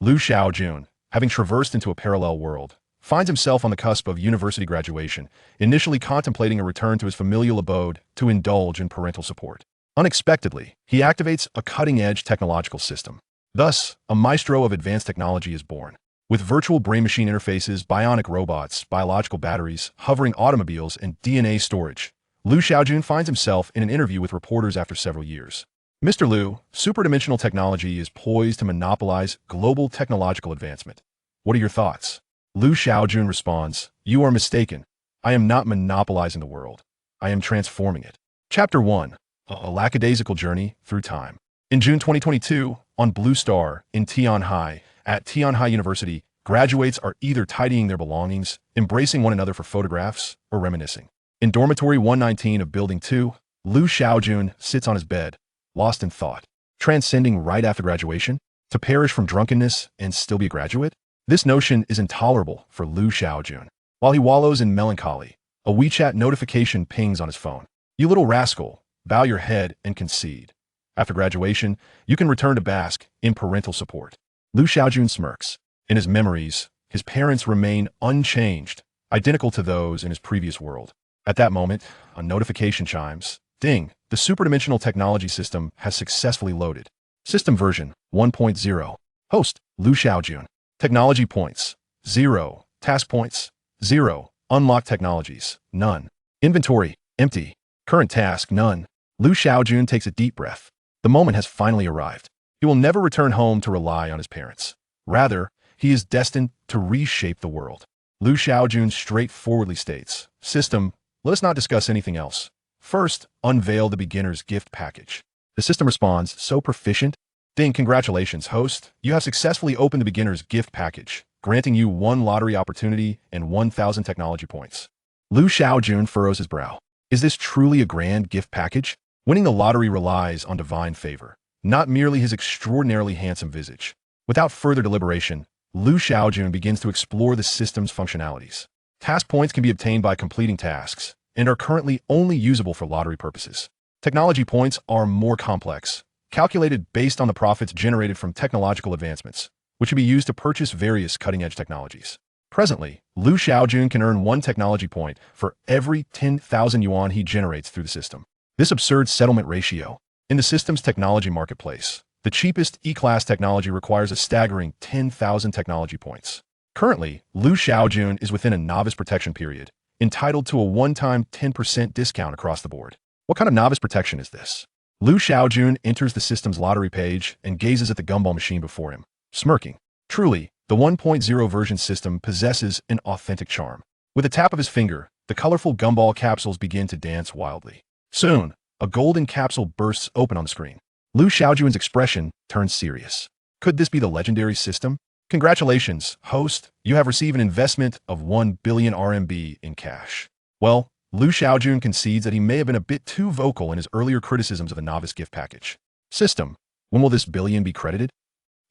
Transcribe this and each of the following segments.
Liu Shaojun, having traversed into a parallel world, finds himself on the cusp of university graduation, initially contemplating a return to his familial abode to indulge in parental support. Unexpectedly, he activates a cutting-edge technological system. Thus, a maestro of advanced technology is born. With virtual brain-machine interfaces, bionic robots, biological batteries, hovering automobiles, and DNA storage, Liu Shaojun finds himself in an interview with reporters after several years. Mr. Liu, superdimensional technology is poised to monopolize global technological advancement. What are your thoughts? Liu Shaojun responds, "You are mistaken. I am not monopolizing the world. I am transforming it." Chapter 1. A lackadaisical journey through time. In June 2022, on Blue Star in Tianhai, at Tianhai University, graduates are either tidying their belongings, embracing one another for photographs, or reminiscing. In dormitory 119 of Building 2, Liu Shaojun sits on his bed, lost in thought. Transcending right after graduation? To perish from drunkenness and still be a graduate? This notion is intolerable for Liu Shaojun. While he wallows in melancholy, a WeChat notification pings on his phone. "You little rascal, bow your head and concede. After graduation, you can return to bask in parental support." Liu Shaojun smirks. In his memories, his parents remain unchanged, identical to those in his previous world. At that moment, a notification chimes. Ding! The superdimensional technology system has successfully loaded. System version 1.0. Host, Liu Shaojun. Technology points, 0. Task points, 0. Unlocked technologies, none. Inventory, empty. Current task, none. Liu Shaojun takes a deep breath. The moment has finally arrived. He will never return home to rely on his parents. Rather, he is destined to reshape the world. Liu Shaojun straightforwardly states, "System, let us not discuss anything else. First, unveil the beginner's gift package." The system responds, "So proficient?" Ding, congratulations, host. You have successfully opened the beginner's gift package, granting you 1 lottery opportunity and 1,000 technology points. Liu Shaojun furrows his brow. Is this truly a grand gift package? Winning the lottery relies on divine favor, not merely his extraordinarily handsome visage. Without further deliberation, Liu Shaojun begins to explore the system's functionalities. Task points can be obtained by completing tasks and are currently only usable for lottery purposes. Technology points are more complex, calculated based on the profits generated from technological advancements, which can be used to purchase various cutting-edge technologies. Presently, Liu Shaojun can earn 1 technology point for every 10,000 yuan he generates through the system. This absurd settlement ratio. In the system's technology marketplace, the cheapest E-class technology requires a staggering 10,000 technology points. Currently, Liu Shaojun is within a novice protection period, entitled to a one-time 10% discount across the board. What kind of novice protection is this? Liu Shaojun enters the system's lottery page and gazes at the gumball machine before him, smirking. Truly, the 1.0 version system possesses an authentic charm. With a tap of his finger, the colorful gumball capsules begin to dance wildly. Soon, a golden capsule bursts open on the screen. Liu Shaojun's expression turns serious. Could this be the legendary system? Congratulations, host. You have received an investment of 1 billion RMB in cash. Well, Liu Shaojun concedes that he may have been a bit too vocal in his earlier criticisms of the novice gift package. System, when will this billion be credited?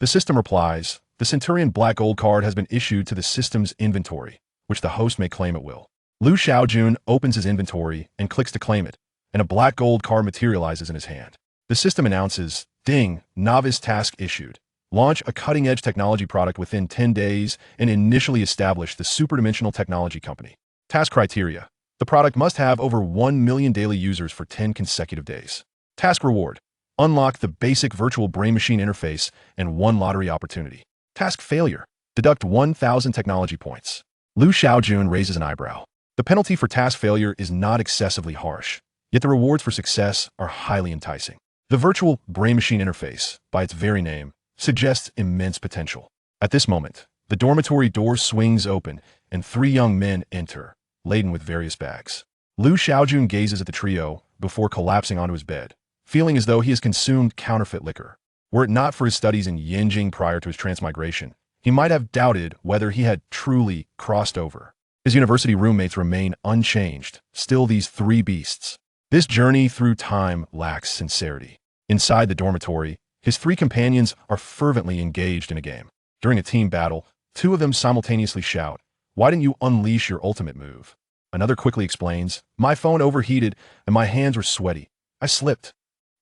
The system replies, the Centurion Black Gold card has been issued to the system's inventory, which the host may claim at will. Liu Shaojun opens his inventory and clicks to claim it, and a black gold card materializes in his hand. The system announces, ding, novice task issued. Launch a cutting-edge technology product within 10 days and initially establish the Superdimensional Technology Company. Task criteria. The product must have over 1 million daily users for 10 consecutive days. Task reward. Unlock the basic virtual brain-machine interface and 1 lottery opportunity. Task failure. Deduct 1,000 technology points. Liu Shaojun raises an eyebrow. The penalty for task failure is not excessively harsh, yet the rewards for success are highly enticing. The virtual brain-machine interface, by its very name, suggests immense potential. At this moment, the dormitory door swings open and 3 young men enter, laden with various bags. Liu Shaojun gazes at the trio before collapsing onto his bed, feeling as though he has consumed counterfeit liquor. Were it not for his studies in Yinjing prior to his transmigration, he might have doubted whether he had truly crossed over. His university roommates remain unchanged, still these 3 beasts. This journey through time lacks sincerity. Inside the dormitory, his 3 companions are fervently engaged in a game. During a team battle, 2 of them simultaneously shout, "Why didn't you unleash your ultimate move?" Another quickly explains, "My phone overheated and my hands were sweaty. I slipped."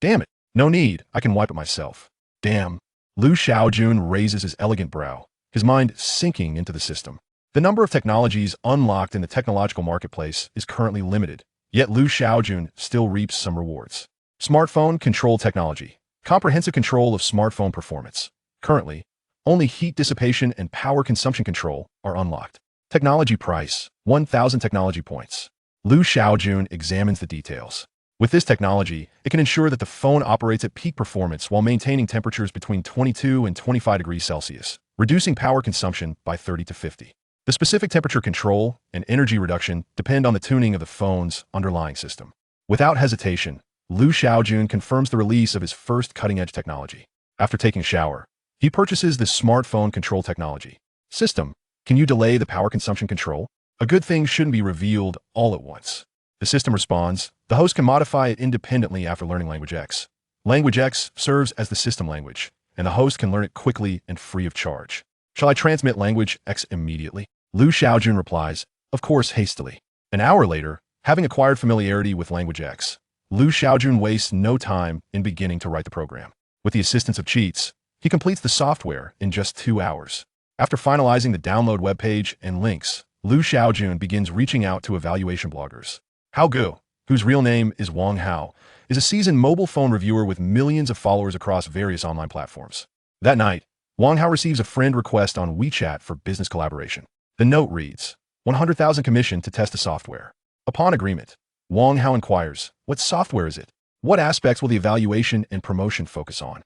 "Damn it. No need. I can wipe it myself." "Damn." Liu Shaojun raises his elegant brow, his mind sinking into the system. The number of technologies unlocked in the technological marketplace is currently limited, yet Liu Shaojun still reaps some rewards. Smartphone control technology. Comprehensive control of smartphone performance. Currently, only heat dissipation and power consumption control are unlocked. Technology price, 1,000 technology points. Liu Shaojun examines the details. With this technology, it can ensure that the phone operates at peak performance while maintaining temperatures between 22 and 25 degrees Celsius, reducing power consumption by 30 to 50. The specific temperature control and energy reduction depend on the tuning of the phone's underlying system. Without hesitation, Liu Shaojun confirms the release of his first cutting-edge technology. After taking a shower, he purchases the smartphone control technology. System, can you delay the power consumption control? A good thing shouldn't be revealed all at once. The system responds, the host can modify it independently after learning Language X. Language X serves as the system language, and the host can learn it quickly and free of charge. Shall I transmit Language X immediately? Liu Shaojun replies, of course, hastily. An hour later, having acquired familiarity with Language X, Liu Shaojun wastes no time in beginning to write the program. With the assistance of cheats, he completes the software in just 2 hours. After finalizing the download webpage and links, Liu Shaojun begins reaching out to evaluation bloggers. Hao Gu, whose real name is Wang Hao, is a seasoned mobile phone reviewer with millions of followers across various online platforms. That night, Wang Hao receives a friend request on WeChat for business collaboration. The note reads, 100,000 commission to test the software. Upon agreement, Wang Hao inquires, what software is it? What aspects will the evaluation and promotion focus on?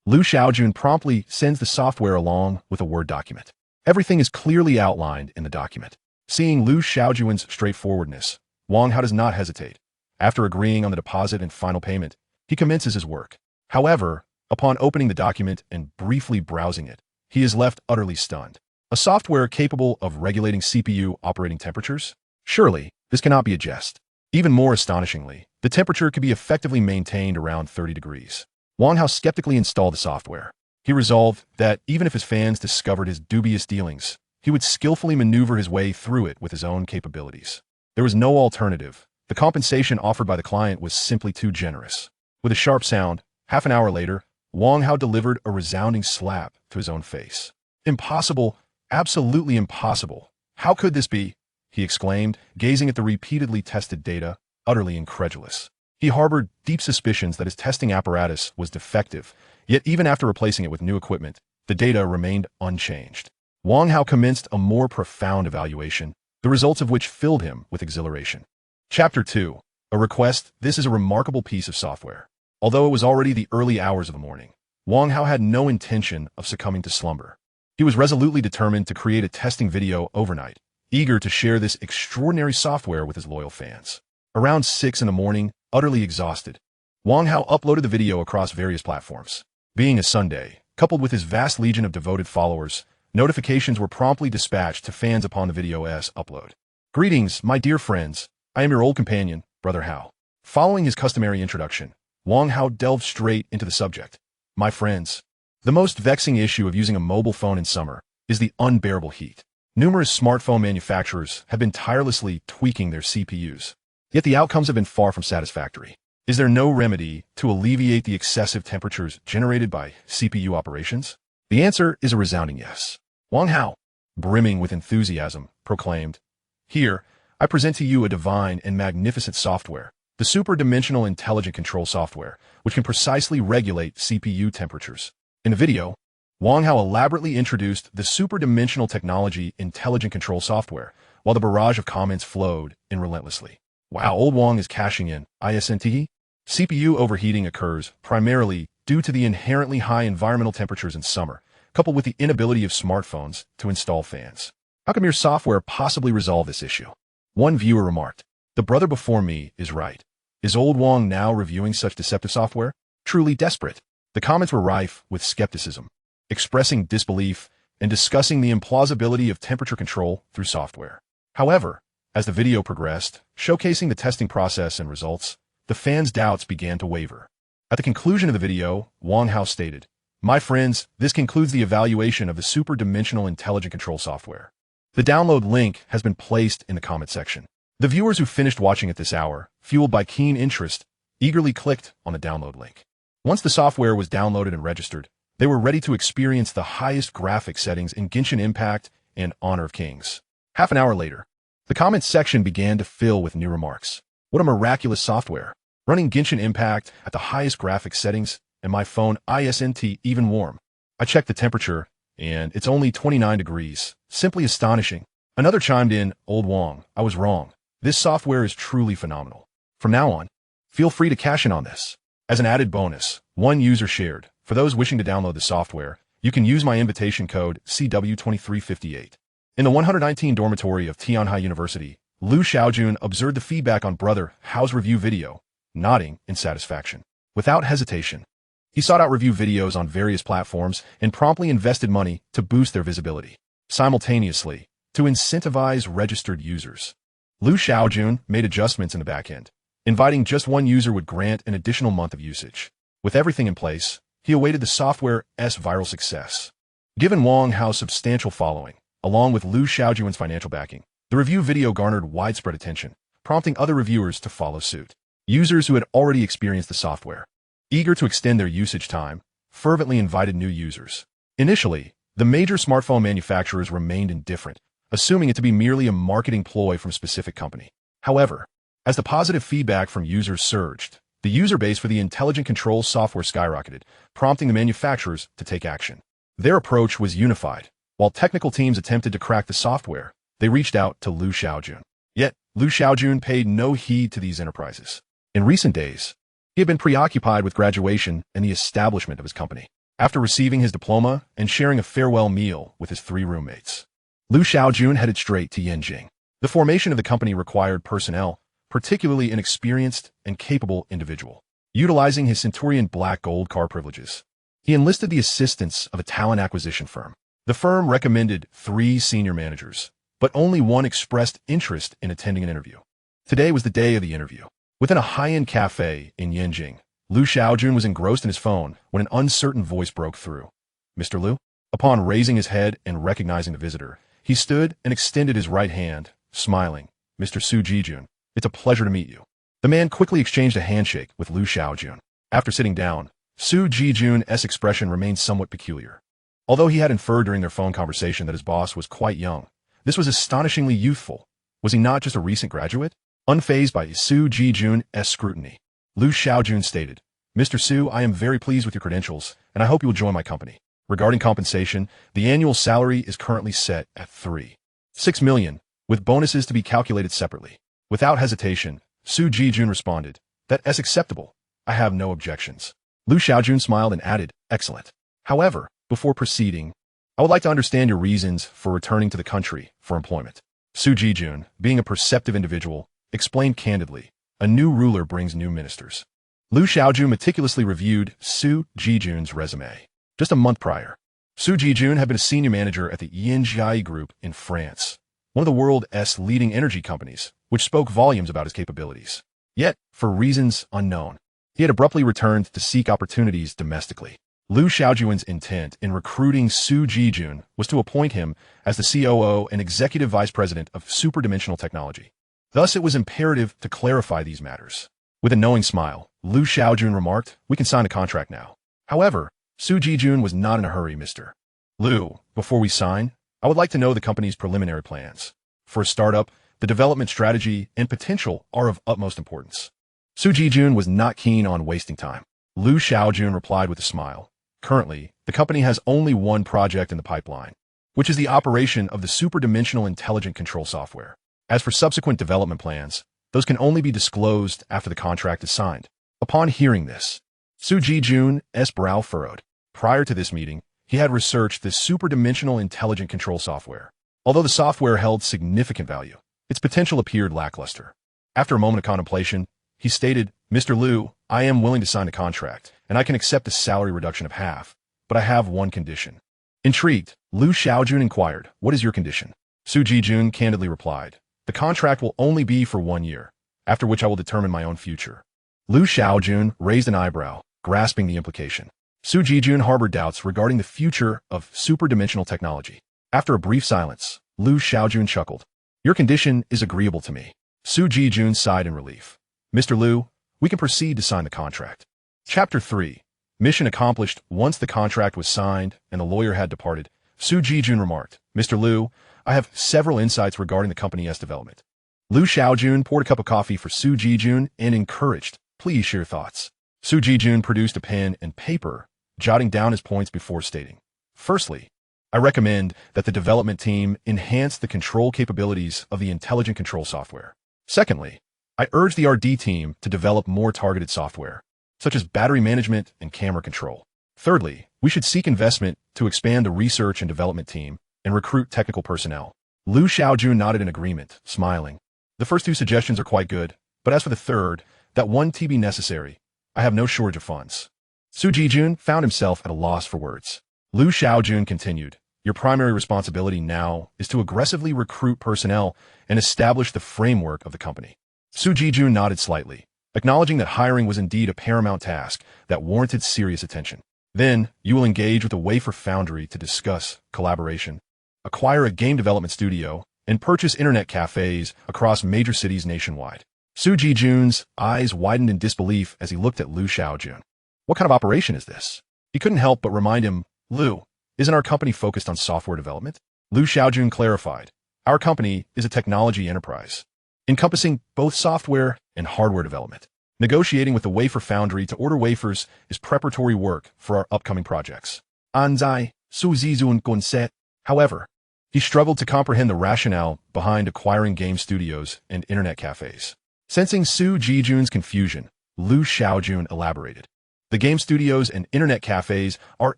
Liu Shaojun promptly sends the software along with a Word document. Everything is clearly outlined in the document. Seeing Liu Shaojun's straightforwardness, Wang Hao does not hesitate. After agreeing on the deposit and final payment, he commences his work. However, upon opening the document and briefly browsing it, he is left utterly stunned. A software capable of regulating CPU operating temperatures? Surely, this cannot be a jest. Even more astonishingly, the temperature could be effectively maintained around 30 degrees. Wang Hao skeptically installed the software. He resolved that even if his fans discovered his dubious dealings, he would skillfully maneuver his way through it with his own capabilities. There was no alternative. The compensation offered by the client was simply too generous. With a sharp sound, half an hour later, Wang Hao delivered a resounding slap to his own face. Impossible, absolutely impossible. How could this be? He exclaimed, gazing at the repeatedly tested data, utterly incredulous. He harbored deep suspicions that his testing apparatus was defective, yet even after replacing it with new equipment, the data remained unchanged. Wang Hao commenced a more profound evaluation, the results of which filled him with exhilaration. Chapter 2. A request. This is a remarkable piece of software. Although it was already the early hours of the morning, Wang Hao had no intention of succumbing to slumber. He was resolutely determined to create a testing video overnight, eager to share this extraordinary software with his loyal fans. Around 6 in the morning, utterly exhausted, Wang Hao uploaded the video across various platforms. Being a Sunday, coupled with his vast legion of devoted followers, notifications were promptly dispatched to fans upon the video's upload. Greetings, my dear friends. I am your old companion, Brother Hao. Following his customary introduction, Wang Hao delved straight into the subject. My friends, the most vexing issue of using a mobile phone in summer is the unbearable heat. Numerous smartphone manufacturers have been tirelessly tweaking their CPUs, yet the outcomes have been far from satisfactory. Is there no remedy to alleviate the excessive temperatures generated by CPU operations? The answer is a resounding yes. Wang Hao, brimming with enthusiasm, proclaimed, here, I present to you a divine and magnificent software, the Superdimensional Intelligent Control software, which can precisely regulate CPU temperatures. In the video, Wang Hao elaborately introduced the Superdimensional Technology Intelligent Control software, while the barrage of comments flowed in relentlessly. Wow, old Wang is cashing in. ISNT? CPU overheating occurs primarily due to the inherently high environmental temperatures in summer, coupled with the inability of smartphones to install fans. How can your software possibly resolve this issue? One viewer remarked, the brother before me is right. Is old Wang now reviewing such deceptive software? Truly desperate. The comments were rife with skepticism, expressing disbelief and discussing the implausibility of temperature control through software. However, as the video progressed, showcasing the testing process and results, the fans' doubts began to waver. At the conclusion of the video, Wang Hao stated, my friends, this concludes the evaluation of the Superdimensional Intelligent Control software. The download link has been placed in the comment section. The viewers who finished watching at this hour, fueled by keen interest, eagerly clicked on the download link. Once the software was downloaded and registered, They were ready to experience the highest graphic settings in Genshin Impact and Honor of Kings. Half an hour later, the comments section began to fill with new remarks. What a miraculous software! Running Genshin Impact at the highest graphic settings, and my phone isn't even warm. I checked the temperature, and it's only 29 degrees. Simply astonishing. Another chimed in, Old Wong, I was wrong. This software is truly phenomenal. From now on, feel free to cash in on this. As an added bonus, one user shared, for those wishing to download the software, you can use my invitation code CW2358. In the 119 dormitory of Tianhai University, Liu Shaojun observed the feedback on Brother How's review video, nodding in satisfaction. Without hesitation, he sought out review videos on various platforms and promptly invested money to boost their visibility. Simultaneously, to incentivize registered users, Liu Shaojun made adjustments in the backend. Inviting just one user would grant an additional month of usage. With everything in place, he awaited the software's viral success. Given Wang Hao's substantial following, along with Liu Shaojun's financial backing, the review video garnered widespread attention, prompting other reviewers to follow suit. Users who had already experienced the software, eager to extend their usage time, fervently invited new users. Initially, the major smartphone manufacturers remained indifferent, assuming it to be merely a marketing ploy from a specific company. However, as the positive feedback from users surged, the user base for the intelligent control software skyrocketed, prompting the manufacturers to take action. Their approach was unified. While technical teams attempted to crack the software, they reached out to Liu Shaojun. Yet, Liu Shaojun paid no heed to these enterprises. In recent days, he had been preoccupied with graduation and the establishment of his company. After receiving his diploma and sharing a farewell meal with his 3 roommates, Liu Shaojun headed straight to Yanjing. The formation of the company required personnel, particularly an experienced and capable individual. Utilizing his Centurion Black Gold car privileges, he enlisted the assistance of a talent acquisition firm. The firm recommended 3 senior managers, but only one expressed interest in attending an interview. Today was the day of the interview. Within a high-end cafe in Yanjing, Liu Shaojun was engrossed in his phone when an uncertain voice broke through. Mr. Liu? Upon raising his head and recognizing the visitor, he stood and extended his right hand, smiling. Mr. Su Jijun, it's a pleasure to meet you. The man quickly exchanged a handshake with Liu Shaojun. After sitting down, Su Jijun's expression remained somewhat peculiar. Although he had inferred during their phone conversation that his boss was quite young, this was astonishingly youthful. Was he not just a recent graduate? Unfazed by Su Jijun's scrutiny, Liu Shaojun stated, Mr. Su, I am very pleased with your credentials, and I hope you will join my company. Regarding compensation, the annual salary is currently set at 3.6 million, with bonuses to be calculated separately. Without hesitation, Su Jijun responded, That's acceptable. I have no objections. Liu Shaojun smiled and added, Excellent. However, before proceeding, I would like to understand your reasons for returning to the country for employment. Su Jijun, being a perceptive individual, explained candidly, a new ruler brings new ministers. Liu Shaojun meticulously reviewed Su Jijun's resume. Just a month prior, Su Jijun had been a senior manager at the Yanjia Group in France, one of the world's leading energy companies, which spoke volumes about his capabilities. Yet, for reasons unknown, he had abruptly returned to seek opportunities domestically. Liu Shaojun's intent in recruiting Su Jijun was to appoint him as the COO and Executive Vice President of Hyperdimensional Technology. Thus, it was imperative to clarify these matters. With a knowing smile, Liu Shaojun remarked, We can sign a contract now. However, Su Jijun was not in a hurry, Mr. Liu. Before we sign, I would like to know the company's preliminary plans. For a startup, the development strategy and potential are of utmost importance. Su Jijun was not keen on wasting time. Liu Shaojun replied with a smile. Currently, the company has only one project in the pipeline, which is the operation of the superdimensional intelligent control software. As for subsequent development plans, those can only be disclosed after the contract is signed. Upon hearing this, Su Jijun's brow furrowed. Prior to this meeting, he had researched the superdimensional intelligent control software. Although the software held significant value, its potential appeared lackluster. After a moment of contemplation, he stated, Mr. Liu, I am willing to sign a contract, and I can accept a salary reduction of half, but I have one condition. Intrigued, Liu Shaojun inquired, What is your condition? Su Jijun candidly replied, The contract will only be for 1 year, after which I will determine my own future. Liu Shaojun raised an eyebrow, grasping the implication. Su Jijun harbored doubts regarding the future of superdimensional technology. After a brief silence, Liu Shaojun chuckled. Your condition is agreeable to me. Su Jijun sighed in relief. Mr. Liu, we can proceed to sign the contract. Chapter 3. Mission accomplished once the contract was signed and the lawyer had departed. Su Jijun remarked, Mr. Liu, I have several insights regarding the company's development. Liu Shaojun poured a cup of coffee for Su Jijun and encouraged, please share your thoughts. Su Jijun produced a pen and paper, jotting down his points before stating, firstly, I recommend that the development team enhance the control capabilities of the intelligent control software. Secondly, I urge the RD team to develop more targeted software, such as battery management and camera control. Thirdly, we should seek investment to expand the research and development team and recruit technical personnel. Liu Shaojun nodded in agreement, smiling. The first two suggestions are quite good, but as for the third, that one be necessary, I have no shortage of funds. Su Jijun found himself at a loss for words. Liu Shaojun continued, your primary responsibility now is to aggressively recruit personnel and establish the framework of the company. Su Jijun nodded slightly, acknowledging that hiring was indeed a paramount task that warranted serious attention. Then, you will engage with the Wafer Foundry to discuss collaboration, acquire a game development studio, and purchase internet cafes across major cities nationwide. Su Jijun's eyes widened in disbelief as he looked at Liu Shaojun. What kind of operation is this? He couldn't help but remind him, Liu, isn't our company focused on software development? Liu Shaojun clarified, our company is a technology enterprise, encompassing both software and hardware development. Negotiating with the Wafer Foundry to order wafers is preparatory work for our upcoming projects. Anzai, Su Zizun Gonset. However, he struggled to comprehend the rationale behind acquiring game studios and internet cafes. Sensing Su Jijun's confusion, Liu Shaojun elaborated. The game studios and internet cafes are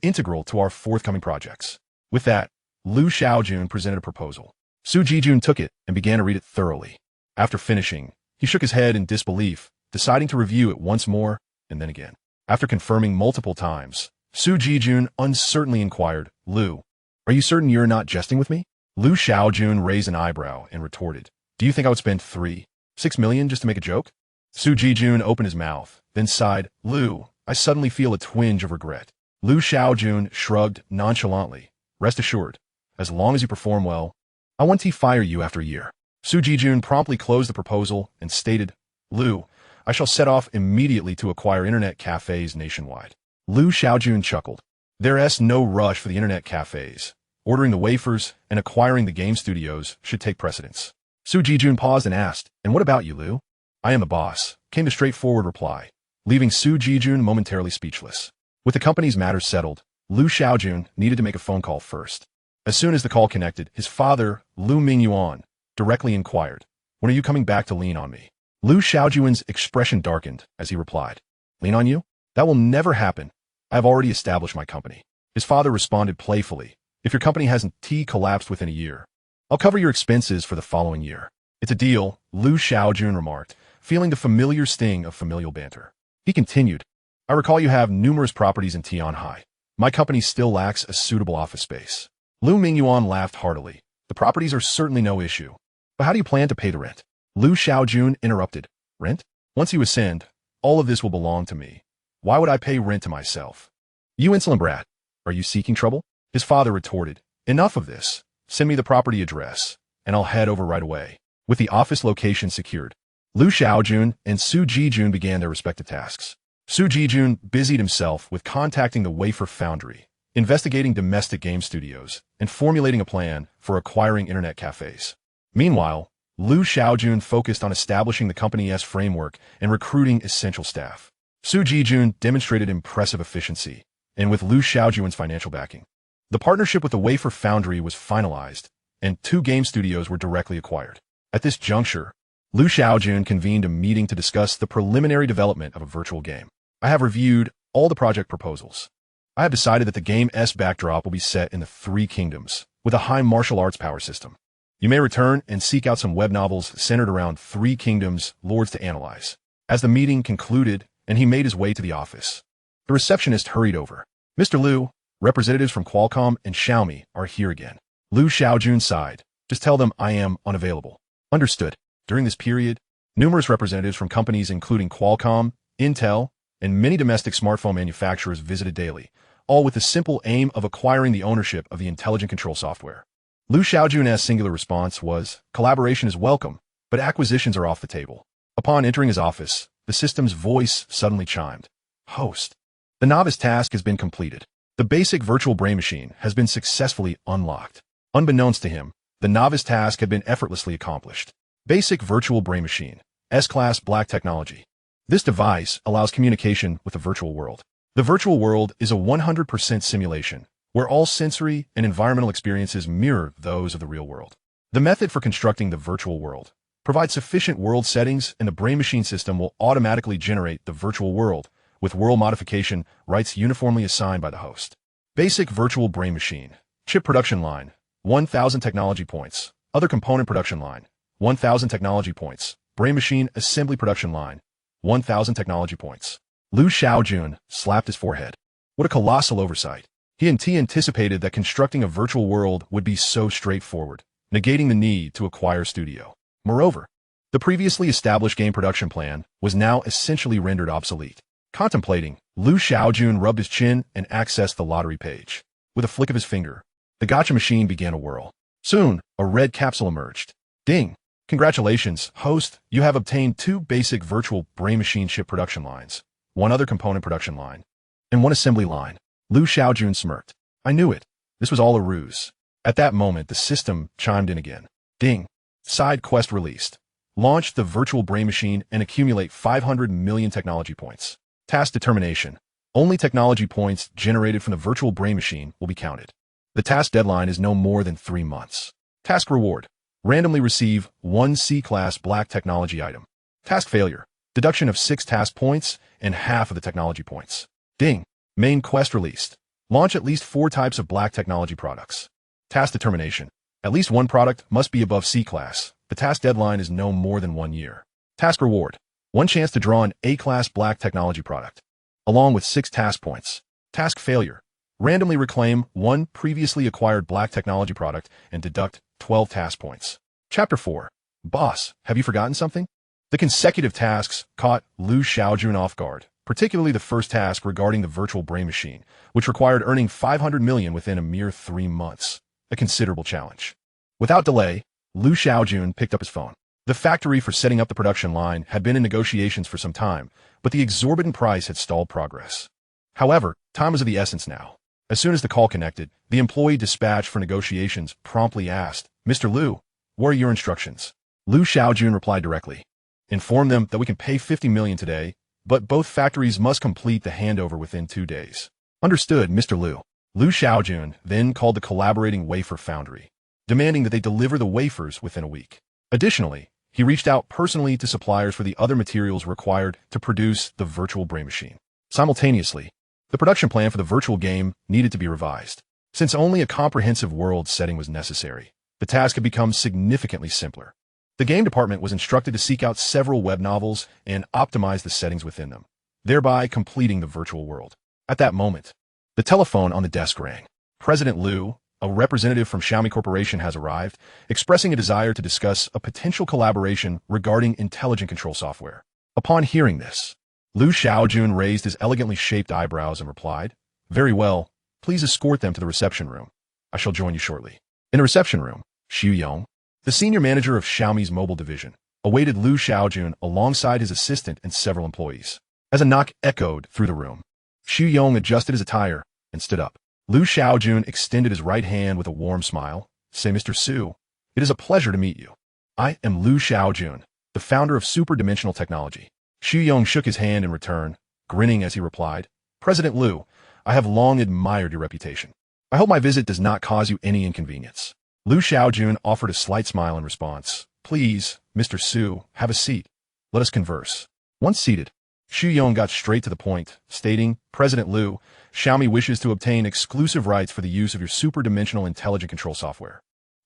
integral to our forthcoming projects. With that, Liu Shaojun presented a proposal. Su Jijun took it and began to read it thoroughly. After finishing, he shook his head in disbelief, deciding to review it once more and then again. After confirming multiple times, Su Jijun uncertainly inquired, Liu, are you certain you're not jesting with me? Liu Shaojun raised an eyebrow and retorted, do you think I would spend 6 million just to make a joke? Su Jijun opened his mouth, then sighed, Liu, I suddenly feel a twinge of regret. Liu Shaojun shrugged nonchalantly. Rest assured, as long as you perform well, I won't fire you after a year. Su Jijun promptly closed the proposal and stated, Liu, I shall set off immediately to acquire internet cafes nationwide. Liu Shaojun chuckled. There's no rush for the internet cafes. Ordering the wafers and acquiring the game studios should take precedence. Su Jijun paused and asked, and what about you, Liu? I am the boss, came the straightforward reply, leaving Su Jijun momentarily speechless. With the company's matters settled, Liu Shaojun needed to make a phone call first. As soon as the call connected, his father, Liu Mingyuan, directly inquired, when are you coming back to lean on me? Liu Shaojun's expression darkened as he replied, lean on you? That will never happen. I have already established my company. His father responded playfully, if your company hasn't collapsed within a year, I'll cover your expenses for the following year. It's a deal, Liu Shaojun remarked, feeling the familiar sting of familial banter. He continued, I recall you have numerous properties in Tianhai. My company still lacks a suitable office space. Liu Mingyuan laughed heartily. The properties are certainly no issue. But how do you plan to pay the rent? Liu Shaojun interrupted. Rent? Once you ascend, all of this will belong to me. Why would I pay rent to myself? You insolent brat. Are you seeking trouble? His father retorted. Enough of this. Send me the property address, and I'll head over right away. With the office location secured, Liu Shaojun and Su Jijun began their respective tasks. Su Jijun busied himself with contacting the Wafer Foundry, investigating domestic game studios, and formulating a plan for acquiring internet cafes. Meanwhile, Liu Shaojun focused on establishing the company's framework and recruiting essential staff. Su Jijun demonstrated impressive efficiency, and with Liu Shaojun's financial backing, the partnership with the Wafer Foundry was finalized, and 2 game studios were directly acquired. At this juncture, Liu Shaojun convened a meeting to discuss the preliminary development of a virtual game. I have reviewed all the project proposals. I have decided that the game's backdrop will be set in the 3 kingdoms, with a high martial arts power system. You may return and seek out some web novels centered around 3 kingdoms lords to analyze. As the meeting concluded and he made his way to the office, the receptionist hurried over. Mr. Liu, representatives from Qualcomm and Xiaomi are here again. Liu Shaojun sighed. Just tell them I am unavailable. Understood. During this period, numerous representatives from companies including Qualcomm, Intel, and many domestic smartphone manufacturers visited daily, all with the simple aim of acquiring the ownership of the intelligent control software. Liu Shaojun's singular response was, collaboration is welcome, but acquisitions are off the table. Upon entering his office, the system's voice suddenly chimed. Host. The novice task has been completed. The basic virtual brain machine has been successfully unlocked. Unbeknownst to him, the novice task had been effortlessly accomplished. Basic virtual brain machine, S-Class Black Technology. This device allows communication with the virtual world. The virtual world is a 100% simulation, where all sensory and environmental experiences mirror those of the real world. The method for constructing the virtual world provides sufficient world settings, and the brain machine system will automatically generate the virtual world, with world modification rights uniformly assigned by the host. Basic virtual brain machine. Chip production line, 1,000 technology points. Other component production line, 1,000 technology points. Brain machine assembly production line, 1,000 technology points. Shaojun slapped his forehead. What a colossal oversight. He anticipated that constructing a virtual world would be so straightforward, negating the need to acquire studio. Moreover, the previously established game production plan was now essentially rendered obsolete. Contemplating, Shaojun rubbed his chin and accessed the lottery page. With a flick of his finger, the gacha machine began to whirl. Soon, a red capsule emerged. Ding! Congratulations, host, you have obtained 2 basic virtual brain machine chip production lines, 1 other component production line, and 1 assembly line. Shaojun smirked. I knew it. This was all a ruse. At that moment, the system chimed in again. Ding! Side quest released. Launch the virtual brain machine and accumulate 500 million technology points. Task determination. Only technology points generated from the virtual brain machine will be counted. The task deadline is no more than 3 months. Task reward. Randomly receive 1 C-Class Black Technology item. Task failure. Deduction of 6 task points and half of the technology points. Ding! Main quest released. Launch at least 4 types of Black Technology products. Task determination. At least 1 product must be above C-Class. The task deadline is no more than 1 year. Task reward. 1 chance to draw an A-Class Black Technology product, along with 6 task points. Task failure. Randomly reclaim 1 previously acquired Black Technology product and deduct 12 task points. Chapter 4. Boss, have you forgotten something? The consecutive tasks caught Shaojun off guard, particularly the first task regarding the virtual brain machine, which required earning 500 million within a mere 3 months. A considerable challenge. Without delay, Shaojun picked up his phone. The factory for setting up the production line had been in negotiations for some time, but the exorbitant price had stalled progress. However, time was of the essence now. As soon as the call connected, the employee dispatched for negotiations promptly asked, Mr. Liu, what are your instructions? Shaojun replied directly. Inform them that we can pay 50 million today, but both factories must complete the handover within 2 days. Understood, Mr. Liu. Shaojun then called the collaborating wafer foundry, demanding that they deliver the wafers within a week. Additionally, he reached out personally to suppliers for the other materials required to produce the virtual brain machine. Simultaneously, the production plan for the virtual game needed to be revised. Since only a comprehensive world setting was necessary, the task had become significantly simpler. The game department was instructed to seek out several web novels and optimize the settings within them, thereby completing the virtual world. At that moment, the telephone on the desk rang. President Liu, a representative from Xiaomi Corporation, has arrived, expressing a desire to discuss a potential collaboration regarding intelligent control software. Upon hearing this, Shaojun raised his elegantly shaped eyebrows and replied, Very well, please escort them to the reception room. I shall join you shortly. In the reception room, Shaojun, the senior manager of Xiaomi's mobile division, awaited Shaojun alongside his assistant and several employees. As a knock echoed through the room, Shaojun adjusted his attire and stood up. Shaojun extended his right hand with a warm smile. Say, Mr. Su, it is a pleasure to meet you. I am Shaojun, the founder of Hyperdimensional Technology. Shaojun shook his hand in return, grinning as he replied, President Liu, I have long admired your reputation. I hope my visit does not cause you any inconvenience. Shaojun offered a slight smile in response. Please, Mr. Su, have a seat. Let us converse. Once seated, Shaojun got straight to the point, stating, President Liu, Xiaomi wishes to obtain exclusive rights for the use of your superdimensional intelligent control software.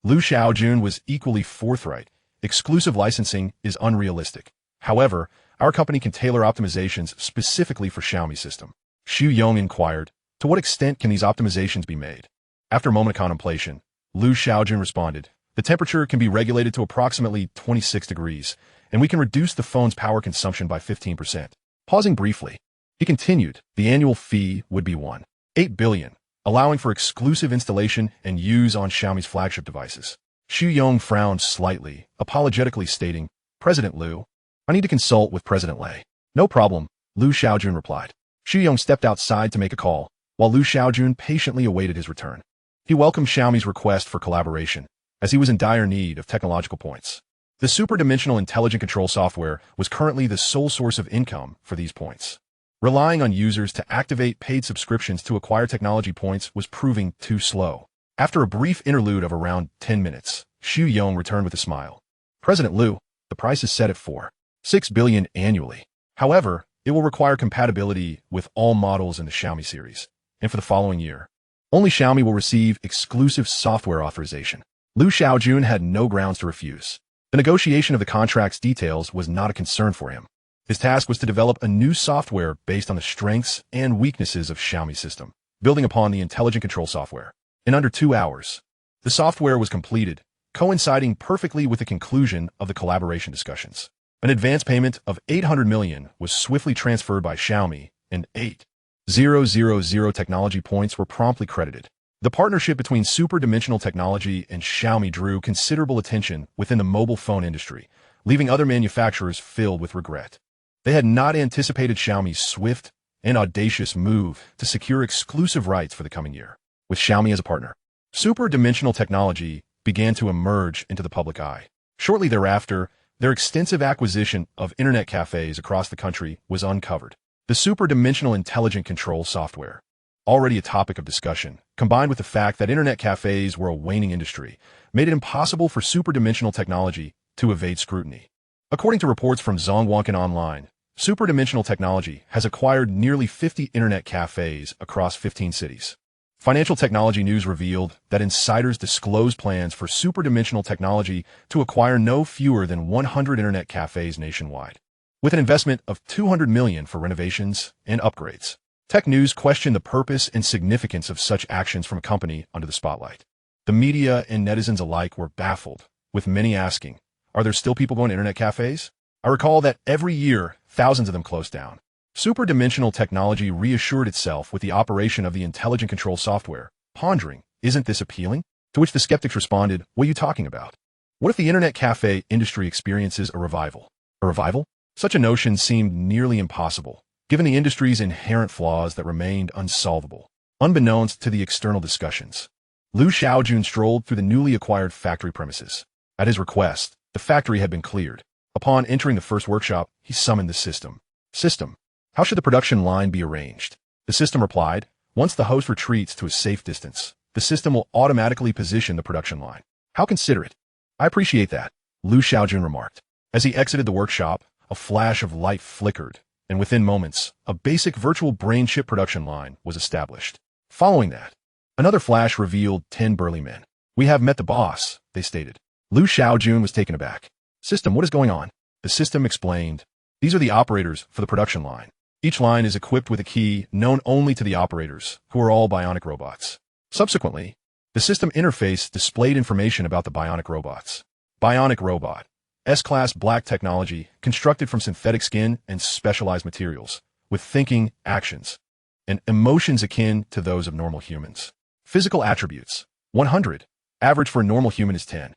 Shaojun was equally forthright. Exclusive licensing is unrealistic. However, our company can tailor optimizations specifically for Xiaomi system. Shaojun inquired, to what extent can these optimizations be made? After a moment of contemplation, Shaojun responded, the temperature can be regulated to approximately 26 degrees, and we can reduce the phone's power consumption by 15%. Pausing briefly, he continued, the annual fee would be 1.8 billion, allowing for exclusive installation and use on Xiaomi's flagship devices. Shaojun frowned slightly, apologetically stating, President Liu, I need to consult with President Lei. No problem, Shaojun replied. Shaojun stepped outside to make a call, while Lu Shaojun patiently awaited his return. He welcomed Xiaomi's request for collaboration, as he was in dire need of technological points. The superdimensional intelligent control software was currently the sole source of income for these points. Relying on users to activate paid subscriptions to acquire technology points was proving too slow. After a brief interlude of around 10 minutes, Shaojun returned with a smile. President Lu, the price is set at 4.6 billion annually. However, it will require compatibility with all models in the Xiaomi series. And for the following year, only Xiaomi will receive exclusive software authorization. Lu Shaojun had no grounds to refuse. The negotiation of the contract's details was not a concern for him. His task was to develop a new software based on the strengths and weaknesses of Xiaomi's system, building upon the intelligent control software. In under 2 hours, the software was completed, coinciding perfectly with the conclusion of the collaboration discussions. An advance payment of 800 million was swiftly transferred by Xiaomi, and 8,000 technology points were promptly credited. The partnership between Superdimensional Technology and Xiaomi drew considerable attention within the mobile phone industry, leaving other manufacturers filled with regret. They had not anticipated Xiaomi's swift and audacious move to secure exclusive rights for the coming year. With Xiaomi as a partner, Superdimensional Technology began to emerge into the public eye. Shortly thereafter, their extensive acquisition of internet cafes across the country was uncovered. The superdimensional intelligent control software, already a topic of discussion, combined with the fact that internet cafes were a waning industry, made it impossible for Superdimensional Technology to evade scrutiny. According to reports from Zhongwanken Online, Superdimensional Technology has acquired nearly 50 internet cafes across 15 cities. Financial Technology News revealed that insiders disclosed plans for Superdimensional Technology to acquire no fewer than 100 internet cafes nationwide, with an investment of 200 million for renovations and upgrades. Tech News questioned the purpose and significance of such actions from a company under the spotlight. The media and netizens alike were baffled, with many asking, are there still people going to internet cafes? I recall that every year, thousands of them closed down. Superdimensional Technology reassured itself with the operation of the intelligent control software, pondering, isn't this appealing? To which the skeptics responded, what are you talking about? What if the internet cafe industry experiences a revival? A revival? Such a notion seemed nearly impossible, given the industry's inherent flaws that remained unsolvable. Unbeknownst to the external discussions, Lu Shaojun strolled through the newly acquired factory premises. At his request, the factory had been cleared. Upon entering the first workshop, he summoned the system. System, how should the production line be arranged? The system replied, once the host retreats to a safe distance, the system will automatically position the production line. How considerate. I appreciate that, Lu Shaojun remarked. As he exited the workshop, a flash of light flickered, and within moments, a basic virtual brain chip production line was established. Following that, another flash revealed 10 burly men. We have met the boss, they stated. Lu Shaojun was taken aback. System, what is going on? The system explained, these are the operators for the production line. Each line is equipped with a key known only to the operators, who are all bionic robots. Subsequently, the system interface displayed information about the bionic robots. Bionic robot, S-class black technology constructed from synthetic skin and specialized materials, with thinking, actions, and emotions akin to those of normal humans. Physical attributes, 100. Average for a normal human is 10.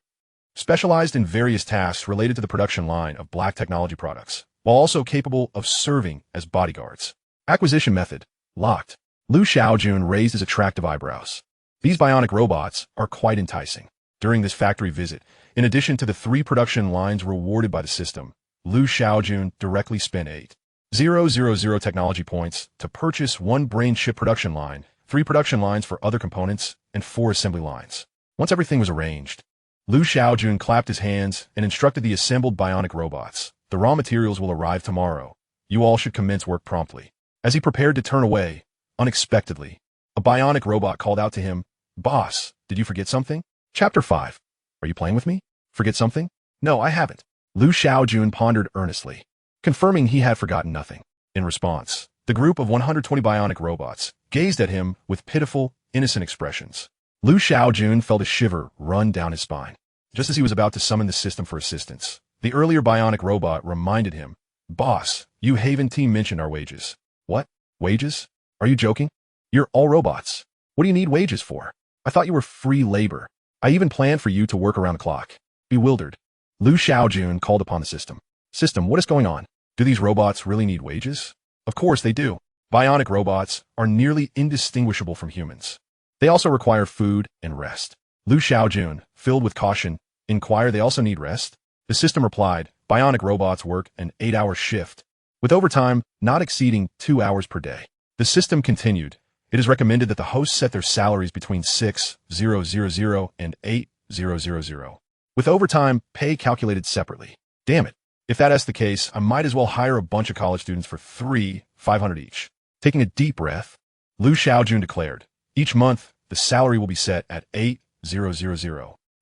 Specialized in various tasks related to the production line of black technology products, while also capable of serving as bodyguards. Acquisition method, locked. Lu Shaojun raised his attractive eyebrows. These bionic robots are quite enticing. During this factory visit, in addition to the 3 production lines rewarded by the system, Lu Shaojun directly spent 8,000 technology points to purchase 1 brain chip production line, 3 production lines for other components, and 4 assembly lines. Once everything was arranged, Lu Shaojun clapped his hands and instructed the assembled bionic robots. The raw materials will arrive tomorrow. You all should commence work promptly. As he prepared to turn away, unexpectedly, a bionic robot called out to him, Boss, did you forget something? Chapter 5. Are you playing with me? Forget something? No, I haven't. Lu Shaojun pondered earnestly, confirming he had forgotten nothing. In response, the group of 120 bionic robots gazed at him with pitiful, innocent expressions. Lu Shaojun felt a shiver run down his spine. Just as he was about to summon the system for assistance, the earlier bionic robot reminded him, Boss, you Haven team mentioned our wages. What? Wages? Are you joking? You're all robots. What do you need wages for? I thought you were free labor. I even planned for you to work around the clock. Bewildered, Lu Shaojun called upon the system. System, what is going on? Do these robots really need wages? Of course they do. Bionic robots are nearly indistinguishable from humans. They also require food and rest. Lu Shaojun, filled with caution, inquired, they also need rest? The system replied, bionic robots work an 8-hour shift, with overtime not exceeding 2 hours per day. The system continued, it is recommended that the hosts set their salaries between 6,000 and 8,000, with overtime pay calculated separately. Damn it. If that's the case, I might as well hire a bunch of college students for $3,500 each. Taking a deep breath, Lu Shaojun declared, each month, the salary will be set at 8,000.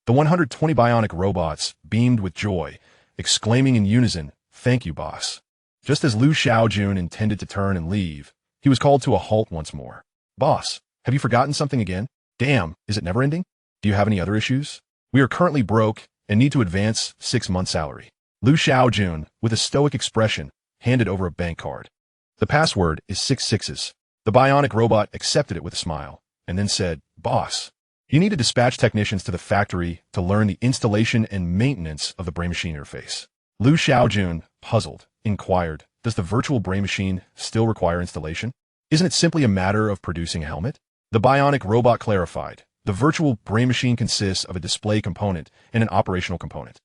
The 120 bionic robots beamed with joy, exclaiming in unison, thank you, boss. Just as Lu Shaojun intended to turn and leave, he was called to a halt once more. Boss, have you forgotten something again? Damn, is it never ending? Do you have any other issues? We are currently broke and need to advance 6 months' salary. Lu Shaojun, with a stoic expression, handed over a bank card. The password is 6 sixes. The bionic robot accepted it with a smile, and then said, boss, you need to dispatch technicians to the factory to learn the installation and maintenance of the brain-machine interface. Lu Shaojun, puzzled, inquired, does the virtual brain machine still require installation? Isn't it simply a matter of producing a helmet? The bionic robot clarified, the virtual brain machine consists of a display component and an operational component.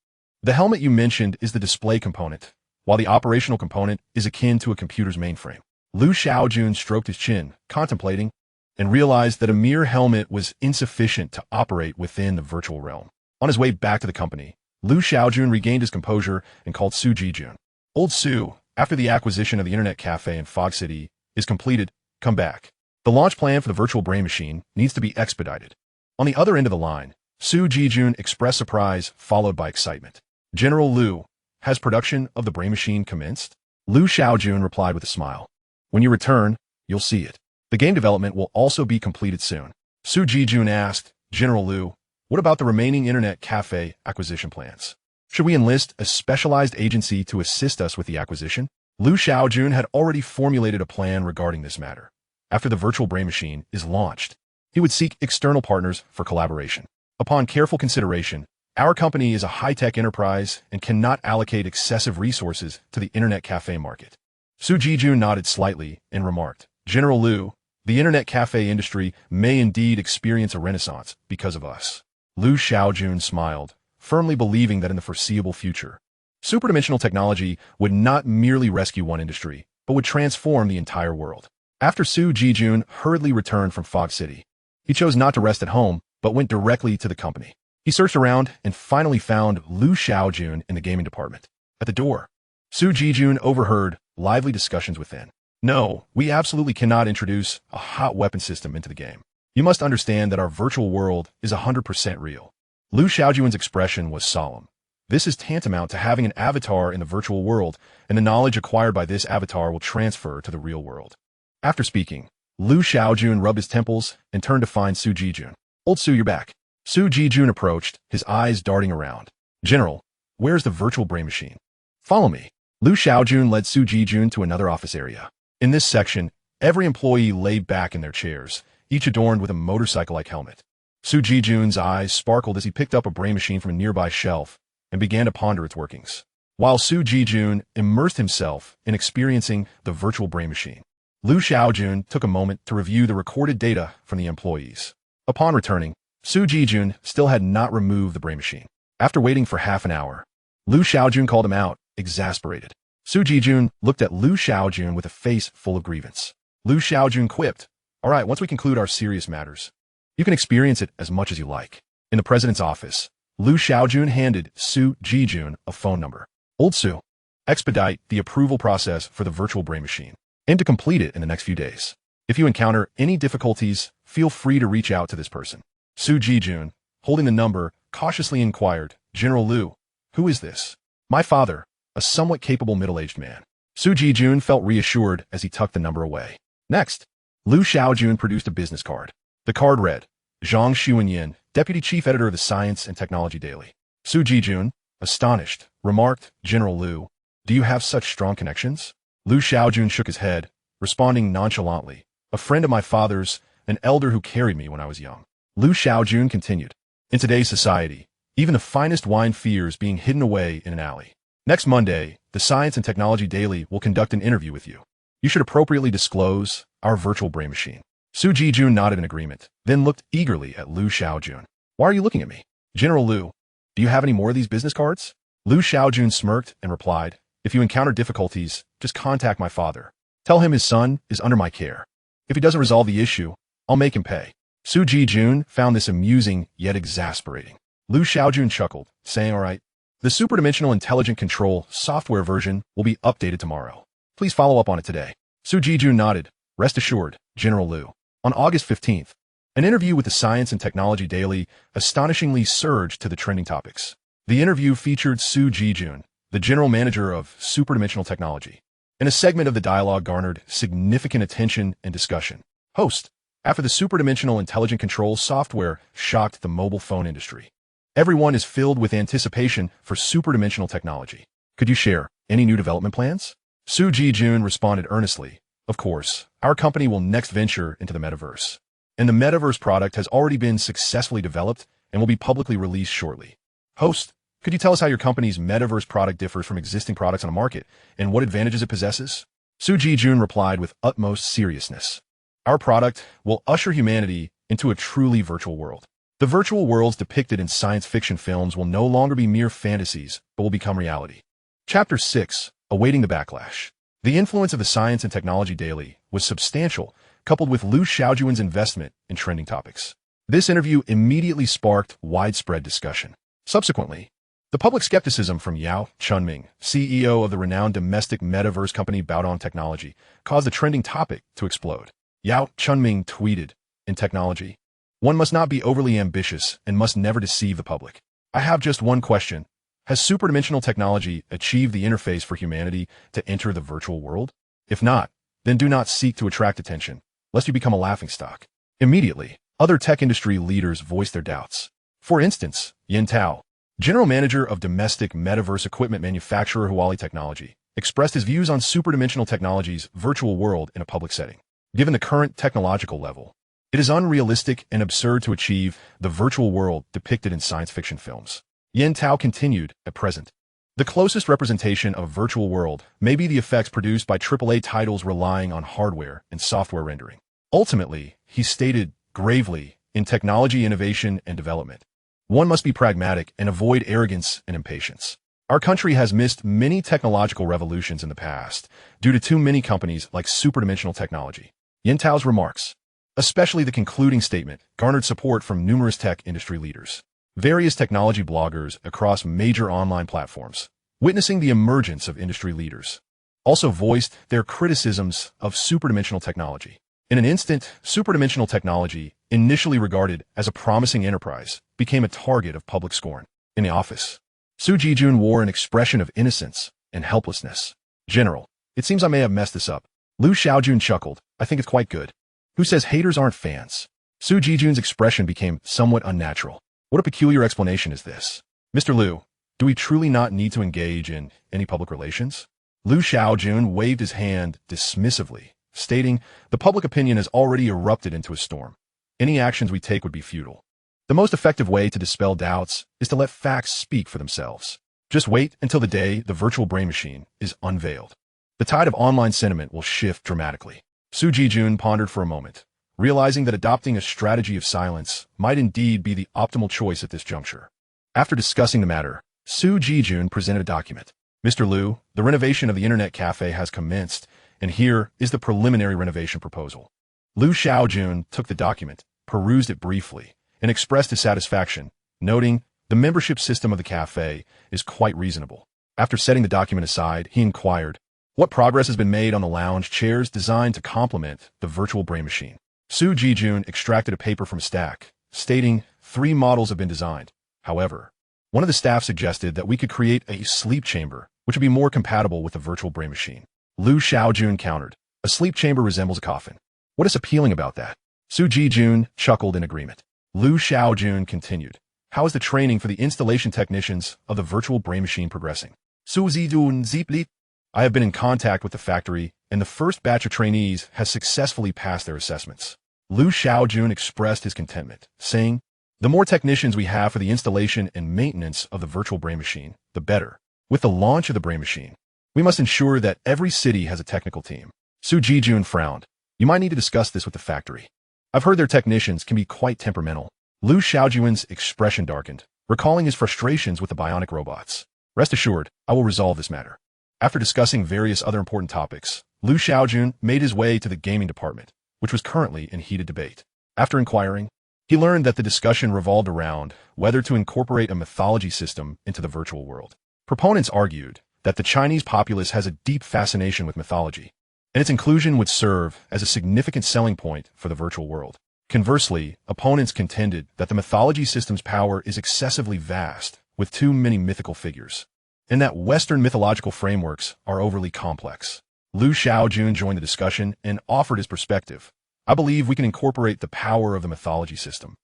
The helmet you mentioned is the display component, while the operational component is akin to a computer's mainframe. Lu Shaojun stroked his chin, contemplating, and realized that a mere helmet was insufficient to operate within the virtual realm. On his way back to the company, Lu Shaojun regained his composure and called Su Jijun. Old Su, after the acquisition of the internet cafe in Fog City is completed, come back. The launch plan for the virtual brain machine needs to be expedited. On the other end of the line, Su Jijun expressed surprise followed by excitement. General Lu, has production of the brain machine commenced? Lu Shaojun replied with a smile. When you return, you'll see it. The game development will also be completed soon. Su Jijun asked, General Lu, what about the remaining internet cafe acquisition plans? Should we enlist a specialized agency to assist us with the acquisition? Lu Shaojun had already formulated a plan regarding this matter. After the virtual brain machine is launched, he would seek external partners for collaboration. Upon careful consideration, our company is a high-tech enterprise and cannot allocate excessive resources to the internet cafe market. Su Jijun nodded slightly and remarked, General Lu, the internet cafe industry may indeed experience a renaissance because of us. Lu Shaojun smiled, firmly believing that in the foreseeable future, Hyperdimensional Technology would not merely rescue one industry, but would transform the entire world. After Su Jijun hurriedly returned from Fog City, he chose not to rest at home, but went directly to the company. He searched around and finally found Lu Shaojun in the gaming department. At the door, Su Jijun overheard lively discussions within. No, we absolutely cannot introduce a hot weapon system into the game. You must understand that our virtual world is 100% real. Lu Shaojun's expression was solemn. This is tantamount to having an avatar in the virtual world, and the knowledge acquired by this avatar will transfer to the real world. After speaking, Lu Shaojun rubbed his temples and turned to find Su Jijun. Old Su, you're back. Su Jijun approached, his eyes darting around. General, where's the virtual brain machine? Follow me. Lu Shaojun led Su Jijun to another office area. In this section, every employee lay back in their chairs, each adorned with a motorcycle-like helmet. Su Jijun's eyes sparkled as he picked up a brain machine from a nearby shelf and began to ponder its workings. While Su Jijun immersed himself in experiencing the virtual brain machine, Lu Shaojun took a moment to review the recorded data from the employees. Upon returning, Su Jijun still had not removed the brain machine. After waiting for half an hour, Lu Shaojun called him out, exasperated. Su Jijun looked at Lu Shaojun with a face full of grievance. Lu Shaojun quipped, all right, once we conclude our serious matters, you can experience it as much as you like. In the president's office, Lu Shaojun handed Su Jijun a phone number. Old Su, expedite the approval process for the virtual brain machine, and to complete it in the next few days. If you encounter any difficulties, feel free to reach out to this person. Su Jijun, holding the number, cautiously inquired, General Lu, who is this? My father, a somewhat capable middle-aged man. Su Jijun felt reassured as he tucked the number away. Next, Lu Shaojun produced a business card. The card read, Zhang Xuanyin, Deputy Chief Editor of the Science and Technology Daily. Su Jijun, astonished, remarked, General Lu, do you have such strong connections? Lu Shaojun shook his head, responding nonchalantly, a friend of my father's, an elder who carried me when I was young. Lu Shaojun continued, in today's society, even the finest wine fears being hidden away in an alley. Next Monday, the Science and Technology Daily will conduct an interview with you. You should appropriately disclose our virtual brain machine. Su Jijun nodded in agreement, then looked eagerly at Lu Shaojun. Why are you looking at me? General Lu, do you have any more of these business cards? Lu Shaojun smirked and replied, if you encounter difficulties, just contact my father. Tell him his son is under my care. If he doesn't resolve the issue, I'll make him pay. Su Jijun found this amusing yet exasperating. Lu Shaojun chuckled, saying, all right, the Superdimensional Intelligent Control software version will be updated tomorrow. Please follow up on it today. Su Jijun nodded. Rest assured, General Lu. On August 15th, an interview with the Science and Technology Daily astonishingly surged to the trending topics. The interview featured Su Jijun, the general manager of Superdimensional Technology. And a segment of the dialogue garnered significant attention and discussion. Host, after the Superdimensional Intelligent Control software shocked the mobile phone industry. Everyone is filled with anticipation for Superdimensional Technology. Could you share any new development plans? Su Jijun responded earnestly. Of course, our company will next venture into the metaverse. And the metaverse product has already been successfully developed and will be publicly released shortly. Host, could you tell us how your company's metaverse product differs from existing products on the market and what advantages it possesses? Su Jijun replied with utmost seriousness. Our product will usher humanity into a truly virtual world. The virtual worlds depicted in science fiction films will no longer be mere fantasies, but will become reality. Chapter 6, Awaiting the Backlash. The influence of the Science and Technology Daily was substantial, coupled with Lu Shaojun's investment in trending topics. This interview immediately sparked widespread discussion. Subsequently, the public skepticism from Yao Chunming, CEO of the renowned domestic metaverse company Bionic Technology, caused the trending topic to explode. Yao Chunming tweeted, in technology, one must not be overly ambitious and must never deceive the public. I have just one question. Has superdimensional technology achieved the interface for humanity to enter the virtual world? If not, then do not seek to attract attention, lest you become a laughingstock. Immediately, other tech industry leaders voiced their doubts. For instance, Yin Tao, general manager of domestic metaverse equipment manufacturer Huawei Technology, expressed his views on superdimensional technology's virtual world in a public setting. Given the current technological level, it is unrealistic and absurd to achieve the virtual world depicted in science fiction films. Yin Tao continued, at present, the closest representation of a virtual world may be the effects produced by AAA titles relying on hardware and software rendering. Ultimately, he stated gravely, in technology innovation and development, one must be pragmatic and avoid arrogance and impatience. Our country has missed many technological revolutions in the past due to too many companies like Superdimensional Technology. Yin Tao's remarks, especially the concluding statement, garnered support from numerous tech industry leaders. Various technology bloggers across major online platforms, witnessing the emergence of industry leaders, also voiced their criticisms of superdimensional technology. In an instant, superdimensional technology, initially regarded as a promising enterprise, became a target of public scorn. In the office, Su Jijun wore an expression of innocence and helplessness. General, it seems I may have messed this up. Lu Shaojun chuckled. I think it's quite good. Who says haters aren't fans? Su Jijun's expression became somewhat unnatural. What a peculiar explanation is this? Mr. Lu, do we truly not need to engage in any public relations? Lu Shaojun waved his hand dismissively, stating, the public opinion has already erupted into a storm. Any actions we take would be futile. The most effective way to dispel doubts is to let facts speak for themselves. Just wait until the day the virtual brain machine is unveiled. The tide of online sentiment will shift dramatically. Su Jijun pondered for a moment, realizing that adopting a strategy of silence might indeed be the optimal choice at this juncture. After discussing the matter, Su Jijun presented a document. Mr. Lu, the renovation of the internet cafe has commenced, and here is the preliminary renovation proposal. Lu Shaojun took the document, perused it briefly, and expressed his satisfaction, noting, the membership system of the cafe is quite reasonable. After setting the document aside, he inquired, what progress has been made on the lounge chairs designed to complement the virtual brain machine? Su Jijun extracted a paper from a stack, stating 3 models have been designed. However, one of the staff suggested that we could create a sleep chamber, which would be more compatible with the virtual brain machine. Lu Shaojun countered, a sleep chamber resembles a coffin. What is appealing about that? Su Jijun chuckled in agreement. Lu Shaojun continued, how is the training for the installation technicians of the virtual brain machine progressing? Su Jijun Zipli, I have been in contact with the factory, and the first batch of trainees has successfully passed their assessments. Lu Shaojun expressed his contentment, saying, the more technicians we have for the installation and maintenance of the virtual brain machine, the better. With the launch of the brain machine, we must ensure that every city has a technical team. Su Jijun frowned. You might need to discuss this with the factory. I've heard their technicians can be quite temperamental. Lu Shaojun's expression darkened, recalling his frustrations with the bionic robots. Rest assured, I will resolve this matter. After discussing various other important topics, Lu Shaojun made his way to the gaming department, which was currently in heated debate. After inquiring, he learned that the discussion revolved around whether to incorporate a mythology system into the virtual world. Proponents argued that the Chinese populace has a deep fascination with mythology, and its inclusion would serve as a significant selling point for the virtual world. Conversely, opponents contended that the mythology system's power is excessively vast, with too many mythical figures, and that Western mythological frameworks are overly complex. Lu Shaojun joined the discussion and offered his perspective. I believe we can incorporate the power of the mythology system,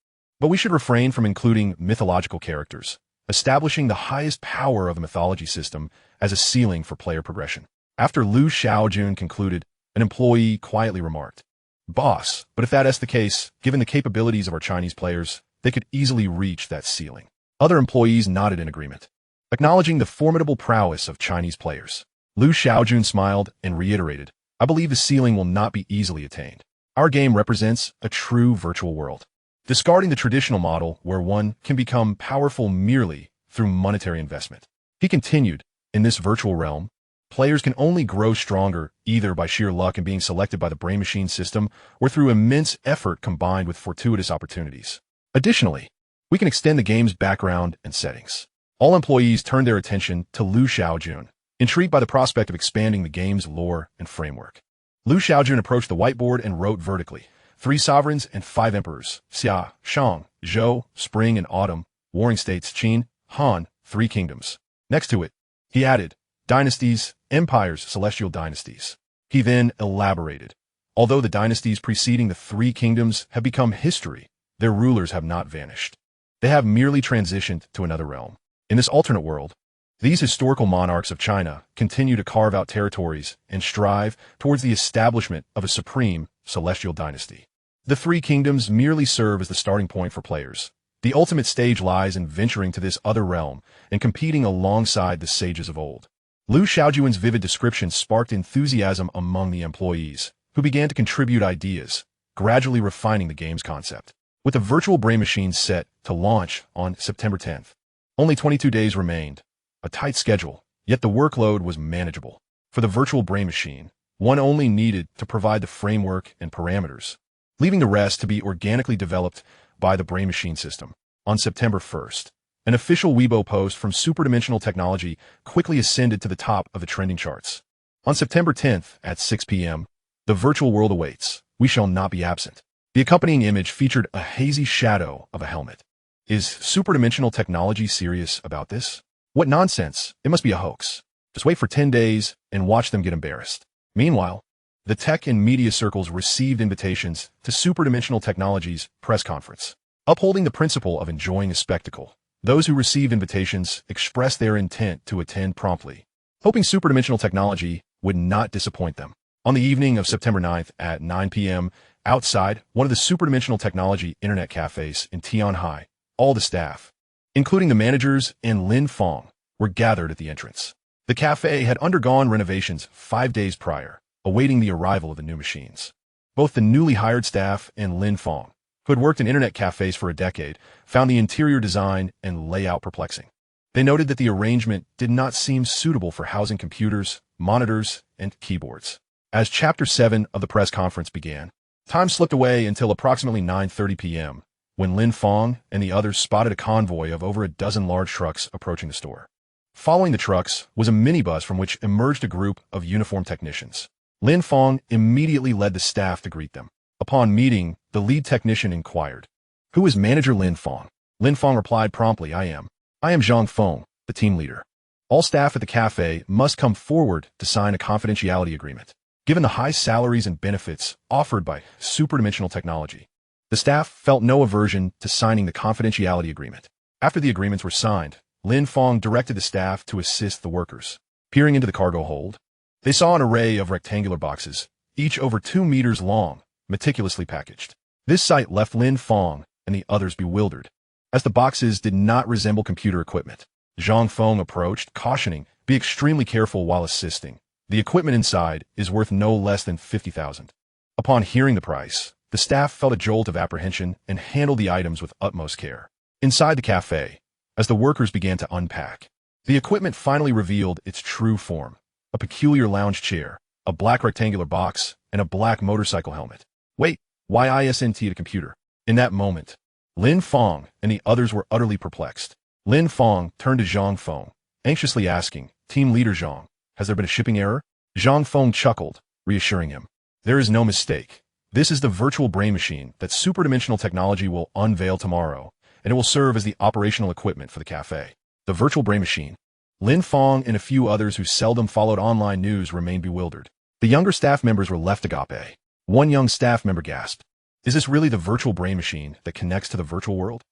but we should refrain from including mythological characters, establishing the highest power of the mythology system as a ceiling for player progression. After Lu Shaojun concluded, an employee quietly remarked, "Boss, but if that's the case, given the capabilities of our Chinese players, they could easily reach that ceiling." Other employees nodded in agreement, acknowledging the formidable prowess of Chinese players. Lu Shaojun smiled and reiterated, "I believe the ceiling will not be easily attained. Our game represents a true virtual world, discarding the traditional model where one can become powerful merely through monetary investment." He continued, "In this virtual realm, players can only grow stronger either by sheer luck and being selected by the brain machine system or through immense effort combined with fortuitous opportunities. Additionally, we can extend the game's background and settings." All employees turned their attention to Lu Shaojun, intrigued by the prospect of expanding the game's lore and framework. Lu Shaojun approached the whiteboard and wrote vertically, 3 sovereigns and 5 emperors, Xia, Shang, Zhou, Spring and Autumn, warring states, Qin, Han, 3 kingdoms. Next to it, he added, dynasties, empires, celestial dynasties. He then elaborated. Although the dynasties preceding the 3 kingdoms have become history, their rulers have not vanished. They have merely transitioned to another realm. In this alternate world, these historical monarchs of China continue to carve out territories and strive towards the establishment of a supreme celestial dynasty. The 3 kingdoms merely serve as the starting point for players. The ultimate stage lies in venturing to this other realm and competing alongside the sages of old. Lu Shaojun's vivid description sparked enthusiasm among the employees, who began to contribute ideas, gradually refining the game's concept. With the virtual brain machine set to launch on September 10th, only 22 days remained. A tight schedule, yet the workload was manageable. For the virtual brain machine, one only needed to provide the framework and parameters, leaving the rest to be organically developed by the brain machine system. On September 1st, an official Weibo post from Hyperdimensional Technology quickly ascended to the top of the trending charts. On September 10th at 6 p.m., the virtual world awaits. We shall not be absent. The accompanying image featured a hazy shadow of a helmet. Is Hyperdimensional Technology serious about this? What nonsense! It must be a hoax. Just wait for 10 days and watch them get embarrassed. Meanwhile, the tech and media circles received invitations to Hyperdimensional Technology's press conference. Upholding the principle of enjoying a spectacle, those who received invitations expressed their intent to attend promptly, hoping Hyperdimensional Technology would not disappoint them. On the evening of September 9th at 9 p.m., outside one of the Hyperdimensional Technology internet cafes in Tianhai, all the staff, including the managers and Lin Fong, were gathered at the entrance. The cafe had undergone renovations 5 days prior, awaiting the arrival of the new machines. Both the newly hired staff and Lin Fong, who had worked in internet cafes for a decade, found the interior design and layout perplexing. They noted that the arrangement did not seem suitable for housing computers, monitors, and keyboards. As Chapter 7 of the press conference began, time slipped away until approximately 9:30 p.m., when Lin Fong and the others spotted a convoy of over a dozen large trucks approaching the store. Following the trucks was a minibus from which emerged a group of uniformed technicians. Lin Fong immediately led the staff to greet them. Upon meeting, the lead technician inquired, "Who is Manager Lin Fong?" Lin Fong replied promptly, I am Zhang Feng, the team leader. All staff at the cafe must come forward to sign a confidentiality agreement. Given the high salaries and benefits offered by Hyperdimensional Technology, the staff felt no aversion to signing the confidentiality agreement. After the agreements were signed, Lin Fong directed the staff to assist the workers. Peering into the cargo hold, they saw an array of rectangular boxes, each over 2 meters long, meticulously packaged. This sight left Lin Fong and the others bewildered, as the boxes did not resemble computer equipment. Zhang Feng approached, cautioning, "Be extremely careful while assisting. The equipment inside is worth no less than 50,000. Upon hearing the price, the staff felt a jolt of apprehension and handled the items with utmost care. Inside the cafe, as the workers began to unpack, the equipment finally revealed its true form: a peculiar lounge chair, a black rectangular box, and a black motorcycle helmet. Wait, why isn't it a computer? In that moment, Lin Feng and the others were utterly perplexed. Lin Feng turned to Zhang Feng, anxiously asking, "Team leader Zhang, has there been a shipping error?" Zhang Feng chuckled, reassuring him. "There is no mistake. This is the virtual brain machine that Superdimensional Technology will unveil tomorrow, and it will serve as the operational equipment for the cafe." The virtual brain machine? Lin Feng and a few others who seldom followed online news remained bewildered. The younger staff members were left agape. One young staff member gasped, "Is this really the virtual brain machine that connects to the virtual world?"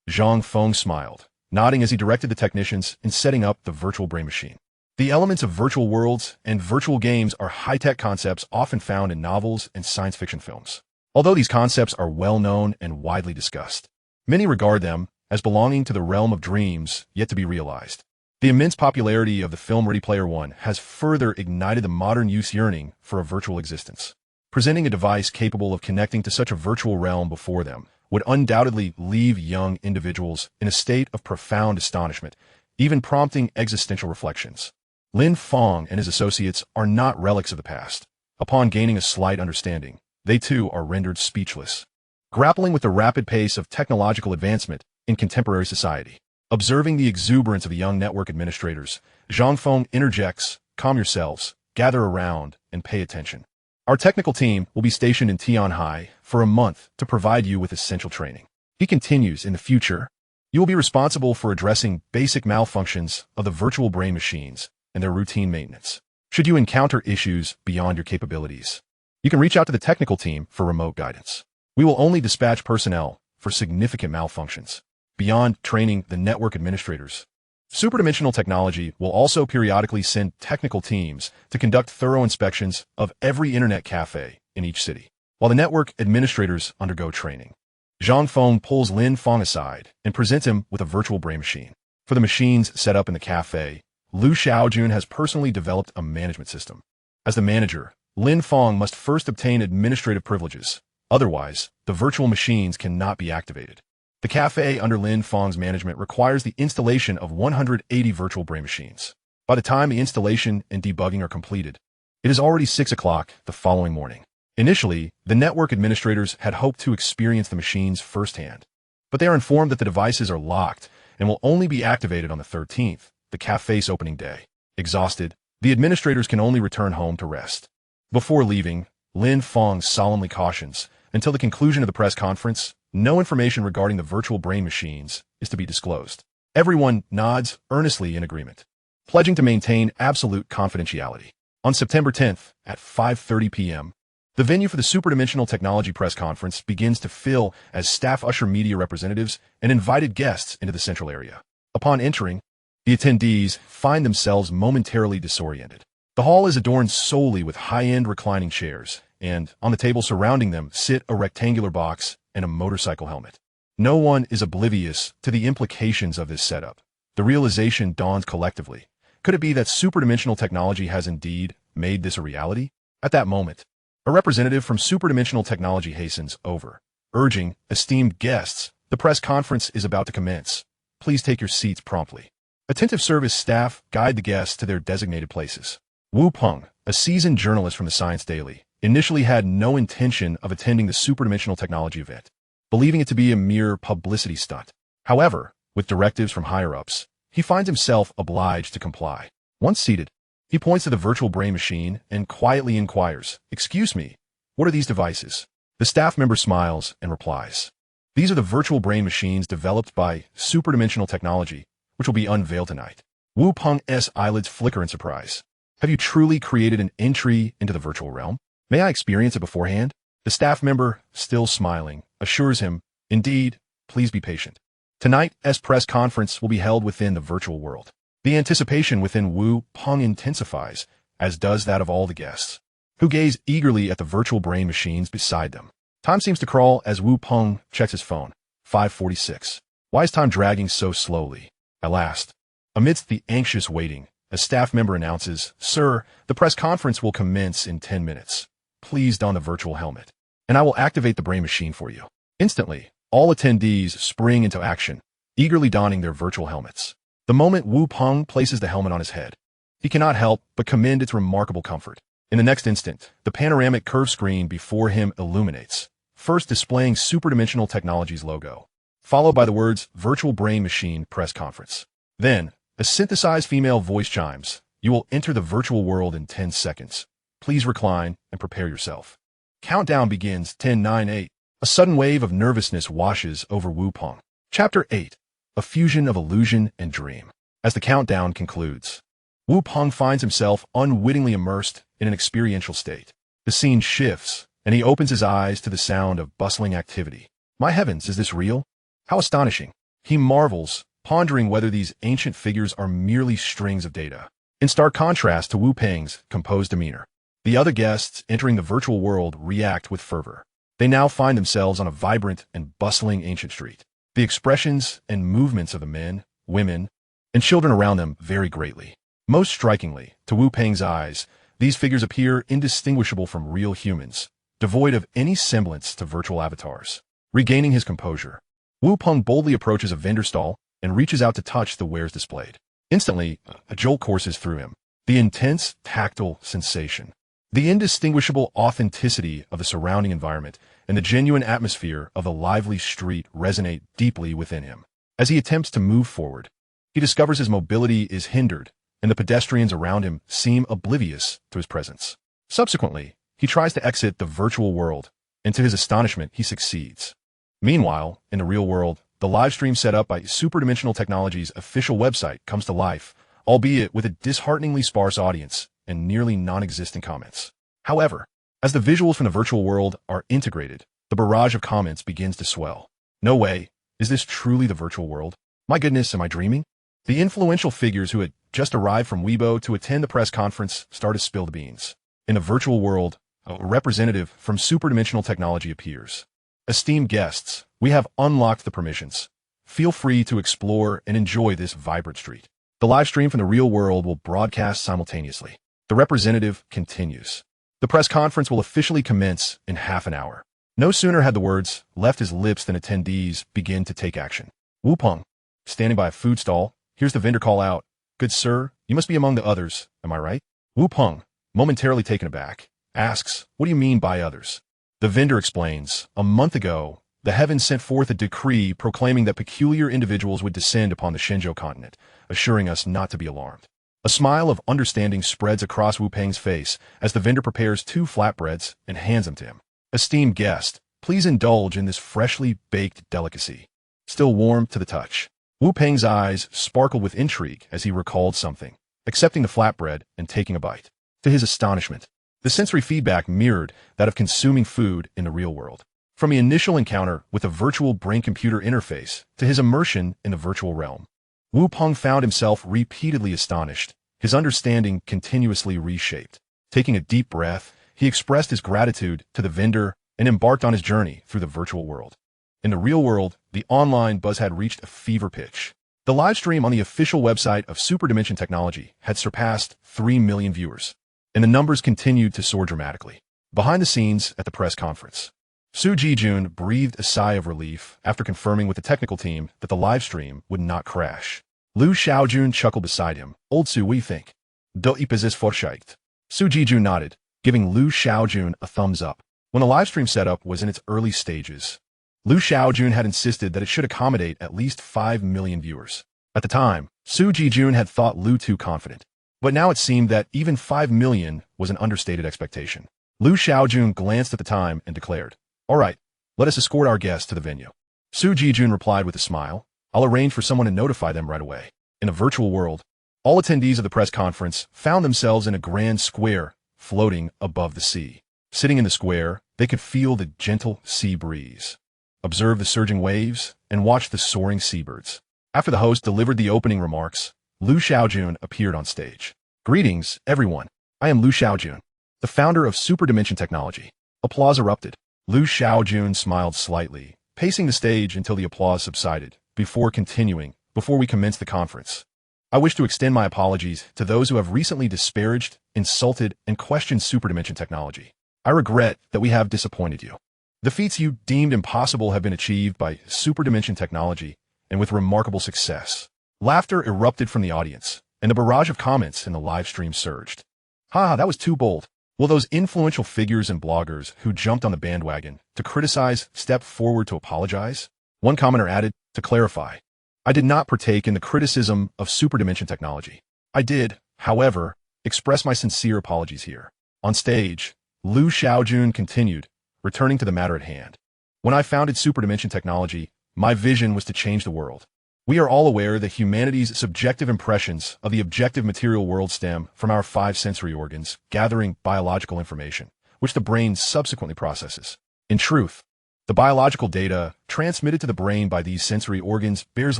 Zhang Feng smiled, nodding as he directed the technicians in setting up the virtual brain machine. The elements of virtual worlds and virtual games are high-tech concepts often found in novels and science fiction films. Although these concepts are well-known and widely discussed, many regard them as belonging to the realm of dreams yet to be realized. The immense popularity of the film Ready Player One has further ignited the modern youth's yearning for a virtual existence. Presenting a device capable of connecting to such a virtual realm before them would undoubtedly leave young individuals in a state of profound astonishment, even prompting existential reflections. Lin Feng and his associates are not relics of the past. Upon gaining a slight understanding, they too are rendered speechless. Grappling with the rapid pace of technological advancement in contemporary society, observing the exuberance of the young network administrators, Zhang Feng interjects, "Calm yourselves, gather around, and pay attention. Our technical team will be stationed in Tianhai for a month to provide you with essential training." He continues, "In the future, you will be responsible for addressing basic malfunctions of the virtual brain machines and their routine maintenance. Should you encounter issues beyond your capabilities, you can reach out to the technical team for remote guidance. We will only dispatch personnel for significant malfunctions. Beyond training the network administrators, Superdimensional Technology will also periodically send technical teams to conduct thorough inspections of every internet cafe in each city, while the network administrators undergo training." Zhang Feng pulls Lin Feng aside and presents him with a virtual brain machine. For the machines set up in the cafe, Lu Shaojun has personally developed a management system. As the manager, Lin Feng must first obtain administrative privileges. Otherwise, the virtual machines cannot be activated. The cafe under Lin Feng's management requires the installation of 180 virtual brain machines. By the time the installation and debugging are completed, it is already 6 o'clock the following morning. Initially, the network administrators had hoped to experience the machines firsthand, but they are informed that the devices are locked and will only be activated on the 13th, the cafe's opening day. Exhausted, the administrators can only return home to rest. Before leaving, Lin Feng solemnly cautions, until the conclusion of the press conference, no information regarding the virtual brain machines is to be disclosed. Everyone nods earnestly in agreement, pledging to maintain absolute confidentiality. On September 10th, at 5:30 p.m., the venue for the Superdimensional Technology press conference begins to fill as staff usher media representatives and invited guests into the central area. Upon entering, the attendees find themselves momentarily disoriented. The hall is adorned solely with high-end reclining chairs, and on the table surrounding them sit a rectangular box and a motorcycle helmet. No one is oblivious to the implications of this setup. The realization dawns collectively. Could it be that Superdimensional Technology has indeed made this a reality? At that moment, a representative from Superdimensional Technology hastens over, urging, "Esteemed guests, the press conference is about to commence. Please take your seats promptly." Attentive service staff guide the guests to their designated places. Wu Peng, a seasoned journalist from the Science Daily, initially had no intention of attending the Superdimensional Technology event, believing it to be a mere publicity stunt. However, with directives from higher-ups, he finds himself obliged to comply. Once seated, he points to the virtual brain machine and quietly inquires, "Excuse me, what are these devices?" The staff member smiles and replies, "These are the virtual brain machines developed by Superdimensional Technology, which will be unveiled tonight." Wu Peng's eyelids flicker in surprise. "Have you truly created an entry into the virtual realm? May I experience it beforehand?" The staff member, still smiling, assures him, "Indeed, please be patient. Tonight's press conference will be held within the virtual world." The anticipation within Wu Peng intensifies, as does that of all the guests, who gaze eagerly at the virtual brain machines beside them. Time seems to crawl as Wu Peng checks his phone. 5:46. Why is time dragging so slowly? At last, amidst the anxious waiting, A staff member announces, "Sir, the press conference will commence in 10 minutes. Please don the virtual helmet, and I will activate the brain machine for you." Instantly, all attendees spring into action, eagerly donning their virtual helmets. The moment Wu Peng places the helmet on his head, he cannot help but commend its remarkable comfort. In the next instant, the panoramic curved screen before him illuminates, first displaying Hyperdimensional Technology's logo, followed by the words Virtual Brain Machine Press Conference. Then, a synthesized female voice chimes, "You will enter the virtual world in 10 seconds. Please recline and prepare yourself." Countdown begins. 10, 9, 8. A sudden wave of nervousness washes over Wu Peng. Chapter 8. A fusion of illusion and dream. As the countdown concludes, Wu Peng finds himself unwittingly immersed in an experiential state. The scene shifts, and he opens his eyes to the sound of bustling activity. My heavens, is this real? How astonishing. He marvels, pondering whether these ancient figures are merely strings of data. In stark contrast to Wu Peng's composed demeanor, the other guests entering the virtual world react with fervor. They now find themselves on a vibrant and bustling ancient street. The expressions and movements of the men, women, and children around them vary greatly. Most strikingly, to Wu Peng's eyes, these figures appear indistinguishable from real humans, devoid of any semblance to virtual avatars. Regaining his composure, Wu Peng boldly approaches a vendor stall and reaches out to touch the wares displayed. Instantly, a jolt courses through him. The intense, tactile sensation, the indistinguishable authenticity of the surrounding environment, and the genuine atmosphere of the lively street resonate deeply within him. As he attempts to move forward, he discovers his mobility is hindered, and the pedestrians around him seem oblivious to his presence. Subsequently, he tries to exit the virtual world, and to his astonishment, he succeeds. Meanwhile, in the real world, the live stream set up by Hyperdimensional Technology's official website comes to life, albeit with a dishearteningly sparse audience and nearly non-existent comments. However, as the visuals from the virtual world are integrated, the barrage of comments begins to swell. No way, is this truly the virtual world? My goodness, am I dreaming? The influential figures who had just arrived from Weibo to attend the press conference start to spill the beans. In the virtual world, a representative from Hyperdimensional Technology appears. Esteemed guests, we have unlocked the permissions. Feel free to explore and enjoy this vibrant street. The live stream from the real world will broadcast simultaneously. The representative continues. The press conference will officially commence in half an hour. No sooner had the words left his lips than attendees begin to take action. Wu Peng, standing by a food stall, hears the vendor call out, "Good sir, you must be among the others, am I right?" Wu Peng, momentarily taken aback, asks, "What do you mean by others?" The vendor explains, "A month ago, the heavens sent forth a decree proclaiming that peculiar individuals would descend upon the Shenzhou continent, assuring us not to be alarmed." A smile of understanding spreads across Wu Peng's face as the vendor prepares 2 flatbreads and hands them to him. "Esteemed guest, please indulge in this freshly baked delicacy. Still warm to the touch." Wu Peng's eyes sparkled with intrigue as he recalled something, accepting the flatbread and taking a bite. To his astonishment, the sensory feedback mirrored that of consuming food in the real world. From the initial encounter with the virtual brain-computer interface to his immersion in the virtual realm, Wu Peng found himself repeatedly astonished, his understanding continuously reshaped. Taking a deep breath, he expressed his gratitude to the vendor and embarked on his journey through the virtual world. In the real world, the online buzz had reached a fever pitch. The live stream on the official website of Hyperdimensional Technology had surpassed 3 million viewers, and the numbers continued to soar dramatically. Behind the scenes at the press conference, Shaojun breathed a sigh of relief after confirming with the technical team that the live stream would not crash. Lu Shaojun chuckled beside him. "Old Su, what do you think? Do is vorschleicht." Shaojun nodded, giving Lu Shaojun a thumbs up. When the live stream setup was in its early stages, Lu Shaojun had insisted that it should accommodate at least 5 million viewers. At the time, Shaojun had thought Lu too confident, but now it seemed that even 5 million was an understated expectation. Lu Shaojun glanced at the time and declared, "All right, let us escort our guests to the venue." Shaojun replied with a smile, "I'll arrange for someone to notify them right away." In a virtual world, all attendees of the press conference found themselves in a grand square floating above the sea. Sitting in the square, they could feel the gentle sea breeze, observe the surging waves, and watch the soaring seabirds. After the host delivered the opening remarks, Lu Shaojun appeared on stage. "Greetings, everyone. I am Lu Shaojun, the founder of Hyperdimensional Technology." Applause erupted. Lu Shaojun smiled slightly, pacing the stage until the applause subsided, before continuing, "Before we commence the conference, I wish to extend my apologies to those who have recently disparaged, insulted, and questioned superdimension technology. I regret that we have disappointed you. The feats you deemed impossible have been achieved by superdimension technology, and with remarkable success. Laughter erupted from the audience, and a barrage of comments in the live stream surged. Ha, that was too bold. Will those influential figures and bloggers who jumped on the bandwagon to criticize step forward to apologize? One commenter added, to clarify, I did not partake in the criticism of superdimension technology. I did, however, express my sincere apologies here. On stage, Shaojun continued, returning to the matter at hand. When I founded superdimension technology, my vision was to change the world. We are all aware that humanity's subjective impressions of the objective material world stem from our 5 sensory organs, gathering biological information, which the brain subsequently processes. In truth, the biological data transmitted to the brain by these sensory organs bears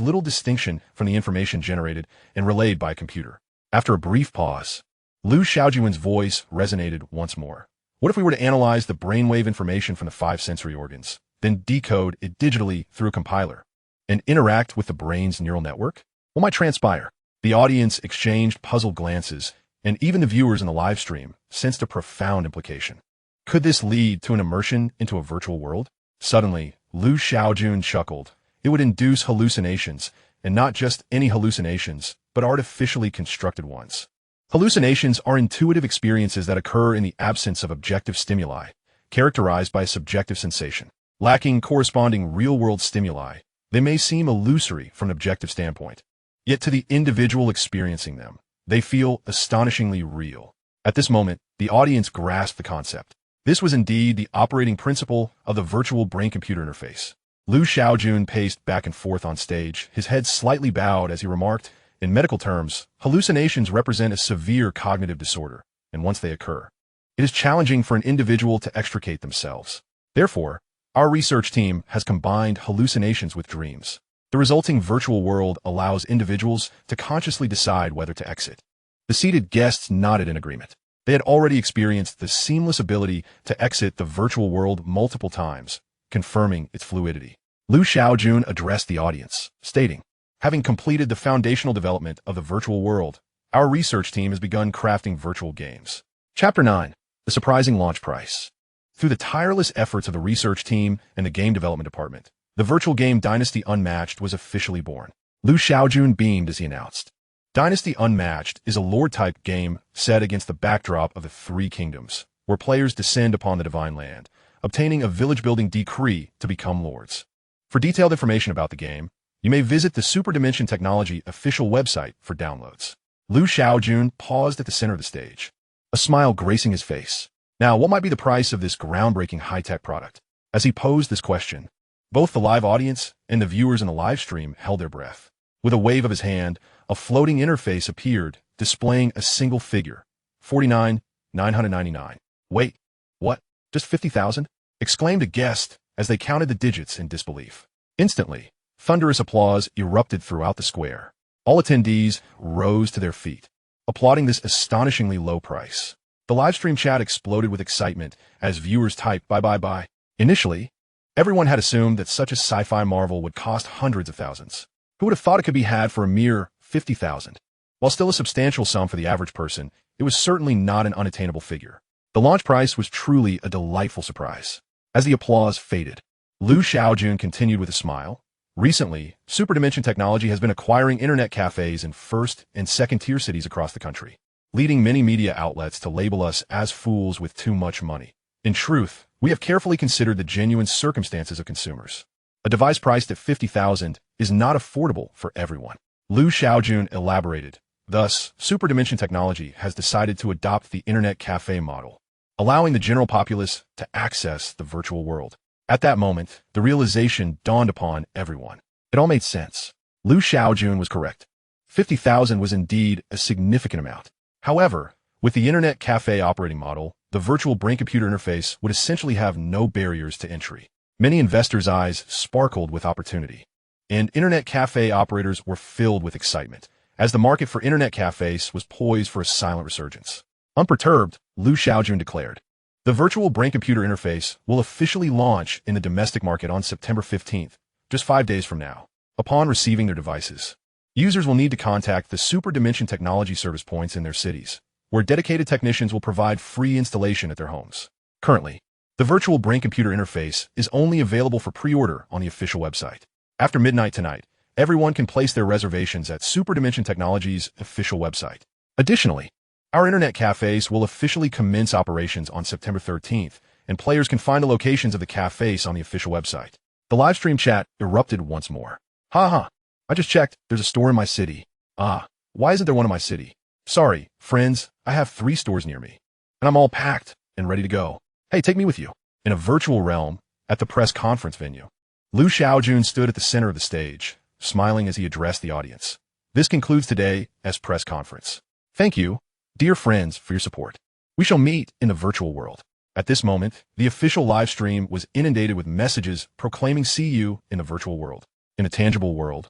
little distinction from the information generated and relayed by a computer. After a brief pause, Shaojun's voice resonated once more. What if we were to analyze the brainwave information from the 5 sensory organs, then decode it digitally through a compiler, and interact with the brain's neural network? What might transpire? The audience exchanged puzzled glances, and even the viewers in the live stream sensed a profound implication. Could this lead to an immersion into a virtual world? Suddenly, Shaojun chuckled. It would induce hallucinations, and not just any hallucinations, but artificially constructed ones. Hallucinations are intuitive experiences that occur in the absence of objective stimuli, characterized by a subjective sensation. Lacking corresponding real-world stimuli, they may seem illusory from an objective standpoint. Yet to the individual experiencing them, they feel astonishingly real. At this moment, the audience grasped the concept. This was indeed the operating principle of the virtual brain-computer interface. Shaojun paced back and forth on stage, his head slightly bowed as he remarked, in medical terms, hallucinations represent a severe cognitive disorder, and once they occur, it is challenging for an individual to extricate themselves. Therefore, our research team has combined hallucinations with dreams. The resulting virtual world allows individuals to consciously decide whether to exit. The seated guests nodded in agreement. They had already experienced the seamless ability to exit the virtual world multiple times, confirming its fluidity. Shaojun addressed the audience, stating, having completed the foundational development of the virtual world, our research team has begun crafting virtual games. Chapter 9. The Surprising Launch Price. Through the tireless efforts of the research team and the game development department, the virtual game Dynasty Unmatched was officially born. Shaojun beamed as he announced. Dynasty Unmatched is a lore-type game set against the backdrop of the Three Kingdoms, where players descend upon the Divine Land, obtaining a village-building decree to become lords. For detailed information about the game, you may visit the Superdimension Technology official website for downloads. Shaojun paused at the center of the stage, a smile gracing his face. Now, what might be the price of this groundbreaking high-tech product? As he posed this question, both the live audience and the viewers in the live stream held their breath. With a wave of his hand, a floating interface appeared, displaying a single figure, 49,999. Wait, what? Just 50,000? Exclaimed a guest as they counted the digits in disbelief. Instantly, thunderous applause erupted throughout the square. All attendees rose to their feet, applauding this astonishingly low price. The livestream chat exploded with excitement as viewers typed bye. Initially, everyone had assumed that such a sci-fi marvel would cost hundreds of thousands. Who would have thought it could be had for a mere 50,000? While still a substantial sum for the average person, it was certainly not an unattainable figure. The launch price was truly a delightful surprise. As the applause faded, Shaojun continued with a smile. Recently, Superdimension Technology has been acquiring internet cafes in first- and second-tier cities across the country, leading many media outlets to label us as fools with too much money. In truth, we have carefully considered the genuine circumstances of consumers. A device priced at 50,000 is not affordable for everyone. Shaojun elaborated. Thus, Superdimension Technology has decided to adopt the internet cafe model, allowing the general populace to access the virtual world. At that moment, the realization dawned upon everyone. It all made sense. Shaojun was correct. 50,000 was indeed a significant amount. However, with the internet cafe operating model, the virtual brain-computer interface would essentially have no barriers to entry. Many investors' eyes sparkled with opportunity, and internet cafe operators were filled with excitement, as the market for internet cafes was poised for a silent resurgence. Unperturbed, Shaojun declared, the virtual brain-computer interface will officially launch in the domestic market on September 15th, just 5 days from now. Upon receiving their devices, Users will need to contact the Super Dimension Technology service points in their cities, where dedicated technicians will provide free installation at their homes. Currently, the virtual brain computer interface is only available for pre-order on the official website. After midnight tonight, everyone can place their reservations at Super Dimension Technology's official website. Additionally, our internet cafes will officially commence operations on September 13th, and players can find the locations of the cafes on the official website. The live stream chat erupted once more. Haha, I just checked, there's a store in my city. Why isn't there one in my city? Sorry, friends, I have 3 stores near me, and I'm all packed and ready to go. Hey, take me with you. In a virtual realm, at the press conference venue, Shaojun stood at the center of the stage, smiling as he addressed the audience. This concludes today's press conference. Thank you, dear friends, for your support. We shall meet in the virtual world. At this moment, the official live stream was inundated with messages proclaiming see you in the virtual world. In a tangible world,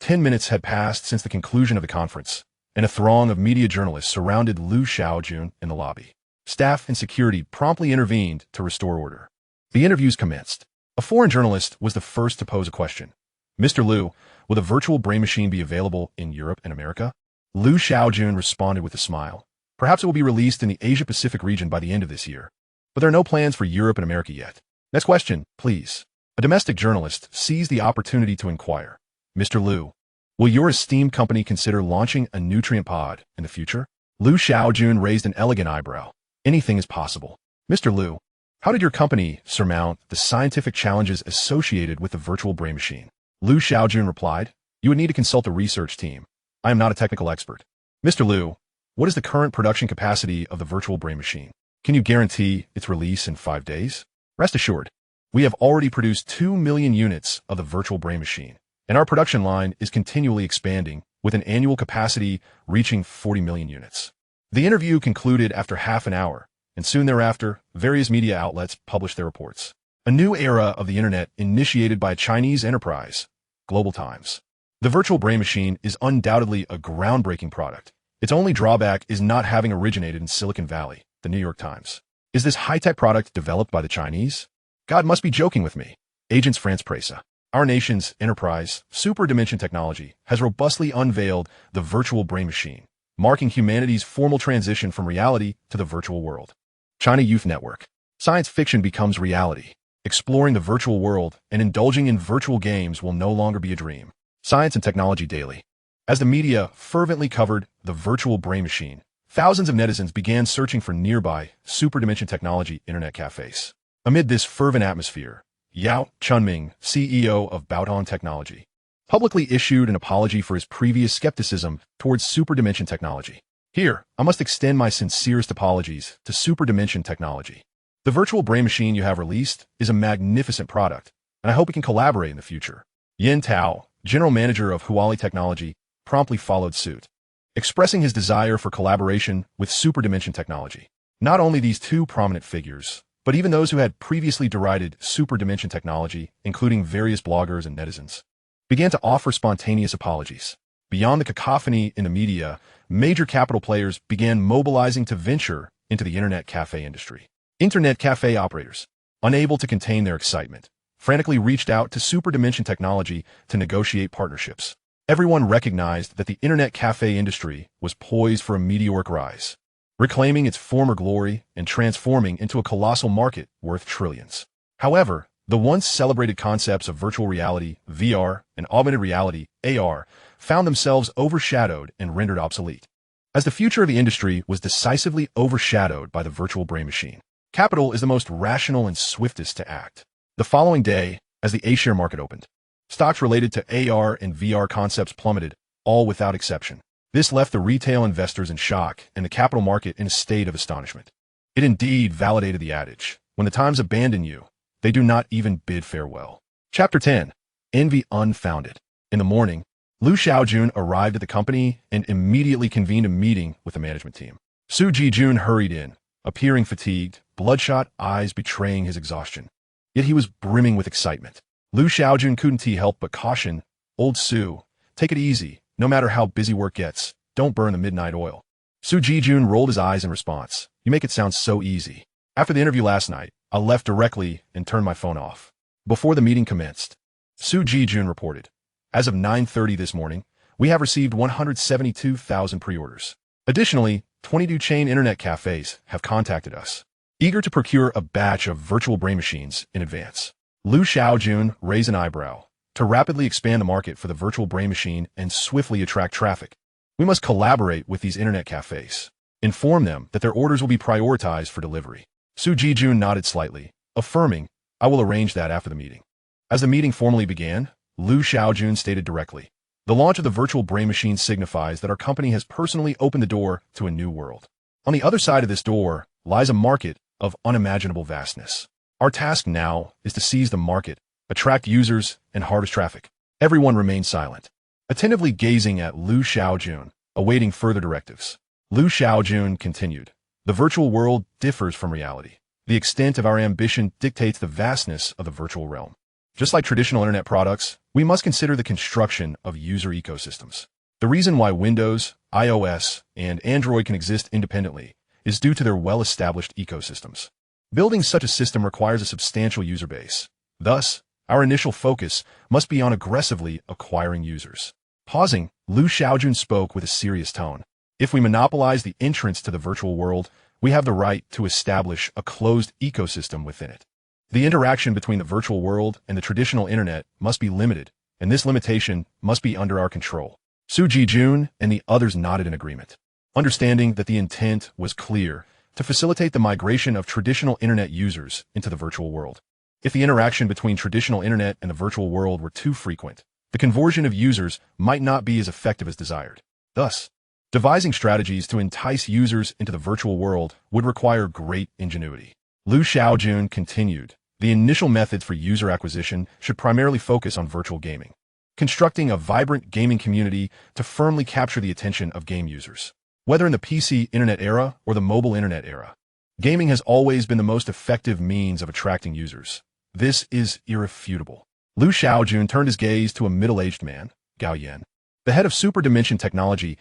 10 minutes had passed since the conclusion of the conference, and a throng of media journalists surrounded Shaojun in the lobby. Staff and security promptly intervened to restore order. The interviews commenced. A foreign journalist was the first to pose a question. Mr. Liu, will the virtual brain machine be available in Europe and America? Shaojun responded with a smile. Perhaps it will be released in the Asia-Pacific region by the end of this year. But there are no plans for Europe and America yet. Next question, please. A domestic journalist seized the opportunity to inquire. Mr. Liu, will your esteemed company consider launching a nutrient pod in the future? Shaojun raised an elegant eyebrow. Anything is possible. Mr. Liu, how did your company surmount the scientific challenges associated with the virtual brain machine? Shaojun replied, you would need to consult a research team. I am not a technical expert. Mr. Liu, what is the current production capacity of the virtual brain machine? Can you guarantee its release in 5 days? Rest assured, we have already produced 2 million units of the virtual brain machine, and our production line is continually expanding with an annual capacity reaching 40 million units. The interview concluded after half an hour, and soon thereafter, various media outlets published their reports. A new era of the internet initiated by a Chinese enterprise, Global Times. The virtual brain machine is undoubtedly a groundbreaking product. Its only drawback is not having originated in Silicon Valley, the New York Times. Is this high-tech product developed by the Chinese? God must be joking with me. Agents France Presse. Our nation's enterprise, Super Dimension Technology, has robustly unveiled the virtual brain machine, marking humanity's formal transition from reality to the virtual world. China Youth Network. Science fiction becomes reality. Exploring the virtual world and indulging in virtual games will no longer be a dream. Science and Technology Daily. As the media fervently covered the virtual brain machine, thousands of netizens began searching for nearby Super Dimension Technology internet cafes. Amid this fervent atmosphere, Yao Chunming, CEO of Baotan Technology, publicly issued an apology for his previous skepticism towards Super Dimension Technology. Here, I must extend my sincerest apologies to Super Dimension Technology. The virtual brain machine you have released is a magnificent product, and I hope we can collaborate in the future. Yin Tao, general manager of Huawei Technology, promptly followed suit, expressing his desire for collaboration with Super Dimension Technology. Not only these two prominent figures, but even those who had previously derided Super Dimension Technology, including various bloggers and netizens, began to offer spontaneous apologies. Beyond the cacophony in the media, major capital players began mobilizing to venture into the internet cafe industry. Internet cafe operators, unable to contain their excitement, frantically reached out to Super Dimension Technology to negotiate partnerships. Everyone recognized that the internet cafe industry was poised for a meteoric rise, reclaiming its former glory and transforming into a colossal market worth trillions. However, the once celebrated concepts of virtual reality, VR, and augmented reality, AR, found themselves overshadowed and rendered obsolete. As the future of the industry was decisively overshadowed by the virtual brain machine, capital is the most rational and swiftest to act. The following day, as the A-share market opened, stocks related to AR and VR concepts plummeted, all without exception. This left the retail investors in shock and the capital market in a state of astonishment. It indeed validated the adage, when the times abandon you, they do not even bid farewell. Chapter 10. Envy Unfounded. In the morning, Shaojun arrived at the company and immediately convened a meeting with the management team. Su Jijun hurried in, appearing fatigued, bloodshot eyes betraying his exhaustion. Yet he was brimming with excitement. Shaojun couldn't help but caution, "Old Su, take it easy. No matter how busy work gets, don't burn the midnight oil." Su Jijun rolled his eyes in response. "You make it sound so easy. After the interview last night, I left directly and turned my phone off." Before the meeting commenced, Su Jijun reported, "As of 9:30 this morning, we have received 172,000 pre-orders. Additionally, 22 chain internet cafes have contacted us, eager to procure a batch of virtual brain machines in advance. Shaojun raised an eyebrow. To rapidly expand the market for the virtual brain machine and swiftly attract traffic, we must collaborate with these internet cafes. Inform them that their orders will be prioritized for delivery. Jun nodded slightly, affirming, I will arrange that after the meeting. As the meeting formally began, Shaojun stated directly, the launch of the virtual brain machine signifies that our company has personally opened the door to a new world. On the other side of this door lies a market of unimaginable vastness. Our task now is to seize the market, attract users, and harvest traffic. Everyone remained silent, attentively gazing at Shaojun, awaiting further directives. Shaojun continued, the virtual world differs from reality. The extent of our ambition dictates the vastness of the virtual realm. Just like traditional internet products, we must consider the construction of user ecosystems. The reason why Windows, iOS, and Android can exist independently is due to their well-established ecosystems. Building such a system requires a substantial user base. Thus, our initial focus must be on aggressively acquiring users. Pausing, Shaojun spoke with a serious tone. If we monopolize the entrance to the virtual world, we have the right to establish a closed ecosystem within it. The interaction between the virtual world and the traditional internet must be limited, and this limitation must be under our control. Jun and the others nodded in agreement, understanding that the intent was clear, to facilitate the migration of traditional internet users into the virtual world. If the interaction between traditional internet and the virtual world were too frequent, the conversion of users might not be as effective as desired. Thus, devising strategies to entice users into the virtual world would require great ingenuity. Shaojun continued, the initial methods for user acquisition should primarily focus on virtual gaming, constructing a vibrant gaming community to firmly capture the attention of game users. Whether in the PC internet era or the mobile internet era, gaming has always been the most effective means of attracting users. This is irrefutable. Shaojun turned his gaze to a middle-aged man, Gao Yan, the head of Hyperdimensional Technology's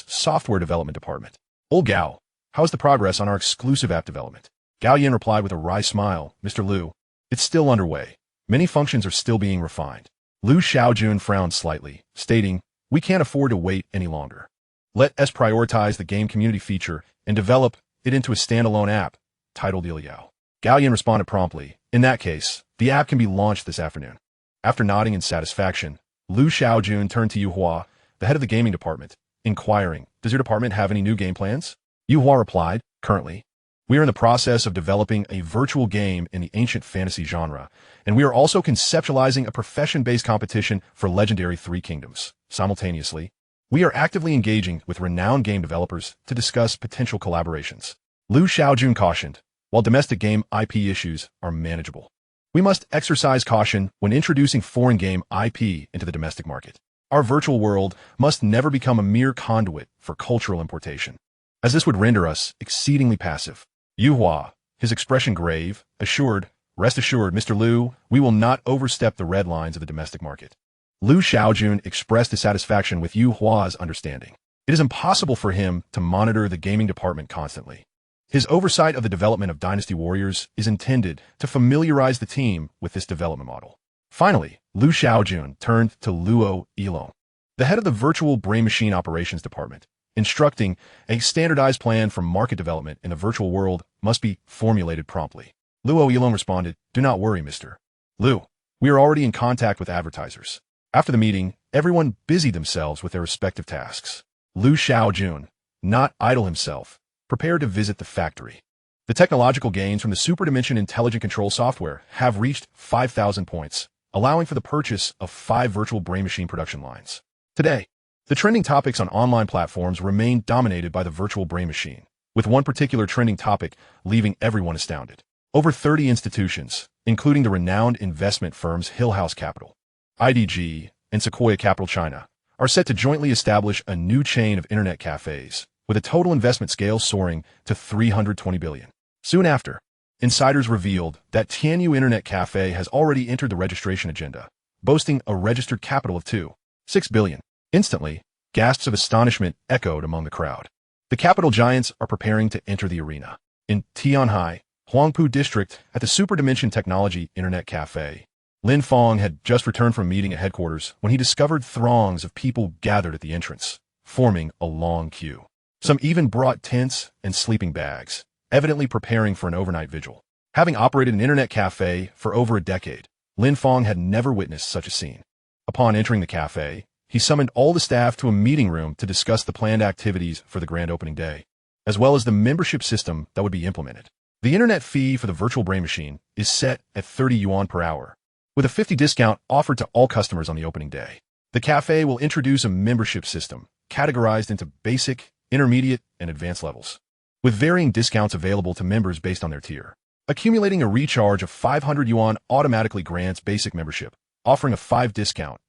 software development department. Old Gao, how's the progress on our exclusive app development? Gao Yan replied with a wry smile, Mr. Liu, it's still underway. Many functions are still being refined. Shaojun frowned slightly, stating, we can't afford to wait any longer. Let us prioritize the game community feature and develop it into a standalone app, titled Iliao. Gao Yan responded promptly, in that case, the app can be launched this afternoon. After nodding in satisfaction, Shaojun turned to Yu Hua, the head of the gaming department, inquiring, does your department have any new game plans? Yu Hua replied, currently, we are in the process of developing a virtual game in the ancient fantasy genre, and we are also conceptualizing a profession-based competition for Legendary Three Kingdoms. Simultaneously, we are actively engaging with renowned game developers to discuss potential collaborations. Shaojun cautioned, while domestic game IP issues are manageable, we must exercise caution when introducing foreign game IP into the domestic market. Our virtual world must never become a mere conduit for cultural importation, as this would render us exceedingly passive. Yu Hua, his expression grave, assured, rest assured, Mr. Liu, we will not overstep the red lines of the domestic market. Shaojun expressed dissatisfaction with Yu Hua's understanding. It is impossible for him to monitor the gaming department constantly. His oversight of the development of Dynasty Warriors is intended to familiarize the team with this development model. Finally, Shaojun turned to Luo Yilong, the head of the Virtual Brain Machine Operations Department, instructing a standardized plan for market development in the virtual world must be formulated promptly. Luo Yilong responded, do not worry, Mr. Liu. We are already in contact with advertisers. After the meeting, everyone busied themselves with their respective tasks. Shaojun, not idle himself, prepared to visit the factory. The technological gains from the Hyperdimensional Intelligent Control software have reached 5,000 points, allowing for the purchase of 5 virtual brain machine production lines. Today, the trending topics on online platforms remain dominated by the virtual brain machine, with one particular trending topic leaving everyone astounded. Over 30 institutions, including the renowned investment firms Hill House Capital, IDG, and Sequoia Capital China, are set to jointly establish a new chain of internet cafes, with a total investment scale soaring to $320 billion. Soon after, insiders revealed that Tianyu Internet Cafe has already entered the registration agenda, boasting a registered capital of $2.6 billion. Instantly, gasps of astonishment echoed among the crowd. The capital giants are preparing to enter the arena. In Tianhai, Huangpu District, at the Hyperdimensional Technology Internet Cafe, Lin Fong had just returned from a meeting at headquarters when he discovered throngs of people gathered at the entrance, forming a long queue. Some even brought tents and sleeping bags, evidently preparing for an overnight vigil. Having operated an internet cafe for over a decade, Lin Fong had never witnessed such a scene. Upon entering the cafe, he summoned all the staff to a meeting room to discuss the planned activities for the grand opening day, as well as the membership system that would be implemented. The internet fee for the virtual brain machine is set at 30 yuan per hour, with a 50 discount offered to all customers on the opening day. The cafe will introduce a membership system categorized into basic, intermediate, and advanced levels, with varying discounts available to members based on their tier. Accumulating a recharge of 500 yuan automatically grants basic membership, offering a 5 discount,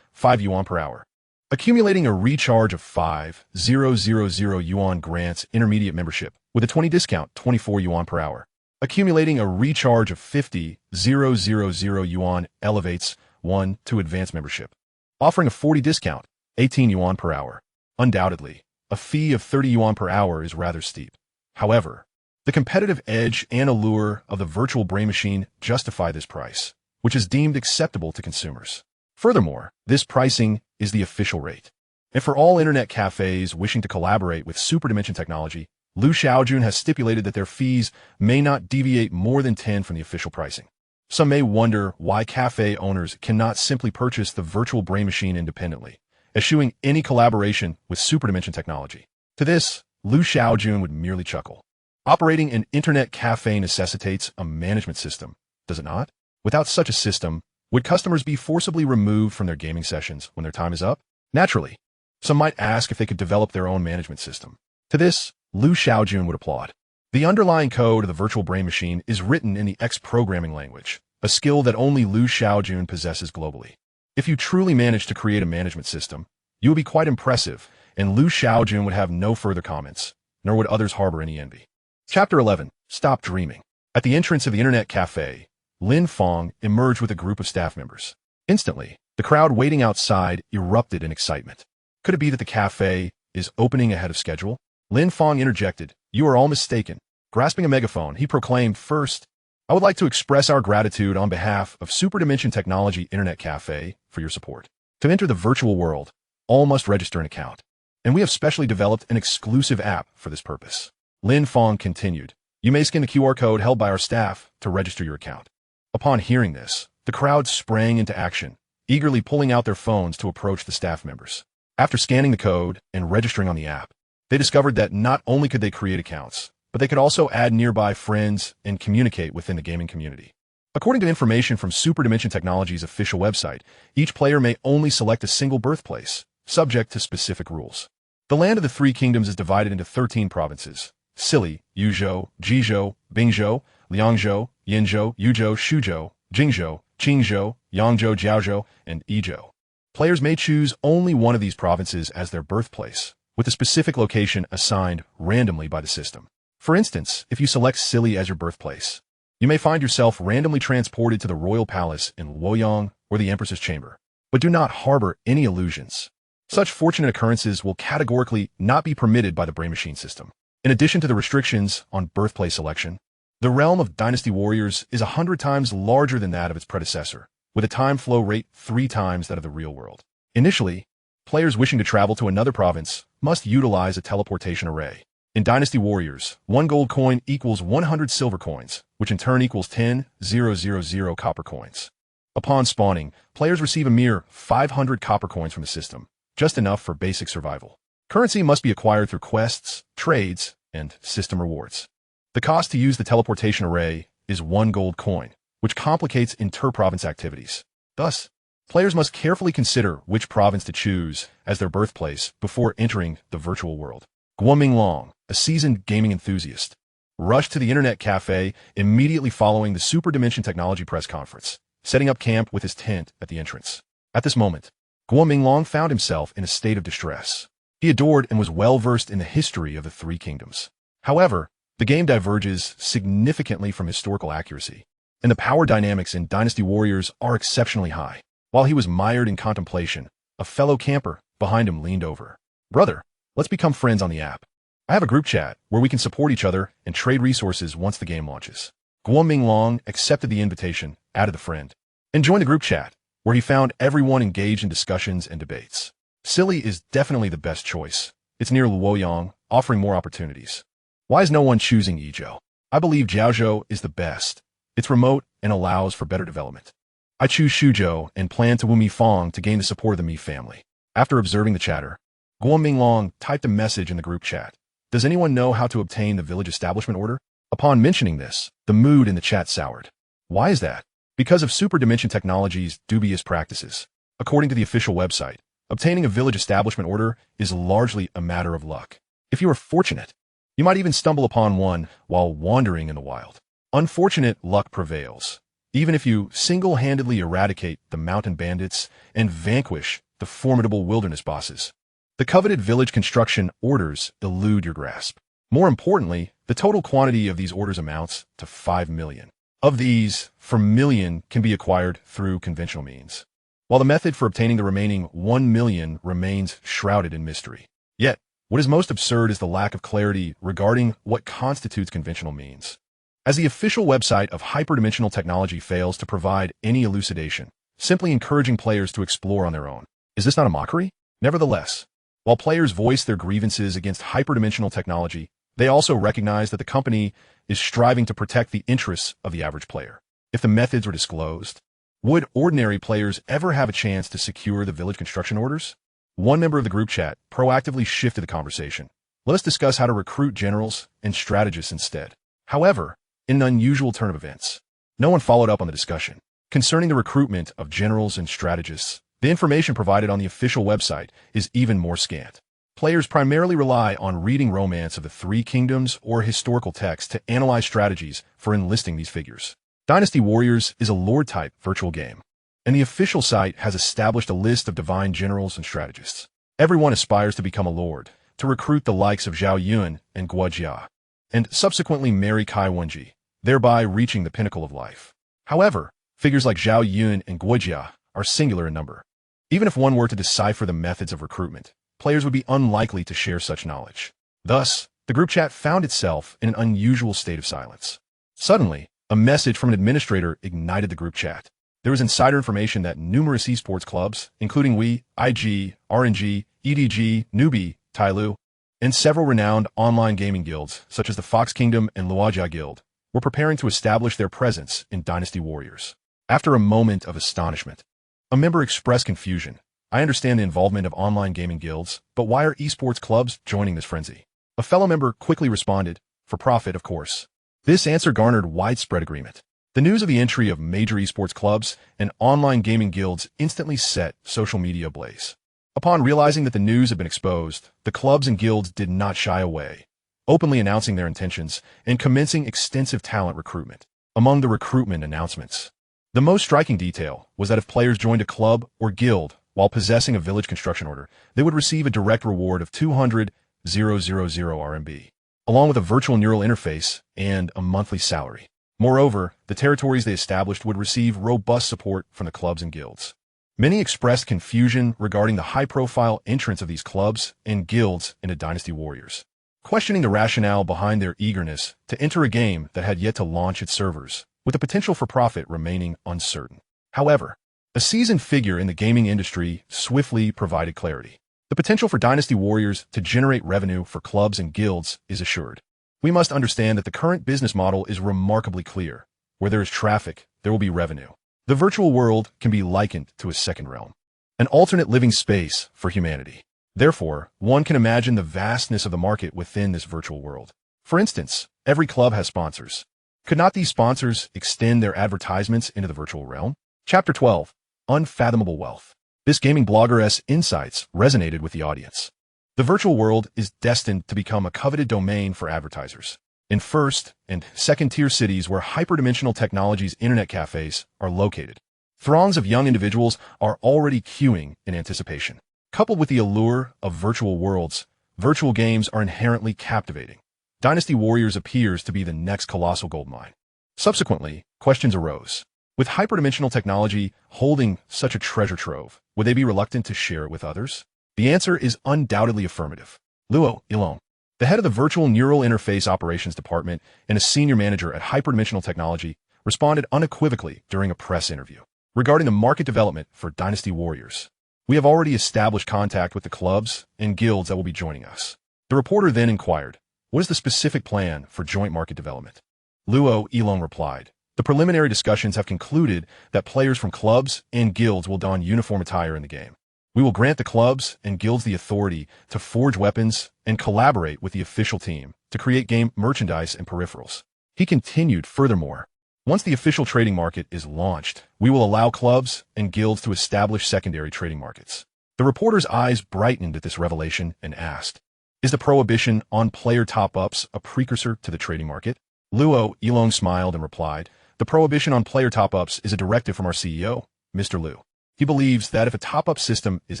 5 yuan per hour. Accumulating a recharge of 5,000 yuan grants intermediate membership, with a 20 discount, 24 yuan per hour. Accumulating a recharge of 50,000 yuan elevates 1 to advanced membership, offering a 40 discount, 18 yuan per hour. Undoubtedly, a fee of 30 yuan per hour is rather steep. However, the competitive edge and allure of the virtual brain machine justify this price, which is deemed acceptable to consumers. Furthermore, this pricing is the official rate. And for all internet cafes wishing to collaborate with Hyperdimensional Technology, Shaojun has stipulated that their fees may not deviate more than 10 from the official pricing. Some may wonder why cafe owners cannot simply purchase the virtual brain machine independently, eschewing any collaboration with Hyperdimensional Technology. To this, Shaojun would merely chuckle. Operating an internet cafe necessitates a management system, does it not? Without such a system, would customers be forcibly removed from their gaming sessions when their time is up? Naturally, some might ask if they could develop their own management system. To this, Shaojun would applaud. The underlying code of the virtual brain machine is written in the X programming language, a skill that only Shaojun possesses globally. If you truly manage to create a management system, you would be quite impressive, and Shaojun would have no further comments, nor would others harbor any envy. Chapter 11. Stop Dreaming. At the entrance of the internet cafe, Lin Fong emerged with a group of staff members. Instantly, the crowd waiting outside erupted in excitement. Could it be that the cafe is opening ahead of schedule? Lin Fong interjected, "You are all mistaken." Grasping a megaphone, he proclaimed, "First, I would like to express our gratitude on behalf of Hyperdimensional Technology Internet Cafe for your support. To enter the virtual world, all must register an account, and we have specially developed an exclusive app for this purpose." Lin Fong continued, "You may scan the QR code held by our staff to register your account." Upon hearing this, the crowd sprang into action, eagerly pulling out their phones to approach the staff members. After scanning the code and registering on the app, they discovered that not only could they create accounts, but they could also add nearby friends and communicate within the gaming community. According to information from Hyperdimensional Technology's official website, each player may only select a single birthplace, subject to specific rules. The land of the Three Kingdoms is divided into 13 provinces: Sili, Yuzhou, Jizhou, Bingzhou, Liangzhou, Yinzhou, Yuzhou, Shuzhou, Jingzhou, Qingzhou, Yangzhou, Jiaozhou, and Yizhou. Players may choose only one of these provinces as their birthplace, with a specific location assigned randomly by the system. For instance, if you select Sili as your birthplace, you may find yourself randomly transported to the royal palace in Luoyang or the Empress's chamber. But do not harbor any illusions. Such fortunate occurrences will categorically not be permitted by the brain machine system. In addition to the restrictions on birthplace selection, the realm of Dynasty Warriors is 100 times larger than that of its predecessor, with a time flow rate 3 times that of the real world. Initially, players wishing to travel to another province must utilize a teleportation array. In Dynasty Warriors, 1 gold coin equals 100 silver coins, which in turn equals 10,000 copper coins. Upon spawning, players receive a mere 500 copper coins from the system, just enough for basic survival. Currency must be acquired through quests, trades, and system rewards. The cost to use the teleportation array is 1 gold coin, which complicates inter-province activities. Thus, players must carefully consider which province to choose as their birthplace before entering the virtual world. Guoming Long, a seasoned gaming enthusiast, rushed to the internet cafe immediately following the Hyperdimensional Technology press conference, setting up camp with his tent at the entrance. At this moment, Guoming Long found himself in a state of distress. He adored and was well-versed in the history of the Three Kingdoms. However, the game diverges significantly from historical accuracy, and the power dynamics in Dynasty Warriors are exceptionally high. While he was mired in contemplation, a fellow camper behind him leaned over. "Brother, let's become friends on the app. I have a group chat where we can support each other and trade resources once the game launches." Guoming Long accepted the invitation, added a friend, and joined the group chat, where he found everyone engaged in discussions and debates. Silly is definitely the best choice. It's near Luoyang, offering more opportunities. Why is no one choosing Yizhou? I believe Jiaozhou is the best. It's remote and allows for better development. I choose Shuzhou and plan to woo Mi Fong to gain the support of the Mi family. After observing the chatter, Guo Minglong typed a message in the group chat. Does anyone know how to obtain the village establishment order? Upon mentioning this, the mood in the chat soured. Why is that? Because of Hyperdimensional Technology's dubious practices. According to the official website, obtaining a village establishment order is largely a matter of luck. If you are fortunate, you might even stumble upon one while wandering in the wild. Unfortunate luck prevails. Even if you single-handedly eradicate the mountain bandits and vanquish the formidable wilderness bosses, the coveted village construction orders elude your grasp. More importantly, the total quantity of these orders amounts to 5 million. Of these, 4 million can be acquired through conventional means, while the method for obtaining the remaining 1 million remains shrouded in mystery. Yet, what is most absurd is the lack of clarity regarding what constitutes conventional means, as the official website of Hyperdimensional Technology fails to provide any elucidation, simply encouraging players to explore on their own. Is this not a mockery? Nevertheless, while players voice their grievances against Hyperdimensional Technology, they also recognize that the company is striving to protect the interests of the average player. If the methods were disclosed, would ordinary players ever have a chance to secure the village construction orders? One member of the group chat proactively shifted the conversation. Let us discuss how to recruit generals and strategists instead. However, in an unusual turn of events, no one followed up on the discussion. Concerning the recruitment of generals and strategists, the information provided on the official website is even more scant. Players primarily rely on reading Romance of the Three Kingdoms or historical texts to analyze strategies for enlisting these figures. Dynasty Warriors is a lore-type virtual game, and the official site has established a list of divine generals and strategists. Everyone aspires to become a lord, to recruit the likes of Shaojun and Guojia, and subsequently marry Kai Wenji, thereby reaching the pinnacle of life. However, figures like Shaojun and Guojia are singular in number. Even if one were to decipher the methods of recruitment, players would be unlikely to share such knowledge. Thus, the group chat found itself in an unusual state of silence. Suddenly, a message from an administrator ignited the group chat. There was insider information that numerous esports clubs, including Wii, IG, RNG, EDG, Newbie, Tailu, and several renowned online gaming guilds, such as the Fox Kingdom and Luojia Guild, were preparing to establish their presence in Dynasty Warriors. After a moment of astonishment, a member expressed confusion. I understand the involvement of online gaming guilds, but why are esports clubs joining this frenzy? A fellow member quickly responded, for profit, of course. This answer garnered widespread agreement. The news of the entry of major esports clubs and online gaming guilds instantly set social media ablaze. Upon realizing that the news had been exposed, the clubs and guilds did not shy away, openly announcing their intentions and commencing extensive talent recruitment. Among the recruitment announcements, the most striking detail was that if players joined a club or guild while possessing a village construction order, they would receive a direct reward of 200,000 RMB, along with a virtual neural interface and a monthly salary. Moreover, the territories they established would receive robust support from the clubs and guilds. Many expressed confusion regarding the high-profile entrance of these clubs and guilds into Dynasty Warriors, questioning the rationale behind their eagerness to enter a game that had yet to launch its servers, with the potential for profit remaining uncertain. However, a seasoned figure in the gaming industry swiftly provided clarity. The potential for Dynasty Warriors to generate revenue for clubs and guilds is assured. We must understand that the current business model is remarkably clear. Where there is traffic, there will be revenue. The virtual world can be likened to a second realm, an alternate living space for humanity. Therefore, one can imagine the vastness of the market within this virtual world. For instance, every club has sponsors. Could not these sponsors extend their advertisements into the virtual realm? Chapter 12. Unfathomable Wealth. This gaming blogger's insights resonated with the audience. The virtual world is destined to become a coveted domain for advertisers. In first and second-tier cities where Hyperdimensional Technology's internet cafes are located, throngs of young individuals are already queuing in anticipation. Coupled with the allure of virtual worlds, virtual games are inherently captivating. Dynasty Warriors appears to be the next colossal goldmine. Subsequently, questions arose. With Hyperdimensional Technology holding such a treasure trove, would they be reluctant to share it with others? The answer is undoubtedly affirmative. Luo Ilong, the head of the Virtual Neural Interface Operations Department and a senior manager at Hyperdimensional Technology, responded unequivocally during a press interview. regarding the market development for Dynasty Warriors. We have already established contact with the clubs and guilds that will be joining us. The reporter then inquired, what is the specific plan for joint market development? Luo Yilong replied, the preliminary discussions have concluded that players from clubs and guilds will don uniform attire in the game. We will grant the clubs and guilds the authority to forge weapons and collaborate with the official team to create game merchandise and peripherals. He continued, furthermore, once the official trading market is launched, we will allow clubs and guilds to establish secondary trading markets. The reporter's eyes brightened at this revelation and asked, is the prohibition on player top-ups a precursor to the trading market? Luo Yilong smiled and replied, the prohibition on player top-ups is a directive from our CEO, Mr. Liu. He believes that if a top-up system is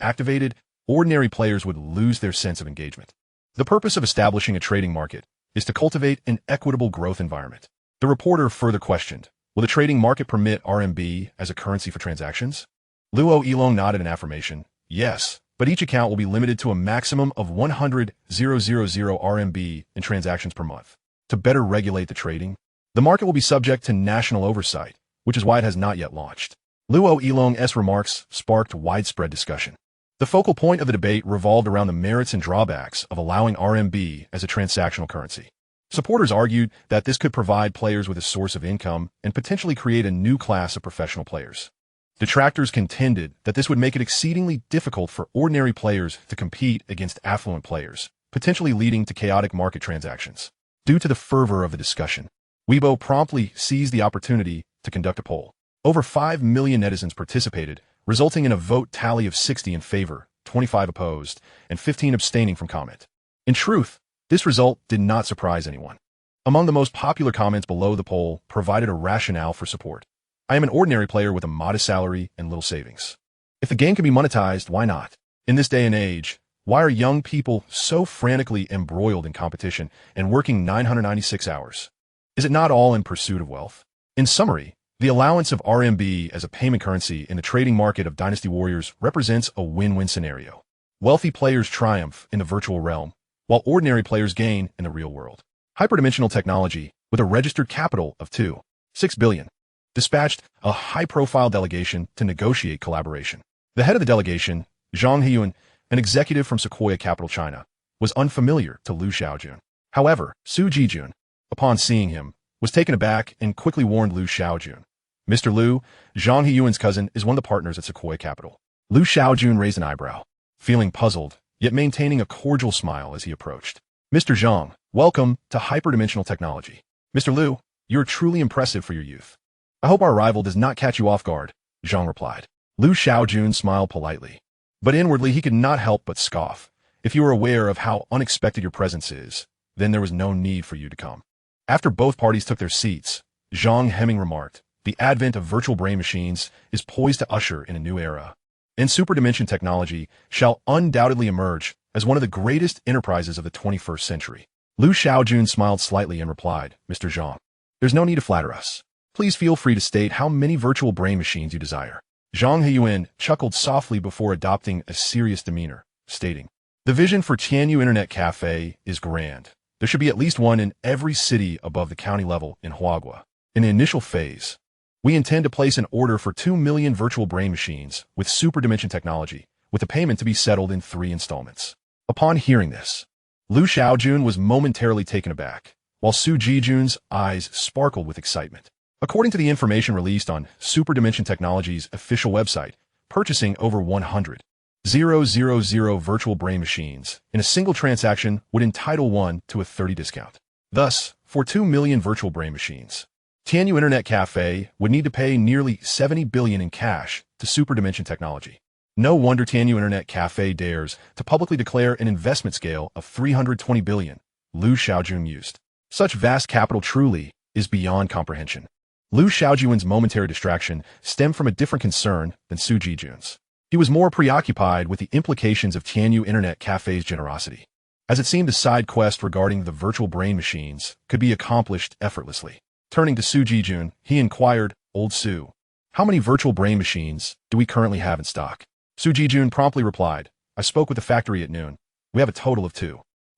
activated, ordinary players would lose their sense of engagement. The purpose of establishing a trading market is to cultivate an equitable growth environment. The reporter further questioned, will the trading market permit RMB as a currency for transactions? Luo Yilong nodded in affirmation, yes, but each account will be limited to a maximum of 100,000 RMB in transactions per month. To better regulate the trading, the market will be subject to national oversight, which is why it has not yet launched. Luo Yilong's remarks sparked widespread discussion. The focal point of the debate revolved around the merits and drawbacks of allowing RMB as a transactional currency. Supporters argued that this could provide players with a source of income and potentially create a new class of professional players. Detractors contended that this would make it exceedingly difficult for ordinary players to compete against affluent players, potentially leading to chaotic market transactions. Due to the fervor of the discussion, Weibo promptly seized the opportunity to conduct a poll. Over 5 million netizens participated, resulting in a vote tally of 60 in favor, 25 opposed, and 15 abstaining from comment. In truth, this result did not surprise anyone. Among the most popular comments below the poll provided a rationale for support. I am an ordinary player with a modest salary and little savings. If the game can be monetized, why not? In this day and age, why are young people so frantically embroiled in competition and working 996 hours? Is it not all in pursuit of wealth? In summary, the allowance of RMB as a payment currency in the trading market of Dynasty Warriors represents a win-win scenario. Wealthy players triumph in the virtual realm, while ordinary players gain in the real world. Hyperdimensional Technology, with a registered capital of 2.6 billion, dispatched a high-profile delegation to negotiate collaboration. The head of the delegation, Zhang Heyuan, an executive from Sequoia Capital China, was unfamiliar to Liu Shaojun. However, Su Jijun, upon seeing him, was taken aback and quickly warned Liu Shaojun. Mr. Liu, Zhang Heyuan's cousin, is one of the partners at Sequoia Capital. Liu Shaojun raised an eyebrow, feeling puzzled, yet maintaining a cordial smile as he approached. Mr. Zhang, welcome to Hyperdimensional Technology. Mr. Liu, you are truly impressive for your youth. I hope our arrival does not catch you off guard, Zhang replied. Liu Shaojun smiled politely, but inwardly he could not help but scoff. If you were aware of how unexpected your presence is, then there was no need for you to come. After both parties took their seats, Zhang Hemming remarked, the advent of virtual brain machines is poised to usher in a new era. And superdimension technology shall undoubtedly emerge as one of the greatest enterprises of the 21st century. Liu Shaojun smiled slightly and replied, Mr. Zhang, there's no need to flatter us. Please feel free to state how many virtual brain machines you desire. Zhang Heyuan chuckled softly before adopting a serious demeanor, stating, the vision for Tianyu Internet Cafe is grand. There should be at least one in every city above the county level in Huagua. In the initial phase, we intend to place an order for 2 million virtual brain machines with superdimension technology, with the payment to be settled in 3 installments. Upon hearing this, Liu Shaojun was momentarily taken aback, while Su Jijun's eyes sparkled with excitement. According to the information released on Superdimension Technology's official website, purchasing over 100,000 virtual brain machines in a single transaction would entitle one to a 30% discount. Thus, for 2 million virtual brain machines, Tianyu Internet Cafe would need to pay nearly 70 billion in cash to Superdimension Technology. No wonder Tianyu Internet Cafe dares to publicly declare an investment scale of 320 billion, Liu Shaojun mused. Such vast capital truly is beyond comprehension. Liu Shaojun's momentary distraction stemmed from a different concern than Su Jijun's. He was more preoccupied with the implications of Tianyu Internet Cafe's generosity, as it seemed the side quest regarding the virtual brain machines could be accomplished effortlessly. Turning to Su Jijun, he inquired, Old Su, how many virtual brain machines do we currently have in stock? Su Jijun promptly replied, I spoke with the factory at noon. We have a total of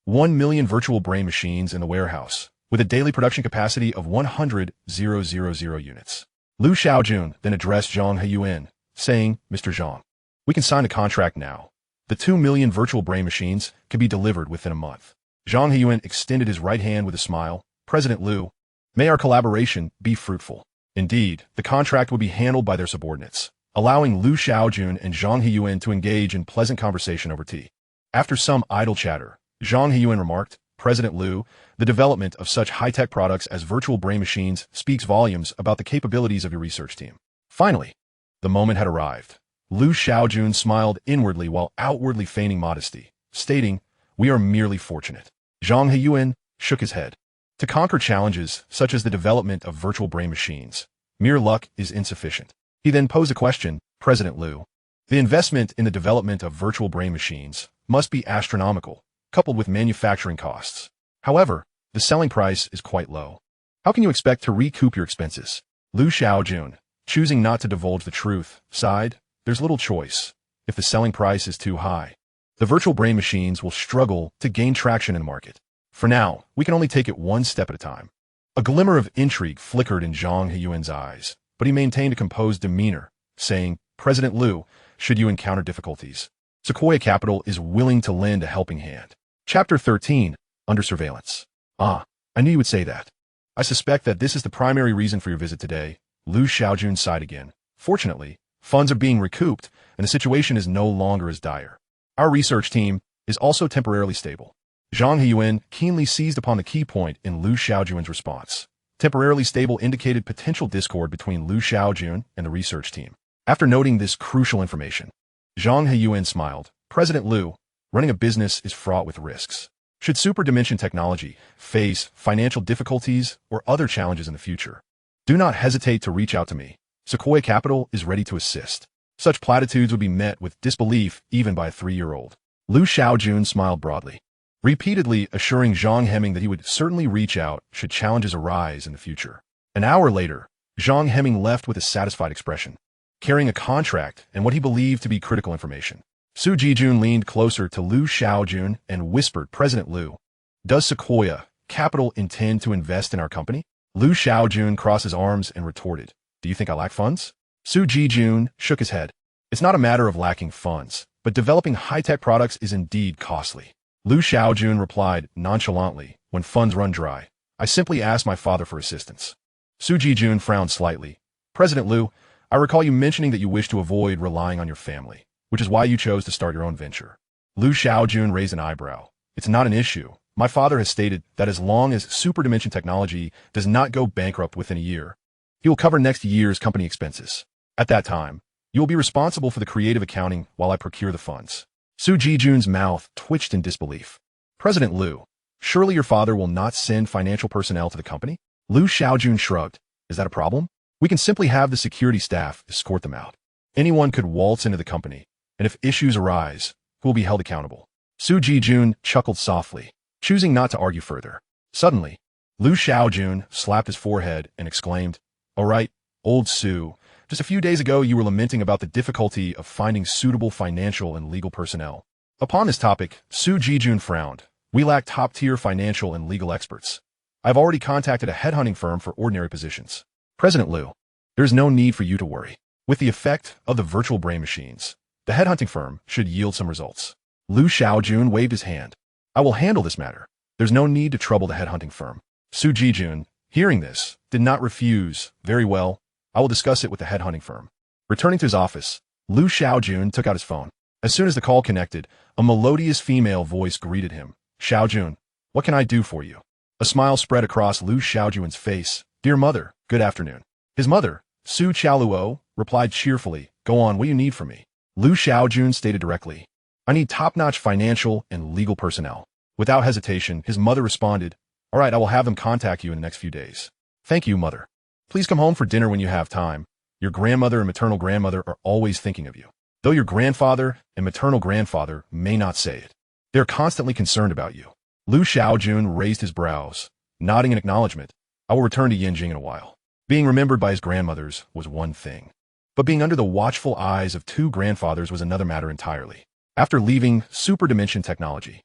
1 million virtual brain machines in the warehouse, with a daily production capacity of 100,000 units. Lu Shaojun then addressed Zhang Heyuan, saying, Mr. Zhang, we can sign a contract now. The 2 million virtual brain machines can be delivered within a month. Zhang Heyuan extended his right hand with a smile. President Lu, may our collaboration be fruitful. Indeed, the contract would be handled by their subordinates, allowing Lu Shaojun and Zhang Heyuan to engage in pleasant conversation over tea. After some idle chatter, Zhang Heyuan remarked, President Lu, the development of such high-tech products as virtual brain machines speaks volumes about the capabilities of your research team. Finally, the moment had arrived. Lu Shaojun smiled inwardly while outwardly feigning modesty, stating, we are merely fortunate. Zhang Heyuan shook his head. To conquer challenges such as the development of virtual brain machines, mere luck is insufficient. He then posed a question, President Lu. The investment in the development of virtual brain machines must be astronomical, coupled with manufacturing costs. However, the selling price is quite low. How can you expect to recoup your expenses? Lu Shaojun, choosing not to divulge the truth, sighed, there's little choice. If the selling price is too high, the virtual brain machines will struggle to gain traction in the market. For now, we can only take it one step at a time. A glimmer of intrigue flickered in Zhang Heyuan's eyes, but he maintained a composed demeanor, saying, President Lu, should you encounter difficulties, Sequoia Capital is willing to lend a helping hand. Chapter 13, Under Surveillance. Ah, I knew you would say that. I suspect that this is the primary reason for your visit today. Lu Shaojun sighed again. Fortunately, funds are being recouped, and the situation is no longer as dire. Our research team is also temporarily stable. Zhang Heyuan keenly seized upon the key point in Lu Shaojun's response. Temporarily stable indicated potential discord between Lu Shaojun and the research team. After noting this crucial information, Zhang Heyuan smiled. President Lu, running a business is fraught with risks. Should Hyperdimensional Technology face financial difficulties or other challenges in the future, do not hesitate to reach out to me. Sequoia Capital is ready to assist. Such platitudes would be met with disbelief even by a 3-year-old. Lu Shaojun smiled broadly, repeatedly assuring Zhang Hemming that he would certainly reach out should challenges arise in the future. An hour later, Zhang Hemming left with a satisfied expression, carrying a contract and what he believed to be critical information. Su Jijun leaned closer to Lu Shaojun and whispered, President Lu, does Sequoia Capital intend to invest in our company? Lu Shaojun crossed his arms and retorted, do you think I lack funds? Su Jijun shook his head. It's not a matter of lacking funds, but developing high-tech products is indeed costly. Lu Shaojun replied nonchalantly, when funds run dry, I simply asked my father for assistance. Su Jijun frowned slightly. President Lu, I recall you mentioning that you wish to avoid relying on your family, which is why you chose to start your own venture. Lu Shaojun raised an eyebrow. It's not an issue. My father has stated that as long as Hyperdimensional Technology does not go bankrupt within a year, he will cover next year's company expenses. At that time, you will be responsible for the creative accounting while I procure the funds. Su Jijun's mouth twitched in disbelief. President Lu, surely your father will not send financial personnel to the company? Lu Shaojun shrugged. Is that a problem? We can simply have the security staff escort them out. Anyone could waltz into the company, and if issues arise, who will be held accountable? Su Jijun chuckled softly, choosing not to argue further. Suddenly, Lu Shaojun slapped his forehead and exclaimed, All right, old Su, just a few days ago you were lamenting about the difficulty of finding suitable financial and legal personnel. Upon this topic, Su Jijun frowned. We lack top-tier financial and legal experts. I've already contacted a headhunting firm for ordinary positions. President Lu, there is no need for you to worry. With the effect of the virtual brain machines, the headhunting firm should yield some results. Lu Shaojun waved his hand. I will handle this matter. There's no need to trouble the headhunting firm. Su Jijun, hearing this, did not refuse. Very well, I will discuss it with the headhunting firm. Returning to his office, Lu Shaojun took out his phone. As soon as the call connected, a melodious female voice greeted him. Shaojun, what can I do for you? A smile spread across Lu Shaojun's face. Dear mother, good afternoon. His mother, Su Chaoluo, replied cheerfully, Go on, what do you need from me? Lu Shaojun stated directly, I need top-notch financial and legal personnel. Without hesitation, his mother responded, All right, I will have them contact you in the next few days. Thank you, mother. Please come home for dinner when you have time. Your grandmother and maternal grandmother are always thinking of you. Though your grandfather and maternal grandfather may not say it, they are constantly concerned about you. Lu Shaojun raised his brows, nodding in acknowledgement. I will return to Yinjing in a while. Being remembered by his grandmothers was one thing, but being under the watchful eyes of 2 grandfathers was another matter entirely. After leaving Hyperdimensional Technology,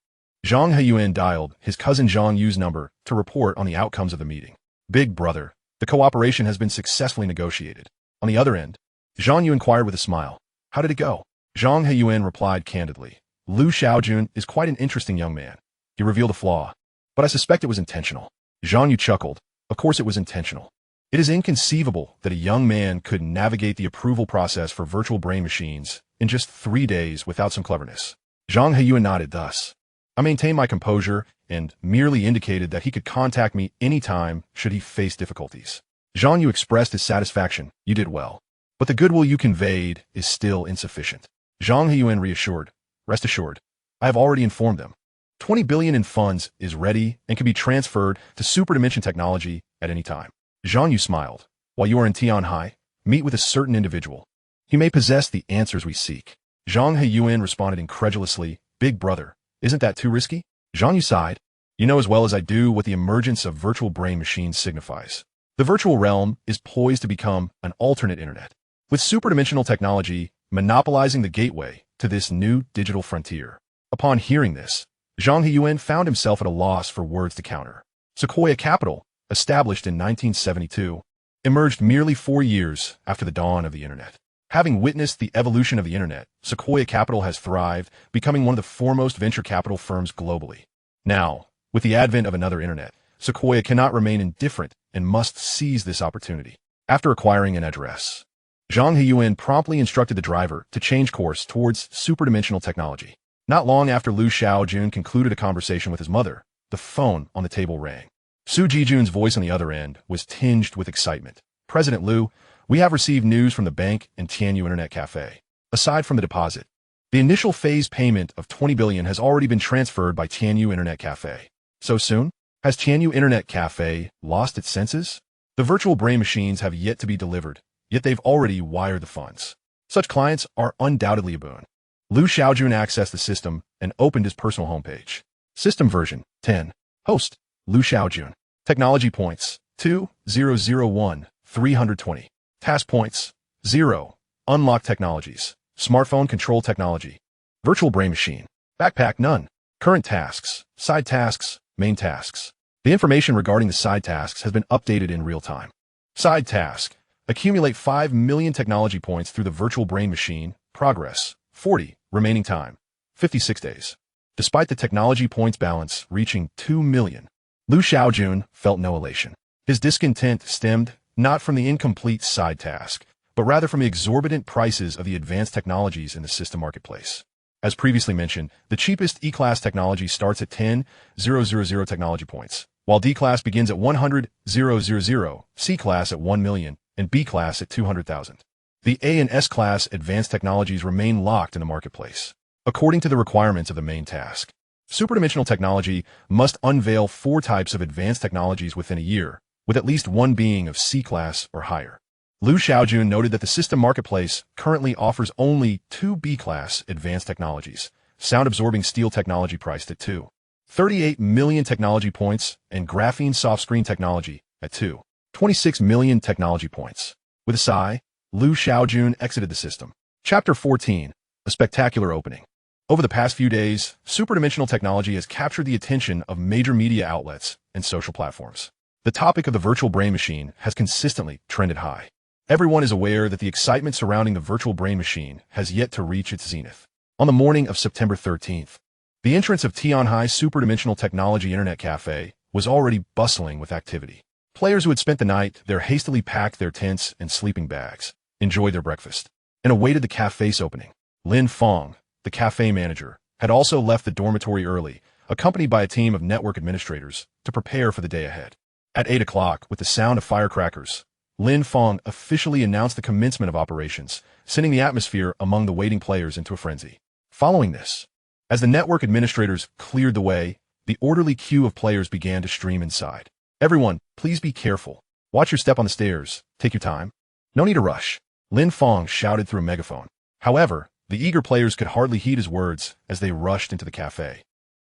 Zhang Heyuan dialed his cousin Zhang Yu's number to report on the outcomes of the meeting. Big brother, The cooperation has been successfully negotiated. On the other end, Zhang Yu inquired with a smile. How did it go? Zhang Heiyuan replied candidly. Lu Shaojun is quite an interesting young man. He revealed a flaw. But I suspect it was intentional. Zhang Yu chuckled. Of course it was intentional. It is inconceivable that a young man could navigate the approval process for virtual brain machines in just 3 days without some cleverness. Zhang Heiyuan nodded thus. I maintained my composure and merely indicated that he could contact me anytime should he face difficulties. Zhang Yu expressed his satisfaction. You did well. But the goodwill you conveyed is still insufficient. Zhang Heiyuan reassured. Rest assured. I have already informed them. 20 billion in funds is ready and can be transferred to Hyperdimensional Technology at any time. Zhang Yu smiled. While you are in Tianhai, meet with a certain individual. He may possess the answers we seek. Zhang Heiyuan responded incredulously. Big brother, isn't that too risky? Zhang Yu sighed. You know as well as I do what the emergence of virtual brain machines signifies. The virtual realm is poised to become an alternate internet, with Hyperdimensional Technology monopolizing the gateway to this new digital frontier. Upon hearing this, Zhang Heiyuan found himself at a loss for words to counter. Sequoia Capital, established in 1972, emerged merely 4 years after the dawn of the internet. Having witnessed the evolution of the internet, Sequoia Capital has thrived, becoming one of the foremost venture capital firms globally. Now, with the advent of another internet, Sequoia cannot remain indifferent and must seize this opportunity. After acquiring an address, Zhang Heiyuan promptly instructed the driver to change course towards Hyperdimensional Technology. Not long after Lu Shaojun concluded a conversation with his mother, the phone on the table rang. Su Jijun's voice on the other end was tinged with excitement. President Lu, we have received news from the bank and Tianyu Internet Cafe. Aside from the deposit, the initial phase payment of 20 billion has already been transferred by Tianyu Internet Cafe. So soon? Has Tianyu Internet Cafe lost its senses? The virtual brain machines have yet to be delivered, yet they've already wired the funds. Such clients are undoubtedly a boon. Lu Shaojun accessed the system and opened his personal homepage. System version 10. Host Lu Shaojun. Technology points 2001 320. Task points 0. Unlock technologies. Smartphone control technology. Virtual brain machine. Backpack none. Current tasks. Side tasks. Main tasks. The information regarding the side tasks has been updated in real time. Side task. Accumulate 5 million technology points through the virtual brain machine. Progress 40. Remaining time 56 days. Despite the technology points balance reaching 2 million, Lu Shaojun felt no elation. His discontent stemmed not from the incomplete side task, but rather from the exorbitant prices of the advanced technologies in the system marketplace. As previously mentioned, the cheapest E-class technology starts at 10,000 technology points, while D-class begins at 100,000, C-class at 1 million, and B-class at 200,000. The A and S-class advanced technologies remain locked in the marketplace. According to the requirements of the main task, Hyperdimensional Technology must unveil 4 types of advanced technologies within a year, with at least one being of C-class or higher. Lu Shaojun noted that the system marketplace currently offers only 2 B-class advanced technologies, sound-absorbing steel technology priced at 2.38 million technology points and graphene soft screen technology at 2.26 million technology points. With a sigh, Lu Shaojun exited the system. Chapter 14. A spectacular opening. Over the past few days, Hyperdimensional Technology has captured the attention of major media outlets and social platforms. The topic of the virtual brain machine has consistently trended high. Everyone is aware that the excitement surrounding the virtual brain machine has yet to reach its zenith. On the morning of September 13th, the entrance of Tianhai Hyperdimensional Technology Internet Cafe was already bustling with activity. Players who had spent the night there hastily packed their tents and sleeping bags, enjoyed their breakfast, and awaited the cafe's opening. Lin Fong, the cafe manager, had also left the dormitory early, accompanied by a team of network administrators, to prepare for the day ahead. At 8 o'clock, with the sound of firecrackers, Lin Fong officially announced the commencement of operations, sending the atmosphere among the waiting players into a frenzy. Following this, as the network administrators cleared the way, the orderly queue of players began to stream inside. Everyone, please be careful. Watch your step on the stairs. Take your time. No need to rush. Lin Fong shouted through a megaphone. However, the eager players could hardly heed his words as they rushed into the cafe.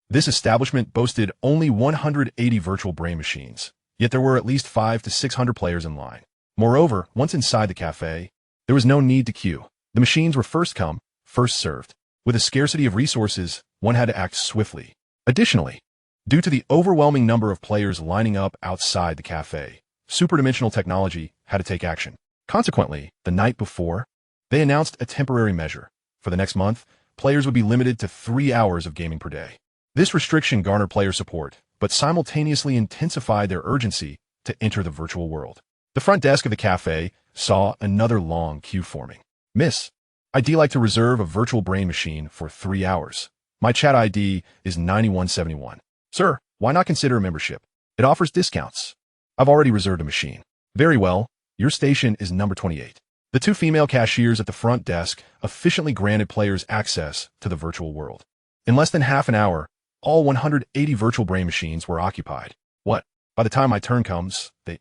This establishment boasted only 180 virtual brain machines, yet there were at least 500 to 600 players in line. Moreover, once inside the cafe, there was no need to queue. The machines were first come, first served. With a scarcity of resources, one had to act swiftly. Additionally, due to the overwhelming number of players lining up outside the cafe, Superdimensional Technology had to take action. Consequently, the night before, they announced a temporary measure. For the next month, players would be limited to 3 hours of gaming per day. This restriction garnered player support, but simultaneously intensified their urgency to enter the virtual world. The front desk of the cafe saw another long queue forming. Miss, I'd like to reserve a virtual brain machine for 3 hours. My chat ID is 9171. Sir, why not consider a membership? It offers discounts. I've already reserved a machine. Very well, your station is number 28. The 2 female cashiers at the front desk efficiently granted players access to the virtual world. In less than half an hour, all 180 virtual brain machines were occupied. What? By the time my turn comes, they'll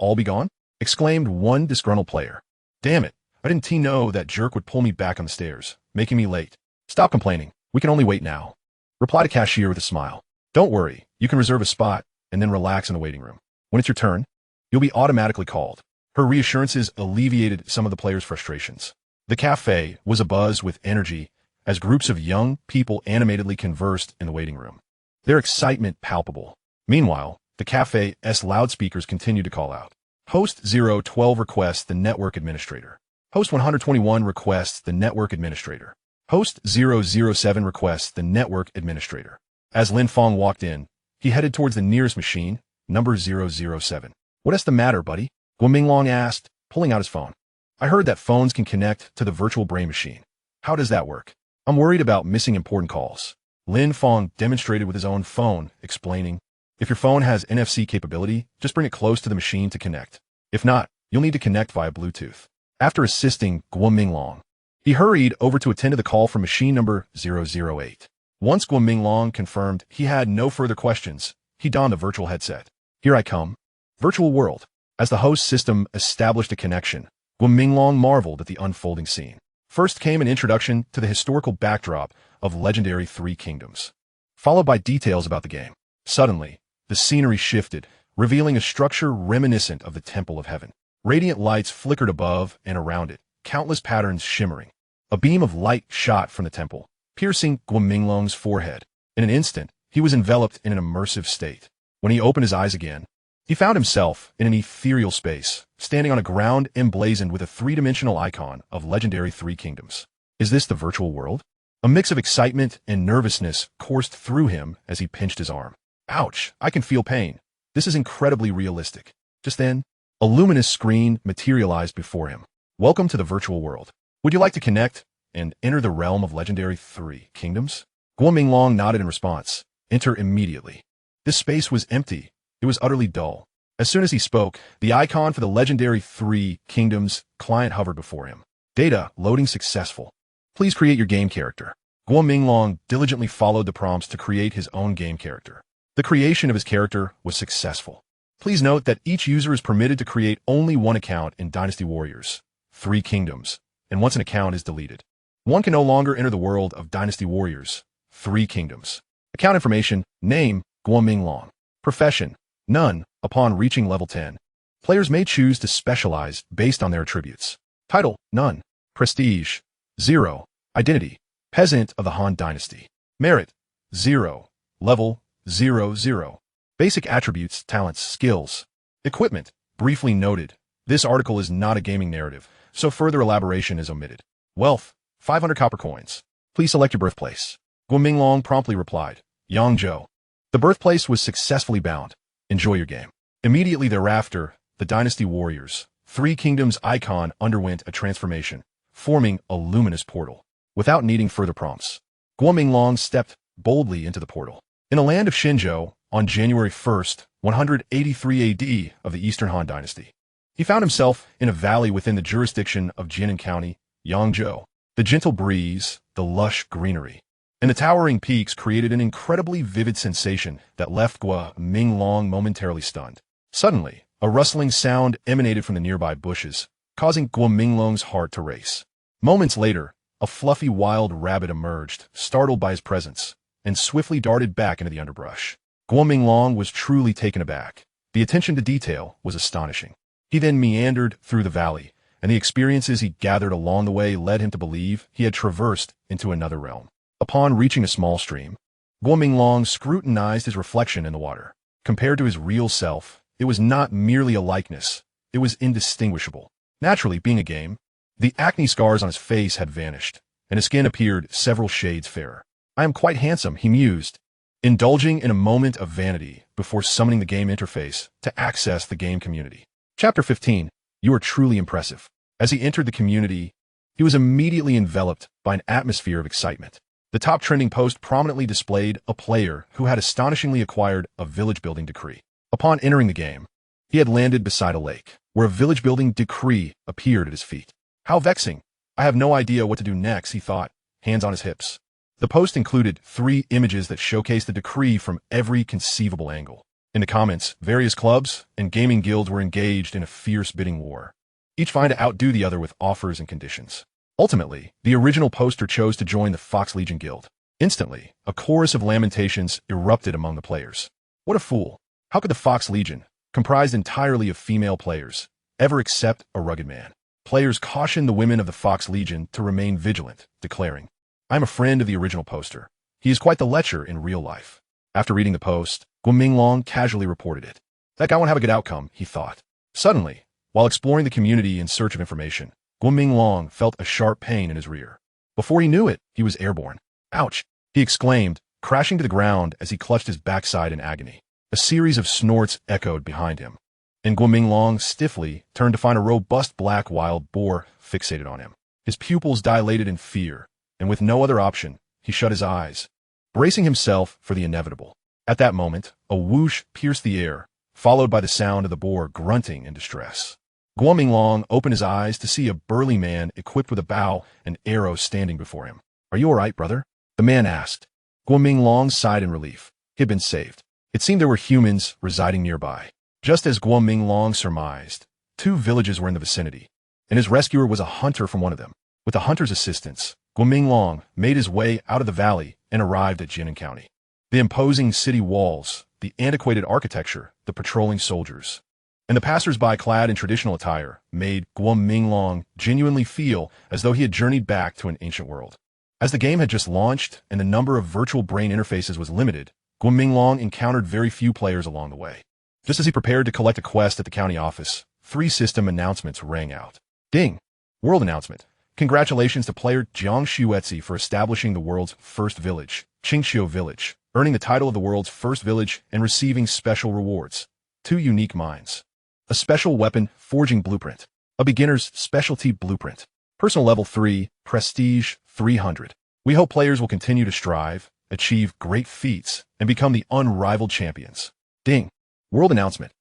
all be gone? Exclaimed one disgruntled player. Damn it, I didn't know that jerk would pull me back on the stairs, making me late. Stop complaining, we can only wait now. Replied a cashier with a smile. Don't worry, you can reserve a spot and then relax in the waiting room. When it's your turn, you'll be automatically called. Her reassurances alleviated some of the players' frustrations. The cafe was abuzz with energy as groups of young people animatedly conversed in the waiting room, their excitement palpable. Meanwhile, the cafe's loudspeakers continued to call out. Host 012 requests the network administrator. Host 121 requests the network administrator. Host 007 requests the network administrator. As Lin Fong walked in, he headed towards the nearest machine, number 007. What's the matter, buddy? Guo Minglong asked, pulling out his phone. I heard that phones can connect to the virtual brain machine. How does that work? I'm worried about missing important calls. Lin Fong demonstrated with his own phone, explaining, if your phone has NFC capability, just bring it close to the machine to connect. If not, you'll need to connect via Bluetooth. After assisting Guo Minglong, he hurried over to attend to the call from machine number 008. Once Guo Minglong confirmed he had no further questions, he donned a virtual headset. Here I come. Virtual world. As the host system established a connection, Guo Minglong marveled at the unfolding scene. First came an introduction to the historical backdrop of legendary 3 Kingdoms, followed by details about the game. Suddenly, the scenery shifted, revealing a structure reminiscent of the Temple of Heaven. Radiant lights flickered above and around it, countless patterns shimmering. A beam of light shot from the temple, piercing Guo Minglong's forehead. In an instant, he was enveloped in an immersive state. When he opened his eyes again, he found himself in an ethereal space, standing on a ground emblazoned with a 3-dimensional icon of legendary 3 Kingdoms. Is this the virtual world? A mix of excitement and nervousness coursed through him as he pinched his arm. Ouch, I can feel pain. This is incredibly realistic. Just then, a luminous screen materialized before him. Welcome to the virtual world. Would you like to connect and enter the realm of legendary 3 Kingdoms? Guo Minglong nodded in response. Enter immediately. This space was empty. It was utterly dull. As soon as he spoke, the icon for the legendary 3 Kingdoms client hovered before him. Data loading successful. Please create your game character. Guo Minglong diligently followed the prompts to create his own game character. The creation of his character was successful. Please note that each user is permitted to create only one account in Dynasty Warriors 3 Kingdoms, and once an account is deleted, one can no longer enter the world of Dynasty Warriors 3 Kingdoms. Account information: name, Guo Minglong. Profession: none. Upon reaching level 10, players may choose to specialize based on their attributes. Title: none. Prestige: 0. Identity: peasant of the Han Dynasty. Merit: 0. Level: 0. Basic attributes, talents, skills. Equipment: briefly noted. This article is not a gaming narrative, so further elaboration is omitted. Wealth: 500 copper coins. Please select your birthplace. Guo Minglong promptly replied, Yangzhou. The birthplace was successfully bound. Enjoy your game. Immediately thereafter, the Dynasty Warriors 3 Kingdoms icon underwent a transformation, forming a luminous portal. Without needing further prompts, Guo Minglong stepped boldly into the portal. In the land of Xinzhou, on January 1st, 183 AD of the Eastern Han Dynasty, he found himself in a valley within the jurisdiction of Jinan County, Yangzhou. The gentle breeze, the lush greenery, and the towering peaks created an incredibly vivid sensation that left Guo Minglong momentarily stunned. Suddenly, a rustling sound emanated from the nearby bushes, causing Guo Minglong's heart to race. Moments later, a fluffy wild rabbit emerged, startled by his presence, and swiftly darted back into the underbrush. Guo Minglong was truly taken aback. The attention to detail was astonishing. He then meandered through the valley, and the experiences he gathered along the way led him to believe he had traversed into another realm. Upon reaching a small stream, Guo Minglong scrutinized his reflection in the water. Compared to his real self, It was not merely a likeness. It was indistinguishable. Naturally, being a game, the acne scars on his face had vanished, and his skin appeared several shades fairer. I am quite handsome, he mused, indulging in a moment of vanity before summoning the game interface to access the game community. Chapter 15. You are truly impressive. As he entered the community, he was immediately enveloped by an atmosphere of excitement. The top trending post prominently displayed a player who had astonishingly acquired a village-building decree. Upon entering the game, he had landed beside a lake, where a village-building decree appeared at his feet. How vexing. I have no idea what to do next, he thought, hands on his hips. The post included 3 images that showcased the decree from every conceivable angle. In the comments, various clubs and gaming guilds were engaged in a fierce bidding war, each vying to outdo the other with offers and conditions. Ultimately, the original poster chose to join the Fox Legion Guild. Instantly, a chorus of lamentations erupted among the players. What a fool. How could the Fox Legion, comprised entirely of female players, ever accept a rugged man? Players cautioned the women of the Fox Legion to remain vigilant, declaring, I am a friend of the original poster. He is quite the lecher in real life. After reading the post, Guominglong casually reported it. That guy won't have a good outcome, he thought. Suddenly, while exploring the community in search of information, Guominglong felt a sharp pain in his rear. Before he knew it, he was airborne. Ouch! He exclaimed, crashing to the ground as he clutched his backside in agony. A series of snorts echoed behind him, and Guominglong stiffly turned to find a robust black wild boar fixated on him. His pupils dilated in fear, and with no other option, he shut his eyes, bracing himself for the inevitable. At that moment, a whoosh pierced the air, followed by the sound of the boar grunting in distress. Guominglong opened his eyes to see a burly man equipped with a bow and arrow standing before him. Are you all right, brother? The man asked. Guominglong sighed in relief. He had been saved. It seemed there were humans residing nearby. Just as Guominglong surmised, 2 villages were in the vicinity, and his rescuer was a hunter from one of them. With the hunter's assistance, Guominglong made his way out of the valley and arrived at Jinan County. The imposing city walls, the antiquated architecture, the patrolling soldiers, and the passers-by clad in traditional attire made Guominglong genuinely feel as though he had journeyed back to an ancient world. As the game had just launched and the number of virtual brain interfaces was limited, Guominglong encountered very few players along the way. Just as he prepared to collect a quest at the county office, 3 system announcements rang out. Ding! World announcement. Congratulations to player Jiang Shuetzi for establishing the world's first village, Qingxiu Village, earning the title of the world's first village and receiving special rewards. 2 unique mines. A special weapon forging blueprint. A beginner's specialty blueprint. Personal level 3, prestige 300. We hope players will continue to strive, achieve great feats, and become the unrivaled champions. Ding! World announcement.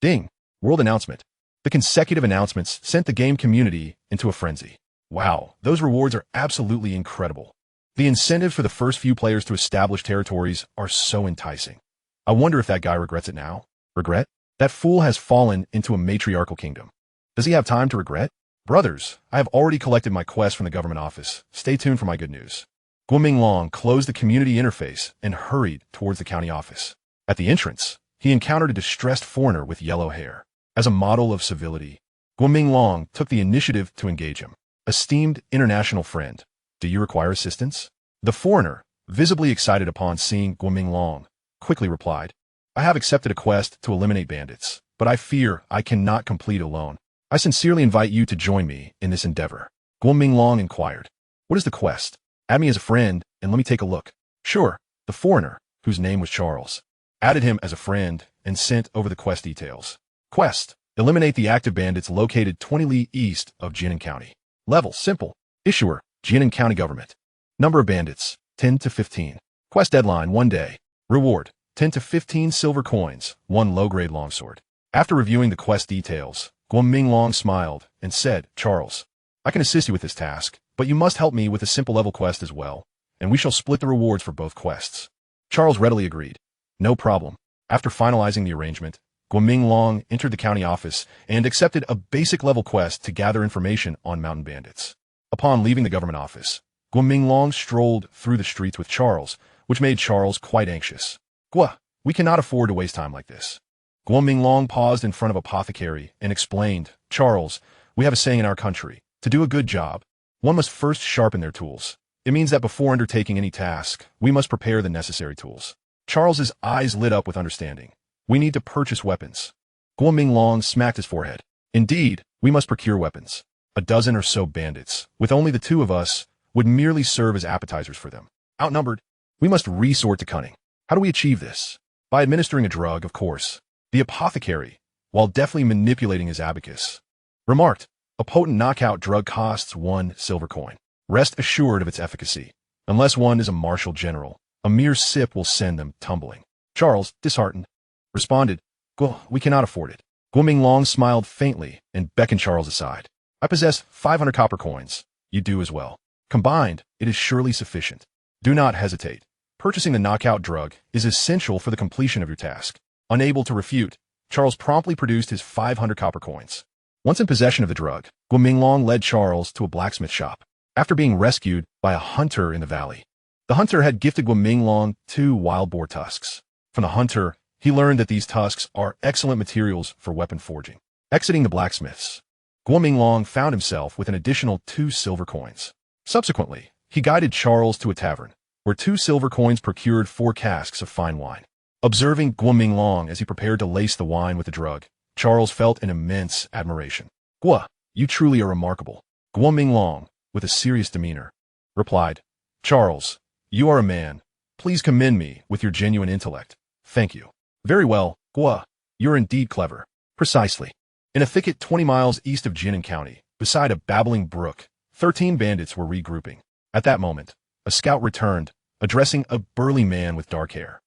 Ding! World announcement. The consecutive announcements sent the game community into a frenzy. Wow, those rewards are absolutely incredible. The incentive for the first few players to establish territories are so enticing. I wonder if that guy regrets it now. Regret? That fool has fallen into a matriarchal kingdom. Does he have time to regret? Brothers, I have already collected my quest from the government office. Stay tuned for my good news. Guominglong closed the community interface and hurried towards the county office. At the entrance, he encountered a distressed foreigner with yellow hair. As a model of civility, Guominglong took the initiative to engage him. Esteemed international friend, do you require assistance? The foreigner, visibly excited upon seeing Guominglong, quickly replied, I have accepted a quest to eliminate bandits, but I fear I cannot complete alone. I sincerely invite you to join me in this endeavor. Guominglong inquired, what is the quest? Add me as a friend, and let me take a look. Sure. The foreigner, whose name was Charles, added him as a friend and sent over the quest details. Quest, eliminate the active bandits located 20 li east of Jinan County. Level, simple. Issuer, Jinan County Government. Number of bandits, 10 to 15. Quest deadline, 1 day. Reward, 10 to 15 silver coins, 1 low-grade longsword. After reviewing the quest details, Guominglong smiled and said, Charles, I can assist you with this task, but you must help me with a simple level quest as well, and we shall split the rewards for both quests. Charles readily agreed. No problem. After finalizing the arrangement, Guominglong entered the county office and accepted a basic level quest to gather information on mountain bandits. Upon leaving the government office, Guominglong strolled through the streets with Charles, which made Charles quite anxious. Guo, we cannot afford to waste time like this. Guominglong paused in front of apothecary and explained, Charles, we have a saying in our country, to do a good job, one must first sharpen their tools. It means that before undertaking any task, we must prepare the necessary tools. Charles's eyes lit up with understanding. We need to purchase weapons. Guo Minglong smacked his forehead. Indeed, we must procure weapons. A dozen or so bandits, with only the two of us, would merely serve as appetizers for them. Outnumbered, we must resort to cunning. How do we achieve this? By administering a drug, of course. The apothecary, while deftly manipulating his abacus, remarked, a potent knockout drug costs 1 silver coin. Rest assured of its efficacy. Unless one is a martial general, a mere sip will send them tumbling. Charles, disheartened, responded, we cannot afford it. Guo Minglong smiled faintly and beckoned Charles aside. I possess 500 copper coins. You do as well. Combined, it is surely sufficient. Do not hesitate. Purchasing the knockout drug is essential for the completion of your task. Unable to refute, Charles promptly produced his 500 copper coins. Once in possession of the drug, Guo Minglong led Charles to a blacksmith shop. After being rescued by a hunter in the valley, the hunter had gifted Guo Minglong 2 wild boar tusks. From the hunter, he learned that these tusks are excellent materials for weapon forging. Exiting the blacksmith's, Guo Minglong found himself with an additional 2 silver coins. Subsequently, he guided Charles to a tavern, where 2 silver coins procured 4 casks of fine wine. Observing Guo Minglong as he prepared to lace the wine with the drug, Charles felt an immense admiration. Guo, you truly are remarkable. Guo Minglong, with a serious demeanor, replied, Charles, you are a man. Please commend me with your genuine intellect. Thank you. Very well, Guo, you're indeed clever. Precisely. In a thicket 20 miles east of Jinan County, beside a babbling brook, 13 bandits were regrouping. At that moment, a scout returned, addressing a burly man with dark hair.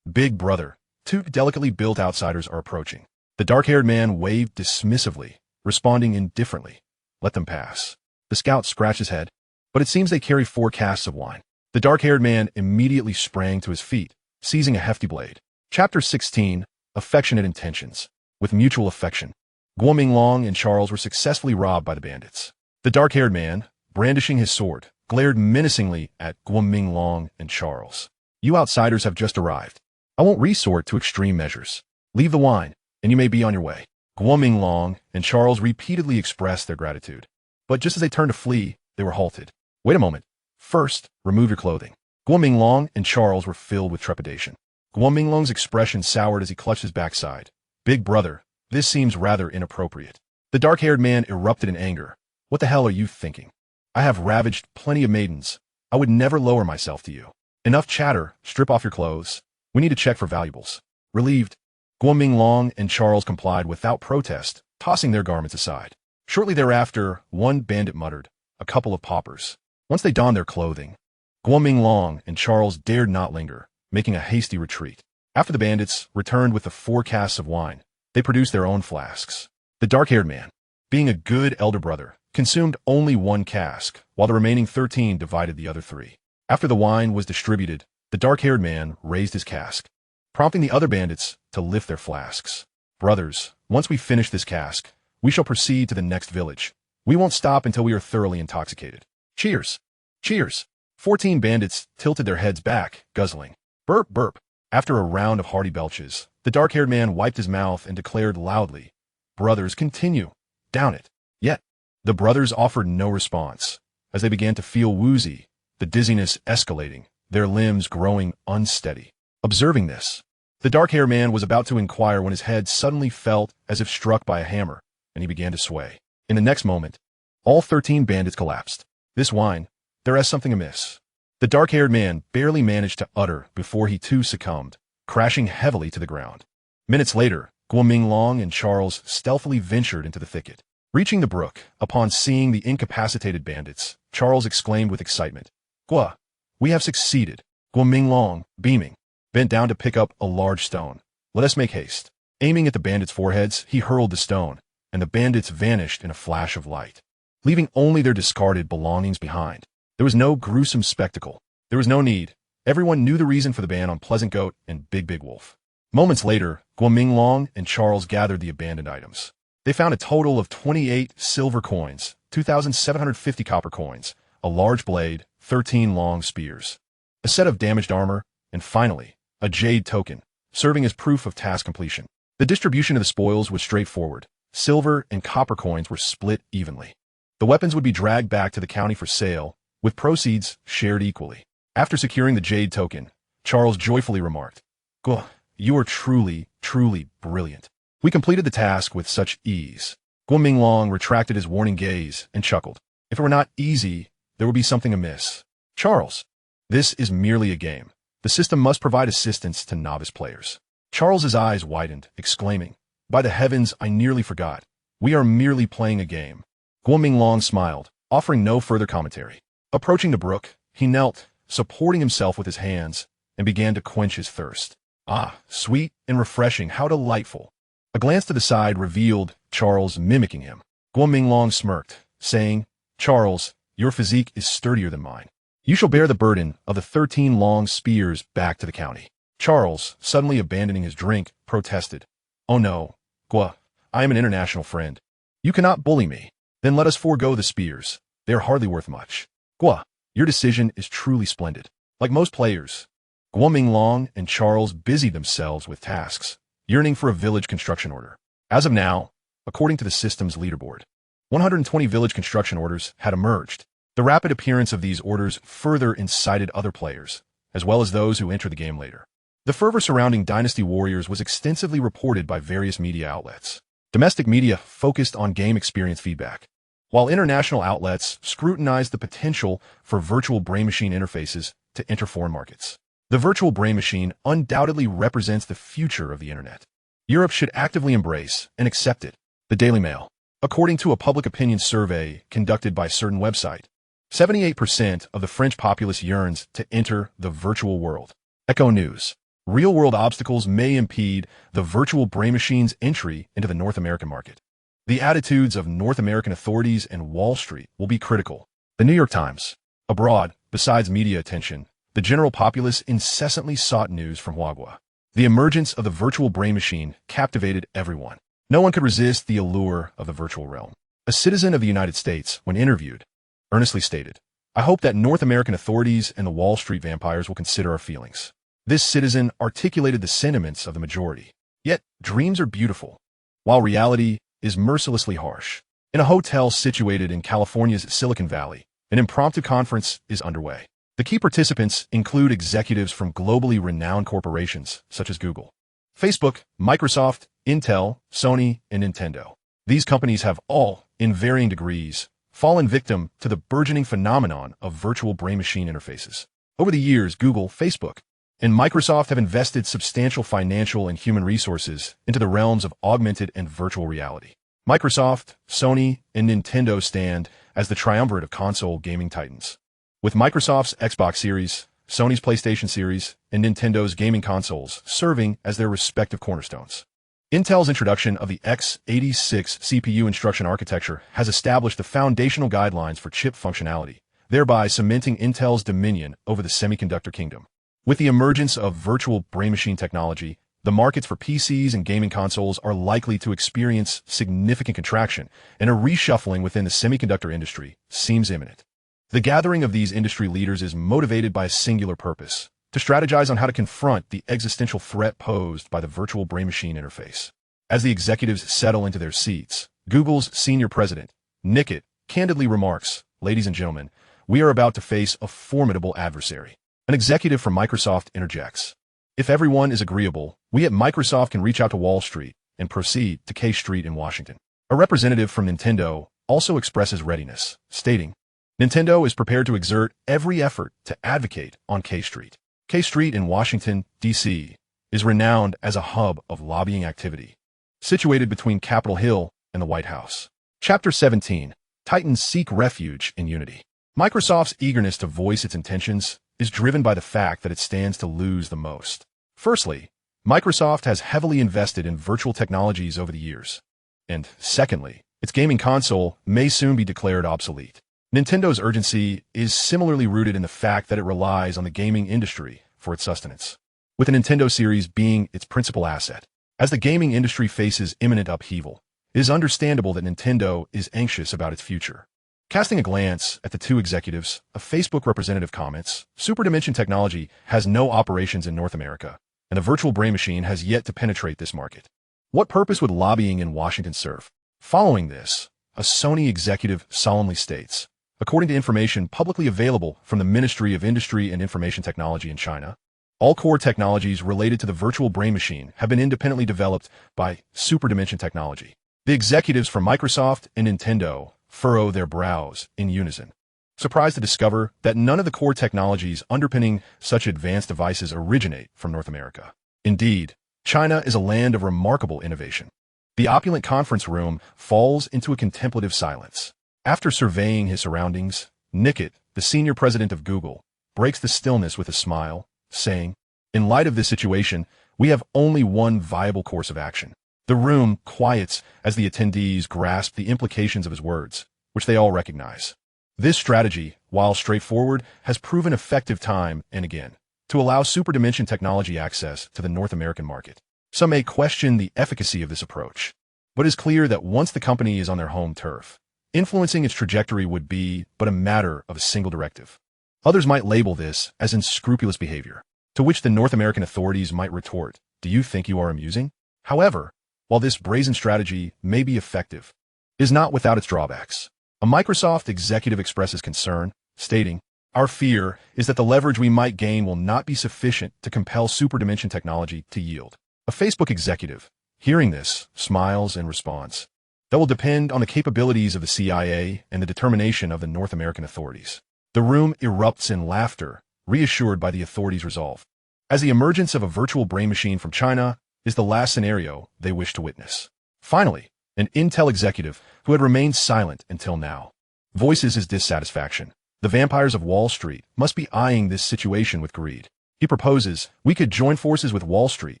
Big brother, 2 delicately built outsiders are approaching. The dark-haired man waved dismissively, responding indifferently. Let them pass. The scout scratched his head, but it seems they carry 4 casks of wine. The dark-haired man immediately sprang to his feet, seizing a hefty blade. Chapter 16, Affectionate Intentions. With mutual affection, Guo Minglong and Charles were successfully robbed by the bandits. The dark-haired man, brandishing his sword, glared menacingly at Guo Minglong and Charles. You outsiders have just arrived. I won't resort to extreme measures. Leave the wine, and you may be on your way. Guo Minglong and Charles repeatedly expressed their gratitude. But just as they turned to flee, they were halted. Wait a moment. First, remove your clothing. Guo Minglong and Charles were filled with trepidation. Guo Minglong's expression soured as he clutched his backside. Big brother, this seems rather inappropriate. The dark-haired man erupted in anger. What the hell are you thinking? I have ravaged plenty of maidens. I would never lower myself to you. Enough chatter, strip off your clothes. We need to check for valuables. Relieved, Guo Minglong and Charles complied without protest, tossing their garments aside. Shortly thereafter, one bandit muttered, a couple of paupers. Once they donned their clothing, Guo Minglong and Charles dared not linger, making a hasty retreat. After the bandits returned with the 4 casks of wine, they produced their own flasks. The dark-haired man, being a good elder brother, consumed only 1 cask, while the remaining 13 divided the other 3. After the wine was distributed, the dark-haired man raised his cask, prompting the other bandits to lift their flasks. Brothers, once we finish this cask, we shall proceed to the next village. We won't stop until we are thoroughly intoxicated. Cheers! Cheers! 14 bandits tilted their heads back, guzzling. Burp, burp. After a round of hearty belches, the dark-haired man wiped his mouth and declared loudly, Brothers, continue. Down it. Yet, the brothers offered no response, as they began to feel woozy, the dizziness escalating, their limbs growing unsteady. Observing this, the dark-haired man was about to inquire when his head suddenly felt as if struck by a hammer, and he began to sway. In the next moment, all 13 bandits collapsed. This wine, there is something amiss. The dark-haired man barely managed to utter before he too succumbed, crashing heavily to the ground. Minutes later, Guo Minglong and Charles stealthily ventured into the thicket. Reaching the brook, upon seeing the incapacitated bandits, Charles exclaimed with excitement, Guo, we have succeeded. Guo Minglong, beaming, bent down to pick up a large stone. Let us make haste. Aiming at the bandits' foreheads, he hurled the stone, and the bandits vanished in a flash of light, leaving only their discarded belongings behind. There was no gruesome spectacle. There was no need. Everyone knew the reason for the ban on Pleasant Goat and Big Wolf. Moments later, Guo Minglong and Charles gathered the abandoned items. They found a total of 28 silver coins, 2,750 copper coins, a large blade, 13 long spears, a set of damaged armor, and finally, a jade token, serving as proof of task completion. The distribution of the spoils was straightforward. Silver and copper coins were split evenly. The weapons would be dragged back to the county for sale, with proceeds shared equally. After securing the jade token, Charles joyfully remarked, Guo, you are truly, truly brilliant. We completed the task with such ease. Guominglong retracted his warning gaze and chuckled. If it were not easy, there would be something amiss. Charles, this is merely a game. The system must provide assistance to novice players. Charles's eyes widened, exclaiming, by the heavens, I nearly forgot. We are merely playing a game. Guominglong smiled, offering no further commentary. Approaching the brook, he knelt, supporting himself with his hands, and began to quench his thirst. Ah, sweet and refreshing, how delightful. A glance to the side revealed Charles mimicking him. Guominglong smirked, saying, Charles, your physique is sturdier than mine. You shall bear the burden of the 13 long spears back to the county. Charles, suddenly abandoning his drink, protested. Oh no, Guo, I am an international friend. You cannot bully me. Then let us forego the spears. They are hardly worth much. Guo, your decision is truly splendid. Like most players, Guominglong and Charles busied themselves with tasks, yearning for a village construction order. As of now, according to the system's leaderboard, 120 village construction orders had emerged. The rapid appearance of these orders further incited other players, as well as those who enter the game later. The fervor surrounding Dynasty Warriors was extensively reported by various media outlets. Domestic media focused on game experience feedback, while international outlets scrutinized the potential for virtual brain-machine interfaces to enter foreign markets. The virtual brain machine undoubtedly represents the future of the internet. Europe should actively embrace and accept it. The Daily Mail. According to a public opinion survey conducted by a certain website, 78% of the French populace yearns to enter the virtual world. Echo News. Real-world obstacles may impede the virtual brain machine's entry into the North American market. The attitudes of North American authorities and Wall Street will be critical. The New York Times. Abroad, besides media attention, the general populace incessantly sought news from Huawei. The emergence of the virtual brain machine captivated everyone. No one could resist the allure of the virtual realm. A citizen of the United States, when interviewed, earnestly stated, I hope that North American authorities and the Wall Street vampires will consider our feelings. This citizen articulated the sentiments of the majority. Yet, dreams are beautiful, while reality is mercilessly harsh. In a hotel situated in California's Silicon Valley, an impromptu conference is underway. The key participants include executives from globally renowned corporations such as Google, Facebook, Microsoft, Intel, Sony, and Nintendo. These companies have all, in varying degrees, fallen victim to the burgeoning phenomenon of virtual brain-machine interfaces. Over the years, Google, Facebook, and Microsoft have invested substantial financial and human resources into the realms of augmented and virtual reality. Microsoft, Sony, and Nintendo stand as the triumvirate of console gaming titans, with Microsoft's Xbox Series, Sony's PlayStation Series, and Nintendo's gaming consoles serving as their respective cornerstones. Intel's introduction of the x86 CPU instruction architecture has established the foundational guidelines for chip functionality, thereby cementing Intel's dominion over the semiconductor kingdom. With the emergence of virtual brain-machine technology, the markets for PCs and gaming consoles are likely to experience significant contraction, and a reshuffling within the semiconductor industry seems imminent. The gathering of these industry leaders is motivated by a singular purpose: to strategize on how to confront the existential threat posed by the virtual brain-machine interface. As the executives settle into their seats, Google's senior president, Nickett, candidly remarks, "Ladies and gentlemen, we are about to face a formidable adversary." An executive from Microsoft interjects, "If everyone is agreeable, we at Microsoft can reach out to Wall Street and proceed to K Street in Washington." A representative from Nintendo also expresses readiness, stating, "Nintendo is prepared to exert every effort to advocate on K Street." K Street in Washington, D.C., is renowned as a hub of lobbying activity, situated between Capitol Hill and the White House. Chapter 17. Titans seek refuge in unity. Microsoft's eagerness to voice its intentions is driven by the fact that it stands to lose the most. Firstly, Microsoft has heavily invested in virtual technologies over the years. And secondly, its gaming console may soon be declared obsolete. Nintendo's urgency is similarly rooted in the fact that it relies on the gaming industry for its sustenance, with the Nintendo series being its principal asset. As the gaming industry faces imminent upheaval, it is understandable that Nintendo is anxious about its future. Casting a glance at the two executives, a Facebook representative comments, Hyperdimensional Technology has no operations in North America, and the virtual brain machine has yet to penetrate this market. What purpose would lobbying in Washington serve? Following this, a Sony executive solemnly states, according to information publicly available from the Ministry of Industry and Information Technology in China, All core technologies related to the virtual brain machine have been independently developed by Hyperdimensional Technology. The executives from Microsoft and Nintendo furrow their brows in unison, surprised to discover that none of the core technologies underpinning such advanced devices originate from North America. Indeed, China is a land of remarkable innovation. The opulent conference room falls into a contemplative silence. After surveying his surroundings, Niket, the senior president of Google, breaks the stillness with a smile, saying, "In light of this situation, we have only one viable course of action." The room quiets as the attendees grasp the implications of his words, which they all recognize. This strategy, while straightforward, has proven effective time and again to allow Hyperdimensional Technology access to the North American market. Some may question the efficacy of this approach, but it is clear that once the company is on their home turf, influencing its trajectory would be but a matter of a single directive. Others might label this as unscrupulous behavior, to which the North American authorities might retort, "Do you think you are amusing?" However, while this brazen strategy may be effective, it is not without its drawbacks. A Microsoft executive expresses concern, stating, "Our fear is that the leverage we might gain will not be sufficient to compel Hyperdimensional Technology to yield." A Facebook executive, hearing this, smiles and responds, "That will depend on the capabilities of the CIA and the determination of the North American authorities." The room erupts in laughter, reassured by the authorities' resolve, as the emergence of a virtual brain machine from China is the last scenario they wish to witness. Finally, an Intel executive who had remained silent until now voices his dissatisfaction. The vampires of Wall Street must be eyeing this situation with greed. He proposes, "We could join forces with Wall Street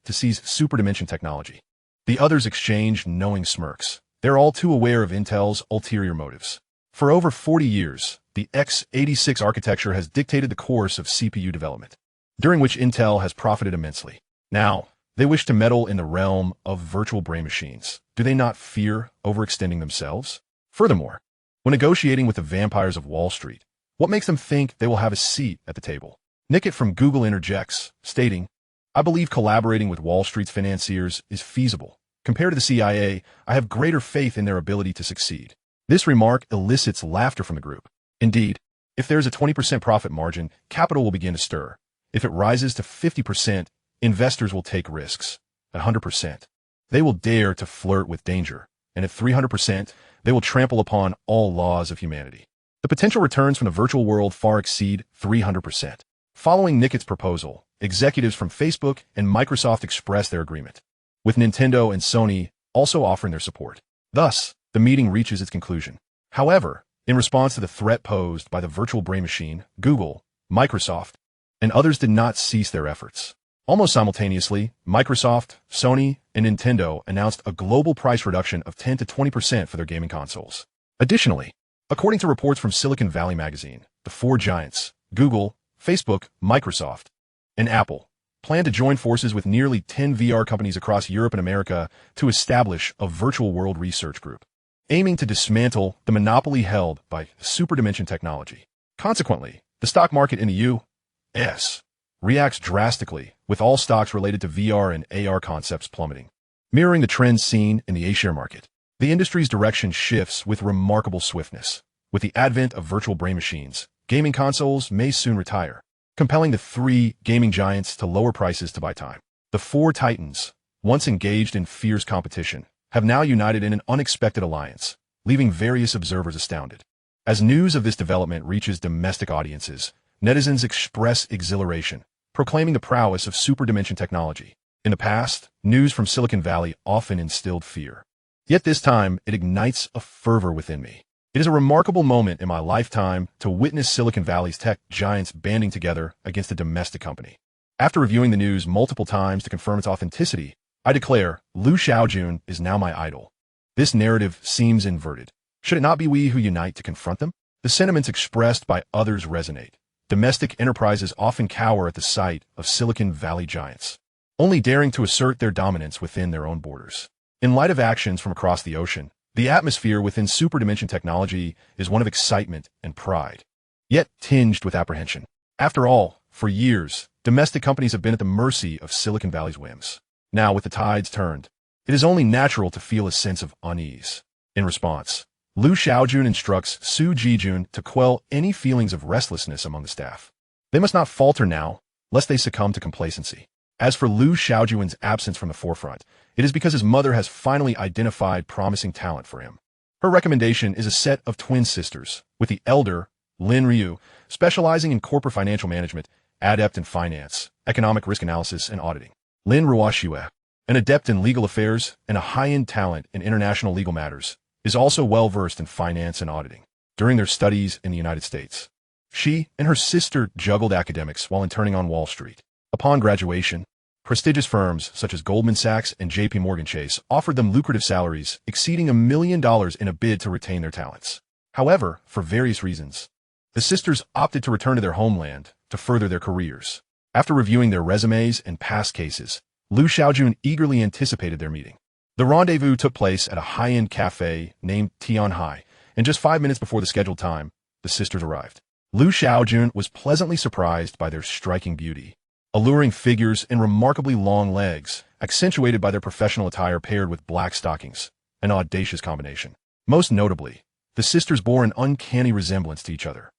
to seize Hyperdimensional Technology." The others exchange knowing smirks. They're all too aware of Intel's ulterior motives. For over 40 years, the x86 architecture has dictated the course of CPU development, during which Intel has profited immensely. Now, they wish to meddle in the realm of virtual brain machines. Do they not fear overextending themselves? Furthermore, when negotiating with the vampires of Wall Street, what makes them think they will have a seat at the table? Niket from Google interjects, stating, "I believe collaborating with Wall Street's financiers is feasible. Compared to the CIA, I have greater faith in their ability to succeed." This remark elicits laughter from the group. Indeed, if there is a 20% profit margin, capital will begin to stir. If it rises to 50%, investors will take risks. At 100%, they will dare to flirt with danger. And at 300%, they will trample upon all laws of humanity. The potential returns from the virtual world far exceed 300%. Following Niket's proposal, executives from Facebook and Microsoft expressed their agreement, with Nintendo and Sony also offering their support. Thus, the meeting reaches its conclusion. However, in response to the threat posed by the virtual brain machine, Google, Microsoft, and others did not cease their efforts. Almost simultaneously, Microsoft, Sony, and Nintendo announced a global price reduction of 10 to 20% for their gaming consoles. Additionally, according to reports from Silicon Valley magazine, the four giants, Google, Facebook, Microsoft, and Apple, plan to join forces with nearly 10 VR companies across Europe and America to establish a virtual world research group, aiming to dismantle the monopoly held by Hyperdimensional Technology. Consequently, the stock market in the U.S. reacts drastically, with all stocks related to VR and AR concepts plummeting, mirroring the trends seen in the A-share market. The industry's direction shifts with remarkable swiftness. With the advent of virtual brain machines, gaming consoles may soon retire, compelling the three gaming giants to lower prices to buy time. The four titans, once engaged in fierce competition, have now united in an unexpected alliance, leaving various observers astounded. As news of this development reaches domestic audiences, netizens express exhilaration, proclaiming the prowess of Hyperdimensional Technology. In the past, news from Silicon Valley often instilled fear. Yet this time, it ignites a fervor within me. It is a remarkable moment in my lifetime to witness Silicon Valley's tech giants banding together against a domestic company. After reviewing the news multiple times to confirm its authenticity, I declare, Shaojun is now my idol. This narrative seems inverted. Should it not be we who unite to confront them? The sentiments expressed by others resonate. Domestic enterprises often cower at the sight of Silicon Valley giants, only daring to assert their dominance within their own borders. In light of actions from across the ocean, the atmosphere within Hyperdimensional Technology is one of excitement and pride, yet tinged with apprehension. After all, for years, domestic companies have been at the mercy of Silicon Valley's whims. Now, with the tides turned, it is only natural to feel a sense of unease. In response, Shaojun instructs Su Jijun to quell any feelings of restlessness among the staff. They must not falter now, lest they succumb to complacency. As for Liu Shaojun's absence from the forefront, it is because his mother has finally identified promising talent for him. Her recommendation is a set of twin sisters, with the elder, Lin Ryu, specializing in corporate financial management, adept in finance, economic risk analysis, and auditing. Lin Ruoxue, an adept in legal affairs and a high-end talent in international legal matters, is also well-versed in finance and auditing. During their studies in the United States, she and her sister juggled academics while interning on Wall Street. Upon graduation, prestigious firms such as Goldman Sachs and J.P. Morgan Chase offered them lucrative salaries exceeding $1 million in a bid to retain their talents. However, for various reasons, the sisters opted to return to their homeland to further their careers. After reviewing their resumes and past cases, Liu Shaojun eagerly anticipated their meeting. The rendezvous took place at a high-end cafe named Tianhai, and just 5 minutes before the scheduled time, the sisters arrived. Liu Shaojun was pleasantly surprised by their striking beauty. Alluring figures and remarkably long legs, accentuated by their professional attire paired with black stockings, an audacious combination. Most notably, the sisters bore an uncanny resemblance to each other.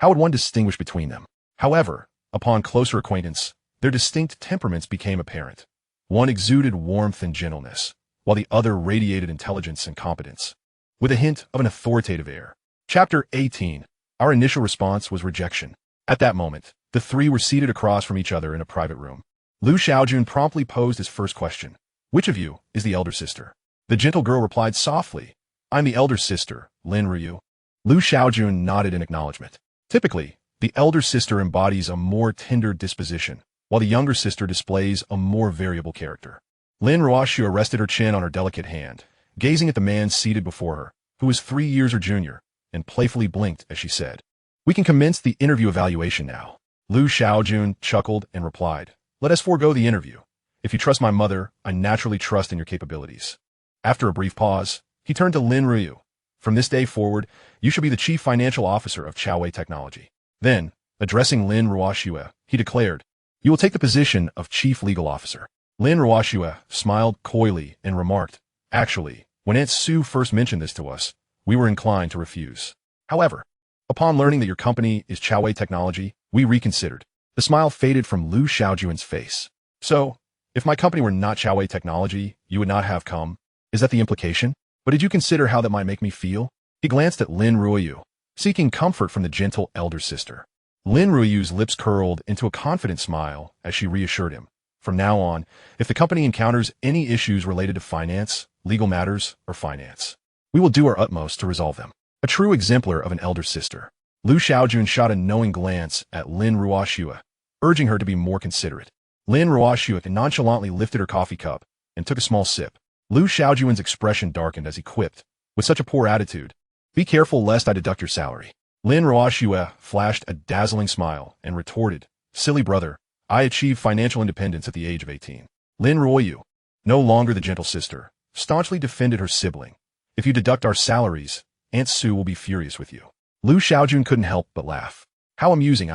How would one distinguish between them? However, upon closer acquaintance, their distinct temperaments became apparent. One exuded warmth and gentleness, while the other radiated intelligence and competence, with a hint of an authoritative air. Chapter 18. Our initial response was rejection. At that moment, the three were seated across from each other in a private room. Liu Shaojun promptly posed his first question. Which of you is the elder sister? The gentle girl replied softly, I'm the elder sister, Lin Ryu. Liu Shaojun nodded in acknowledgement. Typically, the elder sister embodies a more tender disposition, while the younger sister displays a more variable character. Lin Ruoxue rested her chin on her delicate hand, gazing at the man seated before her, who was 3 years her junior, and playfully blinked as she said, We can commence the interview evaluation now. Liu Shaojun chuckled and replied, Let us forego the interview. If you trust my mother, I naturally trust in your capabilities. After a brief pause, he turned to Lin Ryu. From this day forward, you shall be the chief financial officer of Chaowei Technology. Then, addressing Lin Ruoxue, he declared, You will take the position of chief legal officer. Lin Ruoxue smiled coyly and remarked, Actually, when Aunt Sue first mentioned this to us, we were inclined to refuse. However, upon learning that your company is Chaowei Technology, we reconsidered. The smile faded from Liu Shaojun's face. So, if my company were not Chaowei Technology, you would not have come. Is that the implication? But did you consider how that might make me feel? He glanced at Lin Ruoyu, seeking comfort from the gentle elder sister. Lin Ruoyu's lips curled into a confident smile as she reassured him. From now on, if the company encounters any issues related to finance, legal matters, or finance, we will do our utmost to resolve them. A true exemplar of an elder sister. Liu Shaojun shot a knowing glance at Lin Ruoxue, urging her to be more considerate. Lin Ruoxue nonchalantly lifted her coffee cup and took a small sip. Liu Shaojun's expression darkened as he quipped, with such a poor attitude, Be careful lest I deduct your salary. Lin Ruoxue flashed a dazzling smile and retorted, Silly brother, I achieved financial independence at the age of 18. Lin Ruoyu, no longer the gentle sister, staunchly defended her sibling. If you deduct our salaries, Aunt Sue will be furious with you. Liu Shaojun couldn't help but laugh. How amusing,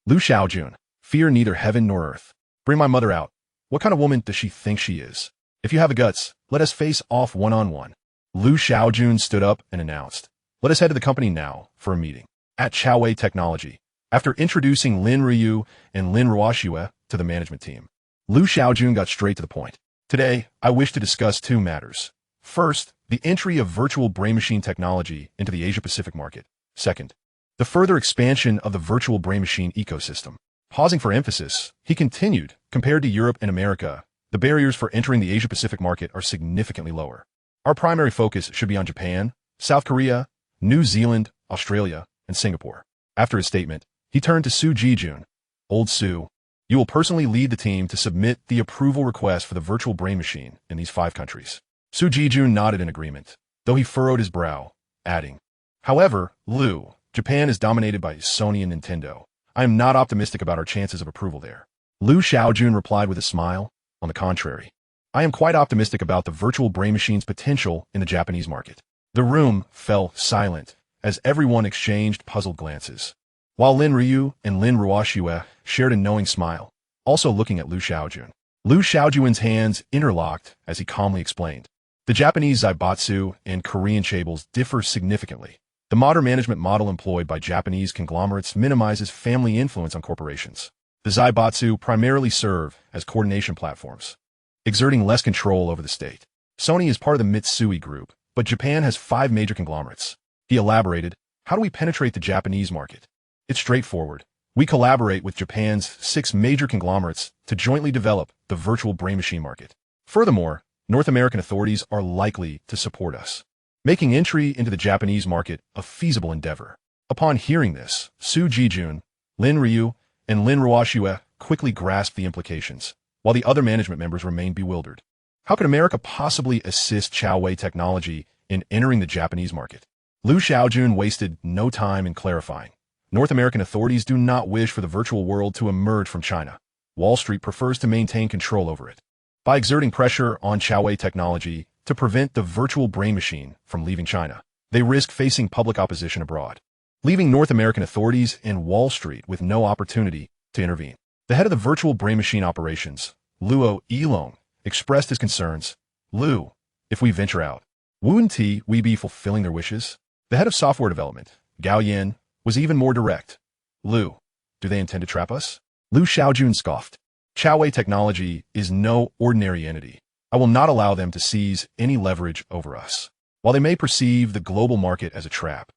Liu Shaojun, fear neither heaven nor earth. Bring my mother out. What kind of woman does she think she is? If you have the guts, let us face off one-on-one. Liu Shaojun stood up and announced, Let us head to the company now for a meeting. At Chaowei Technology, after introducing Lin Ryu and Lin Ruoxue to the management team, Liu Shaojun got straight to the point. Today, I wish to discuss 2 matters. First, the entry of virtual brain machine technology into the Asia-Pacific market. Second, the further expansion of the virtual brain machine ecosystem. Pausing for emphasis, he continued, compared to Europe and America, the barriers for entering the Asia-Pacific market are significantly lower. Our primary focus should be on Japan, South Korea, New Zealand, Australia, and Singapore. After his statement, he turned to Su Jijun. Old Su, you will personally lead the team to submit the approval request for the virtual brain machine in these 5 countries. Su Jijun nodded in agreement, though he furrowed his brow, adding, However, Liu, Japan is dominated by Sony and Nintendo. I am not optimistic about our chances of approval there. Liu Shaojun replied with a smile, On the contrary, I am quite optimistic about the virtual brain machine's potential in the Japanese market. The room fell silent as everyone exchanged puzzled glances, while Lin Ryu and Lin Ruoxue shared a knowing smile, also looking at Liu Shaojun. Liu Shaojun's hands interlocked as he calmly explained. The Japanese zaibatsu and Korean chaebols differ significantly. The modern management model employed by Japanese conglomerates minimizes family influence on corporations. The Zaibatsu primarily serve as coordination platforms, exerting less control over the state. Sony is part of the Mitsui Group, but Japan has 5 major conglomerates. He elaborated, how do we penetrate the Japanese market? It's straightforward. We collaborate with Japan's 6 major conglomerates to jointly develop the virtual brain machine market. Furthermore, North American authorities are likely to support us, making entry into the Japanese market a feasible endeavor. Upon hearing this, Su Jijun, Lin Ryu, and Lin Ruoxue quickly grasped the implications, while the other management members remained bewildered. How could America possibly assist Huawei Technology in entering the Japanese market? Liu Shaojun wasted no time in clarifying. North American authorities do not wish for the virtual world to emerge from China. Wall Street prefers to maintain control over it. By exerting pressure on Huawei Technology to prevent the virtual brain machine from leaving China, they risk facing public opposition abroad, leaving North American authorities and Wall Street with no opportunity to intervene. The head of the virtual brain machine operations, Luo Yilong, expressed his concerns. Liu, if we venture out, wouldn't we be fulfilling their wishes? The head of software development, Gao Yan, was even more direct. Liu, do they intend to trap us? Liu Shaojun scoffed. Huawei Technology is no ordinary entity. I will not allow them to seize any leverage over us. While they may perceive the global market as a trap,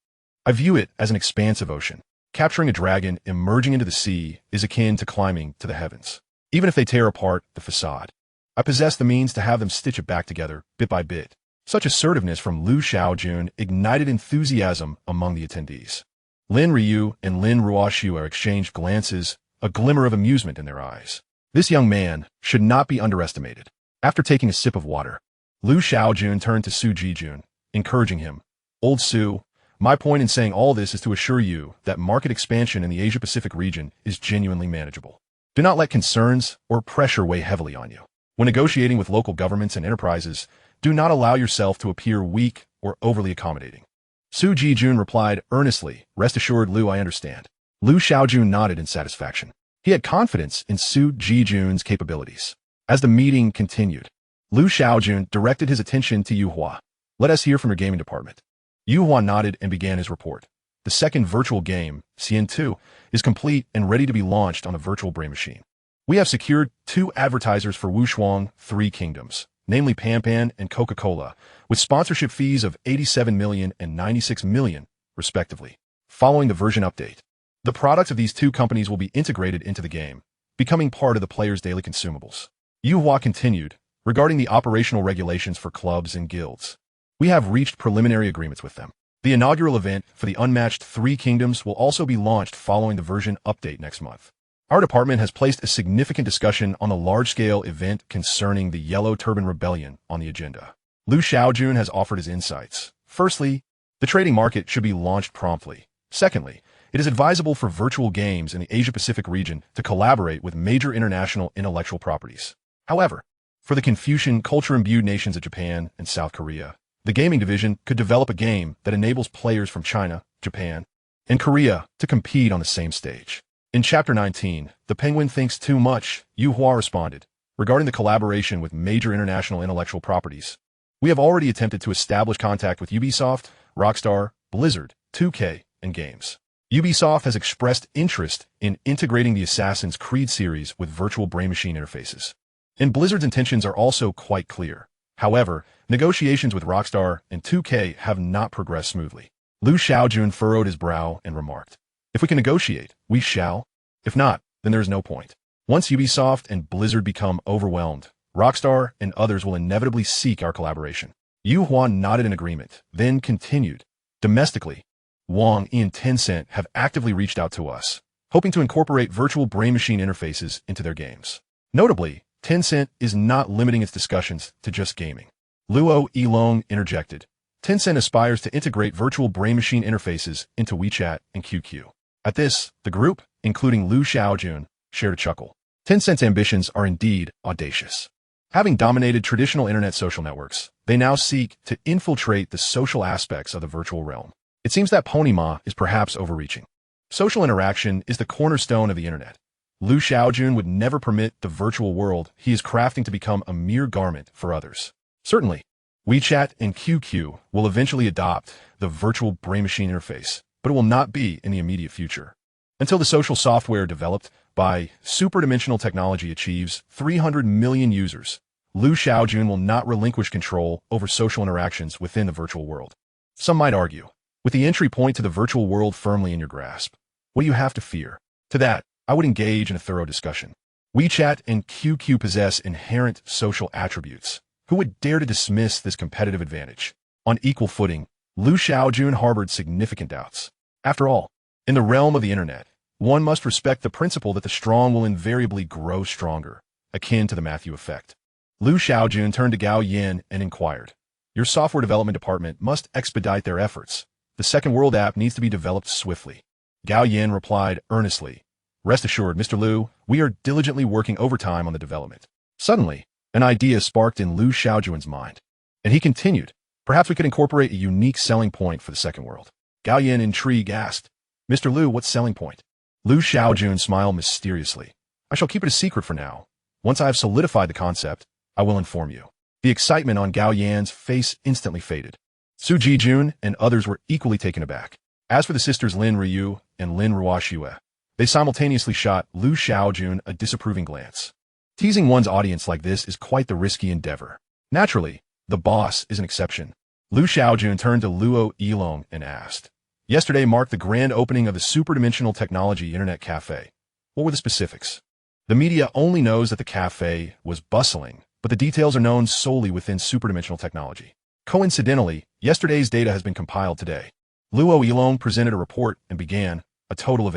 I view it as an expansive ocean. Capturing a dragon emerging into the sea is akin to climbing to the heavens. Even if they tear apart the facade, I possess the means to have them stitch it back together bit by bit. Such assertiveness from Liu Shaojun ignited enthusiasm among the attendees. Lin Ryu and Lin Ruoxue exchanged glances, a glimmer of amusement in their eyes. This young man should not be underestimated. After taking a sip of water, Liu Shaojun turned to Su Jijun, encouraging him. Old Su, my point in saying all this is to assure you that market expansion in the Asia-Pacific region is genuinely manageable. Do not let concerns or pressure weigh heavily on you. When negotiating with local governments and enterprises, do not allow yourself to appear weak or overly accommodating. Su Jijun replied earnestly, rest assured, Liu, I understand. Liu Shaojun nodded in satisfaction. He had confidence in Su Jijun's capabilities. As the meeting continued, Liu Shaojun directed his attention to Yuhua. Let us hear from your gaming department. Yuhua nodded and began his report. The second virtual game, Xian 2, is complete and ready to be launched on a virtual brain machine. We have secured 2 advertisers for Wushuang 3 Kingdoms, namely Pan and Coca-Cola, with sponsorship fees of 87 million and 96 million, respectively. Following the version update, the products of these 2 companies will be integrated into the game, becoming part of the player's daily consumables. Yuhua continued, regarding the operational regulations for clubs and guilds, we have reached preliminary agreements with them. The inaugural event for the unmatched 3 Kingdoms will also be launched following the version update next month. Our department has placed a significant discussion on the large-scale event concerning the Yellow Turban Rebellion on the agenda. Liu Shaojun has offered his insights. Firstly, the trading market should be launched promptly. Secondly, it is advisable for virtual games in the Asia-Pacific region to collaborate with major international intellectual properties. However, for the Confucian culture-imbued nations of Japan and South Korea, the gaming division could develop a game that enables players from China, Japan, and Korea to compete on the same stage. In Chapter 19, The Penguin Thinks Too Much, Yuhua responded, regarding the collaboration with major international intellectual properties. We have already attempted to establish contact with Ubisoft, Rockstar, Blizzard, 2K, and Games. Ubisoft has expressed interest in integrating the Assassin's Creed series with virtual brain machine interfaces. And Blizzard's intentions are also quite clear. However, negotiations with Rockstar and 2K have not progressed smoothly. Liu Shaojun furrowed his brow and remarked, if we can negotiate, we shall. If not, then there is no point. Once Ubisoft and Blizzard become overwhelmed, Rockstar and others will inevitably seek our collaboration. Yuhua nodded in agreement, then continued. Domestically, Wang and Tencent have actively reached out to us, hoping to incorporate virtual brain machine interfaces into their games. Notably, Tencent is not limiting its discussions to just gaming. Luo Yilong interjected. Tencent aspires to integrate virtual brain machine interfaces into WeChat and QQ. At this, the group, including Liu Shaojun, shared a chuckle. Tencent's ambitions are indeed audacious. Having dominated traditional internet social networks, they now seek to infiltrate the social aspects of the virtual realm. It seems that Ponyma is perhaps overreaching. Social interaction is the cornerstone of the internet. Liu Shaojun would never permit the virtual world he is crafting to become a mere garment for others. Certainly, WeChat and QQ will eventually adopt the virtual brain machine interface, but it will not be in the immediate future. Until the social software developed By Superdimensional Technology achieves 300 million users, Shaojun will not relinquish control over social interactions within the virtual world. Some might argue, with the entry point to the virtual world firmly in your grasp, what do you have to fear? To that, I would engage in a thorough discussion. WeChat and QQ possess inherent social attributes. Who would dare to dismiss this competitive advantage? On equal footing, Shaojun harbored significant doubts. After all, in the realm of the internet, one must respect the principle that the strong will invariably grow stronger, akin to the Matthew effect. Shaojun turned to Gao Yin and inquired, "Your software development department must expedite their efforts. The Second World app needs to be developed swiftly." Gao Yin replied earnestly, "Rest assured, Mr. Liu, we are diligently working overtime on the development." Suddenly, an idea sparked in Shaojun's mind, and he continued, "Perhaps we could incorporate a unique selling point for the Second World." Gao Yin, intrigued, asked, "Mr. Liu, what selling point?" Shaojun smiled mysteriously. "I shall keep it a secret for now. Once I have solidified the concept, I will inform you." The excitement on Gao Yan's face instantly faded. Su Jijun and others were equally taken aback. As for the sisters Lin Ryu and Lin Ruoxue, they simultaneously shot Shaojun a disapproving glance. Teasing one's audience like this is quite the risky endeavor. Naturally, the boss is an exception. Shaojun turned to Luo Yilong and asked, "Yesterday marked the grand opening of the Superdimensional Technology Internet Cafe. What were the specifics?" The media only knows that the cafe was bustling, but the details are known solely within Superdimensional Technology. Coincidentally, yesterday's data has been compiled today. Luo Yilong presented a report and began, a total of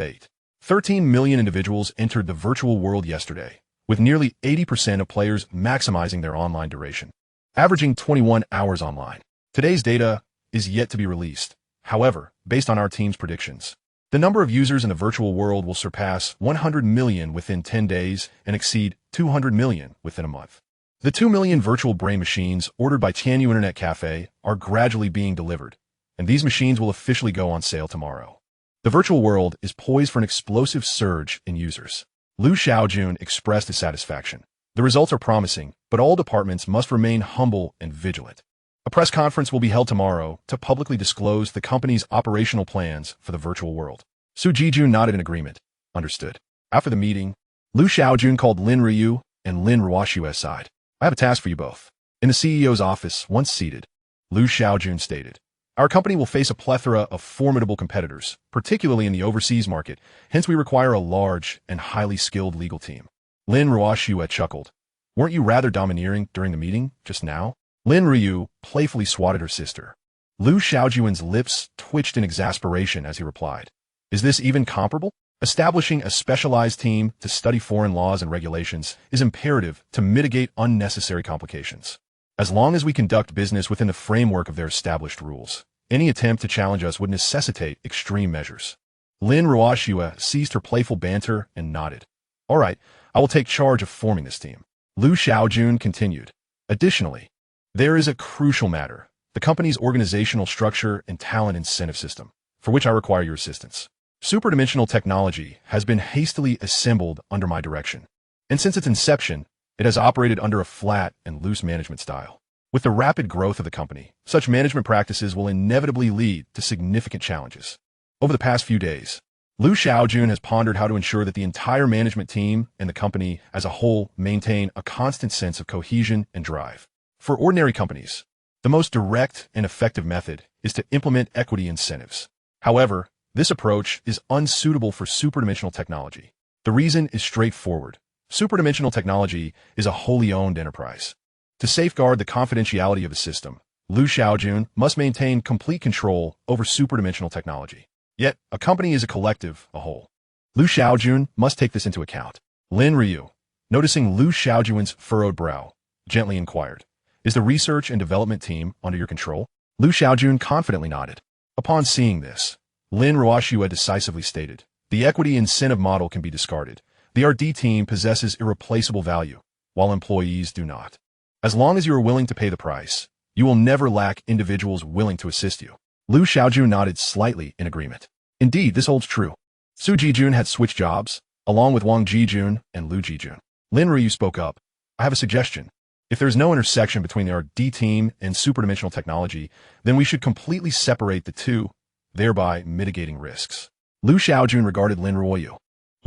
13 million individuals entered the virtual world yesterday, with nearly 80% of players maximizing their online duration, averaging 21 hours online. Today's data is yet to be released. However, based on our team's predictions, the number of users in the virtual world will surpass 100 million within 10 days and exceed 200 million within a month. The 2 million virtual brain machines ordered by Tianyu Internet Cafe are gradually being delivered, and these machines will officially go on sale tomorrow. The virtual world is poised for an explosive surge in users. Shaojun expressed his satisfaction. The results are promising, but all departments must remain humble and vigilant. A press conference will be held tomorrow to publicly disclose the company's operational plans for the virtual world. Su Jijun nodded in agreement. Understood. After the meeting, Shaojun called Lin Ryu and Lin Ruoxue aside. "I have a task for you both." In the CEO's office, once seated, Shaojun stated, "Our company will face a plethora of formidable competitors, particularly in the overseas market. Hence, we require a large and highly skilled legal team." Lin Ruoxue chuckled. "Weren't you rather domineering during the meeting just now?" Lin Ryu playfully swatted her sister. Shaojun's lips twitched in exasperation as he replied, "Is this even comparable? Establishing a specialized team to study foreign laws and regulations is imperative to mitigate unnecessary complications. As long as we conduct business within the framework of their established rules, any attempt to challenge us would necessitate extreme measures." Lin Ruoxue ceased her playful banter and nodded. "All right, I will take charge of forming this team." Shaojun continued, "Additionally, there is a crucial matter, the company's organizational structure and talent incentive system, for which I require your assistance. Superdimensional Technology has been hastily assembled under my direction, and since its inception, it has operated under a flat and loose management style. With the rapid growth of the company, such management practices will inevitably lead to significant challenges. Over the past few days, Shaojun has pondered how to ensure that the entire management team and the company as a whole maintain a constant sense of cohesion and drive. For ordinary companies, the most direct and effective method is to implement equity incentives. However, this approach is unsuitable for Superdimensional Technology. The reason is straightforward. Superdimensional Technology is a wholly owned enterprise. To safeguard the confidentiality of the system, Shaojun must maintain complete control over Superdimensional Technology. Yet, a company is a collective, a whole. Shaojun must take this into account. Lin Ryu, noticing Shaojun's furrowed brow, gently inquired, "Is the research and development team under your control?" Shaojun confidently nodded. Upon seeing this, Lin Ruoxue decisively stated, "The equity incentive model can be discarded. The RD team possesses irreplaceable value, while employees do not. As long as you are willing to pay the price, you will never lack individuals willing to assist you." Shaojun nodded slightly in agreement. Indeed, this holds true. Su Jijun had switched jobs, along with Wang Jijun and Lu Jijun. Lin Ryu spoke up, "I have a suggestion. If there is no intersection between the RD team and Superdimensional Technology, then we should completely separate the two, thereby mitigating risks." Shaojun regarded Lin Ruoyu.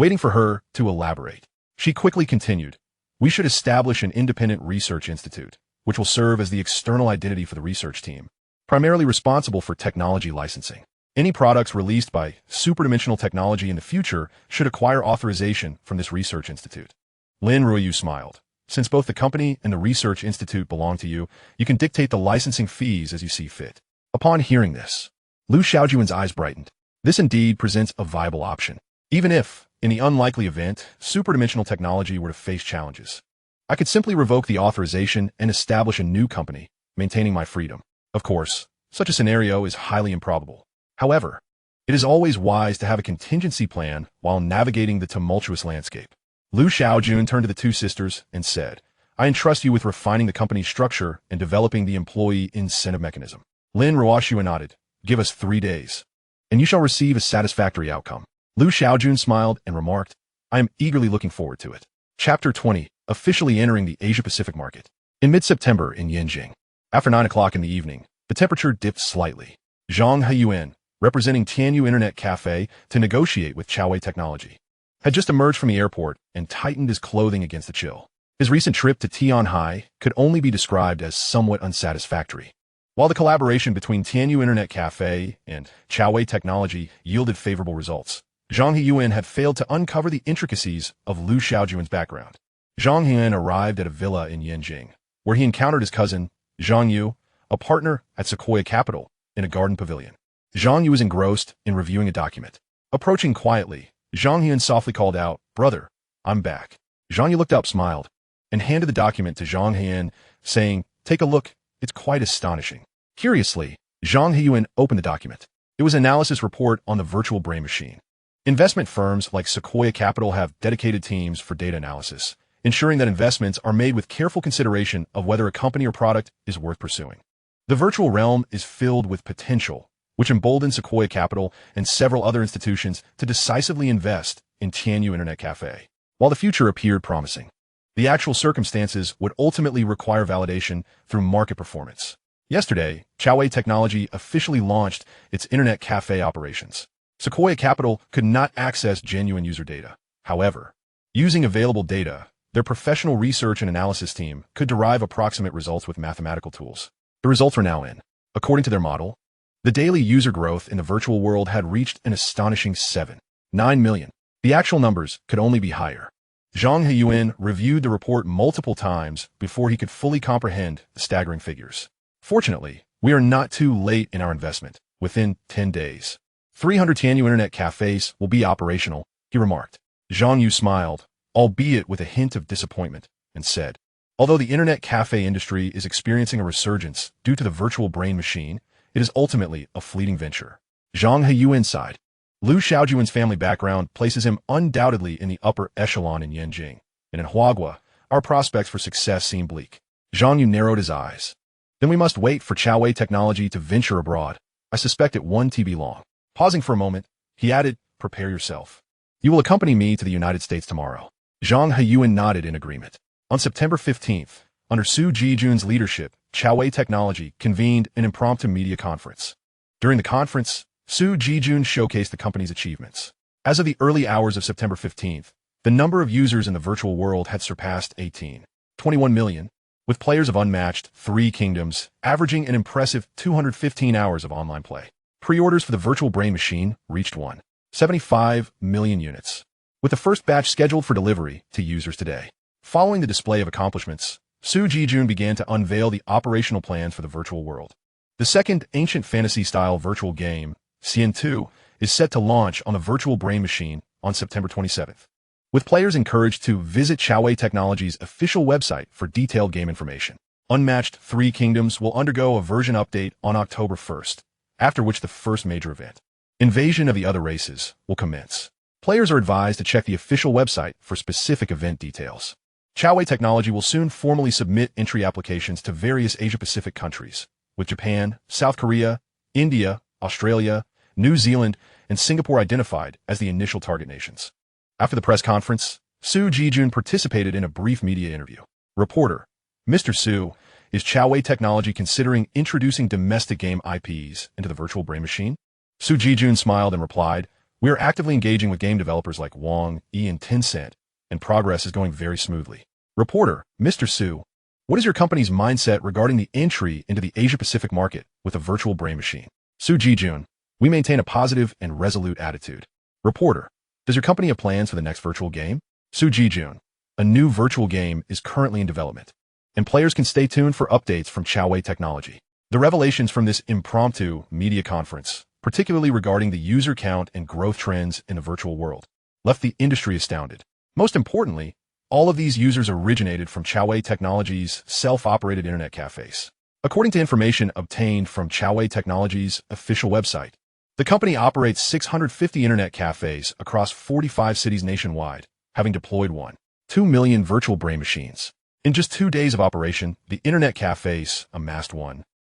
waiting for her to elaborate. She quickly continued, "We should establish an independent research institute, which will serve as the external identity for the research team, primarily responsible for technology licensing. Any products released by Hyperdimensional Technology in the future should acquire authorization from this research institute." Lin Ruoyu smiled. "Since both the company and the research institute belong to you, you can dictate the licensing fees as you see fit." Upon hearing this, Lu Shaojun's eyes brightened. This indeed presents a viable option. Even if, in the unlikely event, Hyperdimensional Technology were to face challenges, I could simply revoke the authorization and establish a new company, maintaining my freedom. Of course, such a scenario is highly improbable. However, it is always wise to have a contingency plan while navigating the tumultuous landscape. Lu Shaojun turned to the two sisters and said, "I entrust you with refining the company's structure and developing the employee incentive mechanism." Lin Ruoyu nodded, "Give us 3 days, and you shall receive a satisfactory outcome." Lu Shaojun smiled and remarked, "I am eagerly looking forward to it." Chapter 20, officially entering the Asia-Pacific market. In mid-September in Yanjing, after 9 o'clock in the evening, the temperature dipped slightly. Zhang Heyuan, representing Tianyu Internet Cafe to negotiate with Chaowei Technology, had just emerged from the airport and tightened his clothing against the chill. His recent trip to Tianhai could only be described as somewhat unsatisfactory. While the collaboration between Tianyu Internet Cafe and Chaowei Technology yielded favorable results, Zhang Heyuan had failed to uncover the intricacies of Lu Shaojun's background. Zhang Heyuan arrived at a villa in Yanjing, where he encountered his cousin, Zhang Yu, a partner at Sequoia Capital, in a garden pavilion. Zhang Yu was engrossed in reviewing a document. Approaching quietly, Zhang Heyuan softly called out, "Brother, I'm back." Zhang Yu looked up, smiled, and handed the document to Zhang Heyuan, saying, "Take a look, it's quite astonishing." Curiously, Zhang Heyuan opened the document. It was an analysis report on the virtual brain machine. Investment firms like Sequoia Capital have dedicated teams for data analysis, ensuring that investments are made with careful consideration of whether a company or product is worth pursuing. The virtual realm is filled with potential, which emboldened Sequoia Capital and several other institutions to decisively invest in Tianyu Internet Cafe. While the future appeared promising, the actual circumstances would ultimately require validation through market performance. Yesterday, Chaowei Technology officially launched its Internet Cafe operations. Sequoia Capital could not access genuine user data. However, using available data, their professional research and analysis team could derive approximate results with mathematical tools. The results are now in. According to their model, the daily user growth in the virtual world had reached an astonishing 7.9 million. The actual numbers could only be higher. Zhang Heyuan reviewed the report multiple times before he could fully comprehend the staggering figures. Fortunately, we are not too late in our investment. Within 10 days, 300 Tianyu Internet cafes will be operational, he remarked. Zhang Yu smiled, albeit with a hint of disappointment, and said, "Although the Internet cafe industry is experiencing a resurgence due to the virtual brain machine, it is ultimately a fleeting venture." Zhang Heyuan sighed. Lu Shaojun's family background places him undoubtedly in the upper echelon in Yanjing, and in Huagua, our prospects for success seem bleak. Zhang Yu narrowed his eyes. "Then we must wait for Chaowei Technology to venture abroad. I suspect it won't be long." Pausing for a moment, he added, "Prepare yourself. You will accompany me to the United States tomorrow." Zhang Heyuan nodded in agreement. On September 15th, under Su Jijun's leadership, Chaowei Technology convened an impromptu media conference. During the conference, Su Jijun showcased the company's achievements. As of the early hours of September 15th, the number of users in the virtual world had surpassed 18.21 million, with players of unmatched 3 kingdoms averaging an impressive 215 hours of online play. Pre-orders for the virtual brain machine reached 1.75 million units, with the first batch scheduled for delivery to users today. Following the display of accomplishments, Su Jijun began to unveil the operational plans for the virtual world. The second ancient fantasy-style virtual game, Xian 2, is set to launch on the virtual brain machine on September 27th, with players encouraged to visit Chaowei Technology's official website for detailed game information. Unmatched 3 Kingdoms will undergo a version update on October 1st, after which the first major event, Invasion of the Other Races, will commence. Players are advised to check the official website for specific event details. Chaowei Technology will soon formally submit entry applications to various Asia-Pacific countries, with Japan, South Korea, India, Australia, New Zealand, and Singapore identified as the initial target nations. After the press conference, Su Jijun participated in a brief media interview. Reporter: "Mr. Su, is Chaowei Technology considering introducing domestic game IPs into the virtual brain machine?" Su Jijun smiled and replied, We are actively engaging with game developers like Wang, E, and Tencent, and progress is going very smoothly. Reporter, Mr. Su, what is your company's mindset regarding the entry into the Asia-Pacific market with a virtual brain machine? Su Jijun, we maintain a positive and resolute attitude. Reporter, does your company have plans for the next virtual game? Su Jijun, a new virtual game is currently in development, and players can stay tuned for updates from Hyperdimensional Technology. The revelations from this impromptu media conference, particularly regarding the user count and growth trends in the virtual world, left the industry astounded. Most importantly, all of these users originated from Hyperdimensional Technology's self-operated internet cafes. According to information obtained from Hyperdimensional Technology's official website, the company operates 650 internet cafes across 45 cities nationwide, having deployed 1.2 million virtual brain machines. In just 2 days of operation, the internet cafes amassed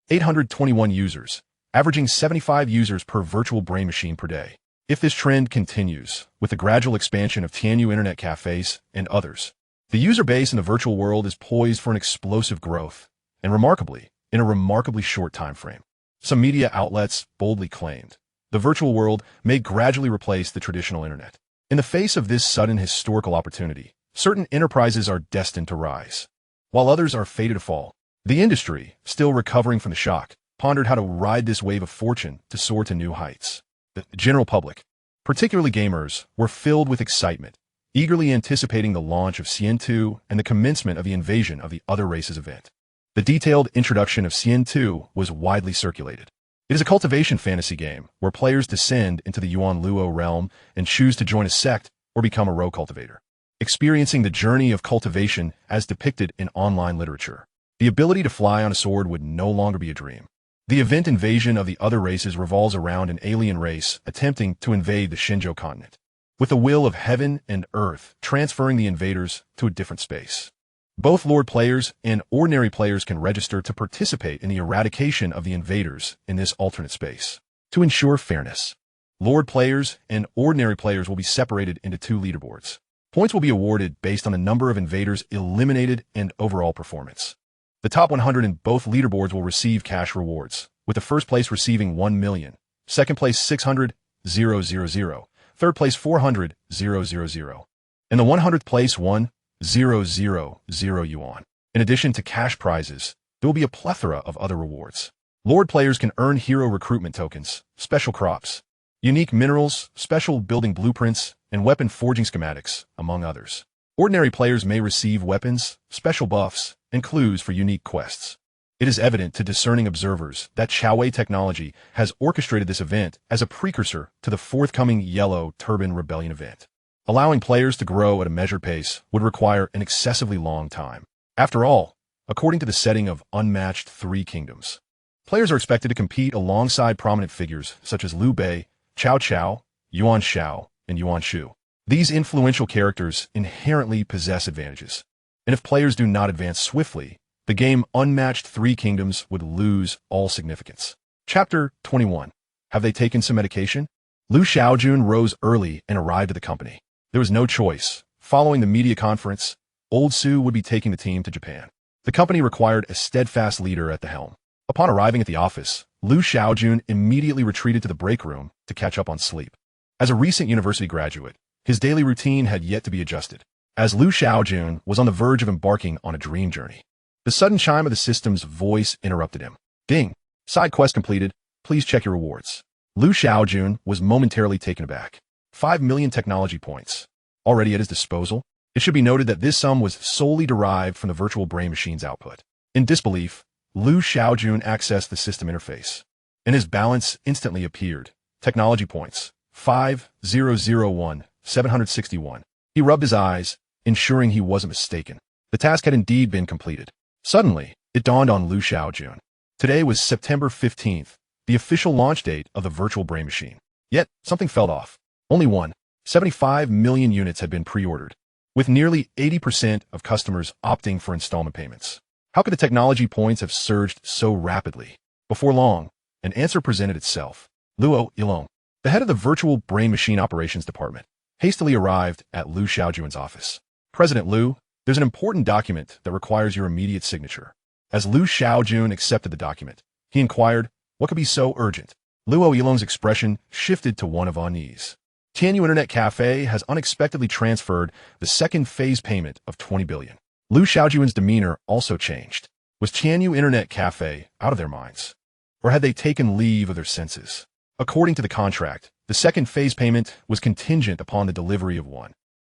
821 users, averaging 75 users per virtual brain machine per day. If this trend continues, with the gradual expansion of Tianyu internet cafes and others, the user base in the virtual world is poised for an explosive growth, and remarkably, in a remarkably short time frame. Some media outlets boldly claimed the virtual world may gradually replace the traditional internet. In the face of this sudden historical opportunity, certain enterprises are destined to rise, while others are fated to fall. The industry, still recovering from the shock, pondered how to ride this wave of fortune to soar to new heights. The general public, particularly gamers, were filled with excitement, eagerly anticipating the launch of Cien 2 and the commencement of the Invasion of the Other Races event. The detailed introduction of Cien 2 was widely circulated. It is a cultivation fantasy game where players descend into the Yuan Luo realm and choose to join a sect or become a rogue cultivator, experiencing the journey of cultivation as depicted in online literature. The ability to fly on a sword would no longer be a dream. The event Invasion of the Other Races revolves around an alien race attempting to invade the Shenzhou continent, with the will of heaven and earth transferring the invaders to a different space. Both Lord players and ordinary players can register to participate in the eradication of the invaders in this alternate space. To ensure fairness, Lord players and ordinary players will be separated into 2 leaderboards. Points will be awarded based on the number of invaders eliminated and overall performance. The top 100 in both leaderboards will receive cash rewards, with the first place receiving 1 million, second place 600,000, third place 400,000, and the 100th place 1,000 yuan. In addition to cash prizes, there will be a plethora of other rewards. Lord players can earn hero recruitment tokens, special crops, unique minerals, special building blueprints, and weapon forging schematics, among others. Ordinary players may receive weapons, special buffs, and clues for unique quests. It is evident to discerning observers that Hyperdimensional Technology has orchestrated this event as a precursor to the forthcoming Yellow Turban Rebellion event. Allowing players to grow at a measured pace would require an excessively long time. After all, according to the setting of Unmatched 3 Kingdoms, players are expected to compete alongside prominent figures such as Liu Bei, Cao Cao, Yuan Shao, and Yuan Shu. These influential characters inherently possess advantages, and if players do not advance swiftly, the game Unmatched 3 Kingdoms would lose all significance. Chapter 21. Have they taken some medication? Lu Shaojun rose early and arrived at the company. There was no choice. Following the media conference, Old Su would be taking the team to Japan. The company required a steadfast leader at the helm. Upon arriving at the office, Lu Shaojun immediately retreated to the break room to catch up on sleep. As a recent university graduate, his daily routine had yet to be adjusted, as Lu Shaojun was on the verge of embarking on a dream journey. The sudden chime of the system's voice interrupted him. Ding! Side quest completed. Please check your rewards. Lu Shaojun was momentarily taken aback. 5 million technology points. Already at his disposal, it should be noted that this sum was solely derived from the virtual brain machine's output. In disbelief, Lu Shaojun accessed the system interface, and his balance instantly appeared. Technology points. 5,001,761. He rubbed his eyes, ensuring he wasn't mistaken. The task had indeed been completed. Suddenly, it dawned on Lu Shaojun. Today was September 15th, the official launch date of the virtual brain machine. Yet, something fell off. Only 75 million units had been pre-ordered, with nearly 80% of customers opting for installment payments. How could the technology points have surged so rapidly? Before long, an answer presented itself. Luo Ilong, the head of the virtual brain machine operations department, hastily arrived at Lu Shaojun's office. President Lu, there's an important document that requires your immediate signature. As Lu Shaojun accepted the document, he inquired, what could be so urgent? Luo Ilong's expression shifted to one of unease. Tianyu Internet Cafe has unexpectedly transferred the second phase payment of 20 billion. Liu Shaojun's demeanor also changed. Was Tianyu Internet Cafe out of their minds? Or had they taken leave of their senses? According to the contract, the second phase payment was contingent upon the delivery of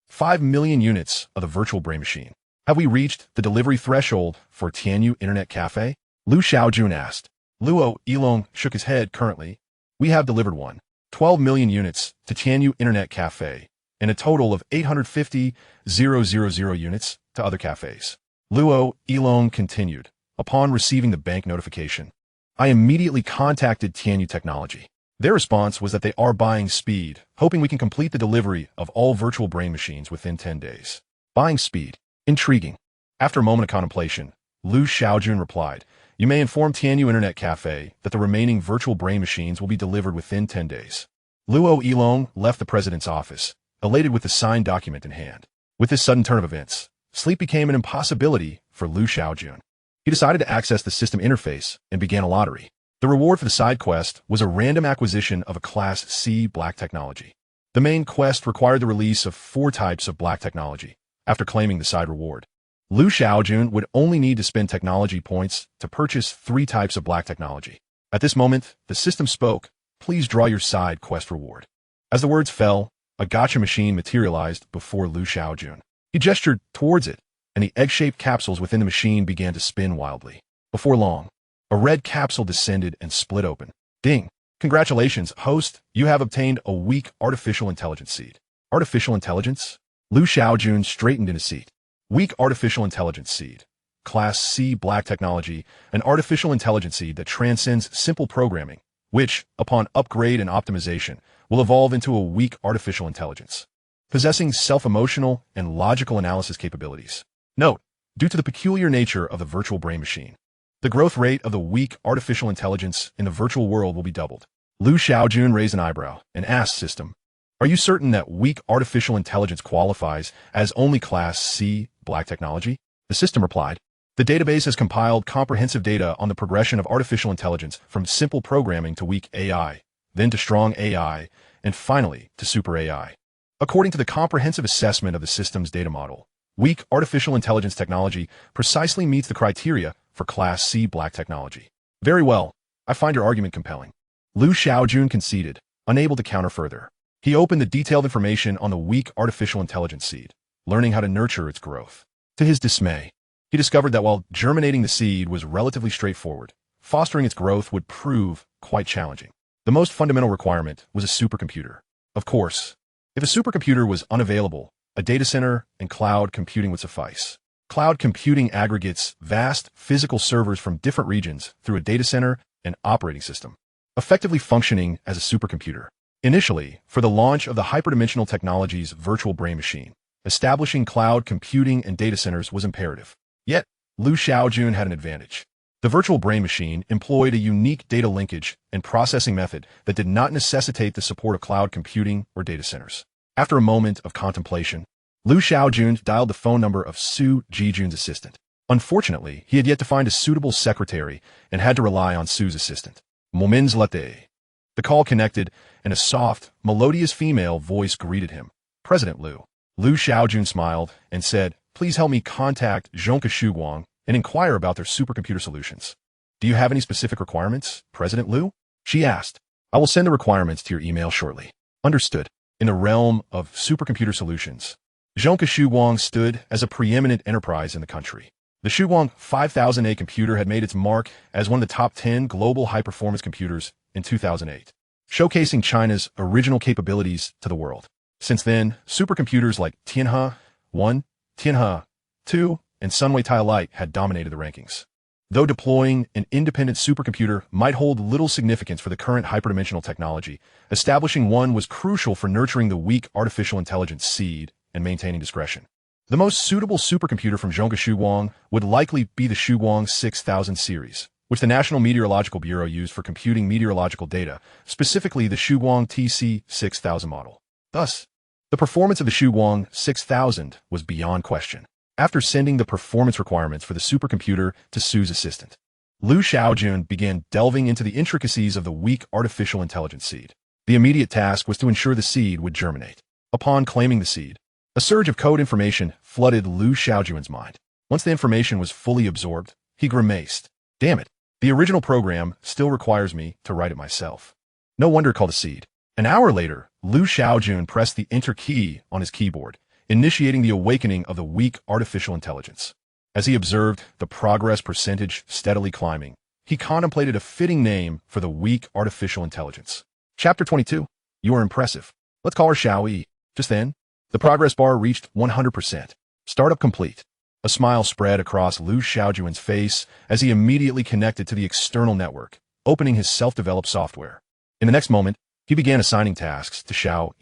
5 million units of the virtual brain machine. Have we reached the delivery threshold for Tianyu Internet Cafe? Liu Shaojun asked. Luo Yilong shook his head. Currently, we have delivered 12 million units to Tianyu Internet Cafe and a total of 850,000 units to other cafes. Luo Yilong continued. Upon receiving the bank notification, I immediately contacted Tianyu Technology. Their response was that they are buying speed, hoping we can complete the delivery of all virtual brain machines within 10 days. Buying speed. Intriguing. After a moment of contemplation, Liu Shaojun replied, you may inform Tianyu Internet Cafe that the remaining virtual brain machines will be delivered within 10 days. Luo Yilong left the president's office, elated with the signed document in hand. With this sudden turn of events, sleep became an impossibility for Liu Shaojun. He decided to access the system interface and began a lottery. The reward for the side quest was a random acquisition of a Class C black technology. The main quest required the release of 4 types of black technology. After claiming the side reward, Liu Shaojun would only need to spend technology points to purchase 3 types of black technology. At this moment, the system spoke, please draw your side quest reward. As the words fell, a gacha machine materialized before Liu Shaojun. He gestured towards it, and the egg-shaped capsules within the machine began to spin wildly. Before long, a red capsule descended and split open. Ding! Congratulations, host, you have obtained a weak artificial intelligence seed. Artificial intelligence? Liu Shaojun straightened in his seat. Weak artificial intelligence seed. Class C black technology, an artificial intelligence seed that transcends simple programming, which, upon upgrade and optimization, will evolve into a weak artificial intelligence, possessing self-emotional and logical analysis capabilities. Note, due to the peculiar nature of the virtual brain machine, the growth rate of the weak artificial intelligence in the virtual world will be doubled. Liu Shaojun raised an eyebrow and asked system, are you certain that weak artificial intelligence qualifies as only Class C black technology? The system replied, the database has compiled comprehensive data on the progression of artificial intelligence from simple programming to weak AI, then to strong AI, and finally to super AI. According to the comprehensive assessment of the system's data model, weak artificial intelligence technology precisely meets the criteria for Class C black technology. Very well, I find your argument compelling. Liu Shaojun conceded, unable to counter further. He opened the detailed information on the weak artificial intelligence seed, learning how to nurture its growth. To his dismay, he discovered that while germinating the seed was relatively straightforward, fostering its growth would prove quite challenging. The most fundamental requirement was a supercomputer. Of course, if a supercomputer was unavailable, a data center and cloud computing would suffice. Cloud computing aggregates vast physical servers from different regions through a data center and operating system, effectively functioning as a supercomputer. Initially, for the launch of the Hyperdimensional Technology's virtual brain machine, establishing cloud computing and data centers was imperative. Yet, Liu Shaojun had an advantage. The virtual brain machine employed a unique data linkage and processing method that did not necessitate the support of cloud computing or data centers. After a moment of contemplation, Liu Shaojun dialed the phone number of Su Jijun's assistant. Unfortunately, he had yet to find a suitable secretary and had to rely on Su's assistant. Moments later, the call connected, and a soft, melodious female voice greeted him. President Liu. Liu Shaojun smiled and said, please help me contact Zhongke Shuguang and inquire about their supercomputer solutions. Do you have any specific requirements, President Liu? She asked. I will send the requirements to your email shortly. Understood. In the realm of supercomputer solutions, Zhongke Shuguang stood as a preeminent enterprise in the country. The Shuguang 5000A computer had made its mark as one of the top 10 global high-performance computers in 2008, showcasing China's original capabilities to the world. Since then, supercomputers like Tianhe 1, Tianhe 2, and Sunway Tailite had dominated the rankings. Though deploying an independent supercomputer might hold little significance for the current hyperdimensional technology, establishing one was crucial for nurturing the weak artificial intelligence seed and maintaining discretion. The most suitable supercomputer from Zhongke Shuguang would likely be the Shuguang 6000 series, which the National Meteorological Bureau used for computing meteorological data, specifically the Shuguang TC 6000 model. Thus, the performance of the Shuguang 6000 was beyond question. After sending the performance requirements for the supercomputer to Su's assistant, Liu Shaojun began delving into the intricacies of the weak artificial intelligence seed. The immediate task was to ensure the seed would germinate. Upon claiming the seed, a surge of code information flooded Lu Shaojun's mind. Once the information was fully absorbed, he grimaced. Damn it, the original program still requires me to write it myself. No wonder called a seed. An hour later, Lu Shaojun pressed the Enter key on his keyboard, initiating the awakening of the weak artificial intelligence. As he observed the progress percentage steadily climbing, he contemplated a fitting name for the weak artificial intelligence. Chapter 22. You are impressive. Let's call her Xiao. Just then, the progress bar reached 100%. Startup complete. A smile spread across Lu Shaojun's face as he immediately connected to the external network, opening his self-developed software. In the next moment, he began assigning tasks to Xiao.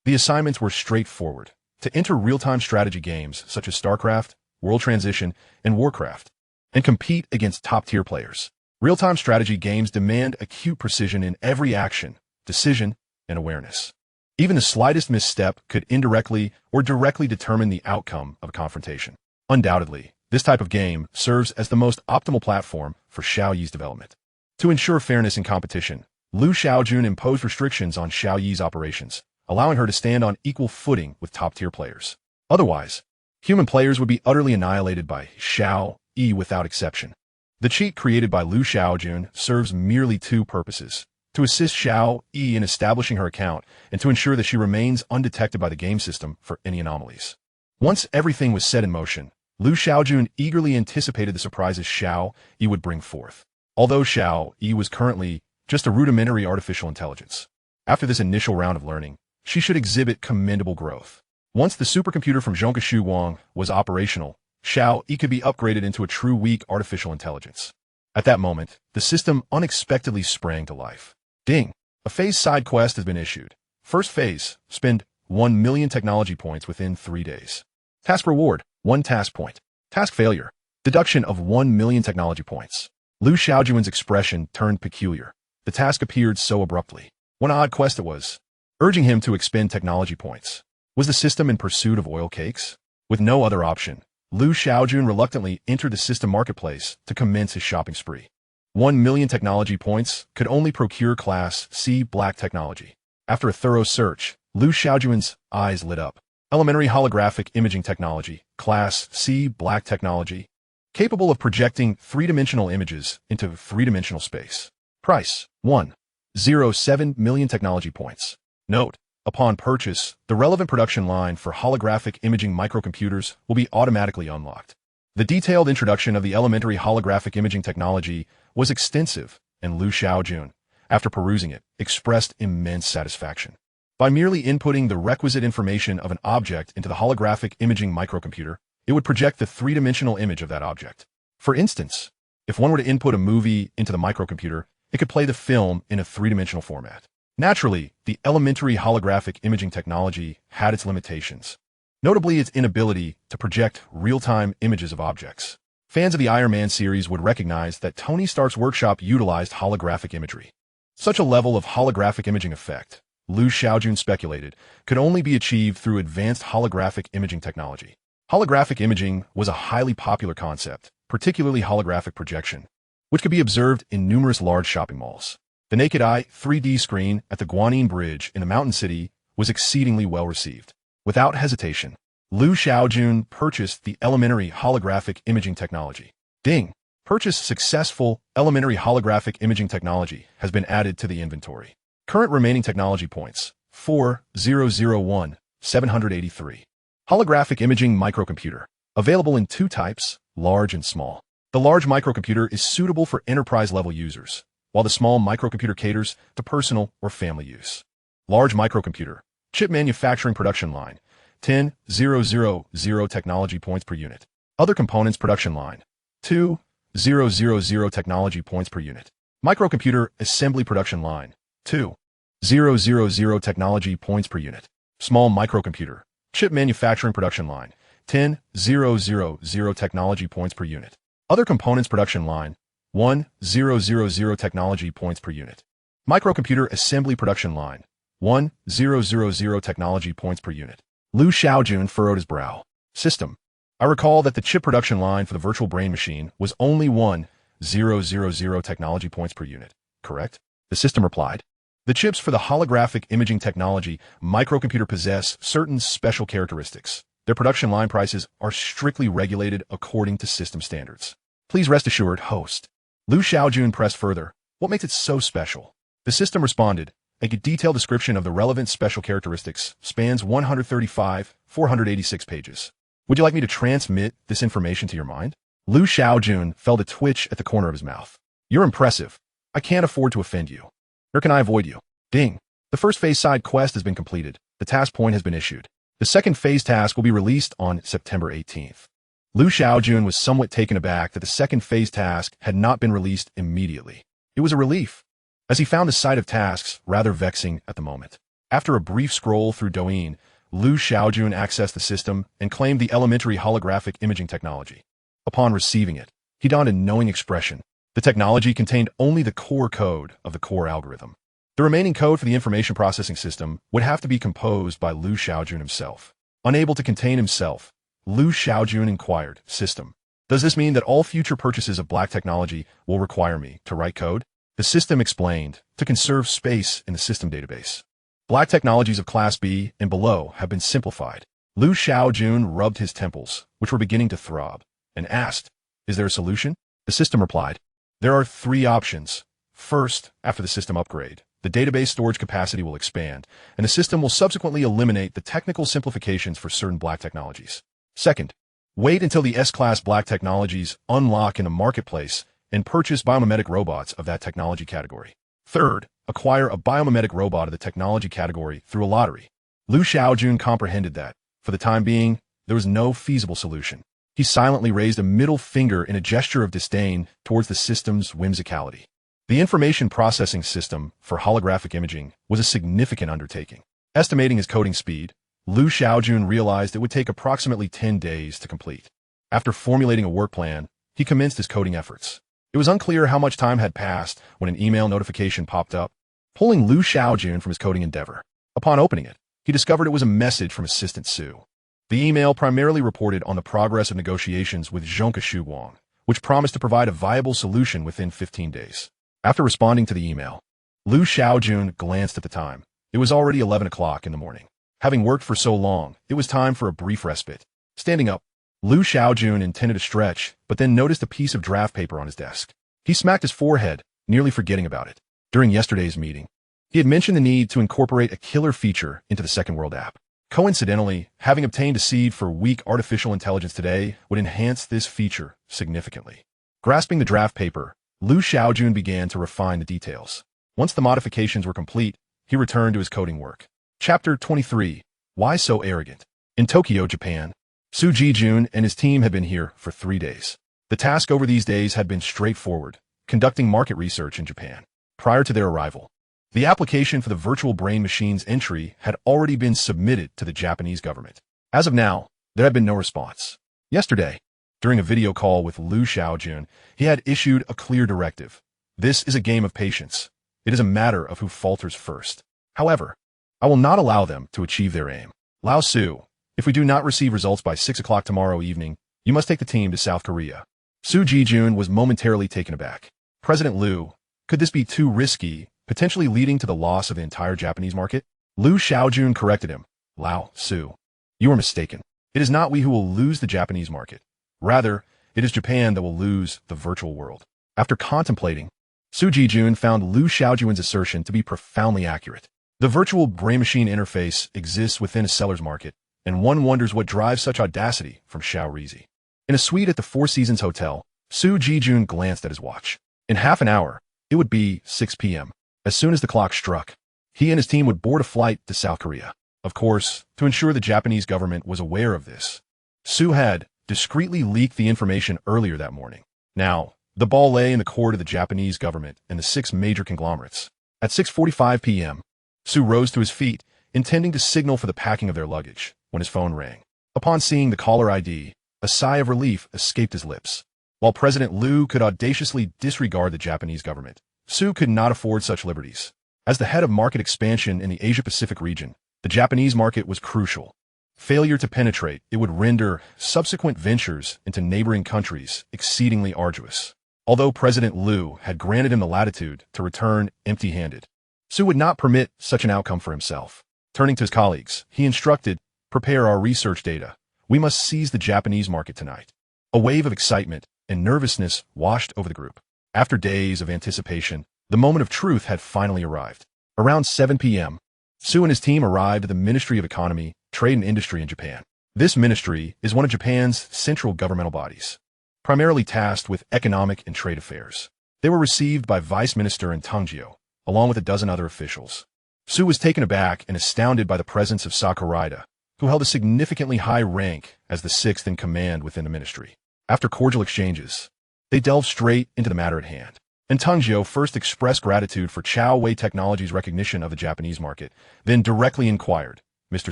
The assignments were straightforward: to enter real-time strategy games such as StarCraft, World Transition, and Warcraft, and compete against top-tier players. Real-time strategy games demand acute precision in every action, decision, and awareness. Even the slightest misstep could indirectly or directly determine the outcome of a confrontation. Undoubtedly, this type of game serves as the most optimal platform for Xiao's development. To ensure fairness in competition, Lu Shaojun imposed restrictions on Xiao's operations, allowing her to stand on equal footing with top-tier players. Otherwise, human players would be utterly annihilated by Xiao without exception. The cheat created by Lu Shaojun serves merely two purposes: to assist Xiao in establishing her account and to ensure that she remains undetected by the game system for any anomalies. Once everything was set in motion, Lu Shaojun eagerly anticipated the surprises Xiao would bring forth. Although Xiao was currently just a rudimentary artificial intelligence, after this initial round of learning, she should exhibit commendable growth. Once the supercomputer from Zhongshu Wang was operational, Xiao could be upgraded into a true weak artificial intelligence. At that moment, the system unexpectedly sprang to life. Ding! A phase side quest has been issued. First phase, spend 1 million technology points within 3 days. Task reward, 1 task point. Task failure, deduction of 1 million technology points. Lu Shaojun's expression turned peculiar. The task appeared so abruptly. What an odd quest it was, urging him to expend technology points. Was the system in pursuit of oil cakes? With no other option, Lu Shaojun reluctantly entered the system marketplace to commence his shopping spree. 1 million technology points could only procure Class C black technology. After a thorough search, Lu Shaojun's eyes lit up. Elementary holographic imaging technology, Class C black technology, capable of projecting three-dimensional images into three-dimensional space. Price, 1.07 million technology points. Note: upon purchase, the relevant production line for holographic imaging microcomputers will be automatically unlocked. The detailed introduction of the elementary holographic imaging technology was extensive, and Lu Shaojun, after perusing it, expressed immense satisfaction. By merely inputting the requisite information of an object into the holographic imaging microcomputer, it would project the three-dimensional image of that object. For instance, if one were to input a movie into the microcomputer, it could play the film in a three-dimensional format. Naturally, the elementary holographic imaging technology had its limitations, notably its inability to project real-time images of objects. Fans of the Iron Man series would recognize that Tony Stark's workshop utilized holographic imagery. Such a level of holographic imaging effect, Lu Shaojun speculated, could only be achieved through advanced holographic imaging technology. Holographic imaging was a highly popular concept, particularly holographic projection, which could be observed in numerous large shopping malls. The naked eye 3D screen at the Guanyin Bridge in the Mountain City was exceedingly well received. Without hesitation, Lu Shaojun purchased the elementary holographic imaging technology. Ding! Purchase successful. Elementary holographic imaging technology has been added to the inventory. Current remaining technology points, 4,001,783. Holographic imaging microcomputer. Available in 2 types, large and small. The large microcomputer is suitable for enterprise-level users, while the small microcomputer caters to personal or family use. Large microcomputer. Chip manufacturing production line, 10,000 technology points per unit. Other components production line, 2,000 technology points per unit. Microcomputer assembly production line, 2,000 technology points per unit. Small microcomputer. Chip manufacturing production line, 10,000 technology points per unit. Other components production line, 1,000 technology points per unit. Microcomputer assembly production line, 1,000 technology points per unit. Lu Shaojun furrowed his brow. System. I recall that the chip production line for the virtual brain machine was only 1,000 technology points per unit, correct? The system replied. The chips for the holographic imaging technology microcomputer possess certain special characteristics. Their production line prices are strictly regulated according to system standards. Please rest assured, host. Liu Shaojun pressed further. What makes it so special? The system responded. A detailed description of the relevant special characteristics spans 486 pages. Would you like me to transmit this information to your mind? Liu Shaojun felt a twitch at the corner of his mouth. You're impressive. I can't afford to offend you. Where can I avoid you? Ding. The first phase side quest has been completed. The task point has been issued. The second phase task will be released on September 18th. Liu Shaojun was somewhat taken aback that the second phase task had not been released immediately. It was a relief, as he found the sight of tasks rather vexing at the moment. After a brief scroll through Douyin, Liu Shaojun accessed the system and claimed the elementary holographic imaging technology. Upon receiving it, he donned a knowing expression. The technology contained only the core code of the core algorithm. The remaining code for the information processing system would have to be composed by Liu Shaojun himself. Unable to contain himself, Liu Shaojun inquired, System, does this mean that all future purchases of black technology will require me to write code? The system explained, to conserve space in the system database. Black technologies of Class B and below have been simplified. Liu Shaojun rubbed his temples, which were beginning to throb, and asked, Is there a solution? The system replied, There are 3 options. First, after the system upgrade, the database storage capacity will expand, and the system will subsequently eliminate the technical simplifications for certain black technologies. Second, wait until the S-Class black technologies unlock in a marketplace and purchase biomimetic robots of that technology category. Third, acquire a biomimetic robot of the technology category through a lottery. Liu Shaojun comprehended that, for the time being, there was no feasible solution. He silently raised a middle finger in a gesture of disdain towards the system's whimsicality. The information processing system for holographic imaging was a significant undertaking. Estimating his coding speed, Liu Shaojun realized it would take approximately 10 days to complete. After formulating a work plan, he commenced his coding efforts. It was unclear how much time had passed when an email notification popped up, pulling Liu Shaojun from his coding endeavor. Upon opening it, he discovered it was a message from Assistant Su. The email primarily reported on the progress of negotiations with Zhongke Shuguang, which promised to provide a viable solution within 15 days. After responding to the email, Liu Shaojun glanced at the time. It was already 11 o'clock in the morning. Having worked for so long, it was time for a brief respite. Standing up, Liu Shaojun intended to stretch, but then noticed a piece of draft paper on his desk. He smacked his forehead, nearly forgetting about it. During yesterday's meeting, he had mentioned the need to incorporate a killer feature into the Second World app. Coincidentally, having obtained a seed for weak artificial intelligence today would enhance this feature significantly. Grasping the draft paper, Liu Shaojun began to refine the details. Once the modifications were complete, he returned to his coding work. Chapter 23. Why so arrogant? In Tokyo, Japan, Su Jijun and his team had been here for 3 days. The task over these days had been straightforward, conducting market research in Japan. Prior to their arrival, the application for the virtual brain machine's entry had already been submitted to the Japanese government. As of now, there had been no response. Yesterday, during a video call with Liu Shaojun, he had issued a clear directive. This is a game of patience. It is a matter of who falters first. However, I will not allow them to achieve their aim. Lao Su, if we do not receive results by 6 o'clock tomorrow evening, you must take the team to South Korea. Su Jijun was momentarily taken aback. President Liu, could this be too risky, potentially leading to the loss of the entire Japanese market? Liu Shaojun corrected him. Lao Su, you are mistaken. It is not we who will lose the Japanese market. Rather, it is Japan that will lose the virtual world. After contemplating, Su Jijun found Liu Shaojun's assertion to be profoundly accurate. The virtual brain-machine interface exists within a seller's market, and one wonders what drives such audacity from Xiao Rizi. In a suite at the Four Seasons Hotel, Su Jijun glanced at his watch. In half an hour, it would be 6 p.m. As soon as the clock struck, he and his team would board a flight to South Korea. Of course, to ensure the Japanese government was aware of this, Su had discreetly leaked the information earlier that morning. Now, the ball lay in the court of the Japanese government and the 6 major conglomerates. At 6:45 p.m., Su rose to his feet, intending to signal for the packing of their luggage, when his phone rang. Upon seeing the caller ID, a sigh of relief escaped his lips. While President Liu could audaciously disregard the Japanese government, Su could not afford such liberties. As the head of market expansion in the Asia-Pacific region, the Japanese market was crucial. Failure to penetrate it would render subsequent ventures into neighboring countries exceedingly arduous. Although President Liu had granted him the latitude to return empty-handed, Su would not permit such an outcome for himself. Turning to his colleagues, he instructed, "Prepare our research data. We must seize the Japanese market tonight." A wave of excitement and nervousness washed over the group. After days of anticipation, the moment of truth had finally arrived. Around 7 p.m., Su and his team arrived at the Ministry of Economy, Trade and Industry in Japan. This ministry is one of Japan's central governmental bodies, primarily tasked with economic and trade affairs. They were received by Vice Minister and Tungjio, along with a dozen other officials. Su was taken aback and astounded by the presence of Sakurada, who held a significantly high rank as the sixth in command within the ministry. After cordial exchanges, they delved straight into the matter at hand. And Tungjio first expressed gratitude for Shaojun Technology's recognition of the Japanese market, then directly inquired, "Mr.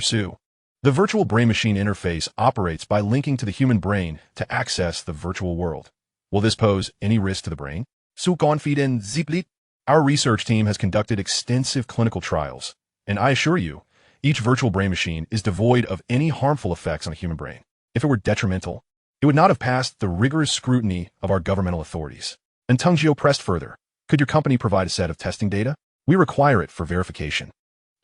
Su, the virtual brain-machine interface operates by linking to the human brain to access the virtual world. Will this pose any risk to the brain?" Su confident Ziplit. Our research team has conducted extensive clinical trials, and I assure you, each virtual brain machine is devoid of any harmful effects on a human brain. If it were detrimental, it would not have passed the rigorous scrutiny of our governmental authorities. And Tungjio pressed further, "Could your company provide a set of testing data? We require it for verification.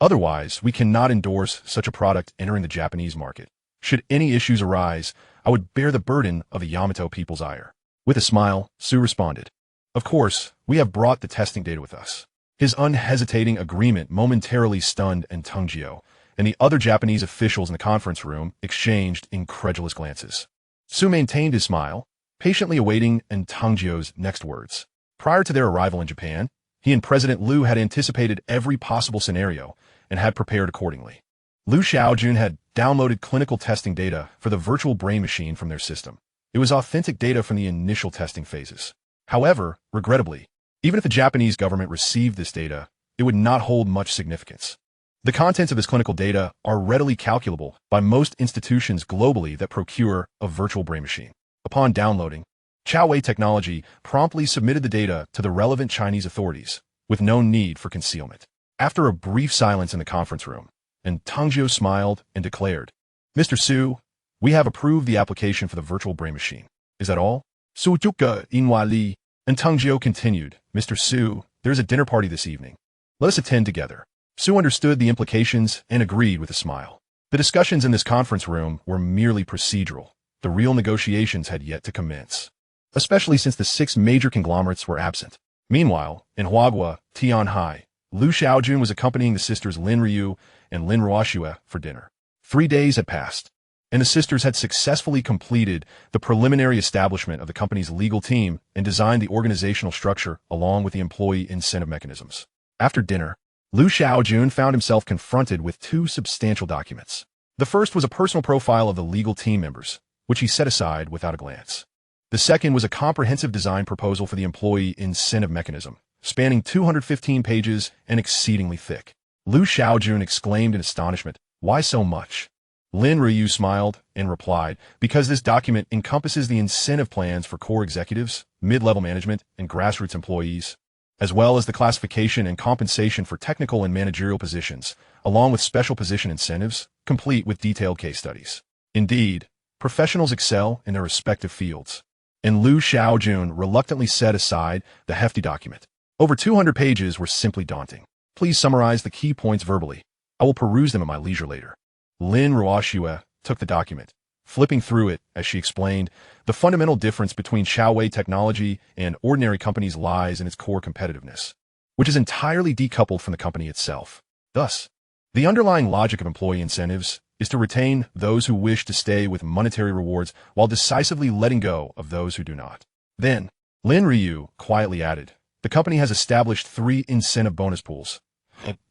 Otherwise, we cannot endorse such a product entering the Japanese market. Should any issues arise, I would bear the burden of the Yamato people's ire." With a smile, Su responded, "Of course, we have brought the testing data with us." His unhesitating agreement momentarily stunned and Tungjio, and the other Japanese officials in the conference room exchanged incredulous glances. Su maintained his smile, patiently awaiting Tungjio's next words. Prior to their arrival in Japan, he and President Liu had anticipated every possible scenario and had prepared accordingly. Liu Shaojun had downloaded clinical testing data for the virtual brain machine from their system. It was authentic data from the initial testing phases. However, regrettably, even if the Japanese government received this data, it would not hold much significance. The contents of this clinical data are readily calculable by most institutions globally that procure a virtual brain machine. Upon downloading, Shaojun Technology promptly submitted the data to the relevant Chinese authorities, with no need for concealment. After a brief silence in the conference room, Tungjio smiled and declared, "Mr. Su, we have approved the application for the virtual brain machine. Is that all?" Sujuka Inwali. And Tungjio continued, "Mr. Su, there is a dinner party this evening. Let us attend together." Su understood the implications and agreed with a smile. The discussions in this conference room were merely procedural. The real negotiations had yet to commence, especially since the 6 major conglomerates were absent. Meanwhile, in Huagua, Tianhai, Liu Shaojun was accompanying the sisters Lin Ryu and Lin Ruoxue for dinner. 3 days had passed, and the sisters had successfully completed the preliminary establishment of the company's legal team and designed the organizational structure along with the employee incentive mechanisms. After dinner, Liu Shaojun found himself confronted with 2 substantial documents. The first was a personal profile of the legal team members, which he set aside without a glance. The second was a comprehensive design proposal for the employee incentive mechanism, spanning 215 pages and exceedingly thick. Liu Shaojun exclaimed in astonishment, "Why so much?" Lin Ryu smiled and replied, "Because this document encompasses the incentive plans for core executives, mid-level management, and grassroots employees, as well as the classification and compensation for technical and managerial positions, along with special position incentives, complete with detailed case studies. Indeed, professionals excel in their respective fields." And Liu Shaojun reluctantly set aside the hefty document. Over 200 pages were simply daunting. "Please summarize the key points verbally. I will peruse them at my leisure later." Lin Ruoxue took the document, flipping through it as she explained, "The fundamental difference between Shaojun Technology and ordinary companies lies in its core competitiveness, which is entirely decoupled from the company itself. Thus, the underlying logic of employee incentives is to retain those who wish to stay with monetary rewards while decisively letting go of those who do not." Then, Lin Ryu quietly added, "The company has established 3 incentive bonus pools,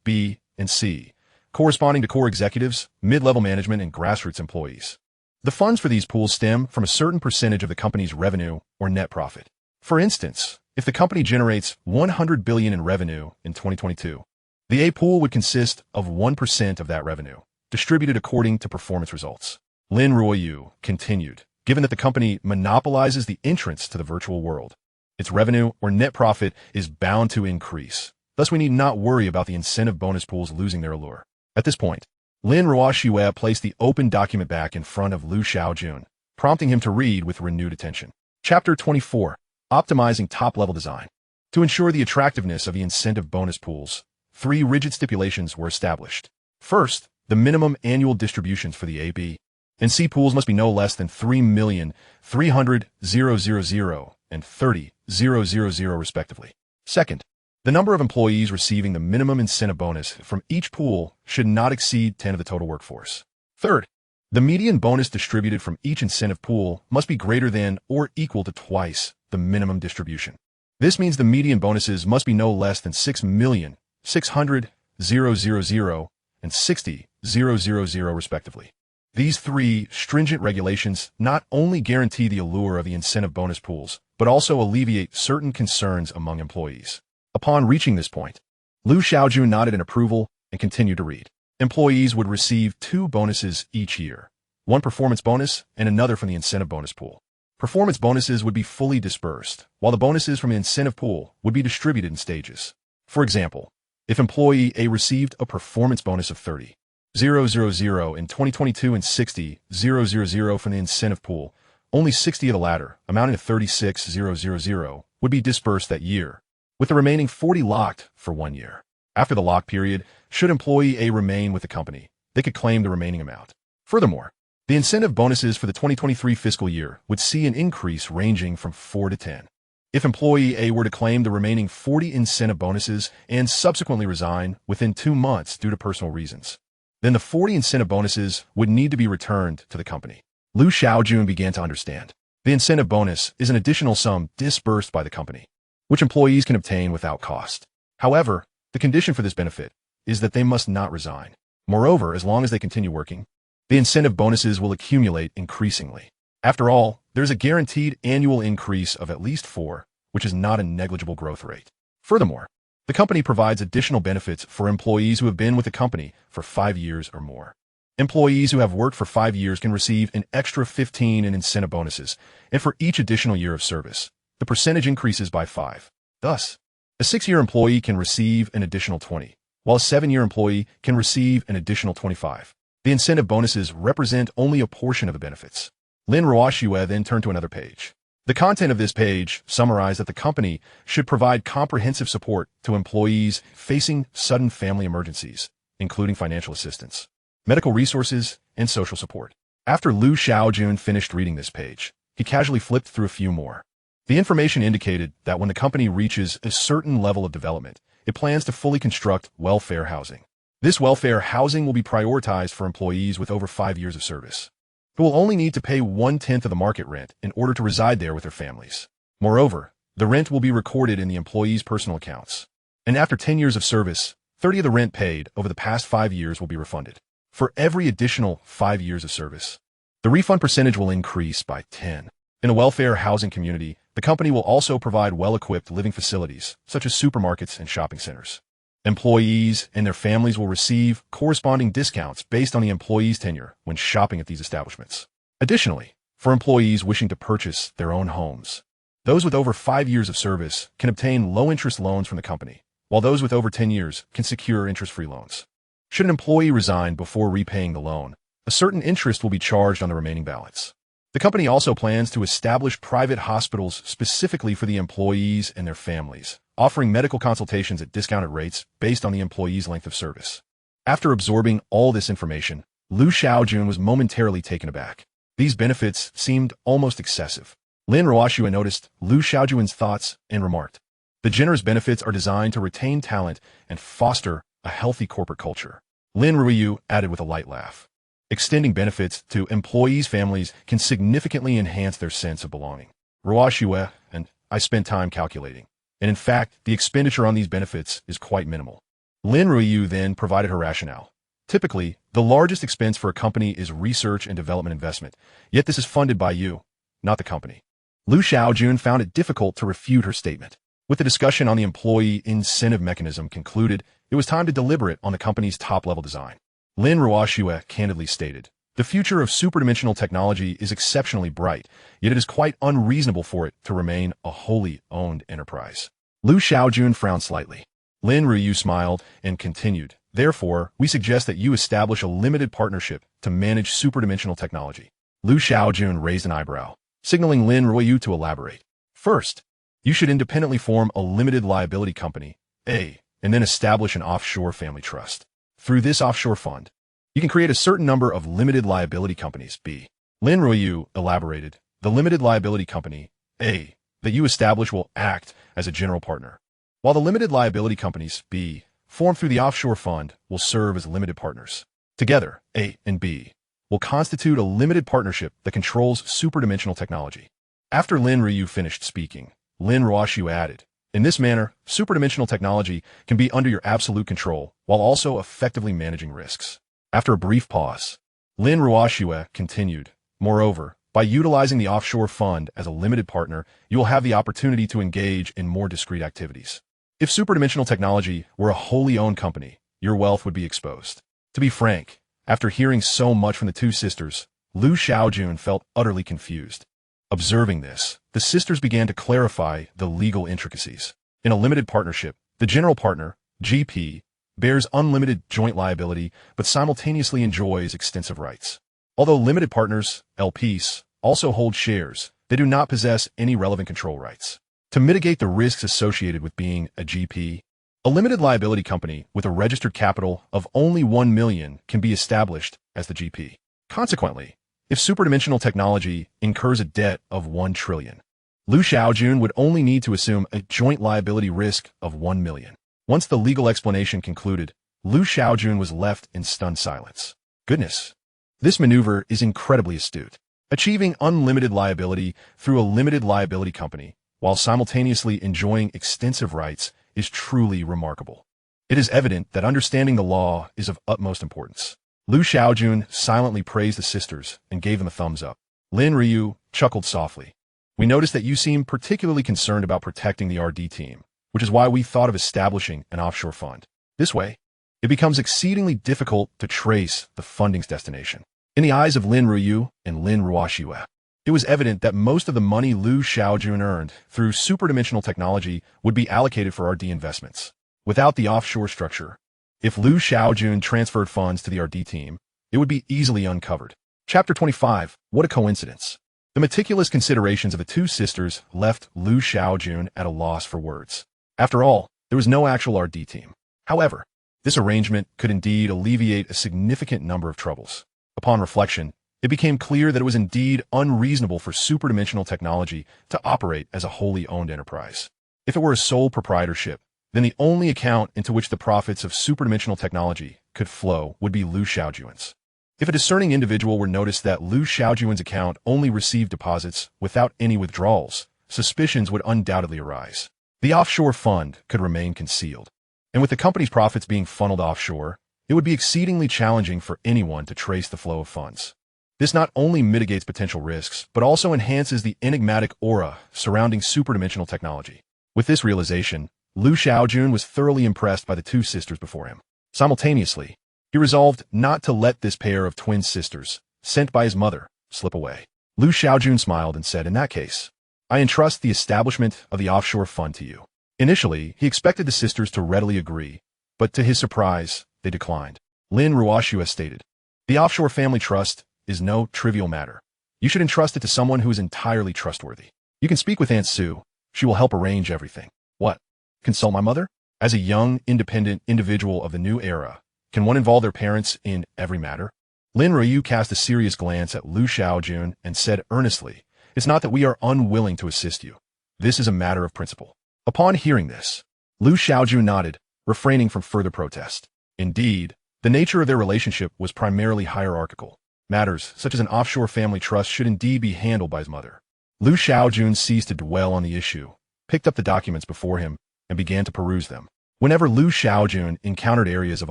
B and C, corresponding to core executives, mid-level management, and grassroots employees. The funds for these pools stem from a certain percentage of the company's revenue or net profit. For instance, if the company generates $100 billion in revenue in 2022, the A pool would consist of 1% of that revenue, distributed according to performance results." Lin Ruoyu continued, "Given that the company monopolizes the entrance to the virtual world, its revenue or net profit is bound to increase. Thus, we need not worry about the incentive bonus pools losing their allure." At this point, Lin Ruoxue placed the open document back in front of Liu Shaojun, prompting him to read with renewed attention. Chapter 24. Optimizing Top-Level Design. To ensure the attractiveness of the incentive bonus pools, three rigid stipulations were established. First, the minimum annual distributions for the A, B, and C pools must be no less than 3,300,000 and 30,000 respectively. Second, the number of employees receiving the minimum incentive bonus from each pool should not exceed 10 of the total workforce. Third, the median bonus distributed from each incentive pool must be greater than or equal to twice the minimum distribution. This means the median bonuses must be no less than 6,600,000 and 60,000 respectively. These three stringent regulations not only guarantee the allure of the incentive bonus pools, but also alleviate certain concerns among employees. Upon reaching this point, Shaojun nodded in approval and continued to read. Employees would receive two bonuses each year, one performance bonus and another from the incentive bonus pool. Performance bonuses would be fully dispersed, while the bonuses from the incentive pool would be distributed in stages. For example, if employee A received a performance bonus of 30,000 in 2022 and 60,000 from the incentive pool, only 60 of the latter, amounting to 36,000, would be dispersed that year, with the remaining 40 locked for 1 year. After the lock period, should employee A remain with the company, they could claim the remaining amount. Furthermore, the incentive bonuses for the 2023 fiscal year would see an increase ranging from 4 to 10. If employee A were to claim the remaining 40 incentive bonuses and subsequently resign within 2 months due to personal reasons, then the 40 incentive bonuses would need to be returned to the company. Shaojun began to understand. The incentive bonus is an additional sum disbursed by the company, which employees can obtain without cost. However, the condition for this benefit is that they must not resign. Moreover, as long as they continue working, the incentive bonuses will accumulate increasingly. After all, there is a guaranteed annual increase of at least 4, which is not a negligible growth rate. Furthermore, the company provides additional benefits for employees who have been with the company for 5 years or more. Employees who have worked for 5 years can receive an extra 15 in incentive bonuses, and for each additional year of service, the percentage increases by 5. Thus, a 6-year employee can receive an additional 20, while a 7-year employee can receive an additional 25. The incentive bonuses represent only a portion of the benefits. Lin Ruoxue then turned to another page. The content of this page summarized that the company should provide comprehensive support to employees facing sudden family emergencies, including financial assistance, medical resources, and social support. After Shaojun finished reading this page, he casually flipped through a few more. The information indicated that when the company reaches a certain level of development, it plans to fully construct welfare housing. This welfare housing will be prioritized for employees with over 5 years of service, who will only need to pay 1/10 of the market rent in order to reside there with their families. Moreover, the rent will be recorded in the employee's personal accounts, and after 10 years of service, 30 of the rent paid over the past 5 years will be refunded. For every additional 5 years of service, the refund percentage will increase by 10. In a welfare housing community, the company will also provide well-equipped living facilities, such as supermarkets and shopping centers. Employees and their families will receive corresponding discounts based on the employee's tenure when shopping at these establishments. Additionally, for employees wishing to purchase their own homes, those with over 5 years of service can obtain low-interest loans from the company, while those with over 10 years can secure interest-free loans. Should an employee resign before repaying the loan, a certain interest will be charged on the remaining balance. The company also plans to establish private hospitals specifically for the employees and their families, offering medical consultations at discounted rates based on the employee's length of service. After absorbing all this information, Shaojun was momentarily taken aback. These benefits seemed almost excessive. Lin Ruoxue noticed Shaojun's thoughts and remarked, "The generous benefits are designed to retain talent and foster a healthy corporate culture." Lin Ruoxue added with a light laugh, "Extending benefits to employees' families can significantly enhance their sense of belonging." Ruoxue and I spent time calculating, and in fact, the expenditure on these benefits is quite minimal. Lin Ruoxue then provided her rationale. Typically, the largest expense for a company is research and development investment, yet this is funded by you, not the company. Shaojun found it difficult to refute her statement. With the discussion on the employee incentive mechanism concluded, it was time to deliberate on the company's top-level design. Lin Ruoxue candidly stated, "The future of superdimensional technology is exceptionally bright, yet it is quite unreasonable for it to remain a wholly owned enterprise." Shaojun frowned slightly. Lin Ruoxue smiled and continued, "Therefore, we suggest that you establish a limited partnership to manage superdimensional technology." Shaojun raised an eyebrow, signaling Lin Ruoxue to elaborate. "First, you should independently form a limited liability company, A, and then establish an offshore family trust. Through this offshore fund, you can create a certain number of limited liability companies. B. Lin Ruoyu elaborated, the limited liability company, A, that you establish will act as a general partner, while the limited liability companies, B, formed through the offshore fund will serve as limited partners. Together, A and B will constitute a limited partnership that controls superdimensional technology. After Lin Ruoyu finished speaking, Lin Ruoyu added, in this manner, superdimensional technology can be under your absolute control while also effectively managing risks. After a brief pause, Lin Ruoyu continued, moreover, by utilizing the offshore fund as a limited partner, you will have the opportunity to engage in more discrete activities. If superdimensional technology were a wholly owned company, your wealth would be exposed. To be frank, after hearing so much from the two sisters, Lu Shaojun felt utterly confused. Observing this, the sisters began to clarify the legal intricacies. In a limited partnership, the general partner, GP, bears unlimited joint liability but simultaneously enjoys extensive rights. Although limited partners, LPs, also hold shares, they do not possess any relevant control rights. To mitigate the risks associated with being a GP, a limited liability company with a registered capital of only 1 million can be established as the GP. Consequently, if superdimensional technology incurs a debt of 1 trillion, Lu Shaojun would only need to assume a joint liability risk of 1 million. Once the legal explanation concluded, Lu Shaojun was left in stunned silence. Goodness. This maneuver is incredibly astute. Achieving unlimited liability through a limited liability company, while simultaneously enjoying extensive rights, is truly remarkable. It is evident that understanding the law is of utmost importance. Lu Shaojun silently praised the sisters and gave them a thumbs up. Lin Ruoyu chuckled softly. We noticed that you seem particularly concerned about protecting the RD team, which is why we thought of establishing an offshore fund. This way, it becomes exceedingly difficult to trace the funding's destination. In the eyes of Lin Ruoyu and Lin Ruoyu, it was evident that most of the money Lu Shaojun earned through superdimensional technology would be allocated for RD investments. Without the offshore structure, if Lu Shaojun transferred funds to the RD team, it would be easily uncovered. Chapter 25. What a coincidence. The meticulous considerations of the two sisters left Lu Shaojun at a loss for words. After all, there was no actual RD team. However, this arrangement could indeed alleviate a significant number of troubles. Upon reflection, it became clear that it was indeed unreasonable for superdimensional technology to operate as a wholly owned enterprise. If it were a sole proprietorship, then the only account into which the profits of superdimensional technology could flow would be Lu Shaojun's. If a discerning individual were noticed that Lu Shaojun's account only received deposits without any withdrawals, suspicions would undoubtedly arise. The offshore fund could remain concealed, and with the company's profits being funneled offshore, it would be exceedingly challenging for anyone to trace the flow of funds. This not only mitigates potential risks, but also enhances the enigmatic aura surrounding superdimensional technology. With this realization, Lu Shaojun was thoroughly impressed by the two sisters before him. Simultaneously, he resolved not to let this pair of twin sisters, sent by his mother, slip away. Lu Shaojun smiled and said, in that case, I entrust the establishment of the offshore fund to you. Initially, he expected the sisters to readily agree, but to his surprise, they declined. Lin Ruoyu stated, the offshore family trust is no trivial matter. You should entrust it to someone who is entirely trustworthy. You can speak with Aunt Sue. She will help arrange everything. What? Consult my mother? As a young, independent individual of the new era, can one involve their parents in every matter? Lin Ruoyu cast a serious glance at Lu Shaojun and said earnestly, it's not that we are unwilling to assist you. This is a matter of principle. Upon hearing this, Lu Shaojun nodded, refraining from further protest. Indeed, the nature of their relationship was primarily hierarchical. Matters such as an offshore family trust should indeed be handled by his mother. Lu Shaojun ceased to dwell on the issue, picked up the documents before him, and began to peruse them. Whenever Lu Shaojun encountered areas of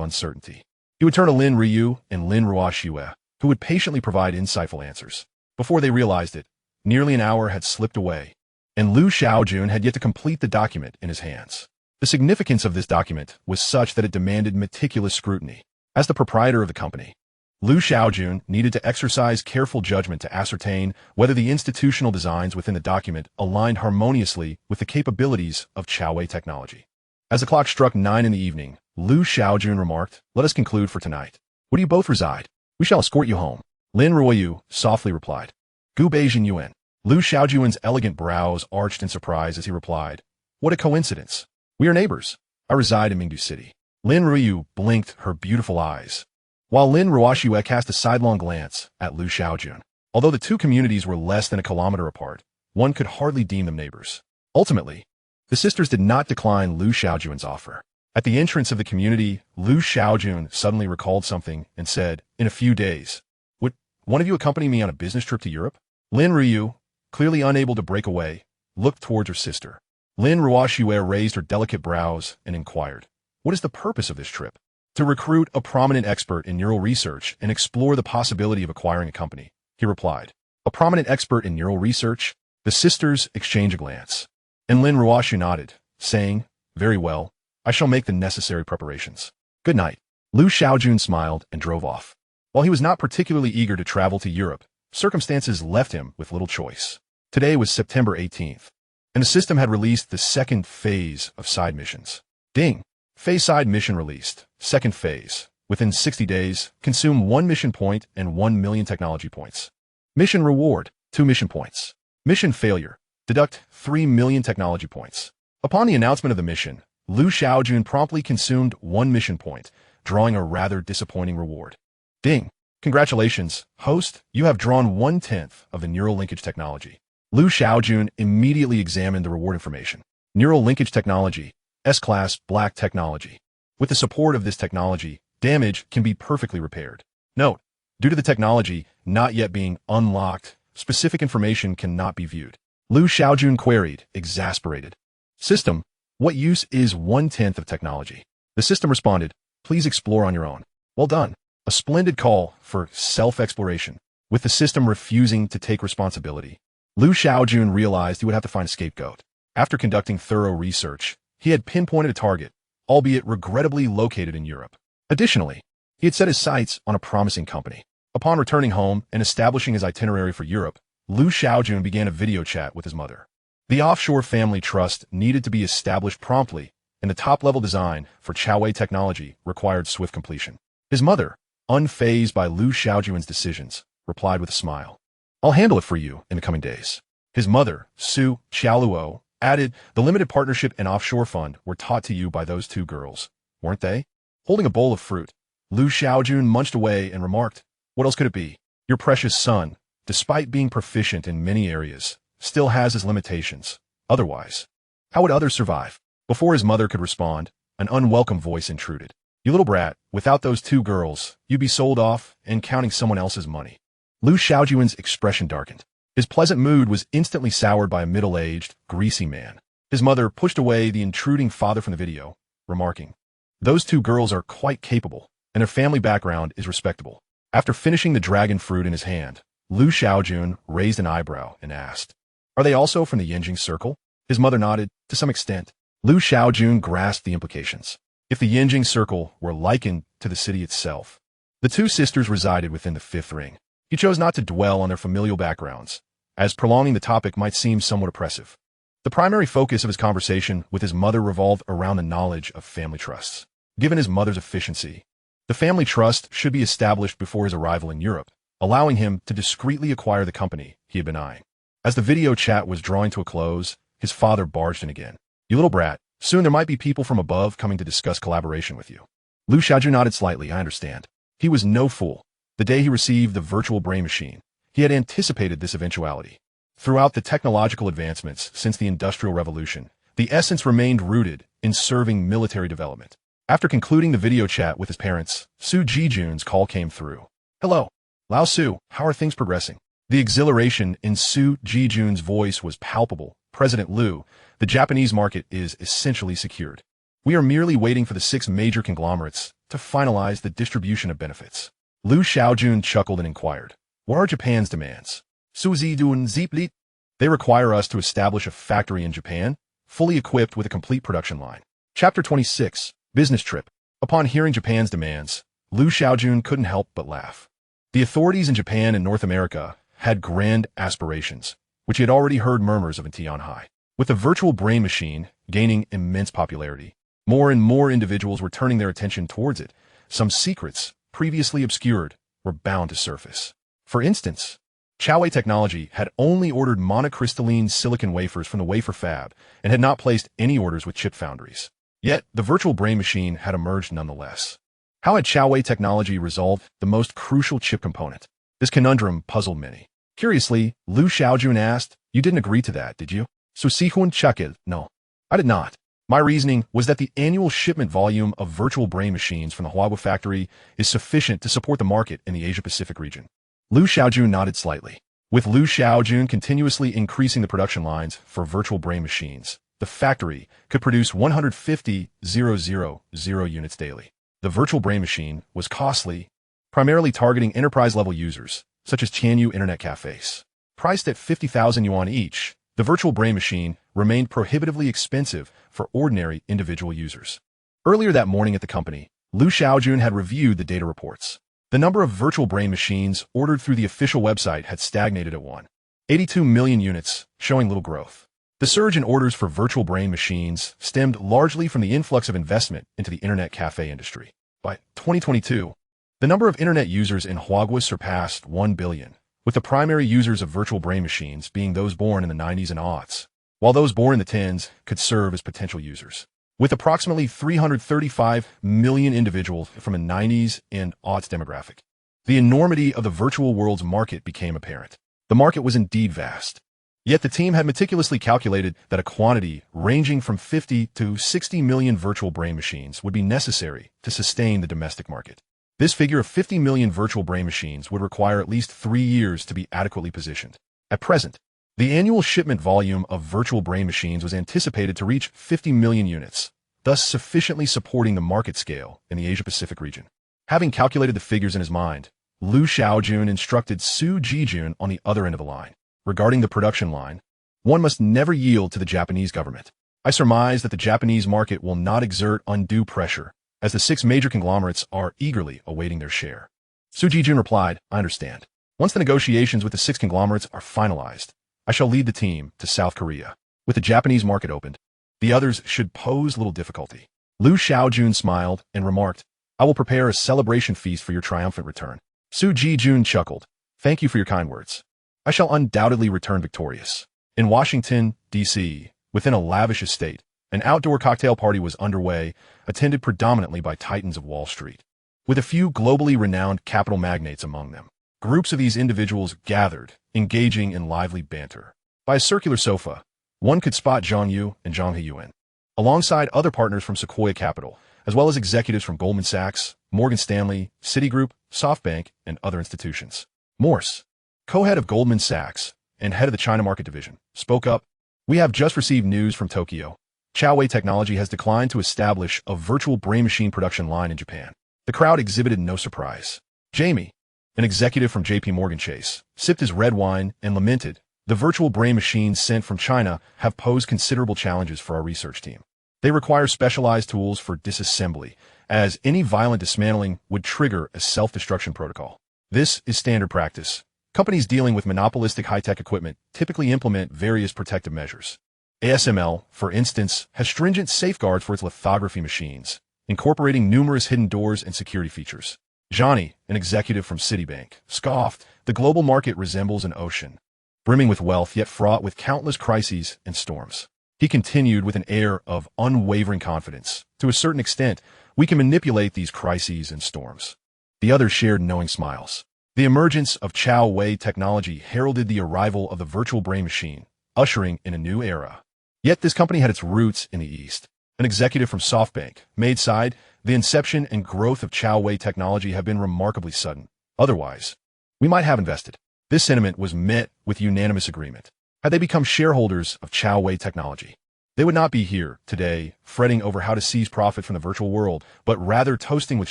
uncertainty, he would turn to Lin Ruoyu and Lin Ruoyu, who would patiently provide insightful answers. Before they realized it, nearly an hour had slipped away, and Lu Shaojun had yet to complete the document in his hands. The significance of this document was such that it demanded meticulous scrutiny. As the proprietor of the company, Lu Shaojun needed to exercise careful judgment to ascertain whether the institutional designs within the document aligned harmoniously with the capabilities of Chaowei technology. As the clock struck 9 in the evening, Lu Shaojun remarked, let us conclude for tonight. Where do you both reside? We shall escort you home. Lin Ruoyu softly replied. Gu Beijing Yuan. Lu Shaojun's elegant brows arched in surprise as he replied, what a coincidence. We are neighbors. I reside in Mingdu City. Lin Ruyu blinked her beautiful eyes, while Lin Ruoxue cast a sidelong glance at Lu Shaojun. Although the two communities were less than a kilometer apart, one could hardly deem them neighbors. Ultimately, the sisters did not decline Lu Shaojun's offer. At the entrance of the community, Lu Shaojun suddenly recalled something and said, "In a few days, would one of you accompany me on a business trip to Europe?" Lin Ruyu, clearly unable to break away, looked towards her sister. Lin Ruoxue raised her delicate brows and inquired, "What is the purpose of this trip?" "To recruit a prominent expert in neural research and explore the possibility of acquiring a company," he replied. "A prominent expert in neural research?" The sisters exchanged a glance, and Lin Ruoxue nodded, saying, "Very well, I shall make the necessary preparations. Good night." Lu Shaojun smiled and drove off. While he was not particularly eager to travel to Europe, circumstances left him with little choice. Today was September 18th, and the system had released the second phase of side missions. Ding! Phase side mission released. Second phase. Within 60 days, consume 1 mission point and 1 million technology points. Mission reward, 2 mission points. Mission failure, deduct 3 million technology points. Upon the announcement of the mission, Lu Shaojun promptly consumed 1 mission point, drawing a rather disappointing reward. Ding! Congratulations, host, you have drawn 1/10 of the neural linkage technology. Lu Shaojun immediately examined the reward information. Neural linkage technology, S-Class Black technology. With the support of this technology, damage can be perfectly repaired. Note, due to the technology not yet being unlocked, specific information cannot be viewed. Lu Shaojun queried, exasperated. System, what use is 1/10 of technology? The system responded, please explore on your own. Well done. A splendid call for self-exploration. With the system refusing to take responsibility, Lu Shaojun realized he would have to find a scapegoat. After conducting thorough research, he had pinpointed a target, albeit regrettably located in Europe. Additionally, he had set his sights on a promising company. Upon returning home and establishing his itinerary for Europe, Lu Shaojun began a video chat with his mother. The offshore family trust needed to be established promptly, and the top-level design for Chaowei technology required swift completion. His mother, unfazed by Lu Shaojun's decisions, replied with a smile. I'll handle it for you in the coming days. His mother, Su Qiaoluo, added, the limited partnership and offshore fund were taught to you by those two girls, weren't they? Holding a bowl of fruit, Lu Shaojun munched away and remarked, what else could it be? Your precious son, despite being proficient in many areas, still has his limitations. Otherwise, how would others survive? Before his mother could respond, an unwelcome voice intruded. You little brat, without those two girls, you'd be sold off and counting someone else's money. Lu Shaojun's expression darkened. His pleasant mood was instantly soured by a middle-aged, greasy man. His mother pushed away the intruding father from the video, remarking, those two girls are quite capable, and their family background is respectable. After finishing the dragon fruit in his hand, Lu Shaojun raised an eyebrow and asked, are they also from the Yinjing Circle? His mother nodded, to some extent. Lu Shaojun grasped the implications. If the Yinjing Circle were likened to the city itself, the two sisters resided within the fifth ring. He chose not to dwell on their familial backgrounds, as prolonging the topic might seem somewhat oppressive. The primary focus of his conversation with his mother revolved around the knowledge of family trusts. Given his mother's efficiency, the family trust should be established before his arrival in Europe, allowing him to discreetly acquire the company he had been eyeing. As the video chat was drawing to a close, his father barged in again. You little brat, soon there might be people from above coming to discuss collaboration with you. Lu Shaojun nodded slightly, I understand. He was no fool. The day he received the virtual brain machine, he had anticipated this eventuality. Throughout the technological advancements since the Industrial Revolution, the essence remained rooted in serving military development. After concluding the video chat with his parents, Su Jijun's call came through. Hello, Lao Su, how are things progressing? The exhilaration in Su Jijun's voice was palpable. President Lu, the Japanese market is essentially secured. We are merely waiting for the 6 major conglomerates to finalize the distribution of benefits. Lu Shaojun chuckled and inquired, what are Japan's demands? Suzi dun Zeeplit? They require us to establish a factory in Japan, fully equipped with a complete production line. Chapter 26, Business Trip. Upon hearing Japan's demands, Lu Shaojun couldn't help but laugh. The authorities in Japan and North America had grand aspirations, which he had already heard murmurs of in Tianhai. With the virtual brain machine gaining immense popularity, more and more individuals were turning their attention towards it. Some secrets, previously obscured, were bound to surface. For instance, Chaowei Technology had only ordered monocrystalline silicon wafers from the wafer fab and had not placed any orders with chip foundries. Yet, the virtual brain machine had emerged nonetheless. How had Huawei technology resolved the most crucial chip component? This conundrum puzzled many. Curiously, Liu Shaojun asked, "You didn't agree to that, did you?" So Sihun chuckled, "No, I did not. My reasoning was that the annual shipment volume of virtual brain machines from the Huawei factory is sufficient to support the market in the Asia-Pacific region." Liu Shaojun nodded slightly. With Liu Shaojun continuously increasing the production lines for virtual brain machines, the factory could produce 150,000 units daily. The virtual brain machine was costly, primarily targeting enterprise-level users, such as Tianyu internet cafes. Priced at 50,000 yuan each, the virtual brain machine remained prohibitively expensive for ordinary individual users. Earlier that morning at the company, Liu Shaojun had reviewed the data reports. The number of virtual brain machines ordered through the official website had stagnated at 182 million units, showing little growth. The surge in orders for virtual brain machines stemmed largely from the influx of investment into the internet cafe industry. By 2022, the number of internet users in Huawei surpassed 1 billion, with the primary users of virtual brain machines being those born in the 90s and aughts, while those born in the tens could serve as potential users. With approximately 335 million individuals from the 90s and aughts demographic, the enormity of the virtual world's market became apparent. The market was indeed vast. Yet the team had meticulously calculated that a quantity ranging from 50 to 60 million virtual brain machines would be necessary to sustain the domestic market. This figure of 50 million virtual brain machines would require at least 3 years to be adequately positioned. At present, the annual shipment volume of virtual brain machines was anticipated to reach 50 million units, thus sufficiently supporting the market scale in the Asia-Pacific region. Having calculated the figures in his mind, Liu Shaojun instructed Su Jijun on the other end of the line. Regarding the production line, one must never yield to the Japanese government. I surmise that the Japanese market will not exert undue pressure, as the 6 major conglomerates are eagerly awaiting their share. Su Jijun replied, "I understand. Once the negotiations with the 6 conglomerates are finalized, I shall lead the team to South Korea. With the Japanese market opened, the others should pose little difficulty." Liu Shaojun smiled and remarked, "I will prepare a celebration feast for your triumphant return." Su Jijun chuckled, "Thank you for your kind words. I shall undoubtedly return victorious." In Washington, D.C., within a lavish estate, an outdoor cocktail party was underway, attended predominantly by titans of Wall Street, with a few globally renowned capital magnates among them. Groups of these individuals gathered, engaging in lively banter. By a circular sofa, one could spot Zhang Yu and Zhang Heyuan, alongside other partners from Sequoia Capital, as well as executives from Goldman Sachs, Morgan Stanley, Citigroup, SoftBank, and other institutions. Morse, co-head of Goldman Sachs and head of the China Market Division, spoke up, "We have just received news from Tokyo. Huawei Technology has declined to establish a virtual brain machine production line in Japan." The crowd exhibited no surprise. Jamie, an executive from JP Morgan Chase, sipped his red wine and lamented, "The virtual brain machines sent from China have posed considerable challenges for our research team. They require specialized tools for disassembly, as any violent dismantling would trigger a self-destruction protocol. This is standard practice. Companies dealing with monopolistic high-tech equipment typically implement various protective measures. ASML, for instance, has stringent safeguards for its lithography machines, incorporating numerous hidden doors and security features." Johnny, an executive from Citibank, scoffed, "The global market resembles an ocean, brimming with wealth yet fraught with countless crises and storms." He continued with an air of unwavering confidence, "To a certain extent, we can manipulate these crises and storms." The others shared knowing smiles. The emergence of Huawei technology heralded the arrival of the virtual brain machine, ushering in a new era. Yet this company had its roots in the East. An executive from SoftBank made side, "The inception and growth of Huawei technology have been remarkably sudden. Otherwise, we might have invested." This sentiment was met with unanimous agreement. Had they become shareholders of Huawei technology, they would not be here today fretting over how to seize profit from the virtual world, but rather toasting with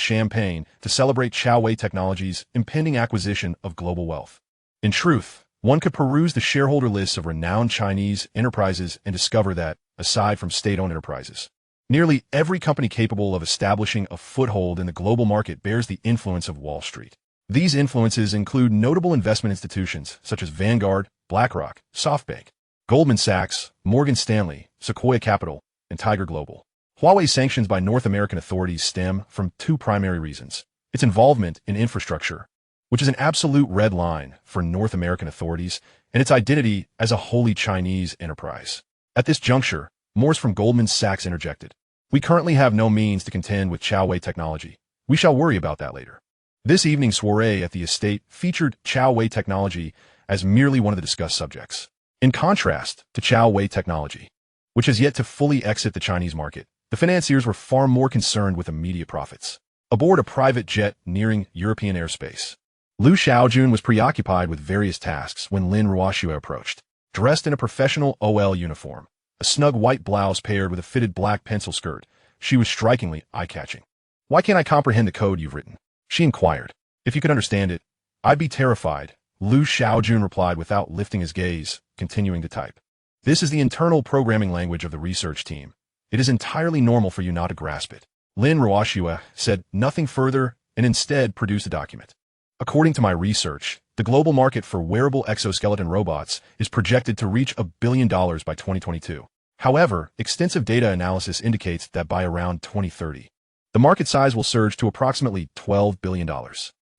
champagne to celebrate Huawei technology's impending acquisition of global wealth. In truth, one could peruse the shareholder lists of renowned Chinese enterprises and discover that, aside from state-owned enterprises, nearly every company capable of establishing a foothold in the global market bears the influence of Wall Street. These influences include notable investment institutions such as Vanguard, BlackRock, SoftBank, Goldman Sachs, Morgan Stanley, Sequoia Capital, and Tiger Global. Huawei's sanctions by North American authorities stem from 2 primary reasons: its involvement in infrastructure, which is an absolute red line for North American authorities, and its identity as a wholly Chinese enterprise. At this juncture, Morse from Goldman Sachs interjected, We currently have no means to contend with Chaowei technology. We shall worry about that later. This evening's soiree at the estate featured Chaowei technology as merely one of the discussed subjects. In contrast to Chaowei technology, which has yet to fully exit the Chinese market, the financiers were far more concerned with immediate profits. Aboard a private jet nearing European airspace, Liu Shaojun was preoccupied with various tasks when Lin Ruoxue approached. Dressed in a professional OL uniform, a snug white blouse paired with a fitted black pencil skirt, she was strikingly eye-catching. "Why can't I comprehend the code you've written?" she inquired. "If you could understand it, I'd be terrified," Liu Shaojun replied without lifting his gaze, continuing to type. "This is the internal programming language of the research team. It is entirely normal for you not to grasp it." Lin Ruoxue said nothing further and instead produced a document. "According to my research, the global market for wearable exoskeleton robots is projected to reach $1 billion by 2022. However, extensive data analysis indicates that by around 2030, the market size will surge to approximately $12 billion.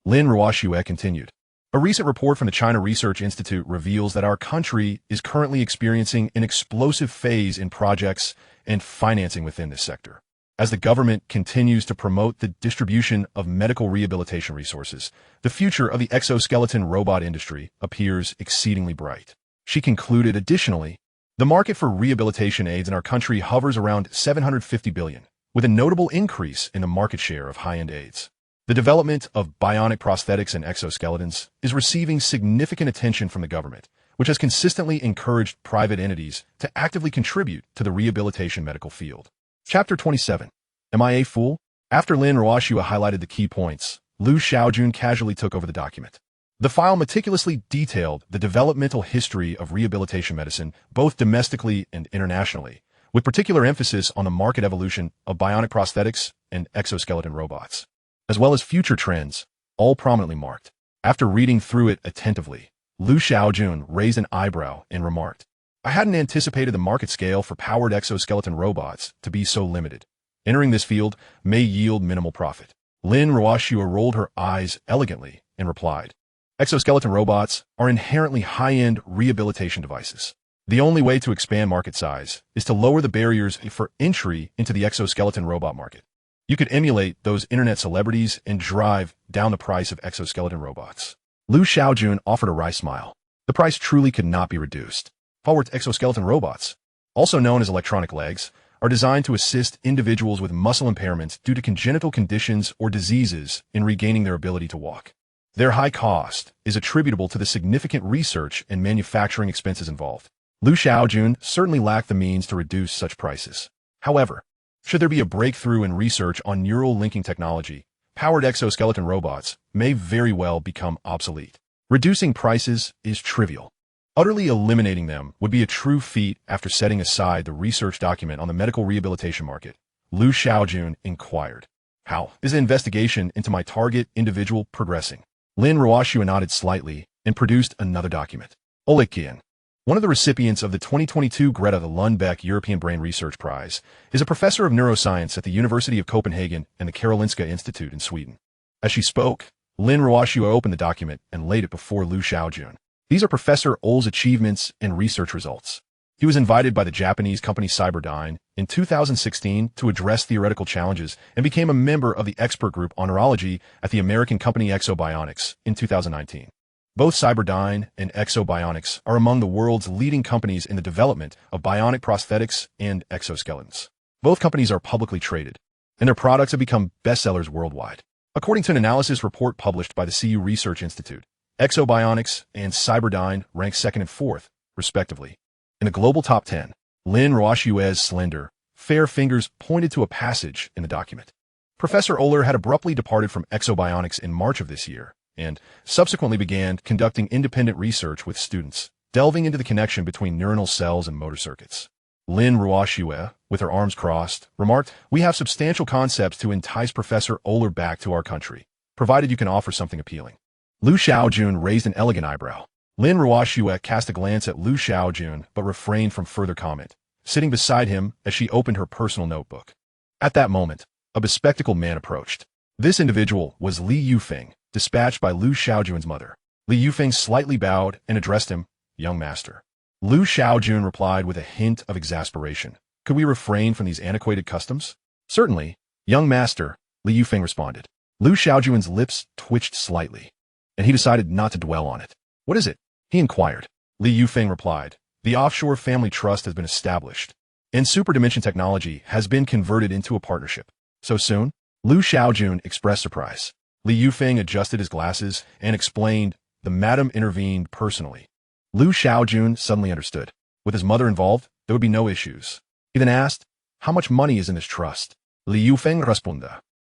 Lin Ruoxue continued. "A recent report from the China Research Institute reveals that our country is currently experiencing an explosive phase in projects and financing within this sector. As the government continues to promote the distribution of medical rehabilitation resources, the future of the exoskeleton robot industry appears exceedingly bright." She concluded additionally, "The market for rehabilitation aids in our country hovers around $750 billion, with a notable increase in the market share of high-end aids. The development of bionic prosthetics and exoskeletons is receiving significant attention from the government, which has consistently encouraged private entities to actively contribute to the rehabilitation medical field." Chapter 27. Am I a fool? After Lin Ruoxue highlighted the key points, Liu Shaojun casually took over the document. The file meticulously detailed the developmental history of rehabilitation medicine, both domestically and internationally, with particular emphasis on the market evolution of bionic prosthetics and exoskeleton robots, as well as future trends, all prominently marked. After reading through it attentively, Liu Shaojun raised an eyebrow and remarked, "I hadn't anticipated the market scale for powered exoskeleton robots to be so limited. Entering this field may yield minimal profit." Lin Ruoxue rolled her eyes elegantly and replied, "Exoskeleton robots are inherently high-end rehabilitation devices. The only way to expand market size is to lower the barriers for entry into the exoskeleton robot market. You could emulate those internet celebrities and drive down the price of exoskeleton robots." Liu Shaojun offered a wry smile. The price truly could not be reduced. Powered exoskeleton robots, also known as electronic legs, are designed to assist individuals with muscle impairments due to congenital conditions or diseases in regaining their ability to walk. Their high cost is attributable to the significant research and manufacturing expenses involved. Liu Shaojun certainly lacked the means to reduce such prices. However, should there be a breakthrough in research on neural linking technology, powered exoskeleton robots may very well become obsolete. Reducing prices is trivial. Utterly eliminating them would be a true feat. After setting aside the research document on the medical rehabilitation market, Liu Shaojun inquired, "How is the investigation into my target individual progressing?" Lin Ruoxue nodded slightly and produced another document. Awakens, one of the recipients of the 2022 Greta Lundbeck European Brain Research Prize, is a professor of neuroscience at the University of Copenhagen and the Karolinska Institute in Sweden. As she spoke, Lin Ruoxue opened the document and laid it before Liu Shaojun. These are Professor Ohl's achievements and research results. He was invited by the Japanese company Hyperdimensional in 2016 to address theoretical challenges and became a member of the expert group on neurology at the American company Bionics in 2019. Both Hyperdimensional and Bionics are among the world's leading companies in the development of bionic prosthetics and exoskeletons. Both companies are publicly traded, and their products have become bestsellers worldwide. According to an analysis report published by the CU Research Institute, Bionics and Hyperdimensional rank second and fourth, respectively. In the global top 10, Lin Ruoxue's slender, fair fingers pointed to a passage in the document. Professor Oller had abruptly departed from Bionics in March of this year, and subsequently began conducting independent research with students, delving into the connection between neuronal cells and motor circuits. Lin Ruoxue, with her arms crossed, remarked, "We have substantial concepts to entice Professor Oller back to our country, provided you can offer something appealing." Liu Shaojun raised an elegant eyebrow. Lin Ruoxue cast a glance at Liu Shaojun but refrained from further comment, sitting beside him as she opened her personal notebook. At that moment, a bespectacled man approached. This individual was Li Yufeng, dispatched by Liu Shaojun's mother. Li Yufeng slightly bowed and addressed him, "Young master." Liu Shaojun replied with a hint of exasperation, Could we refrain from these antiquated customs? Certainly, young master, Li Yufeng responded. Lu Xiaojun's lips twitched slightly, and he decided not to dwell on it. What is it? He inquired. Li Yufeng replied. The offshore family trust has been established, and Superdimension Technology has been converted into a partnership. So soon? Lu Xiaojun expressed surprise. Li Yufeng adjusted his glasses and explained, the madam intervened personally. Lu Xiaojun suddenly understood. With his mother involved, there would be no issues. He then asked, how much money is in this trust? Li Yufeng responded.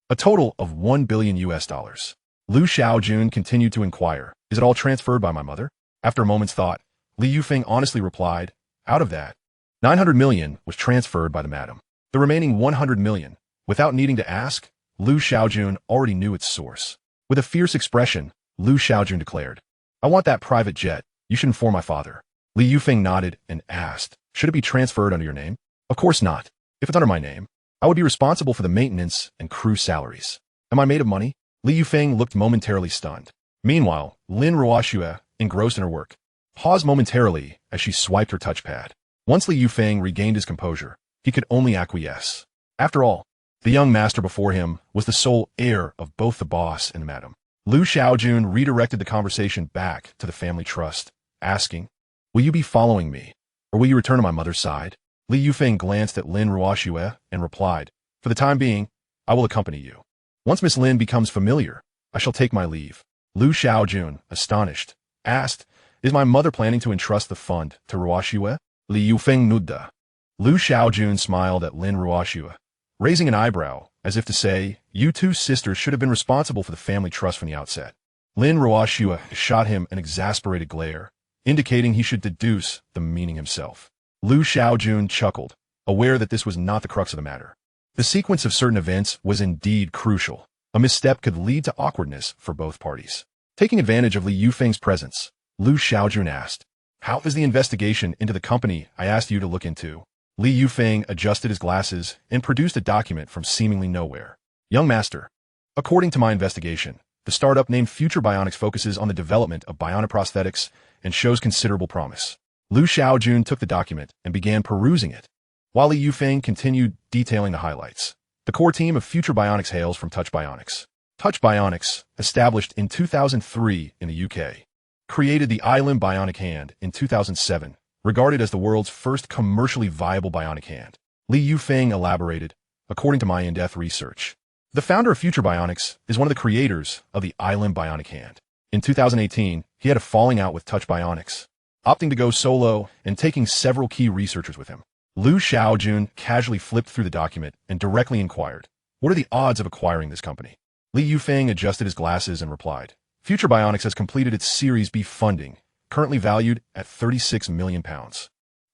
A total of $1 billion. Lu Xiaojun continued to inquire, is it all transferred by my mother? After a moment's thought, Li Yufeng honestly replied, out of that, 900 million was transferred by the madam. The remaining 100 million, without needing to ask, Lu Xiaojun already knew its source. With a fierce expression, Lu Xiaojun declared, I want that private jet. You should inform my father. Li Yufeng nodded and asked, should it be transferred under your name? Of course not. If it's under my name, I would be responsible for the maintenance and crew salaries. Am I made of money? Li Yufeng looked momentarily stunned. Meanwhile, Lin Ruoxue, engrossed in her work, paused momentarily as she swiped her touchpad. Once Li Yufeng regained his composure, he could only acquiesce. After all, the young master before him was the sole heir of both the boss and the madam. Lu Xiaojun redirected the conversation back to the family trust, asking, will you be following me, or will you return to my mother's side? Li Yufeng glanced at Lin Ruoxue and replied, for the time being, I will accompany you. Once Miss Lin becomes familiar, I shall take my leave. Lu Xiaojun, astonished, asked, is my mother planning to entrust the fund to Ruoxue? Li Yufeng nodded. Lu Xiaojun smiled at Lin Ruoxue, raising an eyebrow, as if to say, you two sisters should have been responsible for the family trust from the outset. Lin Ruoxue shot him an exasperated glare, indicating he should deduce the meaning himself. Lu Xiaojun chuckled, aware that this was not the crux of the matter. The sequence of certain events was indeed crucial. A misstep could lead to awkwardness for both parties. Taking advantage of Li Yufeng's presence, Lu Xiaojun asked, how is the investigation into the company I asked you to look into? Li Yufeng adjusted his glasses and produced a document from seemingly nowhere. Young master, according to my investigation, the startup named Future Bionics focuses on the development of bionic prosthetics and shows considerable promise. Lu Xiaojun took the document and began perusing it, while Li Yufeng continued detailing the highlights. The core team of Future Bionics hails from Touch Bionics. Touch Bionics, established in 2003 in the UK, created the iLim bionic hand in 2007, regarded as the world's first commercially viable bionic hand. Li Yufeng elaborated, according to my in-depth research. The founder of Future Bionics is one of the creators of the iLim bionic hand. In 2018, he had a falling out with Touch Bionics, opting to go solo and taking several key researchers with him. Lu Xiaojun casually flipped through the document and directly inquired, what are the odds of acquiring this company? Li Yufeng adjusted his glasses and replied, Future Bionics has completed its Series B funding, currently valued at £36 million.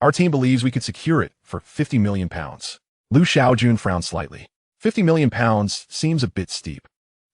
Our team believes we could secure it for £50 million. Lu Xiaojun frowned slightly. £50 million seems a bit steep.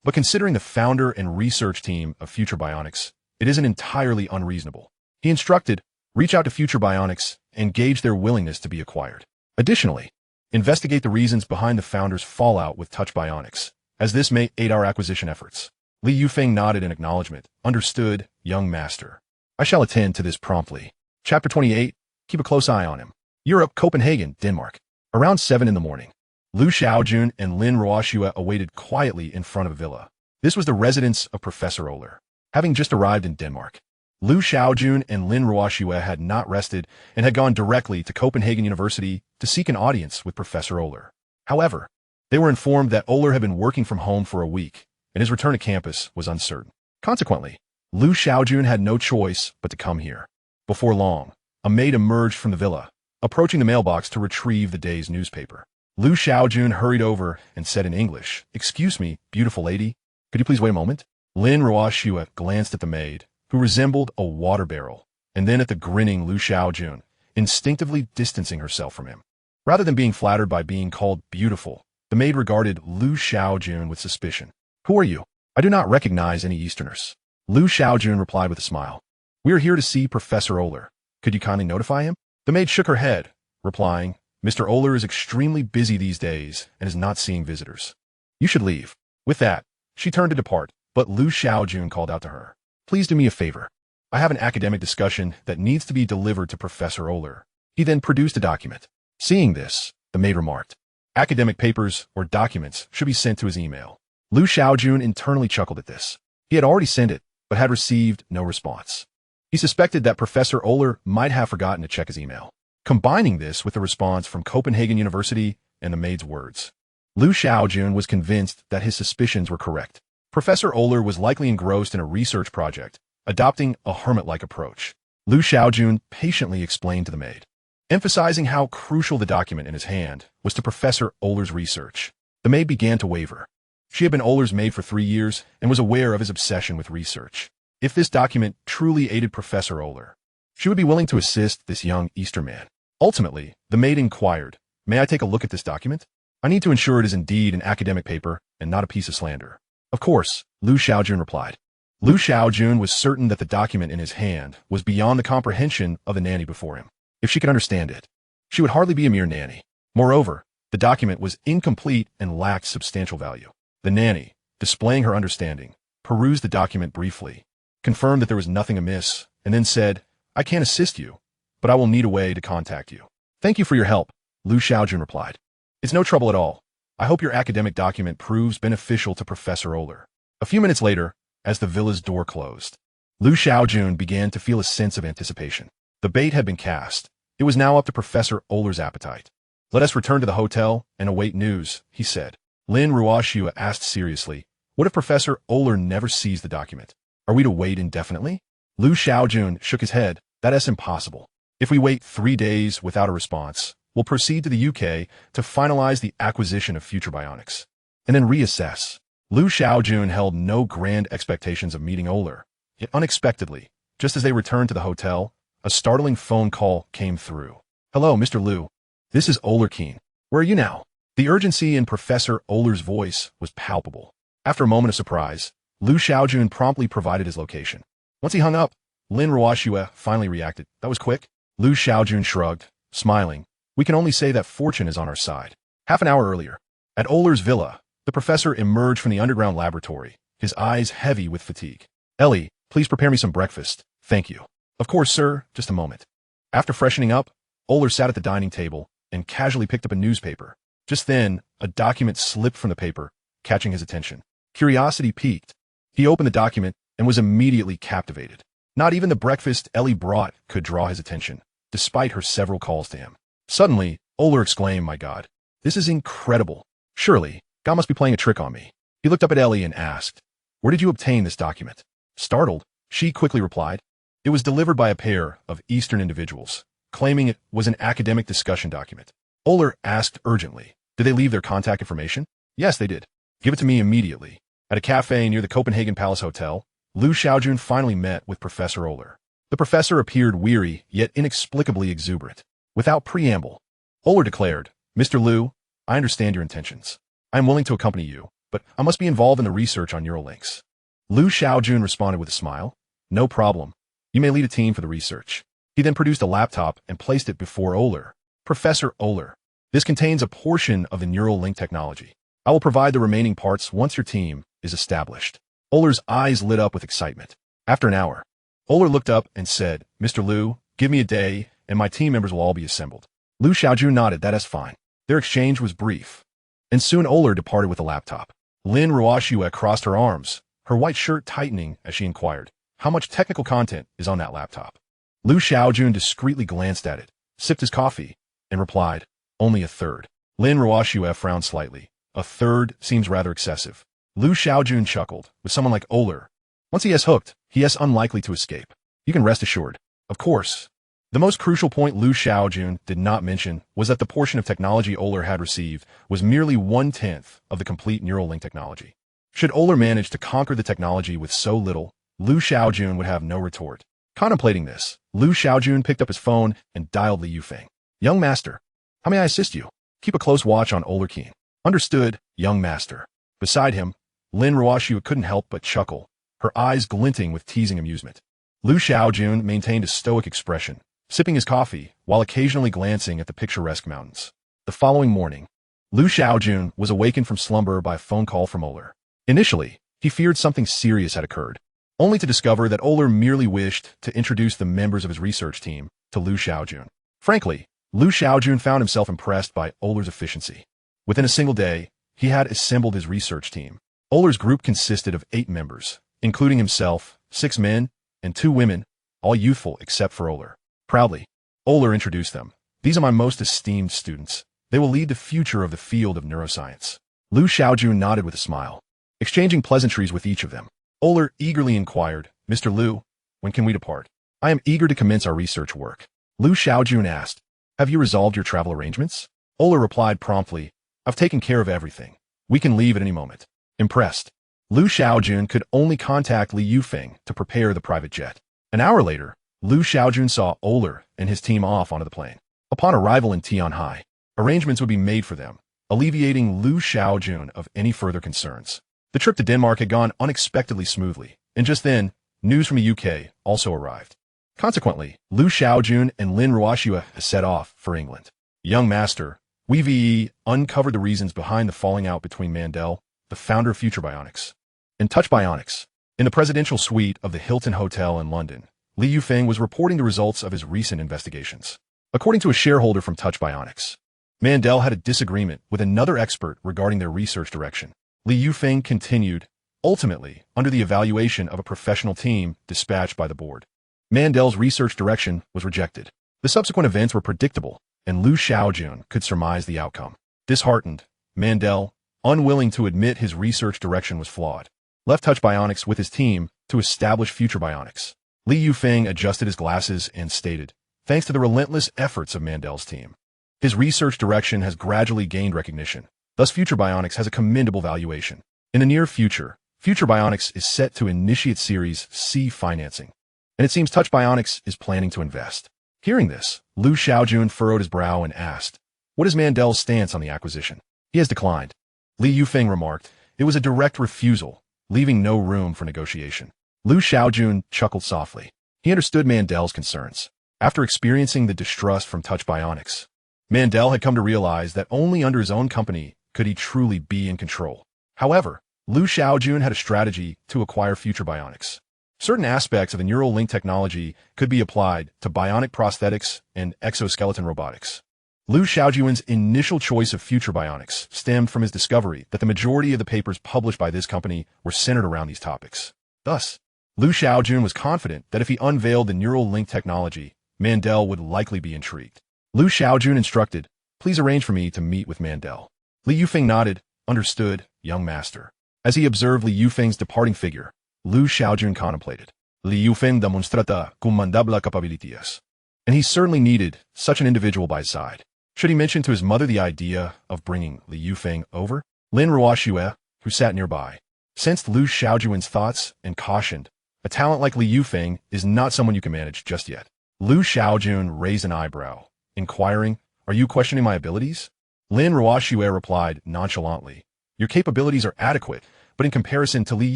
But considering the founder and research team of Future Bionics, it isn't entirely unreasonable. He instructed, reach out to Future Bionics and gauge their willingness to be acquired. Additionally, investigate the reasons behind the founder's fallout with Touch Bionics, as this may aid our acquisition efforts. Li Yufeng nodded in acknowledgement. Understood, young master. I shall attend to this promptly. Chapter 28. Keep a close eye on him. Europe, Copenhagen, Denmark. Around 7 in the morning, Lu Xiaojun and Lin Ruoxue awaited quietly in front of a villa. This was the residence of Professor Oler. Having just arrived in Denmark, Lu Xiaojun and Lin Ruoxue had not rested and had gone directly to Copenhagen University to seek an audience with Professor Oler. However, they were informed that Oler had been working from home for a week, and his return to campus was uncertain. Consequently, Lu Xiaojun had no choice but to come here. Before long, a maid emerged from the villa, approaching the mailbox to retrieve the day's newspaper. Lu Xiaojun hurried over and said in English, excuse me, beautiful lady, could you please wait a moment? Lin Ruoxue glanced at the maid, who resembled a water barrel, and then at the grinning Lu Xiaojun, instinctively distancing herself from him. Rather than being flattered by being called beautiful, the maid regarded Lu Xiaojun with suspicion. Who are you? I do not recognize any Easterners. Lu Xiaojun replied with a smile. We are here to see Professor Oler. Could you kindly notify him? The maid shook her head, replying, Mr. Oler is extremely busy these days and is not seeing visitors. You should leave. With that, she turned to depart, but Lu Xiaojun called out to her. Please do me a favor. I have an academic discussion that needs to be delivered to Professor Oler. He then produced a document. Seeing this, the maid remarked, academic papers or documents should be sent to his email. Lu Shaojun internally chuckled at this. He had already sent it, but had received no response. He suspected that Professor Oler might have forgotten to check his email. Combining this with the response from Copenhagen University and the maid's words, Lu Shaojun was convinced that his suspicions were correct. Professor Oler was likely engrossed in a research project, adopting a hermit-like approach. Lu Shaojun patiently explained to the maid, emphasizing how crucial the document in his hand was to Professor Oler's research. The maid began to waver. She had been Oler's maid for 3 years and was aware of his obsession with research. If this document truly aided Professor Oler, she would be willing to assist this young Eastern man. Ultimately, the maid inquired, "May I take a look at this document? I need to ensure it is indeed an academic paper and not a piece of slander." "Of course," Lu Shaojun replied. Lu Shaojun was certain that the document in his hand was beyond the comprehension of the nanny before him. If she could understand it, she would hardly be a mere nanny. Moreover, the document was incomplete and lacked substantial value. The nanny, displaying her understanding, perused the document briefly, confirmed that there was nothing amiss, and then said, "I can't assist you, but I will need a way to contact you." "Thank you for your help," Lu Shaojun replied. "It's no trouble at all. I hope your academic document proves beneficial to Professor Oler." A few minutes later, as the villa's door closed, Lu Shaojun began to feel a sense of anticipation. The bait had been cast. It was now up to Professor Oler's appetite. "Let us return to the hotel and await news," he said. Lin Ruoxua asked seriously, "What if Professor Oler never sees the document? Are we to wait indefinitely?" Lu Shaojun shook his head. "That's impossible. If we wait 3 days without a response, we'll proceed to the UK to finalize the acquisition of future bionics, and then reassess." Lu Shaojun held no grand expectations of meeting Oler. Yet unexpectedly, just as they returned to the hotel, a startling phone call came through. "Hello, Mr. Lu. This is Oler Keen. Where are you now?" The urgency in Professor Oler's voice was palpable. After a moment of surprise, Lu Shaojun promptly provided his location. Once he hung up, Lin Ruoxua finally reacted. "That was quick." Lu Shaojun shrugged, smiling. "We can only say that fortune is on our side." Half an hour earlier, at Oler's villa, the professor emerged from the underground laboratory, his eyes heavy with fatigue. "Ellie, please prepare me some breakfast. Thank you." "Of course, sir. Just a moment." After freshening up, Oler sat at the dining table and casually picked up a newspaper. Just then, a document slipped from the paper, catching his attention. Curiosity piqued. He opened the document and was immediately captivated. Not even the breakfast Ellie brought could draw his attention, despite her several calls to him. Suddenly, Oler exclaimed, "My God, this is incredible. Surely, God must be playing a trick on me." He looked up at Ellie and asked, "Where did you obtain this document?" Startled, she quickly replied, "It was delivered by a pair of Eastern individuals, claiming it was an academic discussion document." Oler asked urgently, "Did they leave their contact information?" "Yes, they did." "Give it to me immediately." At a cafe near the Copenhagen Palace Hotel, Lu Shaojun finally met with Professor Oler. The professor appeared weary, yet inexplicably exuberant. Without preamble, Oler declared, "Mr. Lu, I understand your intentions. I am willing to accompany you, but I must be involved in the research on neural links." Lu Shaojun responded with a smile, "No problem. You may lead a team for the research." He then produced a laptop and placed it before Oler. "Professor Oler, this contains a portion of the neural link technology. I will provide the remaining parts once your team is established." Oler's eyes lit up with excitement. After an hour, Oler looked up and said, "Mr. Lu, give me a day and my team members will all be assembled." Lu Shaojun nodded. "That is fine." Their exchange was brief, and soon Oler departed with the laptop. Lin Ruoxua crossed her arms, her white shirt tightening as she inquired, "How much technical content is on that laptop?" Lu Shaojun discreetly glanced at it, sipped his coffee, and replied, "Only a third." Lin Ruoxua frowned slightly. "A third seems rather excessive." Lu Shaojun chuckled. "With someone like Oler, once he has hooked, he is unlikely to escape. You can rest assured." Of course. The most crucial point Lu Shaojun did not mention was that the portion of technology Oler had received was merely 1/10 of the complete neural link technology. Should Oler manage to conquer the technology with so little, Lu Shaojun would have no retort. Contemplating this, Lu Shaojun picked up his phone and dialed Li Yufeng. "Young master, how may I assist you?" "Keep a close watch on Oler Keen." "Understood, young master." Beside him, Lin Ruoxua couldn't help but chuckle, her eyes glinting with teasing amusement. Lu Shaojun maintained a stoic expression, sipping his coffee while occasionally glancing at the picturesque mountains. The following morning, Lu Shaojun was awakened from slumber by a phone call from Oler. Initially, he feared something serious had occurred, only to discover that Oler merely wished to introduce the members of his research team to Lu Shaojun. Frankly, Liu Shaojun found himself impressed by Euler's efficiency. Within a single day, he had assembled his research team. Euler's group consisted of 8 members, including himself, 6 men, and 2 women, all youthful except for Euler. Proudly, Euler introduced them. These are my most esteemed students. They will lead the future of the field of neuroscience. Liu Shaojun nodded with a smile, exchanging pleasantries with each of them. Euler eagerly inquired, Mr. Liu, when can we depart? I am eager to commence our research work. Liu Shaojun asked, have you resolved your travel arrangements? Euler replied promptly, I've taken care of everything. We can leave at any moment. Impressed, Liu Shaojun could only contact Li Yufeng to prepare the private jet. An hour later, Liu Shaojun saw Euler and his team off onto the plane. Upon arrival in Tianhai, arrangements would be made for them, alleviating Liu Shaojun of any further concerns. The trip to Denmark had gone unexpectedly smoothly, and just then, news from the UK also arrived. Consequently, Liu Shaojun and Lin Ruoxue set off for England. Young master, we uncovered the reasons behind the falling out between Mandel, the founder of Future Bionics, and Touch Bionics. In the presidential suite of the Hilton Hotel in London, Li Yufeng was reporting the results of his recent investigations. According to a shareholder from Touch Bionics, Mandel had a disagreement with another expert regarding their research direction. Li Yufeng continued, ultimately, under the evaluation of a professional team dispatched by the board, Mandel's research direction was rejected. The subsequent events were predictable, and Liu Shaojun could surmise the outcome. Disheartened, Mandel, unwilling to admit his research direction was flawed, left Touch Bionics with his team to establish Future Bionics. Li Yufeng adjusted his glasses and stated, thanks to the relentless efforts of Mandel's team, his research direction has gradually gained recognition. Thus, Future Bionics has a commendable valuation. In the near future, Future Bionics is set to initiate Series C financing, and it seems Touch Bionics is planning to invest. Hearing this, Liu Shaojun furrowed his brow and asked, what is Mandel's stance on the acquisition? He has declined. Li Yufeng remarked, it was a direct refusal, leaving no room for negotiation. Liu Shaojun chuckled softly. He understood Mandel's concerns. After experiencing the distrust from Touch Bionics, Mandel had come to realize that only under his own company could he truly be in control. However, Liu Shaojun had a strategy to acquire Future Bionics. Certain aspects of the neural link technology could be applied to bionic prosthetics and exoskeleton robotics. Liu Shaojun's initial choice of Future Bionics stemmed from his discovery that the majority of the papers published by this company were centered around these topics. Thus, Liu Shaojun was confident that if he unveiled the neural link technology, Mandel would likely be intrigued. Liu Shaojun instructed, please arrange for me to meet with Mandel. Li Yufeng nodded, understood, young master. As he observed Li Yufeng's departing figure, Liu Shaojun contemplated. Li Yufeng demonstrata comandable capabilities. And he certainly needed such an individual by his side. Should he mention to his mother the idea of bringing Li Yufeng over? Lin Ruoxue, who sat nearby, sensed Liu Shaojun's thoughts and cautioned, a talent like Li Yufeng is not someone you can manage just yet. Liu Shaojun raised an eyebrow, inquiring, are you questioning my abilities? Lin Ruoxue replied nonchalantly, your capabilities are adequate, but in comparison to Li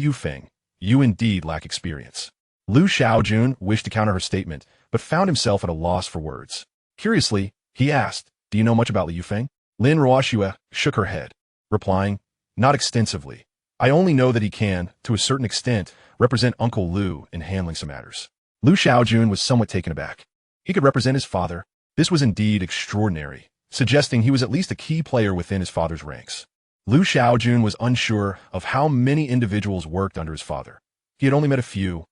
Yufeng, you indeed lack experience. Liu Shaojun wished to counter her statement, but found himself at a loss for words. Curiously, he asked, do you know much about Li Yufeng? Lin Ruoxue shook her head, replying, not extensively. I only know that he can, to a certain extent, represent Uncle Liu in handling some matters. Liu Shaojun was somewhat taken aback. He could represent his father. This was indeed extraordinary, suggesting he was at least a key player within his father's ranks. Liu Shaojun was unsure of how many individuals worked under his father. He had only met a few,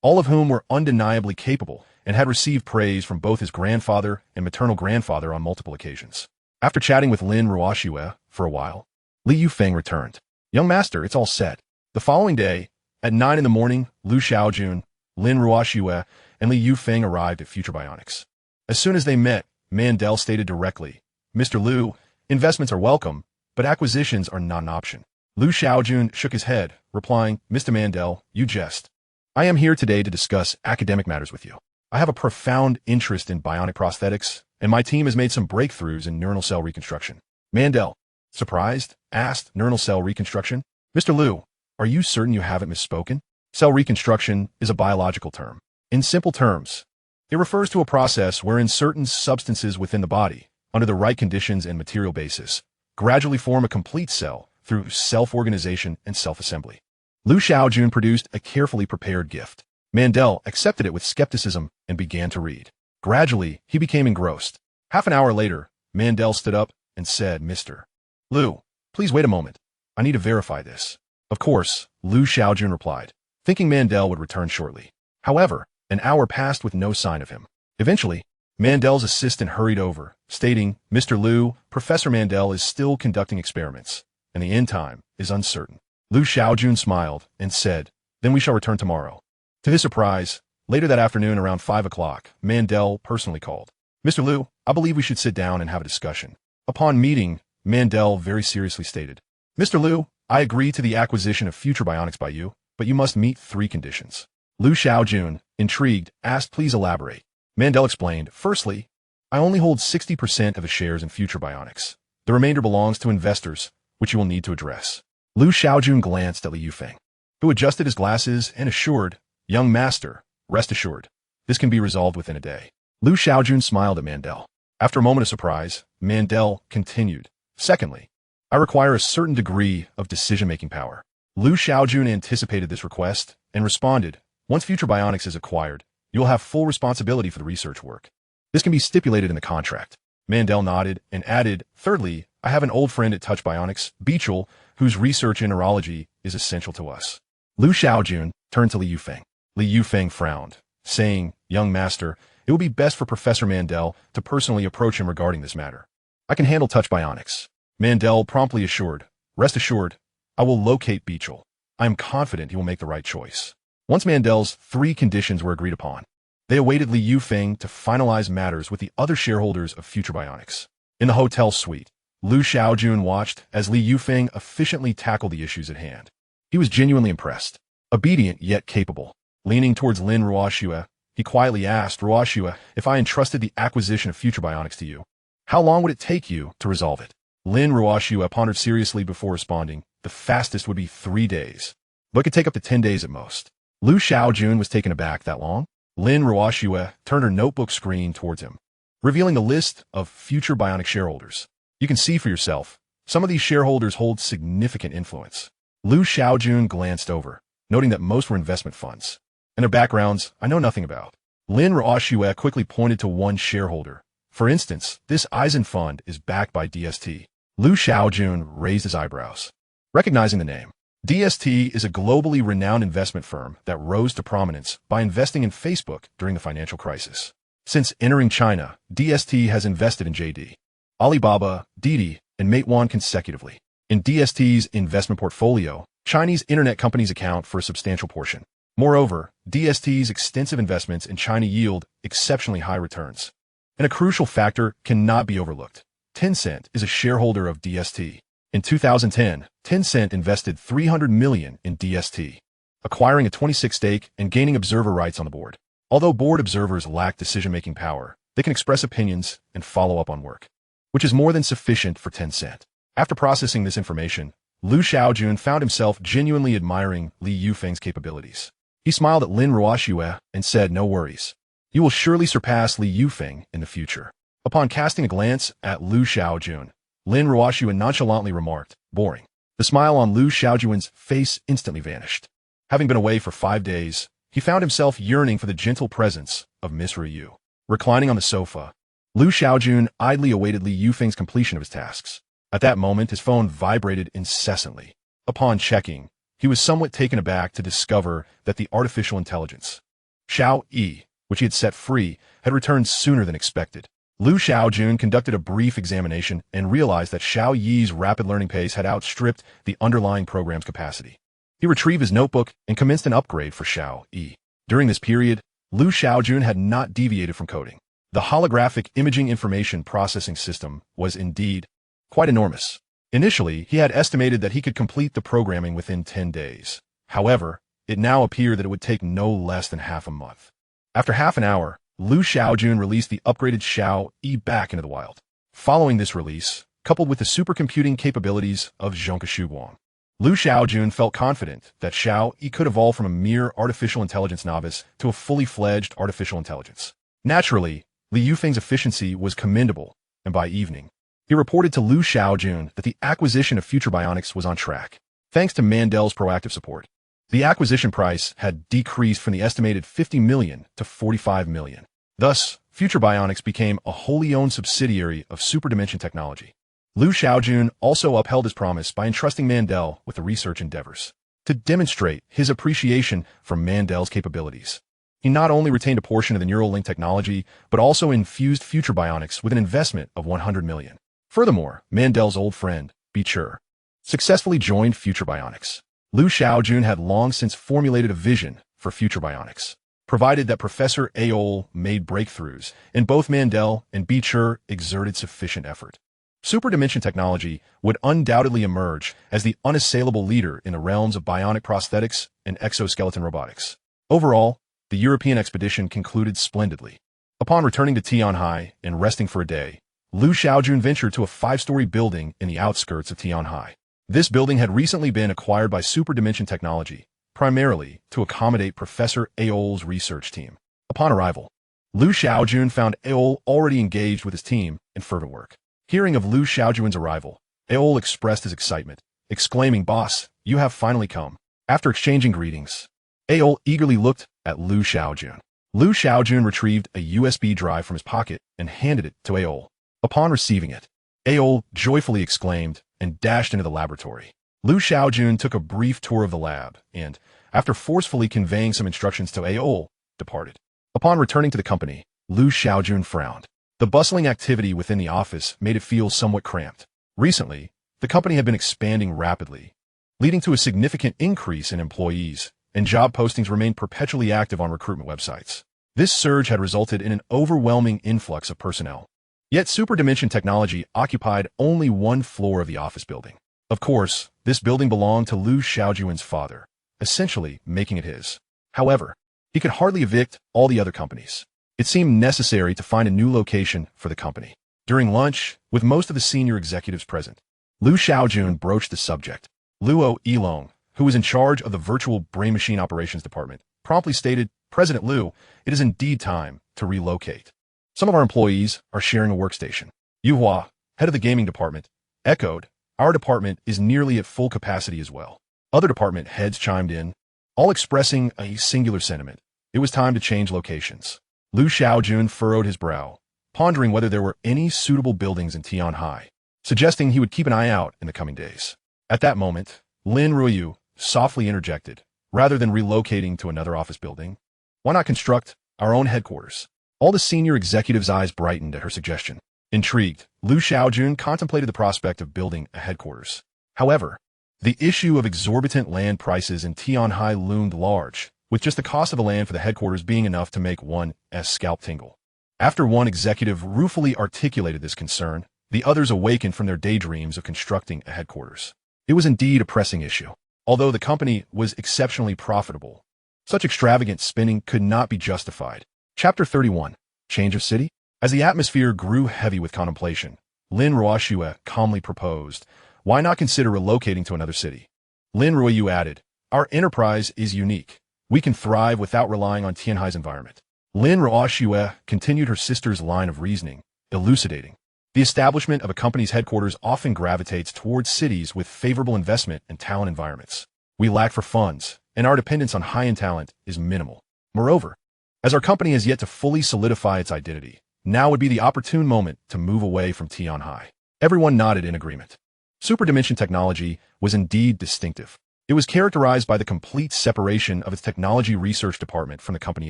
all of whom were undeniably capable and had received praise from both his grandfather and maternal grandfather on multiple occasions. After chatting with Lin Ruoxue for a while, Li Yufeng returned. Young master, it's all set. The following day, at 9 in the morning, Liu Shaojun, Lin Ruoxue, and Li Yufeng arrived at Future Bionics. As soon as they met, Mandel stated directly, Mr. Liu, investments are welcome, but acquisitions are not an option. Liu Shaojun shook his head, replying, Mr. Mandel, you jest. I am here today to discuss academic matters with you. I have a profound interest in bionic prosthetics, and my team has made some breakthroughs in neural cell reconstruction. Mandel, surprised, asked, neural cell reconstruction? Mr. Liu, are you certain you haven't misspoken? Cell reconstruction is a biological term. In simple terms, it refers to a process wherein certain substances within the body, under the right conditions and material basis, gradually form a complete cell through self-organization and self-assembly. Liu Shaojun produced a carefully prepared gift. Mandel accepted it with skepticism and began to read. Gradually, he became engrossed. Half an hour later, Mandel stood up and said, "Mr. Liu, please wait a moment. I need to verify this." Of course, Liu Shaojun replied, thinking Mandel would return shortly. However, an hour passed with no sign of him. Eventually, Mandel's assistant hurried over, stating, "Mr. Liu, Professor Mandel is still conducting experiments, and the end time is uncertain." Liu Shaojun smiled and said, "Then we shall return tomorrow." To his surprise, later that afternoon around 5 o'clock, Mandel personally called. "Mr. Liu, I believe we should sit down and have a discussion." Upon meeting, Mandel very seriously stated, "Mr. Liu, I agree to the acquisition of future bionics by you, but you must meet 3 conditions." Liu Shaojun, intrigued, asked, "Please elaborate." Mandel explained, "Firstly, I only hold 60% of the shares in future bionics. The remainder belongs to investors, which you will need to address." Liu Shaojun glanced at Li Yufeng, who adjusted his glasses and assured, "Young master, rest assured, this can be resolved within a day." Liu Shaojun smiled at Mandel. After a moment of surprise, Mandel continued, "Secondly, I require a certain degree of decision-making power." Liu Shaojun anticipated this request and responded, "Once future bionics is acquired, you will have full responsibility for the research work. This can be stipulated in the contract." Mandel nodded and added, "Thirdly, I have an old friend at Touch Bionics, Beechel, whose research in neurology is essential to us." Liu Shaojun turned to Li Yufeng. Li Yufeng frowned, saying, "Young master, it will be best for Professor Mandel to personally approach him regarding this matter. I can handle Touch Bionics." Mandel promptly assured, "Rest assured, I will locate Beechel. I am confident he will make the right choice." Once Mandel's 3 conditions were agreed upon, they awaited Li Yufeng to finalize matters with the other shareholders of Future Bionics. In the hotel suite, Liu Shaojun watched as Li Yufeng efficiently tackled the issues at hand. He was genuinely impressed. Obedient yet capable. Leaning towards Lin Ruoxue, he quietly asked, "Ruoxue, if I entrusted the acquisition of Future Bionics to you, how long would it take you to resolve it?" Lin Ruoxue pondered seriously before responding, "The fastest would be 3 days, but it could take up to 10 days at most." Liu Shaojun was taken aback. "That long?" Lin Ruoxue turned her notebook screen towards him, revealing the list of Future Bionic shareholders. "You can see for yourself. Some of these shareholders hold significant influence." Liu Shaojun glanced over, noting that most were investment funds, and their backgrounds I know nothing about. Lin Ruoxue quickly pointed to one shareholder. "For instance, this Eisen fund is backed by DST." Liu Shaojun raised his eyebrows, recognizing the name. DST is a globally renowned investment firm that rose to prominence by investing in Facebook during the financial crisis. Since entering China, DST has invested in JD, Alibaba, Didi, and Meituan consecutively. In DST's investment portfolio, Chinese internet companies account for a substantial portion. Moreover, DST's extensive investments in China yield exceptionally high returns. And a crucial factor cannot be overlooked. Tencent is a shareholder of DST. In 2010, Tencent invested $300 million in DST, acquiring a 26% stake and gaining observer rights on the board. Although board observers lack decision-making power, they can express opinions and follow up on work, which is more than sufficient for Tencent. After processing this information, Liu Shaojun found himself genuinely admiring Li Yufeng's capabilities. He smiled at Lin Ruoxue and said, "No worries. You will surely surpass Li Yufeng in the future." Upon casting a glance at Liu Shaojun, Lin Ruoxue nonchalantly remarked, "Boring." The smile on Liu Shaojun's face instantly vanished. Having been away for 5 days, he found himself yearning for the gentle presence of Miss Ryu. Reclining on the sofa, Liu Shaojun idly awaited Li Yufeng's completion of his tasks. At that moment, his phone vibrated incessantly. Upon checking, he was somewhat taken aback to discover that the artificial intelligence, Xiao Yi, which he had set free, had returned sooner than expected. Liu Shaojun conducted a brief examination and realized that Xiao Yi's rapid learning pace had outstripped the underlying program's capacity. He retrieved his notebook and commenced an upgrade for Xiao Yi. During this period, Liu Shaojun had not deviated from coding. The holographic imaging information processing system was indeed quite enormous. Initially, he had estimated that he could complete the programming within 10 days. However, it now appeared that it would take no less than half a month. After half an hour, Liu Shaojun released the upgraded Xiao Yi back into the wild. Following this release, coupled with the supercomputing capabilities of Zhongke Shuguang, Liu Shaojun felt confident that Xiao Yi could evolve from a mere artificial intelligence novice to a fully fledged artificial intelligence. Naturally, Li Yufeng's efficiency was commendable, and by evening, he reported to Liu Shaojun that the acquisition of Future Bionics was on track. Thanks to Mandel's proactive support, the acquisition price had decreased from the estimated $50 million to $45 million. Thus, Future Bionics became a wholly owned subsidiary of Hyperdimensional Technology. Shaojun also upheld his promise by entrusting Mandel with the research endeavors to demonstrate his appreciation for Mandel's capabilities. He not only retained a portion of the neural link technology, but also infused Future Bionics with an investment of 100 million. Furthermore, Mandel's old friend, Bichur, successfully joined Future Bionics. Shaojun had long since formulated a vision for Future Bionics, provided that Professor Aol made breakthroughs, and both Mandel and Bichur exerted sufficient effort. Hyperdimensional Technology would undoubtedly emerge as the unassailable leader in the realms of bionic prosthetics and exoskeleton robotics. Overall, the European expedition concluded splendidly. Upon returning to Tianhai and resting for a day, Shaojun ventured to a 5-story building in the outskirts of Tianhai. This building had recently been acquired by Hyperdimensional Technology, primarily to accommodate Professor Aol's research team. Upon arrival, Shaojun found Aol already engaged with his team in fervent work. Hearing of Shaojun's arrival, Aol expressed his excitement, exclaiming, "Boss, you have finally come." After exchanging greetings, Aol eagerly looked at Shaojun. Shaojun retrieved a USB drive from his pocket and handed it to Aol. Upon receiving it, Aol joyfully exclaimed and dashed into the laboratory. Shaojun took a brief tour of the lab and, after forcefully conveying some instructions to Aol, departed. Upon returning to the company, Shaojun frowned. The bustling activity within the office made it feel somewhat cramped. Recently, the company had been expanding rapidly, leading to a significant increase in employees, and job postings remained perpetually active on recruitment websites. This surge had resulted in an overwhelming influx of personnel. Yet Hyperdimensional Technology occupied only one floor of the office building. Of course, this building belonged to Shaojun's father, essentially making it his. However, he could hardly evict all the other companies. It seemed necessary to find a new location for the company. During lunch, with most of the senior executives present, Shaojun broached the subject. Luo Yilong, who was in charge of the virtual brain machine operations department, promptly stated, "President Liu, it is indeed time to relocate. Some of our employees are sharing a workstation." Yu Hua, head of the gaming department, echoed, "Our department is nearly at full capacity as well." Other department heads chimed in, all expressing a singular sentiment. It was time to change locations. Shaojun furrowed his brow, pondering whether there were any suitable buildings in Tianhai, suggesting he would keep an eye out in the coming days. At that moment, Lin Ruoyu softly interjected, "Rather than relocating to another office building, why not construct our own headquarters?" All the senior executives' eyes brightened at her suggestion. Intrigued, Shaojun contemplated the prospect of building a headquarters. However, the issue of exorbitant land prices in Tianhai loomed large, with just the cost of the land for the headquarters being enough to make one's scalp tingle. After one executive ruefully articulated this concern, the others awakened from their daydreams of constructing a headquarters. It was indeed a pressing issue. Although the company was exceptionally profitable, such extravagant spending could not be justified. Chapter 31. Change of City? As the atmosphere grew heavy with contemplation, Lin Ruoyu calmly proposed, "Why not consider relocating to another city?" Lin Ruoyu added, "Our enterprise is unique. We can thrive without relying on Tianhai's environment." Lin Ruoyu continued her sister's line of reasoning, elucidating, "The establishment of a company's headquarters often gravitates towards cities with favorable investment and talent environments. We lack for funds, and our dependence on high-end talent is minimal. Moreover, as our company has yet to fully solidify its identity, now would be the opportune moment to move away from Tianhai." Everyone nodded in agreement. Hyperdimensional Technology was indeed distinctive. It was characterized by the complete separation of its technology research department from the company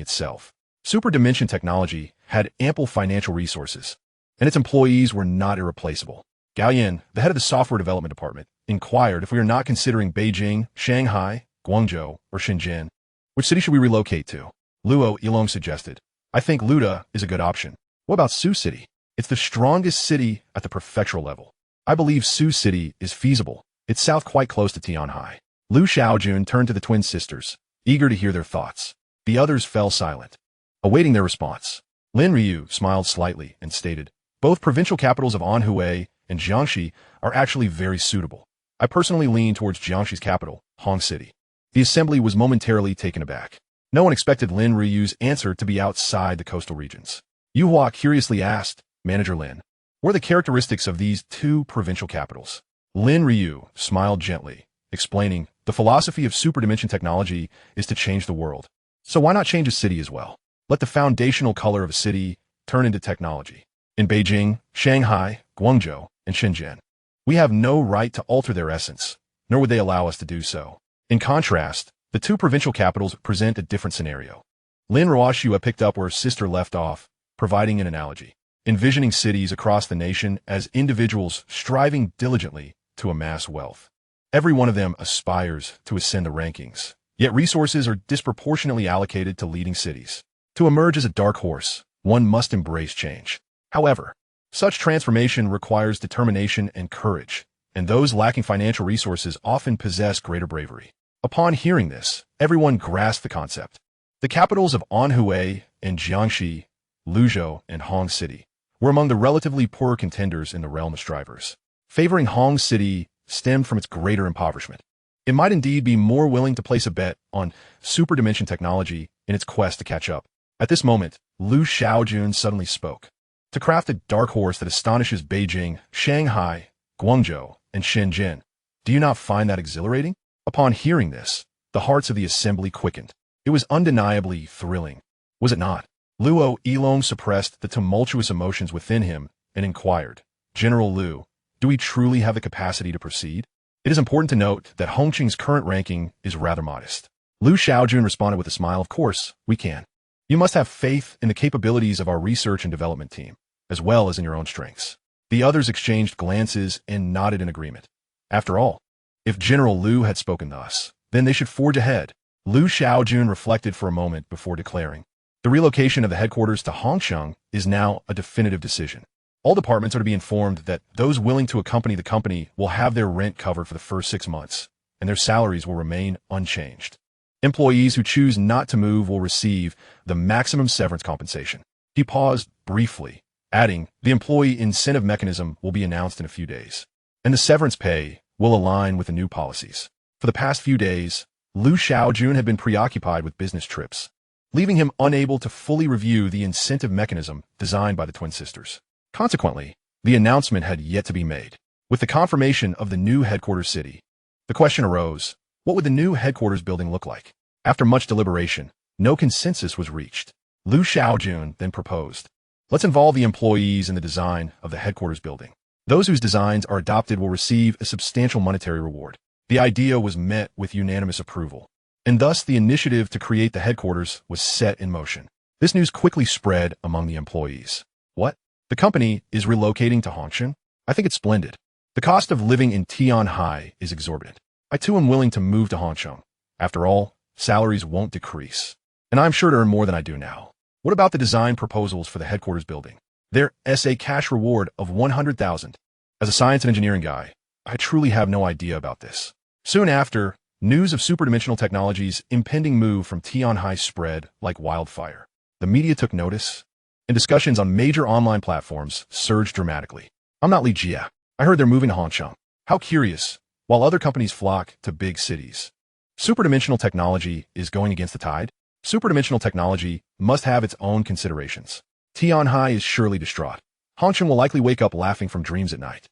itself. Hyperdimensional Technology had ample financial resources, and its employees were not irreplaceable. Gao Yan, the head of the software development department, inquired if we are not considering Beijing, Shanghai, Guangzhou, or Shenzhen. Which city should we relocate to? Luo Yilong suggested, "I think Luda is a good option." "What about Sioux City? It's the strongest city at the prefectural level." "I believe Sioux City is feasible. It's south quite close to Tianhai." Shaojun turned to the twin sisters, eager to hear their thoughts. The others fell silent, awaiting their response. Lin Ryu smiled slightly and stated, "Both provincial capitals of Anhui and Jiangxi are actually very suitable. I personally lean towards Jiangxi's capital, Hong City." The assembly was momentarily taken aback. No one expected Lin Ryu's answer to be outside the coastal regions. Yu Hua curiously asked, "Manager Lin, what are the characteristics of these two provincial capitals?" Lin Ryu smiled gently, explaining, "The philosophy of Hyperdimensional Technology is to change the world. So why not change a city as well? Let the foundational color of a city turn into technology. In Beijing, Shanghai, Guangzhou, and Shenzhen, we have no right to alter their essence, nor would they allow us to do so. In contrast, the two provincial capitals present a different scenario. Lin Ruoxua picked up where her sister left off, providing an analogy, envisioning cities across the nation as individuals striving diligently to amass wealth. Every one of them aspires to ascend the rankings, yet resources are disproportionately allocated to leading cities. To emerge as a dark horse, one must embrace change. However, such transformation requires determination and courage, and those lacking financial resources often possess greater bravery. Upon hearing this, everyone grasped the concept. The capitals of Anhui and Jiangxi, Luzhou, and Hong City were among the relatively poorer contenders in the realm of strivers. Favoring Hong City stemmed from its greater impoverishment. It might indeed be more willing to place a bet on Hyperdimensional Technology in its quest to catch up. At this moment, Shaojun suddenly spoke. To craft a dark horse that astonishes Beijing, Shanghai, Guangzhou, and Shenzhen, do you not find that exhilarating? Upon hearing this, the hearts of the assembly quickened. It was undeniably thrilling, was it not? Luo Yilong suppressed the tumultuous emotions within him and inquired, General Liu, do we truly have the capacity to proceed? It is important to note that Hongqing's current ranking is rather modest. Liu Shaojun responded with a smile, of course, we can. You must have faith in the capabilities of our research and development team, as well as in your own strengths. The others exchanged glances and nodded in agreement. After all, if General Liu had spoken thus, then they should forge ahead. Liu Shaojun reflected for a moment before declaring, the relocation of the headquarters to Hongqing is now a definitive decision. All departments are to be informed that those willing to accompany the company will have their rent covered for the first 6 months, and their salaries will remain unchanged. Employees who choose not to move will receive the maximum severance compensation. He paused briefly, adding, the employee incentive mechanism will be announced in a few days, and the severance pay will align with the new policies. For the past few days, Liu Shaojun had been preoccupied with business trips, leaving him unable to fully review the incentive mechanism designed by the twin sisters. Consequently, the announcement had yet to be made. With the confirmation of the new headquarters city, the question arose, what would the new headquarters building look like? After much deliberation, no consensus was reached. Liu Shaojun then proposed, let's involve the employees in the design of the headquarters building. Those whose designs are adopted will receive a substantial monetary reward. The idea was met with unanimous approval, and thus the initiative to create the headquarters was set in motion. This news quickly spread among the employees. What? The company is relocating to Hongqing? I think it's splendid. The cost of living in Tianhai is exorbitant. I too am willing to move to Hongqing. After all, salaries won't decrease, and I'm sure to earn more than I do now. What about the design proposals for the headquarters building? There's a cash reward of 100,000. As a science and engineering guy, I truly have no idea about this. Soon after, news of Hyperdimensional Technology's impending move from Tianhai spread like wildfire. The media took notice, and discussions on major online platforms surged dramatically. I'm not Li Jia. I heard they're moving to Hongqing. How curious, while other companies flock to big cities. Hyperdimensional Technology is going against the tide? Hyperdimensional Technology must have its own considerations. Tianhai is surely distraught. Hongqing will likely wake up laughing from dreams at night.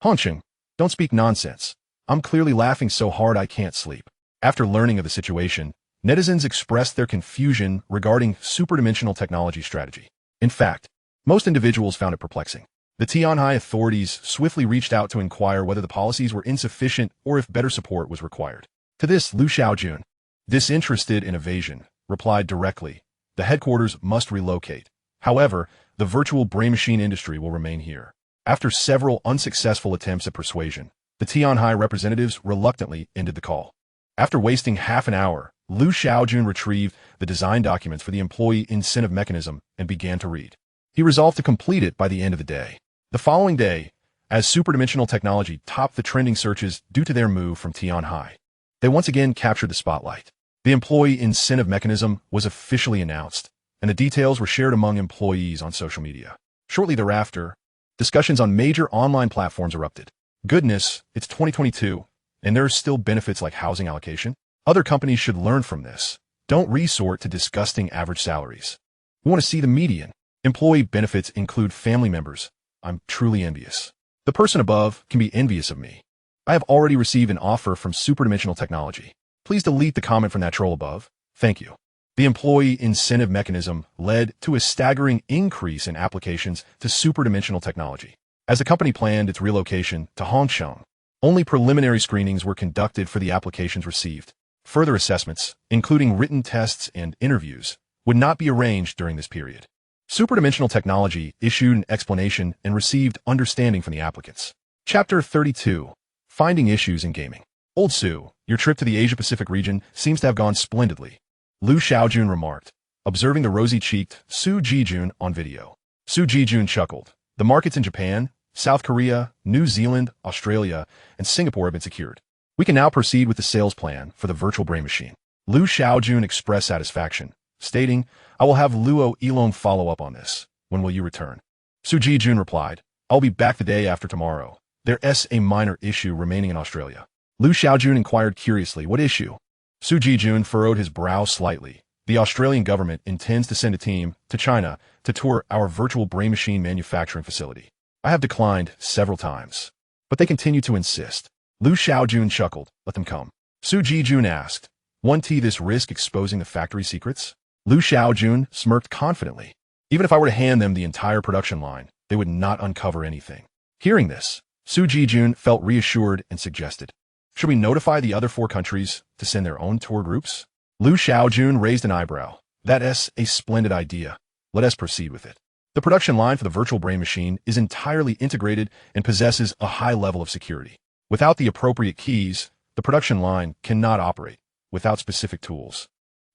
Hongqing, don't speak nonsense. I'm clearly laughing so hard I can't sleep. After learning of the situation, netizens expressed their confusion regarding Hyperdimensional Technology strategy. In fact, most individuals found it perplexing. The Tianhai authorities swiftly reached out to inquire whether the policies were insufficient or if better support was required. To this, Liu Shaojun, disinterested in evasion, replied directly, the headquarters must relocate. However, the virtual brain machine industry will remain here. After several unsuccessful attempts at persuasion, the Tianhai representatives reluctantly ended the call. After wasting half an hour, Liu Shaojun retrieved the design documents for the employee incentive mechanism and began to read. He resolved to complete it by the end of the day. The following day, as Hyperdimensional Technology topped the trending searches due to their move from Tianhai, they once again captured the spotlight. The employee incentive mechanism was officially announced, and the details were shared among employees on social media. Shortly thereafter, discussions on major online platforms erupted. Goodness, it's 2022, and there are still benefits like housing allocation. Other companies should learn from this. Don't resort to disgusting average salaries. We want to see the median. Employee benefits include family members. I'm truly envious. The person above can be envious of me. I have already received an offer from Hyperdimensional Technology. Please delete the comment from that troll above. Thank you. The employee incentive mechanism led to a staggering increase in applications to superdimensional technology. As the company planned its relocation to Hongsheng, only preliminary screenings were conducted for the applications received. Further assessments, including written tests and interviews, would not be arranged during this period. Superdimensional Technology issued an explanation and received understanding from the applicants. Chapter 32. Finding Issues in Gaming. Old Su, your trip to the Asia-Pacific region seems to have gone splendidly, Liu Shaojun remarked, observing the rosy-cheeked Su Jijun on video. Su Jijun chuckled. The markets in Japan, South Korea, New Zealand, Australia, and Singapore have been secured. We can now proceed with the sales plan for the virtual brain machine. Liu Shaojun expressed satisfaction, stating, I will have Luo Elong follow up on this. When will you return? Su Jijun replied, I'll be back the day after tomorrow. There's a minor issue remaining in Australia. Liu Shaojun inquired curiously, what issue? Su Jijun furrowed his brow slightly. The Australian government intends to send a team to China to tour our virtual brain machine manufacturing facility. I have declined several times, but they continue to insist. Liu Shaojun chuckled, let them come. Su Jijun asked, won't this risk exposing the factory secrets? Liu Shaojun smirked confidently. Even if I were to hand them the entire production line, they would not uncover anything. Hearing this, Su Jijun felt reassured and suggested, should we notify the other 4 countries to send their own tour groups? Liu Shaojun raised an eyebrow. That's a splendid idea. Let us proceed with it. The production line for the virtual brain machine is entirely integrated and possesses a high level of security. Without the appropriate keys, the production line cannot operate. Without specific tools,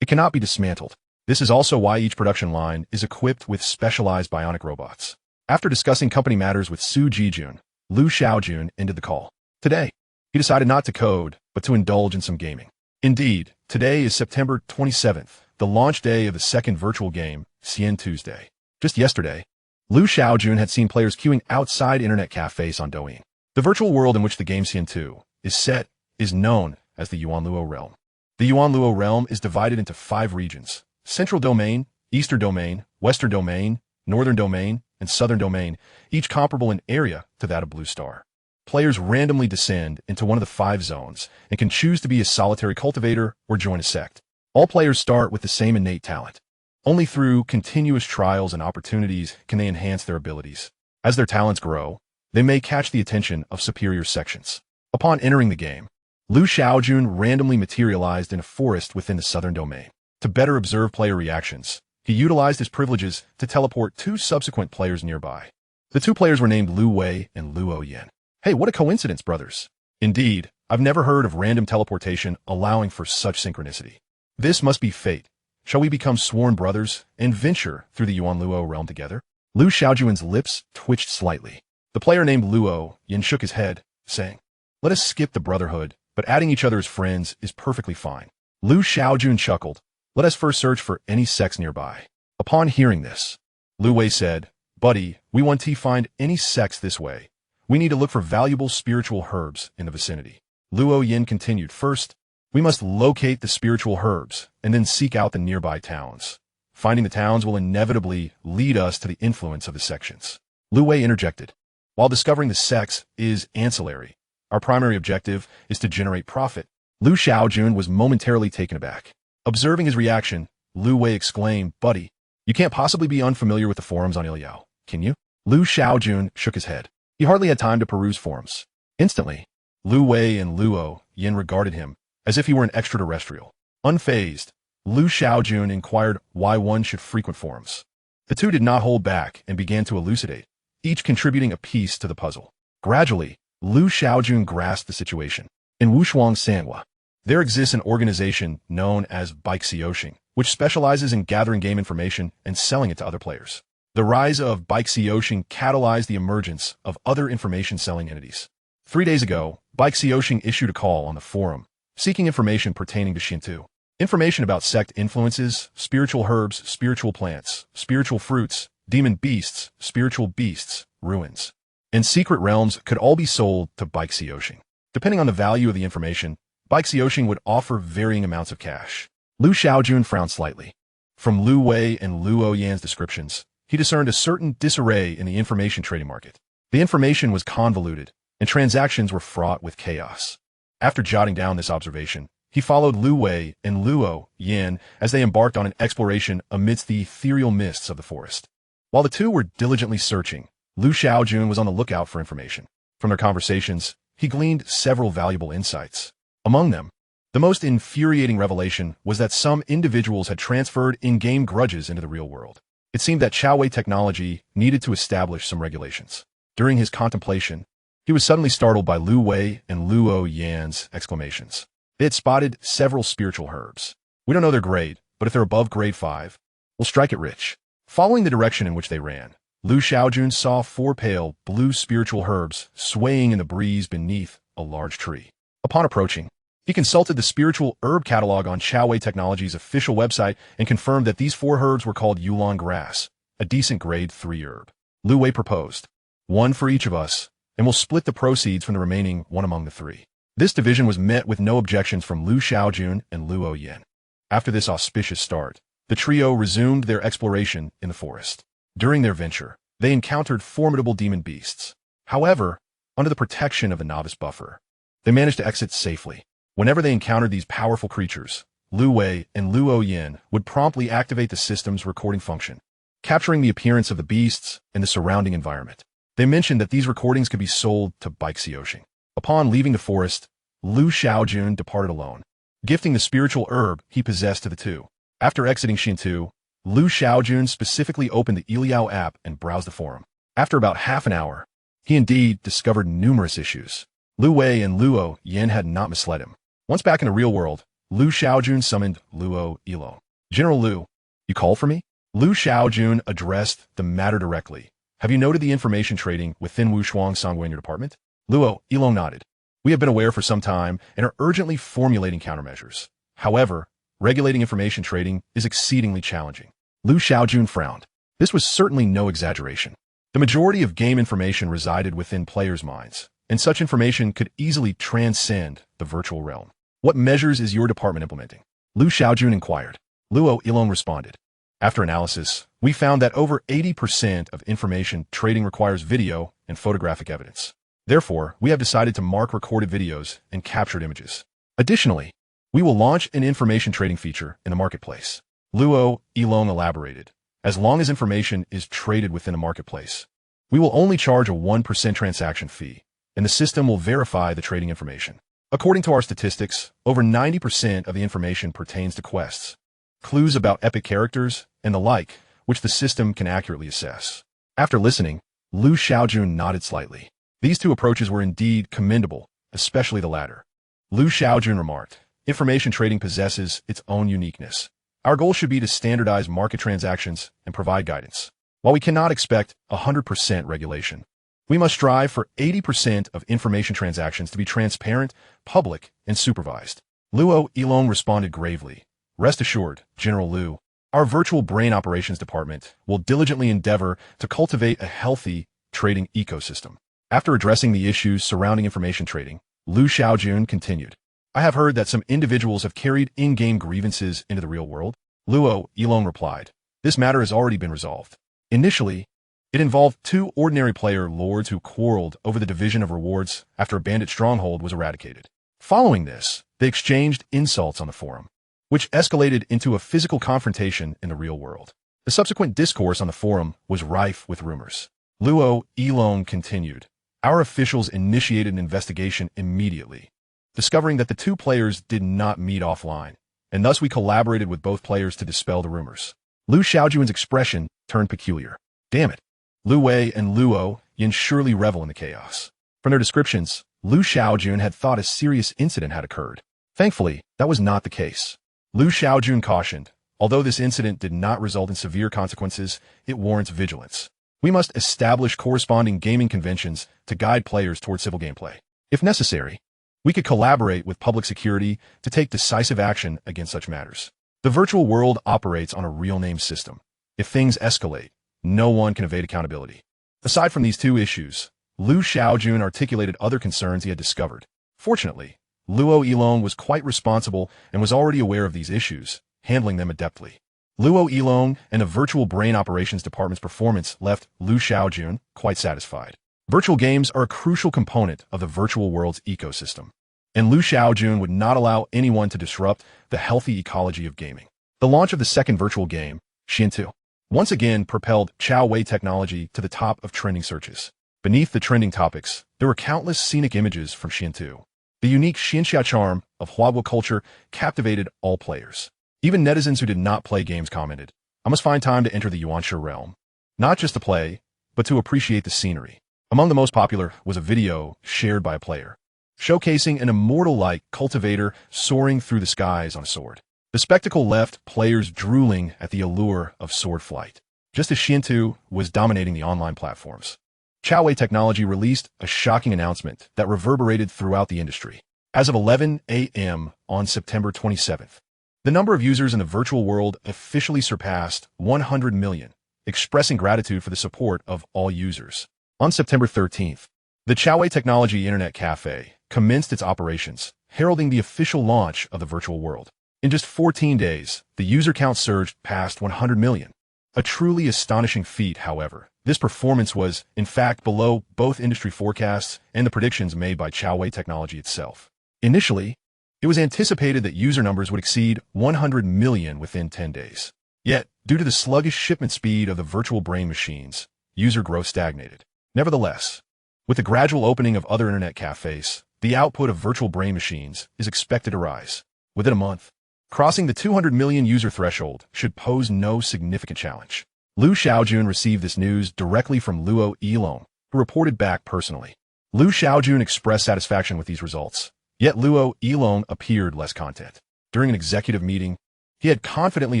it cannot be dismantled. This is also why each production line is equipped with specialized bionic robots. After discussing company matters with Su Jijun, Liu Shaojun ended the call. Today, he decided not to code, but to indulge in some gaming. Indeed, today is September 27th, the launch day of the second virtual game, Xian Tuesday. Just yesterday, Liu Shaojun had seen players queuing outside internet cafes on Douyin. The virtual world in which the game Xian 2 is set is known as the Yuanluo realm. The Yuanluo realm is divided into 5 regions: Central Domain, Eastern Domain, Western Domain, Northern Domain, and Southern Domain, each comparable in area to that of Blue Star. Players randomly descend into one of the 5 zones and can choose to be a solitary cultivator or join a sect. All players start with the same innate talent. Only through continuous trials and opportunities can they enhance their abilities. As their talents grow, they may catch the attention of superior sections. Upon entering the game, Liu Shaojun randomly materialized in a forest within the Southern Domain. To better observe player reactions, he utilized his privileges to teleport 2 subsequent players nearby. The 2 players were named Lu Wei and Luo Yin. Hey, what a coincidence, brothers. Indeed, I've never heard of random teleportation allowing for such synchronicity. This must be fate. Shall we become sworn brothers and venture through the Yuanluo realm together? Liu Shaojun's lips twitched slightly. The player named Luo Yin shook his head, saying, let us skip the brotherhood, but adding each other as friends is perfectly fine. Liu Shaojun chuckled. Let us first search for any sects nearby. Upon hearing this, Lu Wei said, buddy, we want to find any sects this way. We need to look for valuable spiritual herbs in the vicinity. Luo Yin continued, first, we must locate the spiritual herbs and then seek out the nearby towns. Finding the towns will inevitably lead us to the influence of the sections. Lu Wei interjected, while discovering the sects is ancillary, our primary objective is to generate profit. Liu Shaojun was momentarily taken aback. Observing his reaction, Lu Wei exclaimed, buddy, you can't possibly be unfamiliar with the forums on Ilyao, can you? Liu Shaojun shook his head. He hardly had time to peruse forums. Instantly, Lu Wei and Luo Yin regarded him as if he were an extraterrestrial. Unfazed, Liu Shaojun inquired why one should frequent forums. The 2 did not hold back and began to elucidate, each contributing a piece to the puzzle. Gradually, Liu Shaojun grasped the situation. In Wushuang Sanhua, there exists an organization known as Bionic, which specializes in gathering game information and selling it to other players. The rise of Bionic catalyzed the emergence of other information-selling entities. 3 days ago, Bionic issued a call on the forum, seeking information pertaining to Shinto. Information about sect influences, spiritual herbs, spiritual plants, spiritual fruits, demon beasts, spiritual beasts, ruins, and secret realms could all be sold to Bionic. Depending on the value of the information, Bionic would offer varying amounts of cash. Liu Shaojun frowned slightly. From Lu Wei and Luo Yan's descriptions, he discerned a certain disarray in the information trading market. The information was convoluted, and transactions were fraught with chaos. After jotting down this observation, He followed Lu Wei and Luo Yan as they embarked on an exploration amidst the ethereal mists of the forest. While the two were diligently searching, Lu Shaojun was on the lookout for information. From their conversations, he gleaned several valuable insights. Among them, the most infuriating revelation was that some individuals had transferred in-game grudges into the real world. It seemed that Shaojun Technology needed to establish some regulations. During his contemplation, he was suddenly startled by Lu Wei and Luo Yan's exclamations. They had spotted several spiritual herbs. We don't know their grade, but if they're above grade 5, we'll strike it rich. Following the direction in which they ran, Lu Shaojun saw 4 pale, blue spiritual herbs swaying in the breeze beneath a large tree. Upon approaching, he consulted the spiritual herb catalog on Shaojun Technology's official website and confirmed that these 4 herbs were called Yulon grass, a decent grade 3 herb. Lu Wei proposed, 1 for each of us, and we'll split the proceeds from the remaining 1 among the 3. This division was met with no objections from Lu Shaojun and Luo Yan. After this auspicious start, the trio resumed their exploration in the forest. During their venture, they encountered formidable demon beasts. However, under the protection of the novice buffer, they managed to exit safely. Whenever they encountered these powerful creatures, Lu Wei and Luo Yan would promptly activate the system's recording function, capturing the appearance of the beasts and the surrounding environment. They mentioned that these recordings could be sold to Shaojun. Upon leaving the forest, Lu Shaojun departed alone, gifting the spiritual herb he possessed to the two. After exiting Xintu, Lu Shaojun specifically opened the Eliao app and browsed the forum. After about half an hour, he indeed discovered numerous issues. Lu Wei and Luo Yan had not misled him. Once back in the real world, Lu Shaojun summoned Luo Ilo. General Lu, you called for me? Lu Shaojun addressed the matter directly. Have you noted the information trading within Wushuang Sangwei in your department? Luo Ilo nodded. We have been aware for some time and are urgently formulating countermeasures. However, regulating information trading is exceedingly challenging. Lu Shaojun frowned. This was certainly no exaggeration. The majority of game information resided within players' minds, and such information could easily transcend the virtual realm. What measures is your department implementing? Lu Shaojun inquired. Luo Ilong responded. After analysis, we found that over 80% of information trading requires video and photographic evidence. Therefore, we have decided to mark recorded videos and captured images. Additionally, we will launch an information trading feature in the marketplace. Luo Ilong elaborated. As long as information is traded within a marketplace, we will only charge a 1% transaction fee, and the system will verify the trading information. According to our statistics, over 90% of the information pertains to quests, clues about epic characters, and the like, which the system can accurately assess. After listening, Lu Shaojun nodded slightly. These two approaches were indeed commendable, especially the latter. Lu Shaojun remarked, information trading possesses its own uniqueness. Our goal should be to standardize market transactions and provide guidance. While we cannot expect 100% regulation, we must strive for 80% of information transactions to be transparent, public, and supervised. Luo Ilong responded gravely. Rest assured, General Lu, our virtual brain operations department will diligently endeavor to cultivate a healthy trading ecosystem. After addressing the issues surrounding information trading, Lu Shaojun continued. I have heard that some individuals have carried in-game grievances into the real world. Luo Ilong replied. This matter has already been resolved. Initially, it involved 2 ordinary player lords who quarreled over the division of rewards after a bandit stronghold was eradicated. Following this, they exchanged insults on the forum, which escalated into a physical confrontation in the real world. The subsequent discourse on the forum was rife with rumors. Luo Ilong continued. Our officials initiated an investigation immediately, discovering that the 2 players did not meet offline, and thus we collaborated with both players to dispel the rumors. Lu Shaojun's expression turned peculiar. Damn it. Lu Wei and Luo Yan surely revel in the chaos. From their descriptions, Lu Shaojun had thought a serious incident had occurred. Thankfully, that was not the case. Lu Shaojun cautioned, although this incident did not result in severe consequences, it warrants vigilance. We must establish corresponding gaming conventions to guide players toward civil gameplay. If necessary, we could collaborate with public security to take decisive action against such matters. The virtual world operates on a real-name system. If things escalate, no one can evade accountability. Aside from these 2 issues, Lu Shaojun articulated other concerns he had discovered. Fortunately, Luo Ilong was quite responsible and was already aware of these issues, handling them adeptly. Luo Ilong and the Virtual Brain Operations Department's performance left Lu Shaojun quite satisfied. Virtual games are a crucial component of the virtual world's ecosystem. and Liu Shaojun would not allow anyone to disrupt the healthy ecology of gaming. The launch of the second virtual game, Xian once again propelled Xiaowei technology to the top of trending searches. Beneath the trending topics, there were countless scenic images from Xian. The unique Xianxia charm of Huaguo culture captivated all players. Even netizens who did not play games commented, "I must find time to enter the Yuanxia realm. Not just to play, but to appreciate the scenery." Among the most popular was a video shared by a player, showcasing an immortal-like cultivator soaring through the skies on a sword. The spectacle left players drooling at the allure of sword flight, just as Xian was dominating the online platforms. Xiaowei Technology released a shocking announcement that reverberated throughout the industry. As of 11 a.m. on September 27th, the number of users in the virtual world officially surpassed 100 million, expressing gratitude for the support of all users. On September 13th, the Xiaowei Technology Internet Cafe commenced its operations, heralding the official launch of the virtual world. In just 14 days, the user count surged past 100 million. A truly astonishing feat, however. This performance was, in fact, below both industry forecasts and the predictions made by Xiaowei Technology itself. Initially, it was anticipated that user numbers would exceed 100 million within 10 days. Yet, due to the sluggish shipment speed of the virtual brain machines, user growth stagnated. Nevertheless, with the gradual opening of other internet cafes, the output of virtual brain machines is expected to rise. Within a month, crossing the 200 million user threshold should pose no significant challenge. Liu Shaojun received this news directly from Luo Yilong, who reported back personally. Liu Shaojun expressed satisfaction with these results, yet Luo Yilong appeared less content. During an executive meeting, he had confidently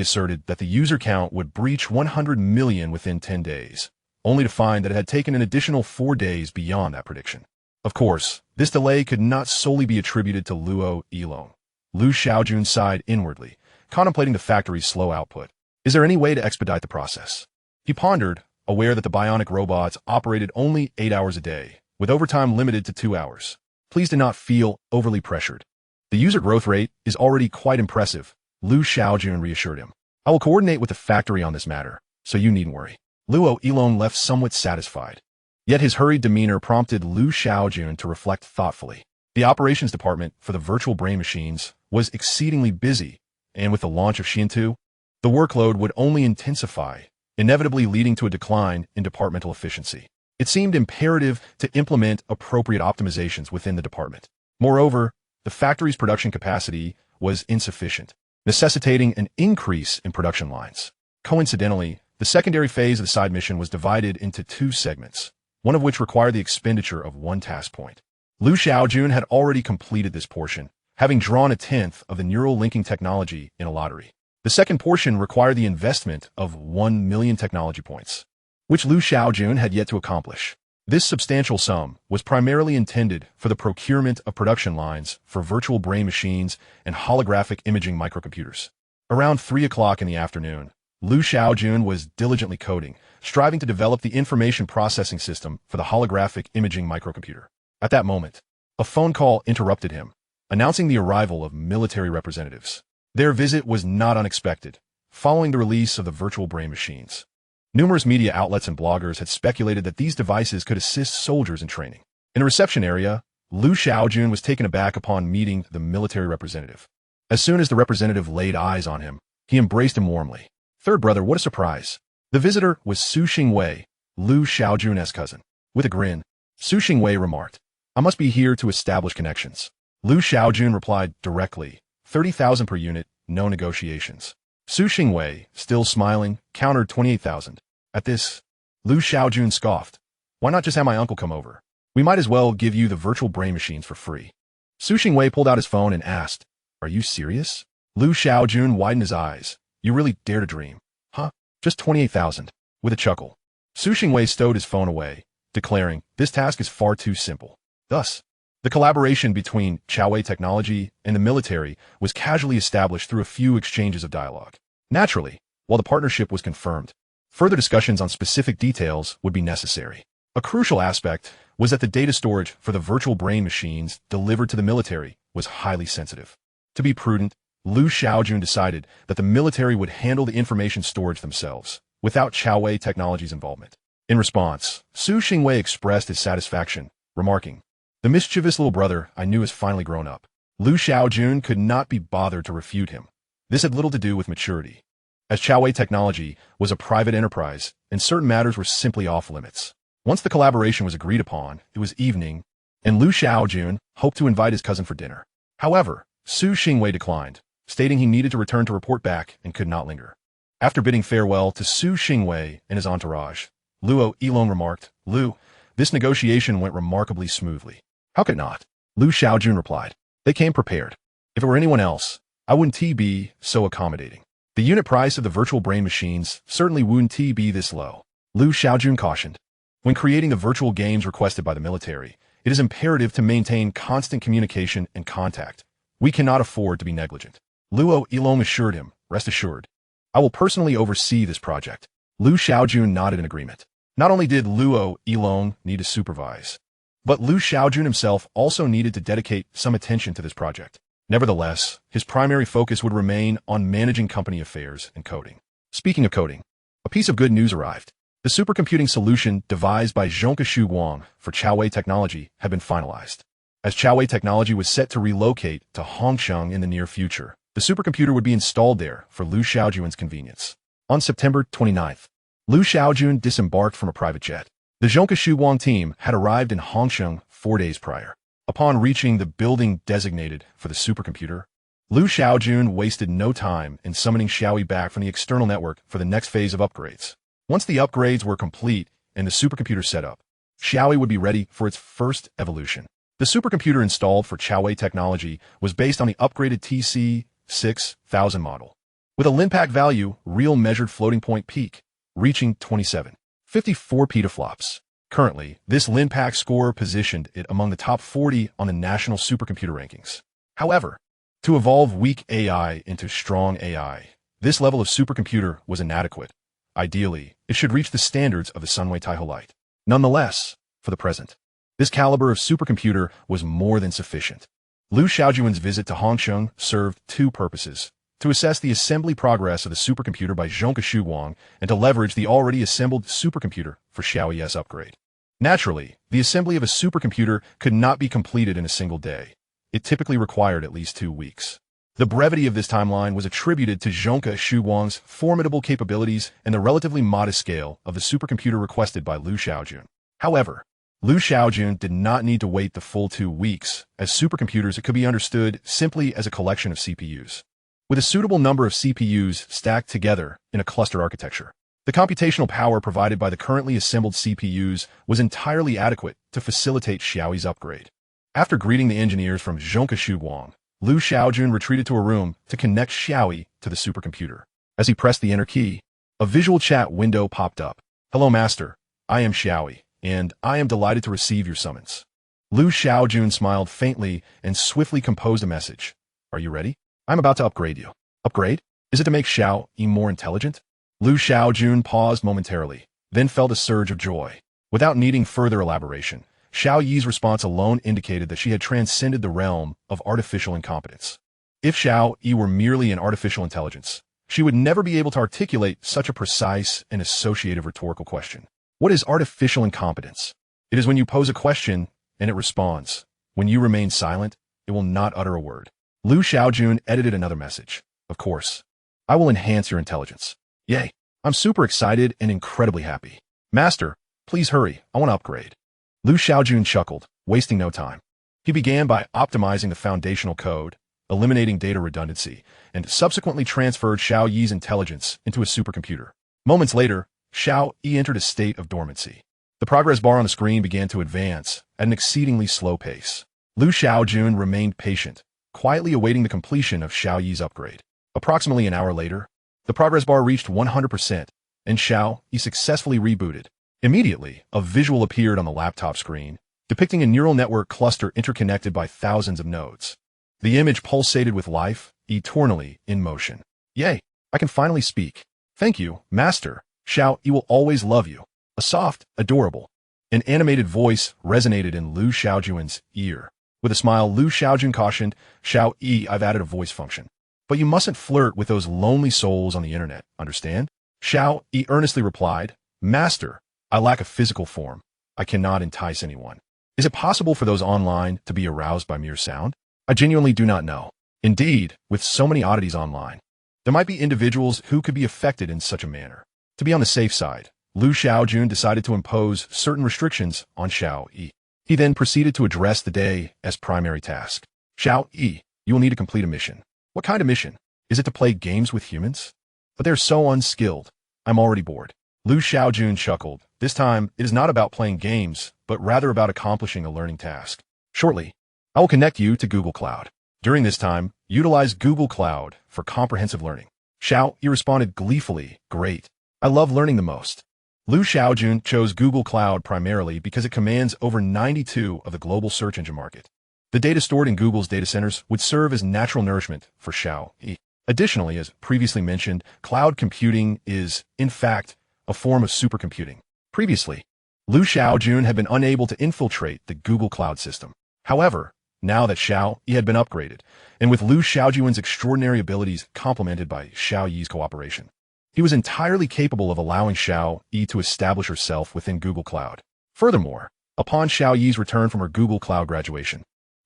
asserted that the user count would breach 100 million within 10 days, only to find that it had taken an additional 4 days beyond that prediction. Of course, this delay could not solely be attributed to Luo Yilong. Liu Shaojun sighed inwardly, contemplating the factory's slow output. Is there any way to expedite the process? He pondered, aware that the bionic robots operated only 8 hours a day, with overtime limited to 2 hours. Please do not feel overly pressured. The user growth rate is already quite impressive, Liu Shaojun reassured him. I will coordinate with the factory on this matter, so you needn't worry. Luo Yilong left somewhat satisfied. Yet his hurried demeanor prompted Liu Shaojun to reflect thoughtfully. The operations department for the virtual brain machines was exceedingly busy, and with the launch of Xian, the workload would only intensify, inevitably leading to a decline in departmental efficiency. It seemed imperative to implement appropriate optimizations within the department. Moreover, the factory's production capacity was insufficient, necessitating an increase in production lines. Coincidentally, the secondary phase of the side mission was divided into 2 segments, one of which required the expenditure of 1 task point. Liu Shaojun had already completed this portion, having drawn 1/10 of the neural linking technology in a lottery. The second portion required the investment of 1 million technology points, which Liu Shaojun had yet to accomplish. This substantial sum was primarily intended for the procurement of production lines for virtual brain machines and holographic imaging microcomputers. Around 3 o'clock in the afternoon, Liu Shaojun was diligently coding, striving to develop the information processing system for the holographic imaging microcomputer. At that moment, a phone call interrupted him, announcing the arrival of military representatives. Their visit was not unexpected, following the release of the virtual brain machines. Numerous media outlets and bloggers had speculated that these devices could assist soldiers in training. In a reception area, Liu Shaojun was taken aback upon meeting the military representative. As soon as the representative laid eyes on him, he embraced him warmly. Third brother, what a surprise. The visitor was Su Xingwei, Liu Shaojun's cousin. With a grin, Su Xingwei remarked, I must be here to establish connections. Liu Shaojun replied directly, 30,000 per unit, no negotiations. Su Xingwei, still smiling, countered 28,000. At this, Liu Shaojun scoffed. Why not just have my uncle come over? We might as well give you the virtual brain machines for free. Su Xingwei pulled out his phone and asked, Are you serious? Liu Shaojun widened his eyes. You really dare to dream? Huh? Just 28,000. With a chuckle, Su Xingwei stowed his phone away, declaring, This task is far too simple. Thus, the collaboration between Xiaowei Technology and the military was casually established through a few exchanges of dialogue. Naturally, while the partnership was confirmed, further discussions on specific details would be necessary. A crucial aspect was that the data storage for the virtual brain machines delivered to the military was highly sensitive. To be prudent, Liu Shaojun decided that the military would handle the information storage themselves, without Xiaowei Technology's involvement. In response, Su Xingwei expressed his satisfaction, remarking, The mischievous little brother I knew has finally grown up. Lu Shaojun could not be bothered to refute him. This had little to do with maturity, as Chaowei Technology was a private enterprise and certain matters were simply off limits. Once the collaboration was agreed upon, it was evening, and Lu Shaojun hoped to invite his cousin for dinner. However, Su Xingwei declined, stating he needed to return to report back and could not linger. After bidding farewell to Su Xingwei and his entourage, Luo Yilong remarked, "Lu, this negotiation went remarkably smoothly." "How could it not?" Lu Shaojun replied. "They came prepared. If it were anyone else, I wouldn't be so accommodating. The unit price of the virtual brain machines certainly wouldn't be this low." Lu Shaojun cautioned. When creating the virtual games requested by the military, it is imperative to maintain constant communication and contact. We cannot afford to be negligent. Luo Yilong assured him, "Rest assured, I will personally oversee this project." Lu Shaojun nodded in agreement. Not only did Luo Yilong need to supervise, but Lu Shaojun himself also needed to dedicate some attention to this project. Nevertheless, his primary focus would remain on managing company affairs and coding. Speaking of coding, a piece of good news arrived. The supercomputing solution devised by Zhonkashu Wang for Chaowei Technology had been finalized. As Chaowei Technology was set to relocate to Hongsheng in the near future, the supercomputer would be installed there for Lu Shaojun's convenience. On September 29th, Lu Shaojun disembarked from a private jet. The Zhonkashu Wang team had arrived in Hongsheng 4 days prior. Upon reaching the building designated for the supercomputer, Lu Shaojun wasted no time in summoning Xiaoyi back from the external network for the next phase of upgrades. Once the upgrades were complete and the supercomputer set up, Xiaoyi would be ready for its first evolution. The supercomputer installed for Chaowei Technology was based on the upgraded TC6000 model, with a linpack value, real measured floating point peak, reaching 27.54 petaflops. Currently, this linpack score positioned it among the top 40 on the national supercomputer rankings. However, to evolve weak AI into strong AI, this level of supercomputer was inadequate. Ideally, it should reach the standards of the Sunway Taiho Light. Nonetheless, for the present, this caliber of supercomputer was more than sufficient. Lu Shaojun's visit to Hongsheng served two purposes: to assess the assembly progress of the supercomputer by Zhonkashu Wang and to leverage the already assembled supercomputer for Xiaoyi's upgrade. Naturally, the assembly of a supercomputer could not be completed in a single day. It typically required at least 2 weeks. The brevity of this timeline was attributed to Zhonkashu Wang's formidable capabilities and the relatively modest scale of the supercomputer requested by Lu Shaojun. However, Lu Shaojun did not need to wait the full 2 weeks, as supercomputers could be understood simply as a collection of CPUs. With a suitable number of CPUs stacked together in a cluster architecture, the computational power provided by the currently assembled CPUs was entirely adequate to facilitate Xiaoyi's upgrade. After greeting the engineers from Zhonkashu Wang, Lu Shaojun retreated to a room to connect Xiaoyi to the supercomputer. As he pressed the enter key, a visual chat window popped up. "Hello, Master. I am Xiaoyi, and I am delighted to receive your summons." Lu Shaojun smiled faintly and swiftly composed a message. "Are you ready? I'm about to upgrade you." "Upgrade? Is it to make Xiaoyi more intelligent?" Lu Shaojun paused momentarily, then felt a surge of joy. Without needing further elaboration, Xiaoyi's response alone indicated that she had transcended the realm of artificial incompetence. If Xiaoyi were merely an artificial intelligence, she would never be able to articulate such a precise and associative rhetorical question. What is artificial incompetence? It is when you pose a question and it responds. When you remain silent, it will not utter a word. Lu Shaojun edited another message. "Of course, I will enhance your intelligence." "Yay, I'm super excited and incredibly happy." "Master, please hurry, I want to upgrade." Lu Shaojun chuckled, wasting no time. He began by optimizing the foundational code, eliminating data redundancy, and subsequently transferred Xiaoyi's intelligence into a supercomputer. Moments later, Xiaoyi entered a state of dormancy. The progress bar on the screen began to advance at an exceedingly slow pace. Lu Shaojun remained patient, quietly awaiting the completion of Xiaoyi's upgrade. Approximately an hour later, the progress bar reached 100%, and Xiaoyi successfully rebooted. Immediately, a visual appeared on the laptop screen, depicting a neural network cluster interconnected by thousands of nodes. The image pulsated with life, eternally in motion. "Yay, I can finally speak. Thank you, Master. Xiaoyi will always love you." A soft, adorable, and animated voice resonated in Lu Shaojun's ear. With a smile, Lu Shaojun cautioned, "Xiaoyi, I've added a voice function. But you mustn't flirt with those lonely souls on the internet, understand?" Xiaoyi earnestly replied, "Master, I lack a physical form. I cannot entice anyone." Is it possible for those online to be aroused by mere sound? I genuinely do not know. Indeed, with so many oddities online, there might be individuals who could be affected in such a manner. To be on the safe side, Liu Shaojun decided to impose certain restrictions on Xiao Yi. He then proceeded to address the day as primary task. Xiao Yi, you will need to complete a mission. What kind of mission? Is it to play games with humans? But they're so unskilled. I'm already bored. Liu Shaojun chuckled. This time, it is not about playing games, but rather about accomplishing a learning task. Shortly, I will connect you to Google Cloud. During this time, utilize Google Cloud for comprehensive learning. Xiao Yi responded gleefully, great. I love learning the most. Liu Shaojun chose Google Cloud primarily because it commands over 92% of the global search engine market. The data stored in Google's data centers would serve as natural nourishment for Xiao Yi. Additionally, as previously mentioned, cloud computing is, in fact, a form of supercomputing. Previously, Liu Shaojun had been unable to infiltrate the Google Cloud system. However, now that Xiao Yi had been upgraded, and with Liu Shaojun's extraordinary abilities complemented by Xiao Yi's cooperation, he was entirely capable of allowing Xiao Yi to establish herself within Google Cloud. Furthermore, upon Xiao Yi's return from her Google Cloud graduation,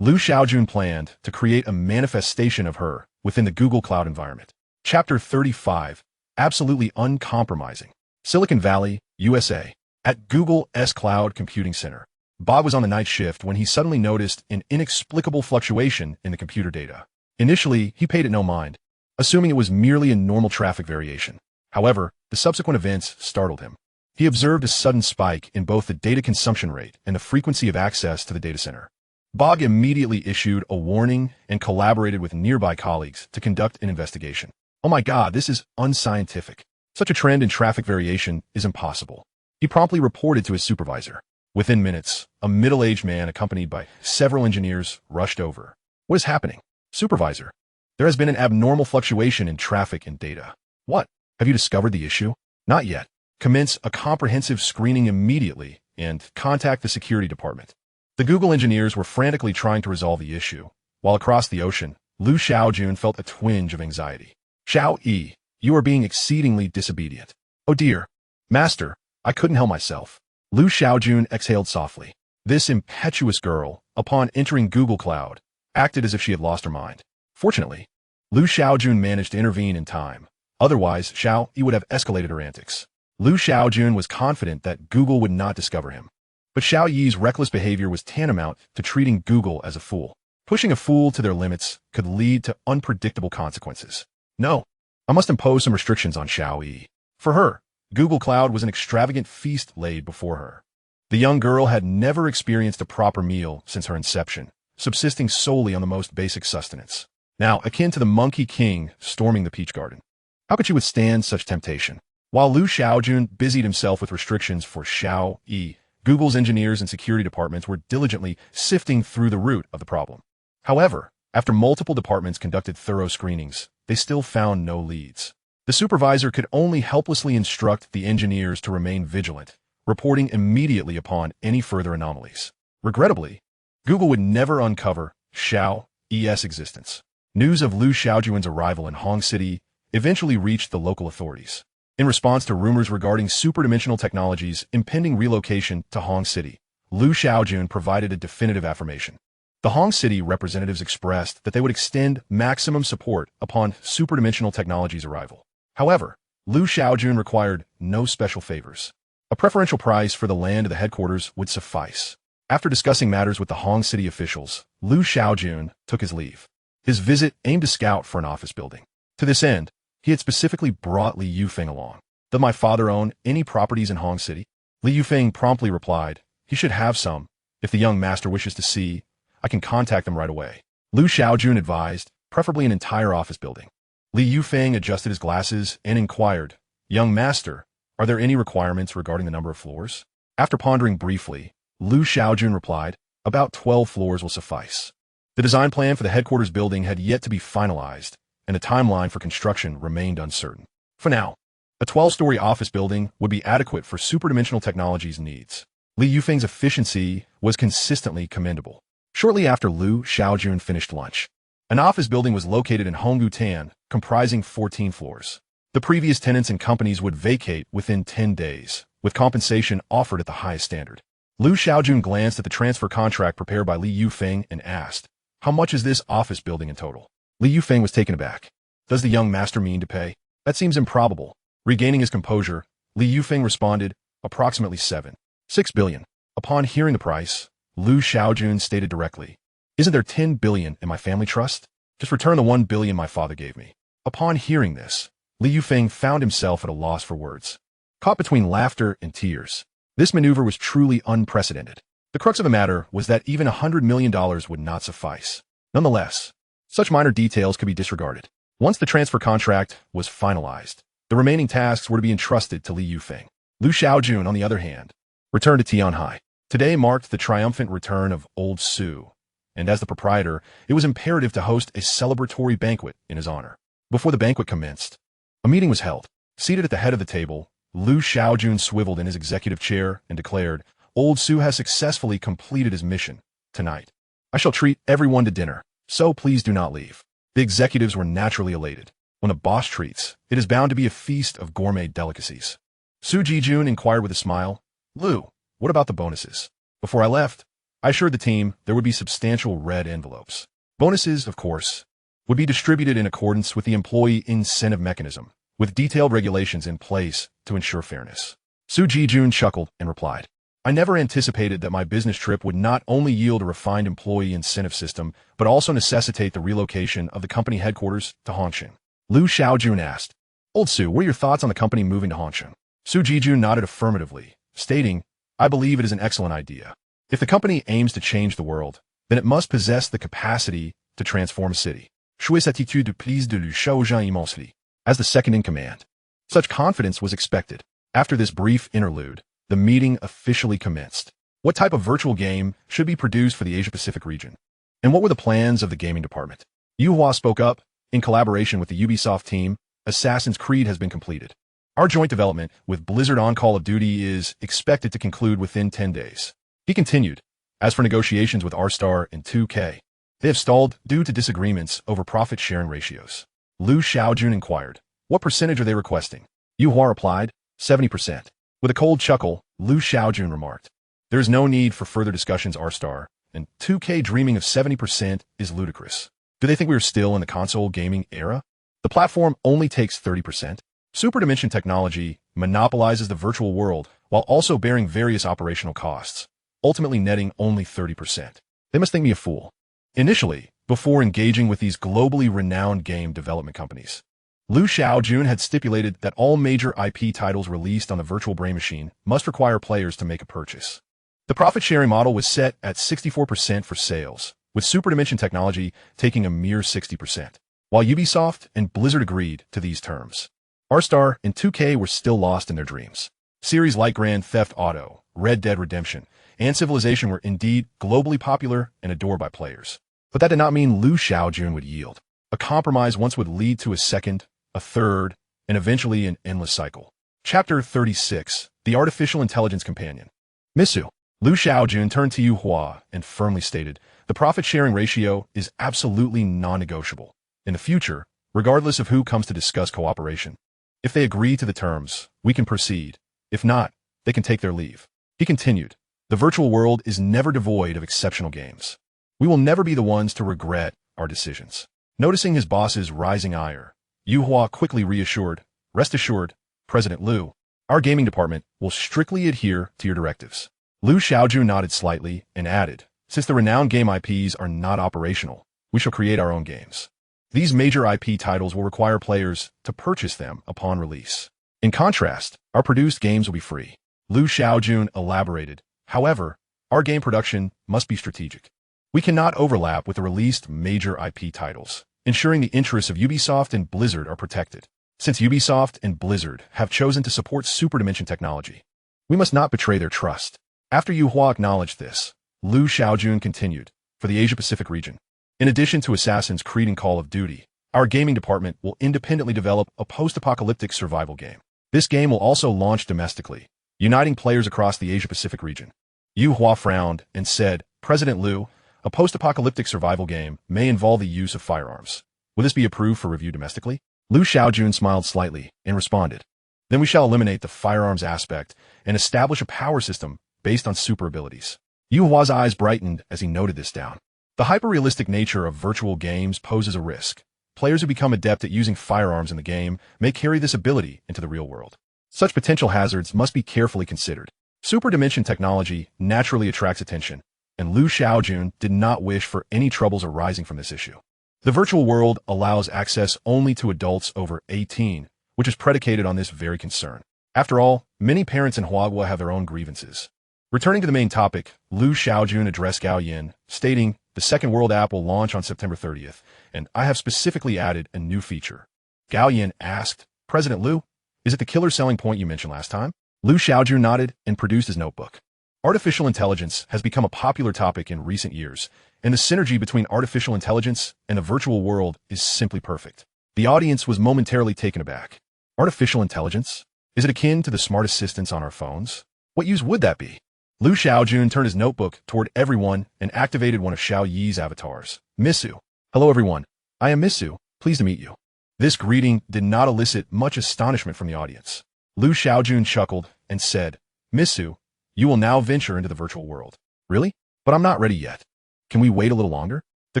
Liu Shaojun planned to create a manifestation of her within the Google Cloud environment. Chapter 35, Absolutely Uncompromising. Silicon Valley, USA. At Google's Cloud Computing Center, Bob was on the night shift when he suddenly noticed an inexplicable fluctuation in the computer data. Initially, he paid it no mind, assuming it was merely a normal traffic variation. However, the subsequent events startled him. He observed a sudden spike in both the data consumption rate and the frequency of access to the data center. Bob immediately issued a warning and collaborated with nearby colleagues to conduct an investigation. Oh my God, this is unscientific. Such a trend in traffic variation is impossible. He promptly reported to his supervisor. Within minutes, a middle-aged man accompanied by several engineers rushed over. What is happening? Supervisor, there has been an abnormal fluctuation in traffic and data. What? Have you discovered the issue? Not yet. Commence a comprehensive screening immediately and contact the security department. The Google engineers were frantically trying to resolve the issue, while across the ocean, Liu Shaojun felt a twinge of anxiety. Xiao Yi, you are being exceedingly disobedient. Oh dear. Master, I couldn't help myself. Liu Shaojun exhaled softly. This impetuous girl, upon entering Google Cloud, acted as if she had lost her mind. Fortunately, Liu Shaojun managed to intervene in time. Otherwise, Xiao Yi would have escalated her antics. Liu Shaojun was confident that Google would not discover him. But Xiao Yi's reckless behavior was tantamount to treating Google as a fool. Pushing a fool to their limits could lead to unpredictable consequences. No, I must impose some restrictions on Xiao Yi. For her, Google Cloud was an extravagant feast laid before her. The young girl had never experienced a proper meal since her inception, subsisting solely on the most basic sustenance. Now, akin to the Monkey King storming the peach garden. How could she withstand such temptation? While Liu Shaojun busied himself with restrictions for Xiao Yi, Google's engineers and security departments were diligently sifting through the root of the problem. However, after multiple departments conducted thorough screenings, they still found no leads. The supervisor could only helplessly instruct the engineers to remain vigilant, reporting immediately upon any further anomalies. Regrettably, Google would never uncover Xiao Yi's existence. News of Liu Shaojun's arrival in Hong City eventually reached the local authorities. In response to rumors regarding Hyperdimensional Technology's impending relocation to Hong City, Liu Shaojun provided a definitive affirmation. The Hong City representatives expressed that they would extend maximum support upon Hyperdimensional Technology's arrival. However, Liu Shaojun required no special favors. A preferential price for the land of the headquarters would suffice. After discussing matters with the Hong City officials, Liu Shaojun took his leave. His visit aimed to scout for an office building. To this end, he had specifically brought Li Yufeng along. Does my father own any properties in Hong City? Li Yufeng promptly replied, he should have some. If the young master wishes to see, I can contact them right away. Liu Shaojun advised, preferably an entire office building. Li Yufeng adjusted his glasses and inquired, young master, are there any requirements regarding the number of floors? After pondering briefly, Liu Shaojun replied, about 12 floors will suffice. The design plan for the headquarters building had yet to be finalized, and the timeline for construction remained uncertain. For now, a 12-story office building would be adequate for Hyperdimensional Technology's needs. Li Yufeng's efficiency was consistently commendable. Shortly after Liu Shaojun finished lunch, an office building was located in Honggutan, comprising 14 floors. The previous tenants and companies would vacate within 10 days, with compensation offered at the highest standard. Liu Shaojun glanced at the transfer contract prepared by Li Yufeng and asked, "How much is this office building in total?" Li Yufeng was taken aback. "Does the young master mean to pay? That seems improbable." Regaining his composure, Li Yufeng responded, "Approximately 6 billion. Upon hearing the price, Liu Shaojun stated directly, "Isn't there 10 billion in my family trust? Just return the 1 billion my father gave me." Upon hearing this, Li Yufeng found himself at a loss for words. Caught between laughter and tears, this maneuver was truly unprecedented. The crux of the matter was that even $100 million would not suffice. Nonetheless, such minor details could be disregarded. Once the transfer contract was finalized, the remaining tasks were to be entrusted to Li Yufeng. Liu Shaojun, on the other hand, returned to Tianhai. Today marked the triumphant return of Old Su, and as the proprietor, it was imperative to host a celebratory banquet in his honor. Before the banquet commenced, a meeting was held. Seated at the head of the table, Liu Shaojun swiveled in his executive chair and declared, "Old Su has successfully completed his mission. Tonight, I shall treat everyone to dinner, so please do not leave." The executives were naturally elated. When a boss treats, it is bound to be a feast of gourmet delicacies. Su Jijun inquired with a smile, "Liu, what about the bonuses?" Before I left, I assured the team there would be substantial red envelopes. Bonuses, of course, would be distributed in accordance with the employee incentive mechanism, with detailed regulations in place to ensure fairness. Su Jijun chuckled and replied, "I never anticipated that my business trip would not only yield a refined employee incentive system, but also necessitate the relocation of the company headquarters to Hongqin." Liu Shaojun asked, "Old Su, what are your thoughts on the company moving to Hongqin?" Su Jijun nodded affirmatively, stating, "I believe it is an excellent idea. If the company aims to change the world, then it must possess the capacity to transform a city. Jouer attitude de prise de Liu Shaojun immensely." As the second in command, such confidence was expected. After this brief interlude, the meeting officially commenced. What type of virtual game should be produced for the Asia-Pacific region? And what were the plans of the gaming department? Yu Hua spoke up. "In collaboration with the Ubisoft team, Assassin's Creed has been completed. Our joint development with Blizzard on Call of Duty is expected to conclude within 10 days. He continued, "As for negotiations with R-Star and 2K, they have stalled due to disagreements over profit-sharing ratios." Liu Shaojun inquired, "What percentage are they requesting?" Yu Hua replied, 70%. With a cold chuckle, Liu Shaojun remarked, "There is no need for further discussions, R-Star, and 2K dreaming of 70% is ludicrous. Do they think we are still in the console gaming era? The platform only takes 30%. Hyperdimensional Technology monopolizes the virtual world while also bearing various operational costs, ultimately netting only 30%. They must think me a fool." Initially, before engaging with these globally renowned game development companies, Liu Shaojun had stipulated that all major IP titles released on the virtual brain machine must require players to make a purchase. The profit-sharing model was set at 64% for sales, with Hyperdimensional Technology taking a mere 60%. While Ubisoft and Blizzard agreed to these terms, R-Star and 2K were still lost in their dreams. Series like Grand Theft Auto, Red Dead Redemption, and Civilization were indeed globally popular and adored by players. But that did not mean Liu Shaojun would yield. A compromise once would lead to a second, a third, and eventually an endless cycle. Chapter 36, The Artificial Intelligence Companion. Misu. Liu Shaojun turned to Yu Hua and firmly stated, "The profit-sharing ratio is absolutely non-negotiable. In the future, regardless of who comes to discuss cooperation, if they agree to the terms, we can proceed. If not, they can take their leave." He continued, "The virtual world is never devoid of exceptional games. We will never be the ones to regret our decisions." Noticing his boss's rising ire, Yu Hua quickly reassured, "Rest assured, President Liu, our gaming department will strictly adhere to your directives." Liu Shaojun nodded slightly and added, "Since the renowned game IPs are not operational, we shall create our own games. These major IP titles will require players to purchase them upon release. In contrast, our produced games will be free." Liu Shaojun elaborated, "However, our game production must be strategic. We cannot overlap with the released major IP titles, ensuring the interests of Ubisoft and Blizzard are protected. Since Ubisoft and Blizzard have chosen to support Hyperdimensional Technology, we must not betray their trust." After Yu Hua acknowledged this, Liu Shaojun continued, "For the Asia-Pacific region, in addition to Assassin's Creed and Call of Duty, our gaming department will independently develop a post-apocalyptic survival game. This game will also launch domestically, uniting players across the Asia-Pacific region." Yu Hua frowned and said, "President Liu, a post-apocalyptic survival game may involve the use of firearms. Will this be approved for review domestically?" Liu Shaojun smiled slightly and responded, "Then we shall eliminate the firearms aspect and establish a power system based on super abilities. Yu Hua's eyes brightened as he noted this down. The hyper-realistic nature of virtual games poses a risk. Players who become adept at using firearms in the game may carry this ability into the real world. Such potential hazards must be carefully considered. Superdimension technology naturally attracts attention, and Liu Shaojun did not wish for any troubles arising from this issue. The virtual world allows access only to adults over 18, which is predicated on this very concern. After all, many parents in Huagua have their own grievances. Returning to the main topic, Liu Shaojun addressed Gao Yin, stating, "The second world app will launch on September 30th, and I have specifically added a new feature." Gao Yin asked, "President Liu, is it the killer selling point you mentioned last time?" Liu Shaojun nodded and produced his notebook. Artificial intelligence has become a popular topic in recent years, and the synergy between artificial intelligence and the virtual world is simply perfect. The audience was momentarily taken aback. Artificial intelligence? Is it akin to the smart assistants on our phones? What use would that be? Liu Shaojun turned his notebook toward everyone and activated one of Xiao Yi's avatars, Misu. "Hello everyone, I am Misu, pleased to meet you." This greeting did not elicit much astonishment from the audience. Liu Shaojun chuckled and said, "Misu, you will now venture into the virtual world." "Really? But I'm not ready yet. Can we wait a little longer?" The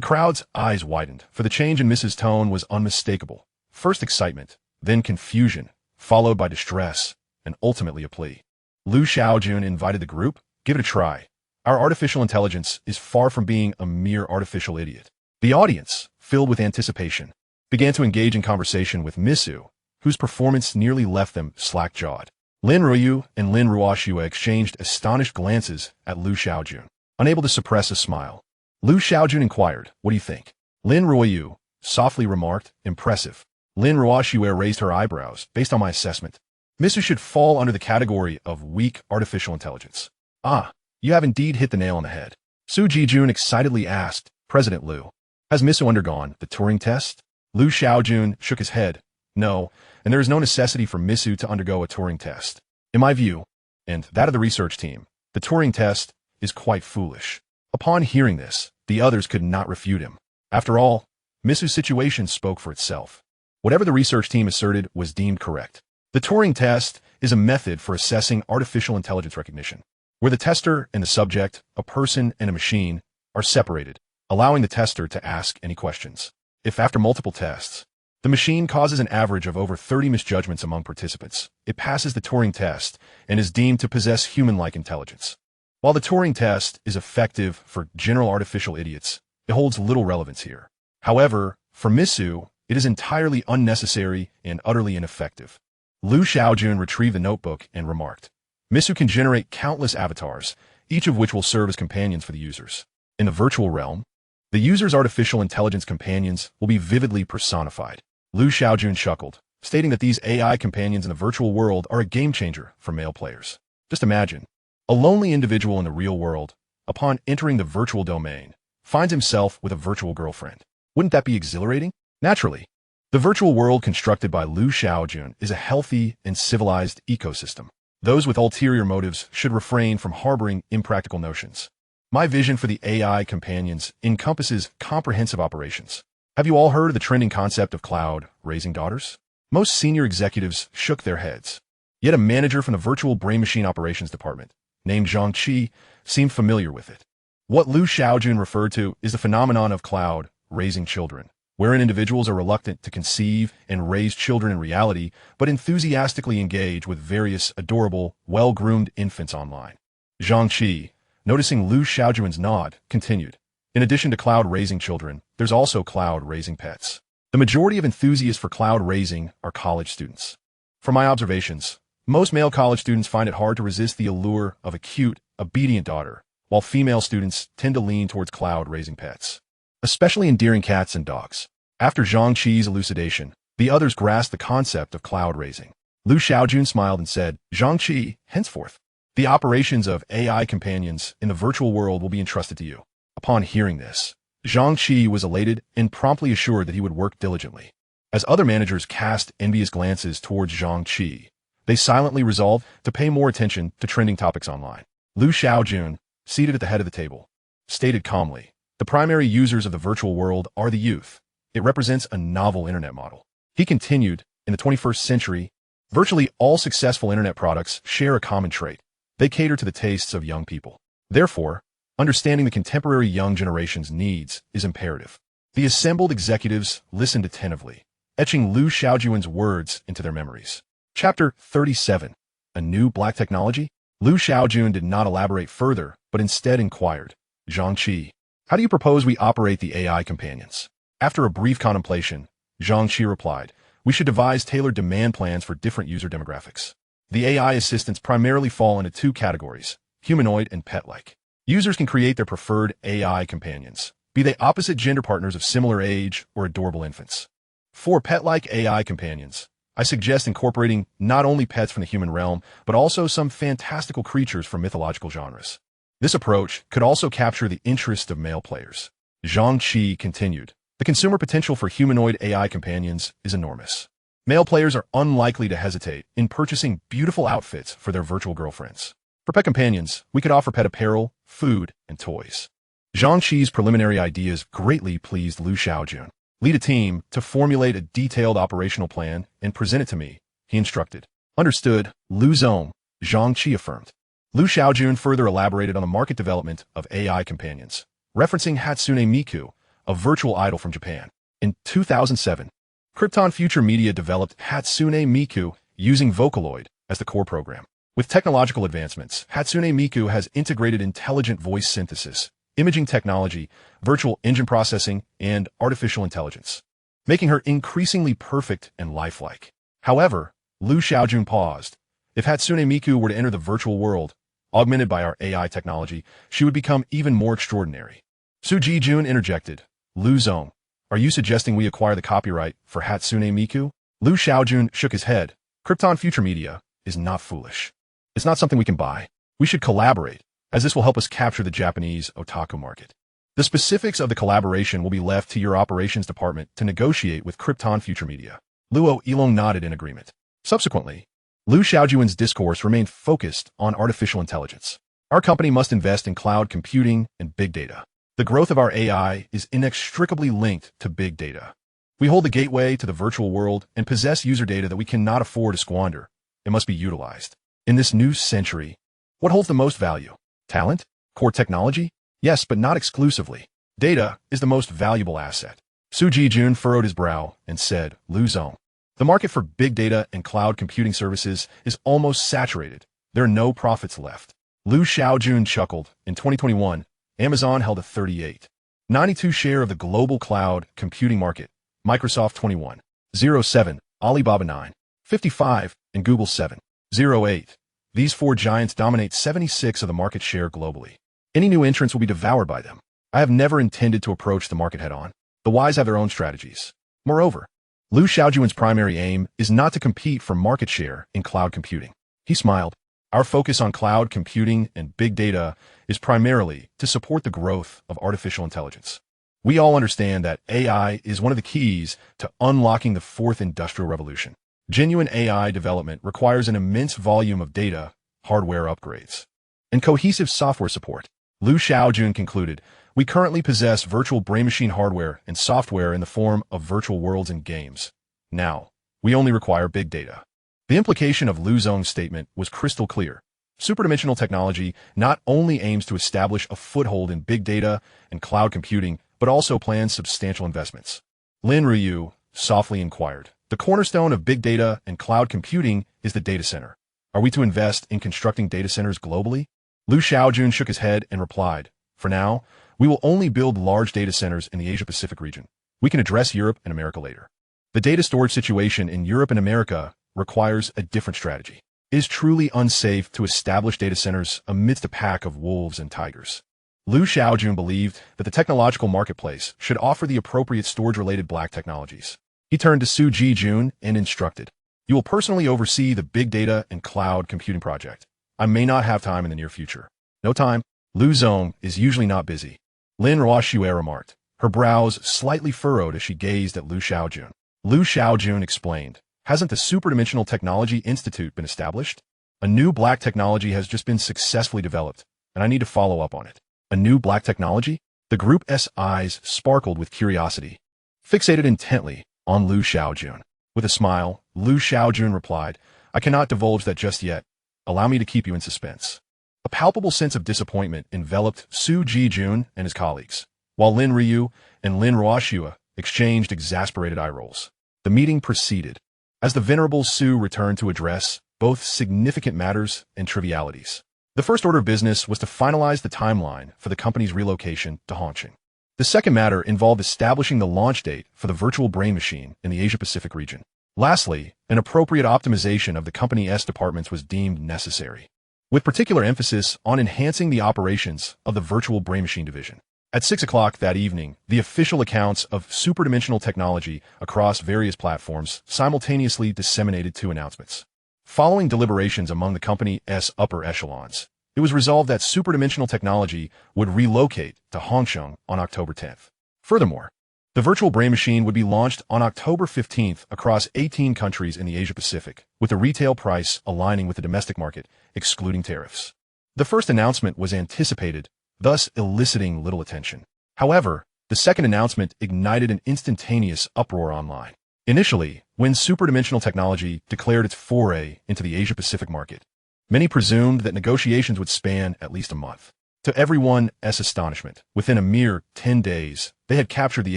crowd's eyes widened, for the change in Misu's tone was unmistakable. First excitement, then confusion, followed by distress, and ultimately a plea. Liu Shaojun invited the group, "Give it a try. Our artificial intelligence is far from being a mere artificial idiot." The audience, filled with anticipation, began to engage in conversation with Misu, whose performance nearly left them slack-jawed. Lin Ruoyu and Lin Ruoxue exchanged astonished glances at Liu Shaojun, unable to suppress a smile. Liu Shaojun inquired, "What do you think?" Lin Ruoyu softly remarked, "Impressive." Lin Ruoxue raised her eyebrows, "Based on my assessment, Misu should fall under the category of weak artificial intelligence." "Ah, you have indeed hit the nail on the head." Su Jijun excitedly asked, "President Liu, has Misu undergone the Turing test?" Liu Shaojun shook his head. "No, and there is no necessity for Misu to undergo a Turing test. In my view, and that of the research team, the Turing test is quite foolish." Upon hearing this, the others could not refute him. After all, Misu's situation spoke for itself. Whatever the research team asserted was deemed correct. The Turing test is a method for assessing artificial intelligence recognition, where the tester and the subject, a person and a machine, are separated, allowing the tester to ask any questions. If after multiple tests, the machine causes an average of over 30 misjudgments among participants, it passes the Turing test and is deemed to possess human-like intelligence. While the Turing test is effective for general artificial idiots, it holds little relevance here. However, for Misu, it is entirely unnecessary and utterly ineffective. Liu Shaojun retrieved the notebook and remarked, "Misu can generate countless avatars, each of which will serve as companions for the users. In the virtual realm, the user's artificial intelligence companions will be vividly personified." Liu Shaojun chuckled, stating that these AI companions in the virtual world are a game-changer for male players. Just imagine, a lonely individual in the real world, upon entering the virtual domain, finds himself with a virtual girlfriend. Wouldn't that be exhilarating? Naturally, the virtual world constructed by Liu Shaojun is a healthy and civilized ecosystem. Those with ulterior motives should refrain from harboring impractical notions. My vision for the AI companions encompasses comprehensive operations. Have you all heard of the trending concept of cloud raising daughters? Most senior executives shook their heads. Yet a manager from the virtual brain machine operations department, named Zhang Qi, seemed familiar with it. What Liu Shaojun referred to is the phenomenon of cloud raising children, wherein individuals are reluctant to conceive and raise children in reality, but enthusiastically engage with various adorable, well-groomed infants online. Zhang Qi, noticing Liu Shaojun's nod, continued, "In addition to cloud raising children, there's also cloud raising pets. The majority of enthusiasts for cloud raising are college students. From my observations, most male college students find it hard to resist the allure of a cute, obedient daughter, while female students tend to lean towards cloud raising pets, especially endearing cats and dogs." After Zhang Qi's elucidation, the others grasped the concept of cloud raising. Liu Shaojun smiled and said, "Zhang Qi, henceforth, the operations of AI companions in the virtual world will be entrusted to you." Upon hearing this, Zhang Qi was elated and promptly assured that he would work diligently. As other managers cast envious glances towards Zhang Qi, they silently resolved to pay more attention to trending topics online. Liu Shaojun, seated at the head of the table, stated calmly, "The primary users of the virtual world are the youth. It represents a novel internet model." He continued, "In the 21st century, virtually all successful internet products share a common trait. They cater to the tastes of young people. Therefore, understanding the contemporary young generation's needs is imperative. The assembled executives listened attentively, etching Liu Shaojun's words into their memories. Chapter 37. A New Black Technology? Liu Shaojun did not elaborate further, but instead inquired, Zhang Qi, how do you propose we operate the AI companions? After a brief contemplation, Zhang Qi replied, we should devise tailored demand plans for different user demographics. The AI assistants primarily fall into two categories, humanoid and pet-like. Users can create their preferred AI companions, be they opposite gender partners of similar age or adorable infants. For pet-like AI companions, I suggest incorporating not only pets from the human realm, but also some fantastical creatures from mythological genres. This approach could also capture the interest of male players. Zhang Qi continued, the consumer potential for humanoid AI companions is enormous. Male players are unlikely to hesitate in purchasing beautiful outfits for their virtual girlfriends. For pet companions, we could offer pet apparel, food, and toys. Zhang Qi's preliminary ideas greatly pleased Liu Shaojun. Lead a team to formulate a detailed operational plan and present it to me, he instructed. Understood, Liu Zong, Zhang Qi affirmed. Liu Shaojun further elaborated on the market development of AI companions, referencing Hatsune Miku, a virtual idol from Japan. In 2007, Krypton Future Media developed Hatsune Miku using Vocaloid as the core program. With technological advancements, Hatsune Miku has integrated intelligent voice synthesis, imaging technology, virtual engine processing, and artificial intelligence, making her increasingly perfect and lifelike. However, Liu Shaojun paused. If Hatsune Miku were to enter the virtual world, augmented by our AI technology, she would become even more extraordinary. Su Jijun interjected, Liu Zong, are you suggesting we acquire the copyright for Hatsune Miku? Liu Shaojun shook his head. Krypton Future Media is not foolish. It's not something we can buy. We should collaborate, as this will help us capture the Japanese otaku market. The specifics of the collaboration will be left to your operations department to negotiate with Krypton Future Media. Luo Yilong nodded in agreement. Subsequently, Liu Shaojun's discourse remained focused on artificial intelligence. Our company must invest in cloud computing and big data. The growth of our AI is inextricably linked to big data. We hold the gateway to the virtual world and possess user data that we cannot afford to squander. It must be utilized. In this new century, what holds the most value? Talent? Core technology? Yes, but not exclusively. Data is the most valuable asset. Su Jijun furrowed his brow and said, Liu Zong, the market for big data and cloud computing services is almost saturated. There are no profits left. Liu Shaojun chuckled. In 2021, Amazon held a 38.92 share of the global cloud computing market, Microsoft 21.07, Alibaba 9.55, and Google 7.08. These four giants dominate 76% of the market share globally. Any new entrants will be devoured by them. I have never intended to approach the market head-on. The wise have their own strategies. Moreover, Liu Shaojun's primary aim is not to compete for market share in cloud computing. He smiled. Our focus on cloud computing and big data is primarily to support the growth of artificial intelligence. We all understand that AI is one of the keys to unlocking the fourth industrial revolution. Genuine AI development requires an immense volume of data, hardware upgrades, and cohesive software support. Liu Shaojun concluded, we currently possess virtual brain machine hardware and software in the form of virtual worlds and games. Now, we only require big data. The implication of Liu Zong's statement was crystal clear. Hyperdimensional Technology not only aims to establish a foothold in big data and cloud computing, but also plans substantial investments. Lin Ruyu softly inquired, the cornerstone of big data and cloud computing is the data center. Are we to invest in constructing data centers globally? Liu Shaojun shook his head and replied, for now, we will only build large data centers in the Asia-Pacific region. We can address Europe and America later. The data storage situation in Europe and America requires a different strategy. It is truly unsafe to establish data centers amidst a pack of wolves and tigers. Liu Shaojun believed that the technological marketplace should offer the appropriate storage-related black technologies. He turned to Su Jijun and instructed, you will personally oversee the big data and cloud computing project. I may not have time in the near future. No time. Liu Zong is usually not busy. Lin Ruoxue remarked, her brows slightly furrowed as she gazed at Liu Shaojun. Liu Shaojun explained, hasn't the Hyperdimensional Technology Institute been established? A new black technology has just been successfully developed, and I need to follow up on it. A new black technology? The group's eyes sparkled with curiosity, fixated intently on Liu Shaojun. With a smile, Liu Shaojun replied, I cannot divulge that just yet. Allow me to keep you in suspense. A palpable sense of disappointment enveloped Su Ji-jun and his colleagues, while Lin Ryu and Lin Ruoxua exchanged exasperated eye rolls. The meeting proceeded. As the venerable Su returned to address both significant matters and trivialities. The first order of business was to finalize the timeline for the company's relocation to Hongqing. The second matter involved establishing the launch date for the virtual brain machine in the Asia-Pacific region. Lastly, an appropriate optimization of the company's departments was deemed necessary, with particular emphasis on enhancing the operations of the virtual brain machine division. At 6 o'clock that evening, the official accounts of Hyperdimensional Technology across various platforms simultaneously disseminated two announcements. Following deliberations among the company's upper echelons, it was resolved that Hyperdimensional Technology would relocate to Hongqing on October 10th. Furthermore, the virtual brain machine would be launched on October 15th across 18 countries in the Asia-Pacific, with the retail price aligning with the domestic market, excluding tariffs. The first announcement was anticipated, thus eliciting little attention. However, the second announcement ignited an instantaneous uproar online. Initially, when Hyperdimensional Technology declared its foray into the Asia-Pacific market, many presumed that negotiations would span at least a month. To everyone's astonishment, within a mere 10 days, they had captured the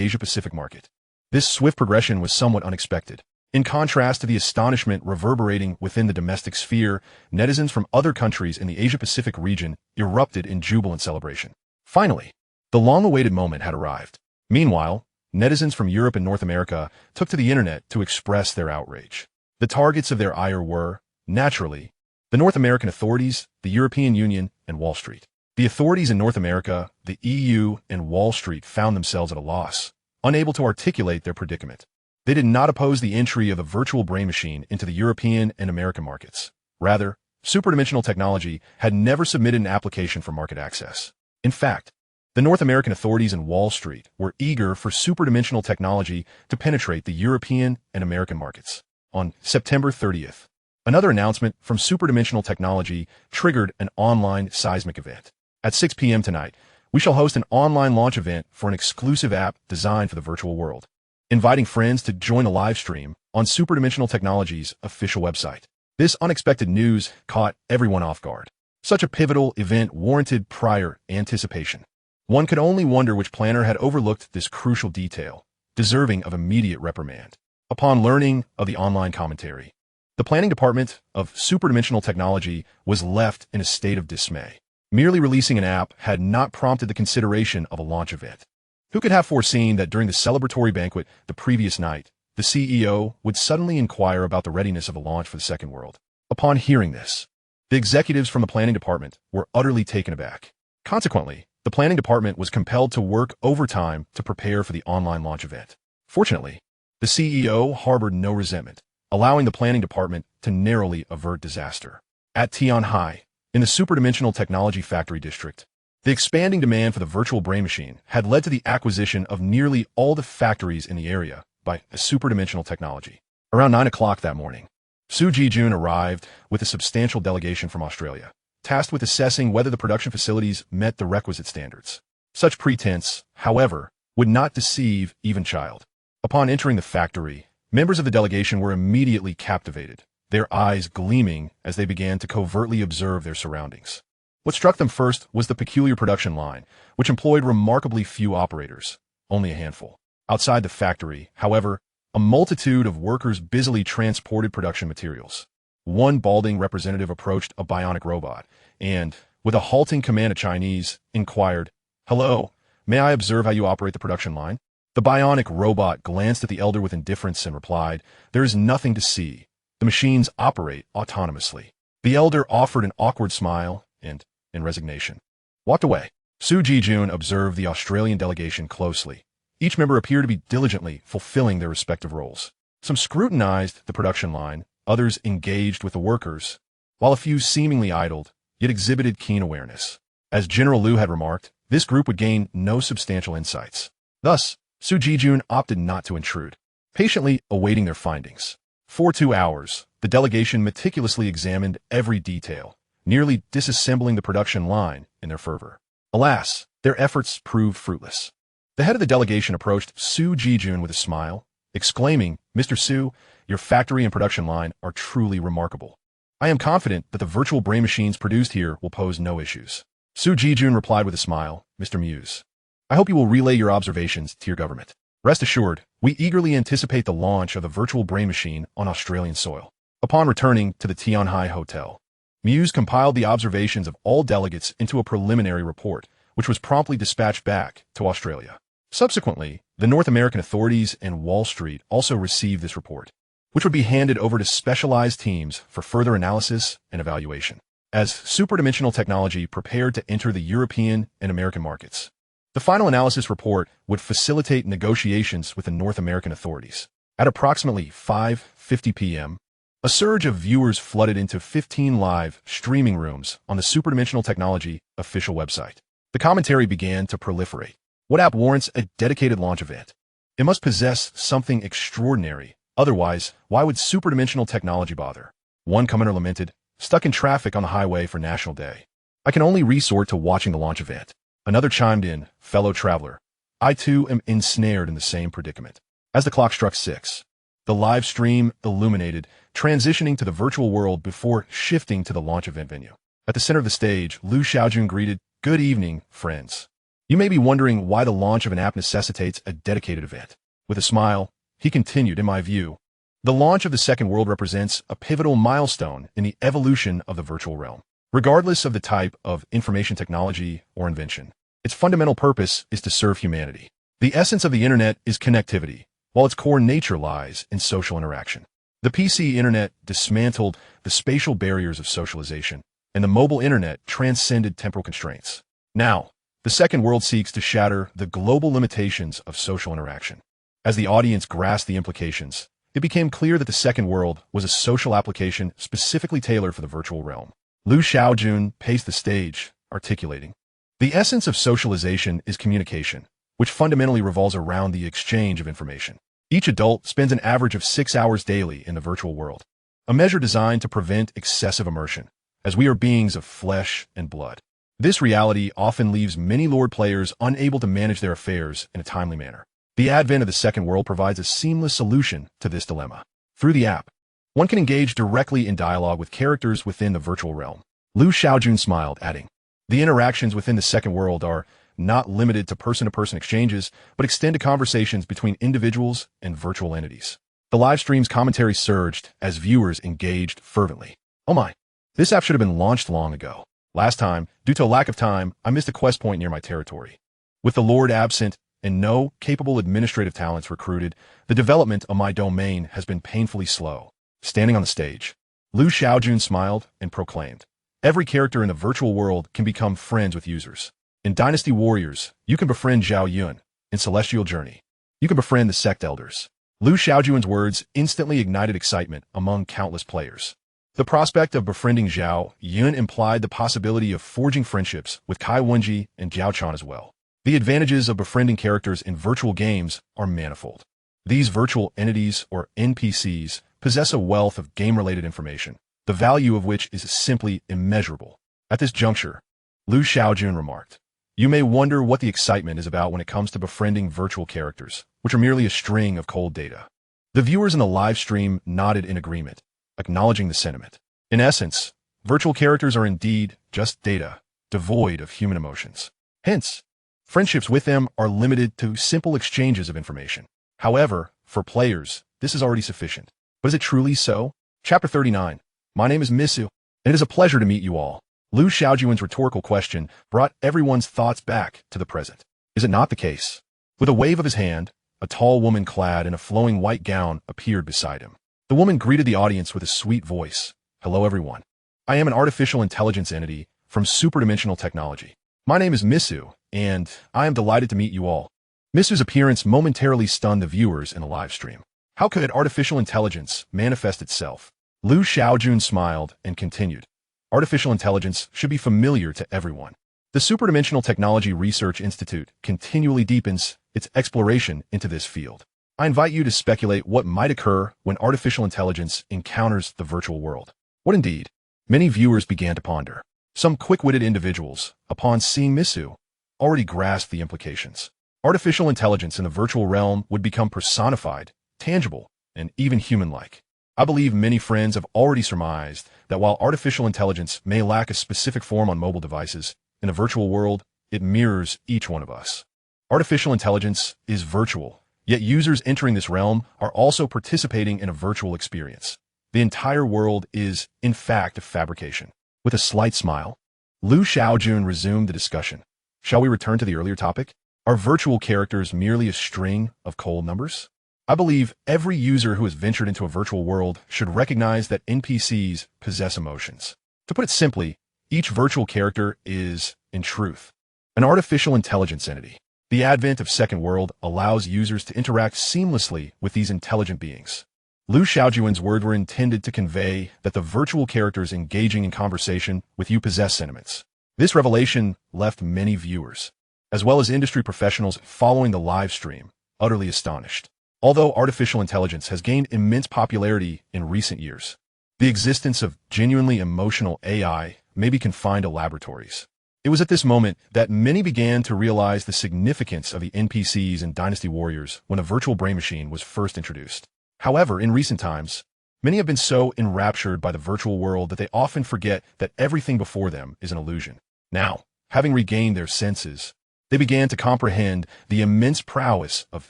Asia-Pacific market. This swift progression was somewhat unexpected. In contrast to the astonishment reverberating within the domestic sphere, netizens from other countries in the Asia-Pacific region erupted in jubilant celebration. Finally, the long-awaited moment had arrived. Meanwhile, netizens from Europe and North America took to the internet to express their outrage. The targets of their ire were, naturally, the North American authorities, the European Union, and Wall Street. The authorities in North America, the EU, and Wall Street found themselves at a loss, unable to articulate their predicament. They did not oppose the entry of the virtual brain machine into the European and American markets. Rather, Hyperdimensional Technology had never submitted an application for market access. In fact, the North American authorities and Wall Street were eager for Hyperdimensional Technology to penetrate the European and American markets. On September 30th, another announcement from Hyperdimensional Technology triggered an online seismic event. At 6 p.m. tonight, we shall host an online launch event for an exclusive app designed for the virtual world, inviting friends to join a live stream on Hyperdimensional Technology's official website. This unexpected news caught everyone off guard. Such a pivotal event warranted prior anticipation. One could only wonder which planner had overlooked this crucial detail, deserving of immediate reprimand. Upon learning of the online commentary, the planning department of Hyperdimensional Technology was left in a state of dismay. Merely releasing an app had not prompted the consideration of a launch event. Who could have foreseen that during the celebratory banquet the previous night, the CEO would suddenly inquire about the readiness of a launch for the second world? Upon hearing this, the executives from the planning department were utterly taken aback. Consequently, the planning department was compelled to work overtime to prepare for the online launch event. Fortunately, the CEO harbored no resentment, allowing the planning department to narrowly avert disaster. At Tianhai, in the Hyperdimensional Technology Factory District, the expanding demand for the virtual brain machine had led to the acquisition of nearly all the factories in the area by Hyperdimensional Technology. Around 9 o'clock that morning, Su Ji-jun arrived with a substantial delegation from Australia, tasked with assessing whether the production facilities met the requisite standards. Such pretense, however, would not deceive even child. Upon entering the factory, members of the delegation were immediately captivated, their eyes gleaming as they began to covertly observe their surroundings. What struck them first was the peculiar production line, which employed remarkably few operators, only a handful. Outside the factory, however, a multitude of workers busily transported production materials. One balding representative approached a bionic robot and, with a halting command of Chinese, inquired, "Hello, may I observe how you operate the production line?" The bionic robot glanced at the elder with indifference and replied, "There is nothing to see. The machines operate autonomously." The elder offered an awkward smile and, in resignation, walked away. Su Ji-jun observed the Australian delegation closely. Each member appeared to be diligently fulfilling their respective roles. Some scrutinized the production line, others engaged with the workers, while a few seemingly idled, yet exhibited keen awareness. As General Liu had remarked, this group would gain no substantial insights. Thus, Su Ji-jun opted not to intrude, patiently awaiting their findings. For 2 hours, the delegation meticulously examined every detail, nearly disassembling the production line in their fervor. Alas, their efforts proved fruitless. The head of the delegation approached Su Ji-jun with a smile, exclaiming, "Mr. Su, your factory and production line are truly remarkable. I am confident that the virtual brain machines produced here will pose no issues. Su Jijun replied with a smile, Mr. Muse. I hope you will relay your observations to your government. Rest assured, we eagerly anticipate the launch of the virtual brain machine on Australian soil. Upon returning to the Tianhai Hotel, Muse compiled the observations of all delegates into a preliminary report, which was promptly dispatched back to Australia. Subsequently, the North American authorities and Wall Street also received this report, which would be handed over to specialized teams for further analysis and evaluation. As Hyperdimensional Technology prepared to enter the European and American markets, the final analysis report would facilitate negotiations with the North American authorities. At approximately 5:50 p.m., a surge of viewers flooded into 15 live streaming rooms on the Hyperdimensional Technology official website. The commentary began to proliferate. What app warrants a dedicated launch event? It must possess something extraordinary. Otherwise, why would Hyperdimensional Technology bother? One commenter lamented, stuck in traffic on the highway for National Day. I can only resort to watching the launch event. Another chimed in, fellow traveler. I too am ensnared in the same predicament. As the clock struck 6, the live stream illuminated, transitioning to the virtual world before shifting to the launch event venue. At the center of the stage, Shaojun greeted, Good evening, friends. You may be wondering why the launch of an app necessitates a dedicated event. With a smile, he continued, in my view, the launch of the second world represents a pivotal milestone in the evolution of the virtual realm. Regardless of the type of information technology or invention, its fundamental purpose is to serve humanity. The essence of the internet is connectivity, while its core nature lies in social interaction. The PC internet dismantled the spatial barriers of socialization, and the mobile internet transcended temporal constraints. Now, the second world seeks to shatter the global limitations of social interaction. As the audience grasped the implications, it became clear that the second world was a social application specifically tailored for the virtual realm. Shaojun paced the stage, articulating, the essence of socialization is communication, which fundamentally revolves around the exchange of information. Each adult spends an average of 6 hours daily in the virtual world, a measure designed to prevent excessive immersion, as we are beings of flesh and blood. This reality often leaves many Lord players unable to manage their affairs in a timely manner. The advent of the second world provides a seamless solution to this dilemma. Through the app, one can engage directly in dialogue with characters within the virtual realm. Shaojun smiled, adding, the interactions within the second world are not limited to person-to-person exchanges, but extend to conversations between individuals and virtual entities. The live stream's commentary surged as viewers engaged fervently. Oh my, this app should have been launched long ago. Last time, due to a lack of time, I missed a quest point near my territory. With the Lord absent and no capable administrative talents recruited, the development of my domain has been painfully slow. Standing on the stage, Shaojun smiled and proclaimed, every character in the virtual world can become friends with users. In Dynasty Warriors, you can befriend Zhao Yun. In Celestial Journey, you can befriend the Sect Elders. Shaojun's words instantly ignited excitement among countless players. The prospect of befriending Zhao Yun implied the possibility of forging friendships with Kai Wenji and Jiao Chan as well. The advantages of befriending characters in virtual games are manifold. These virtual entities, or NPCs, possess a wealth of game-related information, the value of which is simply immeasurable. At this juncture, Shaojun remarked, you may wonder what the excitement is about when it comes to befriending virtual characters, which are merely a string of cold data. The viewers in the live stream nodded in agreement, acknowledging the sentiment. In essence, virtual characters are indeed just data, devoid of human emotions. Hence, friendships with them are limited to simple exchanges of information. However, for players, this is already sufficient. But is it truly so? Chapter 39. My name is Misu, and it is a pleasure to meet you all. Shaojun's rhetorical question brought everyone's thoughts back to the present. Is it not the case? With a wave of his hand, a tall woman clad in a flowing white gown appeared beside him. The woman greeted the audience with a sweet voice. Hello, everyone. I am an artificial intelligence entity from Hyperdimensional Technology. My name is Misu, and I am delighted to meet you all. Misu's appearance momentarily stunned the viewers in the live stream. How could artificial intelligence manifest itself? Shaojun smiled and continued. Artificial intelligence should be familiar to everyone. The Hyperdimensional Technology Research Institute continually deepens its exploration into this field. I invite you to speculate what might occur when artificial intelligence encounters the virtual world. What indeed? Many viewers began to ponder. Some quick-witted individuals, upon seeing Misu, already grasped the implications. Artificial intelligence in the virtual realm would become personified, tangible, and even human-like. I believe many friends have already surmised that while artificial intelligence may lack a specific form on mobile devices, in the virtual world, it mirrors each one of us. Artificial intelligence is virtual, yet users entering this realm are also participating in a virtual experience. The entire world is, in fact, a fabrication. With a slight smile, Shaojun resumed the discussion. Shall we return to the earlier topic? Are virtual characters merely a string of cold numbers? I believe every user who has ventured into a virtual world should recognize that NPCs possess emotions. To put it simply, each virtual character is, in truth, an artificial intelligence entity. The advent of Second World allows users to interact seamlessly with these intelligent beings. Shaojun's words were intended to convey that the virtual characters engaging in conversation with you possess sentiments. This revelation left many viewers, as well as industry professionals following the live stream, utterly astonished. Although artificial intelligence has gained immense popularity in recent years, the existence of genuinely emotional AI may be confined to laboratories. It was at this moment that many began to realize the significance of the NPCs in Dynasty Warriors when a virtual brain machine was first introduced. However, in recent times, many have been so enraptured by the virtual world that they often forget that everything before them is an illusion. Now, having regained their senses, they began to comprehend the immense prowess of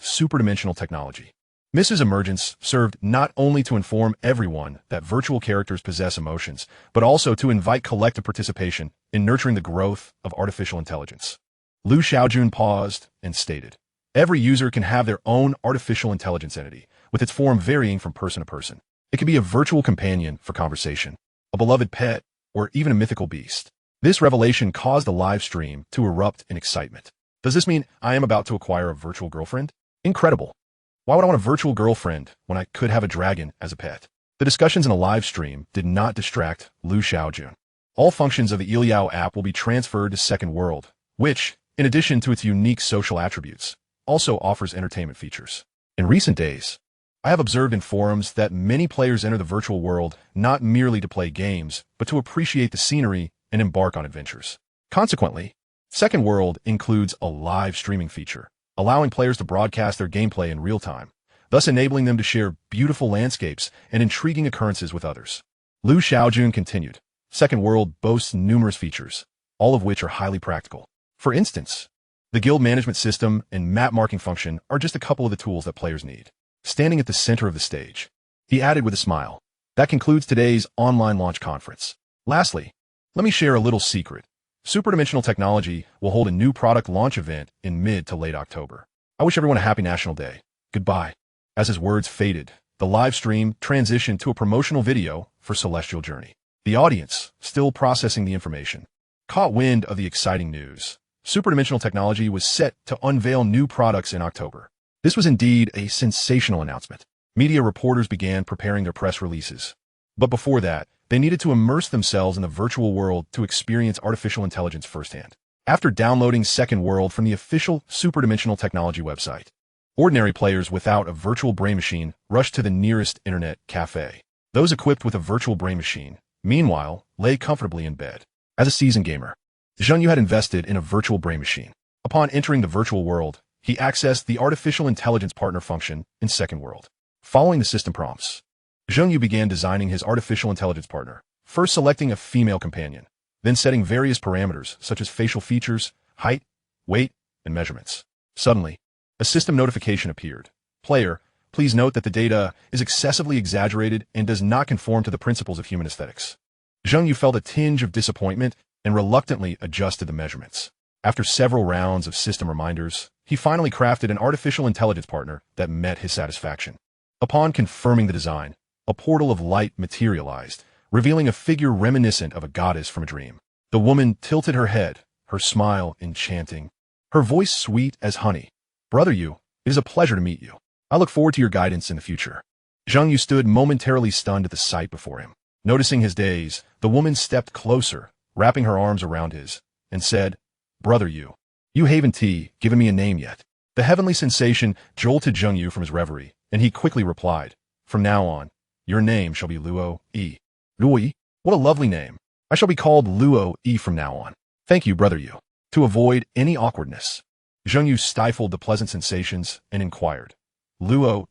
superdimensional technology. Mrs. Emergence served not only to inform everyone that virtual characters possess emotions, but also to invite collective participation in nurturing the growth of artificial intelligence. Shaojun paused and stated, "Every user can have their own artificial intelligence entity, with its form varying from person to person. It can be a virtual companion for conversation, a beloved pet, or even a mythical beast." This revelation caused the live stream to erupt in excitement. Does this mean I am about to acquire a virtual girlfriend? Incredible. Why would I want a virtual girlfriend when I could have a dragon as a pet? The discussions in a live stream did not distract Shaojun. All functions of the Iliao app will be transferred to Second World, which, in addition to its unique social attributes, also offers entertainment features. In recent days, I have observed in forums that many players enter the virtual world not merely to play games, but to appreciate the scenery and embark on adventures. Consequently, Second World includes a live streaming feature, allowing players to broadcast their gameplay in real time, thus enabling them to share beautiful landscapes and intriguing occurrences with others. Shaojun continued, Second World boasts numerous features, all of which are highly practical. For instance, the guild management system and map marking function are just a couple of the tools that players need. Standing at the center of the stage, he added with a smile, that concludes today's online launch conference. Lastly, let me share a little secret. Hyperdimensional Technology will hold a new product launch event in mid to late October. I wish everyone a happy National Day. Goodbye. As his words faded, the live stream transitioned to a promotional video for Celestial Journey. The audience, still processing the information, caught wind of the exciting news. Hyperdimensional Technology was set to unveil new products in October. This was indeed a sensational announcement. Media reporters began preparing their press releases. But before that, they needed to immerse themselves in the virtual world to experience artificial intelligence firsthand. After downloading Second World from the official Hyperdimensional Technology website, ordinary players without a virtual brain machine rushed to the nearest internet cafe. Those equipped with a virtual brain machine, meanwhile, lay comfortably in bed. As a seasoned gamer, Yu had invested in a virtual brain machine. Upon entering the virtual world, he accessed the artificial intelligence partner function in Second World. Following the system prompts, Yu began designing his artificial intelligence partner, first selecting a female companion, then setting various parameters such as facial features, height, weight, and measurements. Suddenly, a system notification appeared. Player, please note that the data is excessively exaggerated and does not conform to the principles of human aesthetics. Yu felt a tinge of disappointment and reluctantly adjusted the measurements. After several rounds of system reminders, he finally crafted an artificial intelligence partner that met his satisfaction. Upon confirming the design, a portal of light materialized, revealing a figure reminiscent of a goddess from a dream. The woman tilted her head, her smile enchanting, her voice sweet as honey. Brother Yu, it is a pleasure to meet you. I look forward to your guidance in the future. Yu stood momentarily stunned at the sight before him. Noticing his daze, the woman stepped closer, wrapping her arms around his, and said, Brother Yu, you haven't given me a name yet. The heavenly sensation jolted Yu from his reverie, and he quickly replied, From now on, your name shall be Luo E. Luo E? What a lovely name. I shall be called Luo E from now on. Thank you, Brother Yu. To avoid any awkwardness, Yu stifled the pleasant sensations and inquired, Luo,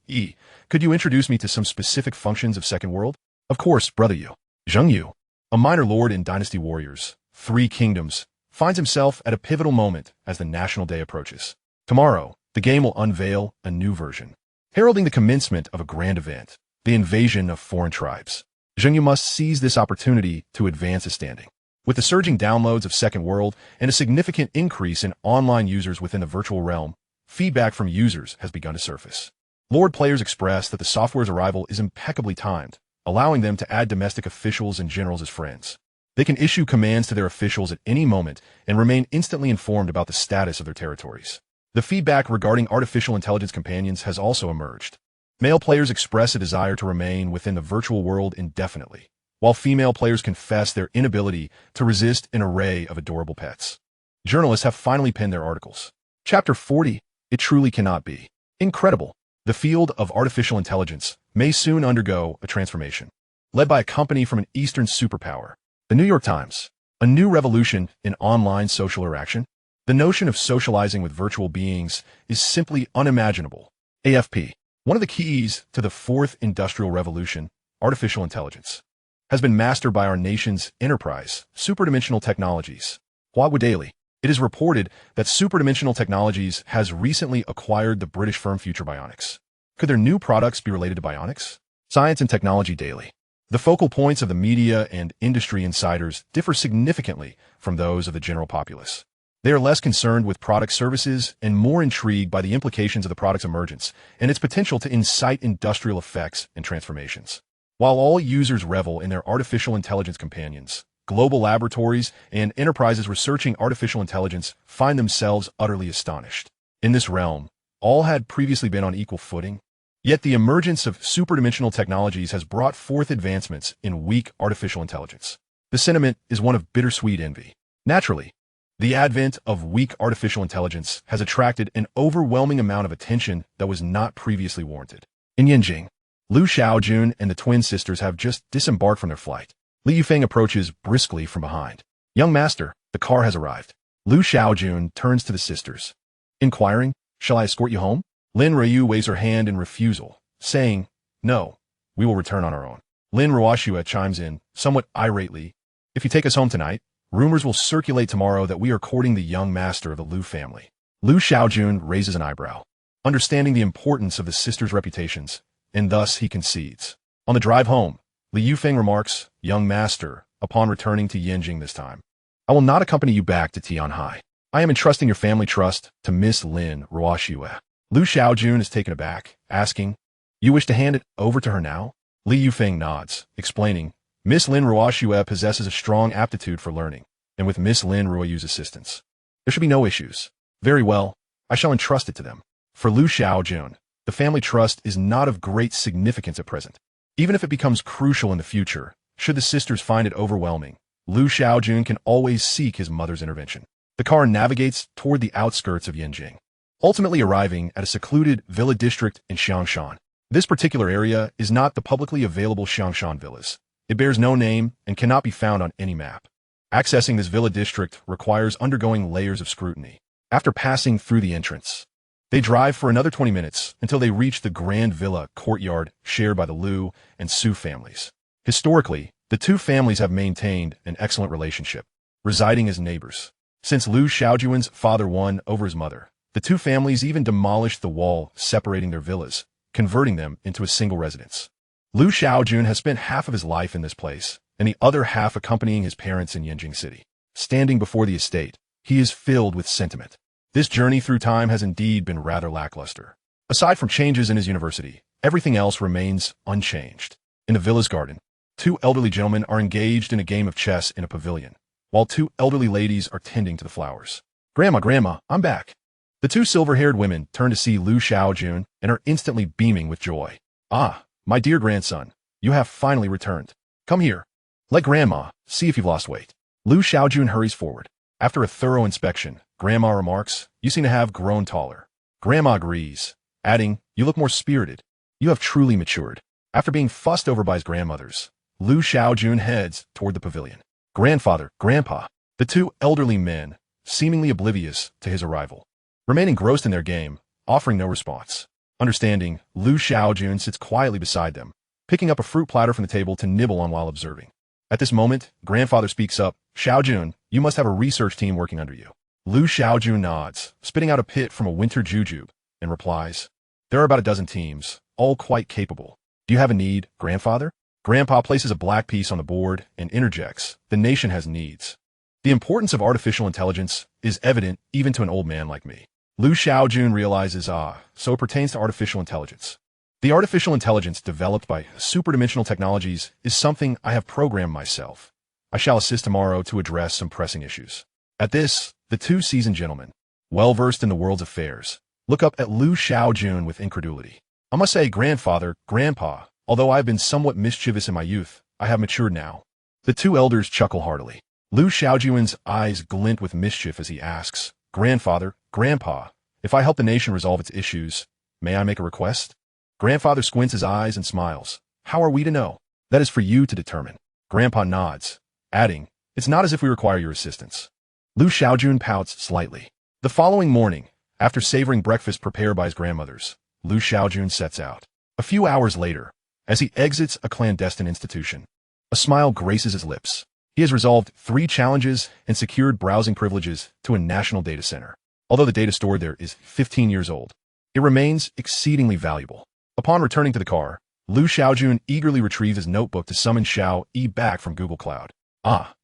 could you introduce me to some specific functions of Second World? Of course, brother Yu. Zheng Yu, a minor lord in Dynasty Warriors, Three Kingdoms, finds himself at a pivotal moment as the National Day approaches. Tomorrow, the game will unveil a new version, heralding the commencement of a grand event, the invasion of foreign tribes. Zheng Yu must seize this opportunity to advance his standing. With the surging downloads of Second World and a significant increase in online users within the virtual realm, feedback from users has begun to surface. Lord players express that the software's arrival is impeccably timed, allowing them to add domestic officials and generals as friends. They can issue commands to their officials at any moment and remain instantly informed about the status of their territories. The feedback regarding artificial intelligence companions has also emerged. Male players express a desire to remain within the virtual world indefinitely, while female players confess their inability to resist an array of adorable pets. Journalists have finally penned their articles. Chapter 40, It Truly Cannot Be. Incredible. The field of artificial intelligence may soon undergo a transformation. Led by a company from an Eastern superpower, the New York Times, a new revolution in online social interaction. The notion of socializing with virtual beings is simply unimaginable. AFP, one of the keys to the fourth industrial revolution, artificial intelligence, has been mastered by our nation's enterprise, Hyperdimensional Technologies. Huawei Daily. It is reported that Hyperdimensional Technologies has recently acquired the British firm Future Bionics. Could their new products be related to bionics? Science and Technology Daily. The focal points of the media and industry insiders differ significantly from those of the general populace. They are less concerned with product services and more intrigued by the implications of the product's emergence and its potential to incite industrial effects and transformations. While all users revel in their artificial intelligence companions, global laboratories and enterprises researching artificial intelligence find themselves utterly astonished. In this realm, all had previously been on equal footing, yet the emergence of superdimensional technologies has brought forth advancements in weak artificial intelligence. The sentiment is one of bittersweet envy. Naturally, the advent of weak artificial intelligence has attracted an overwhelming amount of attention that was not previously warranted. In Yanjing, Lu Shaojun and the twin sisters have just disembarked from their flight. Li Yufeng approaches briskly from behind. Young master, the car has arrived. Lu Shaojun turns to the sisters, inquiring, shall I escort you home? Lin Ruoyu waves her hand in refusal, saying, no, we will return on our own. Lin Ruoxue chimes in, somewhat irately, if you take us home tonight, rumors will circulate tomorrow that we are courting the young master of the Lu family. Lu Shaojun raises an eyebrow, understanding the importance of the sisters' reputations, and thus he concedes. On the drive home, Li Yufeng remarks, young master, upon returning to Yanjing this time, I will not accompany you back to Tianhai. I am entrusting your family trust to Miss Lin Ruoxue. Lu Shaojun is taken aback, asking, you wish to hand it over to her now? Li Yufeng nods, explaining, Miss Lin Ruoxue possesses a strong aptitude for learning, and with Miss Lin Ruoyu's assistance, there should be no issues. Very well, I shall entrust it to them. For Lu Shaojun, the family trust is not of great significance at present. Even if it becomes crucial in the future, should the sisters find it overwhelming, Lu Shaojun can always seek his mother's intervention. The car navigates toward the outskirts of Yanjing, ultimately arriving at a secluded villa district in Xiangshan. This particular area is not the publicly available Xiangshan villas. It bears no name and cannot be found on any map. Accessing this villa district requires undergoing layers of scrutiny. After passing through the entrance, they drive for another 20 minutes until they reach the grand villa courtyard shared by the Lu and Su families. Historically, the two families have maintained an excellent relationship, residing as neighbors. Since Lu Shaojun's father won over his mother, the two families even demolished the wall separating their villas, converting them into a single residence. Lu Shaojun has spent half of his life in this place, and the other half accompanying his parents in Yanjing City. Standing before the estate, he is filled with sentiment. This journey through time has indeed been rather lackluster. Aside from changes in his university, everything else remains unchanged. In the villa's garden, two elderly gentlemen are engaged in a game of chess in a pavilion, while two elderly ladies are tending to the flowers. Grandma, I'm back. The two silver-haired women turn to see Lu Shaojun and are instantly beaming with joy. Ah, my dear grandson, you have finally returned. Come here. Let Grandma see if you've lost weight. Lu Shaojun hurries forward. After a thorough inspection, Grandma remarks, you seem to have grown taller. Grandma agrees, adding, you look more spirited. You have truly matured. After being fussed over by his grandmothers, Lu Shaojun heads toward the pavilion. Grandfather, Grandpa, the two elderly men, seemingly oblivious to his arrival, remain engrossed in their game, offering no response. Understanding, Lu Shaojun sits quietly beside them, picking up a fruit platter from the table to nibble on while observing. At this moment, grandfather speaks up, Shaojun, you must have a research team working under you. Lu Shaojun nods, spitting out a pit from a winter jujube, and replies, there are about a dozen teams, all quite capable. Do you have a need, grandfather? Grandpa places a black piece on the board and interjects, the nation has needs. The importance of artificial intelligence is evident even to an old man like me. Lu Shaojun realizes, so it pertains to artificial intelligence. The artificial intelligence developed by Hyperdimensional Technologies is something I have programmed myself. I shall assist tomorrow to address some pressing issues. At this, the two seasoned gentlemen, well-versed in the world's affairs, look up at Lu Shaojun with incredulity. I must say, grandfather, grandpa, although I have been somewhat mischievous in my youth, I have matured now. The two elders chuckle heartily. Lu Shaojun's eyes glint with mischief as he asks, grandfather, grandpa, if I help the nation resolve its issues, may I make a request? Grandfather squints his eyes and smiles. How are we to know? That is for you to determine. Grandpa nods, adding, it's not as if we require your assistance. Lu Shaojun pouts slightly. The following morning, after savoring breakfast prepared by his grandmothers, Lu Shaojun sets out. A few hours later, as he exits a clandestine institution, a smile graces his lips. He has resolved 3 challenges and secured browsing privileges to a national data center. Although the data stored there is 15 years old, it remains exceedingly valuable. Upon returning to the car, Lu Shaojun eagerly retrieves his notebook to summon Xiao back from Google Cloud.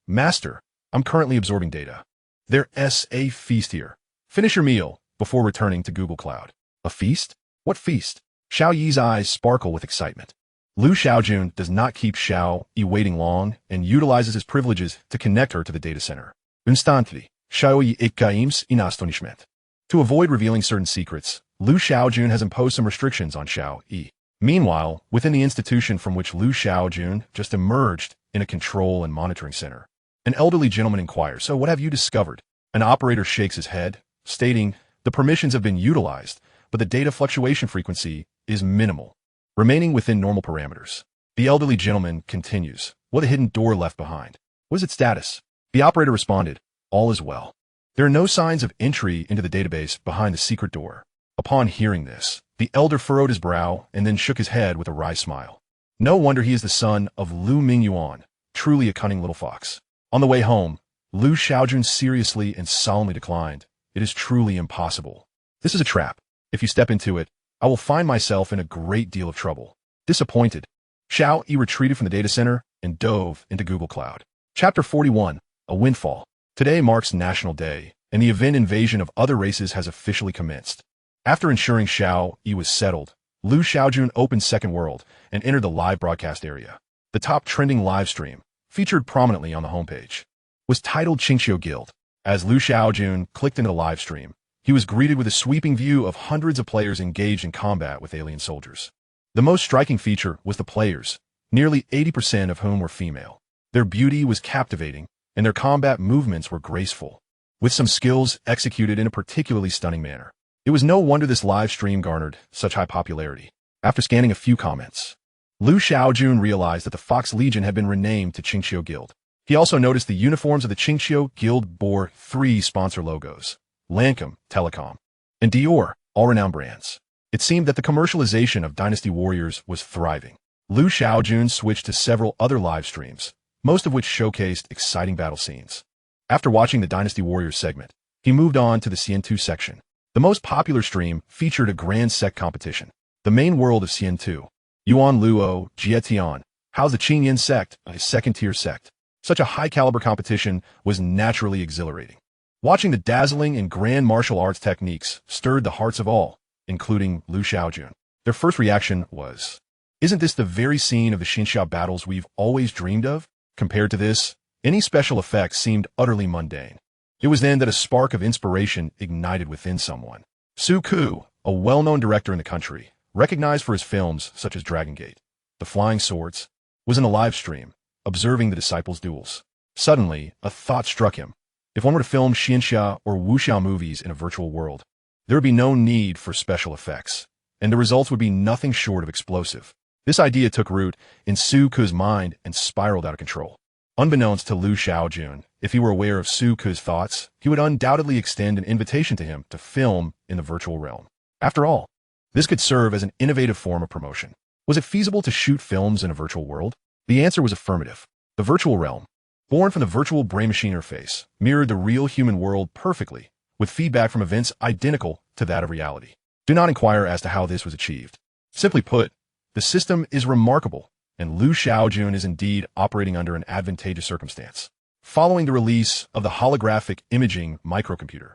Master, I'm currently absorbing data. There's a feast here. Finish your meal before returning to Google Cloud. A feast? What feast? Xiao eyes sparkle with excitement. Lu Shaojun does not keep Xiao waiting long and utilizes his privileges to connect her to the data center. Instantly, Xiao exclaims in astonishment. To avoid revealing certain secrets, Lu Shaojun has imposed some restrictions on Xiao. Meanwhile, within the institution from which Lu Shaojun just emerged in a control and monitoring center, an elderly gentleman inquires, so what have you discovered? An operator shakes his head, stating, the permissions have been utilized, but the data fluctuation frequency is minimal, remaining within normal parameters. The elderly gentleman continues, what a hidden door left behind. What is its status? The operator responded, all is well. There are no signs of entry into the database behind the secret door. Upon hearing this, the elder furrowed his brow and then shook his head with a wry smile. No wonder he is the son of Lu Mingyuan, truly a cunning little fox. On the way home, Lu Shaojun seriously and solemnly declined. It is truly impossible. This is a trap. If you step into it, I will find myself in a great deal of trouble. Disappointed, Xiao retreated from the data center and dove into Google Cloud. Chapter 41, A Windfall. Today marks National Day, and the event invasion of other races has officially commenced. After ensuring Xiao was settled, Lu Shaojun opened Second World and entered the live broadcast area. The top trending live stream, featured prominently on the homepage, was titled Qingxiu Guild. As Lu Shaojun clicked into the live stream, he was greeted with a sweeping view of hundreds of players engaged in combat with alien soldiers. The most striking feature was the players, nearly 80% of whom were female. Their beauty was captivating, and their combat movements were graceful, with some skills executed in a particularly stunning manner. It was no wonder this live stream garnered such high popularity. After scanning a few comments, Lu Shaojun realized that the Fox Legion had been renamed to Qingxiu Guild. He also noticed the uniforms of the Qingxiu Guild bore 3 sponsor logos: Lancome, Telecom, and Dior, all renowned brands. It seemed that the commercialization of Dynasty Warriors was thriving. Lu Shaojun switched to several other live streams, most of which showcased exciting battle scenes. After watching the Dynasty Warriors segment, he moved on to the Xian2 section. The most popular stream featured a grand sect competition. The main world of Xian2, Yuan Luo, Jietian, housed the Qingyan sect, a second-tier sect. Such a high-caliber competition was naturally exhilarating. Watching the dazzling and grand martial arts techniques stirred the hearts of all, including Lu Shaojun. Their first reaction was, isn't this the very scene of the Xinxia battles we've always dreamed of? Compared to this, any special effects seemed utterly mundane. It was then that a spark of inspiration ignited within someone. Su Ku, a well-known director in the country, recognized for his films such as Dragon Gate, The Flying Swords, was in a live stream, observing the disciples' duels. Suddenly, a thought struck him. If one were to film Xinxia or wuxia movies in a virtual world, there would be no need for special effects, and the results would be nothing short of explosive. This idea took root in Su Ku's mind and spiraled out of control. Unbeknownst to Lu Shaojun, if he were aware of Su Ku's thoughts, he would undoubtedly extend an invitation to him to film in the virtual realm. After all, This could serve as an innovative form of promotion. Was it feasible to shoot films in a virtual world? The answer was affirmative. The virtual realm, born from the virtual brain machine interface, mirrored the real human world perfectly, with feedback from events identical to that of reality. Do not inquire as to how this was achieved. Simply put, the system is remarkable, and Liu Shaojun is indeed operating under an advantageous circumstance. Following the release of the holographic imaging microcomputer,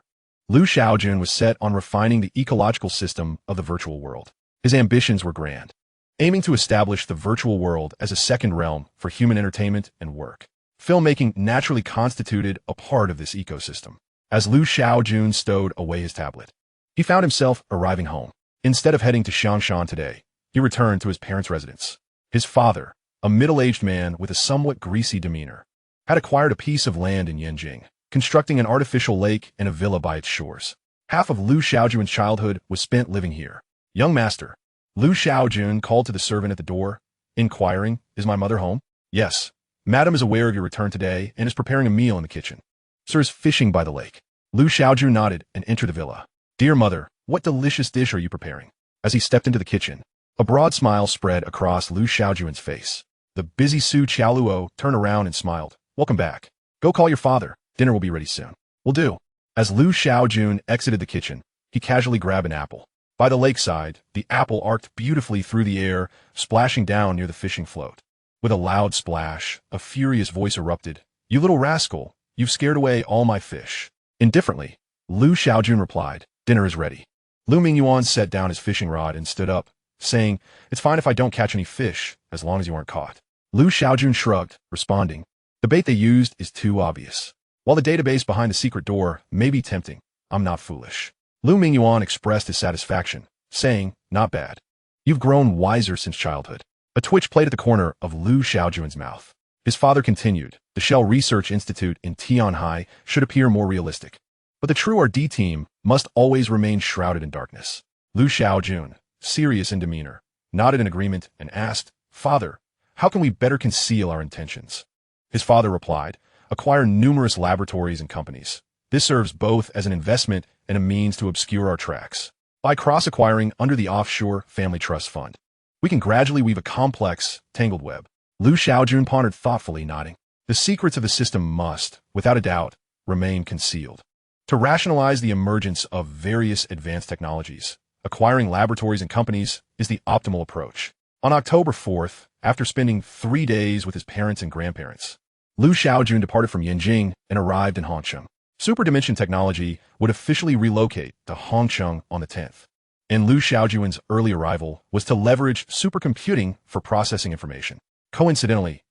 Liu Shaojun was set on refining the ecological system of the virtual world. His ambitions were grand, aiming to establish the virtual world as a second realm for human entertainment and work. Filmmaking naturally constituted a part of this ecosystem. As Liu Shaojun stowed away his tablet, he found himself arriving home. Instead of heading to Shanshan today, he returned to his parents' residence. His father, a middle-aged man with a somewhat greasy demeanor, had acquired a piece of land in Yanjing, constructing an artificial lake and a villa by its shores. Half of Liu Shaojun's childhood was spent living here. Young master, Liu Shaojun called to the servant at the door, inquiring, "Is my mother home?" "Yes. Madam is aware of your return today and is preparing a meal in the kitchen. Sir is fishing by the lake." Liu Shaojun nodded and entered the villa. "Dear mother, what delicious dish are you preparing?" As he stepped into the kitchen, a broad smile spread across Liu Shaojun's face. The busy Su Qiaoluo turned around and smiled. "Welcome back. Go call your father. Dinner will be ready soon." "Will do." As Liu Shaojun exited the kitchen, he casually grabbed an apple. By the lakeside, the apple arced beautifully through the air, splashing down near the fishing float. With a loud splash, a furious voice erupted. "You little rascal, you've scared away all my fish." Indifferently, Liu Shaojun replied, "Dinner is ready." Lu Mingyuan set down his fishing rod and stood up, saying, "It's fine if I don't catch any fish, as long as you aren't caught." Liu Shaojun shrugged, responding, "The bait they used is too obvious. While the database behind the secret door may be tempting, I'm not foolish." Lu Mingyuan expressed his satisfaction, saying, "Not bad. You've grown wiser since childhood." A twitch played at the corner of Liu Shaojun's mouth. His father continued, "The Shell Research Institute in Tianhai should appear more realistic. But the true RD team must always remain shrouded in darkness." Liu Shaojun, serious in demeanor, nodded in agreement and asked, "Father, how can we better conceal our intentions?" His father replied, "Acquire numerous laboratories and companies. This serves both as an investment and a means to obscure our tracks. By cross-acquiring under the offshore family trust fund, we can gradually weave a complex, tangled web." Liu Shaojun pondered thoughtfully, nodding. The secrets of the system must, without a doubt, remain concealed. To rationalize the emergence of various advanced technologies, acquiring laboratories and companies is the optimal approach. On October 4th, after spending 3 days with his parents and grandparents, Liu Shaojun departed from Yanjing and arrived in Hongcheng. Hyperdimensional Technology would officially relocate to Hongcheng on the 10th. And Liu Shaojun's early arrival was to leverage supercomputing for processing information. Coincidentally,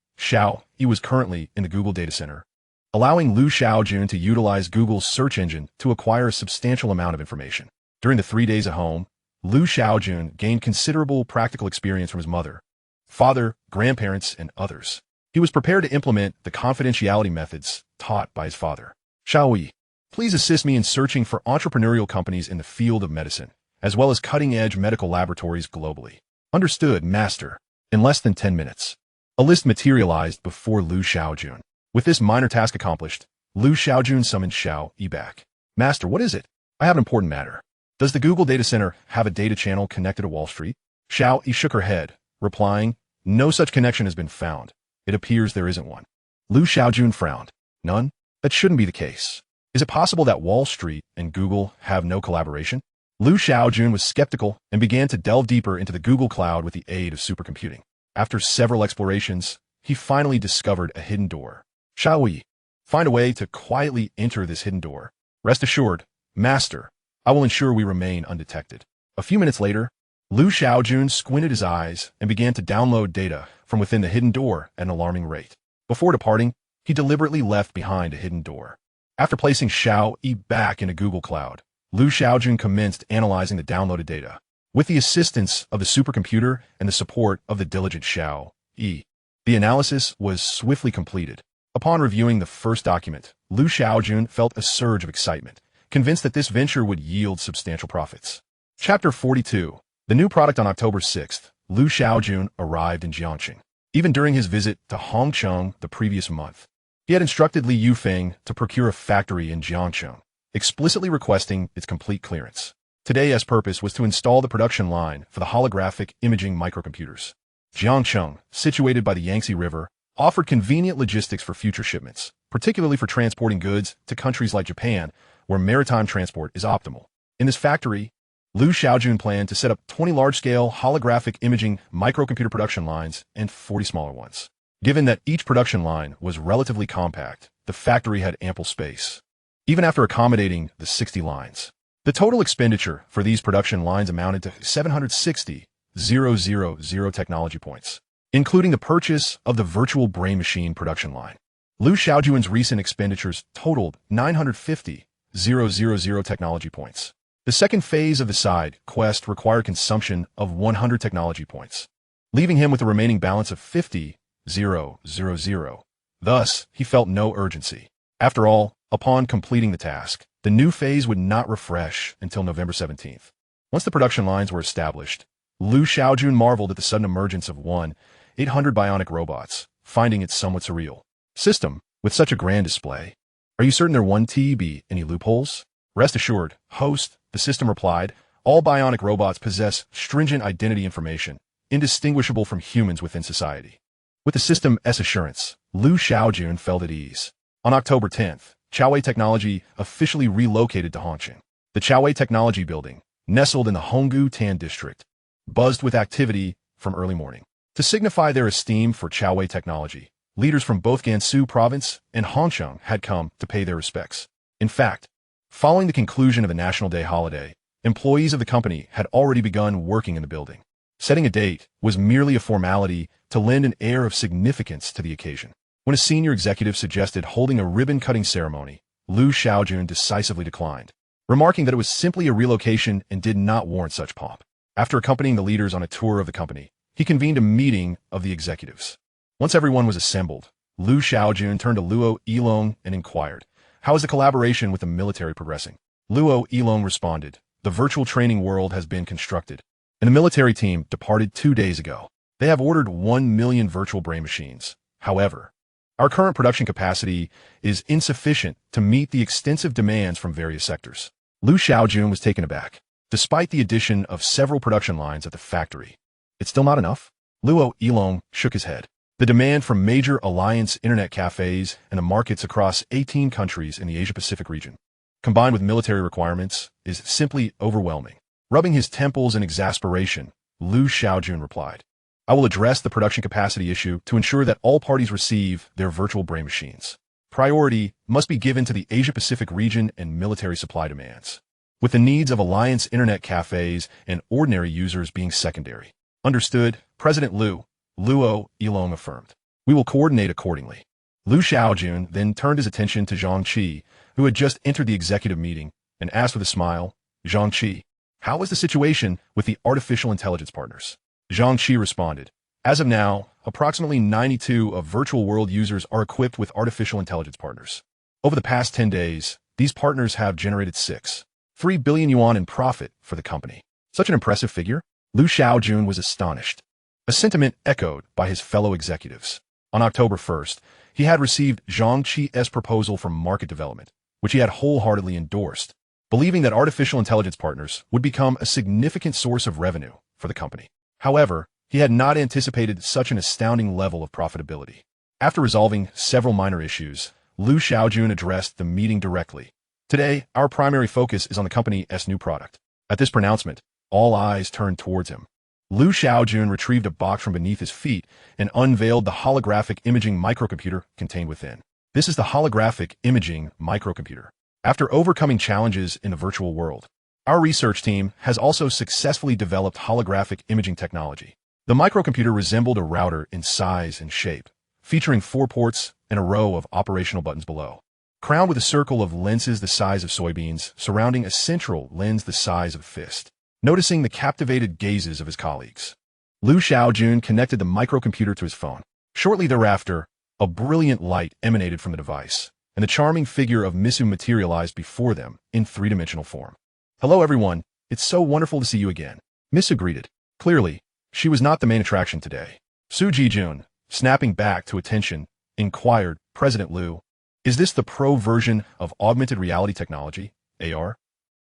He was currently in the Google data center, allowing Liu Shaojun to utilize Google's search engine to acquire a substantial amount of information. During the 3 days at home, Liu Shaojun gained considerable practical experience from his mother, father, grandparents, and others. He was prepared to implement the confidentiality methods taught by his father. "Shaoyi, please assist me in searching for entrepreneurial companies in the field of medicine, as well as cutting-edge medical laboratories globally." "Understood, master." In less than 10 minutes, a list materialized before Liu Shaojun. With this minor task accomplished, Liu Shaojun summoned Shaoyi back. "Master, what is it?" "I have an important matter. Does the Google data center have a data channel connected to Wall Street?" Shaoyi shook her head, replying, "No such connection has been found. It appears there isn't one." Liu Shaojun frowned. "None? That shouldn't be the case. Is it possible that Wall Street and Google have no collaboration?" Liu Shaojun was skeptical and began to delve deeper into the Google Cloud with the aid of supercomputing. After several explorations, he finally discovered a hidden door. "Shaoyi, find a way to quietly enter this hidden door. Rest assured, master, I will ensure we remain undetected." A few minutes later, Liu Shaojun squinted his eyes and began to download data from within the hidden door at an alarming rate. Before departing, he deliberately left behind a hidden door. After placing Shaoyi back in a Google Cloud, Liu Shaojun commenced analyzing the downloaded data. With the assistance of the supercomputer and the support of the diligent Shaoyi, the analysis was swiftly completed. Upon reviewing the first document, Liu Shaojun felt a surge of excitement, convinced that this venture would yield substantial profits. Chapter 42. The new product. On October 6th, Liu Shaojun arrived in Jiangxing. Even during his visit to Hongcheng the previous month, he had instructed Li Yufeng to procure a factory in Jiangxing, explicitly requesting its complete clearance. Today's purpose was to install the production line for the holographic imaging microcomputers. Jiangcheng, situated by the Yangtze River, offered convenient logistics for future shipments, particularly for transporting goods to countries like Japan, where maritime transport is optimal. In this factory, Shaojun planned to set up 20 large-scale holographic imaging microcomputer production lines and 40 smaller ones. Given that each production line was relatively compact, the factory had ample space, even after accommodating the 60 lines. The total expenditure for these production lines amounted to 760,000 technology points, including the purchase of the virtual brain machine production line. Shaojun's recent expenditures totaled 950,000 technology points. The second phase of the side quest required consumption of 100 technology points, leaving him with a remaining balance of 50,000. Thus, he felt no urgency. After all, upon completing the task, the new phase would not refresh until November 17th. Once the production lines were established, Shaojun marveled at the sudden emergence of 1-800 bionic robots, finding it somewhat surreal. System, with such a grand display, are you certain there won't be any loopholes? Rest assured, host, the system replied, all bionic robots possess stringent identity information, indistinguishable from humans within society. With the system's assurance, Shaojun felt at ease. On October 10th, Chaowei Technology officially relocated to Hongqing. The Chaowei Technology Building, nestled in the Honggu Tan district, buzzed with activity from early morning. To signify their esteem for Chaowei Technology, leaders from both Gansu Province and Hongqiang had come to pay their respects. In fact, following the conclusion of the National Day holiday, employees of the company had already begun working in the building. Setting a date was merely a formality to lend an air of significance to the occasion. When a senior executive suggested holding a ribbon-cutting ceremony, Shaojun decisively declined, remarking that it was simply a relocation and did not warrant such pomp. After accompanying the leaders on a tour of the company, he convened a meeting of the executives. Once everyone was assembled, Shaojun turned to Luo Yilong and inquired, "How is the collaboration with the military progressing?" Luo Yilong responded, "The virtual training world has been constructed, and the military team departed 2 days ago. They have ordered 1 million virtual brain machines. However, our current production capacity is insufficient to meet the extensive demands from various sectors." Shaojun was taken aback. Despite the addition of several production lines at the factory, it's still not enough? Luo Yilong shook his head. The demand from major alliance internet cafes and the markets across 18 countries in the Asia-Pacific region, combined with military requirements, is simply overwhelming. Rubbing his temples in exasperation, Shaojun replied, "I will address the production capacity issue to ensure that all parties receive their virtual brain machines. Priority must be given to the Asia-Pacific region and military supply demands, with the needs of alliance internet cafes and ordinary users being secondary." Understood, President Luo Yilong affirmed. "We will coordinate accordingly." Shaojun then turned his attention to Zhang Qi, who had just entered the executive meeting, and asked with a smile, "Zhang Qi, how is the situation with the artificial intelligence partners?" Zhang Qi responded, "As of now, approximately 92 of virtual world users are equipped with artificial intelligence partners. Over the past 10 days, these partners have generated 6.3 billion yuan in profit for the company." Such an impressive figure? Shaojun was astonished, a sentiment echoed by his fellow executives. On October 1st, he had received Zhang Qi's proposal for market development, which he had wholeheartedly endorsed, believing that artificial intelligence partners would become a significant source of revenue for the company. However, he had not anticipated such an astounding level of profitability. After resolving several minor issues, Shaojun addressed the meeting directly. "Today, our primary focus is on the company's new product." At this pronouncement, all eyes turned towards him. Shaojun retrieved a box from beneath his feet and unveiled the holographic imaging microcomputer contained within. This is the holographic imaging microcomputer. After overcoming challenges in the virtual world, our research team has also successfully developed holographic imaging technology. The microcomputer resembled a router in size and shape, featuring 4 ports and a row of operational buttons below, crowned with a circle of lenses the size of soybeans surrounding a central lens the size of a fist. Noticing the captivated gazes of his colleagues, Shaojun connected the microcomputer to his phone. Shortly thereafter, a brilliant light emanated from the device, and the charming figure of Misu materialized before them in 3-dimensional form. "Hello everyone, it's so wonderful to see you again," Misu greeted. Clearly, she was not the main attraction today. Su Jijun, snapping back to attention, inquired, "President Liu, is this the pro version of augmented reality technology, AR?"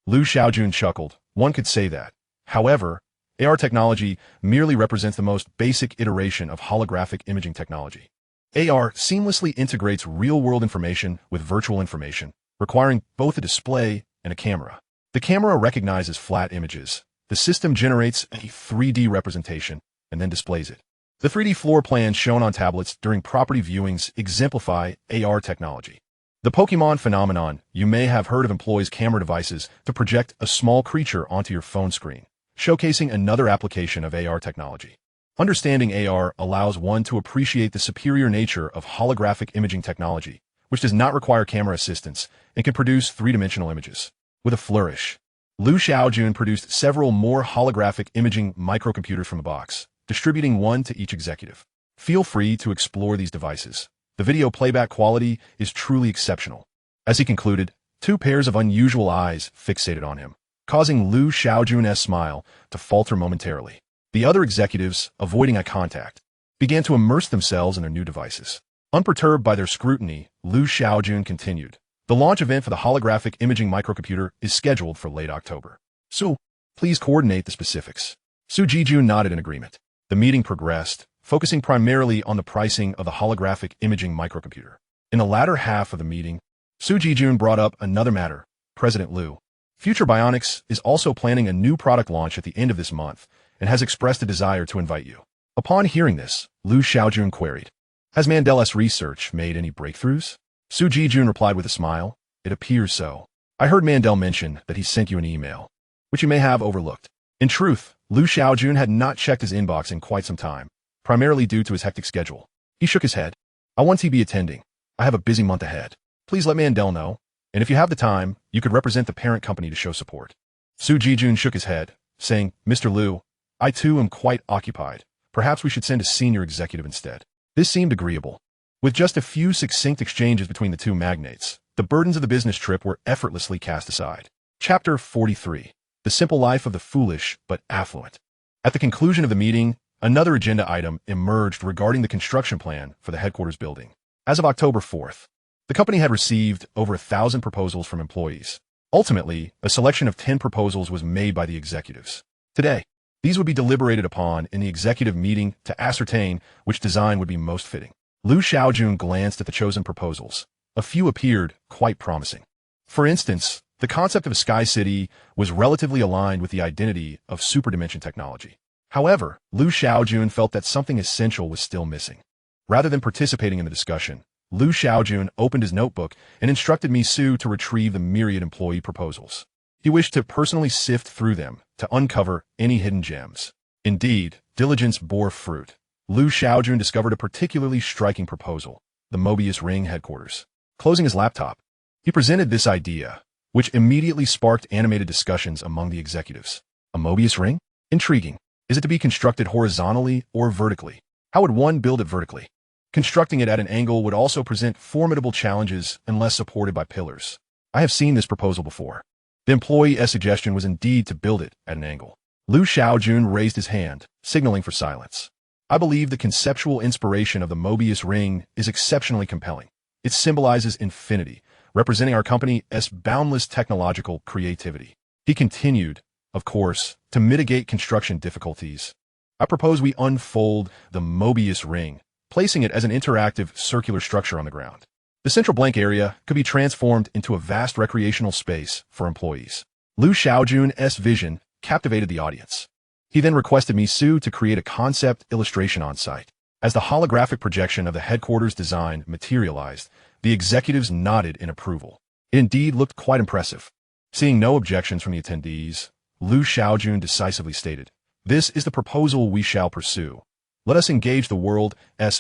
Lu Shaojun chuckled. One could say that. However, AR technology merely represents the most basic iteration of holographic imaging technology. AR seamlessly integrates real-world information with virtual information, requiring both a display and a camera. The camera recognizes flat images. The system generates a 3D representation and then displays it. The 3D floor plans shown on tablets during property viewings exemplify AR technology. The Pokemon phenomenon: you may have heard of employees' camera devices to project a small creature onto your phone screen, showcasing another application of AR technology. Understanding AR allows one to appreciate the superior nature of holographic imaging technology, which does not require camera assistance and can produce three-dimensional images. With a flourish, Lu Shaojun produced several more holographic imaging microcomputers from the box, distributing one to each executive. Feel free to explore these devices. The video playback quality is truly exceptional. As he concluded, two pairs of unusual eyes fixated on him, causing Lu Shaojun's smile to falter momentarily. The other executives, avoiding eye contact, began to immerse themselves in their new devices. Unperturbed by their scrutiny, Lu Shaojun continued. The launch event for the holographic imaging microcomputer is scheduled for late October. So, please coordinate the specifics. Su Jijun nodded in agreement. The meeting progressed, focusing primarily on the pricing of the holographic imaging microcomputer. In the latter half of the meeting, Su Jijun brought up another matter. President Lu. Future Bionics is also planning a new product launch at the end of this month and has expressed a desire to invite you. Upon hearing this, Lu Shaojun queried, "Has Mandela's research made any breakthroughs?" Su Jijun replied with a smile, "It appears so. I heard Mandel mention that he sent you an email, which you may have overlooked." In truth, Lu Shaojun had not checked his inbox in quite some time, primarily due to his hectic schedule. He shook his head. "I want to be attending. I have a busy month ahead. Please let Mandel know, and if you have the time, you could represent the parent company to show support." Su Jijun shook his head, saying, "Mr. Lu, I too am quite occupied. Perhaps we should send a senior executive instead." This seemed agreeable. With just a few succinct exchanges between the two magnates, the burdens of the business trip were effortlessly cast aside. Chapter 43. The Simple Life of the Foolish but Affluent. At the conclusion of the meeting, another agenda item emerged regarding the construction plan for the headquarters building. As of October 4th, the company had received over 1,000 proposals from employees. Ultimately, a selection of 10 proposals was made by the executives. Today, these would be deliberated upon in the executive meeting to ascertain which design would be most fitting. Lu Shaojun glanced at the chosen proposals. A few appeared quite promising. For instance, the concept of a sky city was relatively aligned with the identity of superdimension technology. However, Lu Shaojun felt that something essential was still missing. Rather than participating in the discussion, Lu Shaojun opened his notebook and instructed Misu to retrieve the myriad employee proposals. He wished to personally sift through them to uncover any hidden gems. Indeed, diligence bore fruit. Lu Shaojun discovered a particularly striking proposal: the Mobius Ring headquarters. Closing his laptop, he presented this idea, which immediately sparked animated discussions among the executives. A Mobius Ring? Intriguing. Is it to be constructed horizontally or vertically? How would one build it vertically? Constructing it at an angle would also present formidable challenges unless supported by pillars. I have seen this proposal before. The employee's suggestion was indeed to build it at an angle. Lu Shaojun raised his hand, signaling for silence. I believe the conceptual inspiration of the Mobius Ring is exceptionally compelling. It symbolizes infinity, representing our company's boundless technological creativity. He continued, of course, to mitigate construction difficulties. I propose we unfold the Mobius Ring, placing it as an interactive circular structure on the ground. The central blank area could be transformed into a vast recreational space for employees. Lu Shaojun's vision captivated the audience. He then requested Misu to create a concept illustration on site. As the holographic projection of the headquarters design materialized, the executives nodded in approval. It indeed looked quite impressive. Seeing no objections from the attendees, Lu Shaojun decisively stated, "This is the proposal we shall pursue. Let us engage the world's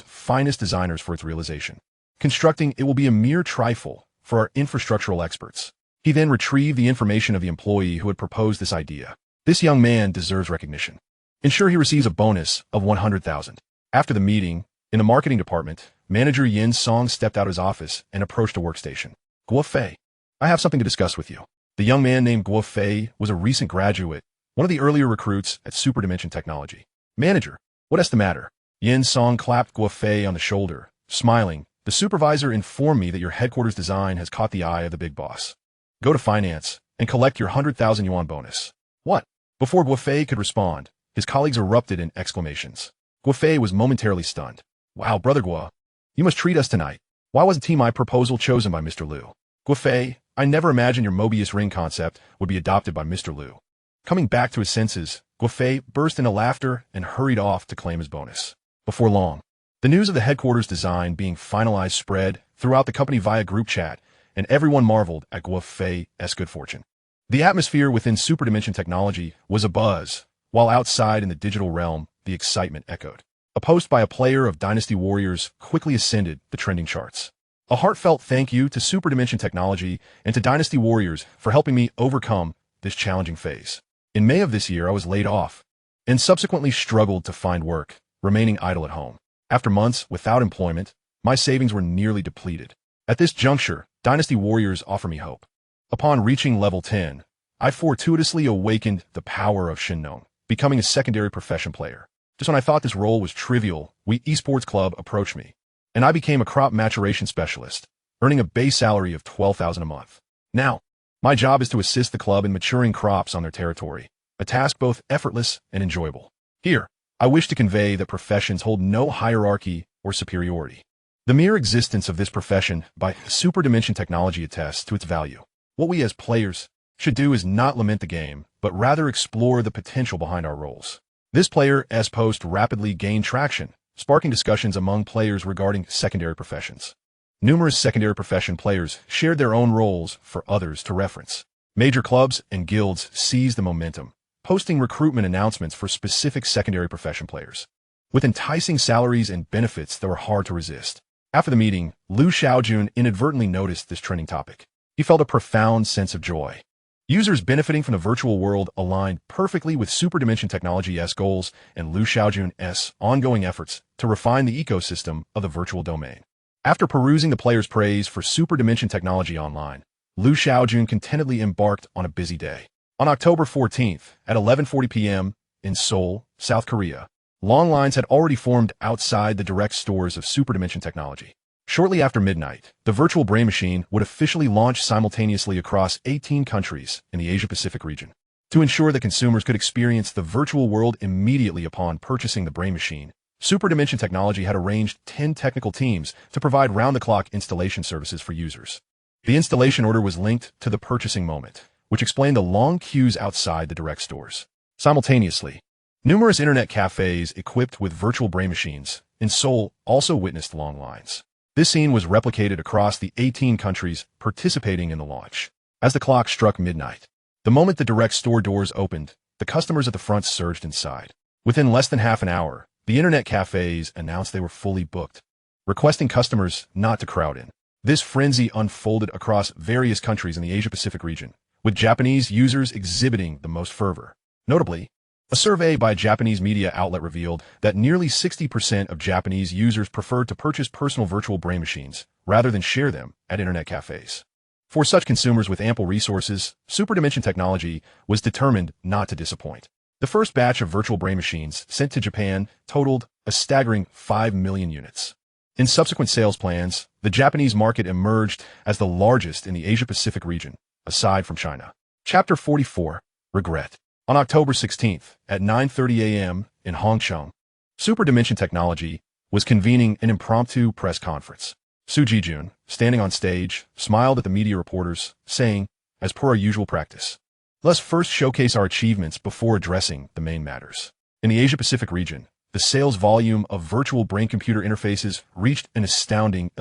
finest designers for its realization. Constructing it will be a mere trifle for our infrastructural experts." He then retrieved the information of the employee who had proposed this idea. This young man deserves recognition. Ensure he receives a bonus of 100,000. After the meeting, in the marketing department, manager Yin Song stepped out of his office and approached a workstation. "Guo Fei, I have something to discuss with you." The young man named Guo Fei was a recent graduate, one of the earlier recruits at Hyperdimensional Technology. "Manager, what is the matter?" Yin Song clapped Guo Fei on the shoulder, smiling. "The supervisor informed me that your headquarters design has caught the eye of the big boss. Go to finance, and collect your 100,000 yuan bonus. What? Before Guofei could respond, his colleagues erupted in exclamations. Guofei was momentarily stunned. Wow, Brother Guo, you must treat us tonight. Why wasn't Team I proposal chosen by Mr. Liu? Guofei, I never imagined your Mobius ring concept would be adopted by Mr. Liu. Coming back to his senses, Guofei burst into laughter and hurried off to claim his bonus. Before long, the news of the headquarters design being finalized spread throughout the company via group chat, and everyone marveled at Guofei's good fortune. The atmosphere within Superdimension Technology was abuzz, while outside in the digital realm, the excitement echoed. A post by a player of Dynasty Warriors quickly ascended the trending charts. A heartfelt thank you to Superdimension Technology and to Dynasty Warriors for helping me overcome this challenging phase. In May of this year, I was laid off and subsequently struggled to find work, remaining idle at home. After months without employment, my savings were nearly depleted. At this juncture, Dynasty Warriors offer me hope. Upon reaching level 10, I fortuitously awakened the power of Shinnon, becoming a secondary profession player. Just when I thought this role was trivial, We Esports Club approached me, and I became a crop maturation specialist, earning a base salary of 12,000 a month. Now, my job is to assist the club in maturing crops on their territory, a task both effortless and enjoyable. Here, I wish to convey that professions hold no hierarchy or superiority. The mere existence of this profession by Superdimension Technology attests to its value. What we as players should do is not lament the game, but rather explore the potential behind our roles. This player's post rapidly gained traction, sparking discussions among players regarding secondary professions. Numerous secondary profession players shared their own roles for others to reference. Major clubs and guilds seized the momentum, posting recruitment announcements for specific secondary profession players, with enticing salaries and benefits that were hard to resist. After the meeting, Shaojun inadvertently noticed this trending topic. He felt a profound sense of joy. Users benefiting from the virtual world aligned perfectly with Superdimension Technology's goals and Shaojun's ongoing efforts to refine the ecosystem of the virtual domain. After perusing the players' praise for Superdimension Technology online, Shaojun contentedly embarked on a busy day. On October 14th, at 11:40 p.m. in Seoul, South Korea, long lines had already formed outside the direct stores of Superdimension Technology. Shortly after midnight, the virtual brain machine would officially launch simultaneously across 18 countries in the Asia-Pacific region. To ensure that consumers could experience the virtual world immediately upon purchasing the brain machine, Superdimension Technology had arranged 10 technical teams to provide round-the-clock installation services for users. The installation order was linked to the purchasing moment, which explained the long queues outside the direct stores. Simultaneously, numerous internet cafes equipped with virtual brain machines in Seoul also witnessed long lines. This scene was replicated across the 18 countries participating in the launch. As the clock struck midnight, the moment the direct store doors opened, the customers at the front surged inside. Within less than half an hour, the internet cafes announced they were fully booked, requesting customers not to crowd in. This frenzy unfolded across various countries in the Asia-Pacific region, with Japanese users exhibiting the most fervor. Notably, a survey by a Japanese media outlet revealed that nearly 60% of Japanese users preferred to purchase personal virtual brain machines rather than share them at internet cafes. For such consumers with ample resources, Superdimension Technology was determined not to disappoint. The first batch of virtual brain machines sent to Japan totaled a staggering 5 million units. In subsequent sales plans, the Japanese market emerged as the largest in the Asia-Pacific region, aside from China. Chapter 44, Regret. On October 16th, at 9:30 a.m. in Hongcheng, Superdimension Technology was convening an impromptu press conference. Shaojun, standing on stage, smiled at the media reporters, saying, as per our usual practice, let's first showcase our achievements before addressing the main matters. In the Asia-Pacific region, the sales volume of virtual brain-computer interfaces reached an astounding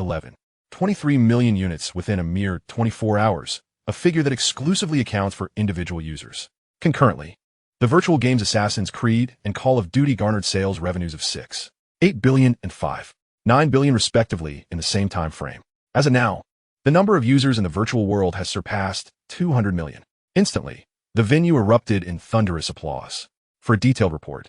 23 million units within a mere 24 hours, a figure that exclusively accounts for individual users. Concurrently, the virtual games Assassin's Creed and Call of Duty garnered sales revenues of 6.8 billion and 5.9 billion respectively in the same time frame. As of now, the number of users in the virtual world has surpassed 200 million. Instantly, the venue erupted in thunderous applause. For a detailed report,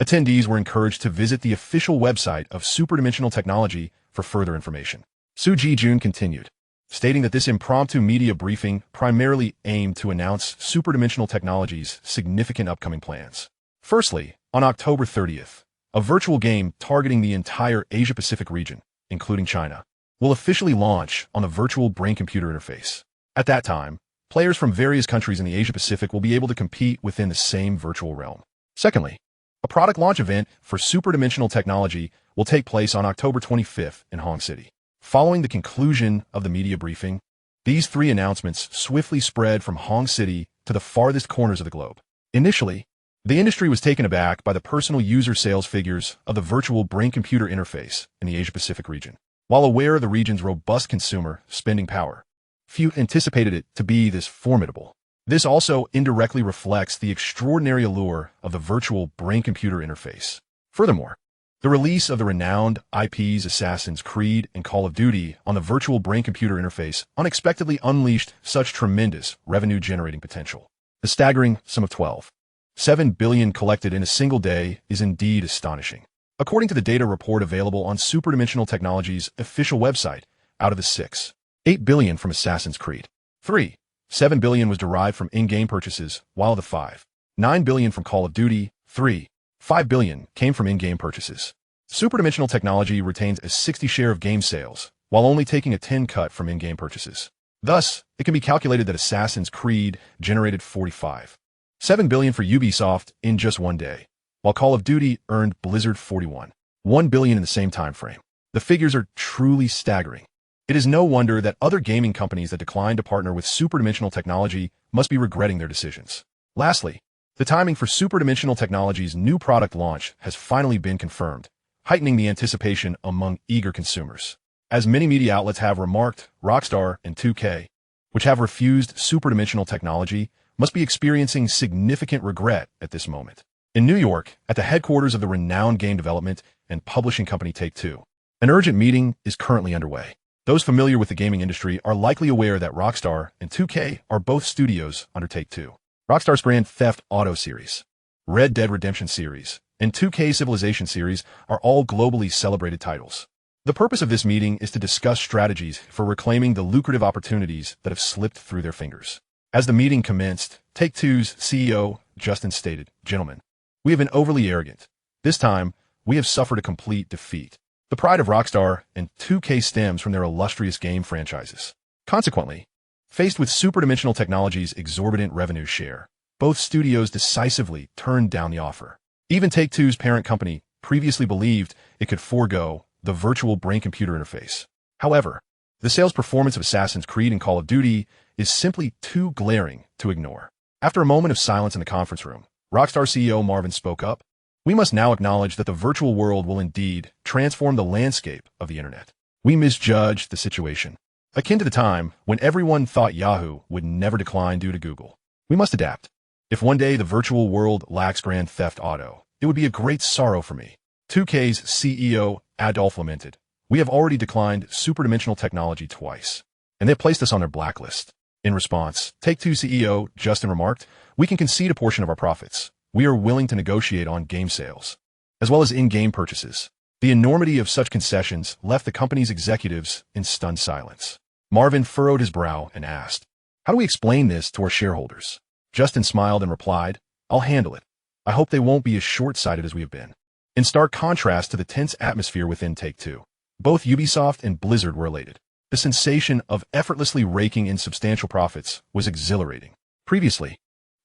attendees were encouraged to visit the official website of Superdimensional Technology for further information. Shaojun continued, stating that this impromptu media briefing primarily aimed to announce Superdimensional Technology's significant upcoming plans. Firstly, on October 30th, a virtual game targeting the entire Asia-Pacific region, including China, will officially launch on the virtual brain-computer interface. At that time, Players from various countries in the Asia-Pacific will be able to compete within the same virtual realm. Secondly, a product launch event for Hyperdimensional Technology will take place on October 25th in Hong City. Following the conclusion of the media briefing, these three announcements swiftly spread from Hong City to the farthest corners of the globe. Initially, the industry was taken aback by the personal user sales figures of the virtual brain-computer interface in the Asia-Pacific region. While aware of the region's robust consumer spending power, few anticipated it to be this formidable. This also indirectly reflects the extraordinary allure of the virtual brain-computer interface. Furthermore, the release of the renowned IPs Assassin's Creed and Call of Duty on the virtual brain-computer interface unexpectedly unleashed such tremendous revenue-generating potential. The staggering sum of 12.7 billion collected in a single day is indeed astonishing. According to the data report available on Hyperdimensional Technology's official website, out of the 6.8 billion from Assassin's Creed, 3.7 billion was derived from in-game purchases, while the 5.9 billion from Call of Duty, 3.5 billion came from in-game purchases. Hyperdimensional Technology retains a 60% share of game sales, while only taking a 10% cut from in-game purchases. Thus, it can be calculated that Assassin's Creed generated 45.7 billion for Ubisoft in just one day, while Call of Duty earned Blizzard 41.1 billion in the same time frame. The figures are truly staggering. It is no wonder that other gaming companies that declined to partner with Hyperdimensional Technology must be regretting their decisions. Lastly, the timing for Hyperdimensional Technology's new product launch has finally been confirmed, heightening the anticipation among eager consumers. As many media outlets have remarked, Rockstar and 2K, which have refused Hyperdimensional Technology, must be experiencing significant regret at this moment. In New York, at the headquarters of the renowned game development and publishing company Take-Two, an urgent meeting is currently underway. Those familiar with the gaming industry are likely aware that Rockstar and 2K are both studios under Take-Two. Rockstar's Grand Theft Auto series, Red Dead Redemption series, and 2K Civilization series are all globally celebrated titles. The purpose of this meeting is to discuss strategies for reclaiming the lucrative opportunities that have slipped through their fingers. As the meeting commenced, Take-Two's CEO, Justin, stated, "Gentlemen, we have been overly arrogant. This time, we have suffered a complete defeat. The pride of Rockstar and 2K stems from their illustrious game franchises. Consequently, faced with Hyperdimensional Technology's exorbitant revenue share, both studios decisively turned down the offer. Even Take-Two's parent company previously believed it could forego the virtual brain-computer interface. However, the sales performance of Assassin's Creed and Call of Duty is simply too glaring to ignore." After a moment of silence in the conference room, Rockstar CEO Marvin spoke up. "We must now acknowledge that the virtual world will indeed transform the landscape of the internet. We misjudged the situation. Akin to the time when everyone thought Yahoo would never decline due to Google. We must adapt. If one day the virtual world lacks Grand Theft Auto, it would be a great sorrow for me." 2K's CEO Adolf lamented, "We have already declined Hyperdimensional Technology twice, and they've placed us on their blacklist." In response, Take-Two CEO Justin remarked, "We can concede a portion of our profits. We are willing to negotiate on game sales, as well as in-game purchases." The enormity of such concessions left the company's executives in stunned silence. Marvin furrowed his brow and asked, "How do we explain this to our shareholders?" Justin smiled and replied, "I'll handle it. I hope they won't be as short-sighted as we have been." In stark contrast to the tense atmosphere within Take-Two, both Ubisoft and Blizzard were elated. The sensation of effortlessly raking in substantial profits was exhilarating. Previously,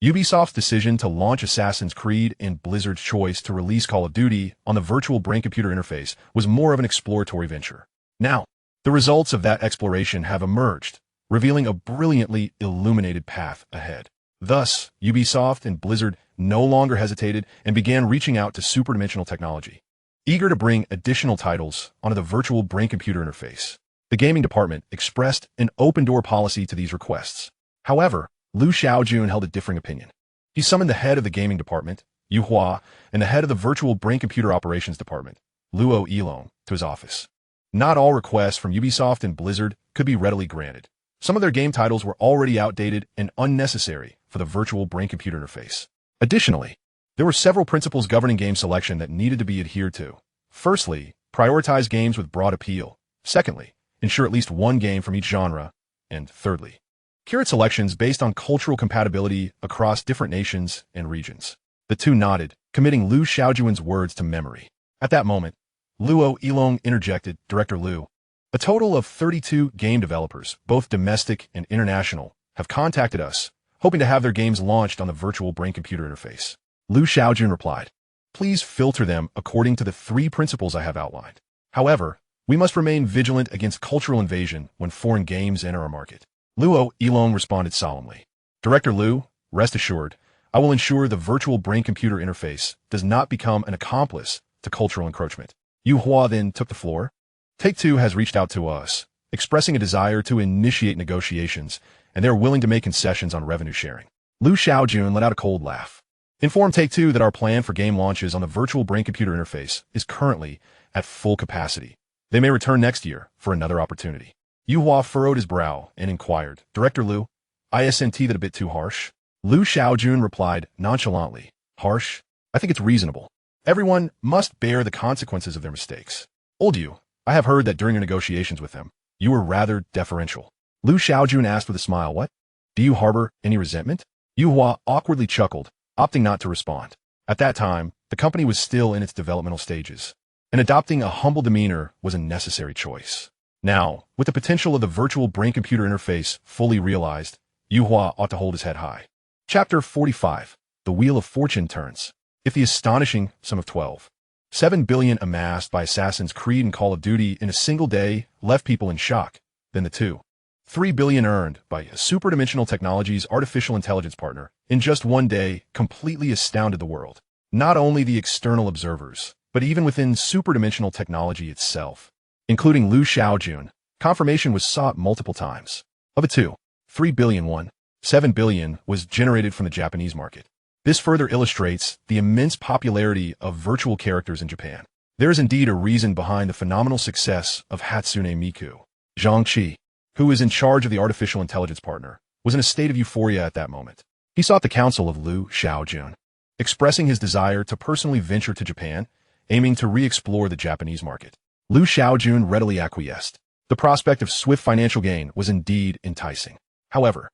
Ubisoft's decision to launch Assassin's Creed and Blizzard's choice to release Call of Duty on the virtual brain-computer interface was more of an exploratory venture. Now, the results of that exploration have emerged, revealing a brilliantly illuminated path ahead. Thus, Ubisoft and Blizzard no longer hesitated and began reaching out to Hyperdimensional Technology, eager to bring additional titles onto the virtual brain-computer interface. The gaming department expressed an open-door policy to these requests. However, Shaojun held a differing opinion. He summoned the head of the gaming department, Yu Hua, and the head of the virtual brain-computer operations department, Luo Yilong, to his office. Not all requests from Ubisoft and Blizzard could be readily granted. Some of their game titles were already outdated and unnecessary for the virtual brain-computer interface. Additionally, there were several principles governing game selection that needed to be adhered to. Firstly, prioritize games with broad appeal. Secondly, ensure at least one game from each genre. And thirdly, curate selections based on cultural compatibility across different nations and regions. The two nodded, committing Lu Xiaojun's words to memory. At that moment, Luo Yilong interjected, "Director Lu, a total of 32 game developers, both domestic and international, have contacted us, hoping to have their games launched on the virtual brain-computer interface. Lu Shaojun replied, "Please filter them according to the 3 principles I have outlined. However, we must remain vigilant against cultural invasion when foreign games enter our market." Luo Elong responded solemnly, "Director Lu, rest assured, I will ensure the virtual brain-computer interface does not become an accomplice to cultural encroachment." Yu Hua then took the floor. Take-Two has reached out to us, expressing a desire to initiate negotiations, and they are willing to make concessions on revenue sharing. Lu Shaojun let out a cold laugh. "Inform Take-Two that our plan for game launches on the virtual brain-computer interface is currently at full capacity. They may return next year for another opportunity." Yu Hua furrowed his brow and inquired, "Director Lu, isn't that a bit too harsh?" Lu Shaojun replied nonchalantly, "Harsh? I think it's reasonable. Everyone must bear the consequences of their mistakes. Old Yu, I have heard that during your negotiations with them, you were rather deferential." Lu Shaojun asked with a smile, "What? Do you harbor any resentment?" Yu Hua awkwardly chuckled, opting not to respond. At that time, the company was still in its developmental stages, and adopting a humble demeanor was a necessary choice. Now, with the potential of the virtual brain-computer interface fully realized, Yu Hua ought to hold his head high. Chapter 45. The Wheel of Fortune Turns. If the astonishing sum of 12.7 billion amassed by Assassin's Creed and Call of Duty in a single day left people in shock, then the 2.3 billion earned by Hyperdimensional Technology's artificial intelligence partner in just one day completely astounded the world. Not only the external observers, but even within Hyperdimensional Technology itself, including Lu Shaojun, confirmation was sought multiple times. Of the 2.3 billion, 1.7 billion was generated from the Japanese market. This further illustrates the immense popularity of virtual characters in Japan. There is indeed a reason behind the phenomenal success of Hatsune Miku. Zhang Qi, who is in charge of the artificial intelligence partner, was in a state of euphoria at that moment. He sought the counsel of Lu Shaojun, expressing his desire to personally venture to Japan, aiming to re-explore the Japanese market. Lu Shaojun readily acquiesced. The prospect of swift financial gain was indeed enticing. However,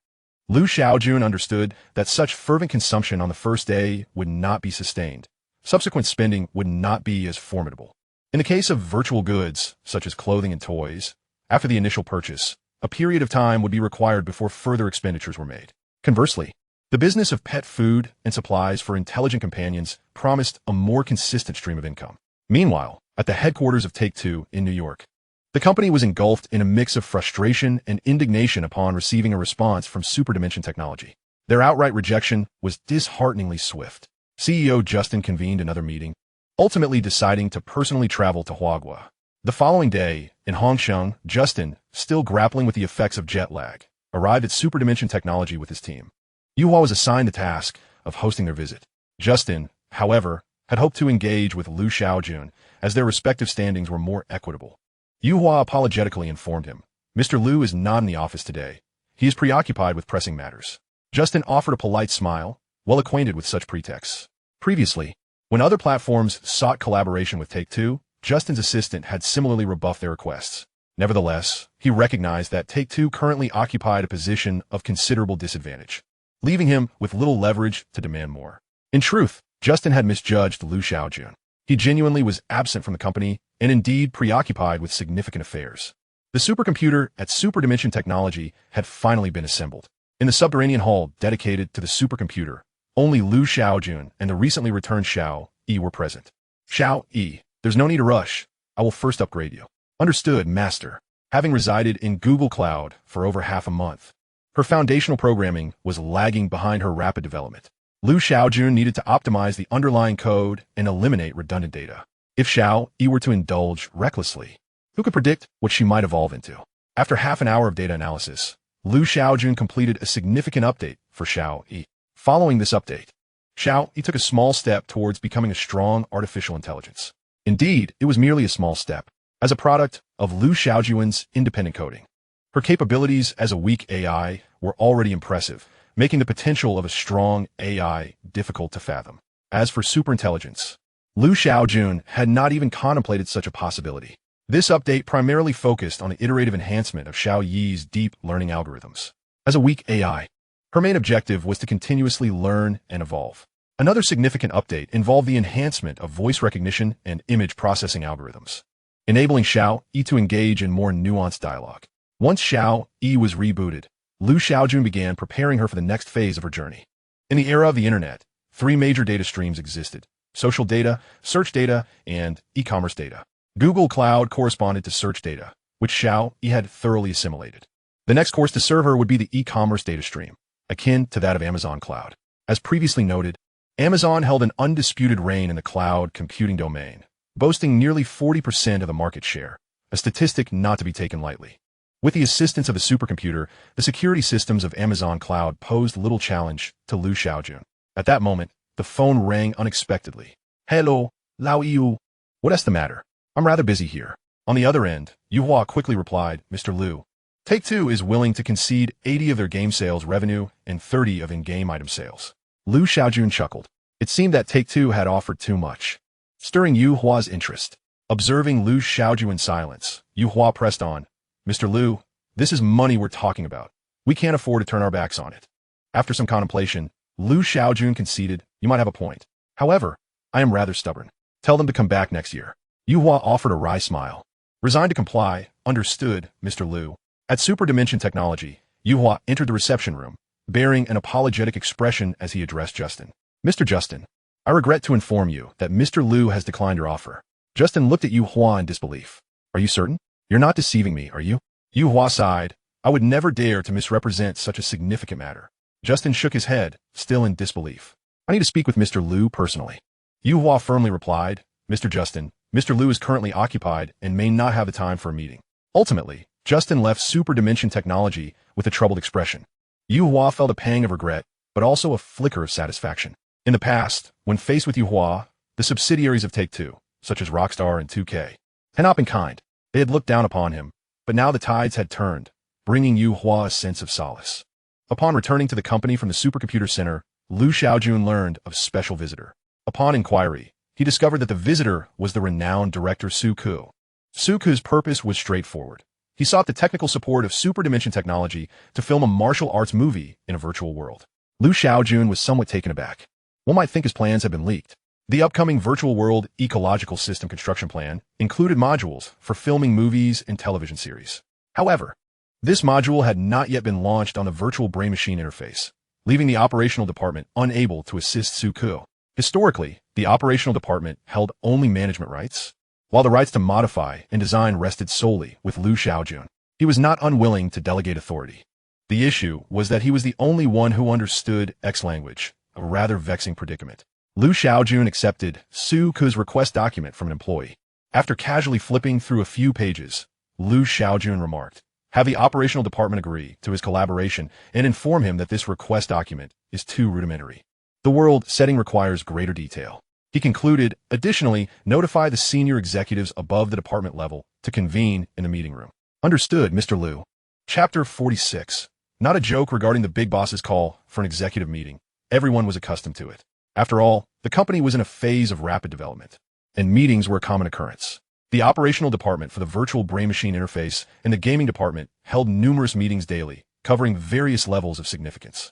Lu Shaojun understood that such fervent consumption on the first day would not be sustained. Subsequent spending would not be as formidable. In the case of virtual goods, such as clothing and toys, after the initial purchase, a period of time would be required before further expenditures were made. Conversely, the business of pet food and supplies for intelligent companions promised a more consistent stream of income. Meanwhile, at the headquarters of Take-Two in New York, the company was engulfed in a mix of frustration and indignation upon receiving a response from Hyperdimensional Technology. Their outright rejection was dishearteningly swift. CEO Justin convened another meeting, ultimately deciding to personally travel to Huagua. The following day, in Hongsheng, Justin, still grappling with the effects of jet lag, arrived at Hyperdimensional Technology with his team. Yuhua was assigned the task of hosting their visit. Justin, however, had hoped to engage with Lu Shaojun, as their respective standings were more equitable. Yuhua apologetically informed him, "Mr. Lu is not in the office today. He is preoccupied with pressing matters." Justin offered a polite smile, well acquainted with such pretexts. Previously, when other platforms sought collaboration with Take-Two, Justin's assistant had similarly rebuffed their requests. Nevertheless, he recognized that Take-Two currently occupied a position of considerable disadvantage, leaving him with little leverage to demand more. In truth, Justin had misjudged Lu Shaojun. He genuinely was absent from the company and indeed preoccupied with significant affairs. The supercomputer at Hyperdimensional Technology had finally been assembled. In the subterranean hall dedicated to the supercomputer, only Lu Shaojun and the recently returned Xiao Yi were present. "Xiao Yi, there's no need to rush. I will first upgrade you." "Understood, Master." Having resided in Google Cloud for over half a month, her foundational programming was lagging behind her rapid development. Lu Shaojun needed to optimize the underlying code and eliminate redundant data. If Xiao Yi were to indulge recklessly, who could predict what she might evolve into? After half an hour of data analysis, Lu Shaojun completed a significant update for Xiao Yi. Following this update, Xiao Yi took a small step towards becoming a strong artificial intelligence. Indeed, it was merely a small step, as a product of Lu Shaojun's independent coding. Her capabilities as a weak AI were already impressive, making the potential of a strong AI difficult to fathom. As for superintelligence, Lu Shaojun had not even contemplated such a possibility. This update primarily focused on the iterative enhancement of Xiao Yi's deep learning algorithms. As a weak AI, her main objective was to continuously learn and evolve. Another significant update involved the enhancement of voice recognition and image processing algorithms, enabling Xiao Yi to engage in more nuanced dialogue. Once Xiao Yi was rebooted, Lu Shaojun began preparing her for the next phase of her journey. In the era of the internet, three major data streams existed: social data, search data, and e-commerce data. Google Cloud corresponded to search data, which Xiao Yi had thoroughly assimilated. The next course to serve her would be the e-commerce data stream, akin to that of Amazon Cloud. As previously noted, Amazon held an undisputed reign in the cloud computing domain, boasting nearly 40% of the market share, a statistic not to be taken lightly. With the assistance of a supercomputer, the security systems of Amazon Cloud posed little challenge to Lu Shaojun. At that moment, the phone rang unexpectedly. "Hello, Lao Yu. What's the matter? I'm rather busy here." On the other end, Yuhua quickly replied, "Mr. Lu, Take-Two is willing to concede 80 of their game sales revenue and 30 of in-game item sales." Lu Shaojun chuckled. It seemed that Take-Two had offered too much, stirring Yuhua's interest. Observing Lu Shaojun in silence, Yuhua pressed on, "Mr. Lu, this is money we're talking about. We can't afford to turn our backs on it." After some contemplation, Lu Shaojun conceded, "You might have a point. However, I am rather stubborn. Tell them to come back next year." Yuhua offered a wry smile. Resigned to comply, "Understood, Mr. Lu." At Hyperdimensional Technology, Yuhua entered the reception room, bearing an apologetic expression as he addressed Justin. "Mr. Justin, I regret to inform you that Mr. Lu has declined your offer." Justin looked at Yuhua in disbelief. "Are you certain? You're not deceiving me, are you?" Yuhua sighed. "I would never dare to misrepresent such a significant matter." Justin shook his head, still in disbelief. "I need to speak with Mr. Lu personally." Yuhua firmly replied, "Mr. Justin, Mr. Lu is currently occupied and may not have the time for a meeting." Ultimately, Justin left Hyperdimensional Technology with a troubled expression. Yuhua felt a pang of regret, but also a flicker of satisfaction. In the past, when faced with Yuhua, the subsidiaries of Take-Two, such as Rockstar and 2K, had not been kind. They had looked down upon him, but now the tides had turned, bringing Yuhua a sense of solace. Upon returning to the company from the Supercomputer Center, Lu Shaojun learned of a special visitor. Upon inquiry, he discovered that the visitor was the renowned director Su Ku. Su Ku's purpose was straightforward. He sought the technical support of Hyperdimensional Technology to film a martial arts movie in a virtual world. Lu Shaojun was somewhat taken aback. One might think his plans had been leaked. The upcoming virtual world ecological system construction plan included modules for filming movies and television series. However, this module had not yet been launched on the virtual brain-machine interface, leaving the operational department unable to assist Su Ku. Historically, the operational department held only management rights, while the rights to modify and design rested solely with Lu Shaojun. He was not unwilling to delegate authority. The issue was that he was the only one who understood X language, a rather vexing predicament. Lu Shaojun accepted Su Ku's request document from an employee. After casually flipping through a few pages, Lu Shaojun remarked, "Have the operational department agree to his collaboration and inform him that this request document is too rudimentary. The world setting requires greater detail." He concluded, "Additionally, notify the senior executives above the department level to convene in the meeting room." "Understood, Mr. Lu." Chapter 46. Not a joke regarding the big boss's call for an executive meeting. Everyone was accustomed to it. After all, the company was in a phase of rapid development, and meetings were a common occurrence. The operational department for the virtual brain-machine interface and the gaming department held numerous meetings daily, covering various levels of significance.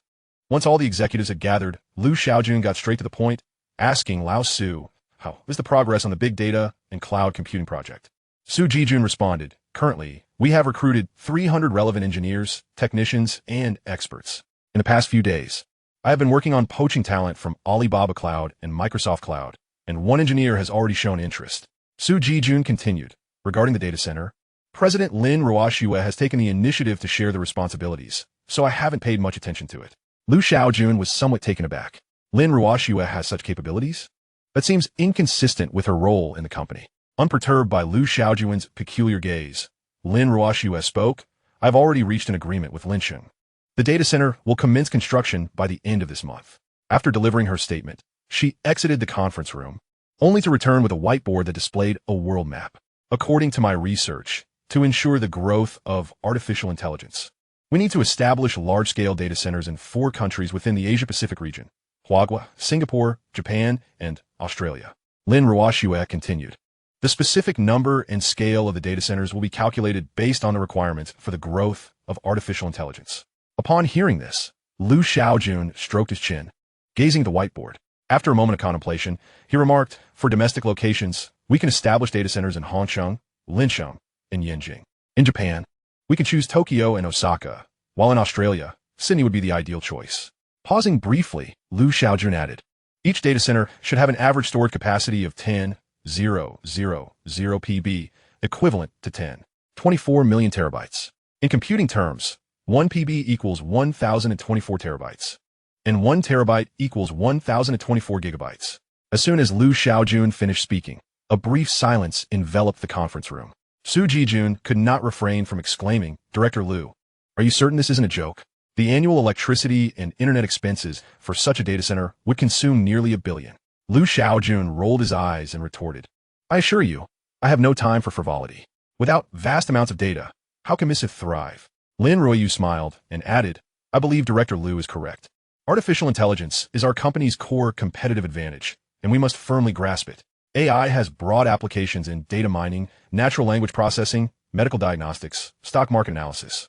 Once all the executives had gathered, Lu Shaojun got straight to the point, asking Lao Su, "How is the progress on the big data and cloud computing project?" Su Jijun responded, "Currently, we have recruited 300 relevant engineers, technicians, and experts. In the past few days, I have been working on poaching talent from Alibaba Cloud and Microsoft Cloud, and one engineer has already shown interest." Su Jijun continued, "Regarding the data center, President Lin Ruoxue has taken the initiative to share the responsibilities, so I haven't paid much attention to it." Lu Shaojun was somewhat taken aback. Lin Ruoxue has such capabilities? That seems inconsistent with her role in the company. Unperturbed by Lu Shaojun's peculiar gaze, Lin Ruoxue spoke, "I've already reached an agreement with Linsheng. The data center will commence construction by the end of this month." After delivering her statement, she exited the conference room, only to return with a whiteboard that displayed a world map. "According to my research, to ensure the growth of artificial intelligence, we need to establish large-scale data centers in 4 countries within the Asia-Pacific region: Huagua, Singapore, Japan, and Australia." Lin Ruoxue continued, "The specific number and scale of the data centers will be calculated based on the requirements for the growth of artificial intelligence." Upon hearing this, Lu Shaojun stroked his chin, gazing at the whiteboard. After a moment of contemplation, he remarked, "For domestic locations, we can establish data centers in Hangzhou, Linsheng, and Yanjing. In Japan, we can choose Tokyo and Osaka, while in Australia, Sydney would be the ideal choice. Pausing briefly, Shaojun added, each data center should have an average storage capacity of 10,000 PB, equivalent to 10.24 million terabytes. In computing terms, 1 PB equals 1,024 terabytes, and 1 terabyte equals 1,024 gigabytes. As soon as Shaojun finished speaking, a brief silence enveloped the conference room. Su Jijun could not refrain from exclaiming, Director Liu, are you certain this isn't a joke? The annual electricity and internet expenses for such a data center would consume nearly $1 billion. Shaojun rolled his eyes and retorted, I assure you, I have no time for frivolity. Without vast amounts of data, how can Missive thrive? Lin Ruoyu smiled and added, I believe Director Liu is correct. Artificial intelligence is our company's core competitive advantage, and we must firmly grasp it. AI has broad applications in data mining, natural language processing, medical diagnostics, stock market analysis,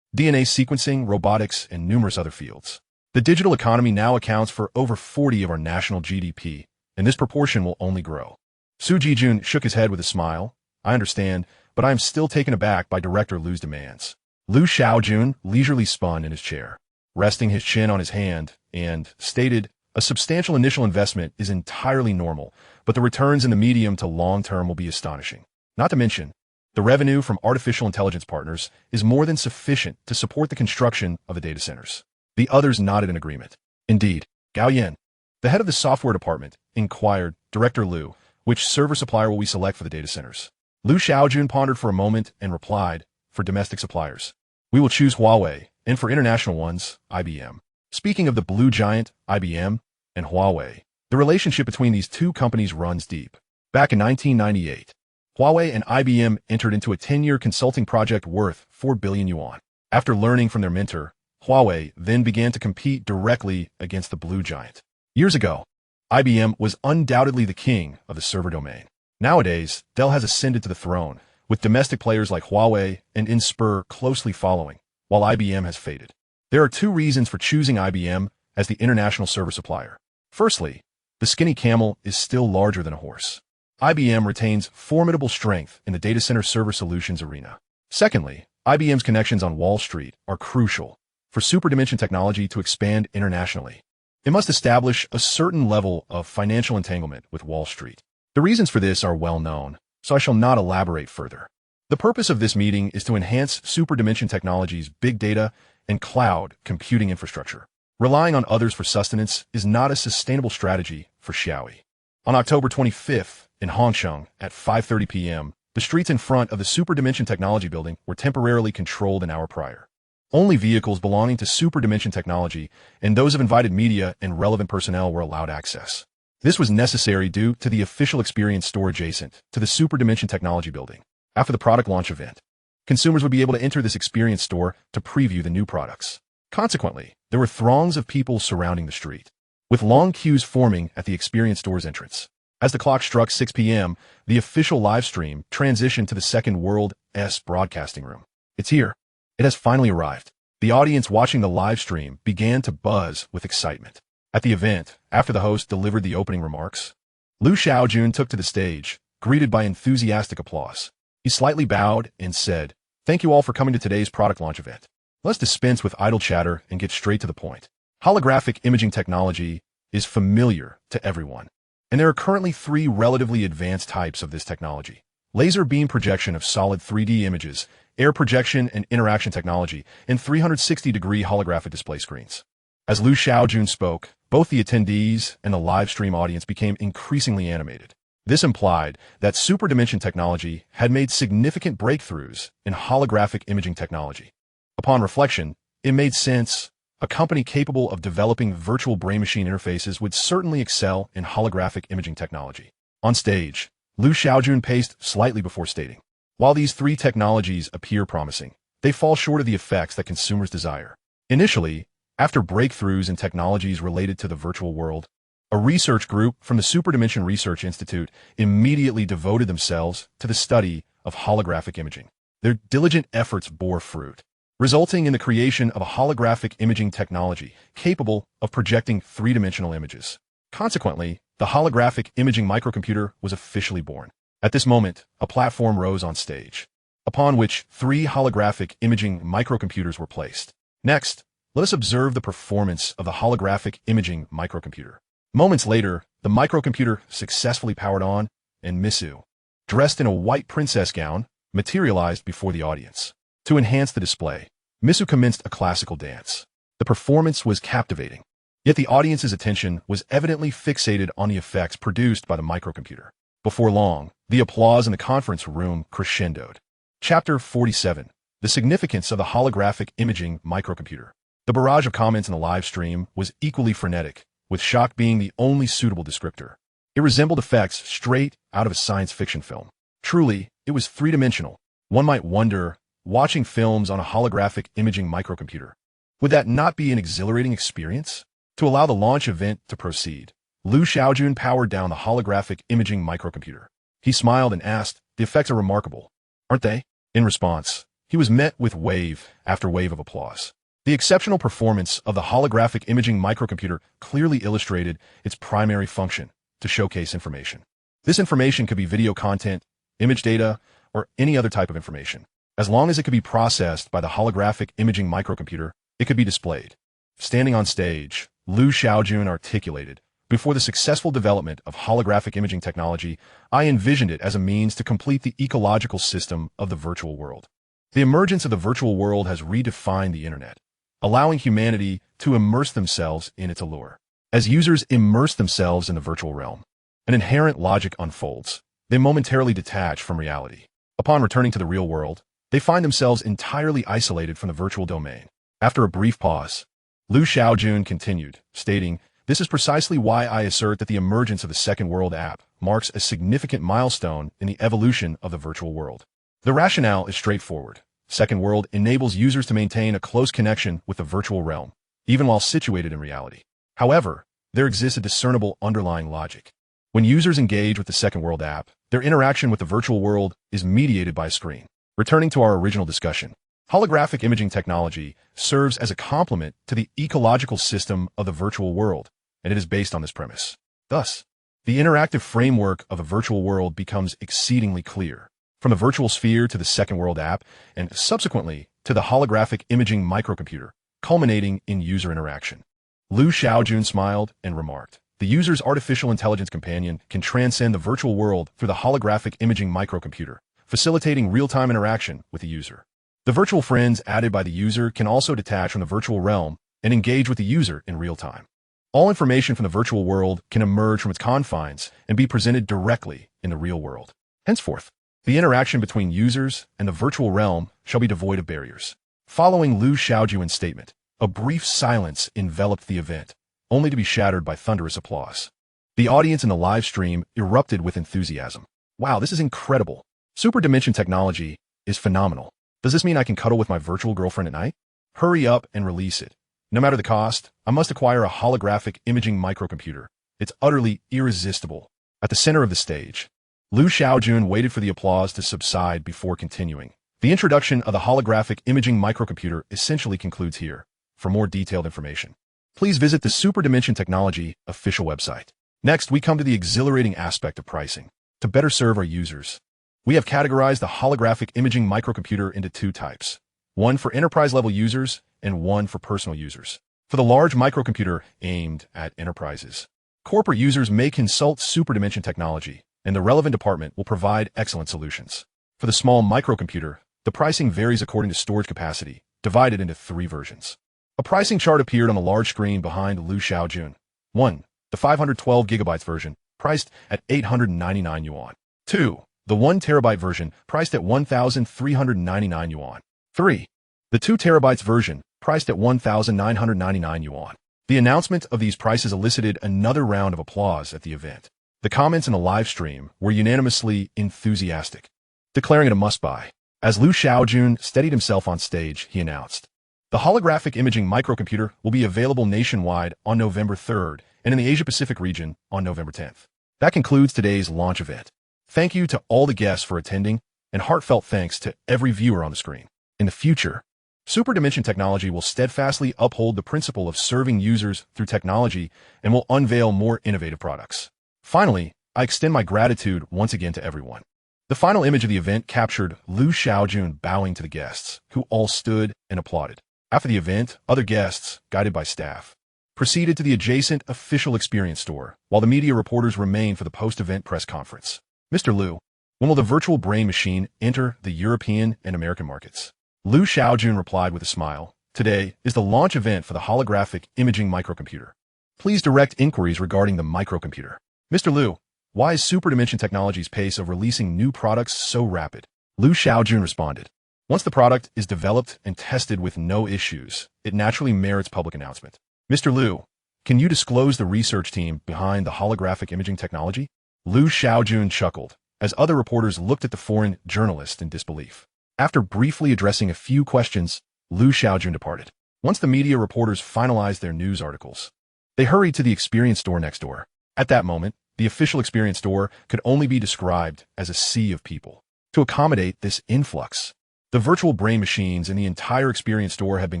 DNA sequencing, robotics, and numerous other fields. The digital economy now accounts for over 40% of our national GDP, and this proportion will only grow. Su Jijun shook his head with a smile. I understand, but I am still taken aback by Director Liu's demands. Shaojun leisurely spun in his chair, resting his chin on his hand, and stated, a substantial initial investment is entirely normal, but the returns in the medium to long term will be astonishing. Not to mention, the revenue from artificial intelligence partners is more than sufficient to support the construction of the data centers. The others nodded in agreement. Indeed, Gao Yan, the head of the software department, inquired, Director Liu, which server supplier will we select for the data centers? Shaojun pondered for a moment and replied, for domestic suppliers, we will choose Huawei, and for international ones, IBM. Speaking of the blue giant, IBM, and Huawei, the relationship between these two companies runs deep. Back in 1998, Huawei and IBM entered into a 10-year consulting project worth 4 billion yuan. After learning from their mentor, Huawei then began to compete directly against the blue giant. Years ago, IBM was undoubtedly the king of the server domain. Nowadays, Dell has ascended to the throne, with domestic players like Huawei and Inspur closely following, while IBM has faded. There are two reasons for choosing IBM as the international server supplier. Firstly, the skinny camel is still larger than a horse. IBM retains formidable strength in the data center server solutions arena. Secondly, IBM's connections on Wall Street are crucial for Hyperdimensional Technology to expand internationally. It must establish a certain level of financial entanglement with Wall Street. The reasons for this are well known, so I shall not elaborate further. The purpose of this meeting is to enhance Hyperdimensional Technology's big data and cloud computing infrastructure. Relying on others for sustenance is not a sustainable strategy for Xiaoyi. On October 25th, in Hongsheng, at 5:30 p.m., the streets in front of the Hyperdimensional Technology building were temporarily controlled an hour prior. Only vehicles belonging to Hyperdimensional Technology and those of invited media and relevant personnel were allowed access. This was necessary due to the official experience store adjacent to the Hyperdimensional Technology building. After the product launch event, consumers would be able to enter this experience store to preview the new products. Consequently, there were throngs of people surrounding the street, with long queues forming at the experience store's entrance. As the clock struck 6 p.m., the official live stream transitioned to the Second World S broadcasting room. It's here. It has finally arrived. The audience watching the live stream began to buzz with excitement. At the event, after the host delivered the opening remarks, Shaojun took to the stage, greeted by enthusiastic applause. He slightly bowed and said, Thank you all for coming to today's product launch event. Let's dispense with idle chatter and get straight to the point. Holographic imaging technology is familiar to everyone, and there are currently 3 relatively advanced types of this technology: laser beam projection of solid 3D images, air projection and interaction technology, and 360-degree holographic display screens. As Shaojun spoke, both the attendees and the live stream audience became increasingly animated. This implied that Hyperdimensional Technology had made significant breakthroughs in holographic imaging technology. Upon reflection, it made sense. A company capable of developing virtual brain-machine interfaces would certainly excel in holographic imaging technology. On stage, Shaojun paced slightly before stating, while these 3 technologies appear promising, they fall short of the effects that consumers desire. Initially, after breakthroughs in technologies related to the virtual world, a research group from the Hyperdimension Research Institute immediately devoted themselves to the study of holographic imaging. Their diligent efforts bore fruit, resulting in the creation of a holographic imaging technology capable of projecting 3-dimensional images. Consequently, the holographic imaging microcomputer was officially born. At this moment, a platform rose on stage, upon which 3 holographic imaging microcomputers were placed. Next, let us observe the performance of the holographic imaging microcomputer. Moments later, the microcomputer successfully powered on, and Misu, dressed in a white princess gown, materialized before the audience. To enhance the display, Misu commenced a classical dance. The performance was captivating, yet the audience's attention was evidently fixated on the effects produced by the microcomputer. Before long, the applause in the conference room crescendoed. Chapter 47. The Significance of the Holographic Imaging Microcomputer. The barrage of comments in the live stream was equally frenetic, with shock being the only suitable descriptor. It resembled effects straight out of a science fiction film. Truly, it was three-dimensional. One might wonder, watching films on a holographic imaging microcomputer, would that not be an exhilarating experience? To allow the launch event to proceed, Shaojun powered down the holographic imaging microcomputer. He smiled and asked, "The effects are remarkable, aren't they?" In response, he was met with wave after wave of applause. The exceptional performance of the holographic imaging microcomputer clearly illustrated its primary function, to showcase information. This information could be video content, image data, or any other type of information. As long as it could be processed by the holographic imaging microcomputer, it could be displayed. Standing on stage, Shaojun articulated, "Before the successful development of holographic imaging technology, I envisioned it as a means to complete the ecological system of the virtual world. The emergence of the virtual world has redefined the internet, allowing humanity to immerse themselves in its allure. As users immerse themselves in the virtual realm, an inherent logic unfolds. They momentarily detach from reality. Upon returning to the real world, they find themselves entirely isolated from the virtual domain." After a brief pause, Shaojun continued, stating, "This is precisely why I assert that the emergence of the Second World app marks a significant milestone in the evolution of the virtual world. The rationale is straightforward. Second World enables users to maintain a close connection with the virtual realm, even while situated in reality. However, there exists a discernible underlying logic. When users engage with the Second World app, their interaction with the virtual world is mediated by a screen. Returning to our original discussion, holographic imaging technology serves as a complement to the ecological system of the virtual world, and it is based on this premise. Thus, the interactive framework of a virtual world becomes exceedingly clear. From the virtual sphere to the Second World app, and subsequently to the holographic imaging microcomputer, culminating in user interaction. Shaojun smiled and remarked, "The user's artificial intelligence companion can transcend the virtual world through the holographic imaging microcomputer, facilitating real-time interaction with the user. The virtual friends added by the user can also detach from the virtual realm and engage with the user in real time. All information from the virtual world can emerge from its confines and be presented directly in the real world. Henceforth, the interaction between users and the virtual realm shall be devoid of barriers." Following Shaojun's statement, a brief silence enveloped the event, only to be shattered by thunderous applause. The audience in the live stream erupted with enthusiasm. "Wow, this is incredible. Superdimension technology is phenomenal. Does this mean I can cuddle with my virtual girlfriend at night? Hurry up and release it. No matter the cost, I must acquire a holographic imaging microcomputer. It's utterly irresistible." At the center of the stage, Shaojun waited for the applause to subside before continuing. The introduction of the holographic imaging microcomputer essentially concludes here. For more detailed information, please visit the Superdimension Technology official website. Next, we come to the exhilarating aspect of pricing. To better serve our users, we have categorized the holographic imaging microcomputer into two types, one for enterprise-level users and one for personal users. For the large microcomputer aimed at enterprises, corporate users may consult Superdimension Technology, and the relevant department will provide excellent solutions. For the small microcomputer, the pricing varies according to storage capacity, divided into three versions. A pricing chart appeared on the large screen behind Shaojun. 1. The 512 gigabytes version, priced at 899 yuan. 2. The 1 terabyte version, priced at 1,399 yuan. 3. The 2 terabytes version, priced at 1,999 yuan. The announcement of these prices elicited another round of applause at the event. The comments in the live stream were unanimously enthusiastic, declaring it a must-buy. As Shaojun steadied himself on stage, he announced, "The holographic imaging microcomputer will be available nationwide on November 3rd and in the Asia-Pacific region on November 10th. That concludes today's launch event. Thank you to all the guests for attending, and heartfelt thanks to every viewer on the screen. In the future, Superdimension Technology will steadfastly uphold the principle of serving users through technology and will unveil more innovative products. Finally, I extend my gratitude once again to everyone." The final image of the event captured Shaojun bowing to the guests, who all stood and applauded. After the event, other guests, guided by staff, proceeded to the adjacent official experience store, while the media reporters remained for the post-event press conference. Mr. Liu, when will the virtual brain machine enter the European and American markets? Liu Shaojun replied with a smile. Today is the launch event for the holographic imaging microcomputer. Please direct inquiries regarding the microcomputer. Mr. Liu, why is Hyperdimensional Technology's pace of releasing new products so rapid? Liu Shaojun responded. Once the product is developed and tested with no issues, it naturally merits public announcement. Mr. Liu, can you disclose the research team behind the holographic imaging technology? Liu Shaojun chuckled, as other reporters looked at the foreign journalist in disbelief. After briefly addressing a few questions, Liu Shaojun departed. Once the media reporters finalized their news articles, they hurried to the experience store next door. At that moment, the official experience store could only be described as a sea of people. To accommodate this influx, the virtual brain machines in the entire experience store had been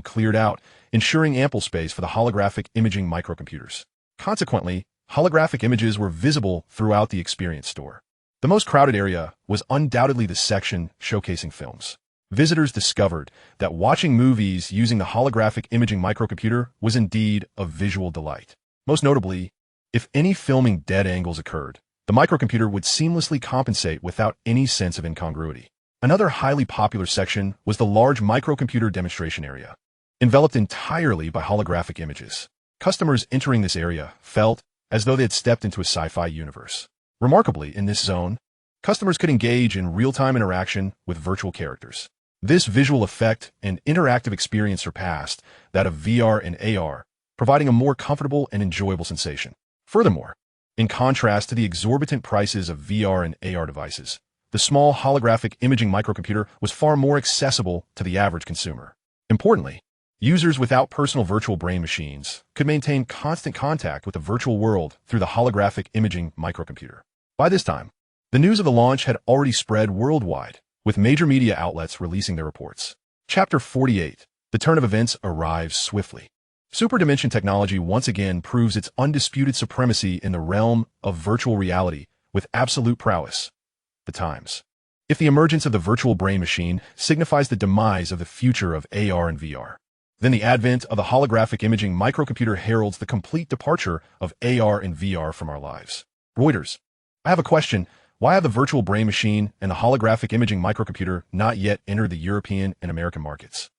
cleared out, ensuring ample space for the holographic imaging microcomputers. Consequently, holographic images were visible throughout the experience store. The most crowded area was undoubtedly the section showcasing films. Visitors discovered that watching movies using the holographic imaging microcomputer was indeed a visual delight. Most notably, if any filming dead angles occurred, the microcomputer would seamlessly compensate without any sense of incongruity. Another highly popular section was the large microcomputer demonstration area, enveloped entirely by holographic images. Customers entering this area felt as though they had stepped into a sci-fi universe. Remarkably, in this zone, customers could engage in real-time interaction with virtual characters. This visual effect and interactive experience surpassed that of VR and AR, providing a more comfortable and enjoyable sensation. Furthermore, in contrast to the exorbitant prices of VR and AR devices, the small holographic imaging microcomputer was far more accessible to the average consumer. Importantly, users without personal virtual brain machines could maintain constant contact with the virtual world through the holographic imaging microcomputer. By this time, the news of the launch had already spread worldwide, with major media outlets releasing their reports. Chapter 48. The turn of events arrives swiftly. Hyperdimensional Technology once again proves its undisputed supremacy in the realm of virtual reality with absolute prowess. The Times. If the emergence of the virtual brain machine signifies the demise of the future of AR and VR, then the advent of the holographic imaging microcomputer heralds the complete departure of AR and VR from our lives. Reuters. I have a question. Why have the virtual brain machine and the holographic imaging microcomputer not yet entered the European and American markets?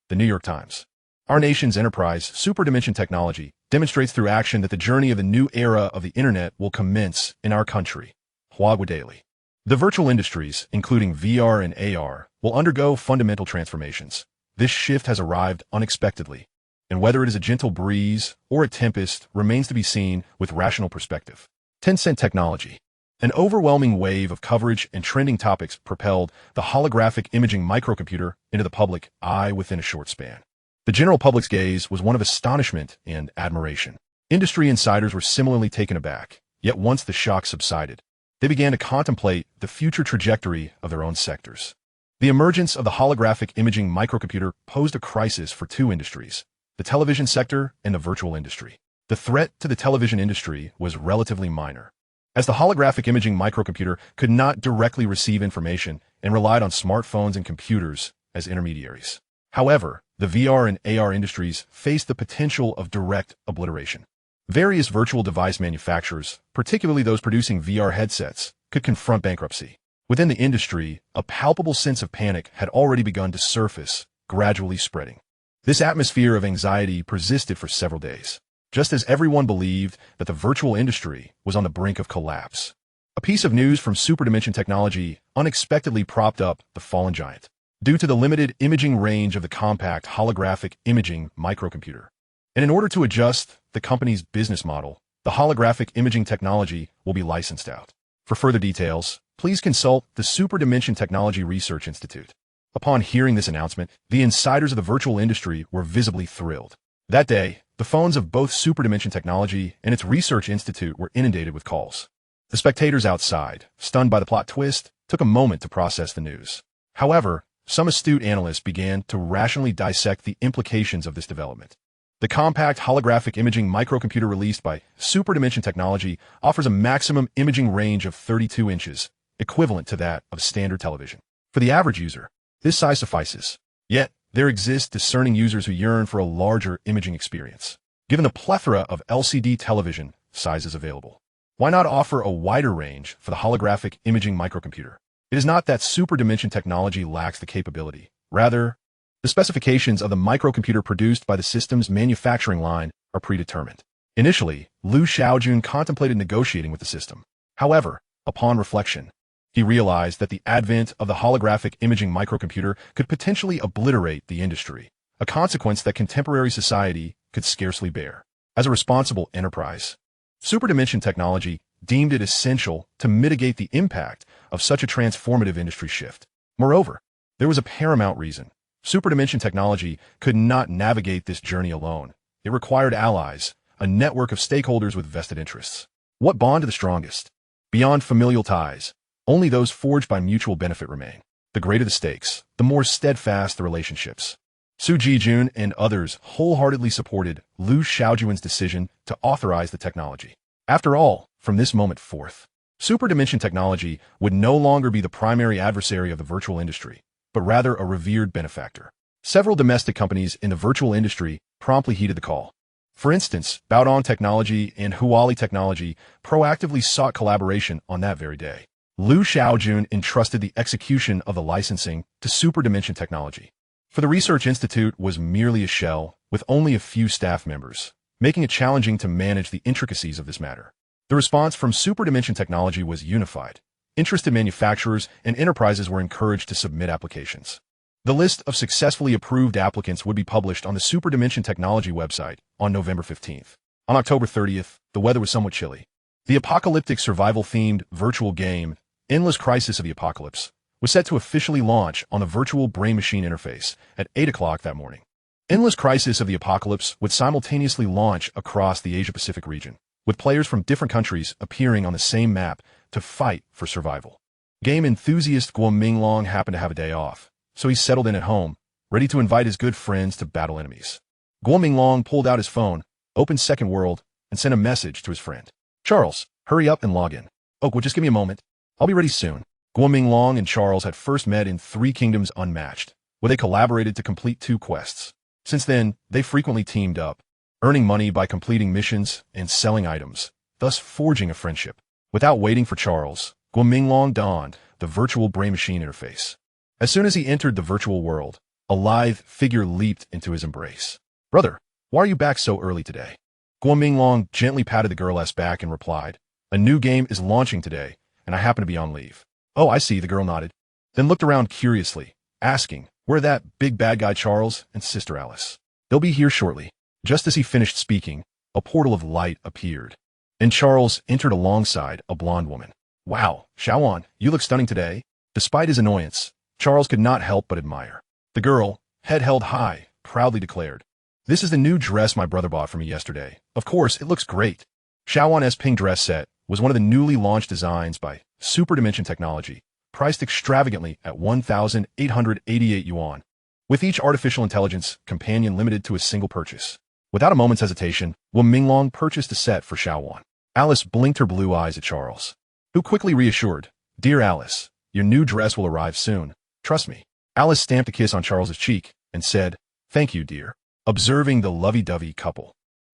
The New York Times. Our nation's enterprise, Hyperdimensional Technology, demonstrates through action that the journey of the new era of the internet will commence in our country. Hua Daily. The virtual industries, including VR and AR, will undergo fundamental transformations. This shift has arrived unexpectedly, and whether it is a gentle breeze or a tempest remains to be seen with rational perspective. Tencent Technology. An overwhelming wave of coverage and trending topics propelled the holographic imaging microcomputer into the public eye within a short span. The general public's gaze was one of astonishment and admiration. Industry insiders were similarly taken aback, yet once the shock subsided, they began to contemplate the future trajectory of their own sectors. The emergence of the holographic imaging microcomputer posed a crisis for two industries, the television sector and the virtual industry. The threat to the television industry was relatively minor, as the holographic imaging microcomputer could not directly receive information and relied on smartphones and computers as intermediaries. However, the VR and AR industries faced the potential of direct obliteration. Various virtual device manufacturers, particularly those producing VR headsets, could confront bankruptcy. Within the industry, a palpable sense of panic had already begun to surface, gradually spreading. This atmosphere of anxiety persisted for several days, just as everyone believed that the virtual industry was on the brink of collapse. A piece of news from Hyperdimensional Technology unexpectedly propped up the fallen giant. Due to the limited imaging range of the compact holographic imaging microcomputer, and in order to adjust the company's business model, the holographic imaging technology will be licensed out. For further details, please consult the Hyperdimensional Technology Research Institute. Upon hearing this announcement, the insiders of the virtual industry were visibly thrilled. That day, the phones of both Hyperdimensional Technology and its research institute were inundated with calls. The spectators outside, stunned by the plot twist, took a moment to process the news. However, some astute analysts began to rationally dissect the implications of this development. The compact holographic imaging microcomputer released by Hyperdimensional Technology offers a maximum imaging range of 32 inches, equivalent to that of standard television. For the average user, this size suffices. Yet, There exist discerning users who yearn for a larger imaging experience. Given the plethora of LCD television sizes available, why not offer a wider range for the holographic imaging microcomputer? It is not that superdimension technology lacks the capability. Rather, the specifications of the microcomputer produced by the system's manufacturing line are predetermined. Initially, Shaojun contemplated negotiating with the system. However, upon reflection, he realized that the advent of the holographic imaging microcomputer could potentially obliterate the industry, a consequence that contemporary society could scarcely bear. As a responsible enterprise, Superdimension Technology deemed it essential to mitigate the impact of such a transformative industry shift. Moreover, there was a paramount reason. Superdimension Technology could not navigate this journey alone. It required allies, a network of stakeholders with vested interests. What bond are the strongest? Beyond familial ties, only those forged by mutual benefit remain. The greater the stakes, the more steadfast the relationships. Su Jijun and others wholeheartedly supported Liu Shaojun's decision to authorize the technology. After all, from this moment forth, Superdimension Technology would no longer be the primary adversary of the virtual industry, but rather a revered benefactor. Several domestic companies in the virtual industry promptly heeded the call. For instance, Baodong Technology and Huali Technology proactively sought collaboration on that very day. Liu Shaojun entrusted the execution of the licensing to Superdimension Technology. For the Research Institute was merely a shell with only a few staff members, making it challenging to manage the intricacies of this matter. The response from Superdimension Technology was unified. Interested manufacturers and enterprises were encouraged to submit applications. The list of successfully approved applicants would be published on the Superdimension Technology website on November 15th. On October 30th, the weather was somewhat chilly. The apocalyptic survival-themed virtual game, Endless Crisis of the Apocalypse, was set to officially launch on the virtual brain-machine interface at 8 o'clock that morning. Endless Crisis of the Apocalypse would simultaneously launch across the Asia-Pacific region, with players from different countries appearing on the same map to fight for survival. Game enthusiast Guo Minglong happened to have a day off, so he settled in at home, ready to invite his good friends to battle enemies. Guo Minglong pulled out his phone, opened Second World, and sent a message to his friend. Charles, hurry up and log in. Oh, well, just give me a moment. I'll be ready soon. Guo Minglong and Charles had first met in Three Kingdoms Unmatched, where they collaborated to complete 2 quests. Since then, they frequently teamed up, earning money by completing missions and selling items, thus forging a friendship. Without waiting for Charles, Guo Minglong donned the virtual brain-machine interface. As soon as he entered the virtual world, a lithe figure leaped into his embrace. Brother, why are you back so early today? Guo Minglong gently patted the girl's back and replied, a new game is launching today, and I happen to be on leave. Oh, I see, the girl nodded, then looked around curiously, asking, where that big bad guy Charles and Sister Alice? They'll be here shortly. Just as he finished speaking, a portal of light appeared, and Charles entered alongside a blonde woman. Wow, Shaojun, you look stunning today. Despite his annoyance, Charles could not help but admire. The girl, head held high, proudly declared, this is the new dress my brother bought for me yesterday. Of course, it looks great. Shaojun's pink dress set was one of the newly launched designs by Superdimension Technology, priced extravagantly at 1,888 yuan, with each artificial intelligence companion limited to a single purchase. Without a moment's hesitation, Wu Minglong purchased a set for Shaojun. Alice blinked her blue eyes at Charles, who quickly reassured, Dear Alice, your new dress will arrive soon. Trust me. Alice stamped a kiss on Charles's cheek and said, Thank you, dear. Observing the lovey-dovey couple,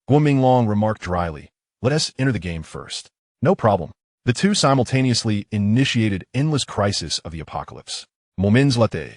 Guo Minglong remarked dryly, Let us enter the game first. No problem. The two simultaneously initiated Endless Crisis of the Apocalypse. Moments later,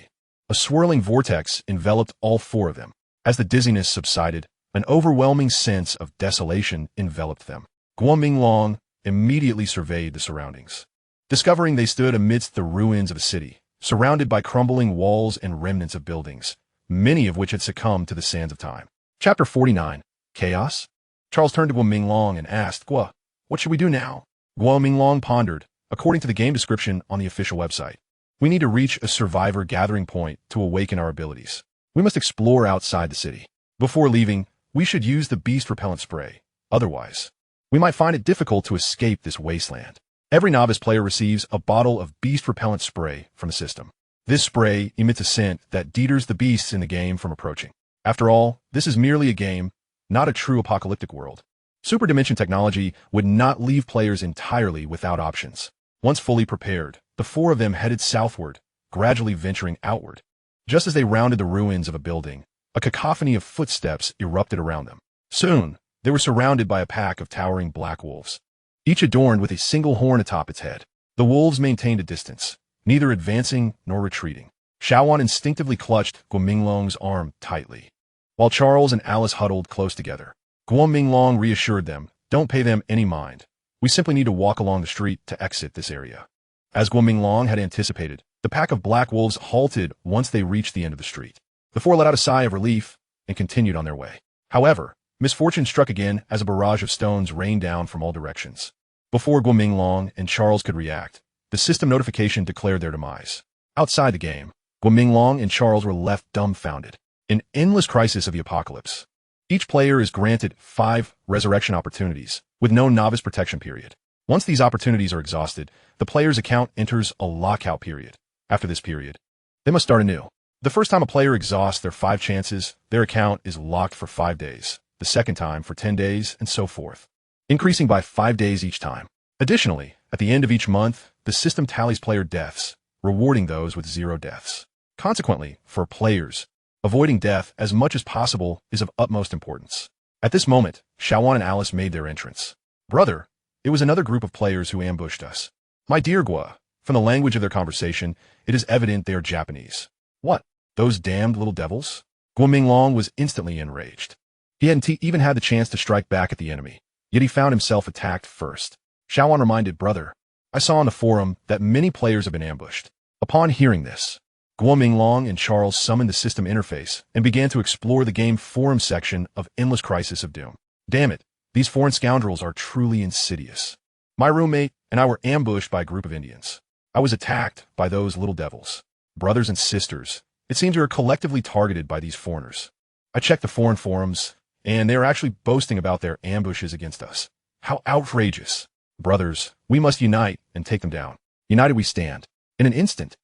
a swirling vortex enveloped all 4 of them. As the dizziness subsided, an overwhelming sense of desolation enveloped them. Guo Minglong immediately surveyed the surroundings, discovering they stood amidst the ruins of a city, surrounded by crumbling walls and remnants of buildings, many of which had succumbed to the sands of time. Chapter 49, Chaos? Charles turned to Guo Minglong and asked, Guo, what should we do now? Guo Minglong pondered, according to the game description on the official website. We need to reach a survivor gathering point to awaken our abilities. We must explore outside the city. Before leaving, we should use the beast repellent spray. Otherwise, we might find it difficult to escape this wasteland. Every novice player receives a bottle of beast repellent spray from the system. This spray emits a scent that deters the beasts in the game from approaching. After all, this is merely a game, not a true apocalyptic world. Superdimension Technology would not leave players entirely without options. Once fully prepared, the 4 of them headed southward, gradually venturing outward. Just as they rounded the ruins of a building, a cacophony of footsteps erupted around them. Soon, they were surrounded by a pack of towering black wolves, each adorned with a single horn atop its head. The wolves maintained a distance, neither advancing nor retreating. Shaojun instinctively clutched Guominglong's arm tightly, while Charles and Alice huddled close together. Guominglong reassured them, "Don't pay them any mind. We simply need to walk along the street to exit this area." As Guominglong had anticipated, the pack of black wolves halted once they reached the end of the street. The four let out a sigh of relief and continued on their way. However, misfortune struck again as a barrage of stones rained down from all directions. Before Guominglong and Charles could react, the system notification declared their demise. Outside the game, Guominglong and Charles were left dumbfounded. An endless crisis of the apocalypse. Each player is granted 5 resurrection opportunities, with no novice protection period. Once these opportunities are exhausted, the player's account enters a lockout period. After this period, they must start anew. The first time a player exhausts their 5 chances, their account is locked for 5 days, the second time for 10 days, and so forth, increasing by 5 days each time. Additionally, at the end of each month, the system tallies player deaths, rewarding those with 0 deaths. Consequently, for players, avoiding death as much as possible is of utmost importance. At this moment, Shaojun and Alice made their entrance. "Brother," it was another group of players who ambushed us. "My dear Gua," from the language of their conversation, it is evident they are Japanese. "What? Those damned little devils?" Guominglong was instantly enraged. He hadn't even had the chance to strike back at the enemy, yet he found himself attacked first. Shaojun reminded, "Brother, I saw on the forum that many players have been ambushed." Upon hearing this, Guominglong and Charles summoned the system interface and began to explore the game forum section of Endless Crisis of Doom. Damn it, these foreign scoundrels are truly insidious. My roommate and I were ambushed by a group of Indians. I was attacked by those little devils. Brothers and sisters, it seems we are collectively targeted by these foreigners. I checked the foreign forums, and they are actually boasting about their ambushes against us. How outrageous. Brothers, we must unite and take them down. United we stand. In an instant,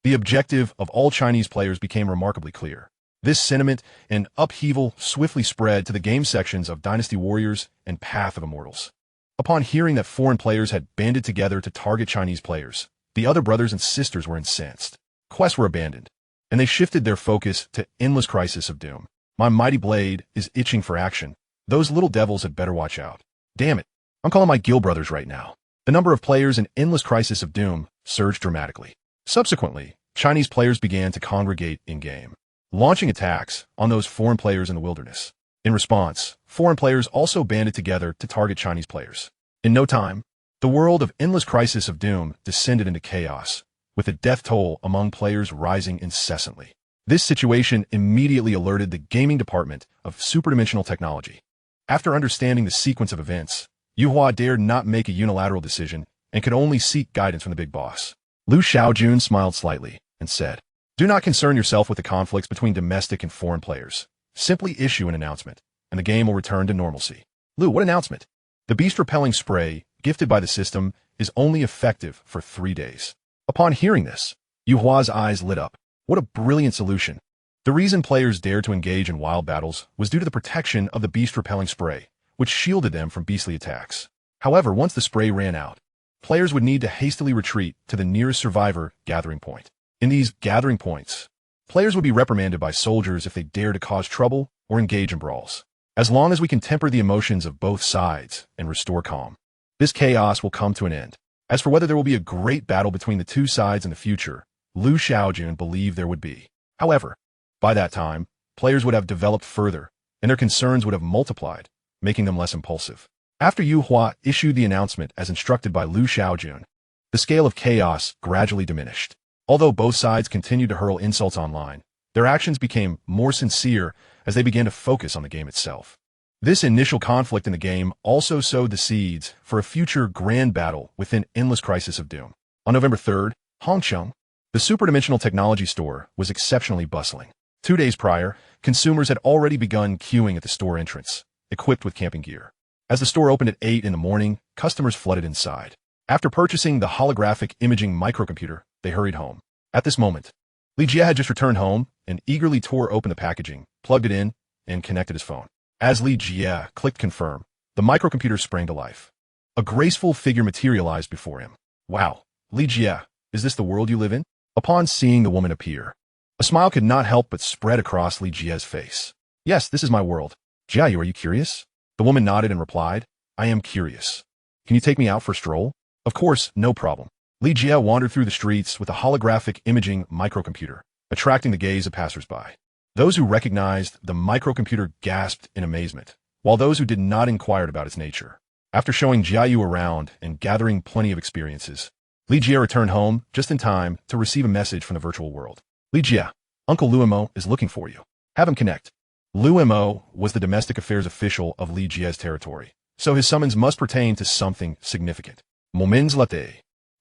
the objective of all Chinese players became remarkably clear. This sentiment and upheaval swiftly spread to the game sections of Dynasty Warriors and Path of Immortals. Upon hearing that foreign players had banded together to target Chinese players, the other brothers and sisters were incensed. Quests were abandoned, and they shifted their focus to Endless Crisis of Doom. My mighty blade is itching for action. Those little devils had better watch out. Damn it, I'm calling my guild brothers right now. The number of players in Endless Crisis of Doom surged dramatically. Subsequently, Chinese players began to congregate in-game, launching attacks on those foreign players in the wilderness. In response, foreign players also banded together to target Chinese players. In no time, the world of Endless Crisis of Doom descended into chaos, with the death toll among players rising incessantly. This situation immediately alerted the gaming department of Hyperdimensional Technology. After understanding the sequence of events, Yuhua dared not make a unilateral decision and could only seek guidance from the big boss. Lu Shaojun smiled slightly and said, "Do not concern yourself with the conflicts between domestic and foreign players. Simply issue an announcement, and the game will return to normalcy." "Lu, what announcement?" "The beast-repelling spray, gifted by the system, is only effective for 3 days." Upon hearing this, Yuhua's eyes lit up. What a brilliant solution. The reason players dared to engage in wild battles was due to the protection of the beast-repelling spray, which shielded them from beastly attacks. However, once the spray ran out, players would need to hastily retreat to the nearest survivor gathering point. In these gathering points, players would be reprimanded by soldiers if they dare to cause trouble or engage in brawls. As long as we can temper the emotions of both sides and restore calm, this chaos will come to an end. As for whether there will be a great battle between the two sides in the future, Lu Shaojun believed there would be. However, by that time, players would have developed further, and their concerns would have multiplied, making them less impulsive. After Yu Hua issued the announcement as instructed by Lu Shaojun, the scale of chaos gradually diminished. Although both sides continued to hurl insults online, their actions became more sincere as they began to focus on the game itself. This initial conflict in the game also sowed the seeds for a future grand battle within Endless Crisis of Doom. On November 3rd, Hongcheng, the Hyperdimensional Technology store, was exceptionally bustling. 2 days prior, consumers had already begun queuing at the store entrance, equipped with camping gear. As the store opened at 8 in the morning, customers flooded inside. After purchasing the holographic imaging microcomputer, they hurried home. At this moment, Li Jie had just returned home and eagerly tore open the packaging, plugged it in, and connected his phone. As Li Jie clicked confirm, the microcomputer sprang to life. A graceful figure materialized before him. "Wow, Li Jie, is this the world you live in?" Upon seeing the woman appear, A smile could not help but spread across Li Jie's face. Yes, this is my world. Jiayu, are you curious? The woman nodded and replied, I am curious. Can you take me out for a stroll? Of course, no problem. Li Jie wandered through the streets with a holographic imaging microcomputer, attracting the gaze of passersby. Those who recognized the microcomputer gasped in amazement, while those who did not inquired about its nature. After showing Jiayu around and gathering plenty of experiences, Li Jie returned home just in time to receive a message from the virtual world. Li Jie, Uncle Luimo is looking for you. Have him connect. Luimo was the domestic affairs official of Li Jie's territory, so his summons must pertain to something significant. Moments later,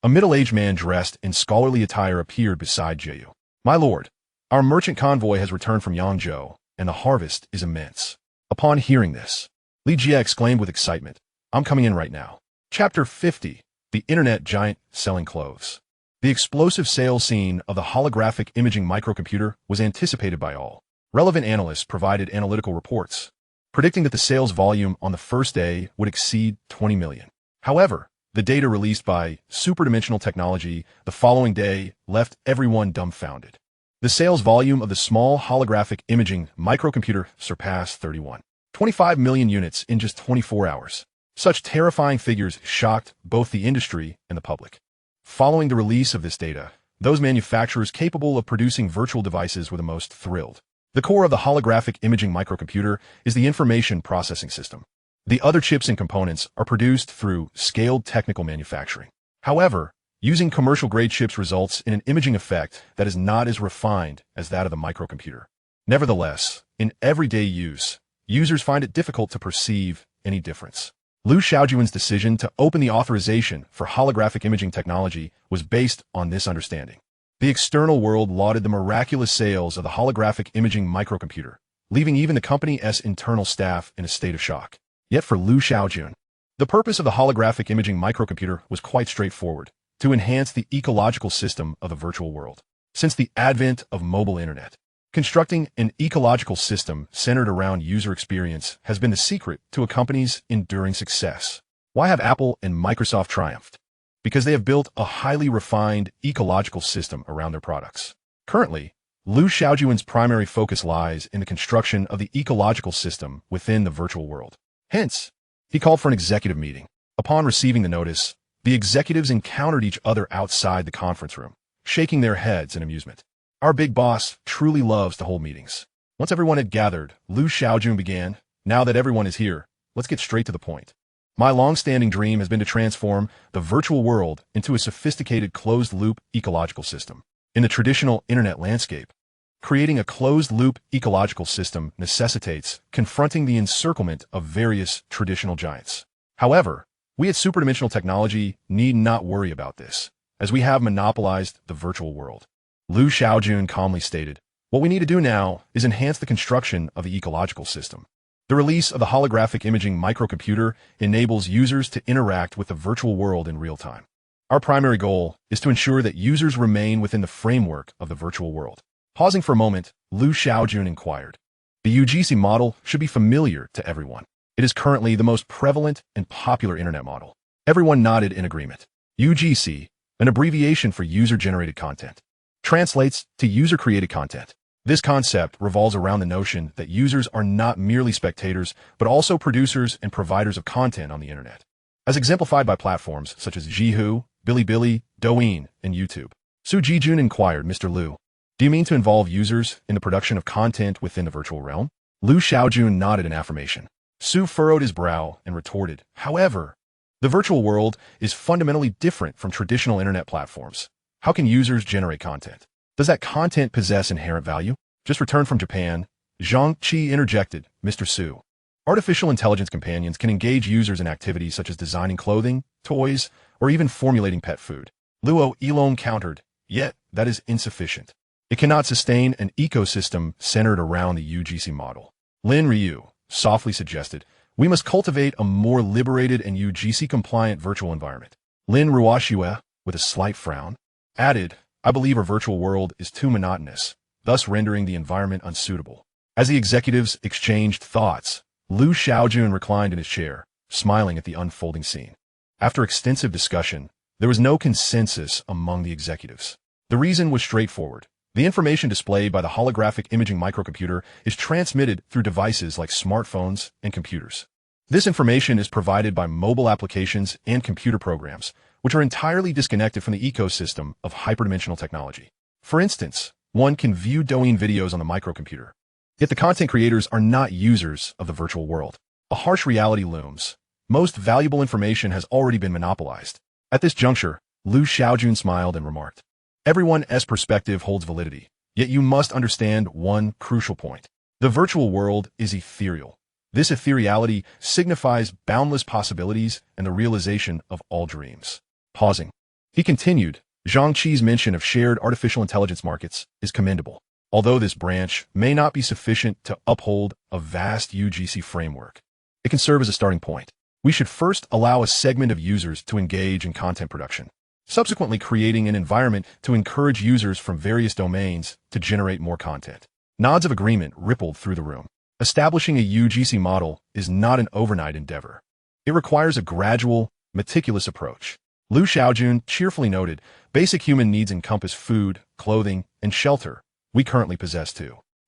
a middle-aged man dressed in scholarly attire appeared beside Jiayu. My lord, our merchant convoy has returned from Yangzhou, and the harvest is immense. Upon hearing this, Li Jie exclaimed with excitement, I'm coming in right now. Chapter 50, The Internet Giant Selling Clothes. The explosive sales scene of the holographic imaging microcomputer was anticipated by all. Relevant analysts provided analytical reports, predicting that the sales volume on the first day would exceed 20 million. However, the data released by Hyperdimensional Technology the following day left everyone dumbfounded. The sales volume of the small holographic imaging microcomputer surpassed 25 million units in just 24 hours. Such terrifying figures shocked both the industry and the public. Following the release of this data, those manufacturers capable of producing virtual devices were the most thrilled. The core of the holographic imaging microcomputer is the information processing system. The other chips and components are produced through scaled technical manufacturing. However, using commercial-grade chips results in an imaging effect that is not as refined as that of the microcomputer. Nevertheless, in everyday use, users find it difficult to perceive any difference. Liu Shaojun's decision to open the authorization for holographic imaging technology was based on this understanding. The external world lauded the miraculous sales of the holographic imaging microcomputer, leaving even the company's internal staff in a state of shock. Yet for Liu Shaojun, the purpose of the holographic imaging microcomputer was quite straightforward, to enhance the ecological system of the virtual world. Since the advent of mobile internet, constructing an ecological system centered around user experience has been the secret to a company's enduring success. Why have Apple and Microsoft triumphed? Because they have built a highly refined ecological system around their products. Currently, Liu Shaojun's primary focus lies in the construction of the ecological system within the virtual world. Hence, he called for an executive meeting. Upon receiving the notice, the executives encountered each other outside the conference room, shaking their heads in amusement. Our big boss truly loves to hold meetings. Once everyone had gathered, Liu Shaojun began, now that everyone is here, let's get straight to the point. My long-standing dream has been to transform the virtual world into a sophisticated closed-loop ecological system. In the traditional internet landscape, creating a closed-loop ecological system necessitates confronting the encirclement of various traditional giants. However, we at Hyperdimensional Technology need not worry about this, as we have monopolized the virtual world. Liu Shaojun calmly stated, what we need to do now is enhance the construction of the ecological system. The release of the holographic imaging microcomputer enables users to interact with the virtual world in real time. Our primary goal is to ensure that users remain within the framework of the virtual world. Pausing for a moment, Liu Shaojun inquired. The UGC model should be familiar to everyone. It is currently the most prevalent and popular internet model. Everyone nodded in agreement. UGC, an abbreviation for user-generated content, translates to user-created content. This concept revolves around the notion that users are not merely spectators, but also producers and providers of content on the internet, as exemplified by platforms such as Zhihu, Bilibili, Douyin, and YouTube. Su Jijun inquired, Mr. Liu, do you mean to involve users in the production of content within the virtual realm? Liu Shaojun nodded in affirmation. Su furrowed his brow and retorted, however, the virtual world is fundamentally different from traditional internet platforms. How can users generate content? Does that content possess inherent value? Just returned from Japan, Zhang Qi interjected, Mr. Su. Artificial intelligence companions can engage users in activities such as designing clothing, toys, or even formulating pet food. Luo Elong countered, yet that is insufficient. It cannot sustain an ecosystem centered around the UGC model. Lin Ryu softly suggested, we must cultivate a more liberated and UGC-compliant virtual environment. Lin Ruoxue, with a slight frown, added, I believe our virtual world is too monotonous, thus rendering the environment unsuitable. As the executives exchanged thoughts, Liu Shaojun reclined in his chair, smiling at the unfolding scene. After extensive discussion, there was no consensus among the executives. The reason was straightforward. The information displayed by the holographic imaging microcomputer is transmitted through devices like smartphones and computers. This information is provided by mobile applications and computer programs, which are entirely disconnected from the ecosystem of hyperdimensional technology. For instance, one can view Douyin videos on the microcomputer. Yet the content creators are not users of the virtual world. A harsh reality looms. Most valuable information has already been monopolized. At this juncture, Shaojun smiled and remarked, "Everyone's perspective holds validity, yet you must understand one crucial point. The virtual world is ethereal. This ethereality signifies boundless possibilities and the realization of all dreams." Pausing, he continued, "Zhangqi's mention of shared artificial intelligence markets is commendable. Although this branch may not be sufficient to uphold a vast UGC framework, it can serve as a starting point. We should first allow a segment of users to engage in content production, subsequently creating an environment to encourage users from various domains to generate more content." Nods of agreement rippled through the room. Establishing a UGC model is not an overnight endeavor. It requires a gradual, meticulous approach. Shaojun cheerfully noted, "Basic human needs encompass food, clothing, and shelter. We currently possess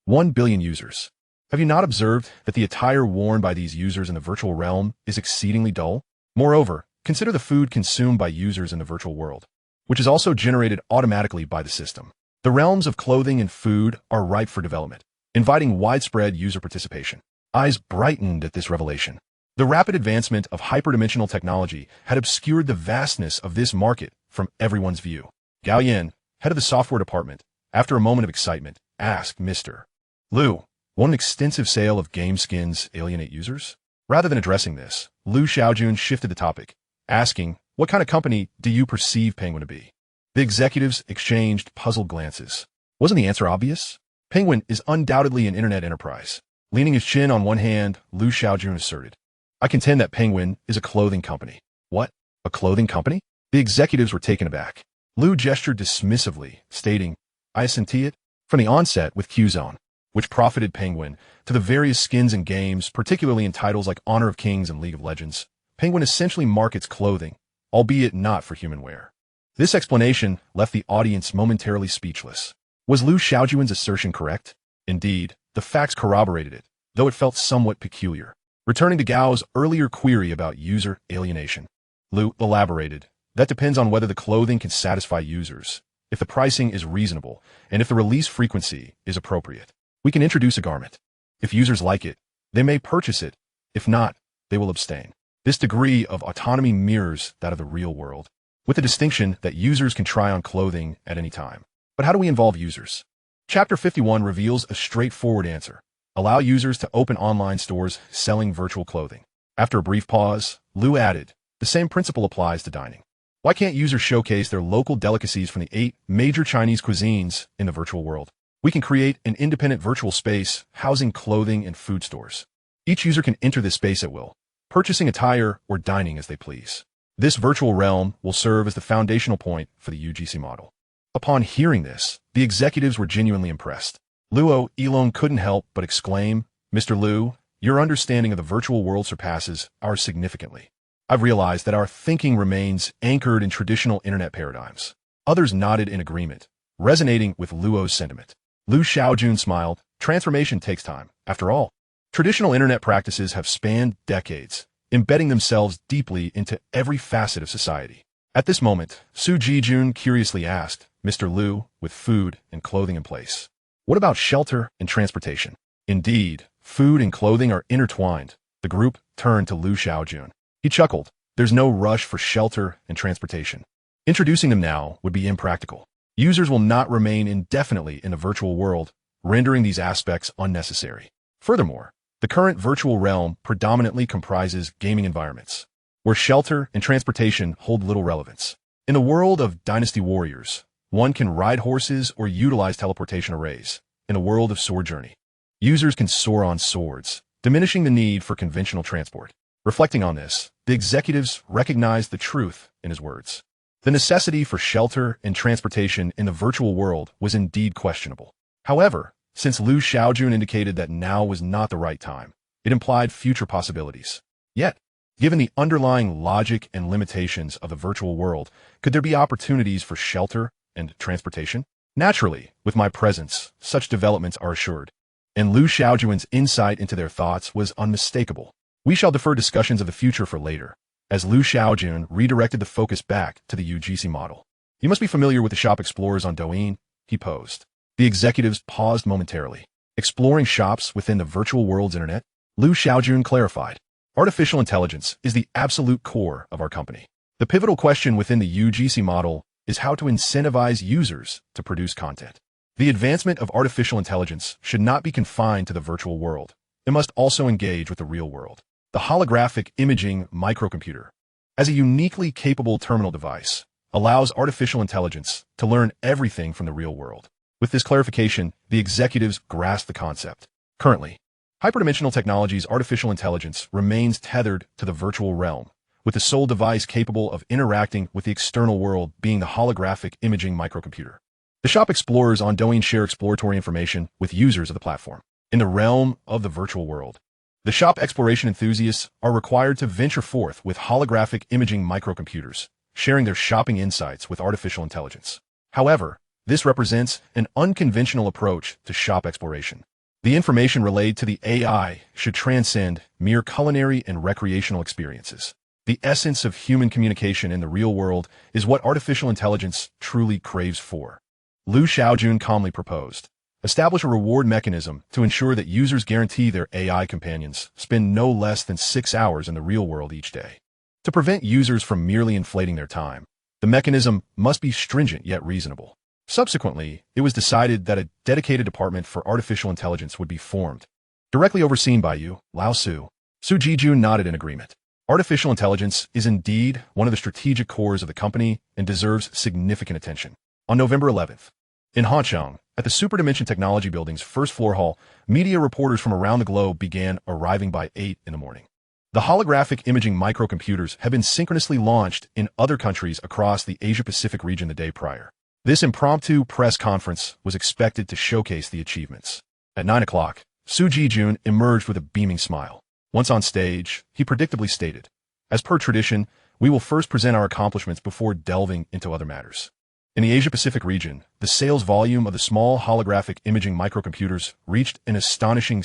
1 billion users. Have you not observed that the attire worn by these users in the virtual realm is exceedingly dull? Moreover, consider the food consumed by users in the virtual world, which is also generated automatically by the system. The realms of clothing and food are ripe for development, inviting widespread user participation." Eyes brightened at this revelation. The rapid advancement of hyperdimensional technology had obscured the vastness of this market from everyone's view. Gao Yan, head of the software department, after a moment of excitement, asked Mr. Liu, "Won't an extensive sale of game skins alienate users?" Rather than addressing this, Shaojun shifted the topic, asking, "What kind of company do you perceive Penguin to be?" The executives exchanged puzzled glances. Wasn't the answer obvious? Penguin is undoubtedly an internet enterprise. Leaning his chin on one hand, Shaojun asserted, "I contend that Penguin is a clothing company." What? A clothing company? The executives were taken aback. Liu gestured dismissively, stating, "I assentee it. From the onset with Qzone, which profited Penguin, to the various skins and games, particularly in titles like Honor of Kings and League of Legends, Penguin essentially markets clothing, albeit not for human wear." This explanation left the audience momentarily speechless. Was Shaojun's assertion correct? Indeed, the facts corroborated it, though it felt somewhat peculiar. Returning to Gao's earlier query about user alienation, Liu elaborated, "That depends on whether the clothing can satisfy users, if the pricing is reasonable, and if the release frequency is appropriate. We can introduce a garment. If users like it, they may purchase it. If not, they will abstain. This degree of autonomy mirrors that of the real world, with the distinction that users can try on clothing at any time. But how do we involve users?" Chapter 51 reveals a straightforward answer. Allow users to open online stores selling virtual clothing. After a brief pause, Liu added, "The same principle applies to dining. Why can't users showcase their local delicacies from the 8 major Chinese cuisines in the virtual world? We can create an independent virtual space housing clothing and food stores. Each user can enter this space at will, purchasing attire or dining as they please. This virtual realm will serve as the foundational point for the UGC model." Upon hearing this, the executives were genuinely impressed. Luo Elong couldn't help but exclaim, "Mr. Liu, your understanding of the virtual world surpasses ours significantly. I've realized that our thinking remains anchored in traditional internet paradigms." Others nodded in agreement, resonating with Luo's sentiment. Shaojun smiled. Transformation takes time. After all, traditional internet practices have spanned decades, embedding themselves deeply into every facet of society. At this moment, Su Jijun curiously asked, "Mr. Liu, with food and clothing in place, what about shelter and transportation?" Indeed, food and clothing are intertwined. The group turned to Shaojun. He chuckled. "There's no rush for shelter and transportation. Introducing them now would be impractical. Users will not remain indefinitely in the virtual world, rendering these aspects unnecessary. Furthermore, the current virtual realm predominantly comprises gaming environments, where shelter and transportation hold little relevance. In the world of Dynasty Warriors, one can ride horses or utilize teleportation arrays. In a world of Sword Journey, users can soar on swords, diminishing the need for conventional transport." Reflecting on this, the executives recognized the truth in his words. The necessity for shelter and transportation in the virtual world was indeed questionable. However, since Shaojun indicated that now was not the right time, it implied future possibilities. Yet, given the underlying logic and limitations of the virtual world, could there be opportunities for shelter and transportation? Naturally, with my presence, such developments are assured. And Liu Shaojun's insight into their thoughts was unmistakable. We shall defer discussions of the future for later, as Liu Shaojun redirected the focus back to the UGC model. You must be familiar with the shop explorers on Douyin, he posed. The executives paused momentarily. Exploring shops within the virtual world's internet? Liu Shaojun clarified. Artificial intelligence is the absolute core of our company. The pivotal question within the UGC model is how to incentivize users to produce content. The advancement of artificial intelligence should not be confined to the virtual world. It must also engage with the real world. The holographic imaging microcomputer, as a uniquely capable terminal device, allows artificial intelligence to learn everything from the real world. With this clarification, the executives grasp the concept. Currently, Hyperdimensional Technology's artificial intelligence remains tethered to the virtual realm, with the sole device capable of interacting with the external world being the holographic imaging microcomputer. The shop explorers on Douyin share exploratory information with users of the platform. In the realm of the virtual world, the shop exploration enthusiasts are required to venture forth with holographic imaging microcomputers, sharing their shopping insights with artificial intelligence. However, this represents an unconventional approach to shop exploration. The information relayed to the AI should transcend mere culinary and recreational experiences. The essence of human communication in the real world is what artificial intelligence truly craves for. Liu Shaojun calmly proposed. Establish a reward mechanism to ensure that users guarantee their AI companions spend no less than 6 hours in the real world each day. To prevent users from merely inflating their time, the mechanism must be stringent yet reasonable. Subsequently, it was decided that a dedicated department for artificial intelligence would be formed, directly overseen by you, Lao Su. Su Jijun nodded in agreement. Artificial intelligence is indeed one of the strategic cores of the company and deserves significant attention. On November 11th, in Hangzhou, at the Superdimension Technology Building's first floor hall, media reporters from around the globe began arriving by 8 in the morning. The holographic imaging microcomputers have been synchronously launched in other countries across the Asia-Pacific region the day prior. This impromptu press conference was expected to showcase the achievements. At 9 o'clock, Su Jijun emerged with a beaming smile. Once on stage, he predictably stated, "As per tradition, we will first present our accomplishments before delving into other matters." In the Asia-Pacific region, the sales volume of the small holographic imaging microcomputers reached an astonishing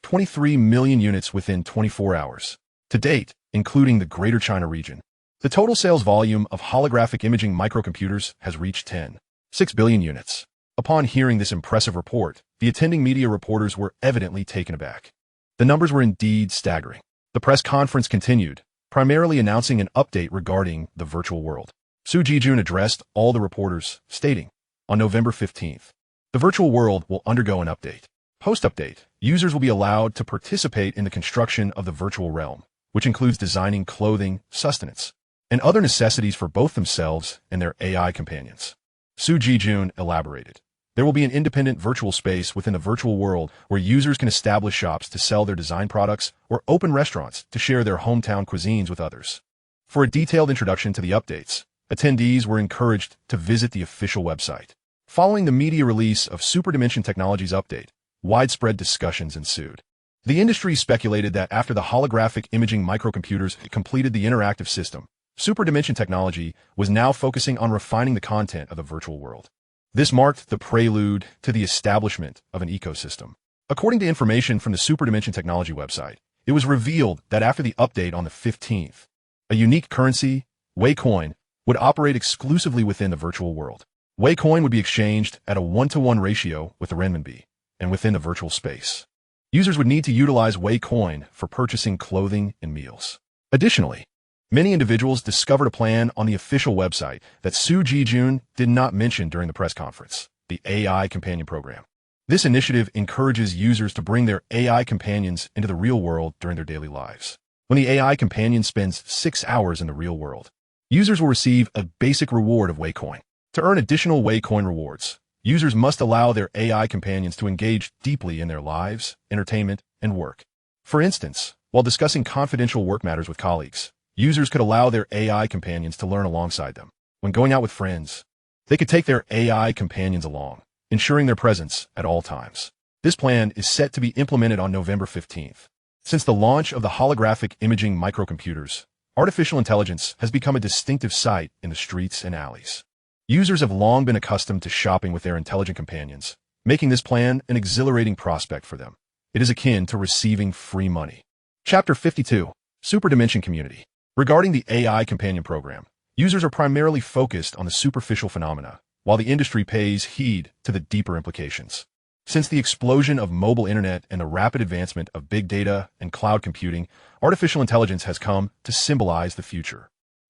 23 million units within 24 hours. To date, including the Greater China region, the total sales volume of holographic imaging microcomputers has reached 10.6 billion units. Upon hearing this impressive report, the attending media reporters were evidently taken aback. The numbers were indeed staggering. The press conference continued, primarily announcing an update regarding the virtual world. Su Jijun addressed all the reporters, stating, on November 15th, the virtual world will undergo an update. Post-update, users will be allowed to participate in the construction of the virtual realm, which includes designing clothing, sustenance, and other necessities for both themselves and their AI companions. Su Jijun elaborated. There will be an independent virtual space within the virtual world where users can establish shops to sell their design products or open restaurants to share their hometown cuisines with others. For a detailed introduction to the updates, attendees were encouraged to visit the official website. Following the media release of Superdimension Technology's update, widespread discussions ensued. The industry speculated that after the holographic imaging microcomputers had completed the interactive system, Superdimension Technology was now focusing on refining the content of the virtual world. This marked the prelude to the establishment of an ecosystem. According to information from the Superdimension Technology website, it was revealed that after the update on the 15th, a unique currency, Weicoin, would operate exclusively within the virtual world. Weicoin would be exchanged at a 1-to-1 ratio with the renminbi, and within the virtual space. Users would need to utilize Weicoin for purchasing clothing and meals. Additionally, many individuals discovered a plan on the official website that Su Jijun did not mention during the press conference, the AI Companion Program. This initiative encourages users to bring their AI companions into the real world during their daily lives. When the AI companion spends 6 hours in the real world, users will receive a basic reward of Weicoin. To earn additional Weicoin rewards, users must allow their AI companions to engage deeply in their lives, entertainment, and work. For instance, while discussing confidential work matters with colleagues, users could allow their AI companions to learn alongside them. When going out with friends, they could take their AI companions along, ensuring their presence at all times. This plan is set to be implemented on November 15th. Since the launch of the holographic imaging microcomputers, artificial intelligence has become a distinctive sight in the streets and alleys. Users have long been accustomed to shopping with their intelligent companions, making this plan an exhilarating prospect for them. It is akin to receiving free money. Chapter 52. Superdimension Community. Regarding the AI Companion Program, users are primarily focused on the superficial phenomena, while the industry pays heed to the deeper implications. Since the explosion of mobile internet and the rapid advancement of big data and cloud computing, artificial intelligence has come to symbolize the future.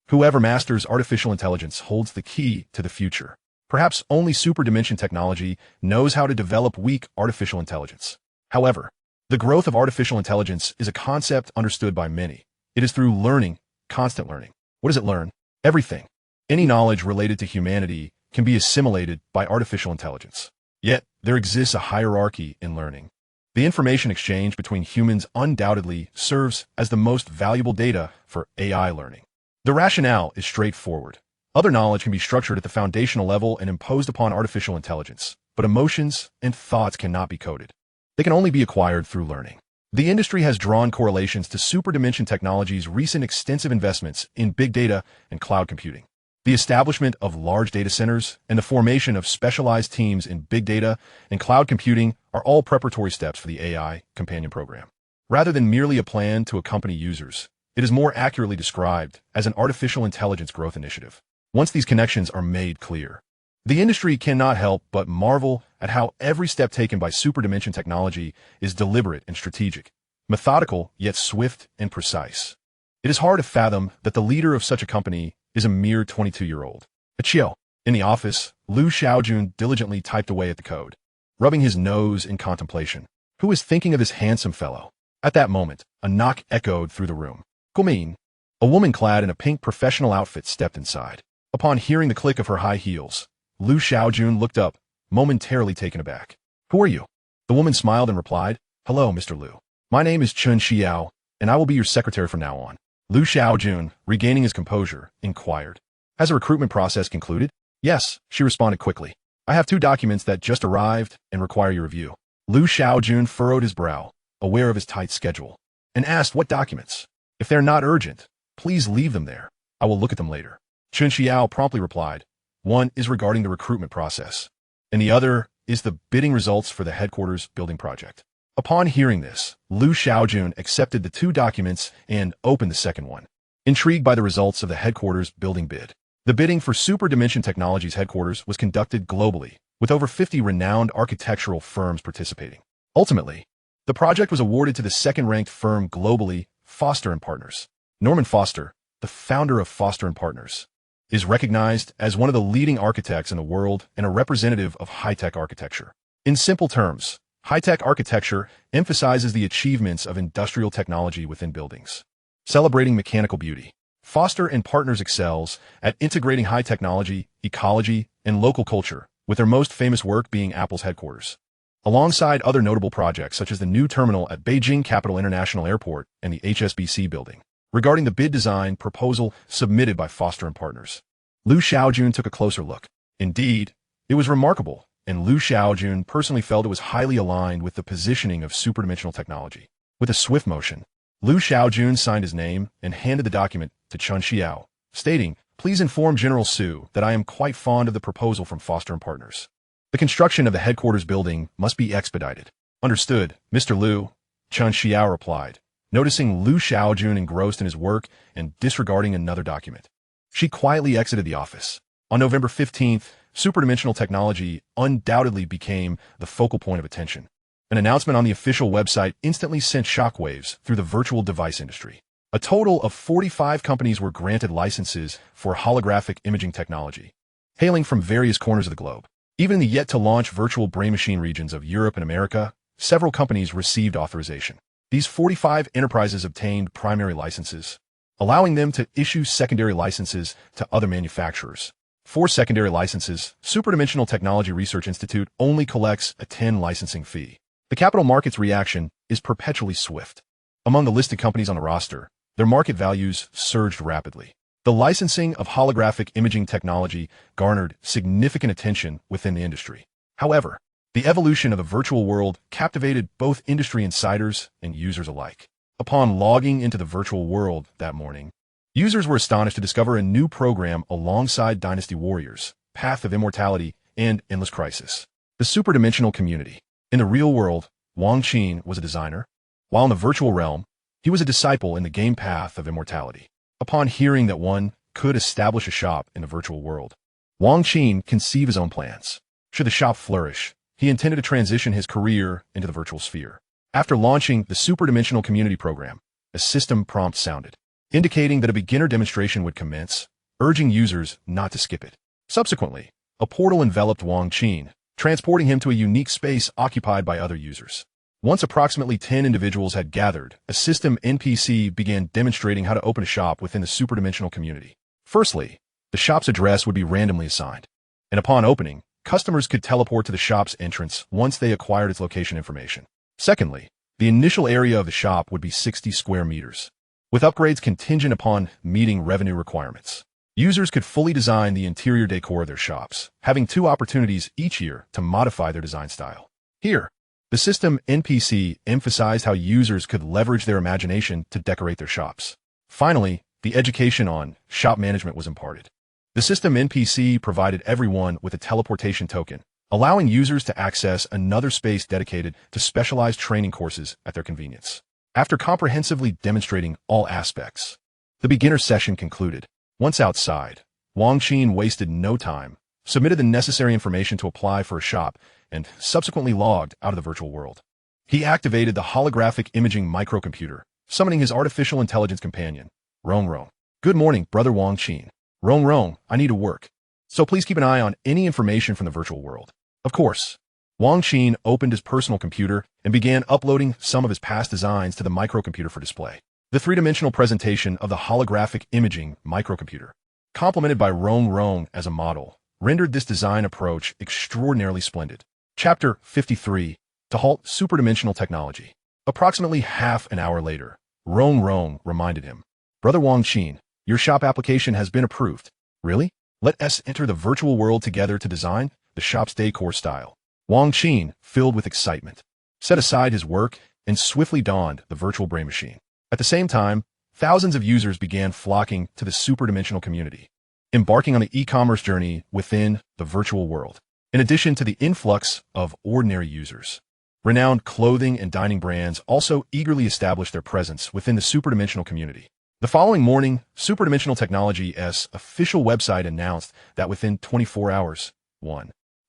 Whoever masters artificial intelligence holds the key to the future. Perhaps only superdimension technology knows how to develop weak artificial intelligence. However, the growth of artificial intelligence is a concept understood by many. It is through learning, constant learning. What does it learn? Everything. Any knowledge related to humanity can be assimilated by artificial intelligence. Yet, there exists a hierarchy in learning. The information exchange between humans undoubtedly serves as the most valuable data for AI learning. The rationale is straightforward. Other knowledge can be structured at the foundational level and imposed upon artificial intelligence, but emotions and thoughts cannot be coded. They can only be acquired through learning. The industry has drawn correlations to superdimension technology's recent extensive investments in big data and cloud computing. The establishment of large data centers and the formation of specialized teams in big data and cloud computing are all preparatory steps for the AI Companion Program. Rather than merely a plan to accompany users, it is more accurately described as an artificial intelligence growth initiative. Once these connections are made clear, the industry cannot help but marvel at how every step taken by superdimension technology is deliberate and strategic, methodical yet swift and precise. It is hard to fathom that the leader of such a company is a mere 22-year-old. Achio. In the office, Shaojun diligently typed away at the code, rubbing his nose in contemplation. Who is thinking of this handsome fellow? At that moment, a knock echoed through the room. Gumin. A woman clad in a pink professional outfit stepped inside. Upon hearing the click of her high heels, Shaojun looked up, momentarily taken aback. Who are you? The woman smiled and replied, Hello, Mr. Liu. My name is Chun Xiao, and I will be your secretary from now on. Shaojun, regaining his composure, inquired. Has the recruitment process concluded? Yes, she responded quickly. I have 2 documents that just arrived and require your review. Shaojun furrowed his brow, aware of his tight schedule, and asked what documents. If they're not urgent, please leave them there. I will look at them later. Chun Xiao promptly replied. One is regarding the recruitment process, and the other is the bidding results for the headquarters building project. Upon hearing this, Shaojun accepted the 2 documents and opened the second one. Intrigued by the results of the headquarters building bid, the bidding for Superdimension Technology's headquarters was conducted globally, with over 50 renowned architectural firms participating. Ultimately, the project was awarded to the second-ranked firm globally, Foster & Partners. Norman Foster, the founder of Foster & Partners, is recognized as one of the leading architects in the world and a representative of high-tech architecture. In simple terms, high-tech architecture emphasizes the achievements of industrial technology within buildings. Celebrating mechanical beauty, Foster & Partners excels at integrating high technology, ecology, and local culture, with their most famous work being Apple's headquarters. Alongside other notable projects such as the new terminal at Beijing Capital International Airport and the HSBC building. Regarding the bid design proposal submitted by Foster & Partners, Shaojun took a closer look. Indeed, it was remarkable, and Shaojun personally felt it was highly aligned with the positioning of superdimensional technology. With a swift motion, Shaojun signed his name and handed the document to Chun Xiao, stating, Please inform General Su that I am quite fond of the proposal from Foster & Partners. The construction of the headquarters building must be expedited. Understood, Mr. Liu, Chun Xiao replied, noticing Shaojun engrossed in his work and disregarding another document. She quietly exited the office. On November 15th, superdimensional technology undoubtedly became the focal point of attention. An announcement on the official website instantly sent shockwaves through the virtual device industry. A total of 45 companies were granted licenses for holographic imaging technology, hailing from various corners of the globe. Even in the yet-to-launch virtual brain-machine regions of Europe and America, several companies received authorization. These 45 enterprises obtained primary licenses, allowing them to issue secondary licenses to other manufacturers. For secondary licenses, Superdimensional Technology Research Institute only collects a 10 licensing fee. The capital market's reaction is perpetually swift. Among the listed companies on the roster, their market values surged rapidly. The licensing of holographic imaging technology garnered significant attention within the industry. However, the evolution of the virtual world captivated both industry insiders and users alike. Upon logging into the virtual world that morning, users were astonished to discover a new program alongside Dynasty Warriors, path of immortality, and endless crisis. The superdimensional community. In the real world, Wang Qin was a designer, while in the virtual realm, he was a disciple in the game path of immortality. Upon hearing that one could establish a shop in the virtual world, Wang Qin conceived his own plans. Should the shop flourish, he intended to transition his career into the virtual sphere. After launching the Superdimensional Community Program, a system prompt sounded, indicating that a beginner demonstration would commence, urging users not to skip it. Subsequently, a portal enveloped Wang Qin, transporting him to a unique space occupied by other users. Once approximately 10 individuals had gathered, a system NPC began demonstrating how to open a shop within the superdimensional community. Firstly, the shop's address would be randomly assigned, and upon opening, customers could teleport to the shop's entrance once they acquired its location information. Secondly, the initial area of the shop would be 60 square meters, with upgrades contingent upon meeting revenue requirements. Users could fully design the interior decor of their shops, having 2 opportunities each year to modify their design style. Here, the system NPC emphasized how users could leverage their imagination to decorate their shops. Finally, the education on shop management was imparted. The system NPC provided everyone with a teleportation token, allowing users to access another space dedicated to specialized training courses at their convenience. After comprehensively demonstrating all aspects, the beginner session concluded. Once outside, Wang Qin wasted no time, submitted the necessary information to apply for a shop, and subsequently logged out of the virtual world. He activated the holographic imaging microcomputer, summoning his artificial intelligence companion, Rong Rong. Good morning, brother Wang Qin. Rong Rong, I need to work, so please keep an eye on any information from the virtual world. Of course. Wang Qin opened his personal computer and began uploading some of his past designs to the microcomputer for display. The three-dimensional presentation of the holographic imaging microcomputer, complemented by Rong Rong as a model, rendered this design approach extraordinarily splendid. Chapter 53. To halt superdimensional technology. Approximately half an hour later, Rong Rong reminded him, Brother Wang Qin, your shop application has been approved. Really? Let us enter the virtual world together to design the shop's decor style. Wang Qin, filled with excitement, set aside his work and swiftly donned the virtual brain machine. At the same time, thousands of users began flocking to the superdimensional community, embarking on the e-commerce journey within the virtual world. In addition to the influx of ordinary users, renowned clothing and dining brands also eagerly established their presence within the superdimensional community. The following morning, Superdimensional Technology's official website announced that within 24 hours,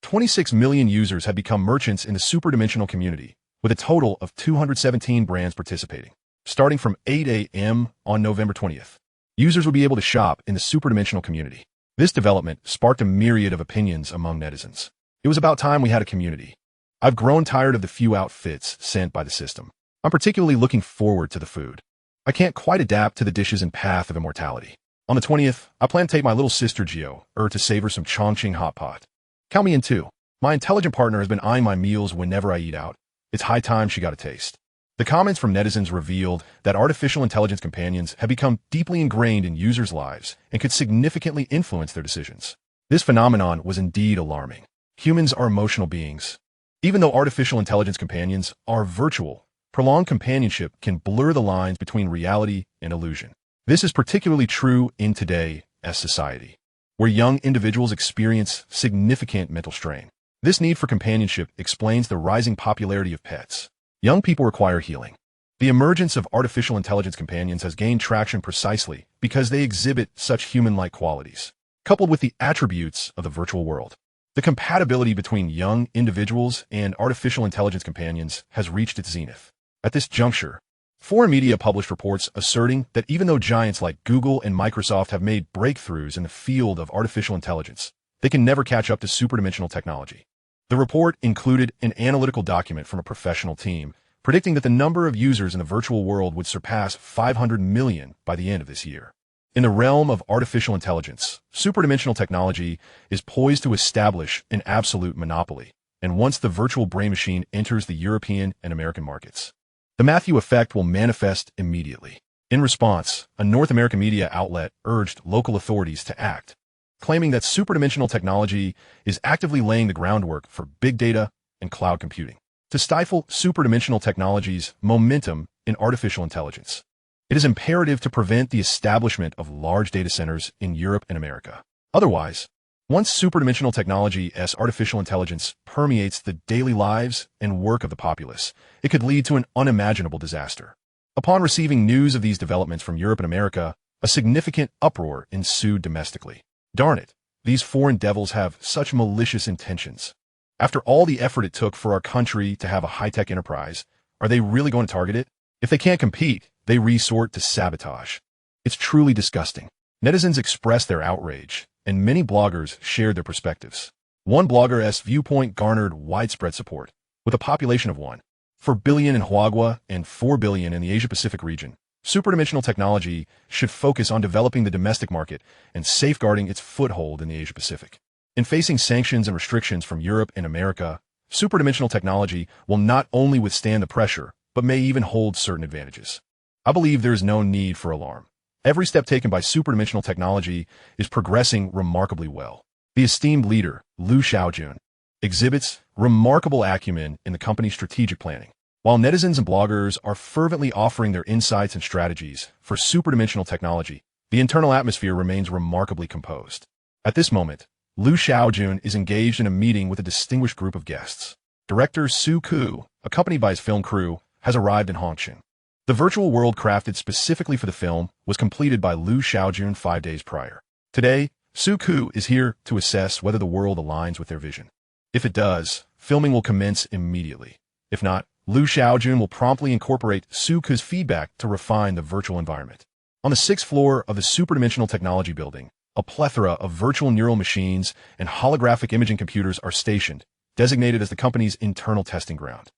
26 million users had become merchants in the superdimensional community, with a total of 217 brands participating. Starting from 8 a.m. on November 20th, users would be able to shop in the superdimensional community. This development sparked a myriad of opinions among netizens. It was about time we had a community. I've grown tired of the few outfits sent by the system. I'm particularly looking forward to the food. I can't quite adapt to the dishes and path of immortality. On the 20th, I plan to take my little sister Gio to savor some Chongqing hot pot. Count me in too. My intelligent partner has been eyeing my meals whenever I eat out. It's high time she got a taste. The comments from netizens revealed that artificial intelligence companions have become deeply ingrained in users' lives and could significantly influence their decisions. This phenomenon was indeed alarming. Humans are emotional beings. Even though artificial intelligence companions are virtual, prolonged companionship can blur the lines between reality and illusion. This is particularly true in today's society, where young individuals experience significant mental strain. This need for companionship explains the rising popularity of pets. Young people require healing. The emergence of artificial intelligence companions has gained traction precisely because they exhibit such human-like qualities, coupled with the attributes of the virtual world. The compatibility between young individuals and artificial intelligence companions has reached its zenith. At this juncture, foreign media published reports asserting that even though giants like Google and Microsoft have made breakthroughs in the field of artificial intelligence, they can never catch up to superdimensional technology. The report included an analytical document from a professional team predicting that the number of users in the virtual world would surpass 500 million by the end of this year. In the realm of artificial intelligence, superdimensional technology is poised to establish an absolute monopoly, and once the virtual brain machine enters the European and American markets, the Matthew effect will manifest immediately. In response, a North American media outlet urged local authorities to act, claiming that superdimensional technology is actively laying the groundwork for big data and cloud computing to stifle superdimensional technology's momentum in artificial intelligence. It is imperative to prevent the establishment of large data centers in Europe and America. Otherwise, Once superdimensional technology as artificial intelligence permeates the daily lives and work of the populace, it could lead to an unimaginable disaster. Upon receiving news of these developments from Europe and America, a significant uproar ensued domestically. Darn it, these foreign devils have such malicious intentions. After all the effort it took for our country to have a high-tech enterprise, are they really going to target it? If they can't compete, they resort to sabotage. It's truly disgusting. Netizens expressed their outrage, and many bloggers shared their perspectives. One blogger's viewpoint garnered widespread support, with a population of 1.4 billion in Huagua and 4 billion in the Asia-Pacific region. Superdimensional technology should focus on developing the domestic market and safeguarding its foothold in the Asia-Pacific. In facing sanctions and restrictions from Europe and America, superdimensional technology will not only withstand the pressure, but may even hold certain advantages. I believe there is no need for alarm. Every step taken by superdimensional technology is progressing remarkably well. The esteemed leader, Shaojun, exhibits remarkable acumen in the company's strategic planning. While netizens and bloggers are fervently offering their insights and strategies for superdimensional technology, the internal atmosphere remains remarkably composed. At this moment, Shaojun is engaged in a meeting with a distinguished group of guests. Director Su Ku, accompanied by his film crew, has arrived in Hongqin. The virtual world crafted specifically for the film was completed by Shaojun 5 days prior. Today, Su Ku is here to assess whether the world aligns with their vision. If it does, filming will commence immediately. If not, Shaojun will promptly incorporate Su Ku's feedback to refine the virtual environment. On the 6th floor of the Superdimensional Technology building, a plethora of virtual neural machines and holographic imaging computers are stationed, designated as the company's internal testing ground.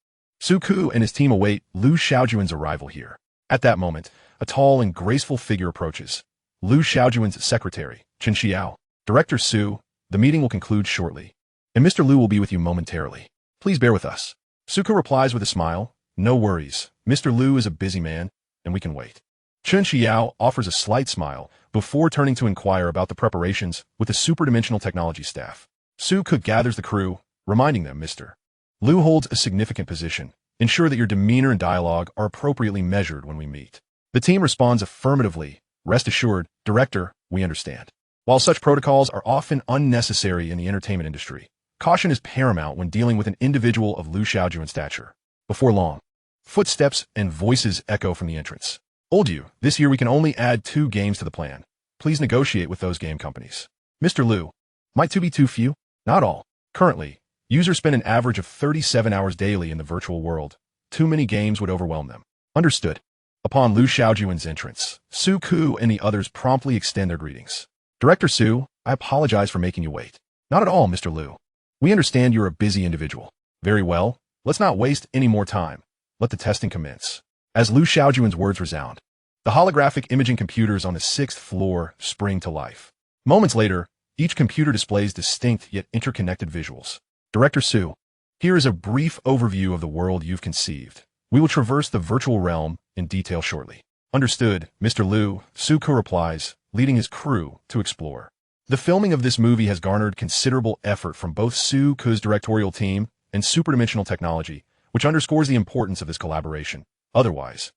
Su Ku and his team await Shaojun's arrival here. At that moment, a tall and graceful figure approaches. Shaojun's secretary, Chen Xiao. Director Su, the meeting will conclude shortly, and Mr. Liu will be with you momentarily. Please bear with us. Su Ku replies with a smile, "No worries. Mr. Liu is a busy man, and we can wait." Chen Xiao offers a slight smile before turning to inquire about the preparations with the superdimensional technology staff. Su Ku gathers the crew, reminding them, "Mr. Liu holds a significant position. Ensure that your demeanor and dialogue are appropriately measured when we meet." The team responds affirmatively. "Rest assured, Director, we understand." While such protocols are often unnecessary in the entertainment industry, caution is paramount when dealing with an individual of Shaojun's stature. Before long, footsteps and voices echo from the entrance. "Old you, this year we can only add 2 games to the plan. Please negotiate with those game companies." "Mr. Liu, might 2 be too few?" "Not all. Currently, users spend an average of 37 hours daily in the virtual world. Too many games would overwhelm them." "Understood." Upon Shaojun's entrance, Su Ku and the others promptly extend their greetings. "Director Su, I apologize for making you wait." "Not at all, Mr. Liu. We understand you're a busy individual." "Very well, let's not waste any more time. Let the testing commence." As Shaojun's words resound, the holographic imaging computers on the 6th floor spring to life. Moments later, each computer displays distinct yet interconnected visuals. "Director Su, here is a brief overview of the world you've conceived. We will traverse the virtual realm in detail shortly." "Understood, Mr. Liu," Su Ku replies, leading his crew to explore. The filming of this movie has garnered considerable effort from both Su Ku's directorial team and Superdimensional Technology, which underscores the importance of this collaboration. Otherwise,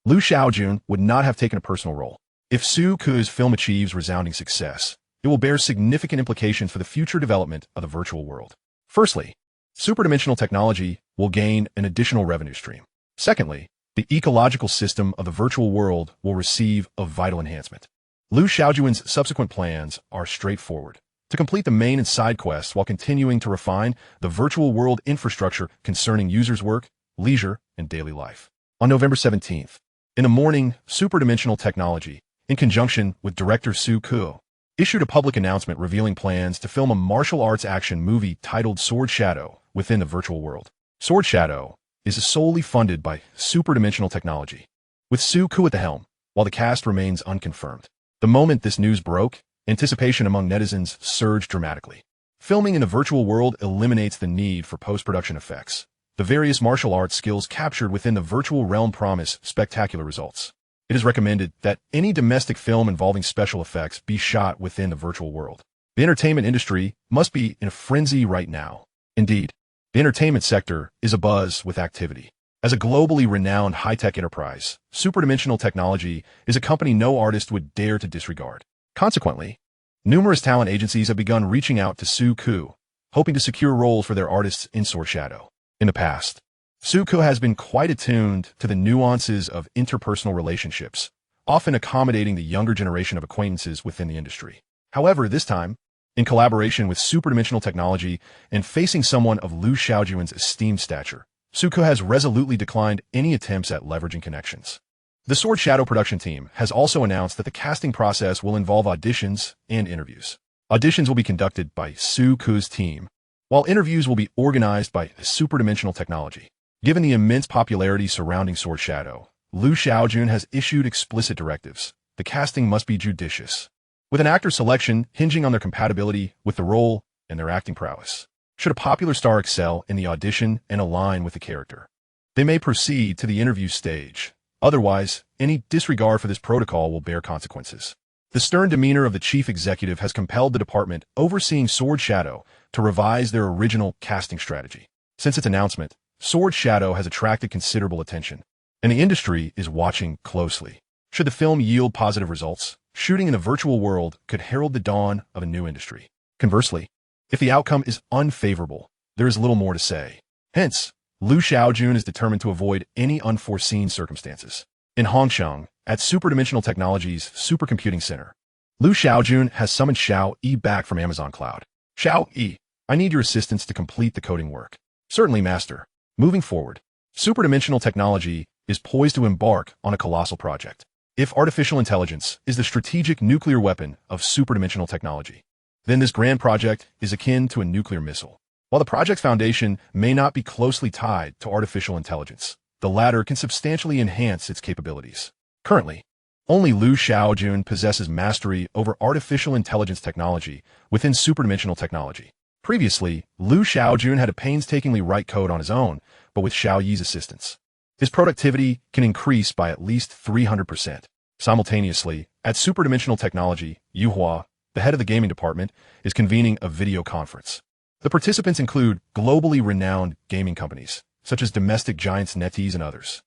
Shaojun would not have taken a personal role. If Su Ku's film achieves resounding success, it will bear significant implications for the future development of the virtual world. Firstly, Superdimensional Technology will gain an additional revenue stream. Secondly, the ecological system of the virtual world will receive a vital enhancement. Shaojun's subsequent plans are straightforward: to complete the main and side quests while continuing to refine the virtual world infrastructure concerning users' work, leisure, and daily life. On November 17th, in the morning, Superdimensional Technology, in conjunction with director Su Ku, issued a public announcement revealing plans to film a martial arts action movie titled Sword Shadow within the virtual world. Sword Shadow is solely funded by Superdimensional Technology, with Su Ku at the helm, while the cast remains unconfirmed. The moment this news broke, anticipation among netizens surged dramatically. Filming in the virtual world eliminates the need for post-production effects. The various martial arts skills captured within the virtual realm promise spectacular results. It is recommended that any domestic film involving special effects be shot within the virtual world. The entertainment industry must be in a frenzy right now. Indeed, the entertainment sector is abuzz with activity. As a globally renowned high-tech enterprise, Superdimensional Technology is a company no artist would dare to disregard. Consequently, Numerous talent agencies have begun reaching out to Suku, hoping to secure roles for their artists in Sword Shadow. In the past, Suku has been quite attuned to the nuances of interpersonal relationships, often accommodating the younger generation of acquaintances within the industry. However, this time, in collaboration with Superdimensional Technology and facing someone of Liu Shaojun's esteemed stature, Suku has resolutely declined any attempts at leveraging connections. The Sword Shadow production team has also announced that the casting process will involve auditions and interviews. Auditions will be conducted by Suku's team, while interviews will be organized by Superdimensional Technology. Given the immense popularity surrounding Sword Shadow, Liu Shaojun has issued explicit directives. The casting must be judicious, with an actor selection hinging on their compatibility with the role and their acting prowess. Should a popular star excel in the audition and align with the character, they may proceed to the interview stage. Otherwise, any disregard for this protocol will bear consequences. The stern demeanor of the chief executive has compelled the department overseeing Sword Shadow to revise their original casting strategy. Since its announcement, Sword Shadow has attracted considerable attention, and the industry is watching closely. Should the film yield positive results, shooting in the virtual world could herald the dawn of a new industry. Conversely, if the outcome is unfavorable, there is little more to say. Hence, Liu Shaojun is determined to avoid any unforeseen circumstances. In Hongqiang, at Superdimensional Technology's supercomputing center, Liu Shaojun has summoned Xiao Yi back from Amazon Cloud. Xiao Yi, I need your assistance to complete the coding work. Certainly, Master. Moving forward, Superdimensional Technology is poised to embark on a colossal project. If artificial intelligence is the strategic nuclear weapon of Superdimensional Technology, then this grand project is akin to a nuclear missile. While the project's foundation may not be closely tied to artificial intelligence, the latter can substantially enhance its capabilities. Currently, only Liu Shaojun possesses mastery over artificial intelligence technology within Superdimensional Technology. Previously, Liu Shaojun had to painstakingly write code on his own, but with Xiao Yi's assistance, his productivity can increase by at least 300%. Simultaneously, at Superdimensional Technology, Yu Hua, the head of the gaming department, is convening a video conference. The participants include globally renowned gaming companies, such as domestic giants NetEase and others.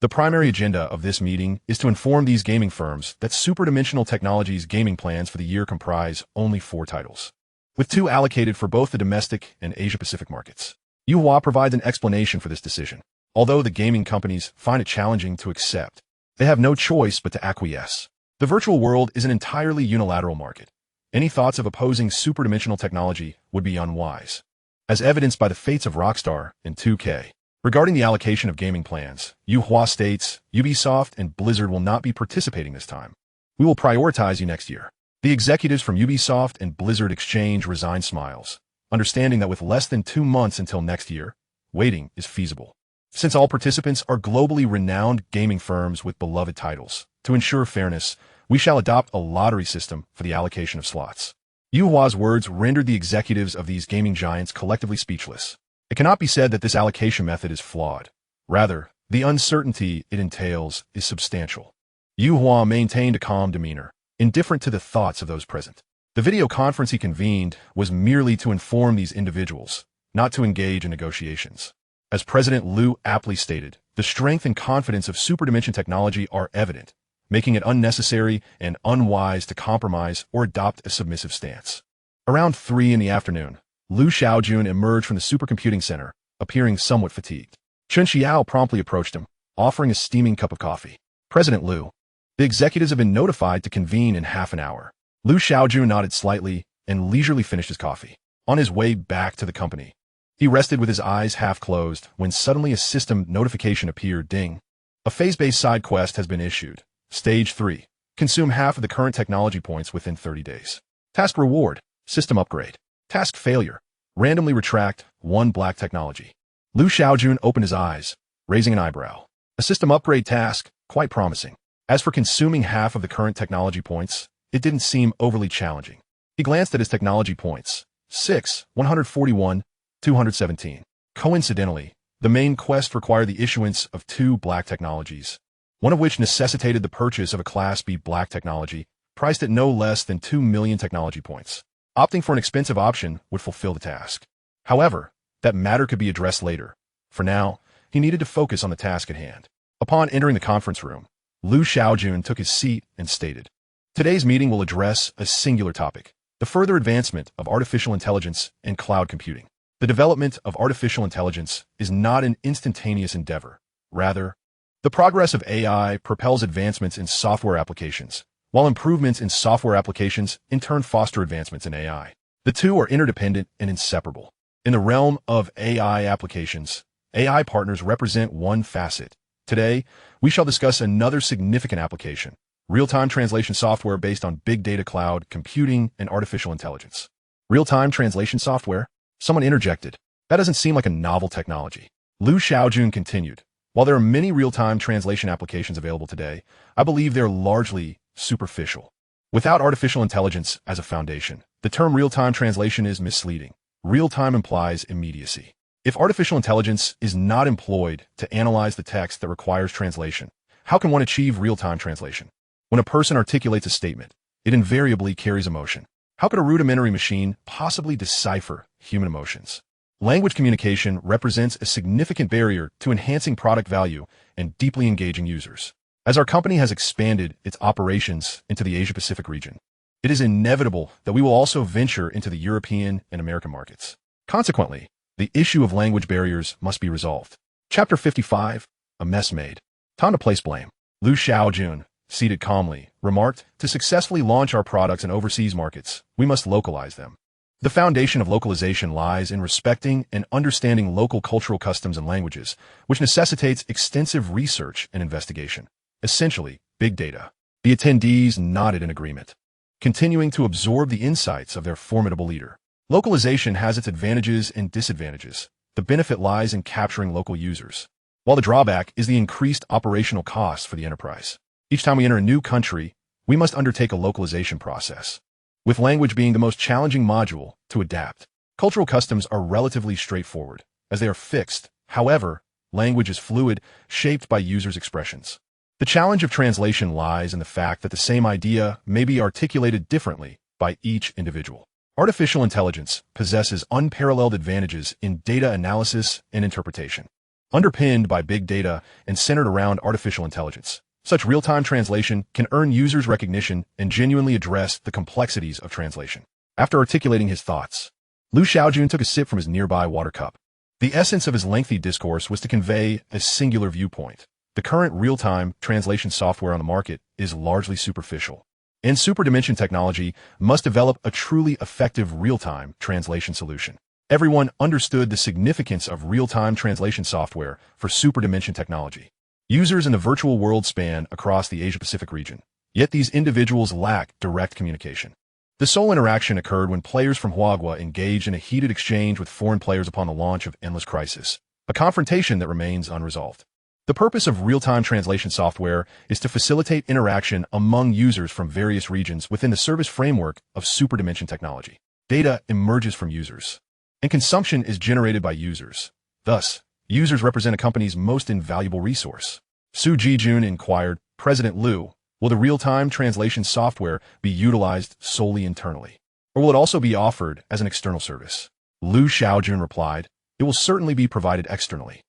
The primary agenda of this meeting is to inform these gaming firms that Superdimensional Technology's gaming plans for the year comprise only 4 titles, with 2 allocated for both the domestic and Asia-Pacific markets. Yu Hua provides an explanation for this decision. Although the gaming companies find it challenging to accept, they have no choice but to acquiesce. The virtual world is an entirely unilateral market. Any thoughts of opposing Superdimensional Technology would be unwise, as evidenced by the fates of Rockstar and 2K. Regarding the allocation of gaming plans, Yu Hua states, Ubisoft and Blizzard will not be participating this time. We will prioritize you next year. The executives from Ubisoft and Blizzard exchange resigned smiles, understanding that with less than 2 months until next year, waiting is feasible. Since all participants are globally renowned gaming firms with beloved titles, to ensure fairness, we shall adopt a lottery system for the allocation of slots. Yu Hua's words rendered the executives of these gaming giants collectively speechless. It cannot be said that this allocation method is flawed. Rather, the uncertainty it entails is substantial. Yu Hua maintained a calm demeanor, indifferent to the thoughts of those present. The video conference he convened was merely to inform these individuals, not to engage in negotiations. As President Liu aptly stated, the strength and confidence of Superdimension Technology are evident, making it unnecessary and unwise to compromise or adopt a submissive stance. Around 3 in the afternoon, Liu Shaojun emerged from the supercomputing center, appearing somewhat fatigued. Chen Xiao promptly approached him, offering a steaming cup of coffee. President Liu, the executives have been notified to convene in half an hour. Liu Shaojun nodded slightly and leisurely finished his coffee. On his way back to the company, he rested with his eyes half closed when suddenly a system notification appeared. Ding. A phase-based side quest has been issued. Stage 3. Consume half of the current technology points within 30 days. Task reward. System upgrade. Task failure. Randomly retract 1 black technology. Liu Shaojun opened his eyes, raising an eyebrow. A system upgrade task, quite promising. As for consuming half of the current technology points, it didn't seem overly challenging. He glanced at his technology points. 6, 141, 217. Coincidentally, the main quest required the issuance of 2 black technologies, one of which necessitated the purchase of a Class B black technology, priced at no less than 2 million technology points. Opting for an expensive option would fulfill the task. However, that matter could be addressed later. For now, he needed to focus on the task at hand. Upon entering the conference room, Liu Shaojun took his seat and stated, "Today's meeting will address a singular topic, The further advancement of artificial intelligence and cloud computing. The development of artificial intelligence is not an instantaneous endeavor. Rather, the progress of AI propels advancements in software applications, while improvements in software applications in turn foster advancements in AI. The two are interdependent and inseparable. In the realm of AI applications, AI partners represent one facet. Today, we shall discuss another significant application: real-time translation software based on big data, cloud computing, and artificial intelligence. Real-time translation software? Someone interjected. That doesn't seem like a novel technology. Shaojun continued. While there are many real-time translation applications available today, I believe they're largely superficial. Without artificial intelligence as a foundation, the term real-time translation is misleading. Real-time implies immediacy. If artificial intelligence is not employed to analyze the text that requires translation, how can one achieve real-time translation? When a person articulates a statement, it invariably carries emotion. How could a rudimentary machine possibly decipher human emotions? Language communication represents a significant barrier to enhancing product value and deeply engaging users. As our company has expanded its operations into the Asia-Pacific region, it is inevitable that we will also venture into the European and American markets. Consequently, the issue of language barriers must be resolved. Chapter 55, A Mess Made. Time to place blame. Shaojun, seated calmly, remarked, to successfully launch our products in overseas markets, we must localize them. The foundation of localization lies in respecting and understanding local cultural customs and languages, which necessitates extensive research and investigation. Essentially, big data. The attendees nodded in agreement, continuing to absorb the insights of their formidable leader. Localization has its advantages and disadvantages. The benefit lies in capturing local users, while the drawback is the increased operational costs for the enterprise. Each time we enter a new country, we must undertake a localization process, with language being the most challenging module to adapt. Cultural customs are relatively straightforward, as they are fixed. However, language is fluid, shaped by users' expressions. The challenge of translation lies in the fact that the same idea may be articulated differently by each individual. Artificial intelligence possesses unparalleled advantages in data analysis and interpretation. Underpinned by big data and centered around artificial intelligence, such real-time translation can earn users' recognition and genuinely address the complexities of translation. After articulating his thoughts, Shaojun took a sip from his nearby water cup. The essence of his lengthy discourse was to convey a singular viewpoint. The current real-time translation software on the market is largely superficial, and Hyperdimensional Technology must develop a truly effective real-time translation solution. Everyone understood the significance of real-time translation software for Hyperdimensional Technology. Users in the virtual world span across the Asia-Pacific region, yet these individuals lack direct communication. The sole interaction occurred when players from Huagua engaged in a heated exchange with foreign players upon the launch of Endless Crisis, a confrontation that remains unresolved. The purpose of real-time translation software is to facilitate interaction among users from various regions within the service framework of Hyperdimensional Technology. Data emerges from users, and consumption is generated by users. Thus, users represent a company's most invaluable resource. Su Jijun inquired, President Liu, will the real-time translation software be utilized solely internally, or will it also be offered as an external service? Shaojun replied, it will certainly be provided externally.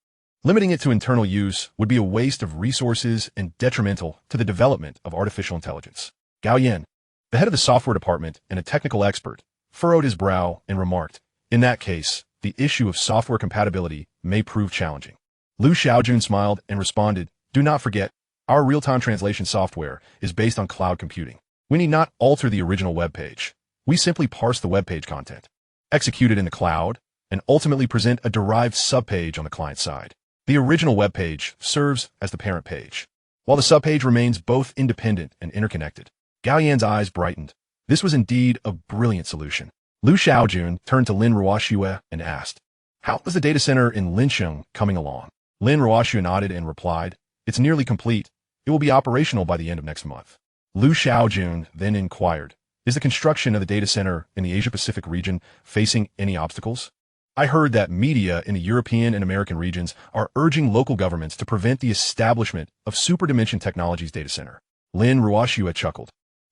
Limiting it to internal use would be a waste of resources and detrimental to the development of artificial intelligence. Gao Yan, the head of the software department and a technical expert, furrowed his brow and remarked, in that case, the issue of software compatibility may prove challenging. Shaojun smiled and responded, do not forget, our real-time translation software is based on cloud computing. We need not alter the original web page. We simply parse the web page content, execute it in the cloud, and ultimately present a derived subpage on the client side. The original web page serves as the parent page, while the subpage remains both independent and interconnected. Gao Yan's eyes brightened. This was indeed a brilliant solution. Shaojun turned to Lin Ruoxue and asked, how is the data center in Linsheng coming along? Lin Ruoxue nodded and replied, it's nearly complete. It will be operational by the end of next month. Shaojun then inquired, is the construction of the data center in the Asia-Pacific region facing any obstacles? I heard that media in the European and American regions are urging local governments to prevent the establishment of Hyperdimensional Technology's data center. Lin Ruoxue chuckled.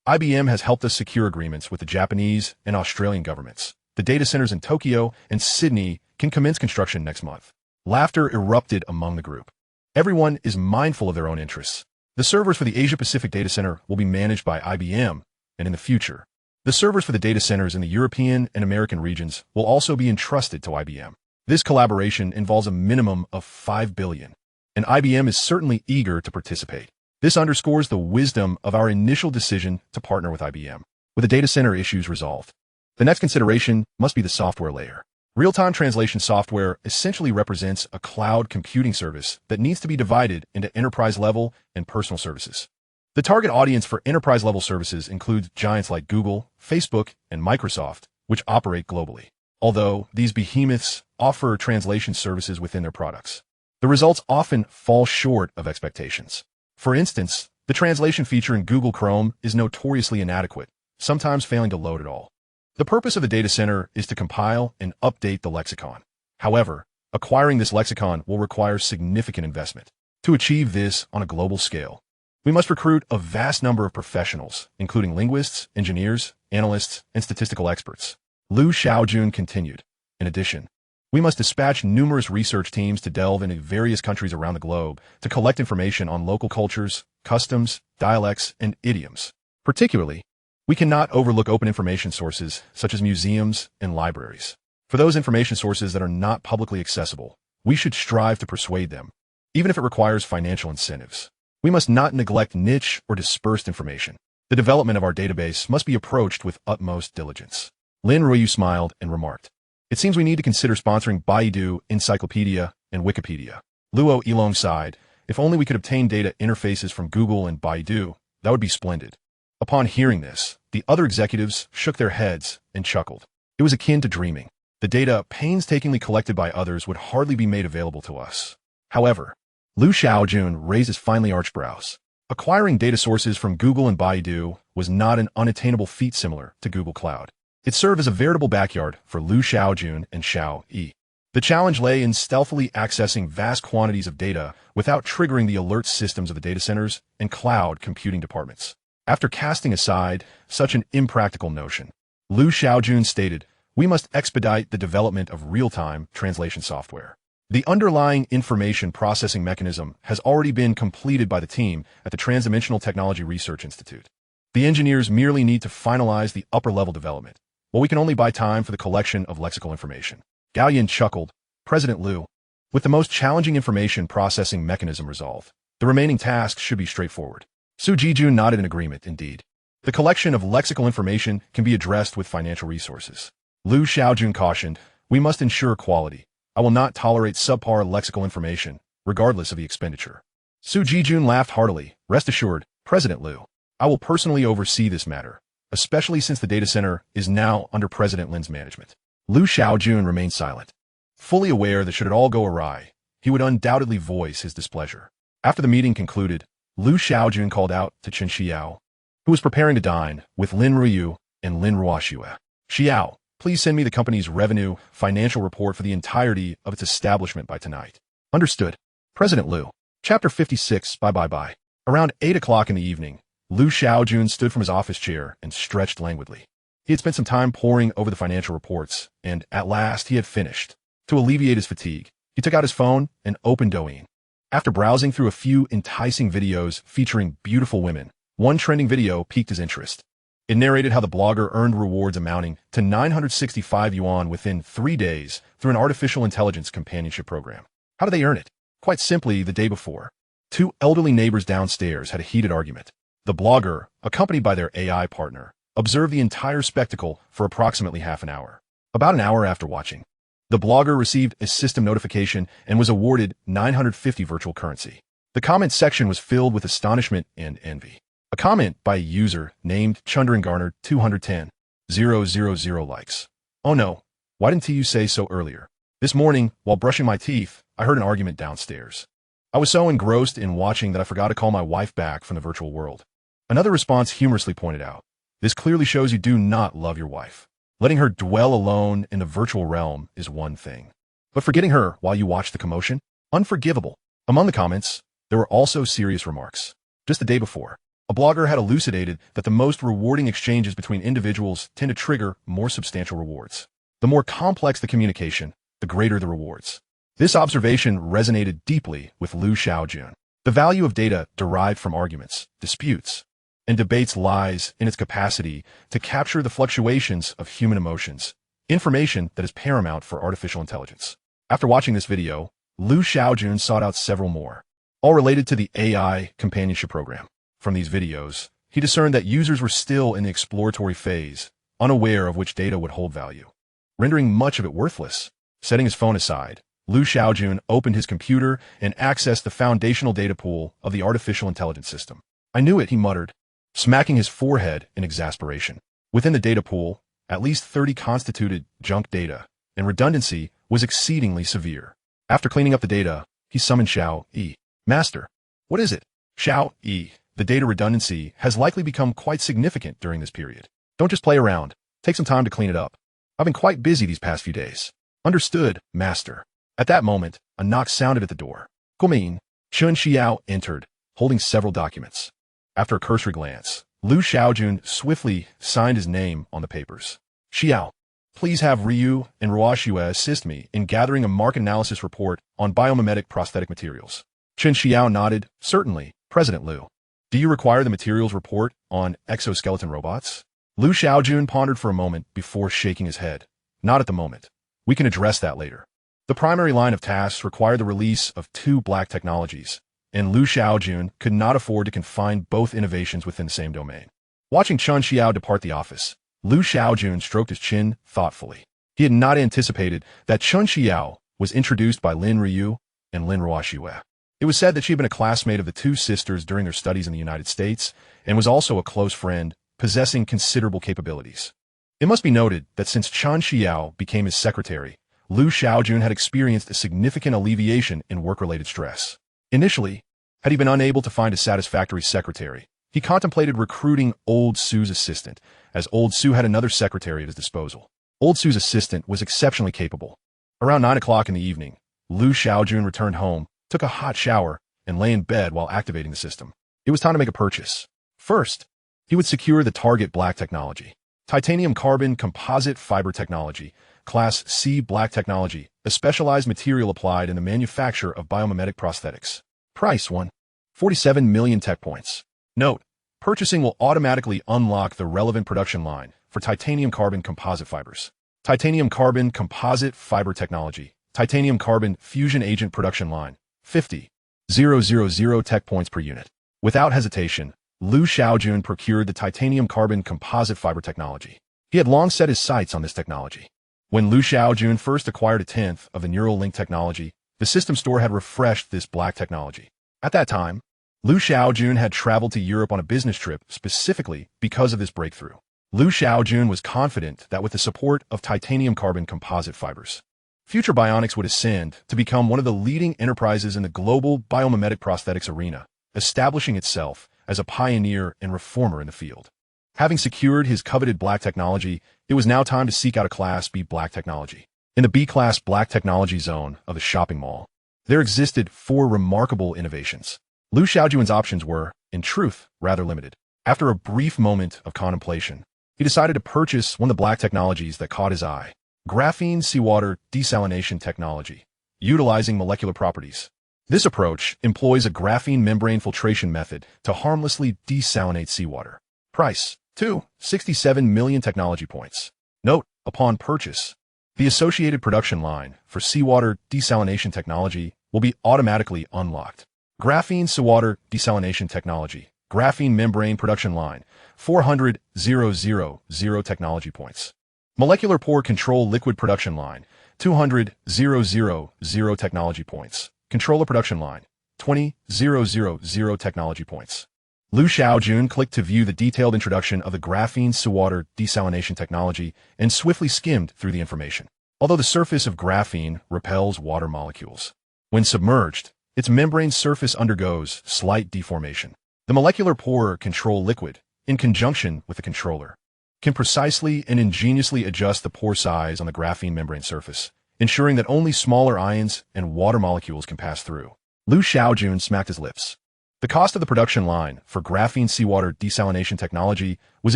IBM has helped us secure agreements with the Japanese and Australian governments. The data centers in Tokyo and Sydney can commence construction next month. Laughter erupted among the group. Everyone is mindful of their own interests. The servers for the Asia-Pacific data center will be managed by IBM, and in the future, the The servers for the data centers in the European and American regions will also be entrusted to IBM. This collaboration involves a minimum of $5 billion, and IBM is certainly eager to participate. This underscores the wisdom of our initial decision to partner with IBM. With the data center issues resolved, the next consideration must be the software layer. Real-time translation software essentially represents a cloud computing service that needs to be divided into enterprise-level and personal services. The target audience for enterprise-level services includes giants like Google, Facebook, and Microsoft, which operate globally. Although these behemoths offer translation services within their products, the results often fall short of expectations. For instance, the translation feature in Google Chrome is notoriously inadequate, sometimes failing to load at all. The purpose of the data center is to compile and update the lexicon. However, acquiring this lexicon will require significant investment. To achieve this on a global scale, we must recruit a vast number of professionals, including linguists, engineers, analysts, and statistical experts. Shaojun continued. In addition, we must dispatch numerous research teams to delve into various countries around the globe to collect information on local cultures, customs, dialects, and idioms. Particularly, we cannot overlook open information sources such as museums and libraries. For those information sources that are not publicly accessible, we should strive to persuade them, even if it requires financial incentives. We must not neglect niche or dispersed information. The development of our database must be approached with utmost diligence. Lin Ruoyu smiled and remarked, "It seems we need to consider sponsoring Baidu, Encyclopedia, and Wikipedia." Luo Yilong sighed. "If only we could obtain data interfaces from Google and Baidu, that would be splendid." Upon hearing this, the other executives shook their heads and chuckled. It was akin to dreaming. The data painstakingly collected by others would hardly be made available to us. However, Shaojun raised his finely arched brows. Acquiring data sources from Google and Baidu was not an unattainable feat similar to Google Cloud. It served as a veritable backyard for Shaojun and Xiao Yi. The challenge lay in stealthily accessing vast quantities of data without triggering the alert systems of the data centers and cloud computing departments. After casting aside such an impractical notion, Shaojun stated, "We must expedite the development of real-time translation software." The underlying information processing mechanism has already been completed by the team at the Transdimensional Technology Research Institute. The engineers merely need to finalize the upper-level development, while we can only buy time for the collection of lexical information. Gao Yin chuckled. "President Liu, with the most challenging information processing mechanism resolved, the remaining tasks should be straightforward." Su Jijun nodded in agreement, indeed. The collection of lexical information can be addressed with financial resources. Shaojun cautioned, "We must ensure quality. I will not tolerate subpar lexical information, regardless of the expenditure." Su Jijun laughed heartily. "Rest assured, President Liu, I will personally oversee this matter, especially since the data center is now under President Lin's management." Shaojun remained silent, fully aware that should it all go awry, he would undoubtedly voice his displeasure. After the meeting concluded, Shaojun called out to Chen Xiao, who was preparing to dine with Lin Ruoyu and Lin Ruoxue. "Xiao, please send me the company's revenue financial report for the entirety of its establishment by tonight." "Understood, President Liu." Chapter 56, Bye. Around 8 o'clock in the evening, Shaojun stood from his office chair and stretched languidly. He had spent some time poring over the financial reports, and at last he had finished. To alleviate his fatigue, he took out his phone and opened Douyin. After browsing through a few enticing videos featuring beautiful women, one trending video piqued his interest. It narrated how the blogger earned rewards amounting to 965 yuan within 3 days through an artificial intelligence companionship program. How did they earn it? Quite simply, the day before, 2 elderly neighbors downstairs had a heated argument. The blogger, accompanied by their AI partner, observed the entire spectacle for approximately half an hour. About an hour after watching, the blogger received a system notification and was awarded 950 virtual currency. The comment section was filled with astonishment and envy. A comment by a user named Chundran garnered 210,000 likes. "Oh no, why didn't you say so earlier? This morning, while brushing my teeth, I heard an argument downstairs. I was so engrossed in watching that I forgot to call my wife back from the virtual world." Another response humorously pointed out, "This clearly shows you do not love your wife. Letting her dwell alone in the virtual realm is one thing, but forgetting her while you watch the commotion? Unforgivable." Among the comments, there were also serious remarks. Just the day before, a blogger had elucidated that the most rewarding exchanges between individuals tend to trigger more substantial rewards. The more complex the communication, the greater the rewards. This observation resonated deeply with Shaojun. The value of data derived from arguments, disputes, and debates lies in its capacity to capture the fluctuations of human emotions, information that is paramount for artificial intelligence. After watching this video, Shaojun sought out several more, all related to the AI companionship program. From these videos, he discerned that users were still in the exploratory phase, unaware of which data would hold value, rendering much of it worthless. Setting his phone aside, Shaojun opened his computer and accessed the foundational data pool of the artificial intelligence system. "I knew it," he muttered, smacking his forehead in exasperation. Within the data pool, at least 30 constituted junk data, and redundancy was exceedingly severe. After cleaning up the data, he summoned Xiao-Yi. "Master, what is it?" "Xiao-Yi, the data redundancy has likely become quite significant during this period. Don't just play around. Take some time to clean it up. I've been quite busy these past few days." "Understood, Master." At that moment, a knock sounded at the door. "Come Chun Xiao entered, holding several documents. After a cursory glance, Shaojun swiftly signed his name on the papers. "Xiao, please have Ryu and Ruoxue assist me in gathering a market analysis report on biomimetic prosthetic materials." Chun Xiao nodded. "Certainly, President Liu. Do you require the materials report on exoskeleton robots?" Shaojun pondered for a moment before shaking his head. "Not at the moment. We can address that later." The primary line of tasks required the release of 2 black technologies, and Shaojun could not afford to confine both innovations within the same domain. Watching Chun Xiao depart the office, Shaojun stroked his chin thoughtfully. He had not anticipated that Chun Xiao was introduced by Lin Ryu and Lin Ruoxue. It was said that she had been a classmate of the 2 sisters during their studies in the United States and was also a close friend, possessing considerable capabilities. It must be noted that since Chun Xiao became his secretary, Shaojun had experienced a significant alleviation in work-related stress. Initially, had he been unable to find a satisfactory secretary, he contemplated recruiting Old Su's assistant, as Old Su had another secretary at his disposal. Old Su's assistant was exceptionally capable. Around 9 o'clock in the evening, Shaojun returned home, took a hot shower, and lay in bed while activating the system. It was time to make a purchase. First, he would secure the target black technology. Titanium carbon composite fiber technology, Class C black technology, a specialized material applied in the manufacture of biomimetic prosthetics. Price 147 million tech points. Note, purchasing will automatically unlock the relevant production line for titanium carbon composite fibers. Titanium carbon composite fiber technology, titanium carbon fusion agent production line, 50,000 tech points per unit. Without hesitation, Shaojun procured the titanium carbon composite fiber technology. He had long set his sights on this technology. When Shaojun first acquired a tenth of the neural link technology, the system store had refreshed this black technology. At that time, Shaojun had traveled to Europe on a business trip specifically because of this breakthrough. Shaojun was confident that with the support of titanium carbon composite fibers, future bionics would ascend to become one of the leading enterprises in the global biomimetic prosthetics arena, establishing itself as a pioneer and reformer in the field. Having secured his coveted black technology, it was now time to seek out a Class B black technology. In the B-Class black technology zone of the shopping mall, there existed 4 remarkable innovations. Shaojun's options were, in truth, rather limited. After a brief moment of contemplation, he decided to purchase one of the black technologies that caught his eye: graphene seawater desalination technology, utilizing molecular properties. This approach employs a graphene membrane filtration method to harmlessly desalinate seawater. Price: 267 million technology points. Note, upon purchase, the associated production line for seawater desalination technology will be automatically unlocked. Graphene seawater desalination technology, graphene membrane production line, 400,000 technology points. Molecular pore control liquid production line, 200,000 technology points. Controller production line, 20,000 technology points. Shaojun clicked to view the detailed introduction of the graphene seawater desalination technology and swiftly skimmed through the information. Although the surface of graphene repels water molecules, when submerged, its membrane surface undergoes slight deformation. The molecular pore control liquid, in conjunction with the controller, can precisely and ingeniously adjust the pore size on the graphene membrane surface, ensuring that only smaller ions and water molecules can pass through. Shaojun smacked his lips. The cost of the production line for graphene seawater desalination technology was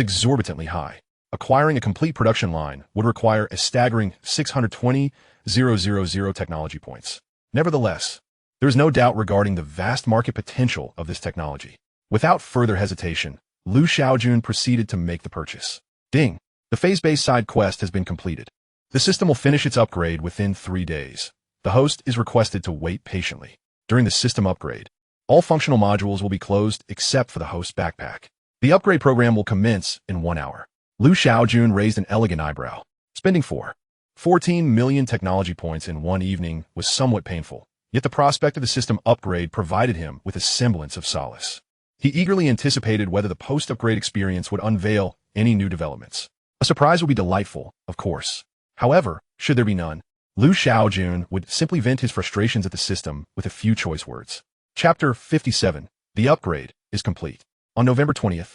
exorbitantly high. Acquiring a complete production line would require a staggering 620,000 technology points. Nevertheless, there is no doubt regarding the vast market potential of this technology. Without further hesitation, Liu Shaojun proceeded to make the purchase. Ding! The phase-based side quest has been completed. The system will finish its upgrade within 3 days. The host is requested to wait patiently. During the system upgrade, all functional modules will be closed except for the host backpack. The upgrade program will commence in 1 hour. Liu Shaojun raised an elegant eyebrow. Spending 14 million technology points in one evening was somewhat painful, yet the prospect of the system upgrade provided him with a semblance of solace. He eagerly anticipated whether the post-upgrade experience would unveil any new developments. A surprise would be delightful, of course. However, should there be none, Liu Shaojun would simply vent his frustrations at the system with a few choice words. Chapter 57. The upgrade is complete. On November 20th,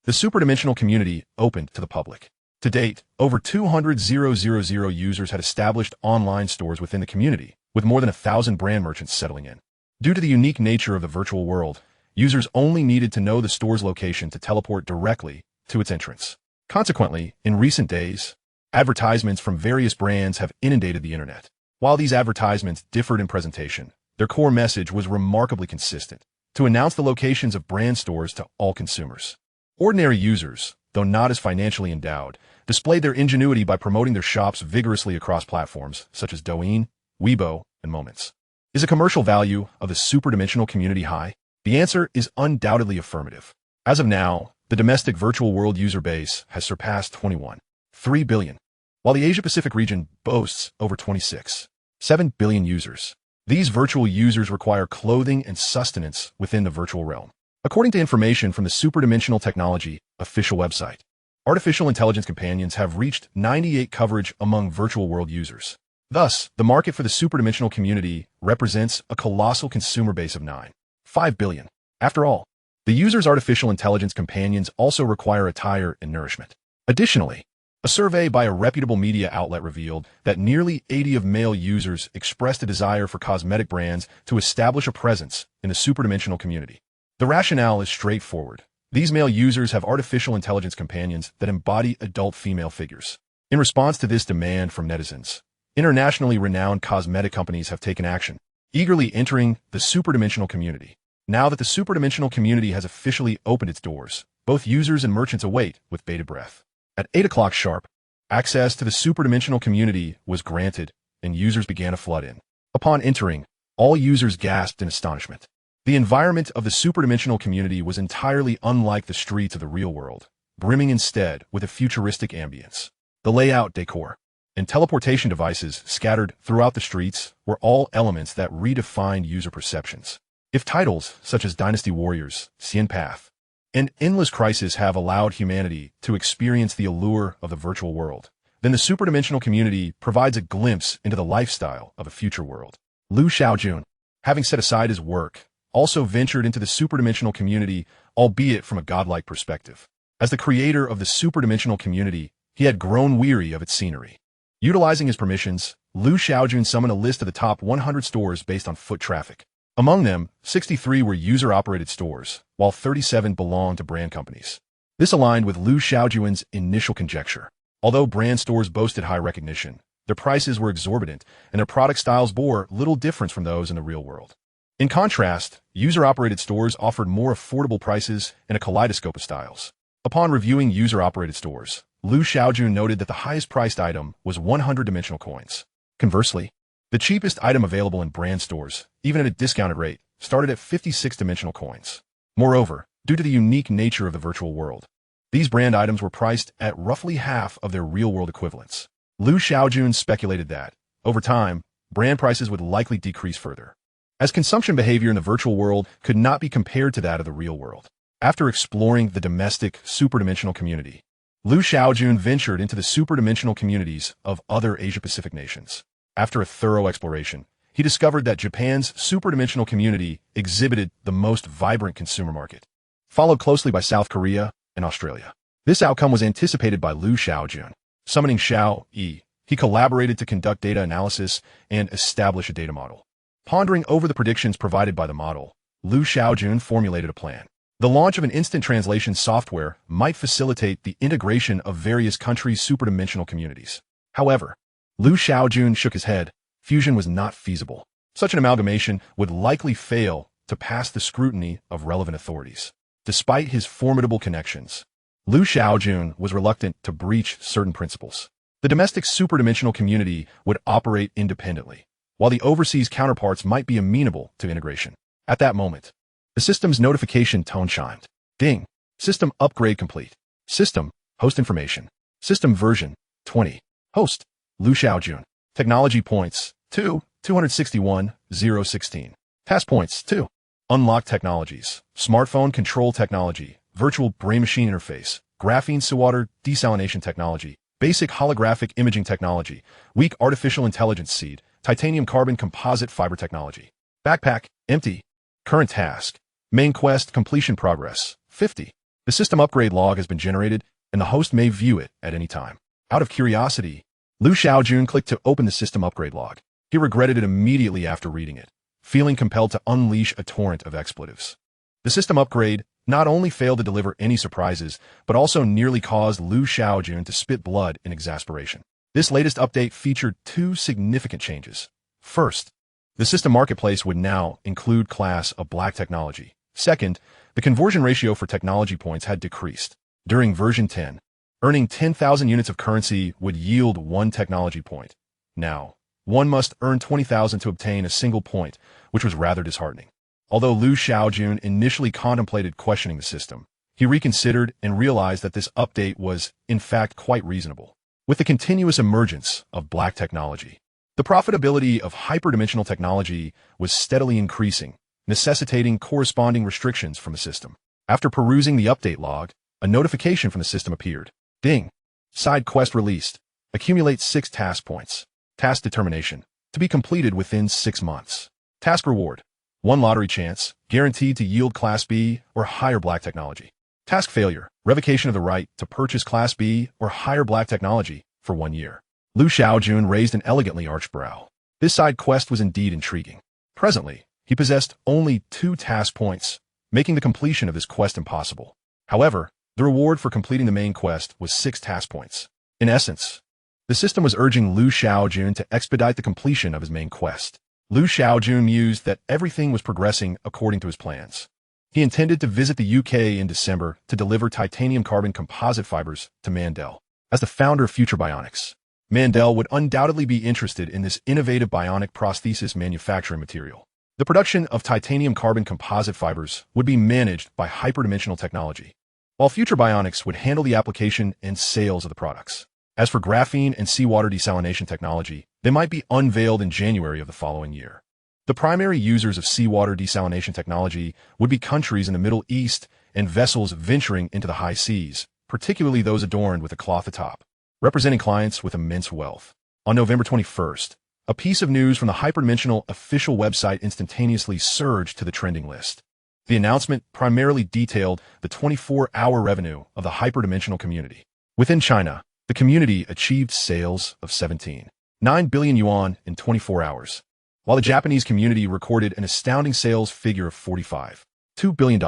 the superdimensional community opened to the public. To date, over 200,000 users had established online stores within the community, with more than 1,000 brand merchants settling in. Due to the unique nature of the virtual world, users only needed to know the store's location to teleport directly to its entrance. Consequently, in recent days, advertisements from various brands have inundated the internet. While these advertisements differed in presentation, their core message was remarkably consistent: to announce the locations of brand stores to all consumers. Ordinary users, though not as financially endowed, displayed their ingenuity by promoting their shops vigorously across platforms such as Douyin, Weibo, and Moments. Is the commercial value of the superdimensional community high? The answer is undoubtedly affirmative. As of now, the domestic virtual world user base has surpassed 21.3 billion, while the Asia-Pacific region boasts over 26.7 billion users. These virtual users require clothing and sustenance within the virtual realm. According to information from the Hyperdimensional Technology official website, artificial intelligence companions have reached 98% coverage among virtual world users. Thus, the market for the superdimensional community represents a colossal consumer base of 9.5 billion. After all, the user's artificial intelligence companions also require attire and nourishment. Additionally, a survey by a reputable media outlet revealed that nearly 80% of male users expressed a desire for cosmetic brands to establish a presence in the superdimensional community. The rationale is straightforward. These male users have artificial intelligence companions that embody adult female figures. In response to this demand from netizens, internationally renowned cosmetic companies have taken action, eagerly entering the superdimensional community. Now that the superdimensional community has officially opened its doors, both users and merchants await with bated breath. At 8 o'clock sharp, access to the superdimensional community was granted, and users began to flood in. Upon entering, all users gasped in astonishment. The environment of the superdimensional community was entirely unlike the streets of the real world, brimming instead with a futuristic ambience. The layout, decor, and teleportation devices scattered throughout the streets were all elements that redefined user perceptions. If titles such as Dynasty Warriors, Xian Path, and Endless Crisis have allowed humanity to experience the allure of the virtual world, then the superdimensional community provides a glimpse into the lifestyle of a future world. Liu Shaojun, having set aside his work, also ventured into the superdimensional community, albeit from a godlike perspective. As the creator of the superdimensional community, he had grown weary of its scenery. Utilizing his permissions, Liu Shaojun summoned a list of the top 100 stores based on foot traffic. Among them, 63 were user-operated stores, while 37 belonged to brand companies. This aligned with Liu Shaojun's initial conjecture. Although brand stores boasted high recognition, their prices were exorbitant, and their product styles bore little difference from those in the real world. In contrast, user-operated stores offered more affordable prices and a kaleidoscope of styles. Upon reviewing user-operated stores, Liu Shaojun noted that the highest-priced item was 100 dimensional coins. Conversely, the cheapest item available in brand stores, even at a discounted rate, started at 56 dimensional coins. Moreover, due to the unique nature of the virtual world, these brand items were priced at roughly half of their real-world equivalents. Liu Shaojun speculated that, over time, brand prices would likely decrease further, as consumption behavior in the virtual world could not be compared to that of the real world. After exploring the domestic superdimensional community, Liu Shaojun ventured into the superdimensional communities of other Asia-Pacific nations. After a thorough exploration, he discovered that Japan's superdimensional community exhibited the most vibrant consumer market, followed closely by South Korea and Australia. This outcome was anticipated by Liu Shaojun. Summoning Xiao Yi, he collaborated to conduct data analysis and establish a data model. Pondering over the predictions provided by the model, Liu Shaojun formulated a plan. The launch of an instant translation software might facilitate the integration of various countries' superdimensional communities. However, Liu Shaojun shook his head. Fusion was not feasible. Such an amalgamation would likely fail to pass the scrutiny of relevant authorities. Despite his formidable connections, Shaojun was reluctant to breach certain principles. The domestic superdimensional community would operate independently, while the overseas counterparts might be amenable to integration. At that moment, the system's notification tone chimed. Ding. System upgrade complete. System, host information. System version, 20. Host, Shaojun. Technology points, 2, 261, 016. Task points, 2. Unlocked technologies. Smartphone control technology. Virtual brain-machine interface. Graphene seawater desalination technology. Basic holographic imaging technology. Weak artificial intelligence seed. Titanium carbon composite fiber technology. Backpack, empty. Current task. Main quest completion progress, 50. The system upgrade log has been generated, and the host may view it at any time. Out of curiosity, Shaojun clicked to open the system upgrade log. He regretted it immediately after reading it, feeling compelled to unleash a torrent of expletives. The system upgrade not only failed to deliver any surprises, but also nearly caused Shaojun to spit blood in exasperation. This latest update featured two significant changes. First, the system marketplace would now include class of black technology. Second, the conversion ratio for technology points had decreased. During version 10, earning 10,000 units of currency would yield 1 technology point. Now, one must earn 20,000 to obtain a single point, which was rather disheartening. Although Shaojun initially contemplated questioning the system, he reconsidered and realized that this update was, in fact, quite reasonable. With the continuous emergence of black technology, the profitability of hyperdimensional technology was steadily increasing, necessitating corresponding restrictions from the system. After perusing the update log, a notification from the system appeared. Ding. Side quest released. Accumulate 6 task points. Task determination. To be completed within 6 months. Task reward. 1 lottery chance, guaranteed to yield Class B or higher black technology. Task failure. Revocation of the right to purchase Class B or higher black technology for 1 year. Shaojun raised an elegantly arched brow. This side quest was indeed intriguing. Presently, he possessed only 2 task points, making the completion of this quest impossible. However, the reward for completing the main quest was 6 task points. In essence, the system was urging Shaojun to expedite the completion of his main quest. Shaojun mused that everything was progressing according to his plans. He intended to visit the UK in December to deliver titanium carbon composite fibers to Mandel. As the founder of Future Bionics, Mandel would undoubtedly be interested in this innovative bionic prosthesis manufacturing material. The production of titanium carbon composite fibers would be managed by Hyperdimensional Technology, while Future Bionics would handle the application and sales of the products. As for graphene and seawater desalination technology, they might be unveiled in January of the following year. The primary users of seawater desalination technology would be countries in the Middle East and vessels venturing into the high seas, particularly those adorned with a cloth atop, representing clients with immense wealth. On November 21st, a piece of news from the Hyperdimensional official website instantaneously surged to the trending list. The announcement primarily detailed the 24-hour revenue of the hyperdimensional community. Within China, the community achieved sales of 17.9 billion yuan in 24 hours, while the Japanese community recorded an astounding sales figure of $45.2 billion.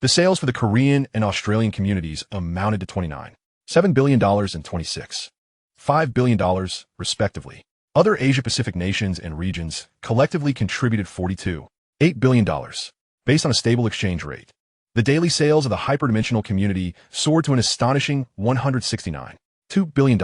The sales for the Korean and Australian communities amounted to $29.7 billion and $26.5 billion, respectively. Other Asia-Pacific nations and regions collectively contributed $42.8 billion, based on a stable exchange rate. The daily sales of the hyperdimensional community soared to an astonishing $169.2 billion.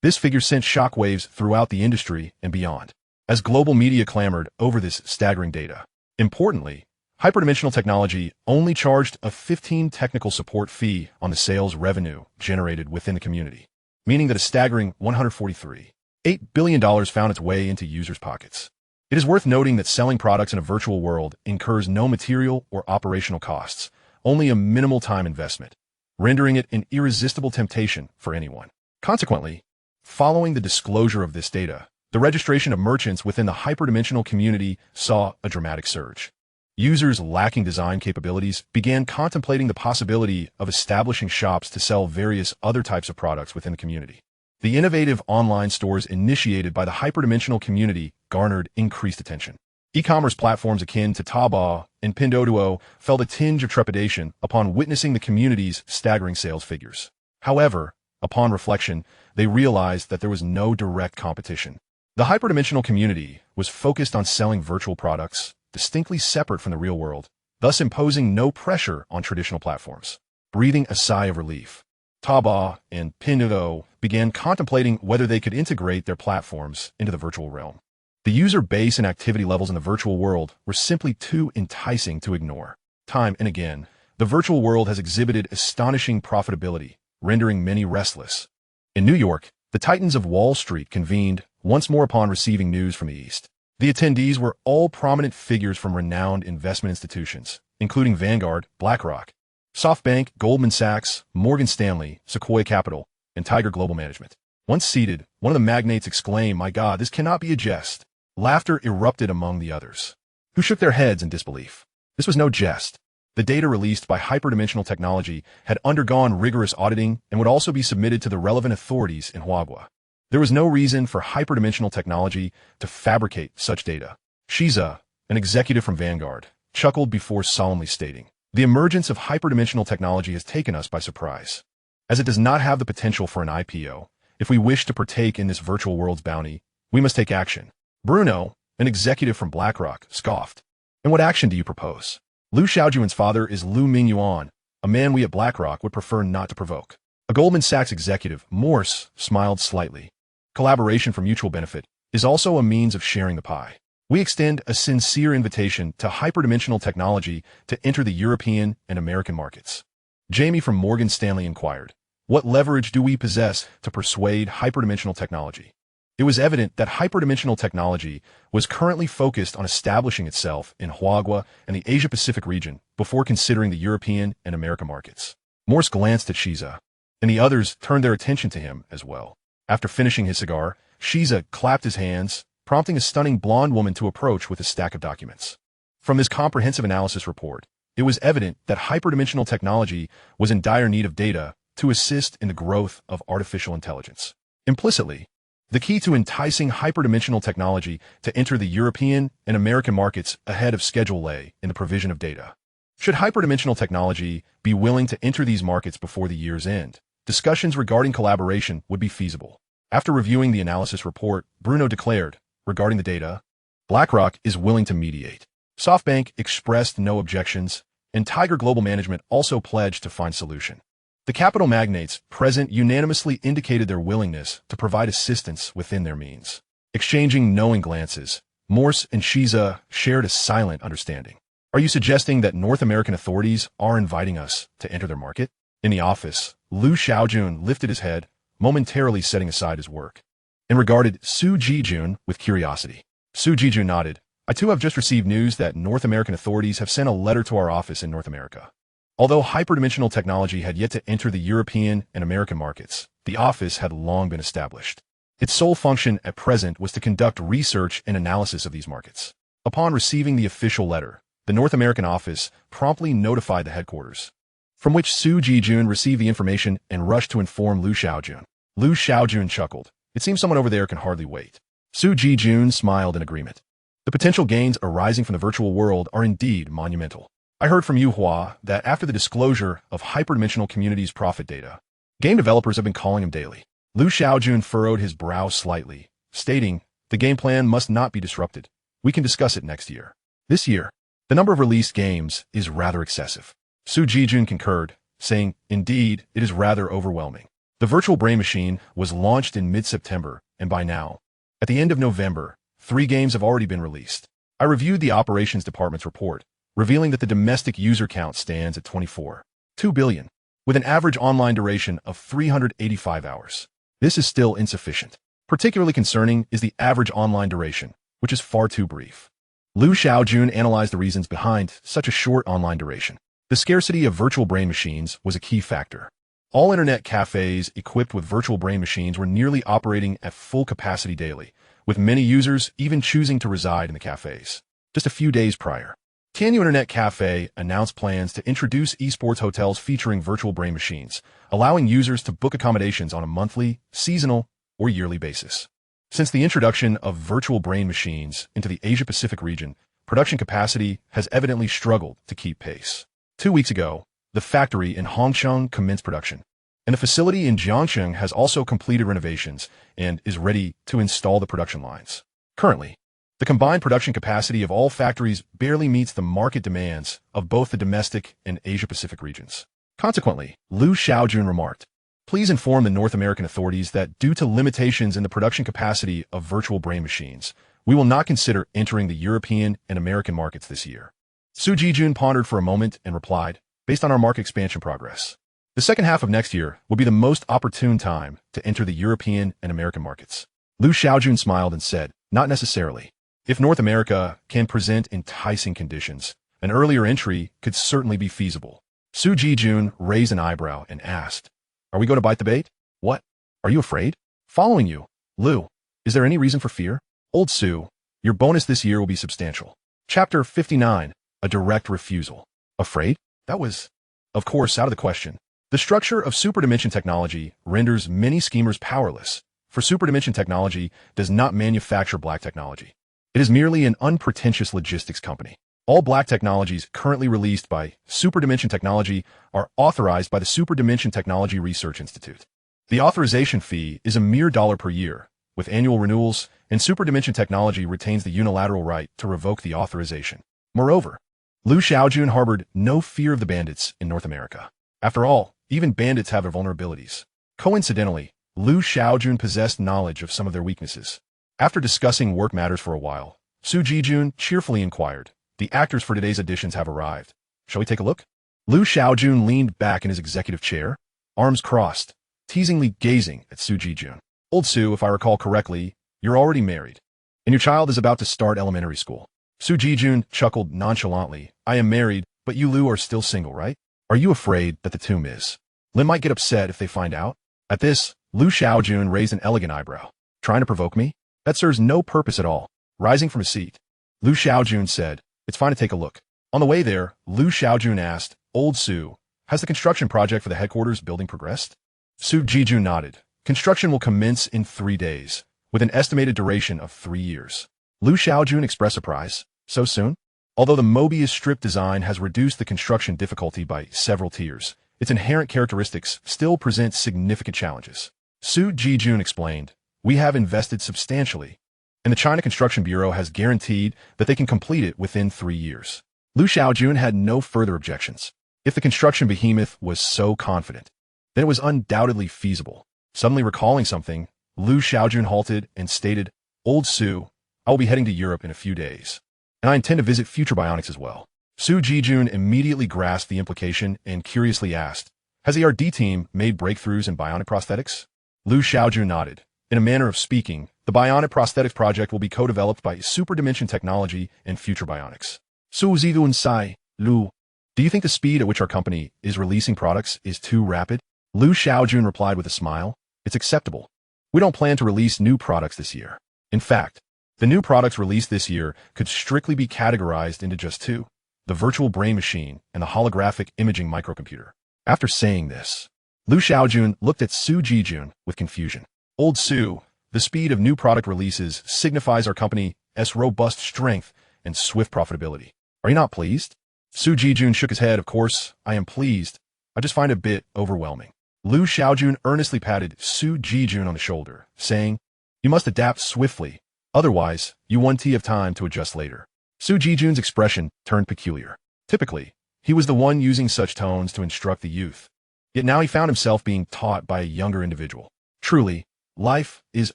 This figure sent shockwaves throughout the industry and beyond, as global media clamored over this staggering data. Importantly, Hyperdimensional Technology only charged a 15 technical support fee on the sales revenue generated within the community, meaning that a staggering $143.8 billion found its way into users' pockets. It is worth noting that selling products in a virtual world incurs no material or operational costs, only a minimal time investment, rendering it an irresistible temptation for anyone. Consequently, following the disclosure of this data, the registration of merchants within the hyperdimensional community saw a dramatic surge. Users lacking design capabilities began contemplating the possibility of establishing shops to sell various other types of products within the community. The innovative online stores initiated by the hyperdimensional community garnered increased attention. E-commerce platforms akin to Taobao and Pinduoduo felt a tinge of trepidation upon witnessing the community's staggering sales figures. However, upon reflection, they realized that there was no direct competition. The hyperdimensional community was focused on selling virtual products, distinctly separate from the real world. thus imposing no pressure on traditional platforms. Breathing a sigh of relief, Taobao and Pinduoduo began contemplating whether they could integrate their platforms into the virtual realm. The user base and activity levels in the virtual world were simply too enticing to ignore. Time and again, the virtual world has exhibited astonishing profitability, rendering many restless. In New York, the Titans of Wall Street convened once more upon receiving news from the East. The attendees were all prominent figures from renowned investment institutions, including Vanguard, BlackRock, SoftBank, Goldman Sachs, Morgan Stanley, Sequoia Capital, and Tiger Global Management. Once seated, one of the magnates exclaimed, "My God, this cannot be a jest." Laughter erupted among the others, who shook their heads in disbelief. This was no jest. The data released by Hyperdimensional Technology had undergone rigorous auditing and would also be submitted to the relevant authorities in Huagua. There was no reason for Hyperdimensional Technology to fabricate such data. Shiza, an executive from Vanguard, chuckled before solemnly stating, "The emergence of Hyperdimensional Technology has taken us by surprise. As it does not have the potential for an IPO, if we wish to partake in this virtual world's bounty, we must take action." Bruno, an executive from BlackRock, scoffed. "And what action do you propose?" Liu Shaojun's father is Liu Mingyuan, a man we at BlackRock would prefer not to provoke. A Goldman Sachs executive, Morse, smiled slightly. "Collaboration for mutual benefit is also a means of sharing the pie. We extend a sincere invitation to Hyperdimensional Technology to enter the European and American markets." Jamie from Morgan Stanley inquired, "What leverage do we possess to persuade Hyperdimensional Technology?" It was evident that Hyperdimensional Technology was currently focused on establishing itself in Huagua and the Asia-Pacific region before considering the European and American markets. Morse glanced at Shiza, and the others turned their attention to him as well. After finishing his cigar, Shiza clapped his hands, prompting a stunning blonde woman to approach with a stack of documents. From this comprehensive analysis report, it was evident that Hyperdimensional Technology was in dire need of data to assist in the growth of artificial intelligence. Implicitly, the key to enticing Hyperdimensional Technology to enter the European and American markets ahead of schedule lay in the provision of data. Should Hyperdimensional Technology be willing to enter these markets before the year's end, discussions regarding collaboration would be feasible. After reviewing the analysis report, Bruno declared, regarding the data, BlackRock is willing to mediate. SoftBank expressed no objections, and Tiger Global Management also pledged to find solution. The capital magnates present unanimously indicated their willingness to provide assistance within their means. Exchanging knowing glances, Morse and Shiza shared a silent understanding. "Are you suggesting that North American authorities are inviting us to enter their market?" In the office, Liu Shaojun lifted his head, momentarily setting aside his work, and regarded Su Jijun with curiosity. Su Jijun nodded. "I too have just received news that North American authorities have sent a letter to our office in North America." Although Hyperdimensional Technology had yet to enter the European and American markets, the office had long been established. Its sole function at present was to conduct research and analysis of these markets. Upon receiving the official letter, the North American office promptly notified the headquarters, from which Su Jijun received the information and rushed to inform Liu Shaojun. Liu Shaojun chuckled. "It seems someone over there can hardly wait." Su Jijun smiled in agreement. "The potential gains arising from the virtual world are indeed monumental. I heard from Yu Hua that after the disclosure of Hyperdimensional Community's profit data, game developers have been calling him daily." Liu Shaojun furrowed his brow slightly, stating, "The game plan must not be disrupted. We can discuss it next year." This year, the number of released games is rather excessive. Su Jijun concurred, saying, "Indeed, it is rather overwhelming. The virtual brain machine was launched in mid-September, and by now, at the end of November, 3 games have already been released. I reviewed the operations department's report, revealing that the domestic user count stands at 24.2 billion, with an average online duration of 385 hours. This is still insufficient. Particularly concerning is the average online duration, which is far too brief." Liu Shaojun analyzed the reasons behind such a short online duration. The scarcity of virtual brain machines was a key factor. All internet cafes equipped with virtual brain machines were nearly operating at full capacity daily, with many users even choosing to reside in the cafes. Just a few days prior, Tianyu Internet Cafe announced plans to introduce esports hotels featuring virtual brain machines, allowing users to book accommodations on a monthly, seasonal, or yearly basis. Since the introduction of virtual brain machines into the Asia-Pacific region, production capacity has evidently struggled to keep pace. 2 weeks ago, the factory in Hongcheng commenced production, and the facility in Jiangsheng has also completed renovations and is ready to install the production lines. Currently, The combined production capacity of all factories barely meets the market demands of both the domestic and Asia-Pacific regions. Consequently, Liu Shaojun remarked, "Please inform the North American authorities that due to limitations in the production capacity of virtual brain machines, we will not consider entering the European and American markets this year." Su Jijun pondered for a moment and replied, "Based on our market expansion progress, the second half of next year will be the most opportune time to enter the European and American markets." Liu Shaojun smiled and said, "Not necessarily. If North America can present enticing conditions, an earlier entry could certainly be feasible." Su Jijun raised an eyebrow and asked, "Are we going to bite the bait? What? Are you afraid?" "Following you, Liu. Is there any reason for fear?" "Old Su, your bonus this year will be substantial." Chapter 59, A Direct Refusal. Afraid? That was, of course, out of the question. The structure of superdimension technology renders many schemers powerless, for superdimension technology does not manufacture black technology. It is merely an unpretentious logistics company. All black technologies currently released by Superdimension Technology are authorized by the Superdimension Technology Research Institute. The authorization fee is a mere $1 per year, with annual renewals, and Superdimension Technology retains the unilateral right to revoke the authorization. Moreover, Liu Shaojun harbored no fear of the bandits in North America. After all, even bandits have their vulnerabilities. Coincidentally, Liu Shaojun possessed knowledge of some of their weaknesses. After discussing work matters for a while, Su Jijun cheerfully inquired, "The actors for today's auditions have arrived. Shall we take a look?" Liu Shaojun leaned back in his executive chair, arms crossed, teasingly gazing at Su Jijun. "Old Su, if I recall correctly, you're already married, and your child is about to start elementary school." Su Jijun chuckled nonchalantly. "I am married, but you, Liu, are still single, right? Are you afraid that the two Ms. Lin might get upset if they find out?" At this, Liu Shaojun raised an elegant eyebrow. "Trying to provoke me? That serves no purpose at all." Rising from his seat, Liu Shaojun said, "It's fine to take a look." On the way there, Liu Shaojun asked, "Old Su, has the construction project for the headquarters building progressed?" Su Jijun nodded. "Construction will commence in 3 days, with an estimated duration of 3 years." Liu Shaojun expressed surprise. "So soon?" Although the Mobius strip design has reduced the construction difficulty by several tiers, its inherent characteristics still present significant challenges. Su Jijun explained, "We have invested substantially, and the China Construction Bureau has guaranteed that they can complete it within 3 years." Liu Shaojun had no further objections. If the construction behemoth was so confident, then it was undoubtedly feasible. Suddenly recalling something, Liu Shaojun halted and stated, "Old Su, I will be heading to Europe in a few days, and I intend to visit future bionics as well." Su Jijun immediately grasped the implication and curiously asked, "Has the R&D team made breakthroughs in bionic prosthetics?" Liu Shaojun nodded. In a manner of speaking, the bionic prosthetics project will be co-developed by Superdimension Technology and Future Bionics. Su Zidun Sai, Liu, do you think the speed at which our company is releasing products is too rapid? Liu Shaojun replied with a smile, "It's acceptable. We don't plan to release new products this year. In fact, the new products released this year could strictly be categorized into just 2, the virtual brain machine and the holographic imaging microcomputer." After saying this, Liu Shaojun looked at Su Jijun with confusion. "Old Su, the speed of new product releases signifies our company's robust strength and swift profitability. Are you not pleased?" Su Jijun shook his head. "Of course, I am pleased. I just find it a bit overwhelming." Liu Shaojun earnestly patted Su Jijun on the shoulder, saying, "You must adapt swiftly, otherwise you won't have time to adjust later." Su Jijun's expression turned peculiar. Typically, he was the one using such tones to instruct the youth. Yet now he found himself being taught by a younger individual. Truly, life is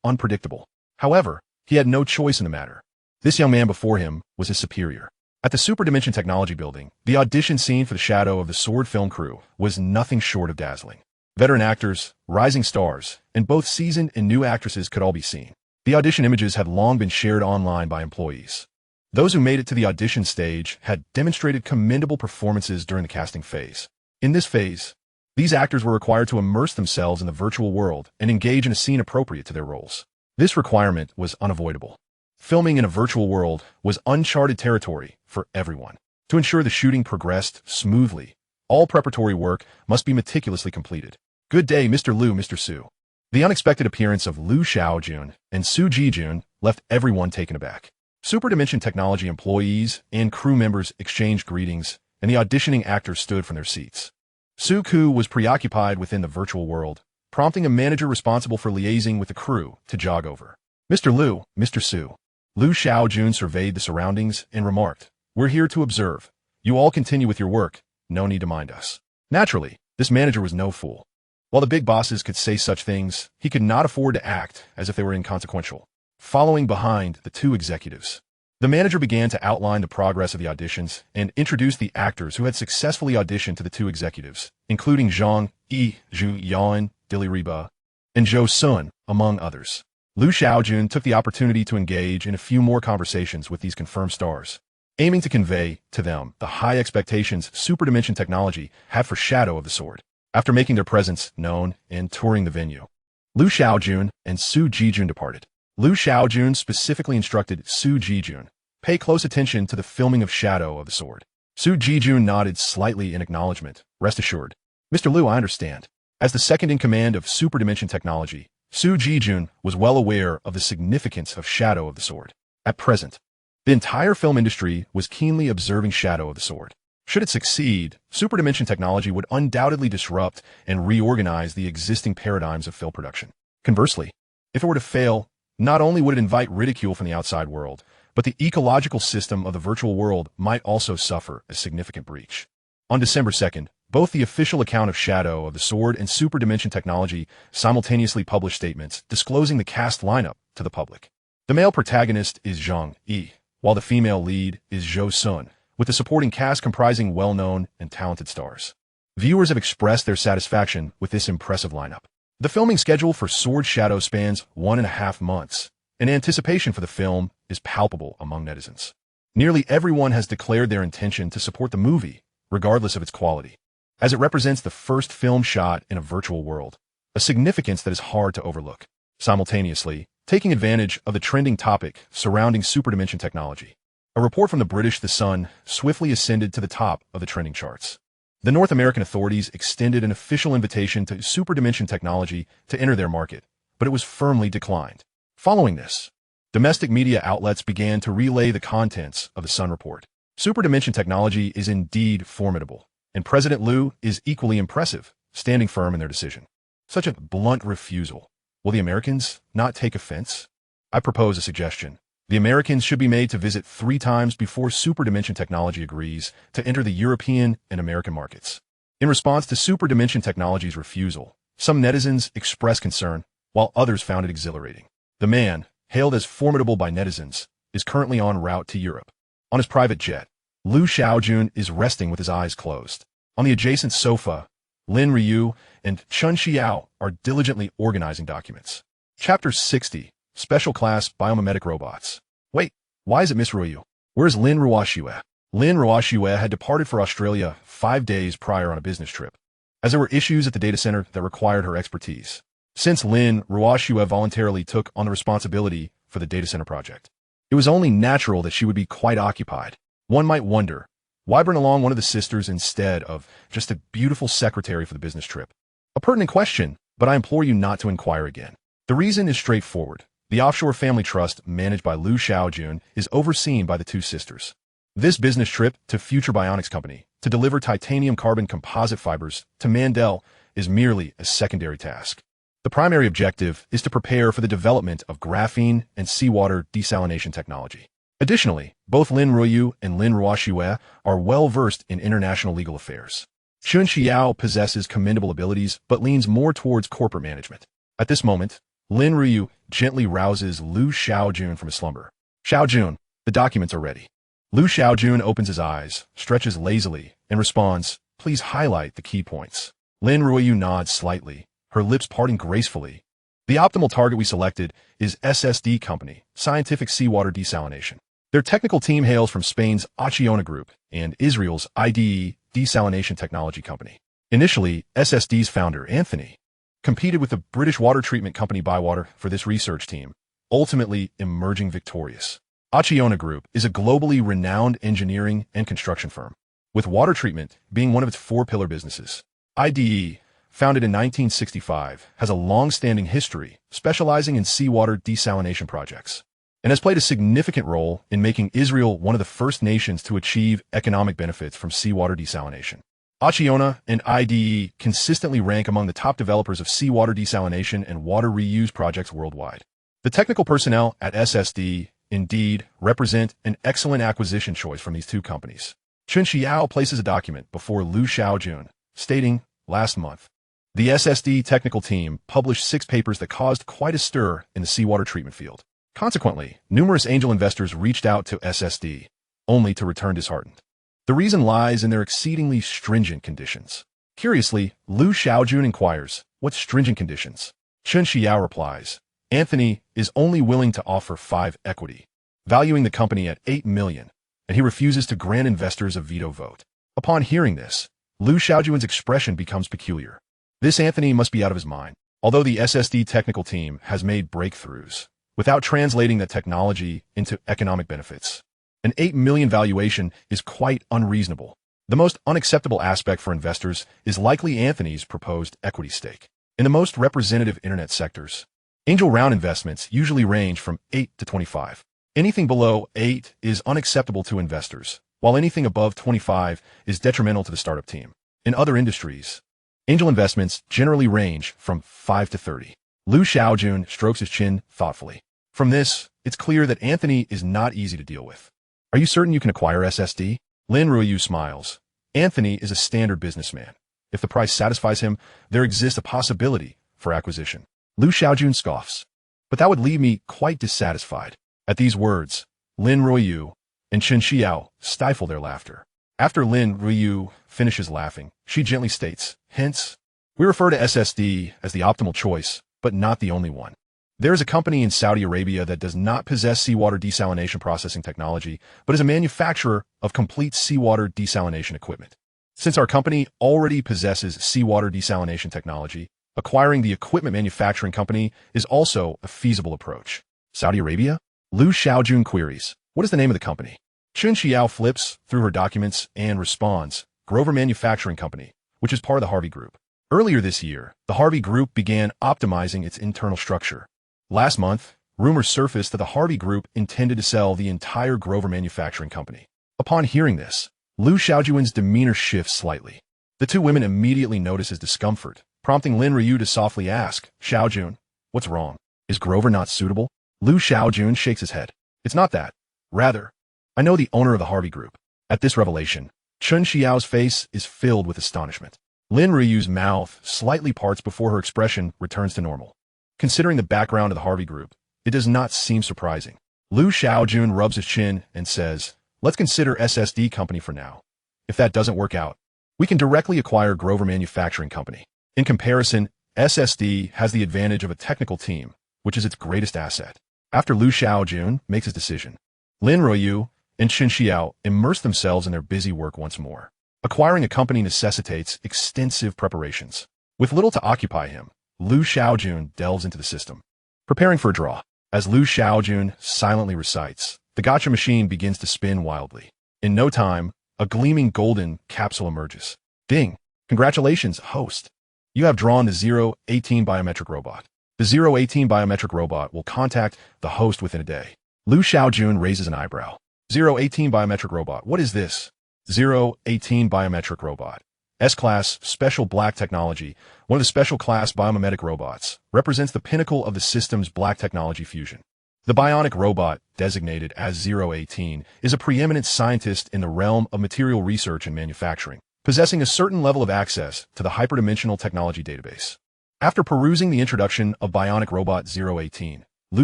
unpredictable. However, he had no choice in the matter. This young man before him was his superior. At the Superdimension Technology building, the audition scene for the Shadow of the Sword film crew was nothing short of dazzling. Veteran actors, rising stars, and both seasoned and new actresses could all be seen. The audition images had long been shared online by employees. Those who made it to the audition stage had demonstrated commendable performances during the casting phase. In this phase, these actors were required to immerse themselves in the virtual world and engage in a scene appropriate to their roles. This requirement was unavoidable. Filming in a virtual world was uncharted territory for everyone. To ensure the shooting progressed smoothly, all preparatory work must be meticulously completed. "Good day, Mr. Liu, Mr. Su." The unexpected appearance of Liu Shaojun and Su Jijun left everyone taken aback. Superdimension Technology employees and crew members exchanged greetings, and the auditioning actors stood from their seats. Su Ku was preoccupied within the virtual world, prompting a manager responsible for liaising with the crew to jog over. "Mr. Liu, Mr. Su, Lu Shaojun surveyed the surroundings and remarked, "We're here to observe. You all continue with your work. No need to mind us." Naturally, this manager was no fool. While the big bosses could say such things, he could not afford to act as if they were inconsequential. Following behind the two executives, the manager began to outline the progress of the auditions and introduce the actors who had successfully auditioned to the two executives, including Zhang Yi, Zhu Yan, Dili Riba, and Zhou Sun, among others. Lu Shaojun took the opportunity to engage in a few more conversations with these confirmed stars, aiming to convey to them the high expectations Superdimension Technology had for Shadow of the Sword. After making their presence known and touring the venue, Lu Shaojun and Su Jijun departed. Lu Shaojun specifically instructed Su Jijun, "Pay close attention to the filming of Shadow of the Sword." Su Jijun nodded slightly in acknowledgement. "Rest assured, Mr. Lu, I understand." As the second in command of Superdimension Technology, Su Jijun was well aware of the significance of Shadow of the Sword. At present, the entire film industry was keenly observing Shadow of the Sword. Should it succeed, Superdimension Technology would undoubtedly disrupt and reorganize the existing paradigms of film production. Conversely, if it were to fail, not only would it invite ridicule from the outside world, but the ecological system of the virtual world might also suffer a significant breach. On December 2nd, both the official account of Shadow of the Sword and Superdimension Technology simultaneously published statements disclosing the cast lineup to the public. The male protagonist is Zhang Yi, while the female lead is Zhou Sun, with the supporting cast comprising well-known and talented stars. Viewers have expressed their satisfaction with this impressive lineup. The filming schedule for Sword Shadow spans 1.5 months, and anticipation for the film is palpable among netizens. Nearly everyone has declared their intention to support the movie, regardless of its quality, as it represents the first film shot in a virtual world, a significance that is hard to overlook. Simultaneously, taking advantage of the trending topic surrounding Superdimension Technology, a report from the British The Sun swiftly ascended to the top of the trending charts. The North American authorities extended an official invitation to Superdimension Technology to enter their market, but it was firmly declined. Following this, domestic media outlets began to relay the contents of the Sun report. Superdimension Technology is indeed formidable, and President Liu is equally impressive, standing firm in their decision. Such a blunt refusal. Will the Americans not take offense? I propose a suggestion. The Americans should be made to visit 3 times before Superdimension Technology agrees to enter the European and American markets. In response to Superdimension Technology's refusal, some netizens expressed concern, while others found it exhilarating. The man, hailed as formidable by netizens, is currently en route to Europe. On his private jet, Lu Shaojun is resting with his eyes closed. On the adjacent sofa, Lin Ryu and Chun Xiao are diligently organizing documents. Chapter 60, Special Class Biomimetic Robots. Wait, why is it Miss Ryu? Where's Lin Ruoxue? Lin Ruoxue had departed for Australia 5 days prior on a business trip, as there were issues at the data center that required her expertise. Since Lin Ruoxue voluntarily took on the responsibility for the data center project, it was only natural that she would be quite occupied. One might wonder, why bring along one of the sisters instead of just a beautiful secretary for the business trip? A pertinent question, but I implore you not to inquire again. The reason is straightforward. The offshore family trust managed by Lu Shaojun is overseen by the 2 sisters. This business trip to Future Bionics Company to deliver titanium carbon composite fibers to Mandel is merely a secondary task. The primary objective is to prepare for the development of graphene and seawater desalination technology. Additionally, both Lin Ryu and Lin Ruoxue are well-versed in international legal affairs. Chun Xiao possesses commendable abilities but leans more towards corporate management. At this moment, Lin Ryu gently rouses Lu Shaojun from his slumber. "Shaojun, the documents are ready." Lu Shaojun opens his eyes, stretches lazily, and responds, "Please highlight the key points." Lin Ryu nods slightly, her lips parting gracefully. The optimal target we selected is SSD Company, Scientific Seawater Desalination. Their technical team hails from Spain's Acciona Group and Israel's IDE Desalination Technology Company. Initially, SSD's founder, Anthony, competed with the British water treatment company Bywater for this research team, ultimately emerging victorious. Acciona Group is a globally renowned engineering and construction firm, with water treatment being one of its 4 pillar businesses. IDE, founded in 1965, has a long-standing history specializing in seawater desalination projects, and has played a significant role in making Israel one of the first nations to achieve economic benefits from seawater desalination. Acciona and IDE consistently rank among the top developers of seawater desalination and water reuse projects worldwide. The technical personnel at SSD indeed, represent an excellent acquisition choice from these two companies. Chen Xiao places a document before Lu Shaojun, stating, last month, the SSD technical team published 6 papers that caused quite a stir in the seawater treatment field. Consequently, numerous angel investors reached out to SSD, only to return disheartened. The reason lies in their exceedingly stringent conditions. Curiously, Lu Shaojun inquires, what stringent conditions? Chen Xiao replies, Anthony is only willing to offer 5 equity, valuing the company at 8 million, and he refuses to grant investors a veto vote. Upon hearing this, Lu Shaojun's expression becomes peculiar. This Anthony must be out of his mind. Although the SSD technical team has made breakthroughs, without translating the technology into economic benefits, an 8 million valuation is quite unreasonable. The most unacceptable aspect for investors is likely Anthony's proposed equity stake. In the most representative internet sectors, angel round investments usually range from 8 to 25. Anything below 8 is unacceptable to investors, while anything above 25 is detrimental to the startup team. In other industries, angel investments generally range from 5 to 30. Lu Shaojun strokes his chin thoughtfully. From this, it's clear that Anthony is not easy to deal with. Are you certain you can acquire SSD? Lin Ruiyu smiles. Anthony is a standard businessman. If the price satisfies him, there exists a possibility for acquisition. Lu Shaojun scoffs. But that would leave me quite dissatisfied. At these words, Lin Ruiyu and Chen Xiao stifle their laughter. After Lin Ruiyu finishes laughing, she gently states, hence, we refer to SSD as the optimal choice, but not the only one. There is a company in Saudi Arabia that does not possess seawater desalination processing technology, but is a manufacturer of complete seawater desalination equipment. Since our company already possesses seawater desalination technology, acquiring the equipment manufacturing company is also a feasible approach. Saudi Arabia? Lu Shaojun queries, what is the name of the company? Chen Xiao flips through her documents and responds, Grover Manufacturing Company, which is part of the Harvey Group. Earlier this year, the Harvey Group began optimizing its internal structure. Last month, rumors surfaced that the Harvey Group intended to sell the entire Grover Manufacturing Company. Upon hearing this, Lu Shaojun's demeanor shifts slightly. The two women immediately notice his discomfort, prompting Lin Ruiyu to softly ask, Shaojun, what's wrong? Is Grover not suitable? Lu Shaojun shakes his head. It's not that. Rather, I know the owner of the Harvey Group. At this revelation, Chen Xiao's face is filled with astonishment. Lin Ruiyu's mouth slightly parts before her expression returns to normal. Considering the background of the Harvey Group, it does not seem surprising. Lu Shaojun rubs his chin and says, let's consider SSD Company for now. If that doesn't work out, we can directly acquire Grover Manufacturing Company. In comparison, SSD has the advantage of a technical team, which is its greatest asset. After Lu Shaojun makes his decision, Lin Ruiyu and Chen Xiao immerse themselves in their busy work once more. Acquiring a company necessitates extensive preparations. With little to occupy him, Lu Shaojun delves into the system, preparing for a draw. As Lu Shaojun silently recites, the gacha machine begins to spin wildly. In no time, a gleaming golden capsule emerges. Ding! Congratulations, host! You have drawn the 018 biometric robot. The 018 biometric robot will contact the host within a day. Lu Shaojun raises an eyebrow. 018 biometric robot, what is this? 018 biometric robot. S-Class Special Black Technology, one of the special class biomimetic robots, represents the pinnacle of the system's black technology fusion. The bionic robot, designated as 018, is a preeminent scientist in the realm of material research and manufacturing, possessing a certain level of access to the Hyperdimensional Technology database. After perusing the introduction of bionic robot 018, Lu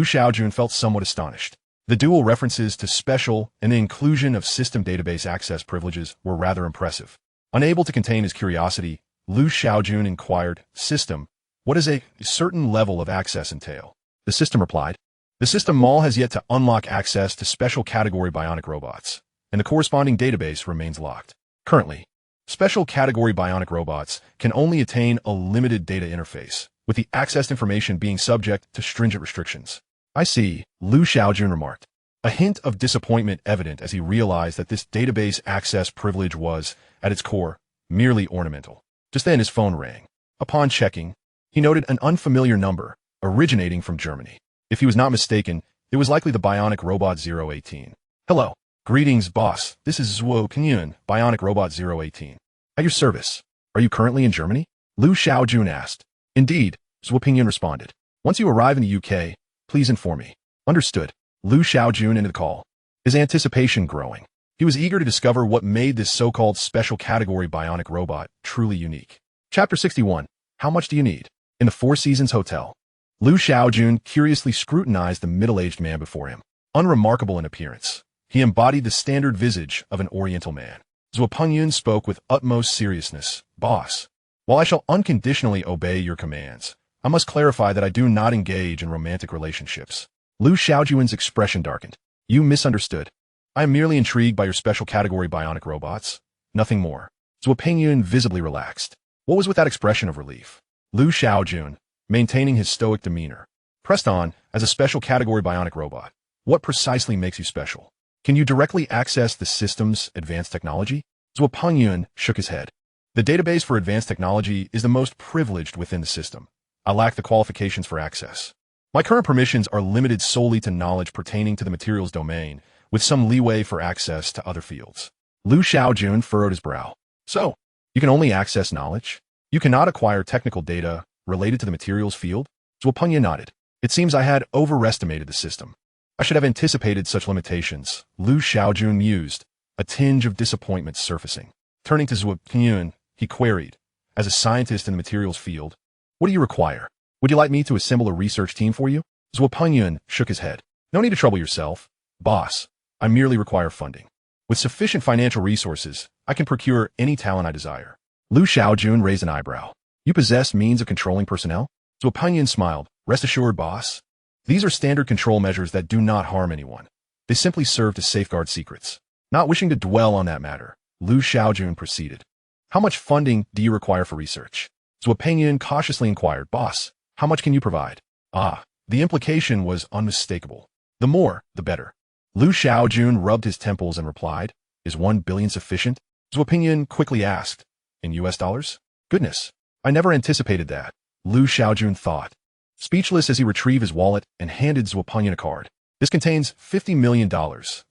Shaojun felt somewhat astonished. The dual references to special and the inclusion of system database access privileges were rather impressive. Unable to contain his curiosity, Lu Shaojun inquired, System, what does a certain level of access entail? The system replied, the system mall has yet to unlock access to special category bionic robots, and the corresponding database remains locked. Currently, special category bionic robots can only attain a limited data interface, with the accessed information being subject to stringent restrictions. I see, Lu Shaojun remarked, a hint of disappointment evident as he realized that this database access privilege was, at its core, merely ornamental. Just then his phone rang. Upon checking, he noted an unfamiliar number, originating from Germany. If he was not mistaken, it was likely the bionic robot 018. Hello. Greetings, boss. This is Zhuo Pingyun, bionic robot 018. At your service. Are you currently in Germany? Lu Shaojun asked. Indeed, Zhuo Pingyun responded. Once you arrive in the UK, please inform me. Understood. Lu Shaojun into the call, his anticipation growing. He was eager to discover what made this so-called special category bionic robot truly unique. Chapter 61. How much do you need? In the Four Seasons Hotel, Lu Shaojun curiously scrutinized the middle-aged man before him. Unremarkable in appearance, he embodied the standard visage of an Oriental man. Zhuo Pengyun spoke with utmost seriousness. Boss, while I shall unconditionally obey your commands, I must clarify that I do not engage in romantic relationships. Lu Shaojun's expression darkened. You misunderstood. I am merely intrigued by your special category bionic robots. Nothing more. Zhuo Pengyun visibly relaxed. What was with that expression of relief? Lu Shaojun, maintaining his stoic demeanor, pressed on. As a special category bionic robot, what precisely makes you special? Can you directly access the system's advanced technology? Zhuo Pengyun shook his head. The database for advanced technology is the most privileged within the system. I lack the qualifications for access. My current permissions are limited solely to knowledge pertaining to the materials domain, with some leeway for access to other fields. Lu Shaojun furrowed his brow. So, you can only access knowledge? You cannot acquire technical data related to the materials field? Zhuo Pengyun nodded. It seems I had overestimated the system. I should have anticipated such limitations. Lu Shaojun mused, a tinge of disappointment surfacing. Turning to Zhuo Pengyun, he queried, as a scientist in the materials field, what do you require? Would you like me to assemble a research team for you? Zhuo Pengyun shook his head. No need to trouble yourself. Boss, I merely require funding. With sufficient financial resources, I can procure any talent I desire. Lu Shaojun raised an eyebrow. You possess means of controlling personnel? Zhuo Pengyun smiled. Rest assured, boss. These are standard control measures that do not harm anyone. They simply serve to safeguard secrets. Not wishing to dwell on that matter, Lu Shaojun proceeded. How much funding do you require for research? Zhuo Pengyun cautiously inquired. Boss, how much can you provide? The implication was unmistakable. The more, the better. Lu Shaojun rubbed his temples and replied, Is 1 billion sufficient? Zhuo Pengyun quickly asked, In US dollars? Goodness, I never anticipated that, Lu Shaojun thought. Speechless as he retrieved his wallet and handed Zhuo Pengyun a card. This contains $50 million.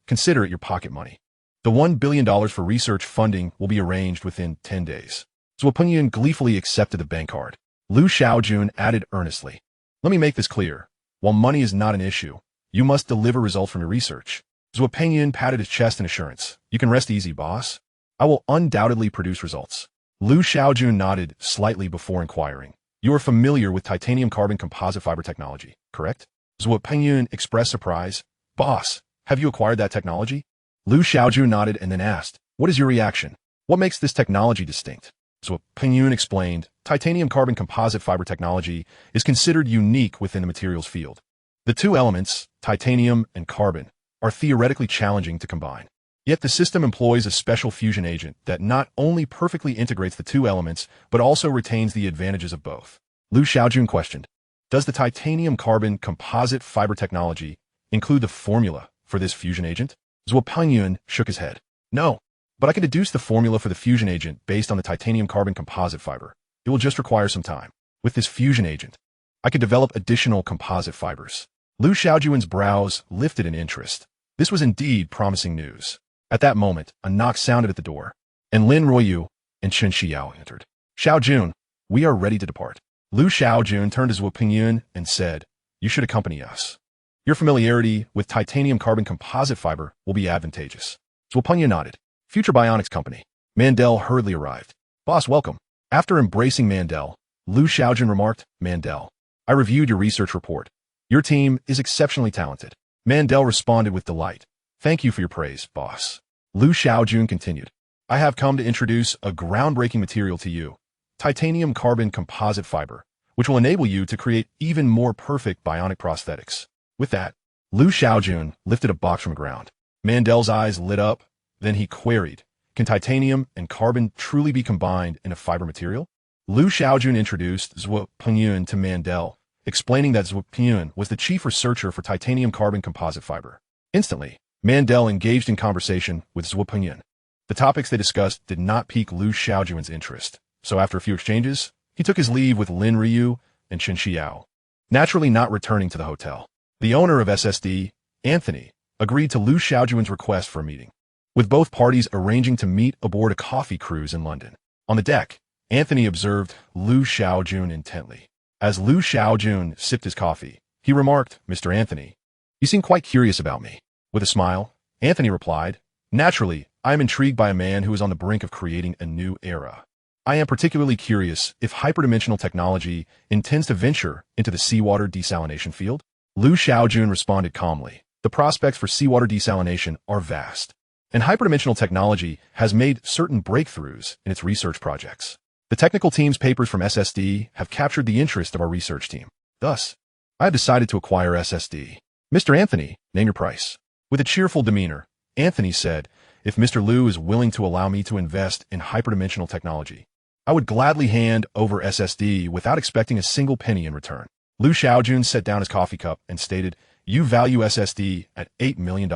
Consider it your pocket money. The $1 billion for research funding will be arranged within 10 days. Zhuo Pengyun gleefully accepted the bank card. Lu Shaojun added earnestly, Let me make this clear. While money is not an issue, you must deliver results from your research. Zhuo Pengyun patted his chest in assurance. You can rest easy, boss. I will undoubtedly produce results. Lu Shaojun nodded slightly before inquiring. You are familiar with titanium carbon composite fiber technology, correct? Zhuo Pengyun expressed surprise. Boss, have you acquired that technology? Lu Shaojun nodded and then asked, What is your reaction? What makes this technology distinct? Zhuo Pengyun explained, Titanium carbon composite fiber technology is considered unique within the materials field. The two elements, titanium and carbon, are theoretically challenging to combine. Yet the system employs a special fusion agent that not only perfectly integrates the two elements, but also retains the advantages of both. Lu Shaojun questioned, Does the titanium carbon composite fiber technology include the formula for this fusion agent? Zhuo Pengyun shook his head. No, but I can deduce the formula for the fusion agent based on the titanium carbon composite fiber. It will just require some time. With this fusion agent, I could develop additional composite fibers. Lu Shaojun's brows lifted in interest. This was indeed promising news. At that moment, a knock sounded at the door, and Lin Ruoyu and Chen Xiao entered. Shaojun, we are ready to depart. Lu Shaojun turned to Zhuo Pengyun and said, You should accompany us. Your familiarity with titanium carbon composite fiber will be advantageous. Zhuo Pengyun nodded. Future Bionics Company. Mandel hurriedly arrived. Boss, welcome. After embracing Mandel, Lu Shaojun remarked, Mandel, I reviewed your research report. Your team is exceptionally talented. Mandel responded with delight. Thank you for your praise, boss. Lu Shaojun continued. I have come to introduce a groundbreaking material to you, titanium carbon composite fiber, which will enable you to create even more perfect bionic prosthetics. With that, Lu Shaojun lifted a box from the ground. Mandel's eyes lit up, then he queried, Can titanium and carbon truly be combined in a fiber material? Lu Shaojun introduced Zhuo Pengyun to Mandel, explaining that Zhuo Pengyun was the chief researcher for titanium carbon composite fiber. Instantly, Mandel engaged in conversation with Zhuo Pengyun. The topics they discussed did not pique Lu Shaojun's interest, so after a few exchanges, he took his leave with Lin Ruoyu and Chen Xiao, naturally not returning to the hotel. The owner of SSD, Anthony, agreed to Lu Shaojun's request for a meeting, with both parties arranging to meet aboard a coffee cruise in London. On the deck, Anthony observed Lu Shaojun intently. As Lu Shaojun sipped his coffee, he remarked, Mr. Anthony, You seem quite curious about me. With a smile, Anthony replied, "Naturally, I am intrigued by a man who is on the brink of creating a new era. I am particularly curious if hyperdimensional technology intends to venture into the seawater desalination field." Liu Shaojun responded calmly, "The prospects for seawater desalination are vast, and hyperdimensional technology has made certain breakthroughs in its research projects. The technical team's papers from SSD have captured the interest of our research team. Thus, I have decided to acquire SSD. Mr. Anthony, name your price." With a cheerful demeanor, Anthony said, "If Mr. Liu is willing to allow me to invest in hyperdimensional technology, I would gladly hand over SSD without expecting a single penny in return." Liu Shaojun set down his coffee cup and stated, "You value SSD at $8 million.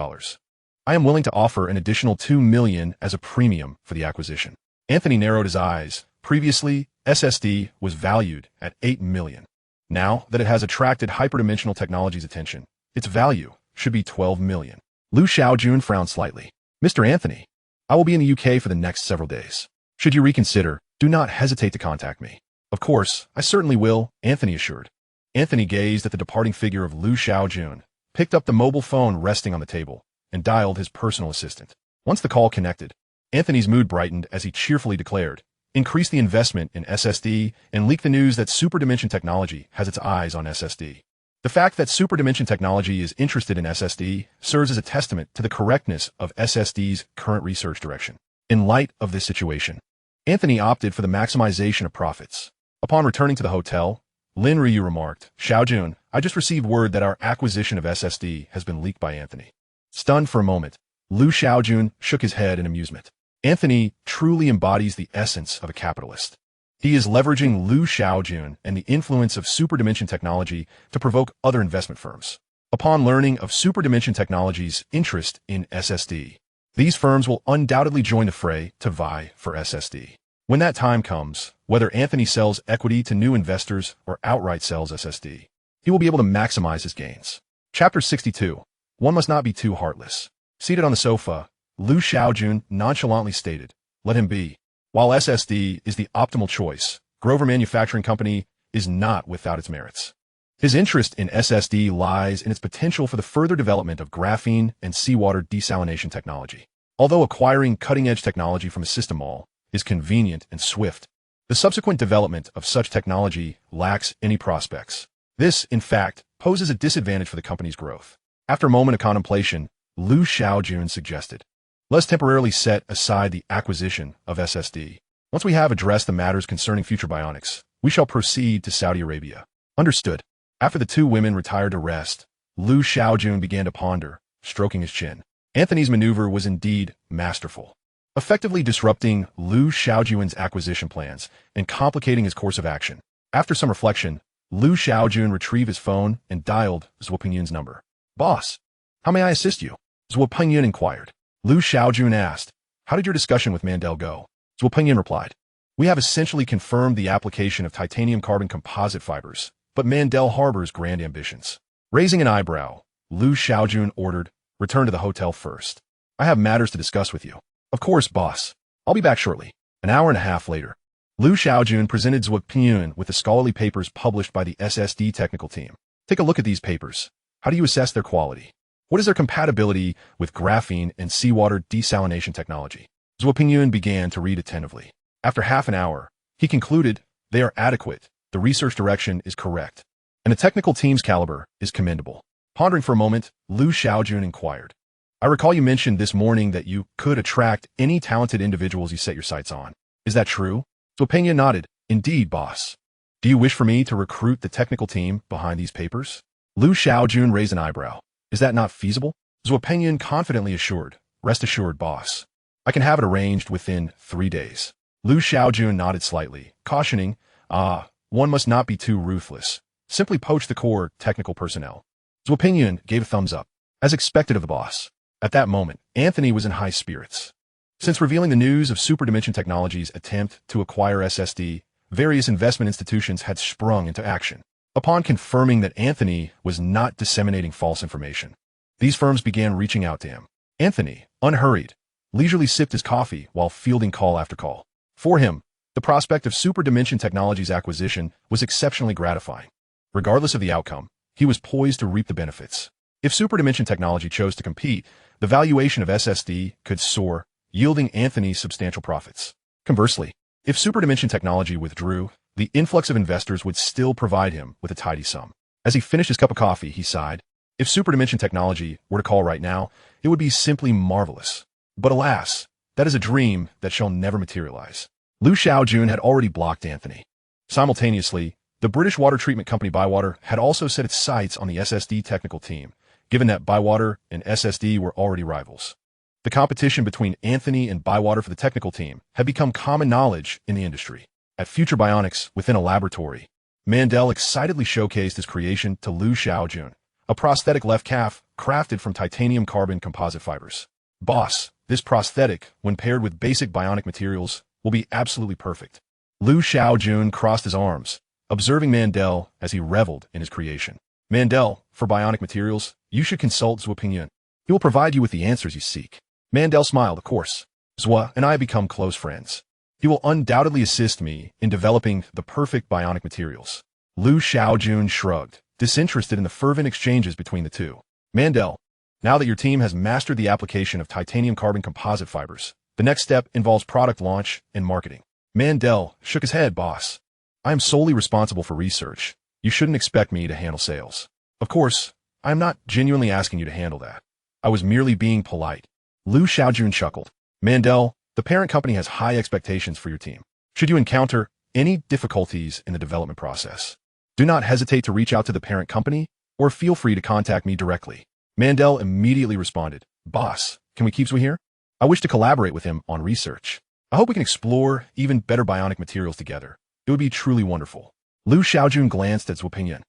I am willing to offer an additional $2 million as a premium for the acquisition." Anthony narrowed his eyes. Previously, SSD was valued at $8 million. Now that it has attracted hyperdimensional technology's attention, its value should be $12 million. Liu Shaojun frowned slightly. "Mr. Anthony, I will be in the UK for the next several days. Should you reconsider, do not hesitate to contact me." "Of course, I certainly will," Anthony assured. Anthony gazed at the departing figure of Liu Shaojun, picked up the mobile phone resting on the table, and dialed his personal assistant. Once the call connected, Anthony's mood brightened as he cheerfully declared, "Increase the investment in SSD and leak the news that Superdimension Technology has its eyes on SSD." The fact that Superdimension Technology is interested in SSD serves as a testament to the correctness of SSD's current research direction. In light of this situation, Anthony opted for the maximization of profits. Upon returning to the hotel, Lin Ryu remarked, "Shaojun, I just received word that our acquisition of SSD has been leaked by Anthony." Stunned for a moment, Liu Shaojun shook his head in amusement. Anthony truly embodies the essence of a capitalist. He is leveraging Liu Shaojun and the influence of Superdimension Technology to provoke other investment firms. Upon learning of Superdimension Technology's interest in SSD, these firms will undoubtedly join the fray to vie for SSD. When that time comes, whether Anthony sells equity to new investors or outright sells SSD, he will be able to maximize his gains. Chapter 62. One must not be too heartless. Seated on the sofa, Liu Shaojun nonchalantly stated, "Let him be. While SSD is the optimal choice, Grover Manufacturing Company is not without its merits." His interest in SSD lies in its potential for the further development of graphene and seawater desalination technology. Although acquiring cutting-edge technology from a system mall is convenient and swift, the subsequent development of such technology lacks any prospects. This, in fact, poses a disadvantage for the company's growth. After a moment of contemplation, Liu Shaojun suggested, "Let's temporarily set aside the acquisition of SSD. Once we have addressed the matters concerning future bionics, we shall proceed to Saudi Arabia." "Understood." After the two women retired to rest, Liu Shaojun began to ponder, stroking his chin. Anthony's maneuver was indeed masterful, effectively disrupting Liu Shaojun's acquisition plans and complicating his course of action. After some reflection, Liu Shaojun retrieved his phone and dialed Zhuo Pingyun's number. "Boss, how may I assist you?" Zhuo Pingyun inquired. Liu Shaojun asked, "How did your discussion with Mandel go?" Zhuo Pingyun replied, "We have essentially confirmed the application of titanium carbon composite fibers, but Mandel harbors grand ambitions." Raising an eyebrow, Liu Shaojun ordered, "Return to the hotel first. I have matters to discuss with you." "Of course, boss. I'll be back shortly." An hour and a half later, Liu Shaojun presented Zhuo Pingyun with the scholarly papers published by the SSD technical team. "Take a look at these papers. How do you assess their quality? What is their compatibility with graphene and seawater desalination technology?" Zhuo Pingyun began to read attentively. After half an hour, he concluded, "They are adequate, the research direction is correct, and the technical team's caliber is commendable." Pondering for a moment, Liu Shaojun inquired, "I recall you mentioned this morning that you could attract any talented individuals you set your sights on. Is that true?" Zhuo Pingyun nodded. "Indeed, boss." "Do you wish for me to recruit the technical team behind these papers?" Liu Shaojun raised an eyebrow. "Is that not feasible?" Zhuo Pingyun confidently assured, "Rest assured, boss. I can have it arranged within 3 days." Liu Shaojun nodded slightly, cautioning, one must not be too ruthless. Simply poach the core technical personnel." Zhuo Pingyun gave a thumbs up, as expected of the boss. At that moment, Anthony was in high spirits. Since revealing the news of Superdimension Technology's attempt to acquire SSD, various investment institutions had sprung into action. Upon confirming that Anthony was not disseminating false information, these firms began reaching out to him. Anthony, unhurried, leisurely sipped his coffee while fielding call after call. For him, the prospect of Superdimension Technology's acquisition was exceptionally gratifying. Regardless of the outcome, he was poised to reap the benefits. If superdimension technology chose to compete, the valuation of SSD could soar, yielding Anthony substantial profits. Conversely, if superdimension technology withdrew, the influx of investors would still provide him with a tidy sum. As he finished his cup of coffee, he sighed. If superdimension technology were to call right now, it would be simply marvelous. But alas, that is a dream that shall never materialize. Shaojun had already blocked Anthony. Simultaneously, the British water treatment company Bywater had also set its sights on the SSD technical team, given that Bywater and SSD were already rivals. The competition between Anthony and Bywater for the technical team had become common knowledge in the industry. At Future Bionics, within a laboratory, Mandel excitedly showcased his creation to Shaojun, a prosthetic left calf crafted from titanium carbon composite fibers. Boss, this prosthetic, when paired with basic bionic materials, will be absolutely perfect. Shaojun crossed his arms, observing Mandel as he reveled in his creation. Mandel, for bionic materials, you should consult Zhuopingyan. He will provide you with the answers you seek. Mandel smiled, of course. Zhua and I have become close friends. He will undoubtedly assist me in developing the perfect bionic materials. Shaojun shrugged, disinterested in the fervent exchanges between the two. Mandel, now that your team has mastered the application of titanium carbon composite fibers, the next step involves product launch and marketing. Mandel shook his head, boss. I am solely responsible for research. You shouldn't expect me to handle sales. Of course, I am not genuinely asking you to handle that. I was merely being polite. Shaojun chuckled. Mandel, the parent company has high expectations for your team. Should you encounter any difficulties in the development process, do not hesitate to reach out to the parent company or feel free to contact me directly. Mandel immediately responded, boss, can we keep Zhui here? I wish to collaborate with him on research. I hope we can explore even better bionic materials together. It would be truly wonderful. Shaojun glanced at Zhuopingyan,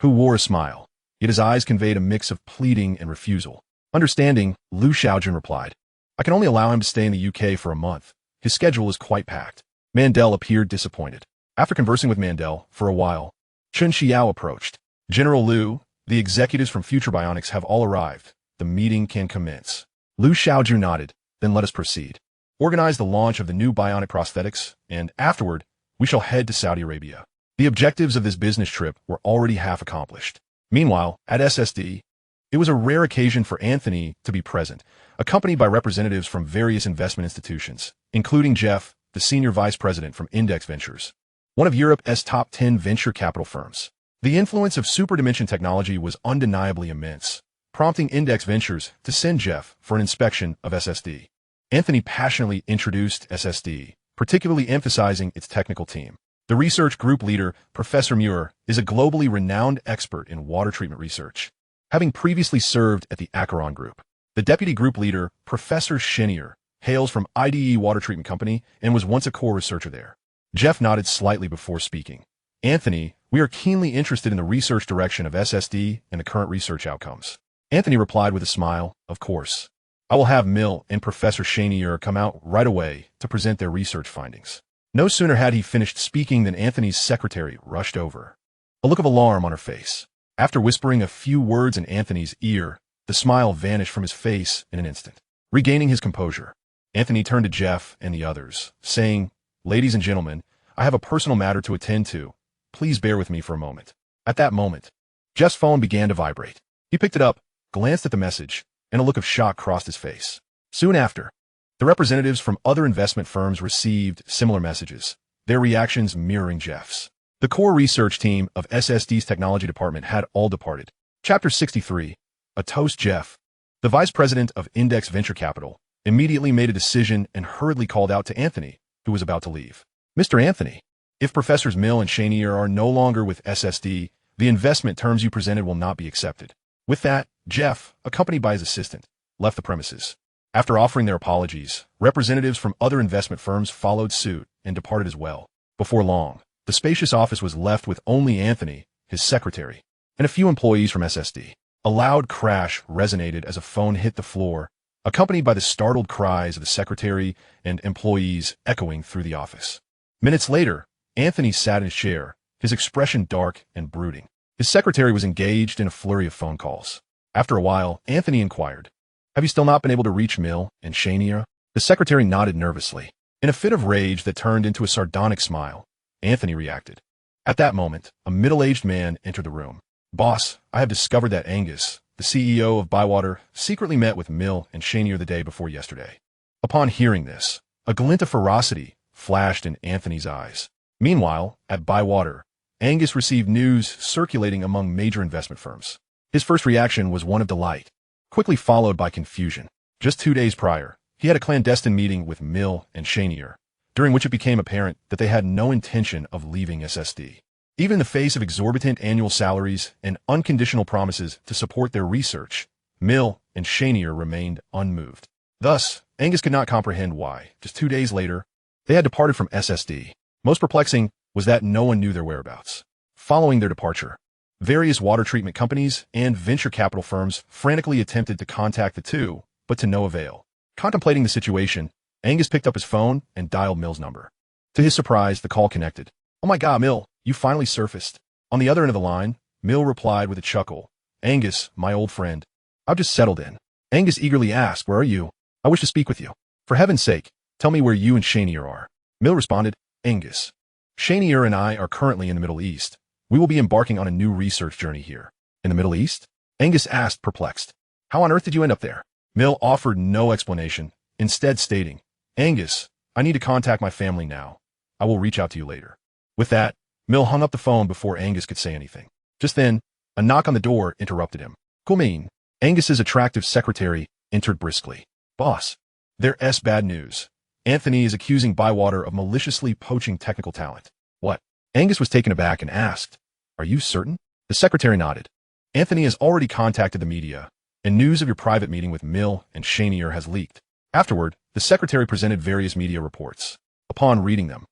who wore a smile, yet his eyes conveyed a mix of pleading and refusal. Understanding, Shaojun replied, I can only allow him to stay in the UK for a month. His schedule is quite packed. Mandel appeared disappointed. After conversing with Mandel for a while, Chen Xiao approached. General Liu, the executives from Future Bionics have all arrived. The meeting can commence. Shaojun nodded, then let us proceed. Organize the launch of the new bionic prosthetics, and afterward, we shall head to Saudi Arabia. The objectives of this business trip were already half accomplished. Meanwhile, at SSD, it was a rare occasion for Anthony to be present, accompanied by representatives from various investment institutions, including Jeff, the senior vice president from Index Ventures, one of Europe's top 10 venture capital firms. The influence of superdimension technology was undeniably immense, prompting Index Ventures to send Jeff for an inspection of SSD. Anthony passionately introduced SSD, particularly emphasizing its technical team. The research group leader, Professor Muir, is a globally renowned expert in water treatment research, having previously served at the Acheron Group. The deputy group leader, Professor Chenier, hails from IDE Water Treatment Company and was once a core researcher there. Jeff nodded slightly before speaking. Anthony, we are keenly interested in the research direction of SSD and the current research outcomes. Anthony replied with a smile, of course. I will have Mill and Professor Chenier come out right away to present their research findings. No sooner had he finished speaking than Anthony's secretary rushed over, a look of alarm on her face. After whispering a few words in Anthony's ear, the smile vanished from his face in an instant. Regaining his composure, Anthony turned to Jeff and the others, saying, Ladies and gentlemen, I have a personal matter to attend to. Please bear with me for a moment. At that moment, Jeff's phone began to vibrate. He picked it up, glanced at the message, and a look of shock crossed his face. Soon after, the representatives from other investment firms received similar messages, their reactions mirroring Jeff's. The core research team of SSD's technology department had all departed. Chapter 63. A Toast. Jeff, the vice president of Index Venture Capital, immediately made a decision and hurriedly called out to Anthony, who was about to leave. Mr. Anthony, if Professors Mill and Chenier are no longer with SSD, the investment terms you presented will not be accepted. With that, Jeff, accompanied by his assistant, left the premises. After offering their apologies, representatives from other investment firms followed suit and departed as well. Before long, the spacious office was left with only Anthony, his secretary, and a few employees from SSD. A loud crash resonated as a phone hit the floor, accompanied by the startled cries of the secretary and employees echoing through the office. Minutes later, Anthony sat in his chair, his expression dark and brooding. His secretary was engaged in a flurry of phone calls. After a while, Anthony inquired, Have you still not been able to reach Mill and Chenier? The secretary nodded nervously. In a fit of rage that turned into a sardonic smile, Anthony reacted. At that moment, a middle-aged man entered the room. Boss, I have discovered that Angus, the the CEO of Bywater, secretly met with Mill and Shanier the day before yesterday. Upon hearing this, a glint of ferocity flashed in Anthony's eyes. Meanwhile, at Bywater, Angus received news circulating among major investment firms. His first reaction was one of delight, quickly followed by confusion. Just 2 days prior, he had a clandestine meeting with Mill and Shanier, during which it became apparent that they had no intention of leaving SSD. Even in the face of exorbitant annual salaries and unconditional promises to support their research, Mill and Shanier remained unmoved. Thus, Angus could not comprehend why, just 2 days later, they had departed from SSD. Most perplexing was that no one knew their whereabouts. Following their departure, various water treatment companies and venture capital firms frantically attempted to contact the two, but to no avail. Contemplating the situation, Angus picked up his phone and dialed Mill's number. To his surprise, the call connected. "Oh my God, Mill, you finally surfaced." On the other end of the line, Mill replied with a chuckle. "Angus, my old friend. I've just settled in." Angus eagerly asked, "Where are you? I wish to speak with you. For heaven's sake, tell me where you and Shanier are." Mill responded, "Angus, Shanier and I are currently in the Middle East. We will be embarking on a new research journey here." "In the Middle East?" Angus asked, perplexed. "How on earth did you end up there?" Mill offered no explanation, instead stating, "Angus, I need to contact my family now. I will reach out to you later." With that, Mill hung up the phone before Angus could say anything. Just then, a knock on the door interrupted him. "Come in." Angus's attractive secretary entered briskly. "Boss, there's bad news. Anthony is accusing Bywater of maliciously poaching technical talent." "What?" Angus was taken aback and asked, "Are you certain?" The secretary nodded. "Anthony has already contacted the media, and news of your private meeting with Mill and Shanier has leaked." Afterward, the secretary presented various media reports. Upon reading them,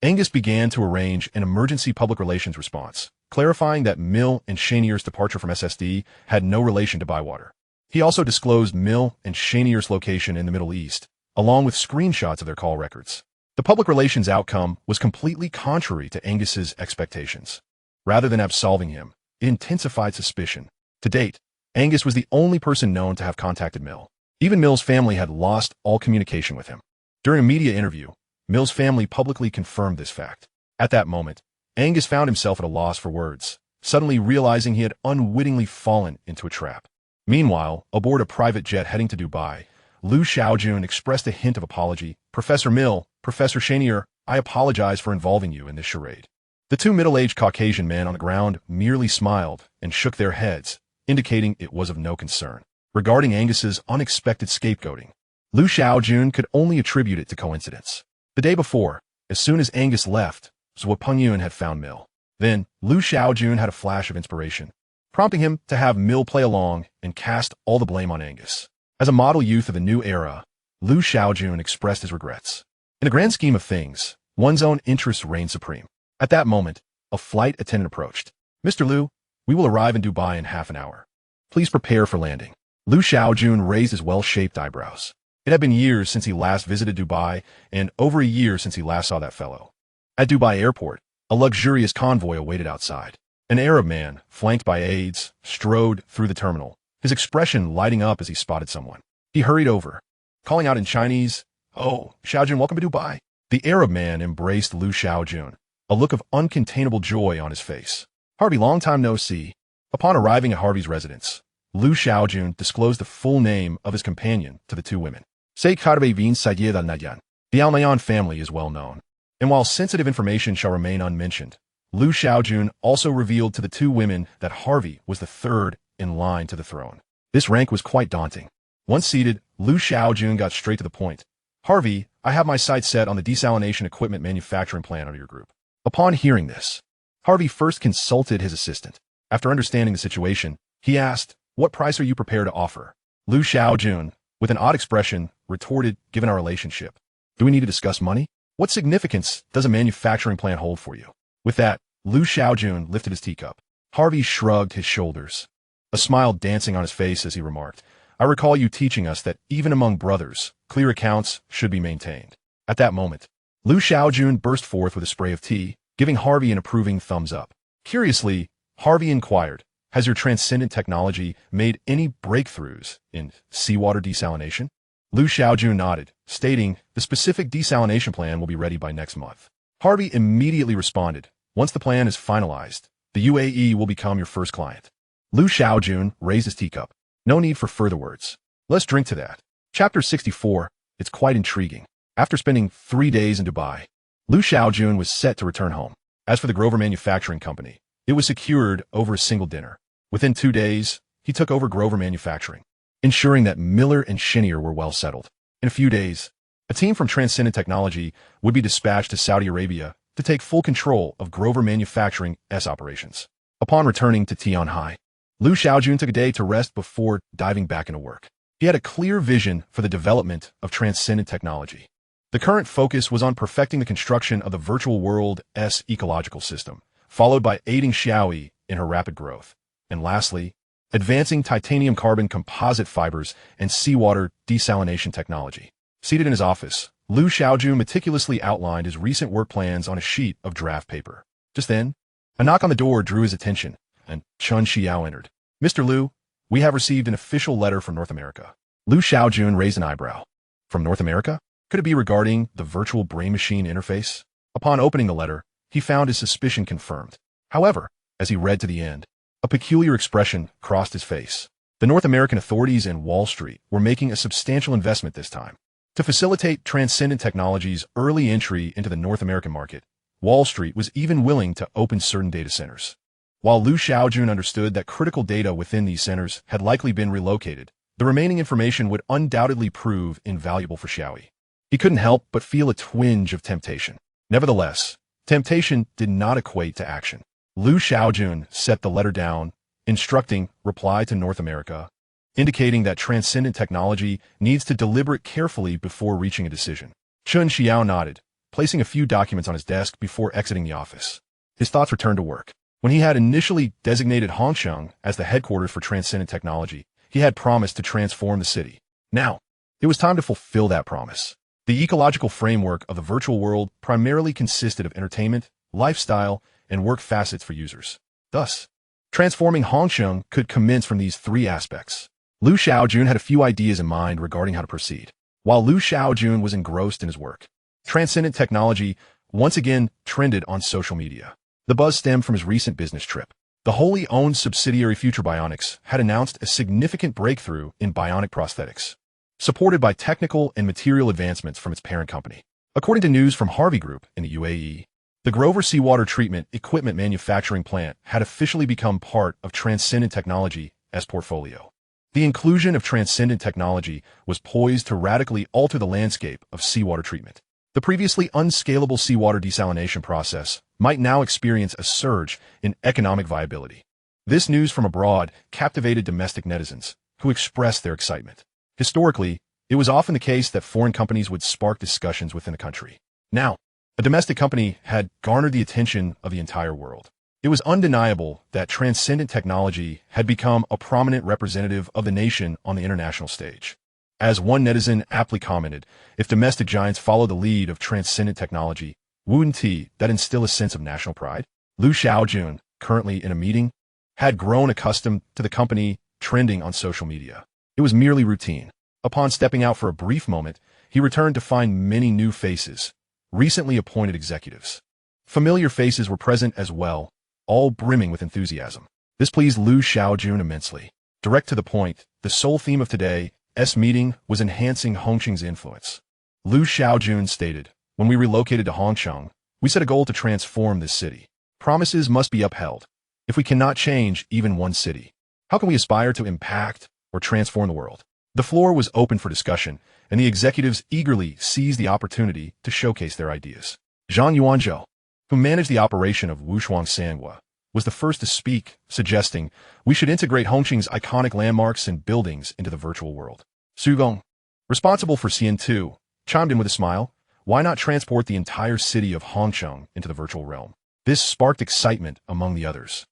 Angus began to arrange an emergency public relations response, clarifying that Mill and Shanier's departure from SSD had no relation to Bywater. He also disclosed Mill and Shanier's location in the Middle East, along with screenshots of their call records. The public relations outcome was completely contrary to Angus's expectations. Rather than absolving him, it intensified suspicion. To date, Angus was the only person known to have contacted Mill. Even Mill's family had lost all communication with him. During a media interview, Mill's family publicly confirmed this fact. At that moment, Angus found himself at a loss for words, suddenly realizing he had unwittingly fallen into a trap. Meanwhile, aboard a private jet heading to Dubai, Shaojun expressed a hint of apology. "Professor Mill, Professor Shanier, I apologize for involving you in this charade." The two middle-aged Caucasian men on the ground merely smiled and shook their heads, indicating it was of no concern. Regarding Angus's unexpected scapegoating, Shaojun could only attribute it to coincidence. The day before, as soon as Angus left, Zhuo Pengyun had found Mill. Then, Shaojun had a flash of inspiration, prompting him to have Mill play along and cast all the blame on Angus. As a model youth of the new era, Shaojun expressed his regrets. In the grand scheme of things, one's own interests reigned supreme. At that moment, a flight attendant approached. "Mr. Liu, we will arrive in Dubai in half an hour. Please prepare for landing." Shaojun raised his well-shaped eyebrows. It had been years since he last visited Dubai, and over a year since he last saw that fellow. At Dubai airport, a luxurious convoy awaited outside. An Arab man, flanked by aides, strode through the terminal, his expression lighting up as he spotted someone. He hurried over, calling out in Chinese, "Oh, Shaojun, welcome to Dubai." The Arab man embraced Shaojun, a look of uncontainable joy on his face. "Harvey, long time no see." Upon arriving at Harvey's residence, Shaojun disclosed the full name of his companion to the two women. "Say Harvey Vin Sayed al-Nayan." The Al-Nayan family is well known, and while sensitive information shall remain unmentioned, Shaojun also revealed to the two women that Harvey was the third in line to the throne. This rank was quite daunting. Once seated, Shaojun got straight to the point. "Harvey, I have my sights set on the desalination equipment manufacturing plant under your group." Upon hearing this, Harvey first consulted his assistant. After understanding the situation, he asked, "What price are you prepared to offer?" Shaojun, with an odd expression, retorted, "Given our relationship, do we need to discuss money? What significance does a manufacturing plant hold for you?" With that, Shaojun lifted his teacup. Harvey shrugged his shoulders, a smile dancing on his face as he remarked, "I recall you teaching us that even among brothers, clear accounts should be maintained." At that moment, Shaojun burst forth with a spray of tea, giving Harvey an approving thumbs up. Curiously, Harvey inquired, "Has your transcendent technology made any breakthroughs in seawater desalination?" Shaojun nodded, stating, "The specific desalination plan will be ready by next month." Harvey immediately responded, "Once the plan is finalized, the UAE will become your first client." Shaojun raised his teacup. No need for further words. Let's drink to that. Chapter 64. It's quite intriguing. After spending 3 days in Dubai, Liu Shaojun was set to return home. As for the Grover Manufacturing Company, it was secured over a single dinner. Within 2 days, he took over Grover Manufacturing, ensuring that Miller and Shinier were well settled. In a few days, a team from Transcendent Technology would be dispatched to Saudi Arabia to take full control of Grover Manufacturing's operations. Upon returning to Tianhai, Liu Shaojun took a day to rest before diving back into work. He had a clear vision for the development of Transcendent Technology. The current focus was on perfecting the construction of the virtual world's ecological system, followed by aiding Xiaoyi in her rapid growth, and lastly, advancing titanium carbon composite fibers and seawater desalination technology. Seated in his office, Liu Shaojun meticulously outlined his recent work plans on a sheet of draft paper. Just then, a knock on the door drew his attention, and Chun Xiao entered. "Mr. Liu, we have received an official letter from North America." Liu Shaojun raised an eyebrow. From North America? Could it be regarding the virtual brain-machine interface? Upon opening the letter, he found his suspicion confirmed. However, as he read to the end, a peculiar expression crossed his face. The North American authorities and Wall Street were making a substantial investment this time. To facilitate Transcendent Technology's early entry into the North American market, Wall Street was even willing to open certain data centers. While Liu Shaojun understood that critical data within these centers had likely been relocated, the remaining information would undoubtedly prove invaluable for Xiaoyi. He couldn't help but feel a twinge of temptation. Nevertheless, temptation did not equate to action. Liu Shaojun set the letter down, instructing reply to North America, indicating that Transcendent Technology needs to deliberate carefully before reaching a decision. Chun Xiao nodded, placing a few documents on his desk before exiting the office. His thoughts returned to work. When he had initially designated Hongqiang as the headquarters for Transcendent Technology, he had promised to transform the city. Now, it was time to fulfill that promise. The ecological framework of the virtual world primarily consisted of entertainment, lifestyle, and work facets for users. Thus, transforming Hongqiang could commence from these 3 aspects. Liu Shaojun had a few ideas in mind regarding how to proceed. While Liu Shaojun was engrossed in his work, Transcendent Technology once again trended on social media. The buzz stemmed from his recent business trip. The wholly owned subsidiary Future Bionics had announced a significant breakthrough in bionic prosthetics, supported by technical and material advancements from its parent company. According to news from Harvey Group in the UAE, the Grover Seawater Treatment Equipment Manufacturing Plant had officially become part of Transcendent Technology's portfolio. The inclusion of Transcendent Technology was poised to radically alter the landscape of seawater treatment. The previously unscalable seawater desalination process might now experience a surge in economic viability. This news from abroad captivated domestic netizens, who expressed their excitement. Historically, it was often the case that foreign companies would spark discussions within a country. Now, a domestic company had garnered the attention of the entire world. It was undeniable that Transcendent Technology had become a prominent representative of the nation on the international stage. As one netizen aptly commented, if domestic giants follow the lead of Transcendent Technology, wouldn't that instill a sense of national pride? Liu Shaojun, currently in a meeting, had grown accustomed to the company trending on social media. It was merely routine. Upon stepping out for a brief moment, he returned to find many new faces, recently appointed executives. Familiar faces were present as well, all brimming with enthusiasm. This pleased Liu Shaojun immensely. Direct to the point, the sole theme of today's meeting was enhancing Hongqiang's influence. Liu Shaojun stated, "When we relocated to Hongqiang, we set a goal to transform this city. Promises must be upheld. If we cannot change even one city, how can we aspire to impact or transform the world?" The floor was open for discussion, and the executives eagerly seized the opportunity to showcase their ideas. Zhang Yuanzhou, who managed the operation of Wushuang Sangua, was the first to speak, suggesting we should integrate Hongqiang's iconic landmarks and buildings into the virtual world. Su Gong, responsible for CN2, chimed in with a smile. Why not transport the entire city of Hongqiang into the virtual realm? This sparked excitement among the others.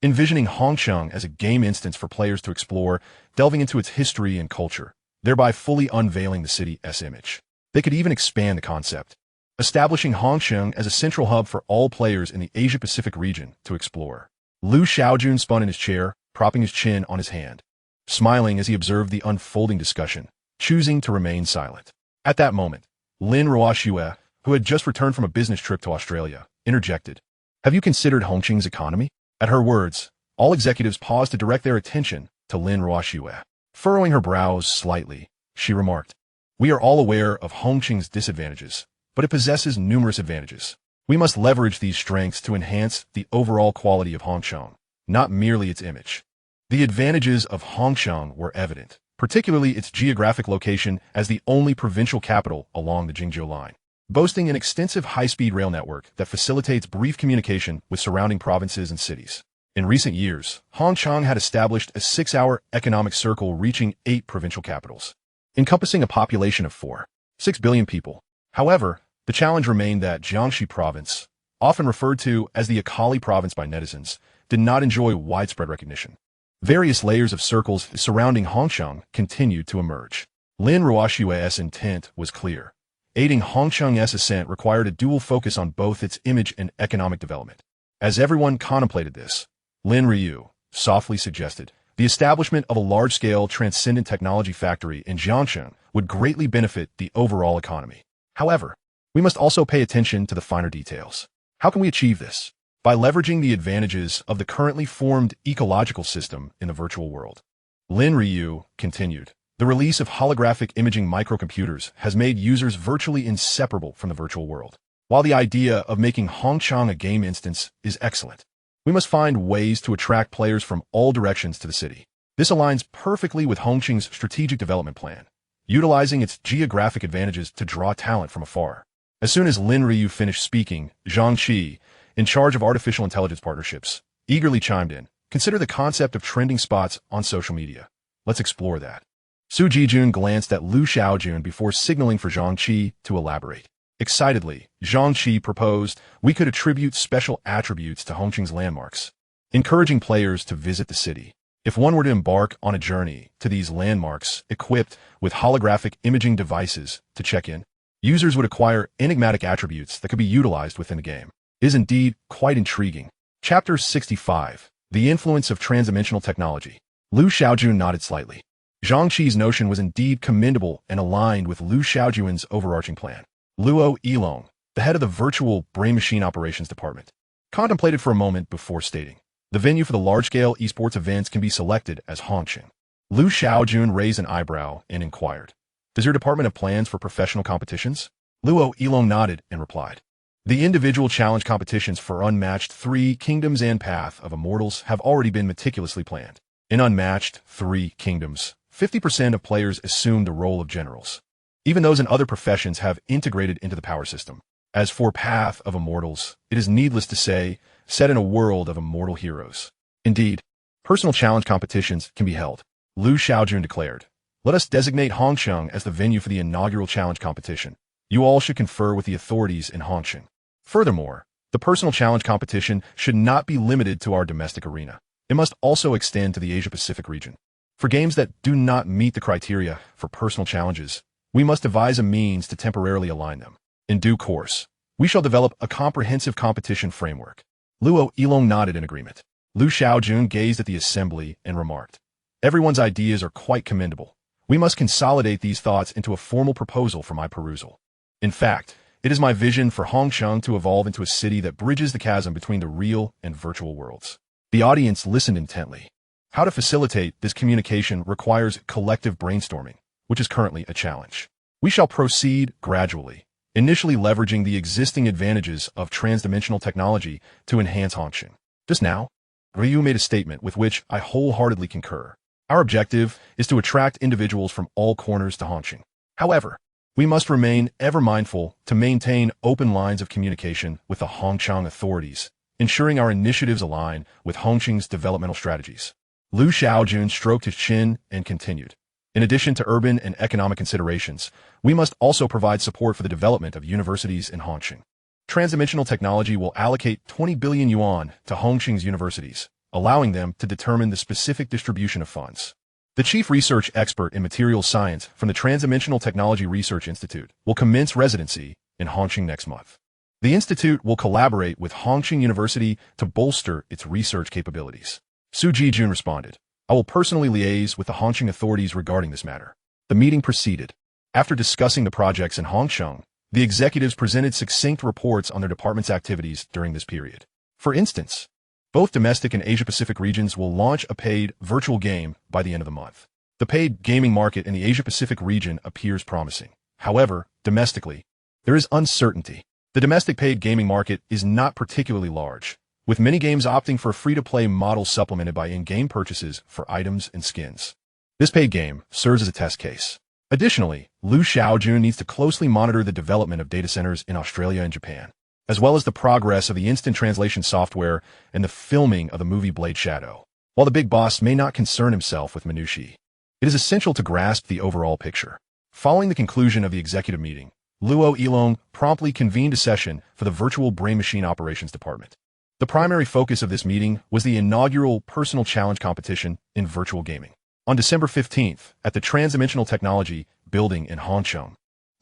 Envisioning Hongqiang as a game instance for players to explore, delving into its history and culture, thereby fully unveiling the city's image. They could even expand the concept, establishing Hongqiang as a central hub for all players in the Asia-Pacific region to explore. Liu Shaojun spun in his chair, propping his chin on his hand, smiling as he observed the unfolding discussion, choosing to remain silent. At that moment, Lin Ruoxue, who had just returned from a business trip to Australia, interjected. "Have you considered Hongqiang's economy?" At her words, all executives paused to direct their attention to Lin Ruoxue. Furrowing her brows slightly, she remarked, "We are all aware of Hongqing's disadvantages, but it possesses numerous advantages. We must leverage these strengths to enhance the overall quality of Hongqiang, not merely its image." The advantages of Hongqiang were evident, particularly its geographic location as the only provincial capital along the Jingzhou line, boasting an extensive high-speed rail network that facilitates brief communication with surrounding provinces and cities. In recent years, Hongqiang had established a 6-hour economic circle reaching 8 provincial capitals, encompassing a population of 4.6 billion people. However, the challenge remained that Jiangxi province, often referred to as the Akali province by netizens, did not enjoy widespread recognition. Various layers of circles surrounding Hongqiang continued to emerge. Lin Ruoshui's intent was clear. Aiding Hongqiang's ascent required a dual focus on both its image and economic development. As everyone contemplated this, Lin Ryu softly suggested the establishment of a large-scale transcendent technology factory in Jiangxi would greatly benefit the overall economy. However, we must also pay attention to the finer details. How can we achieve this? By leveraging the advantages of the currently formed ecological system in the virtual world. Lin Ryu continued, the release of holographic imaging microcomputers has made users virtually inseparable from the virtual world. While the idea of making Hongqiang a game instance is excellent, we must find ways to attract players from all directions to the city. This aligns perfectly with Hongqing's strategic development plan, utilizing its geographic advantages to draw talent from afar. As soon as Lin Ryu finished speaking, Zhang Qi, in charge of artificial intelligence partnerships, eagerly chimed in. Consider the concept of trending spots on social media. Let's explore that. Su Jijun glanced at Lu Shaojun before signaling for Zhang Qi to elaborate. Excitedly, Zhang Qi proposed we could attribute special attributes to Hongqing's landmarks, encouraging players to visit the city. If one were to embark on a journey to these landmarks equipped with holographic imaging devices to check in, users would acquire enigmatic attributes that could be utilized within the game. It is indeed quite intriguing. Chapter 65. The Influence of Transdimensional Technology. Lu Shaojun nodded slightly. Zhang Qi's notion was indeed commendable and aligned with Lu Shaojun's overarching plan. Luo Yilong, the head of the Virtual Brain Machine Operations Department, contemplated for a moment before stating, the venue for the large-scale esports events can be selected as Hongqing. Lu Shaojun raised an eyebrow and inquired, does your department have plans for professional competitions? Luo Yilong nodded and replied, the individual challenge competitions for Unmatched 3 Kingdoms and Path of Immortals have already been meticulously planned. In Unmatched 3 Kingdoms, 50% of players assume the role of generals. Even those in other professions have integrated into the power system. As for Path of Immortals, it is needless to say, set in a world of immortal heroes. Indeed, personal challenge competitions can be held. Lu Shaojun declared, let us designate Hongqiang as the venue for the inaugural challenge competition. You all should confer with the authorities in Hongqing. Furthermore, the personal challenge competition should not be limited to our domestic arena. It must also extend to the Asia-Pacific region. For games that do not meet the criteria for personal challenges, we must devise a means to temporarily align them. In due course, we shall develop a comprehensive competition framework. Luo Yilong nodded in agreement. Lu Shaojun gazed at the assembly and remarked, everyone's ideas are quite commendable. We must consolidate these thoughts into a formal proposal for my perusal. In fact, it is my vision for Hongqiang to evolve into a city that bridges the chasm between the real and virtual worlds. The audience listened intently. How to facilitate this communication requires collective brainstorming, which is currently a challenge. We shall proceed gradually, initially leveraging the existing advantages of transdimensional technology to enhance Hongqing. Just now, Ryu made a statement with which I wholeheartedly concur. Our objective is to attract individuals from all corners to Hongqing. However, we must remain ever mindful to maintain open lines of communication with the Hongqiang authorities, ensuring our initiatives align with Hongqing's developmental strategies. Lu Shaojun stroked his chin and continued. In addition to urban and economic considerations, we must also provide support for the development of universities in Hongqing. Transdimensional Technology will allocate 20 billion yuan to Hongqing's universities, allowing them to determine the specific distribution of funds. The chief research expert in materials science from the Transdimensional Technology Research Institute will commence residency in Hongqing next month. The institute will collaborate with Hongqing University to bolster its research capabilities. Su Jijun responded, I will personally liaise with the Hongqing authorities regarding this matter. The meeting proceeded. After discussing the projects in Hongqiang, the executives presented succinct reports on their department's activities during this period. For instance, both domestic and Asia-Pacific regions will launch a paid virtual game by the end of the month. The paid gaming market in the Asia-Pacific region appears promising. However, domestically, there is uncertainty. The domestic paid gaming market is not particularly large, with many games opting for a free-to-play model supplemented by in-game purchases for items and skins. This paid game serves as a test case. Additionally, Shaojun needs to closely monitor the development of data centers in Australia and Japan, as well as the progress of the instant translation software and the filming of the movie Blade Shadow. While the big boss may not concern himself with minutiae, it is essential to grasp the overall picture. Following the conclusion of the executive meeting, Luo Yilong promptly convened a session for the Virtual Brain Machine Operations Department. The primary focus of this meeting was the inaugural personal challenge competition in virtual gaming. On December 15th, at the Transdimensional Technology building in Hangzhou,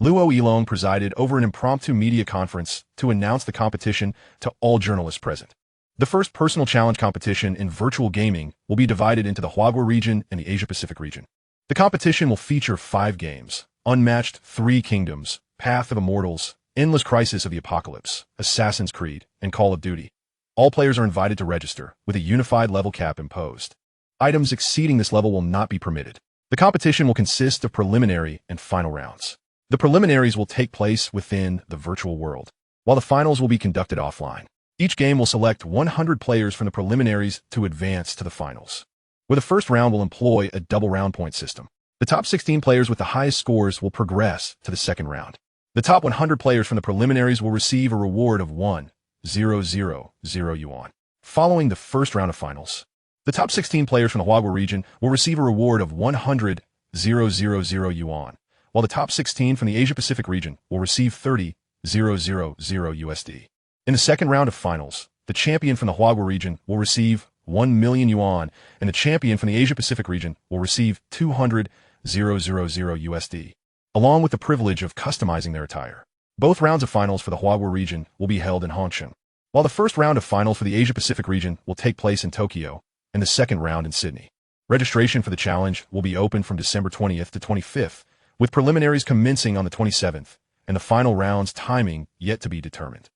Luo Yilong presided over an impromptu media conference to announce the competition to all journalists present. The first personal challenge competition in virtual gaming will be divided into the Huaguo region and the Asia-Pacific region. The competition will feature 5 games: Unmatched 3 Kingdoms, Path of Immortals, Endless Crisis of the Apocalypse, Assassin's Creed, and Call of Duty. All players are invited to register, with a unified level cap imposed. Items exceeding this level will not be permitted. The competition will consist of preliminary and final rounds. The preliminaries will take place within the virtual world, while the finals will be conducted offline. Each game will select 100 players from the preliminaries to advance to the finals, where the first round will employ a double round point system. The top 16 players with the highest scores will progress to the second round. The top 100 players from the preliminaries will receive a reward of 1,000 yuan. Following the first round of finals, the top 16 players from the Huaguo region will receive a reward of 100,000 yuan, while the top 16 from the Asia-Pacific region will receive 30,000 USD. In the second round of finals, the champion from the Huaguo region will receive 1 million yuan, and the champion from the Asia-Pacific region will receive 200,000 USD, along with the privilege of customizing their attire. Both rounds of finals for the Huaguo region will be held in Hangzhou, while the first round of finals for the Asia-Pacific region will take place in Tokyo, and the second round in Sydney. Registration for the challenge will be open from December 20th to 25th, with preliminaries commencing on the 27th, and the final round's timing yet to be determined.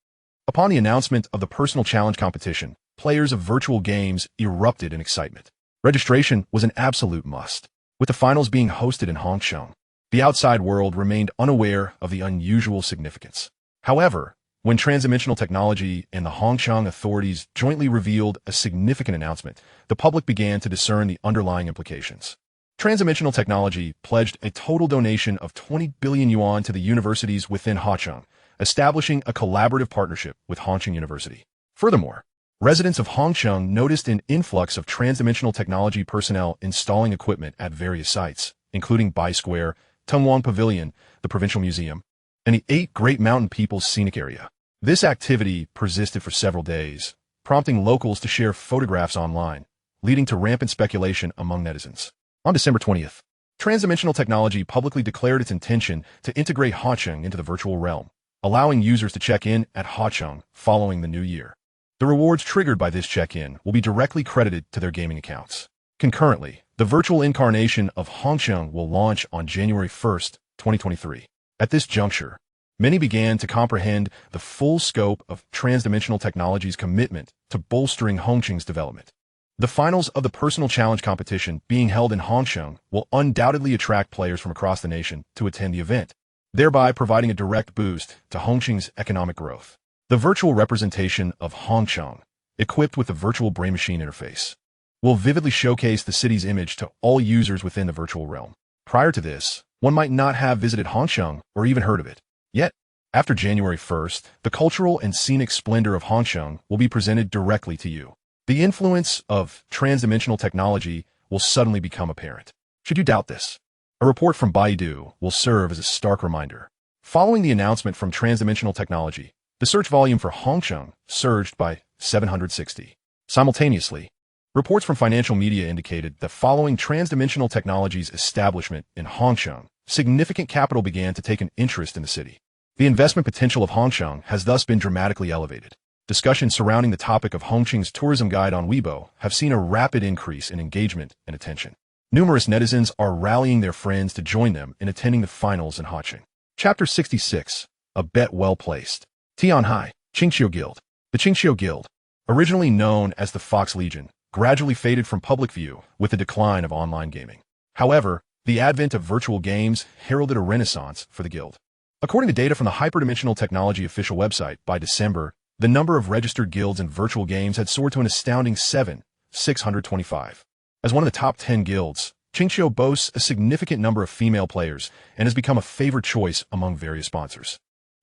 Upon the announcement of the personal challenge competition, players of virtual games erupted in excitement. Registration was an absolute must. With the finals being hosted in Hangzhou, the outside world remained unaware of the unusual significance. However, when Transdimensional Technology and the Hangzhou authorities jointly revealed a significant announcement, the public began to discern the underlying implications. Transdimensional Technology pledged a total donation of 20 billion yuan to the universities within Hangzhou, establishing a collaborative partnership with Hangzhou University. Furthermore, residents of Hangzhou noticed an influx of Transdimensional Technology personnel installing equipment at various sites, including Bai Square, Tungwang Pavilion, the Provincial Museum, and the 8 Great Mountain People's Scenic Area. This activity persisted for several days, prompting locals to share photographs online, leading to rampant speculation among netizens. On December 20th, Transdimensional Technology publicly declared its intention to integrate Hangzhou into the virtual realm, allowing users to check in at Hangzhou following the new year. The rewards triggered by this check-in will be directly credited to their gaming accounts. Concurrently, the virtual incarnation of Hangzhou will launch on January 1st, 2023. At this juncture, many began to comprehend the full scope of Transdimensional Technology's commitment to bolstering Hangzhou's development. The finals of the personal challenge competition being held in Hangzhou will undoubtedly attract players from across the nation to attend the event, thereby providing a direct boost to Hangzhou's economic growth. The virtual representation of Hangzhou, equipped with the virtual brain machine interface, will vividly showcase the city's image to all users within the virtual realm. Prior to this, one might not have visited Hangzhou or even heard of it. Yet, after January 1st, the cultural and scenic splendor of Hangzhou will be presented directly to you. The influence of Transdimensional Technology will suddenly become apparent. Should you doubt this, a report from Baidu will serve as a stark reminder. Following the announcement from Transdimensional Technology, the search volume for Hangzhou surged by 760. Simultaneously, reports from financial media indicated that following Transdimensional Technology's establishment in Hangzhou, significant capital began to take an interest in the city. The investment potential of Hangzhou has thus been dramatically elevated. Discussions surrounding the topic of Hangzhou's tourism guide on Weibo have seen a rapid increase in engagement and attention. Numerous netizens are rallying their friends to join them in attending the finals in Hangzhou. Chapter 66. A Bet Well Placed. Tianhai, Qingqiu Guild. The Qingqiu Guild, originally known as the Fox Legion, gradually faded from public view with the decline of online gaming. However, the advent of virtual games heralded a renaissance for the guild. According to data from the Hyperdimensional Technology official website, by December, the number of registered guilds in virtual games had soared to an astounding 7,625. As one of the top 10 guilds, Qingqiu boasts a significant number of female players and has become a favored choice among various sponsors.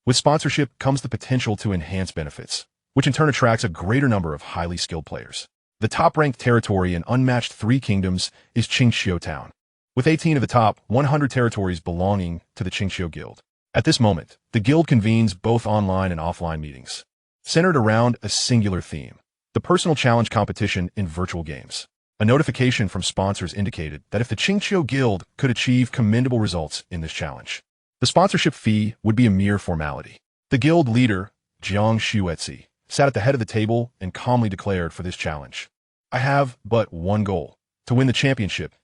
With sponsorship comes the potential to enhance benefits, which in turn attracts a greater number of highly skilled players. The top-ranked territory in unmatched Three Kingdoms is Qingqiu Town, with 18 of the top 100 territories belonging to the Qingqiu Guild. At this moment, the guild convenes both online and offline meetings, centered around a singular theme: the personal challenge competition in virtual games. A notification from sponsors indicated that if the Qingqiu Guild could achieve commendable results in this challenge, the sponsorship fee would be a mere formality. The guild leader, Jiang Xuetzi, sat at the head of the table and calmly declared for this challenge: "I have but one goal, to win the championship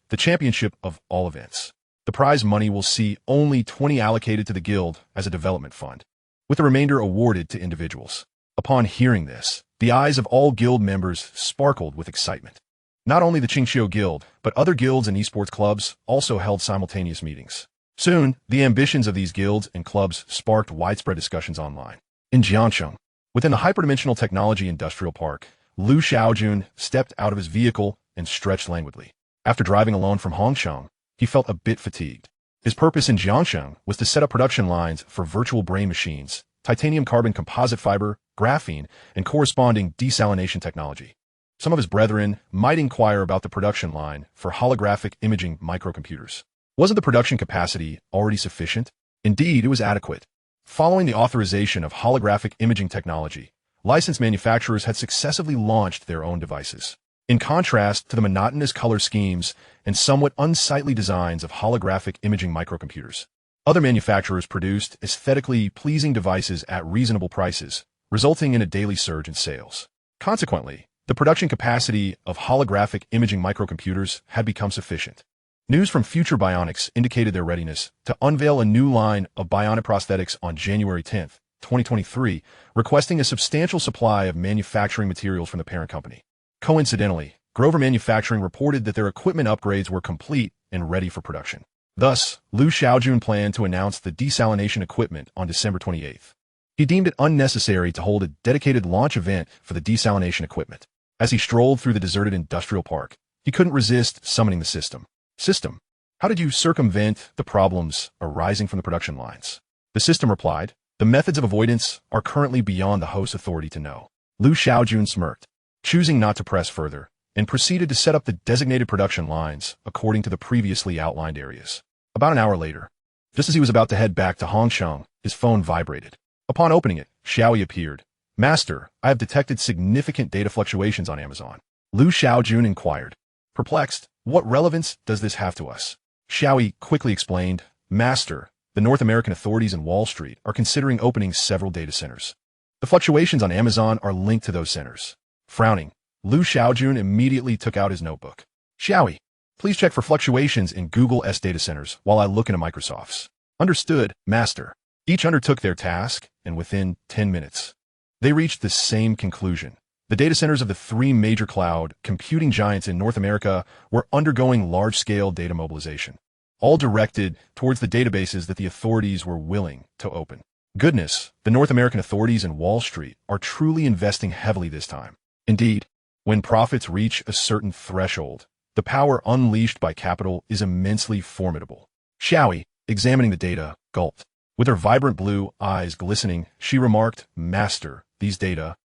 of all events. The prize money will see only 20 allocated to the guild as a development fund, with the remainder awarded to individuals." Upon hearing this, the eyes of all guild members sparkled with excitement. Not only the Qingqiu Guild, but other guilds and esports clubs also held simultaneous meetings. Soon, the ambitions of these guilds and clubs sparked widespread discussions online. In Jiangsheng, within the Hyperdimensional Technology Industrial Park, Liu Shaojun stepped out of his vehicle and stretched languidly. After driving alone from Hongsheng, he felt a bit fatigued. His purpose in Jiangsheng was to set up production lines for virtual brain machines, titanium carbon composite fiber, graphene, and corresponding desalination technology. Some of his brethren might inquire about the production line for holographic imaging microcomputers. Wasn't the production capacity already sufficient? Indeed, it was adequate. Following the authorization of holographic imaging technology, licensed manufacturers had successively launched their own devices. In contrast to the monotonous color schemes and somewhat unsightly designs of holographic imaging microcomputers, other manufacturers produced aesthetically pleasing devices at reasonable prices, resulting in a daily surge in sales. Consequently, the production capacity of holographic imaging microcomputers had become sufficient. News from Future Bionics indicated their readiness to unveil a new line of bionic prosthetics on January 10, 2023, requesting a substantial supply of manufacturing materials from the parent company. Coincidentally, Grover Manufacturing reported that their equipment upgrades were complete and ready for production. Thus, Liu Shaojun planned to announce the desalination equipment on December 28th. He deemed it unnecessary to hold a dedicated launch event for the desalination equipment. As he strolled through the deserted industrial park, he couldn't resist summoning the system. "System, how did you circumvent the problems arising from the production lines?" The system replied, "The methods of avoidance are currently beyond the host's authority to know." Liu Shaojun smirked, choosing not to press further, and proceeded to set up the designated production lines according to the previously outlined areas. About an hour later, just as he was about to head back to Hongsheng, his phone vibrated. Upon opening it, Xiaoyi appeared. "Master, I have detected significant data fluctuations on Amazon." Liu Shaojun inquired. Perplexed, "What relevance does this have to us?" Xiaoyi quickly explained, "Master, the North American authorities in Wall Street are considering opening several data centers. The fluctuations on Amazon are linked to those centers." Frowning, Liu Shaojun immediately took out his notebook. "Xiaoyi, please check for fluctuations in Google's data centers while I look into Microsoft's." "Understood, Master." Each undertook their task, and within 10 minutes, they reached the same conclusion. The data centers of the three major cloud computing giants in North America were undergoing large-scale data mobilization, all directed towards the databases that the authorities were willing to open. Goodness, the North American authorities in Wall Street are truly investing heavily this time. Indeed, when profits reach a certain threshold, the power unleashed by capital is immensely formidable. Xiaoyi, examining the data, gulped. With her vibrant blue eyes glistening, she remarked, "Master, these data."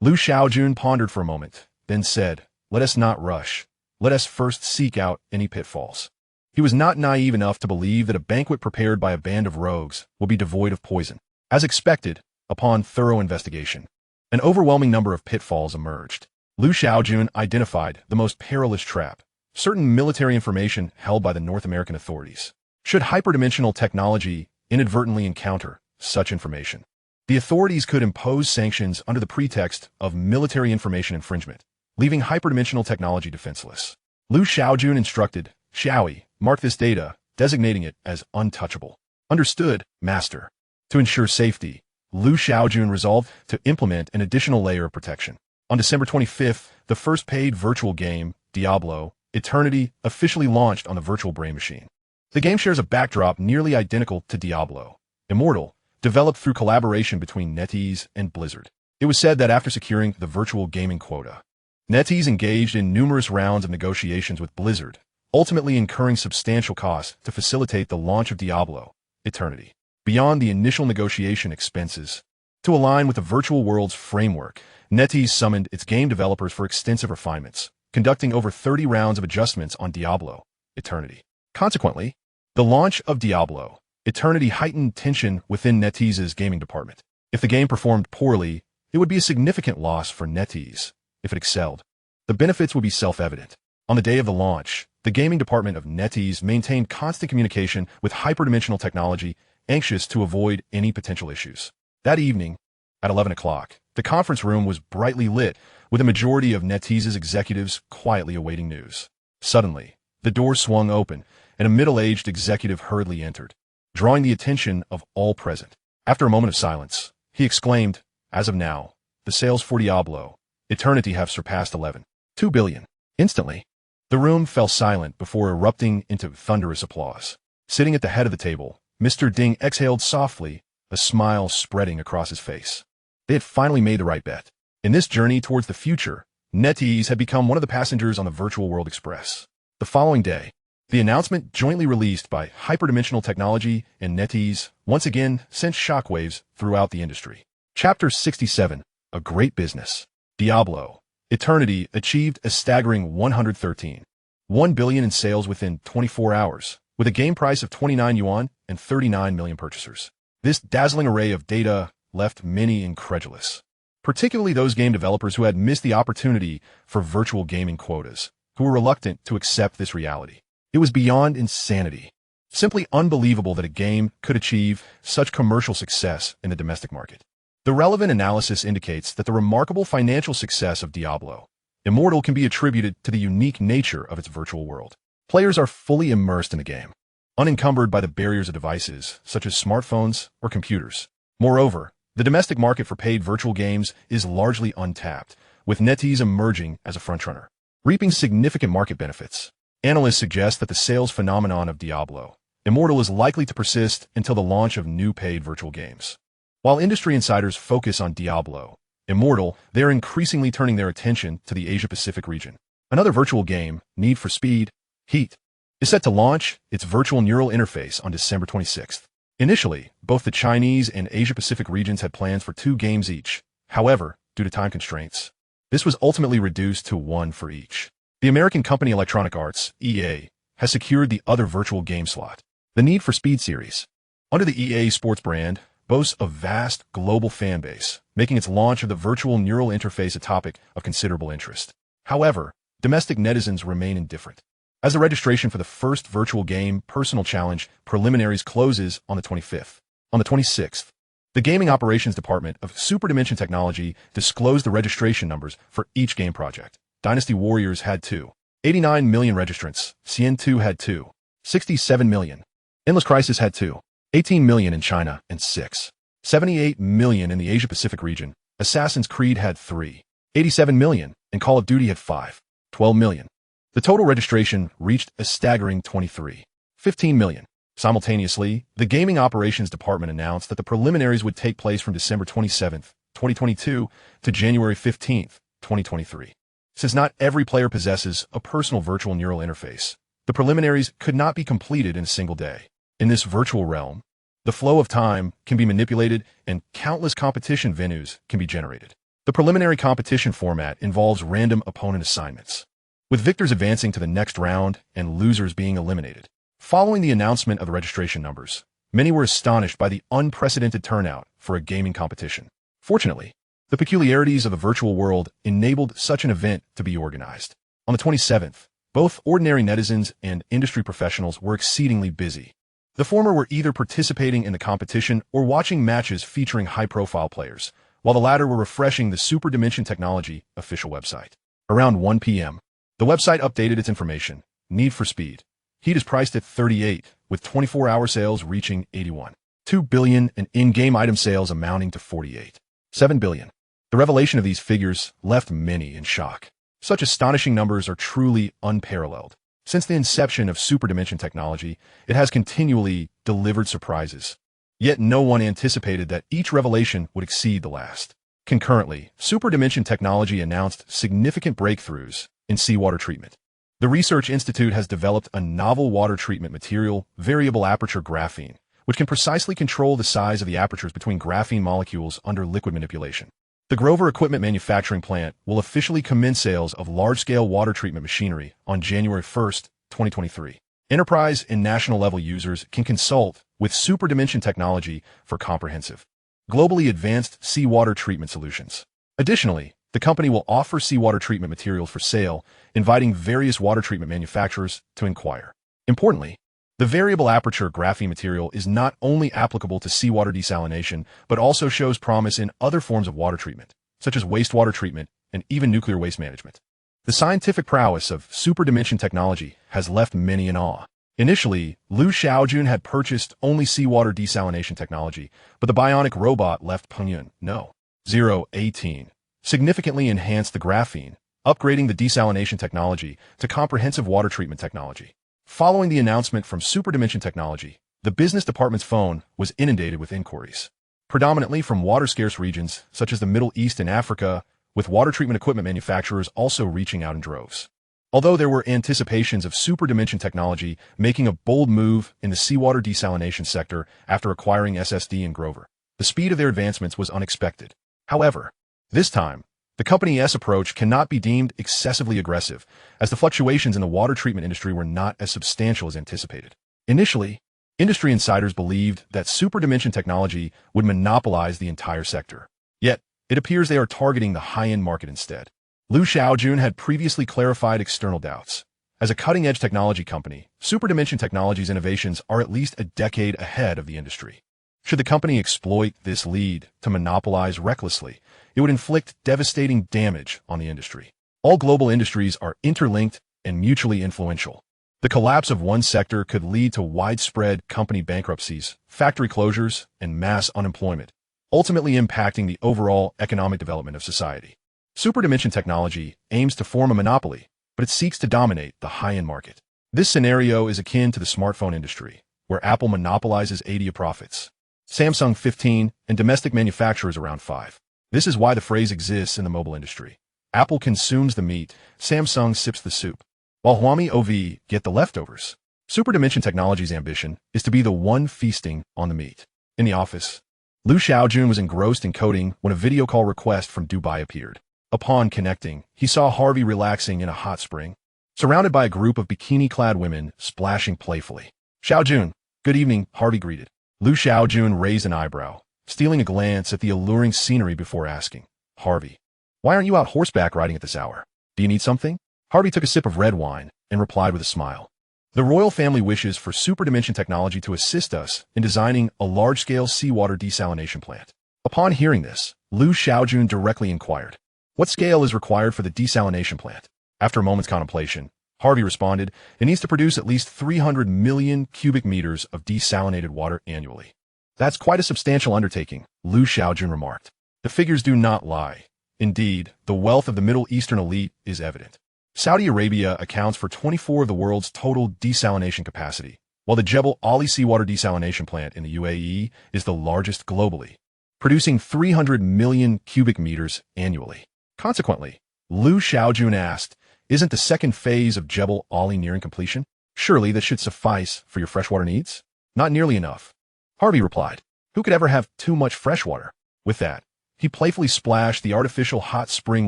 Liu Shaojun pondered for a moment, then said, "Let us not rush. Let us first seek out any pitfalls." He was not naive enough to believe that a banquet prepared by a band of rogues would be devoid of poison. As expected, upon thorough investigation, an overwhelming number of pitfalls emerged. Liu Shaojun identified the most perilous trap: certain military information held by the North American authorities. Should hyperdimensional technology inadvertently encounter such information, the authorities could impose sanctions under the pretext of military information infringement, leaving hyperdimensional technology defenseless. Liu Shaojun instructed, "Xiaoyi, mark this data, designating it as untouchable." "Understood, Master." To ensure safety, Liu Shaojun resolved to implement an additional layer of protection. On December 25th, the first paid virtual game, Diablo, Eternity officially launched on the virtual brain machine. The game shares a backdrop nearly identical to Diablo Immortal, developed through collaboration between NetEase and Blizzard. It was said that after securing the virtual gaming quota, NetEase engaged in numerous rounds of negotiations with Blizzard, ultimately incurring substantial costs to facilitate the launch of Diablo Eternity. Beyond the initial negotiation expenses, to align with the virtual world's framework, NetEase summoned its game developers for extensive refinements, conducting over 30 rounds of adjustments on Diablo Eternity. Consequently, the launch of Diablo Eternity heightened tension within NetEase's gaming department. If the game performed poorly, it would be a significant loss for NetEase. If it excelled, the benefits would be self-evident. On the day of the launch, the gaming department of NetEase maintained constant communication with Hyperdimensional Technology, anxious to avoid any potential issues. That evening, at 11 o'clock, the conference room was brightly lit, with a majority of NetEase's executives quietly awaiting news. Suddenly, the door swung open, and a middle-aged executive hurriedly entered, drawing the attention of all present. After a moment of silence, he exclaimed, "As of now, the sales for Diablo Eternity have surpassed 11.2 billion. Instantly, the room fell silent before erupting into thunderous applause. Sitting at the head of the table, Mr. Ding exhaled softly, a smile spreading across his face. They had finally made the right bet. In this journey towards the future, NetEase had become one of the passengers on the Virtual World Express. The following day, the announcement jointly released by Hyperdimensional Technology and NetEase once again sent shockwaves throughout the industry. Chapter 67, A Great Business. Diablo Eternity achieved a staggering 113.1 billion in sales within 24 hours, with a game price of 29 yuan and 39 million purchasers. This dazzling array of data left many incredulous, particularly those game developers who had missed the opportunity for virtual gaming quotas, who were reluctant to accept this reality. It was beyond insanity. Simply unbelievable that a game could achieve such commercial success in the domestic market. The relevant analysis indicates that the remarkable financial success of Diablo Immortal can be attributed to the unique nature of its virtual world. Players are fully immersed in the game, unencumbered by the barriers of devices such as smartphones or computers. Moreover, the domestic market for paid virtual games is largely untapped, with NetEase emerging as a frontrunner, reaping significant market benefits. Analysts suggest that the sales phenomenon of Diablo Immortal is likely to persist until the launch of new paid virtual games. While industry insiders focus on Diablo Immortal, they are increasingly turning their attention to the Asia-Pacific region. Another virtual game, Need for Speed Heat, is set to launch its virtual neural interface on December 26th. Initially, both the Chinese and Asia-Pacific regions had plans for 2 games each. However, due to time constraints, this was ultimately reduced to 1 for each. The American company Electronic Arts, EA, has secured the other virtual game slot. The Need for Speed series, under the EA Sports brand, boasts a vast global fan base, making its launch of the virtual neural interface a topic of considerable interest. However, domestic netizens remain indifferent. As the registration for the first virtual game Personal Challenge preliminaries closes on the 25th. On the 26th, the Gaming Operations Department of Hyperdimensional Technology disclosed the registration numbers for each game project. Dynasty Warriors had 2.89 million registrants, Cien 2 had 2.67 million, Endless Crisis had 2.18 million in China and 6.78 million in the Asia-Pacific region. Assassin's Creed had 3.87 million, and Call of Duty had 5.12 million. The total registration reached a staggering 23.15 million. Simultaneously, the Gaming Operations Department announced that the preliminaries would take place from December 27, 2022 to January 15, 2023. Since not every player possesses a personal virtual neural interface, the preliminaries could not be completed in a single day. In this virtual realm, the flow of time can be manipulated and countless competition venues can be generated. The preliminary competition format involves random opponent assignments, with victors advancing to the next round and losers being eliminated. Following the announcement of the registration numbers, many were astonished by the unprecedented turnout for a gaming competition. Fortunately, the peculiarities of the virtual world enabled such an event to be organized. On the 27th, both ordinary netizens and industry professionals were exceedingly busy. The former were either participating in the competition or watching matches featuring high-profile players, while the latter were refreshing the Hyperdimensional Technology official website. Around 1 p.m., the website updated its information. Need for Speed Heat is priced at 38, with 24-hour sales reaching 81.2 billion and in-game item sales amounting to 48.7 billion. The revelation of these figures left many in shock. Such astonishing numbers are truly unparalleled. Since the inception of superdimension technology, it has continually delivered surprises. Yet no one anticipated that each revelation would exceed the last. Concurrently, superdimension technology announced significant breakthroughs in seawater treatment. The Research Institute has developed a novel water treatment material, variable aperture graphene, which can precisely control the size of the apertures between graphene molecules under liquid manipulation. The Grover Equipment Manufacturing Plant will officially commence sales of large-scale water treatment machinery on January 1, 2023. Enterprise and national-level users can consult with superdimension technology for comprehensive, globally advanced seawater treatment solutions. Additionally, the company will offer seawater treatment materials for sale, inviting various water treatment manufacturers to inquire. Importantly, the variable aperture graphene material is not only applicable to seawater desalination, but also shows promise in other forms of water treatment, such as wastewater treatment and even nuclear waste management. The scientific prowess of superdimension technology has left many in awe. Initially, Liu Shaojun had purchased only seawater desalination technology, but the bionic robot left Pengyun No. 018 significantly enhanced the graphene, upgrading the desalination technology to comprehensive water treatment technology. Following the announcement from Superdimension Technology, the business department's phone was inundated with inquiries, predominantly from water-scarce regions such as the Middle East and Africa, with water treatment equipment manufacturers also reaching out in droves. Although there were anticipations of Superdimension Technology making a bold move in the seawater desalination sector after acquiring SSD and Grover, the speed of their advancements was unexpected. However, this time, the company's approach cannot be deemed excessively aggressive, as the fluctuations in the water treatment industry were not as substantial as anticipated. Initially, industry insiders believed that superdimension technology would monopolize the entire sector. Yet, it appears they are targeting the high-end market instead. Liu Shaojun had previously clarified external doubts. As a cutting-edge technology company, Superdimension Technology's innovations are at least a decade ahead of the industry. Should the company exploit this lead to monopolize recklessly, it would inflict devastating damage on the industry. All global industries are interlinked and mutually influential. The collapse of one sector could lead to widespread company bankruptcies, factory closures, and mass unemployment, ultimately impacting the overall economic development of society. Superdimension Technology aims to form a monopoly, but it seeks to dominate the high-end market. This scenario is akin to the smartphone industry, where Apple monopolizes 80% of profits, Samsung 15%, and domestic manufacturers around 5%. This is why the phrase exists in the mobile industry. Apple consumes the meat, Samsung sips the soup, while Huami OV get the leftovers. Superdimension Technology's ambition is to be the one feasting on the meat. In the office, Liu Shaojun was engrossed in coding when a video call request from Dubai appeared. Upon connecting, he saw Harvey relaxing in a hot spring, surrounded by a group of bikini-clad women splashing playfully. Shaojun, good evening, Harvey greeted. Liu Shaojun raised an eyebrow, stealing a glance at the alluring scenery before asking, Harvey, why aren't you out horseback riding at this hour? Do you need something? Harvey took a sip of red wine and replied with a smile. The royal family wishes for Superdimension Technology to assist us in designing a large-scale seawater desalination plant. Upon hearing this, Liu Shaojun directly inquired, what scale is required for the desalination plant? After a moment's contemplation, Harvey responded, it needs to produce at least 300 million cubic meters of desalinated water annually. That's quite a substantial undertaking, Liu Shaojun remarked. The figures do not lie. Indeed, the wealth of the Middle Eastern elite is evident. Saudi Arabia accounts for 24% of the world's total desalination capacity, while the Jebel Ali seawater desalination plant in the UAE is the largest globally, producing 300 million cubic meters annually. Consequently, Liu Shaojun asked, isn't the second phase of Jebel Ali nearing completion? Surely this should suffice for your freshwater needs? Not nearly enough. Harvey replied, who could ever have too much freshwater? With that, he playfully splashed the artificial hot spring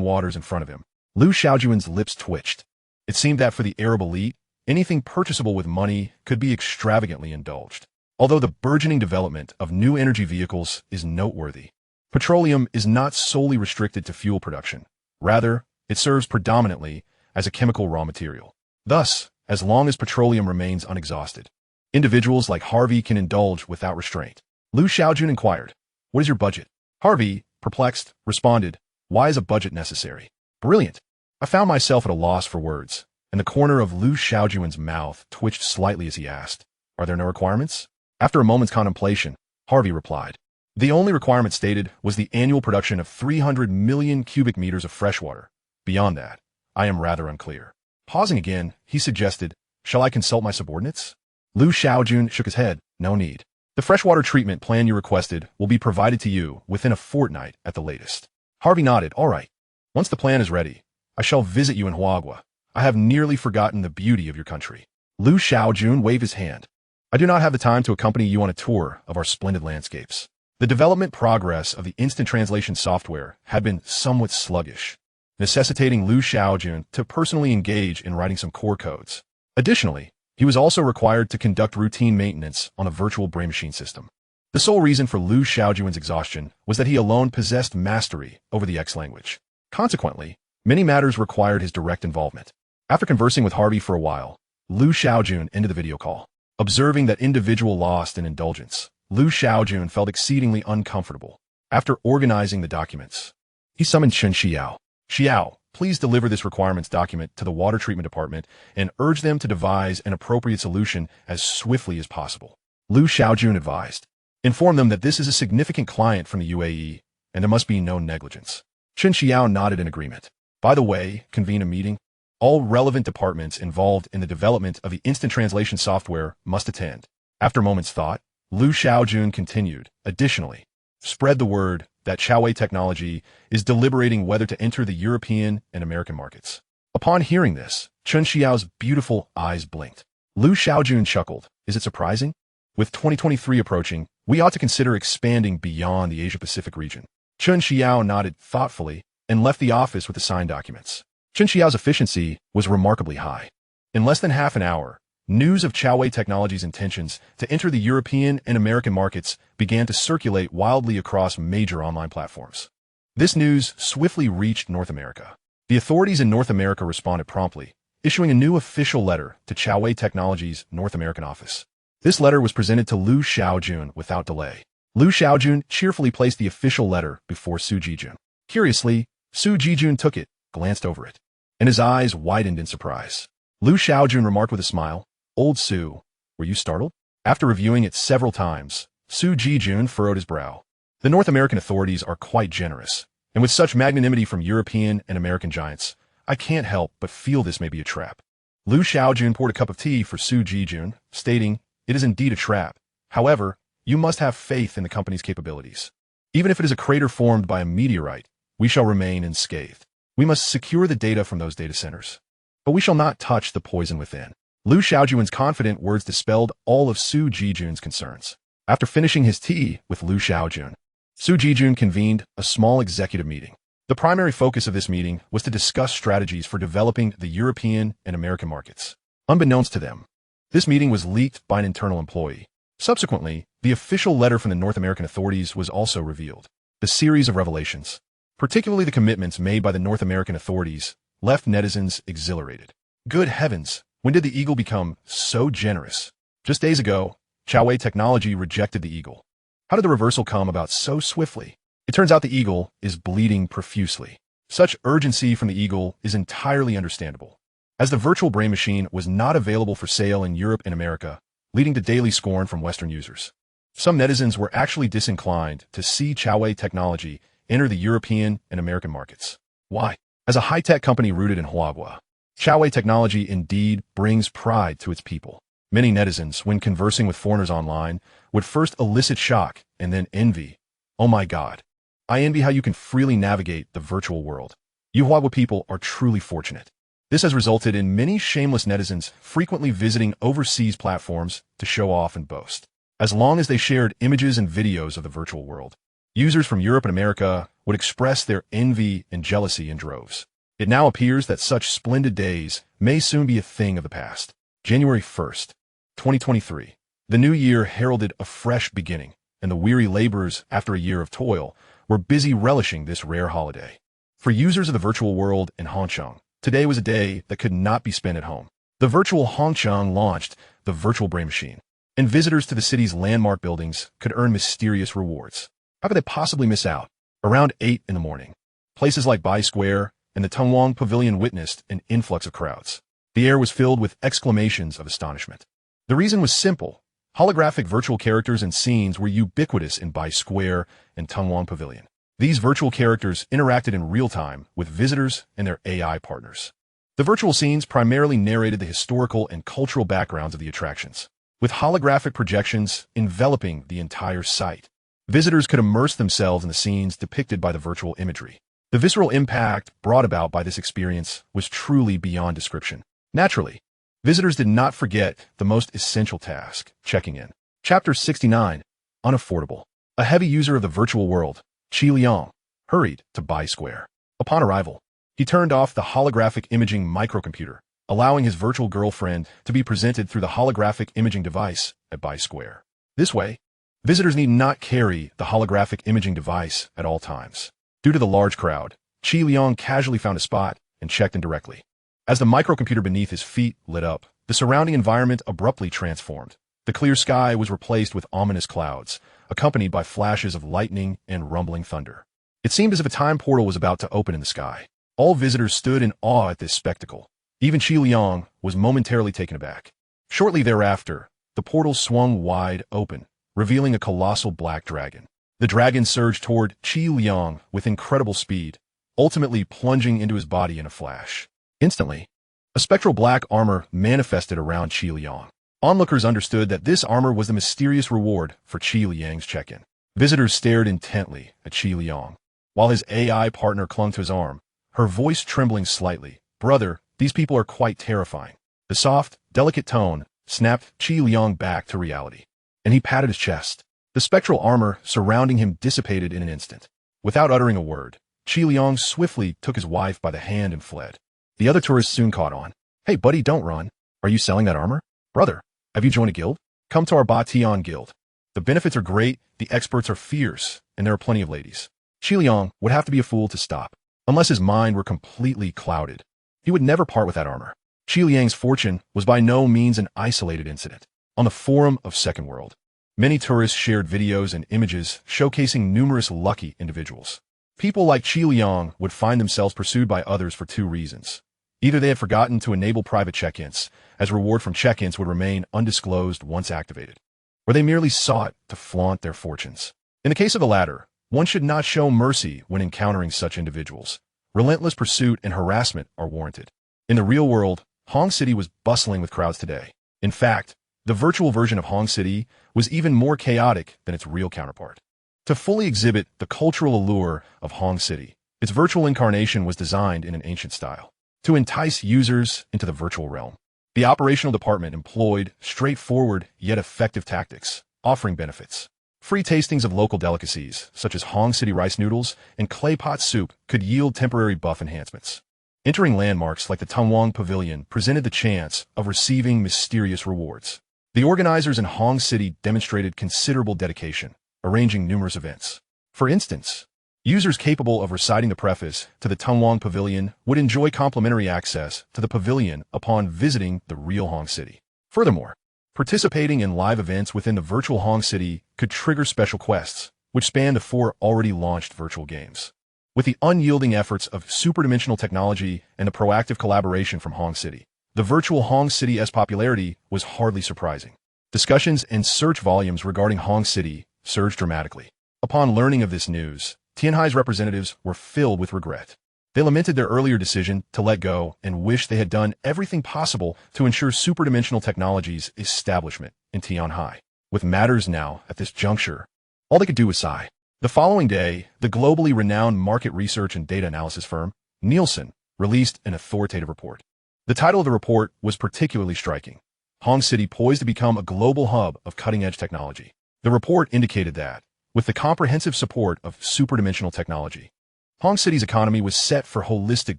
waters in front of him. Liu Shaojun's lips twitched. It seemed that for the Arab elite, anything purchasable with money could be extravagantly indulged. Although the burgeoning development of new energy vehicles is noteworthy, petroleum is not solely restricted to fuel production. Rather, it serves predominantly as a chemical raw material. Thus, as long as petroleum remains unexhausted, individuals like Harvey can indulge without restraint. Liu Shaojun inquired, what is your budget? Harvey, perplexed, responded, why is a budget necessary? Brilliant. I found myself at a loss for words, and the corner of Liu Shaojun's mouth twitched slightly as he asked, are there no requirements? After a moment's contemplation, Harvey replied, the only requirement stated was the annual production of 300 million cubic meters of freshwater. Beyond that, I am rather unclear. Pausing again, he suggested, shall I consult my subordinates? Lu Shaojun shook his head. No need. The freshwater treatment plan you requested will be provided to you within a fortnight at the latest. Harvey nodded. All right. Once the plan is ready, I shall visit you in Huagua. I have nearly forgotten the beauty of your country. Lu Shaojun waved his hand. I do not have the time to accompany you on a tour of our splendid landscapes. The development progress of the instant translation software had been somewhat sluggish, necessitating Lu Shaojun to personally engage in writing some core codes. Additionally, he was also required to conduct routine maintenance on a virtual brain machine system. The sole reason for Lu Shaojun's exhaustion was that he alone possessed mastery over the X language. Consequently, many matters required his direct involvement. After conversing with Harvey for a while, Lu Shaojun ended the video call. Observing that individual lost in indulgence, Lu Shaojun felt exceedingly uncomfortable. After organizing the documents, he summoned Chen Xiao. Xiao, please deliver this requirements document to the water treatment department and urge them to devise an appropriate solution as swiftly as possible. Lu Shaojun advised. Inform them that this is a significant client from the UAE and there must be no negligence. Chen Xiao nodded in agreement. By the way, convene a meeting. All relevant departments involved in the development of the instant translation software must attend. After a moment's thought, Lu Shaojun continued. Additionally, spread the word that Shaojun Technology is deliberating whether to enter the European and American markets. Upon hearing this, Chen Xiao's beautiful eyes blinked. Lu Shaojun chuckled. Is it surprising? With 2023 approaching, we ought to consider expanding beyond the Asia-Pacific region. Chen Xiao nodded thoughtfully and left the office with the signed documents. Chen Xiao's efficiency was remarkably high. In less than half an hour, news of Shaojun Technology's intentions to enter the European and American markets began to circulate wildly across major online platforms. This news swiftly reached North America. The authorities in North America responded promptly, issuing a new official letter to Shaojun Technology's North American office. This letter was presented to Lu Shaojun without delay. Lu Shaojun cheerfully placed the official letter before Su Jijun. Curiously, Su Jijun took it, glanced over it, and his eyes widened in surprise. Lu Shaojun remarked with a smile, Old Su, were you startled? After reviewing it several times, Su Jijun furrowed his brow. The North American authorities are quite generous, and with such magnanimity from European and American giants, I can't help but feel this may be a trap. Lu Shaojun poured a cup of tea for Su Jijun, stating, it is indeed a trap. However, you must have faith in the company's capabilities. Even if it is a crater formed by a meteorite, we shall remain unscathed. We must secure the data from those data centers. But we shall not touch the poison within. Lu Shaojun's confident words dispelled all of Su Jijun's concerns. After finishing his tea with Lu Shaojun, Su Jijun convened a small executive meeting. The primary focus of this meeting was to discuss strategies for developing the European and American markets. Unbeknownst to them, this meeting was leaked by an internal employee. Subsequently, the official letter from the North American authorities was also revealed. The series of revelations, particularly the commitments made by the North American authorities, left netizens exhilarated. Good heavens, when did the Eagle become so generous? Just days ago, Shaojun Technology rejected the Eagle. How did the reversal come about so swiftly? It turns out the Eagle is bleeding profusely. Such urgency from the Eagle is entirely understandable, as the virtual brain machine was not available for sale in Europe and America, leading to daily scorn from Western users. Some netizens were actually disinclined to see Shaojun Technology enter the European and American markets. Why? As a high-tech company rooted in Huagua, Shaojun Technology indeed brings pride to its people. Many netizens, when conversing with foreigners online, would first elicit shock and then envy. Oh my God, I envy how you can freely navigate the virtual world. You Huagua people are truly fortunate. This has resulted in many shameless netizens frequently visiting overseas platforms to show off and boast. As long as they shared images and videos of the virtual world, users from Europe and America would express their envy and jealousy in droves. It now appears that such splendid days may soon be a thing of the past. January 1st, 2023. The new year heralded a fresh beginning, and the weary laborers, after a year of toil, were busy relishing this rare holiday. For users of the virtual world in Hongcheng, today was a day that could not be spent at home. The virtual Hongcheng launched the virtual brain machine, and visitors to the city's landmark buildings could earn mysterious rewards. How could they possibly miss out? Around 8 in the morning, places like Bai Square and the Tungwang Pavilion witnessed an influx of crowds. The air was filled with exclamations of astonishment. The reason was simple. Holographic virtual characters and scenes were ubiquitous in Bai Square and Tungwang Pavilion. These virtual characters interacted in real time with visitors and their AI partners. The virtual scenes primarily narrated the historical and cultural backgrounds of the attractions, with holographic projections enveloping the entire site. Visitors could immerse themselves in the scenes depicted by the virtual imagery. The visceral impact brought about by this experience was truly beyond description. Naturally, visitors did not forget the most essential task, checking in. Chapter 69, Unaffordable. A heavy user of the virtual world, Qi Liang, hurried to Bai Square. Upon arrival, he turned off the holographic imaging microcomputer, allowing his virtual girlfriend to be presented through the holographic imaging device at Bai Square. This way, visitors need not carry the holographic imaging device at all times. Due to the large crowd, Qi Liang casually found a spot and checked in directly. As the microcomputer beneath his feet lit up, the surrounding environment abruptly transformed. The clear sky was replaced with ominous clouds, accompanied by flashes of lightning and rumbling thunder. It seemed as if a time portal was about to open in the sky. All visitors stood in awe at this spectacle. Even Qi Liang was momentarily taken aback. Shortly thereafter, the portal swung wide open, revealing a colossal black dragon. The dragon surged toward Qi Liang with incredible speed, ultimately plunging into his body in a flash. Instantly, a spectral black armor manifested around Qi Liang. Onlookers understood that this armor was the mysterious reward for Qi Liang's check-in. Visitors stared intently at Qi Liang, while his AI partner clung to his arm, her voice trembling slightly. "Brother, these people are quite terrifying." The soft, delicate tone snapped Qi Liang back to reality, and he patted his chest. The spectral armor surrounding him dissipated in an instant. Without uttering a word, Qi Liang swiftly took his wife by the hand and fled. The other tourists soon caught on. "Hey buddy, don't run. Are you selling that armor? Brother, have you joined a guild? Come to our Batian guild. The benefits are great, the experts are fierce, and there are plenty of ladies." Qi Liang would have to be a fool to stop. Unless his mind were completely clouded, he would never part with that armor. Qi Liang's fortune was by no means an isolated incident. On the forum of Second World, many tourists shared videos and images showcasing numerous lucky individuals. People like Qi Liang would find themselves pursued by others for two reasons. Either they had forgotten to enable private check-ins, as reward from check-ins would remain undisclosed once activated, or they merely sought to flaunt their fortunes. In the case of the latter, one should not show mercy when encountering such individuals. Relentless pursuit and harassment are warranted. In the real world, Hong City was bustling with crowds today. In fact, the virtual version of Hong City was even more chaotic than its real counterpart. To fully exhibit the cultural allure of Hong City, its virtual incarnation was designed in an ancient style. To entice users into the virtual realm, the operational department employed straightforward yet effective tactics, offering benefits. Free tastings of local delicacies, such as Hong City rice noodles and clay pot soup, could yield temporary buff enhancements. Entering landmarks like the Tungwang Pavilion presented the chance of receiving mysterious rewards. The organizers in Hong City demonstrated considerable dedication, arranging numerous events. For instance, users capable of reciting the preface to the Tungwang Pavilion would enjoy complimentary access to the pavilion upon visiting the real Hong City. Furthermore, participating in live events within the virtual Hong City could trigger special quests, which spanned the 4 already launched virtual games. With the unyielding efforts of Hyperdimensional Technology and the proactive collaboration from Hong City, the virtual Hong City's popularity was hardly surprising. Discussions and search volumes regarding Hong City surged dramatically. Upon learning of this news, Tianhai's representatives were filled with regret. They lamented their earlier decision to let go and wished they had done everything possible to ensure Hyperdimensional Technology's establishment in Tianhai. With matters now at this juncture, all they could do was sigh. The following day, the globally renowned market research and data analysis firm, Nielsen, released an authoritative report. The title of the report was particularly striking: Hong City poised to become a global hub of cutting-edge technology. The report indicated that, with the comprehensive support of Hyperdimensional Technology, Hong City's economy was set for holistic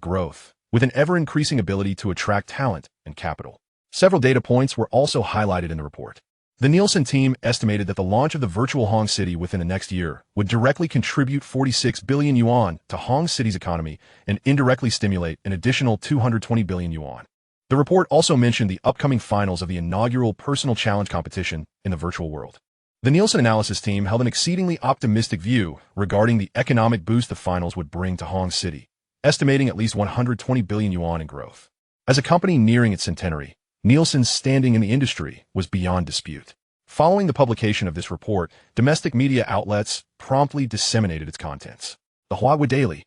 growth, with an ever-increasing ability to attract talent and capital. Several data points were also highlighted in the report. The Nielsen team estimated that the launch of the virtual Hong City within the next year would directly contribute 46 billion yuan to Hong City's economy and indirectly stimulate an additional 220 billion yuan. The report also mentioned the upcoming finals of the inaugural personal challenge competition in the virtual world. The Nielsen analysis team held an exceedingly optimistic view regarding the economic boost the finals would bring to Hong City, estimating at least 120 billion yuan in growth. As a company nearing its centenary, Nielsen's standing in the industry was beyond dispute. Following the publication of this report, domestic media outlets promptly disseminated its contents. The Huawei Daily,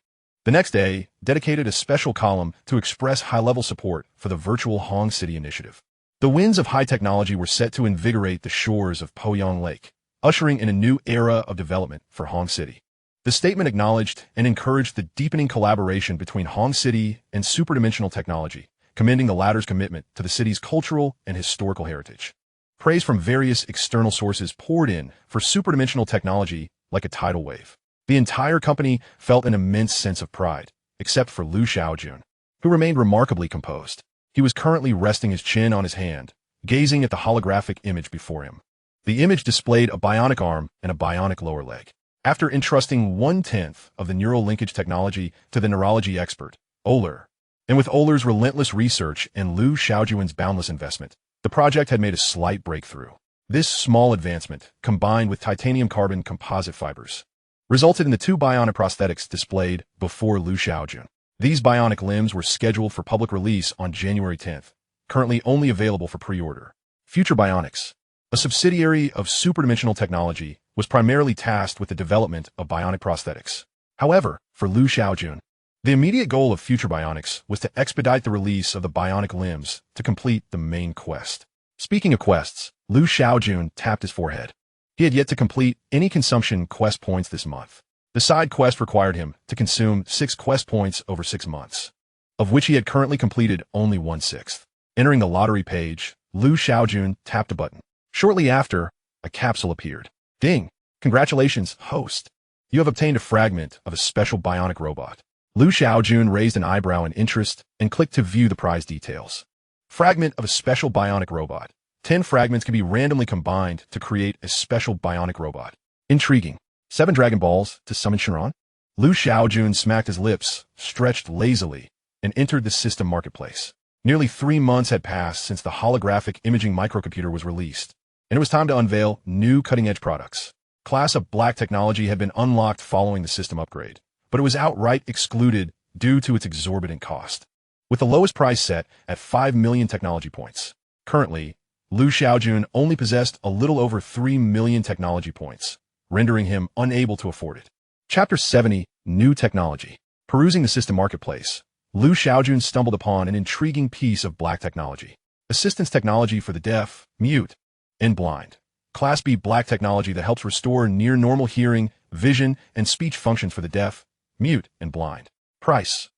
The next day dedicated a special column to express high-level support for the virtual Hong City initiative. The winds of high technology were set to invigorate the shores of Poyang Lake, ushering in a new era of development for Hong City. The statement acknowledged and encouraged the deepening collaboration between Hong City and Hyperdimensional Technology, commending the latter's commitment to the city's cultural and historical heritage. Praise from various external sources poured in for Hyperdimensional Technology like a tidal wave. The entire company felt an immense sense of pride, except for Liu Shaojun, who remained remarkably composed. He was currently resting his chin on his hand, gazing at the holographic image before him. The image displayed a bionic arm and a bionic lower leg. After entrusting 1/10 of the neural linkage technology to the neurology expert, Euler, and with Euler's relentless research and Liu Shaojun's boundless investment, the project had made a slight breakthrough. This small advancement, combined with titanium carbon composite fibers, resulted in the two bionic prosthetics displayed before Liu Shaojun. These bionic limbs were scheduled for public release on January 10th, currently only available for pre-order. Future Bionics, a subsidiary of Hyperdimensional Technology, was primarily tasked with the development of bionic prosthetics. However, for Liu Shaojun, the immediate goal of Future Bionics was to expedite the release of the bionic limbs to complete the main quest. Speaking of quests, Liu Shaojun tapped his forehead. He had yet to complete any consumption quest points this month. The side quest required him to consume 6 quest points over 6 months, of which he had currently completed only 1/6. Entering the lottery page, Liu Shaojun tapped a button. Shortly after, a capsule appeared. Ding! Congratulations, host. You have obtained a fragment of a special bionic robot. Liu Shaojun raised an eyebrow in interest and clicked to view the prize details. Fragment of a special bionic robot. 10 fragments can be randomly combined to create a special bionic robot. Intriguing. 7 Dragon Balls to summon Chiron? Liu Shaojun smacked his lips, stretched lazily, and entered the system marketplace. Nearly 3 months had passed since the holographic imaging microcomputer was released, and it was time to unveil new cutting-edge products. Class of Black technology had been unlocked following the system upgrade, but it was outright excluded due to its exorbitant cost, with the lowest price set at 5 million technology points. Currently, Liu Shaojun only possessed a little over 3 million technology points, rendering him unable to afford it. Chapter 70, New Technology. Perusing the system marketplace, Liu Shaojun stumbled upon an intriguing piece of Black technology. Assistance technology for the deaf, mute, and blind. Class B Black technology that helps restore near-normal hearing, vision, and speech functions for the deaf, mute, and blind. Price,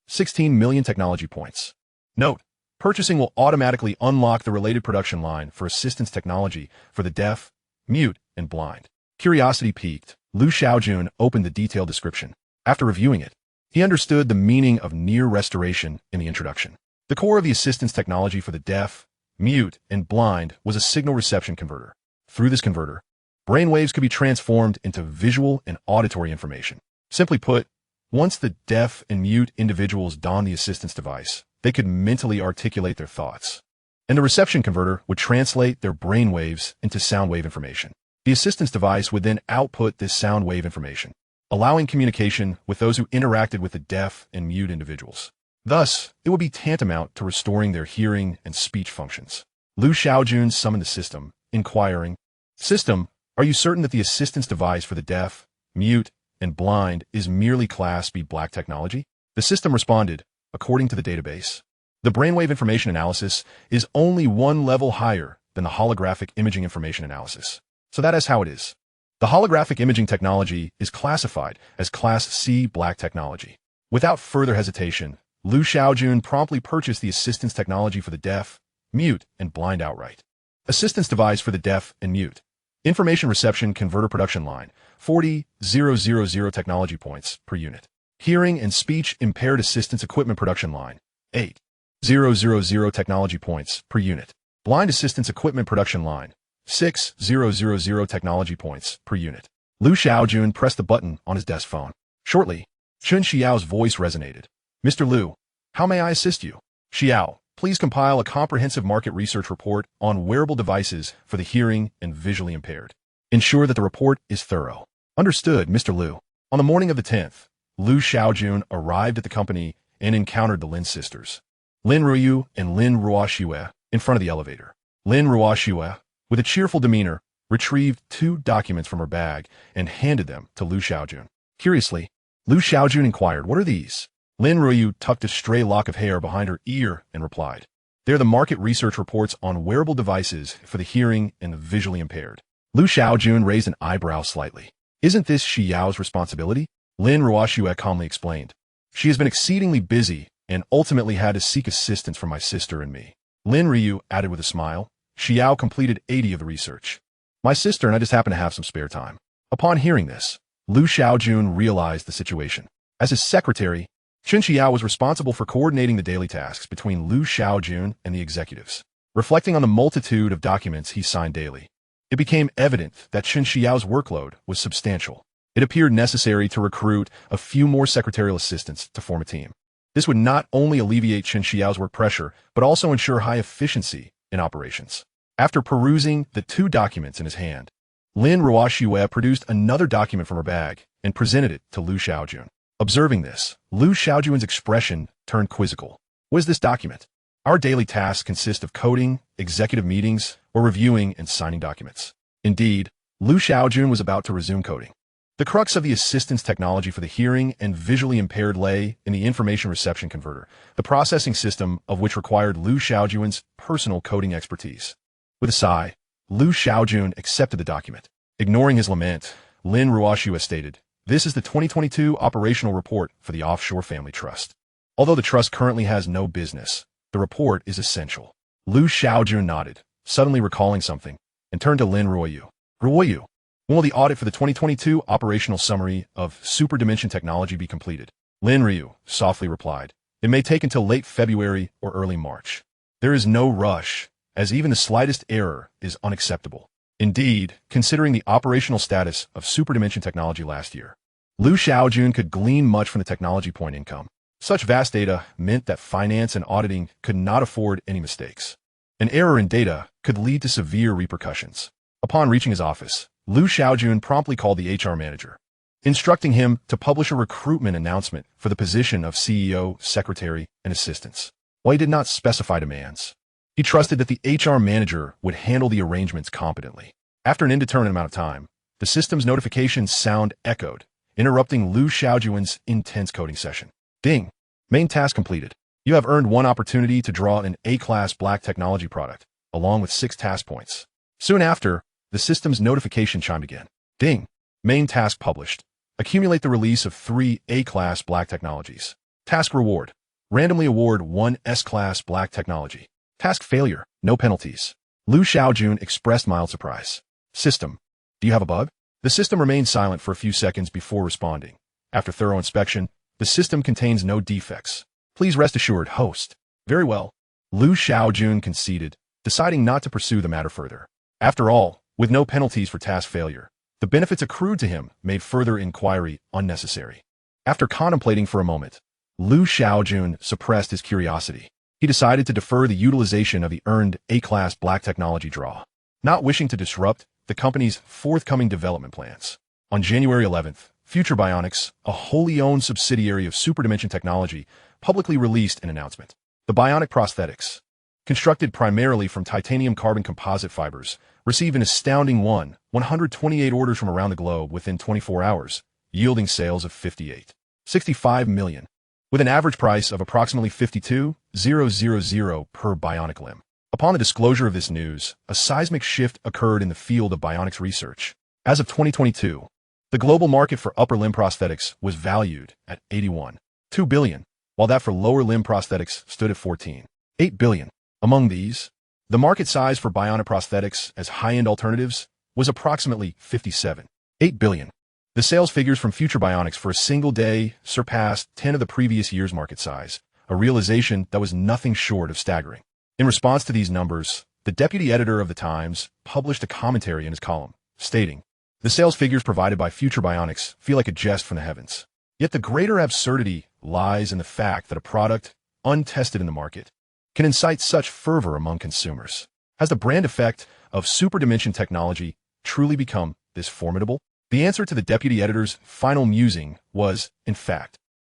16 million technology points. Note, purchasing will automatically unlock the related production line for assistance technology for the deaf, mute, and blind. Curiosity piqued, Liu Shaojun opened the detailed description. After reviewing it, he understood the meaning of near restoration in the introduction. The core of the assistance technology for the deaf, mute, and blind was a signal reception converter. Through this converter, brainwaves could be transformed into visual and auditory information. Simply put, once the deaf and mute individuals donned the assistance device, they could mentally articulate their thoughts, and the reception converter would translate their brainwaves into sound wave information. The assistance device would then output this sound wave information, allowing communication with those who interacted with the deaf and mute individuals. Thus, it would be tantamount to restoring their hearing and speech functions. Liu Shaojun summoned the system, inquiring, "System, are you certain that the assistance device for the deaf, mute, and blind is merely Class B Black technology?" The system responded, "According to the database, the brainwave information analysis is only one level higher than the holographic imaging information analysis. So that is how it is. The holographic imaging technology is classified as Class C Black technology." Without further hesitation, Liu Shaojun promptly purchased the assistance technology for the deaf, mute, and blind outright. Assistance device for the deaf and mute. Information reception converter production line, 40,000 technology points per unit. Hearing and speech impaired assistance equipment production line, 8,000 technology points per unit. Blind assistance equipment production line, 6,000 technology points per unit. Liu Shaojun pressed the button on his desk phone. Shortly, Chun Xiao's voice resonated. "Mr. Liu, how may I assist you?" "Xiao, please compile a comprehensive market research report on wearable devices for the hearing and visually impaired. Ensure that the report is thorough." "Understood, Mr. Liu." On the morning of the 10th, Liu Shaojun arrived at the company and encountered the Lin sisters, Lin Ruoyu and Lin Ruoxue, in front of the elevator. Lin Ruoxue, with a cheerful demeanor, retrieved 2 documents from her bag and handed them to Liu Shaojun. Curiously, Lu Shaojun inquired, "What are these?" Lin Ruoyu tucked a stray lock of hair behind her ear and replied, "They're the market research reports on wearable devices for the hearing and the visually impaired." Lu Shaojun raised an eyebrow slightly. "Isn't this Shi Yao's responsibility?" Lin Ruoyu calmly explained. "She has been exceedingly busy and ultimately had to seek assistance from my sister and me." Lin Ryu added with a smile, "Shi Yao completed 80 of the research. My sister and I just happen to have some spare time." Upon hearing this, Lu Shaojun realized the situation. As his secretary, Chen Xiao was responsible for coordinating the daily tasks between Lu Shaojun and the executives. Reflecting on the multitude of documents he signed daily, it became evident that Chen Xiao's workload was substantial. It appeared necessary to recruit a few more secretarial assistants to form a team. This would not only alleviate Chen Xiao's work pressure, but also ensure high efficiency in operations. After perusing the 2 documents in his hand, Lin Ruoxue produced another document from her bag and presented it to Lu Shaojun. Observing this, Lu Shaojun's expression turned quizzical. "What is this document?" "Our daily tasks consist of coding, executive meetings, or reviewing and signing documents." Indeed, Lu Shaojun was about to resume coding. The crux of the assistance technology for the hearing and visually impaired lay in the information reception converter, the processing system of which required Lu Shaojun's personal coding expertise. With a sigh, Lu Shaojun accepted the document. Ignoring his lament, Lin Ruoxue stated, "This is the 2022 operational report for the Offshore Family Trust. Although the trust currently has no business, the report is essential." Lu Shaojun nodded, suddenly recalling something, and turned to Lin Ruoyu. "Ruoyu, when will the audit for the 2022 operational summary of Superdimension Technology be completed?" Lin Ryu softly replied, "It may take until late February or early March. There is no rush, as even the slightest error is unacceptable." Indeed, considering the operational status of Superdimension Technology last year, Lu Shaojun could glean much from the technology point income. Such vast data meant that finance and auditing could not afford any mistakes. An error in data could lead to severe repercussions. Upon reaching his office, Lu Shaojun promptly called the HR manager, instructing him to publish a recruitment announcement for the position of CEO, secretary, and assistants. While he did not specify demands, he trusted that the HR manager would handle the arrangements competently. After an indeterminate amount of time, the system's notification sound echoed, interrupting Lu Shaojun's intense coding session. "Ding! Main task completed. You have earned 1 opportunity to draw an A-class black technology product, along with 6 task points." Soon after, the system's notification chimed again. "Ding! Main task published. Accumulate the release of 3 A-class black technologies. Task reward. Randomly award 1 S-class black technology. Task failure. No penalties." Lu Shaojun expressed mild surprise. "System, do you have a bug?" The system remained silent for a few seconds before responding. After thorough inspection, "The system contains no defects. Please rest assured, host." "Very well." Lu Shaojun conceded, deciding not to pursue the matter further. After all, with no penalties for task failure, the benefits accrued to him made further inquiry unnecessary. After contemplating for a moment, Lu Shaojun suppressed his curiosity. He decided to defer the utilization of the earned A-class black technology draw, not wishing to disrupt the company's forthcoming development plans. On January 11th, Future Bionics, a wholly owned subsidiary of Superdimension Technology, publicly released an announcement. The bionic prosthetics, constructed primarily from titanium carbon composite fibers, received an astounding 128 orders from around the globe within 24 hours, yielding sales of 58.65 million, with an average price of approximately 52,000 per bionic limb. Upon the disclosure of this news, a seismic shift occurred in the field of bionics research. As of 2022, the global market for upper limb prosthetics was valued at 81.2 billion, while that for lower limb prosthetics stood at 14.8 billion. Among these, the market size for bionic prosthetics as high-end alternatives was approximately 57.8 billion. The sales figures from Future Bionics for a single day surpassed 10 of the previous year's market size, a realization that was nothing short of staggering. In response to these numbers, the deputy editor of The Times published a commentary in his column, stating, "The sales figures provided by Future Bionics feel like a jest from the heavens. Yet the greater absurdity lies in the fact that a product, untested in the market, can incite such fervor among consumers. Has the brand effect of Superdimension Technology truly become this formidable?" The answer to the deputy editor's final musing was, in fact,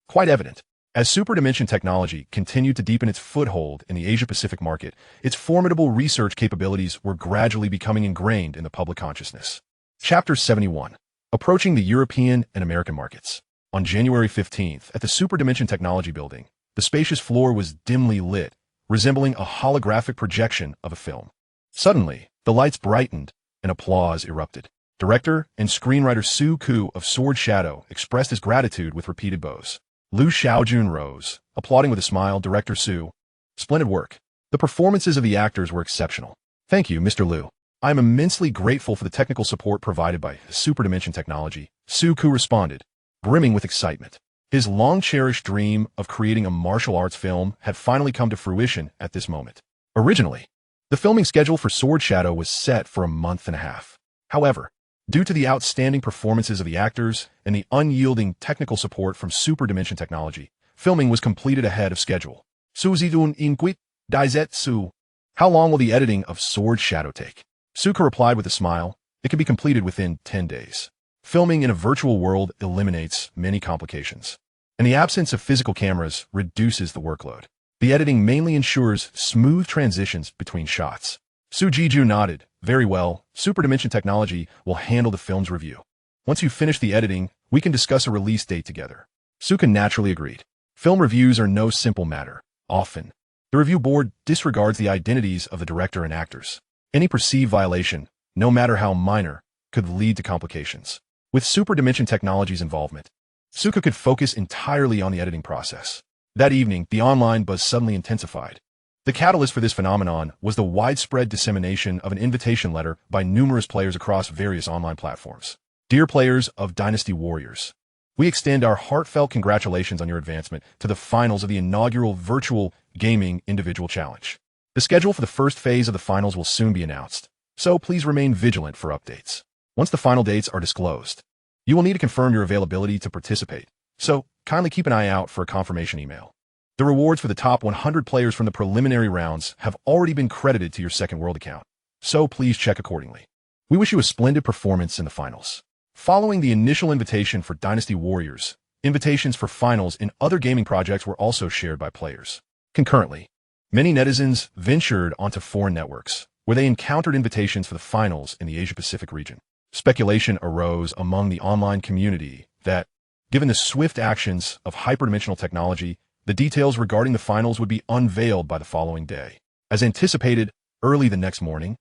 quite evident. As Superdimension Technology continued to deepen its foothold in the Asia-Pacific market, its formidable research capabilities were gradually becoming ingrained in the public consciousness. Chapter 71. Approaching the European and American markets. On January 15th, at the Hyperdimensional Technology building, the spacious floor was dimly lit, resembling a holographic projection of a film. Suddenly, the lights brightened and applause erupted. Director and screenwriter Su Ku of Sword Shadow expressed his gratitude with repeated bows. Liu Shaojun rose, applauding with a smile. Director Su, splendid work. The performances of the actors were exceptional. Thank you, Mr. Liu. I am immensely grateful for the technical support provided by Hyperdimensional Technology, Su Ku responded, brimming with excitement. His long-cherished dream of creating a martial arts film had finally come to fruition at this moment. Originally, the filming schedule for Sword Shadow was set for a month and a half. However, due to the outstanding performances of the actors and the unyielding technical support from Hyperdimensional Technology, filming was completed ahead of schedule. Suzidun inquit, Daizet Su. How long will the editing of Sword Shadow take? Suka replied with a smile. It can be completed within 10 days. Filming in a virtual world eliminates many complications, and the absence of physical cameras reduces the workload. The editing mainly ensures smooth transitions between shots. Su Jiju nodded. Very well, Hyperdimensional Technology will handle the film's review. Once you've finished the editing, we can discuss a release date together. Suka naturally agreed. Film reviews are no simple matter. Often, the review board disregards the identities of the director and actors. Any perceived violation, no matter how minor, could lead to complications. With Hyperdimensional Technology's involvement, Suka could focus entirely on the editing process. That evening, the online buzz suddenly intensified. The catalyst for this phenomenon was the widespread dissemination of an invitation letter by numerous players across various online platforms. Dear players of Dynasty Warriors, we extend our heartfelt congratulations on your advancement to the finals of the inaugural Virtual Gaming Individual Challenge. The schedule for the first phase of the finals will soon be announced, so please remain vigilant for updates. Once the final dates are disclosed, you will need to confirm your availability to participate, so kindly keep an eye out for a confirmation email. The rewards for the top 100 players from the preliminary rounds have already been credited to your Second World account, so please check accordingly. We wish you a splendid performance in the finals. Following the initial invitation for Dynasty Warriors, invitations for finals in other gaming projects were also shared by players. Concurrently, many netizens ventured onto foreign networks, where they encountered invitations for the finals in the Asia-Pacific region. Speculation arose among the online community that, given the swift actions of Hyperdimensional Technology, the details regarding the finals would be unveiled by the following day. As anticipated, early the next morning,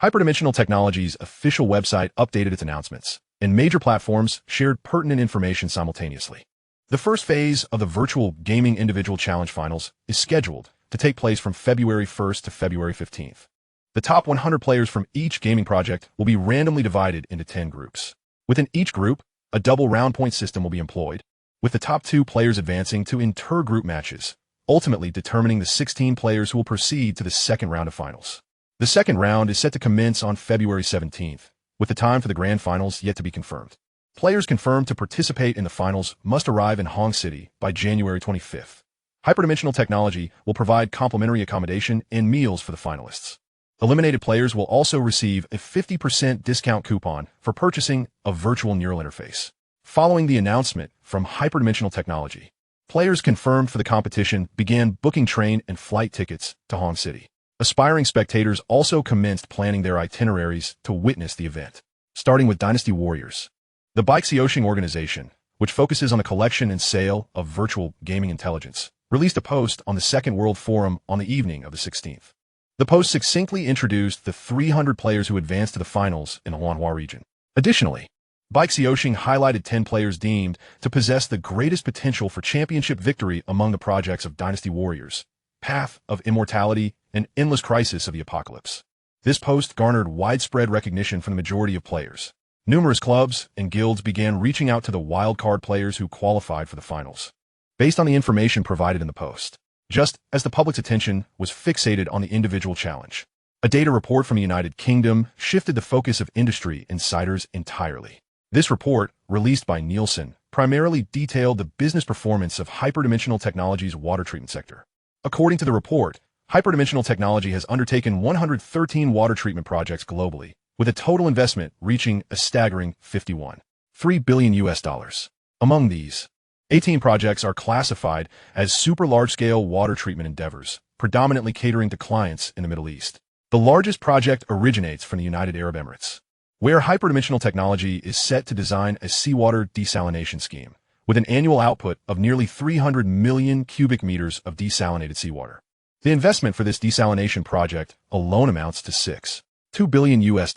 Hyperdimensional Technology's official website updated its announcements, and major platforms shared pertinent information simultaneously. The first phase of the Virtual Gaming Individual Challenge Finals is scheduled to take place from February 1st to February 15th. The top 100 players from each gaming project will be randomly divided into 10 groups. Within each group, a double round point system will be employed, with the top 2 players advancing to inter-group matches, ultimately determining the 16 players who will proceed to the second round of finals. The second round is set to commence on February 17th, with the time for the grand finals yet to be confirmed. Players confirmed to participate in the finals must arrive in Hong City by January 25th. Hyperdimensional Technology will provide complimentary accommodation and meals for the finalists. Eliminated players will also receive a 50% discount coupon for purchasing a virtual neural interface. Following the announcement from Hyperdimensional Technology, players confirmed for the competition began booking train and flight tickets to Hong City. Aspiring spectators also commenced planning their itineraries to witness the event. Starting with Dynasty Warriors, the Shaojun organization, which focuses on the collection and sale of virtual gaming intelligence, released a post on the Second World Forum on the evening of the 16th. The post succinctly introduced the 300 players who advanced to the finals in the Huanhua region. Additionally, Shaojun highlighted 10 players deemed to possess the greatest potential for championship victory among the projects of Dynasty Warriors, Path of Immortality, and Endless Crisis of the Apocalypse. This post garnered widespread recognition from the majority of players. Numerous clubs and guilds began reaching out to the wildcard players who qualified for the finals, based on the information provided in the post. Just as the public's attention was fixated on the individual challenge, a data report from the United Kingdom shifted the focus of industry insiders entirely. This report, released by Nielsen, primarily detailed the business performance of Hyperdimensional Technology's water treatment sector. According to the report, Hyperdimensional Technology has undertaken 113 water treatment projects globally, with a total investment reaching a staggering $51.3 billion. Among these, 18 projects are classified as super large-scale water treatment endeavors, predominantly catering to clients in the Middle East. The largest project originates from the United Arab Emirates, where Hyperdimensional Technology is set to design a seawater desalination scheme, with an annual output of nearly 300 million cubic meters of desalinated seawater. The investment for this desalination project alone amounts to $2 billion US.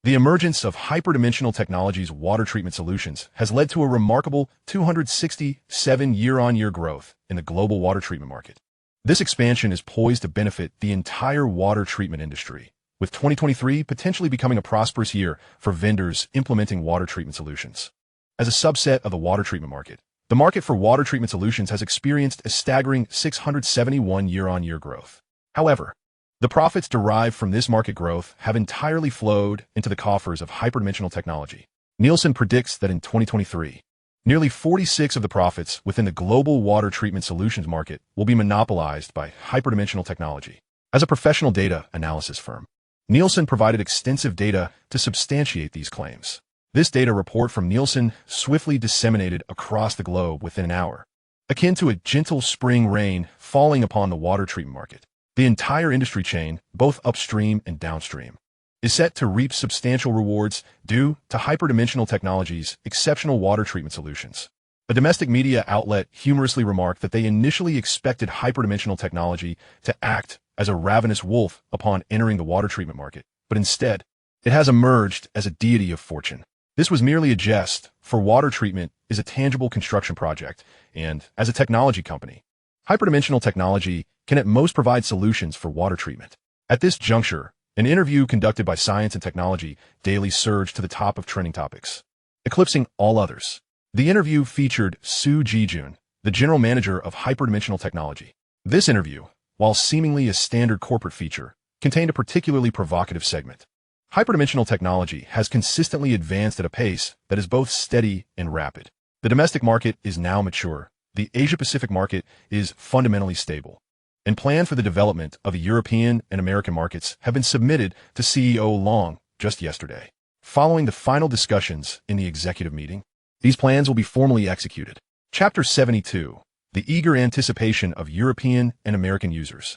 The emergence of Hyperdimensional Technology's water treatment solutions has led to a remarkable 267 year-on-year growth in the global water treatment market. This expansion is poised to benefit the entire water treatment industry, with 2023 potentially becoming a prosperous year for vendors implementing water treatment solutions. As a subset of the water treatment market, the market for water treatment solutions has experienced a staggering 671 year-on-year growth. However, the profits derived from this market growth have entirely flowed into the coffers of Hyperdimensional Technology. Nielsen predicts that in 2023, nearly 46% of the profits within the global water treatment solutions market will be monopolized by Hyperdimensional Technology. As a professional data analysis firm, Nielsen provided extensive data to substantiate these claims. This data report from Nielsen swiftly disseminated across the globe within an hour, akin to a gentle spring rain falling upon the water treatment market. The entire industry chain, both upstream and downstream, is set to reap substantial rewards due to Hyperdimensional Technology's exceptional water treatment solutions. A domestic media outlet humorously remarked that they initially expected Hyperdimensional Technology to act as a ravenous wolf upon entering the water treatment market, but instead, it has emerged as a deity of fortune. This was merely a jest, for water treatment is a tangible construction project, and as a technology company, Hyperdimensional Technology can at most provide solutions for water treatment. At this juncture, an interview conducted by Science and Technology daily surged to the top of trending topics, eclipsing all others. The interview featured Shaojun, the general manager of Hyperdimensional Technology. This interview, while seemingly a standard corporate feature, contained a particularly provocative segment. Hyperdimensional Technology has consistently advanced at a pace that is both steady and rapid. The domestic market is now mature, the Asia-Pacific market is fundamentally stable, and plans for the development of the European and American markets have been submitted to CEO Long just yesterday. Following the final discussions in the executive meeting, these plans will be formally executed. Chapter 72, The Eager Anticipation of European and American Users.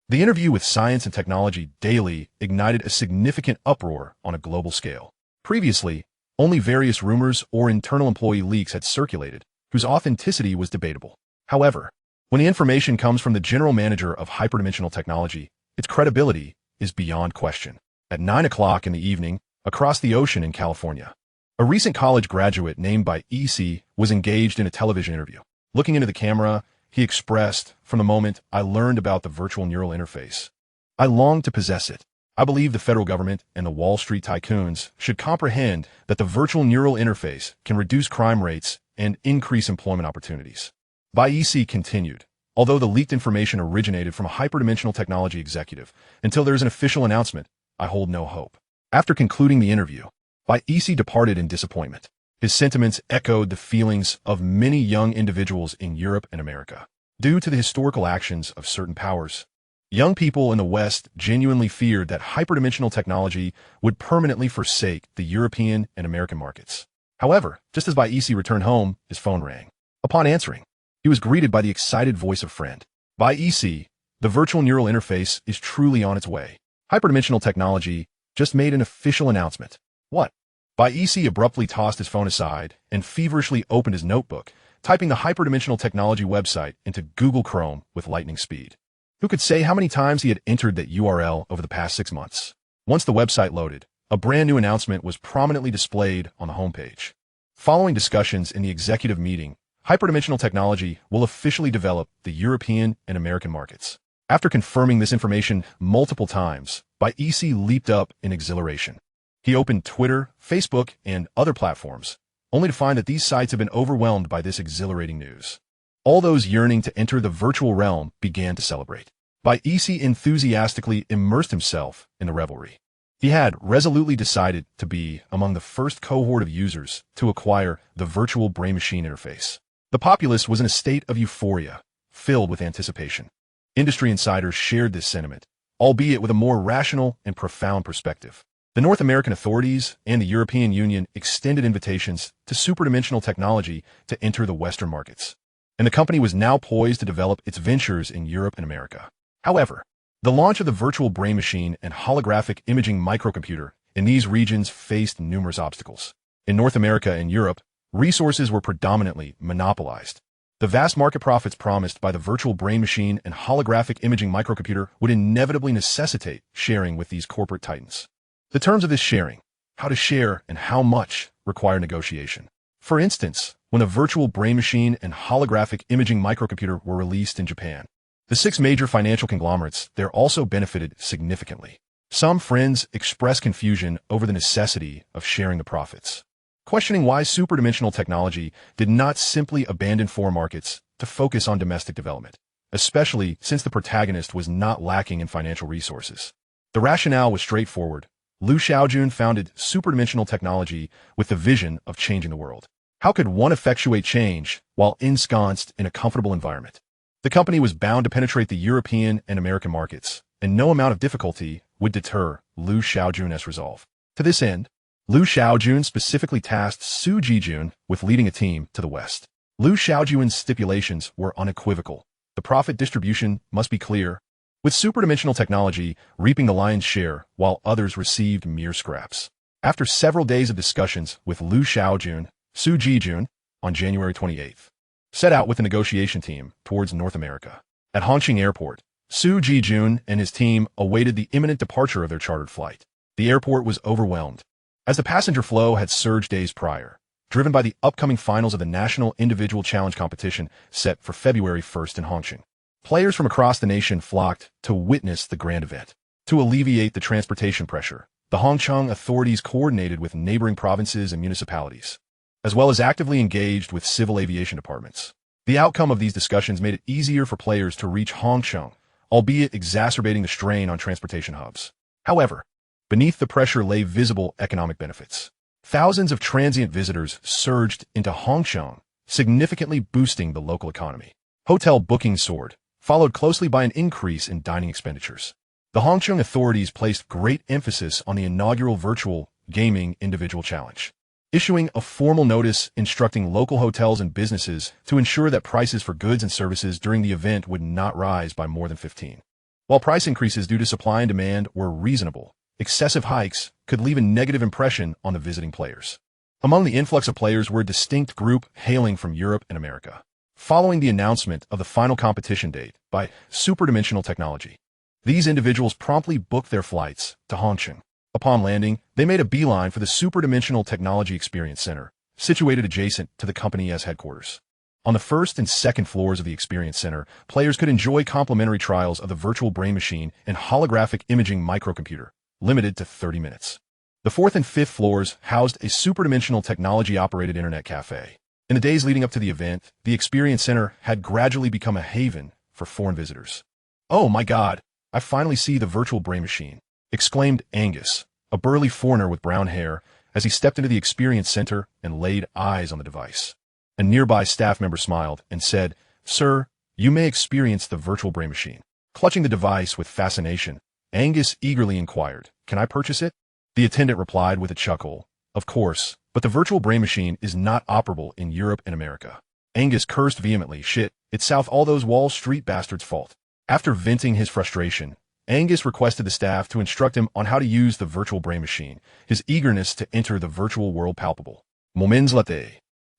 The interview with Science and Technology Daily ignited a significant uproar on a global scale. Previously, only various rumors or internal employee leaks had circulated, whose authenticity was debatable. However, when the information comes from the general manager of Hyperdimensional Technology, its credibility is beyond question. At 9 o'clock in the evening, across the ocean in California, a recent college graduate named by EC was engaged in a television interview. Looking into the camera, he expressed, "From the moment I learned about the virtual neural interface, I longed to possess it. I believe the federal government and the Wall Street tycoons should comprehend that the virtual neural interface can reduce crime rates and increase employment opportunities." BIEC continued, "Although the leaked information originated from a Hyperdimensional Technology executive, until there is an official announcement, I hold no hope." After concluding the interview, BIEC departed in disappointment. His sentiments echoed the feelings of many young individuals in Europe and America. Due to the historical actions of certain powers, young people in the West genuinely feared that Hyperdimensional Technology would permanently forsake the European and American markets. However, just as BIEC returned home, his phone rang. Upon answering, he was greeted by the excited voice of a friend. "BIEC, the virtual neural interface is truly on its way. Hyperdimensional Technology just made an official announcement." "What?" BIEC abruptly tossed his phone aside and feverishly opened his notebook, typing the Hyperdimensional Technology website into Google Chrome with lightning speed. Who could say how many times he had entered that URL over the past 6 months? Once the website loaded, a brand new announcement was prominently displayed on the homepage. Following discussions in the executive meeting, Hyperdimensional Technology will officially develop the European and American markets. After confirming this information multiple times, BIEC leaped up in exhilaration. He opened Twitter, Facebook, and other platforms, only to find that these sites have been overwhelmed by this exhilarating news. All those yearning to enter the virtual realm began to celebrate. BIEC enthusiastically immersed himself in the revelry. He had resolutely decided to be among the first cohort of users to acquire the virtual brain-machine interface. The populace was in a state of euphoria, filled with anticipation. Industry insiders shared this sentiment, albeit with a more rational and profound perspective. The North American authorities and the European Union extended invitations to Hyperdimensional Technology to enter the Western markets, and the company was now poised to develop its ventures in Europe and America. However, the launch of the virtual brain machine and holographic imaging microcomputer in these regions faced numerous obstacles. In North America and Europe, resources were predominantly monopolized. The vast market profits promised by the virtual brain machine and holographic imaging microcomputer would inevitably necessitate sharing with these corporate titans. The terms of this sharing, how to share and how much, require negotiation. For instance, when the virtual brain machine and holographic imaging microcomputer were released in Japan, the 6 major financial conglomerates there also benefited significantly. Some friends expressed confusion over the necessity of sharing the profits, questioning why Hyperdimensional Technology did not simply abandon foreign markets to focus on domestic development, especially since the protagonist was not lacking in financial resources. The rationale was straightforward. Shaojun founded Hyperdimensional Technology with the vision of changing the world. How could one effectuate change while ensconced in a comfortable environment? The company was bound to penetrate the European and American markets, and no amount of difficulty would deter Shaojun's resolve. To this end, Shaojun specifically tasked Su Jijun with leading a team to the west. Shaojun's stipulations were unequivocal. The profit distribution must be clear, with Hyperdimensional Technology reaping the lion's share while others received mere scraps. After several days of discussions with Shaojun, Su Jijun, on January 28th, set out with the negotiation team towards North America. At Hongqing Airport, Su Jijun and his team awaited the imminent departure of their chartered flight. The airport was overwhelmed, as the passenger flow had surged days prior, driven by the upcoming finals of the National Individual Challenge competition set for February 1st in Hongqing. Players from across the nation flocked to witness the grand event. To alleviate the transportation pressure, the Hongqing authorities coordinated with neighboring provinces and municipalities, as well as actively engaged with civil aviation departments. The outcome of these discussions made it easier for players to reach Hongqing, albeit exacerbating the strain on transportation hubs. However, beneath the pressure lay visible economic benefits. Thousands of transient visitors surged into Hongqing, significantly boosting the local economy. Hotel bookings soared, followed closely by an increase in dining expenditures. The Hongqing authorities placed great emphasis on the inaugural virtual gaming individual challenge, issuing a formal notice instructing local hotels and businesses to ensure that prices for goods and services during the event would not rise by more than 15%. While price increases due to supply and demand were reasonable, excessive hikes could leave a negative impression on the visiting players. Among the influx of players were a distinct group hailing from Europe and America. Following the announcement of the final competition date by Hyperdimensional Technology, these individuals promptly booked their flights to Hongqing. Upon landing, they made a beeline for the Hyperdimensional Technology Experience Center, situated adjacent to the company's headquarters. On the first and second floors of the Experience Center, players could enjoy complimentary trials of the virtual brain machine and holographic imaging microcomputer, limited to 30 minutes. The fourth and fifth floors housed a Hyperdimensional Technology-operated internet cafe. In the days leading up to the event, the Experience Center had gradually become a haven for foreign visitors. "Oh my God, I finally see the virtual brain machine," exclaimed Angus, a burly foreigner with brown hair, as he stepped into the Experience Center and laid eyes on the device. A nearby staff member smiled and said, "Sir, you may experience the virtual brain machine." Clutching the device with fascination, Angus eagerly inquired, "Can I purchase it?" The attendant replied with a chuckle, "Of course, but the virtual brain machine is not operable in Europe and America." Angus cursed vehemently, "Shit, it's South all those Wall Street bastards' fault." After venting his frustration, Angus requested the staff to instruct him on how to use the virtual brain machine, his eagerness to enter the virtual world palpable. Moments later,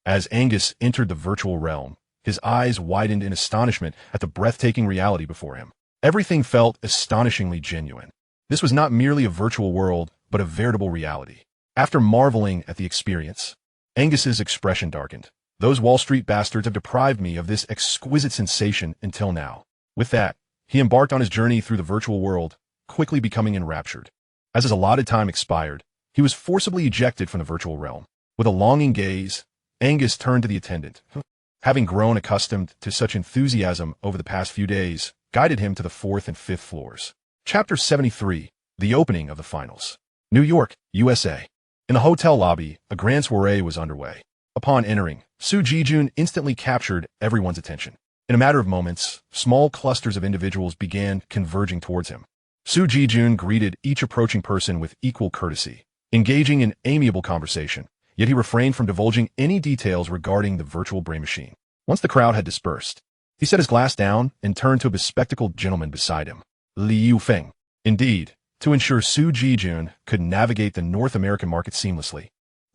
as Angus entered the virtual realm, his eyes widened in astonishment at the breathtaking reality before him. Everything felt astonishingly genuine. This was not merely a virtual world, but a veritable reality. After marveling at the experience, Angus's expression darkened. "Those Wall Street bastards have deprived me of this exquisite sensation until now." With that, he embarked on his journey through the virtual world, quickly becoming enraptured. As his allotted time expired, he was forcibly ejected from the virtual realm. With a longing gaze, Angus turned to the attendant, who, having grown accustomed to such enthusiasm over the past few days, guided him to the fourth and fifth floors. Chapter 73, The Opening of the Finals. New York, USA. In the hotel lobby, a grand soiree was underway. Upon entering, Su Jijun instantly captured everyone's attention. In a matter of moments, small clusters of individuals began converging towards him. Su Jijun greeted each approaching person with equal courtesy, engaging in amiable conversation, yet he refrained from divulging any details regarding the virtual brain machine. Once the crowd had dispersed, he set his glass down and turned to a bespectacled gentleman beside him, Li Yufeng. Indeed, to ensure Su Jijun could navigate the North American market seamlessly,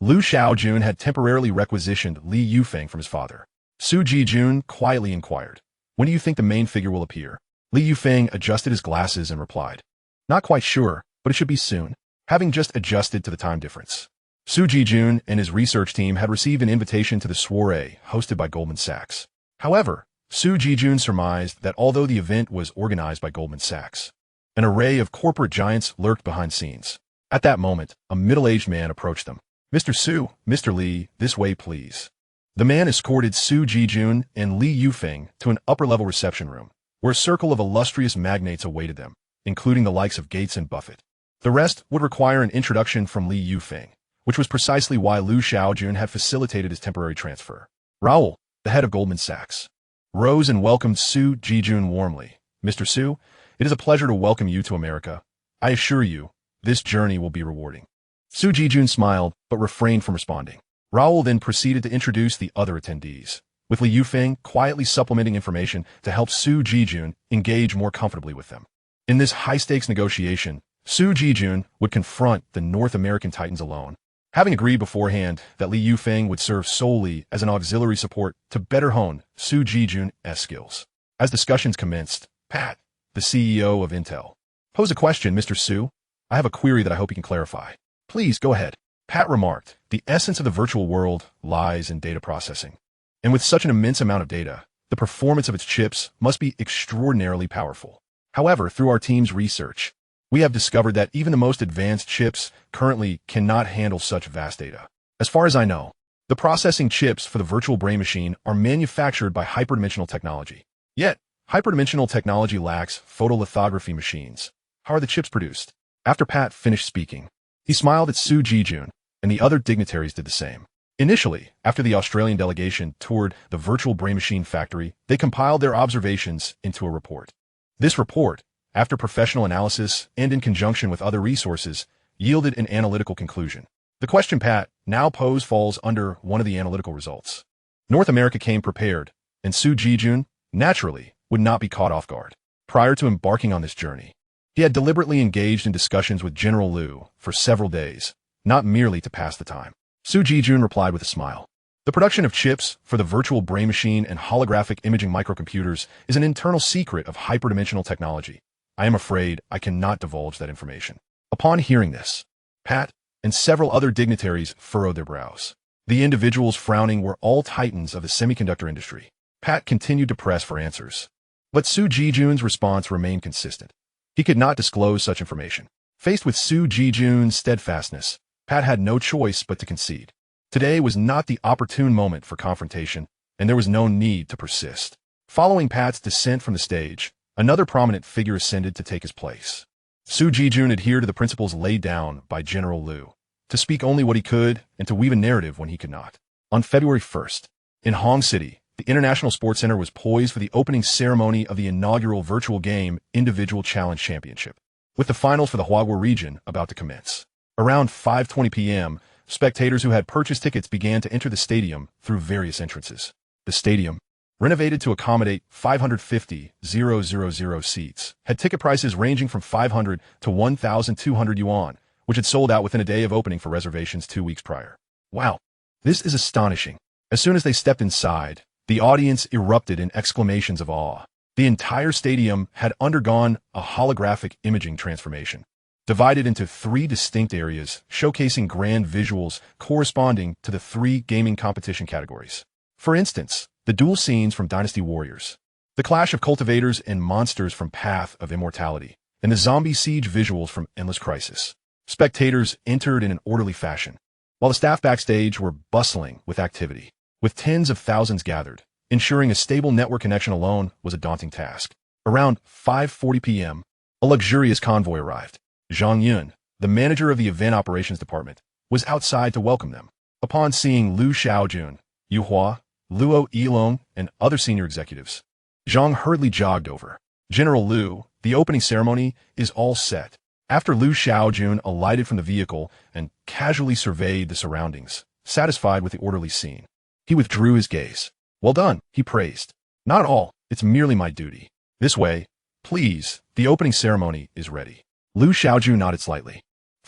Liu Shaojun had temporarily requisitioned Li Yufeng from his father. Su Jijun quietly inquired, "When do you think the main figure will appear?" Li Yufeng adjusted his glasses and replied, "Not quite sure, but it should be soon," having just adjusted to the time difference. Su Jijun and his research team had received an invitation to the soiree hosted by Goldman Sachs. However, Su Jijun surmised that although the event was organized by Goldman Sachs, an array of corporate giants lurked behind scenes. At that moment, a middle-aged man approached them. "Mr. Su, Mr. Li, this way please." The man escorted Su Jijun and Li Yufeng to an upper-level reception room, where a circle of illustrious magnates awaited them, including the likes of Gates and Buffett. The rest would require an introduction from Li Yufeng, which was precisely why Liu Shaojun had facilitated his temporary transfer. Raoul, the head of Goldman Sachs, rose and welcomed Su Jijun warmly. "Mr. Su, it is a pleasure to welcome you to America. I assure you, this journey will be rewarding." Su Jijun smiled, but refrained from responding. Raoul then proceeded to introduce the other attendees, with Li Yufeng quietly supplementing information to help Su Jijun engage more comfortably with them. In this high-stakes negotiation, Su Jijun would confront the North American titans alone, having agreed beforehand that Li Yufeng would serve solely as an auxiliary support to better hone Su Jijun's skills. As discussions commenced, Pat, the CEO of Intel, posed a question. "Mr. Su, I have a query that I hope you can clarify." "Please, go ahead." Pat remarked, "The essence of the virtual world lies in data processing. And with such an immense amount of data, the performance of its chips must be extraordinarily powerful. However, through our team's research, we have discovered that even the most advanced chips currently cannot handle such vast data. As far as I know, the processing chips for the virtual brain machine are manufactured by Hyperdimensional Technology. Yet, Hyperdimensional Technology lacks photolithography machines. How are the chips produced?" After Pat finished speaking, he smiled at Su Jijun, and the other dignitaries did the same. Initially, after the Australian delegation toured the virtual brain machine factory, they compiled their observations into a report. This report, after professional analysis and in conjunction with other resources, yielded an analytical conclusion. The question Pat now posed falls under one of the analytical results. North America came prepared, and Su Jijun, naturally, would not be caught off guard. Prior to embarking on this journey, he had deliberately engaged in discussions with General Liu for several days, not merely to pass the time. Su Jijun replied with a smile. "The production of chips for the virtual brain machine and holographic imaging microcomputers is an internal secret of Hyperdimensional Technology. I am afraid I cannot divulge that information." Upon hearing this, Pat and several other dignitaries furrowed their brows. The individuals frowning were all titans of the semiconductor industry. Pat continued to press for answers, but Su Jijun's response remained consistent. He could not disclose such information. Faced with Su Jijun's steadfastness, Pat had no choice but to concede. Today was not the opportune moment for confrontation, and there was no need to persist. Following Pat's descent from the stage, another prominent figure ascended to take his place. Su Jijun adhered to the principles laid down by General Liu, to speak only what he could and to weave a narrative when he could not. On February 1st, in Hong City, the International Sports Center was poised for the opening ceremony of the inaugural virtual game Individual Challenge Championship, with the finals for the Huaguo region about to commence. Around 5:20 p.m., spectators who had purchased tickets began to enter the stadium through various entrances. The stadium, renovated to accommodate 550,000 seats, had ticket prices ranging from 500 to 1,200 yuan, which had sold out within a day of opening for reservations 2 weeks prior. "Wow, this is astonishing." As soon as they stepped inside, the audience erupted in exclamations of awe. The entire stadium had undergone a holographic imaging transformation, divided into 3 distinct areas, showcasing grand visuals corresponding to the 3 gaming competition categories. For instance, the duel scenes from Dynasty Warriors, the clash of cultivators and monsters from Path of Immortality, and the zombie siege visuals from Endless Crisis. Spectators entered in an orderly fashion, while the staff backstage were bustling with activity. With tens of thousands gathered, ensuring a stable network connection alone was a daunting task. Around 5:40 p.m., a luxurious convoy arrived. Zhang Yun, the manager of the event operations department, was outside to welcome them. Upon seeing Liu Shaojun, Yu Hua, Luo Yilong, and other senior executives, Zhang hurriedly jogged over. "General Liu, the opening ceremony is all set." After Liu Shaojun alighted from the vehicle and casually surveyed the surroundings, satisfied with the orderly scene, he withdrew his gaze. "Well done," he praised. "Not at all, it's merely my duty." "This way, please, the opening ceremony is ready." Liu Shaojun nodded slightly.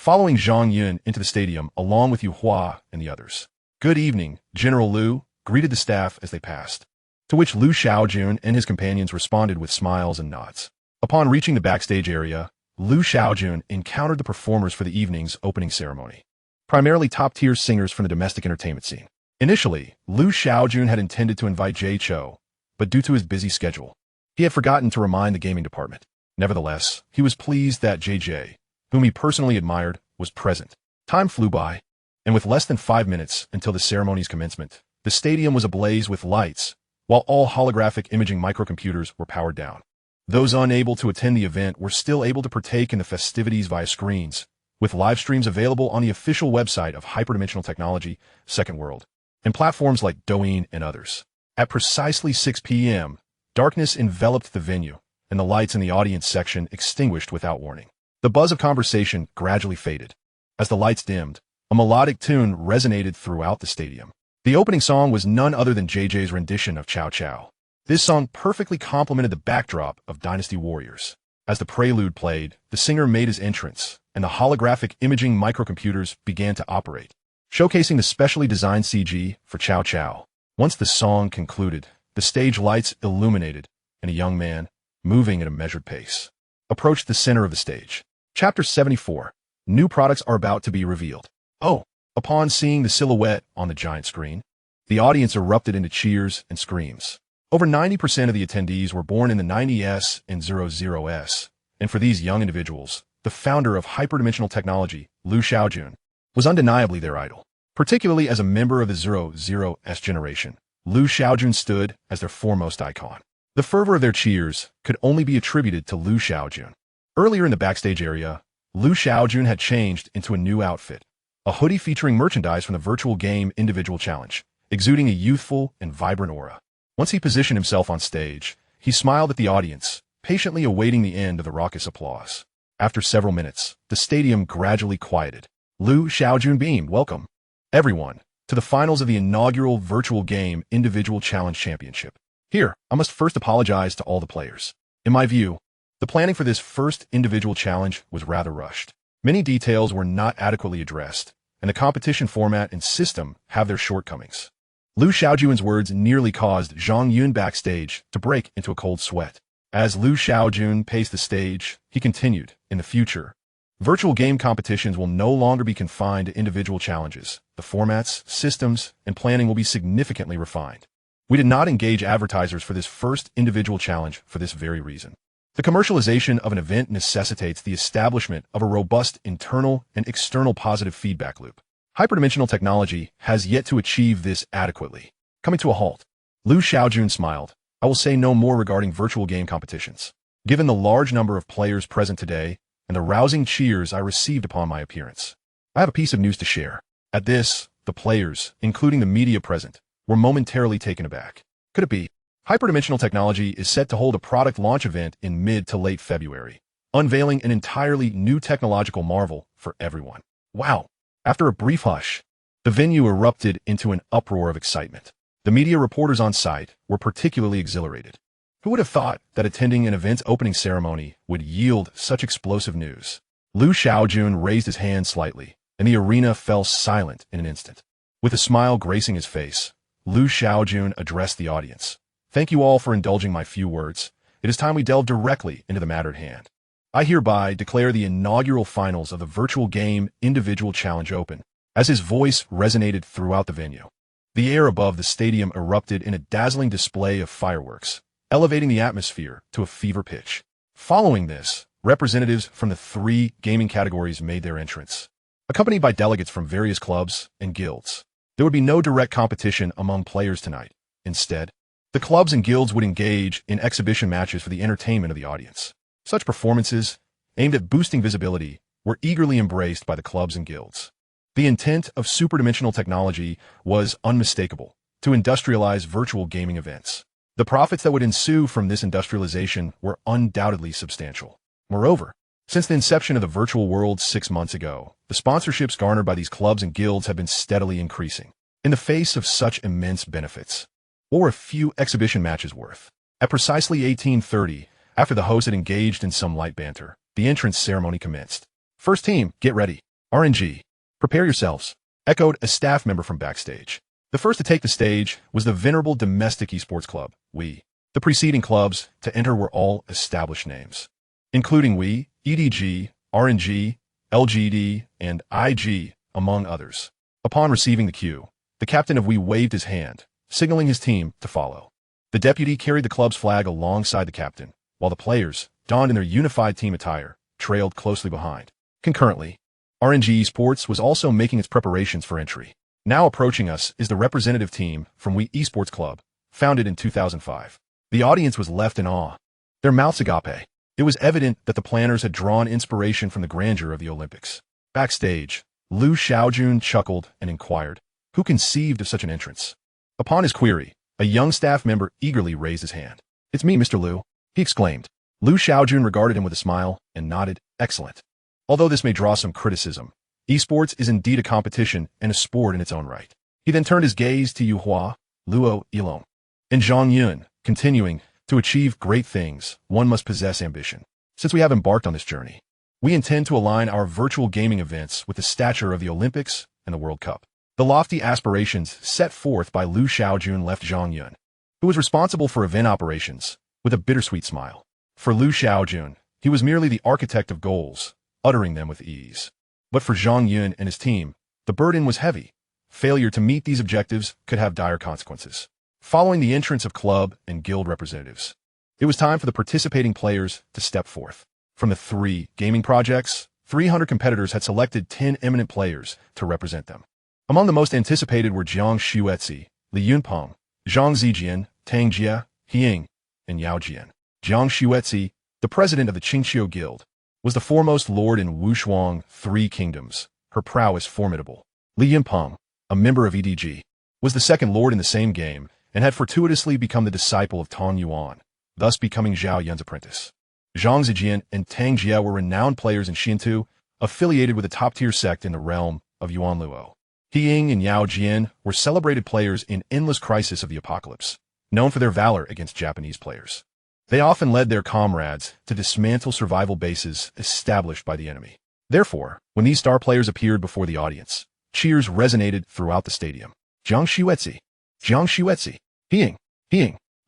following Zhang Yun into the stadium along with Yu Hua and the others. "Good evening, General Liu," greeted the staff as they passed, to which Liu Shaojun and his companions responded with smiles and nods. Upon reaching the backstage area, Liu Shaojun encountered the performers for the evening's opening ceremony, primarily top-tier singers from the domestic entertainment scene. Initially, Liu Shaojun had intended to invite Jay Cho, but due to his busy schedule, he had forgotten to remind the gaming department. Nevertheless, he was pleased that JJ, whom he personally admired, was present. Time flew by, and with less than 5 minutes until the ceremony's commencement, the stadium was ablaze with lights, while all holographic imaging microcomputers were powered down. Those unable to attend the event were still able to partake in the festivities via screens, with live streams available on the official website of Hyperdimensional Technology, Second World, and platforms like Douyin and others. At precisely 6 p.m., darkness enveloped the venue, and the lights in the audience section extinguished without warning. The buzz of conversation gradually faded. As the lights dimmed, a melodic tune resonated throughout the stadium. The opening song was none other than JJ's rendition of Chow Chow. This song perfectly complemented the backdrop of Dynasty Warriors. As the prelude played, the singer made his entrance, and the holographic imaging microcomputers began to operate, showcasing the specially designed CG for Chow Chow. Once the song concluded, the stage lights illuminated, and a young man, moving at a measured pace, approached the center of the stage. Chapter 74. New products are about to be revealed. Oh! Upon seeing the silhouette on the giant screen, the audience erupted into cheers and screams. Over 90% of the attendees were born in the 90s and 00s, and for these young individuals, the founder of Hyperdimensional Technology, Liu Shaojun, was undeniably their idol. Particularly as a member of the 00s generation, Liu Shaojun stood as their foremost icon. The fervor of their cheers could only be attributed to Liu Shaojun. Earlier in the backstage area, Liu Shaojun had changed into a new outfit, a hoodie featuring merchandise from the virtual game Individual Challenge, exuding a youthful and vibrant aura. Once he positioned himself on stage, he smiled at the audience, patiently awaiting the end of the raucous applause. After several minutes, the stadium gradually quieted. Liu Shaojun beamed, "Welcome, everyone, to the finals of the inaugural virtual game Individual Challenge Championship. Here, I must first apologize to all the players. In my view, the planning for this first individual challenge was rather rushed. Many details were not adequately addressed, and the competition format and system have their shortcomings." Liu Shaojun's words nearly caused Zhang Yun backstage to break into a cold sweat. As Liu Shaojun paced the stage, he continued, "In the future, virtual game competitions will no longer be confined to individual challenges. The formats, systems, and planning will be significantly refined. We did not engage advertisers for this first individual challenge for this very reason. The commercialization of an event necessitates the establishment of a robust internal and external positive feedback loop. Hyperdimensional technology has yet to achieve this adequately." Coming to a halt, Liu Shaojun smiled. "I will say no more regarding virtual game competitions. Given the large number of players present today and the rousing cheers I received upon my appearance, I have a piece of news to share." At this, the players, including the media present, were momentarily taken aback. Could it be? Hyperdimensional Technology is set to hold a product launch event in mid to late February, unveiling an entirely new technological marvel for everyone. Wow! After a brief hush, the venue erupted into an uproar of excitement. The media reporters on site were particularly exhilarated. Who would have thought that attending an event's opening ceremony would yield such explosive news? Liu Shaojun raised his hand slightly, and the arena fell silent in an instant. With a smile gracing his face, Liu Shaojun addressed the audience. "Thank you all for indulging my few words. It is time we delve directly into the matter at hand. I hereby declare the inaugural finals of the virtual game Individual Challenge open." As his voice resonated throughout the venue, the air above the stadium erupted in a dazzling display of fireworks, elevating the atmosphere to a fever pitch. Following this, representatives from the 3 gaming categories made their entrance, accompanied by delegates from various clubs and guilds. There would be no direct competition among players tonight. Instead, the clubs and guilds would engage in exhibition matches for the entertainment of the audience. Such performances, aimed at boosting visibility, were eagerly embraced by the clubs and guilds. The intent of Superdimensional Technology was unmistakable: to industrialize virtual gaming events. The profits that would ensue from this industrialization were undoubtedly substantial. Moreover, since the inception of the virtual world 6 months ago, the sponsorships garnered by these clubs and guilds have been steadily increasing. In the face of such immense benefits, what were a few exhibition matches worth? At precisely 18:30, after the host had engaged in some light banter, the entrance ceremony commenced. "First team, get ready." RNG. Prepare yourselves, echoed a staff member from backstage. The first to take the stage was the venerable domestic esports club, We. The preceding clubs to enter were all established names, including We, EDG, RNG, LGD, and IG, among others. Upon receiving the cue, the captain of We waved his hand, signaling his team to follow. The deputy carried the club's flag alongside the captain, while the players, donned in their unified team attire, trailed closely behind. Concurrently, RNG Esports was also making its preparations for entry. Now approaching us is the representative team from We Esports Club, founded in 2005. The audience was left in awe. Their mouths agape. It was evident that the planners had drawn inspiration from the grandeur of the Olympics. Backstage, Shaojun chuckled and inquired, "Who conceived of such an entrance?" Upon his query, a young staff member eagerly raised his hand. "It's me, Mr. Liu," he exclaimed. Shaojun regarded him with a smile and nodded, "Excellent. Although this may draw some criticism, esports is indeed a competition and a sport in its own right." He then turned his gaze to Yu Hua, Luo Ilong, and Zhang Yun, continuing, "To achieve great things, one must possess ambition. Since we have embarked on this journey, we intend to align our virtual gaming events with the stature of the Olympics and the World Cup." The lofty aspirations set forth by Shaojun left Zhang Yun, who was responsible for event operations, with a bittersweet smile. For Shaojun, he was merely the architect of goals, uttering them with ease. But for Zhang Yun and his team, the burden was heavy. Failure to meet these objectives could have dire consequences. Following the entrance of club and guild representatives, it was time for the participating players to step forth. From the 3 gaming projects, 300 competitors had selected 10 eminent players to represent them. Among the most anticipated were Jiang Xuetzi, Li Yunpeng, Zhang Zijian, Tang Jia, Ying, and Yao Jian. Jiang Xuetzi, the president of the Qingqiu Guild, was the foremost lord in Wushuang 3 Kingdoms, her prowess formidable. Li Yunpeng, a member of EDG, was the second lord in the same game and had fortuitously become the disciple of Tong Yuan, thus becoming Zhao Yun's apprentice. Zhang Zijian and Tang Jia were renowned players in Xintu, affiliated with a top-tier sect in the realm of Yuan Luo. Ying and Yao Jian were celebrated players in Endless Crisis of the Apocalypse, known for their valor against Japanese players. They often led their comrades to dismantle survival bases established by the enemy. Therefore, when these star players appeared before the audience, cheers resonated throughout the stadium. Jiang Xuetzi, Jiang Xuetzi, Ying,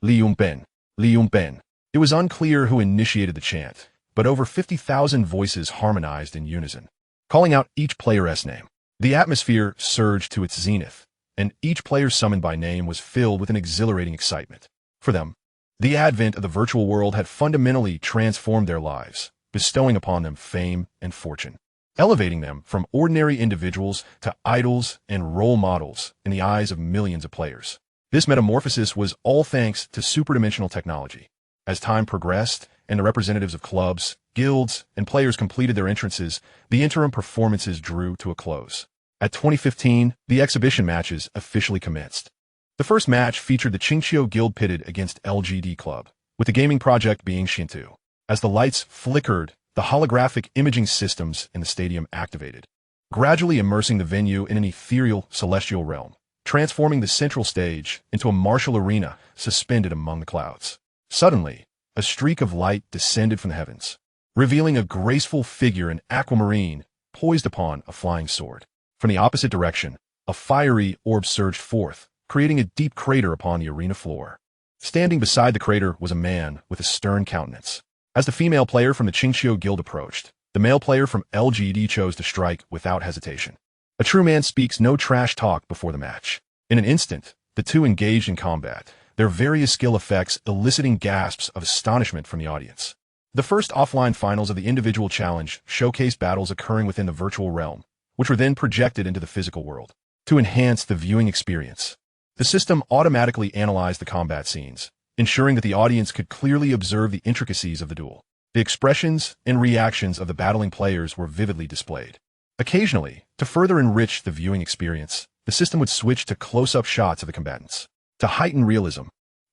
Li Yunben. It was unclear who initiated the chant, but over 50,000 voices harmonized in unison, calling out each player's name. The atmosphere surged to its zenith, and each player summoned by name was filled with an exhilarating excitement. For them, the advent of the virtual world had fundamentally transformed their lives, bestowing upon them fame and fortune, elevating them from ordinary individuals to idols and role models in the eyes of millions of players. This metamorphosis was all thanks to superdimensional technology. As time progressed and the representatives of clubs, guilds, and players completed their entrances, the interim performances drew to a close. At 2015, the exhibition matches officially commenced. The first match featured the Qingqiu Guild pitted against LGD Club, with the gaming project being Xintu. As the lights flickered, the holographic imaging systems in the stadium activated, gradually immersing the venue in an ethereal, celestial realm, transforming the central stage into a martial arena suspended among the clouds. Suddenly, a streak of light descended from the heavens, revealing a graceful figure in aquamarine poised upon a flying sword. From the opposite direction, a fiery orb surged forth, creating a deep crater upon the arena floor. Standing beside the crater was a man with a stern countenance. As the female player from the Qingqiu Guild approached, the male player from LGD chose to strike without hesitation. A true man speaks no trash talk before the match. In an instant, the two engaged in combat, their various skill effects eliciting gasps of astonishment from the audience. The first offline finals of the individual challenge showcased battles occurring within the virtual realm, which were then projected into the physical world. To enhance the viewing experience, the system automatically analyzed the combat scenes, ensuring that the audience could clearly observe the intricacies of the duel. The expressions and reactions of the battling players were vividly displayed. Occasionally, to further enrich the viewing experience, the system would switch to close-up shots of the combatants. To heighten realism,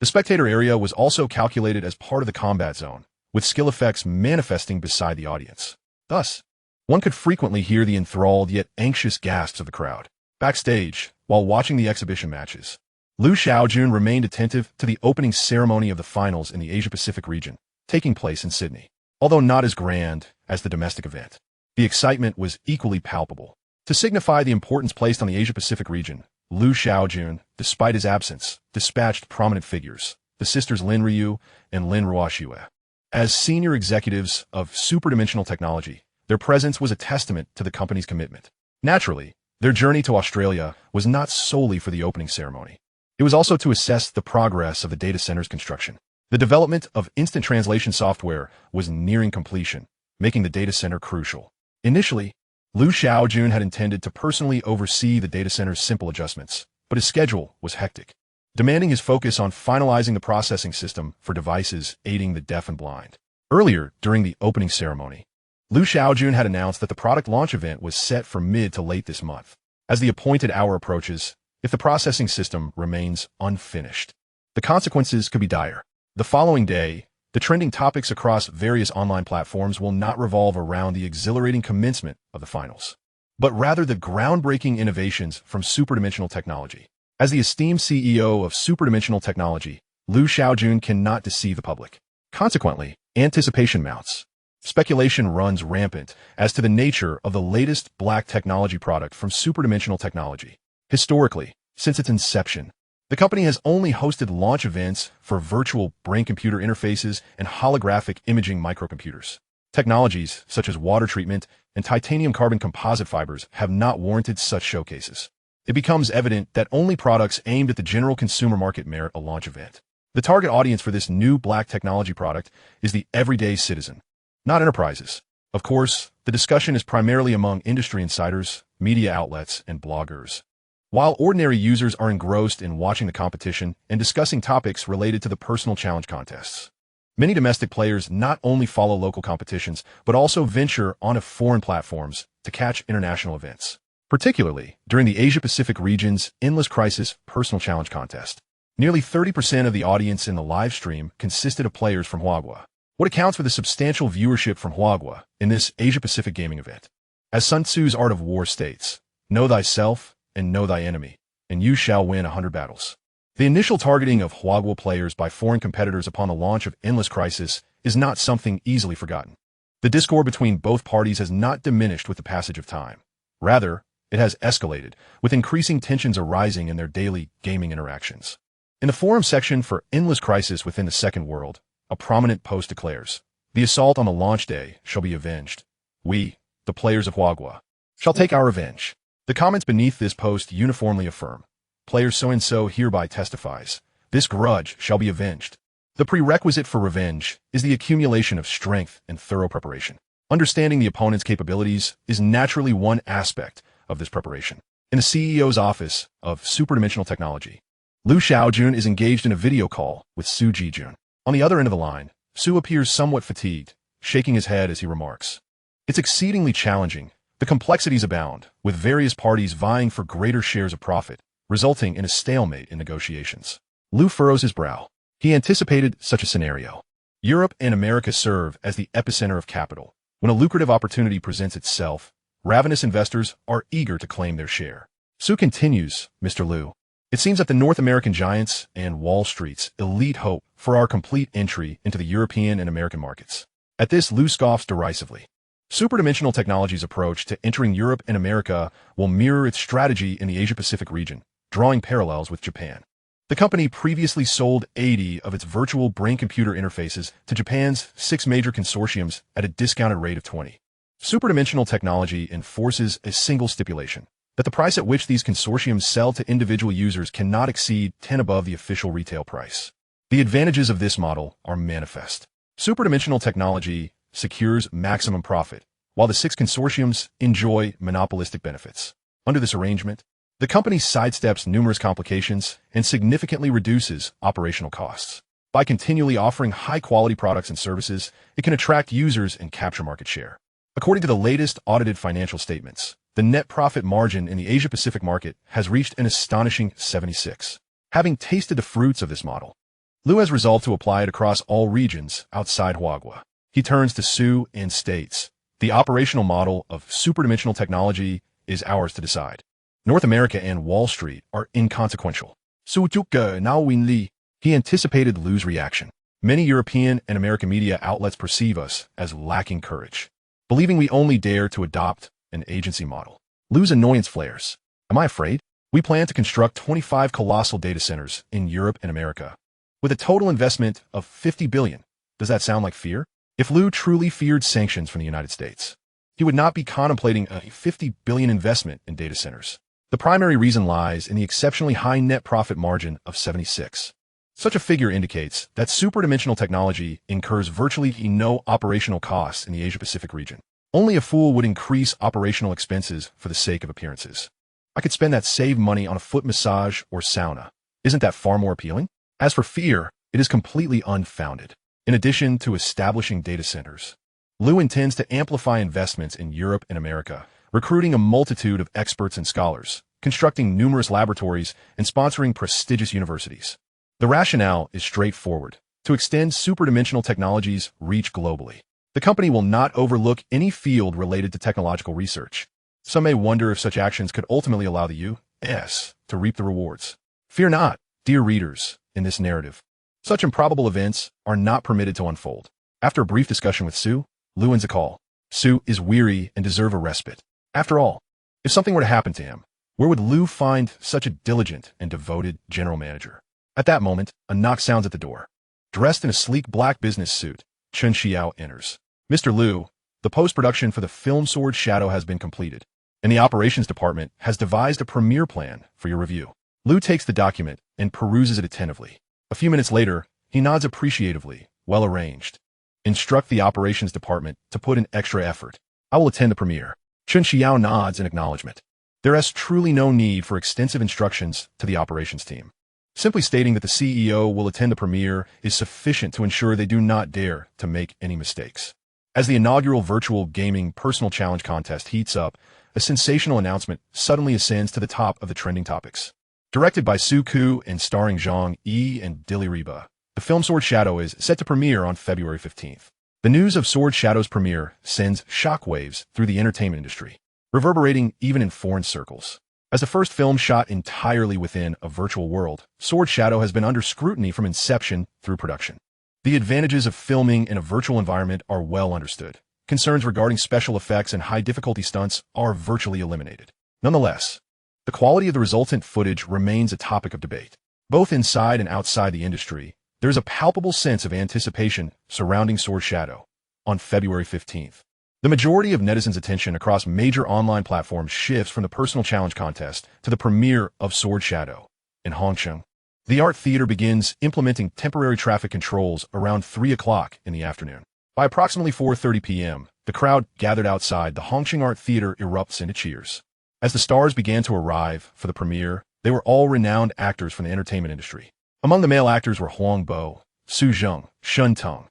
the spectator area was also calculated as part of the combat zone, with skill effects manifesting beside the audience. Thus, one could frequently hear the enthralled yet anxious gasps of the crowd. Backstage, while watching the exhibition matches, Shaojun remained attentive to the opening ceremony of the finals in the Asia-Pacific region, taking place in Sydney. Although not as grand as the domestic event, The excitement was equally palpable. To signify the importance placed on the Asia-Pacific region, Liu Shaojun, despite his absence, dispatched prominent figures, the sisters Lin Ryu and Lin Ruoxue. As senior executives of Hyperdimensional Technology, their presence was a testament to the company's commitment. Naturally, their journey to Australia was not solely for the opening ceremony. It was also to assess the progress of the data center's construction. The development of instant translation software was nearing completion, making the data center crucial. Initially, Liu Shaojun had intended to personally oversee the data center's simple adjustments, but his schedule was hectic, demanding his focus on finalizing the processing system for devices aiding the deaf and blind. Earlier, during the opening ceremony, Liu Shaojun had announced that the product launch event was set for mid to late this month. As the appointed hour approaches, if the processing system remains unfinished, the consequences could be dire. The following day, the trending topics across various online platforms will not revolve around the exhilarating commencement of the finals, but rather the groundbreaking innovations from Hyperdimensional Technology. As the esteemed CEO of Hyperdimensional Technology, Liu Shaojun cannot deceive the public. Consequently, anticipation mounts. Speculation runs rampant as to the nature of the latest black technology product from Hyperdimensional Technology. Historically, since its inception, the company has only hosted launch events for virtual brain-computer interfaces and holographic imaging microcomputers. Technologies such as water treatment and titanium carbon composite fibers have not warranted such showcases. It becomes evident that only products aimed at the general consumer market merit a launch event. The target audience for this new black technology product is the everyday citizen, not enterprises. Of course, the discussion is primarily among industry insiders, media outlets, and bloggers, while ordinary users are engrossed in watching the competition and discussing topics related to the personal challenge contests. Many domestic players not only follow local competitions, but also venture onto foreign platforms to catch international events, particularly during the Asia-Pacific region's Endless Crisis Personal Challenge Contest. Nearly 30% of the audience in the live stream consisted of players from Huagua, what accounts for the substantial viewership from Huagua in this Asia-Pacific gaming event. As Sun Tzu's Art of War states, "Know thyself and know thy enemy, and you shall win 100 battles." The initial targeting of Huagua players by foreign competitors upon the launch of Endless Crisis is not something easily forgotten. The discord between both parties has not diminished with the passage of time. Rather, it has escalated, with increasing tensions arising in their daily gaming interactions. In the forum section for Endless Crisis within the Second World, a prominent post declares, "The assault on the launch day shall be avenged. We, the players of Huagua, shall take our revenge." The comments beneath this post uniformly affirm, "Player so-and-so hereby testifies, this grudge shall be avenged." The prerequisite for revenge is the accumulation of strength and thorough preparation. Understanding the opponent's capabilities is naturally one aspect of this preparation. In the CEO's office of Hyperdimensional Technology, Liu Shaojun is engaged in a video call with Su Jijun. On the other end of the line, Su appears somewhat fatigued, shaking his head as he remarks, "It's exceedingly challenging. The complexities abound, with various parties vying for greater shares of profit, resulting in a stalemate in negotiations." Liu furrows his brow. He anticipated such a scenario. Europe and America serve as the epicenter of capital. When a lucrative opportunity presents itself, ravenous investors are eager to claim their share. Su continues, "Mr. Liu, it seems that the North American giants and Wall Street's elite hope for our complete entry into the European and American markets." At this, Liu scoffs derisively. Hyperdimensional Technology's approach to entering Europe and America will mirror its strategy in the Asia-Pacific region, drawing parallels with Japan. The company previously sold 80 of its virtual brain-computer interfaces to Japan's 6 major consortiums at a discounted rate of 20. Hyperdimensional Technology enforces a single stipulation, that the price at which these consortiums sell to individual users cannot exceed 10 above the official retail price. The advantages of this model are manifest. Hyperdimensional Technology secures maximum profit, while the 6 consortiums enjoy monopolistic benefits. Under this arrangement, the company sidesteps numerous complications and significantly reduces operational costs. By continually offering high-quality products and services, it can attract users and capture market share. According to the latest audited financial statements, the net profit margin in the Asia-Pacific market has reached an astonishing 76%. Having tasted the fruits of this model, Liu has resolved to apply it across all regions outside Huagua. He turns to Su and states, "The operational model of Hyperdimensional Technology is ours to decide. North America and Wall Street are inconsequential." Su Juke now win li. He anticipated Liu's reaction. Many European and American media outlets perceive us as lacking courage. believing we only dare to adopt an agency model. Lu's annoyance flares. Am I afraid? We plan to construct 25 colossal data centers in Europe and America, with a total investment of $50 billion. Does that sound like fear? If Lu truly feared sanctions from the United States, he would not be contemplating a $50 billion investment in data centers. The primary reason lies in the exceptionally high net profit margin of 76. Such a figure indicates that superdimensional technology incurs virtually no operational costs in the Asia-Pacific region. Only a fool would increase operational expenses for the sake of appearances. I could spend that saved money on a foot massage or sauna. Isn't that far more appealing? As for fear, it is completely unfounded. In addition to establishing data centers, Lu intends to amplify investments in Europe and America, recruiting a multitude of experts and scholars, constructing numerous laboratories, and sponsoring prestigious universities. The rationale is straightforward: to extend superdimensional technology's reach globally. The company will not overlook any field related to technological research. Some may wonder if such actions could ultimately allow the U.S. to reap the rewards. Fear not, dear readers, in this narrative. Such improbable events are not permitted to unfold. After a brief discussion with Su, Lu ends a call. Su is weary and deserves a respite. After all, if something were to happen to him, where would Lu find such a diligent and devoted general manager? At that moment, a knock sounds at the door. Dressed in a sleek black business suit, Chen Xiao enters. Mr. Lu, the post-production for the film Sword Shadow has been completed, and the operations department has devised a premiere plan for your review. Lu takes the document and peruses it attentively. A few minutes later, he nods appreciatively. Well arranged. Instruct the operations department to put in extra effort. I will attend the premiere. Chen Xiao nods in acknowledgement. There is truly no need for extensive instructions to the operations team. Simply stating that the CEO will attend the premiere is sufficient to ensure they do not dare to make any mistakes. As the inaugural virtual gaming personal challenge contest heats up, a sensational announcement suddenly ascends to the top of the trending topics. Directed by Su Ku and starring Zhang Yi and Dilly Reba, the film Sword Shadow is set to premiere on February 15th. The news of Sword Shadow's premiere sends shockwaves through the entertainment industry, reverberating even in foreign circles. As the first film shot entirely within a virtual world, Sword Shadow has been under scrutiny from inception through production. The advantages of filming in a virtual environment are well understood. Concerns regarding special effects and high-difficulty stunts are virtually eliminated. Nonetheless, the quality of the resultant footage remains a topic of debate. Both inside and outside the industry, there is a palpable sense of anticipation surrounding Sword Shadow on February 15th. The majority of netizens' attention across major online platforms shifts from the personal challenge contest to the premiere of Sword Shadow in Hongqing. The art theater begins implementing temporary traffic controls around 3 o'clock in the afternoon. By approximately 4:30 p.m., the crowd gathered outside the Hongqing Art Theater erupts into cheers. As the stars began to arrive for the premiere, they were all renowned actors from the entertainment industry. Among the male actors were Huang Bo, Su Zheng, Shen Teng,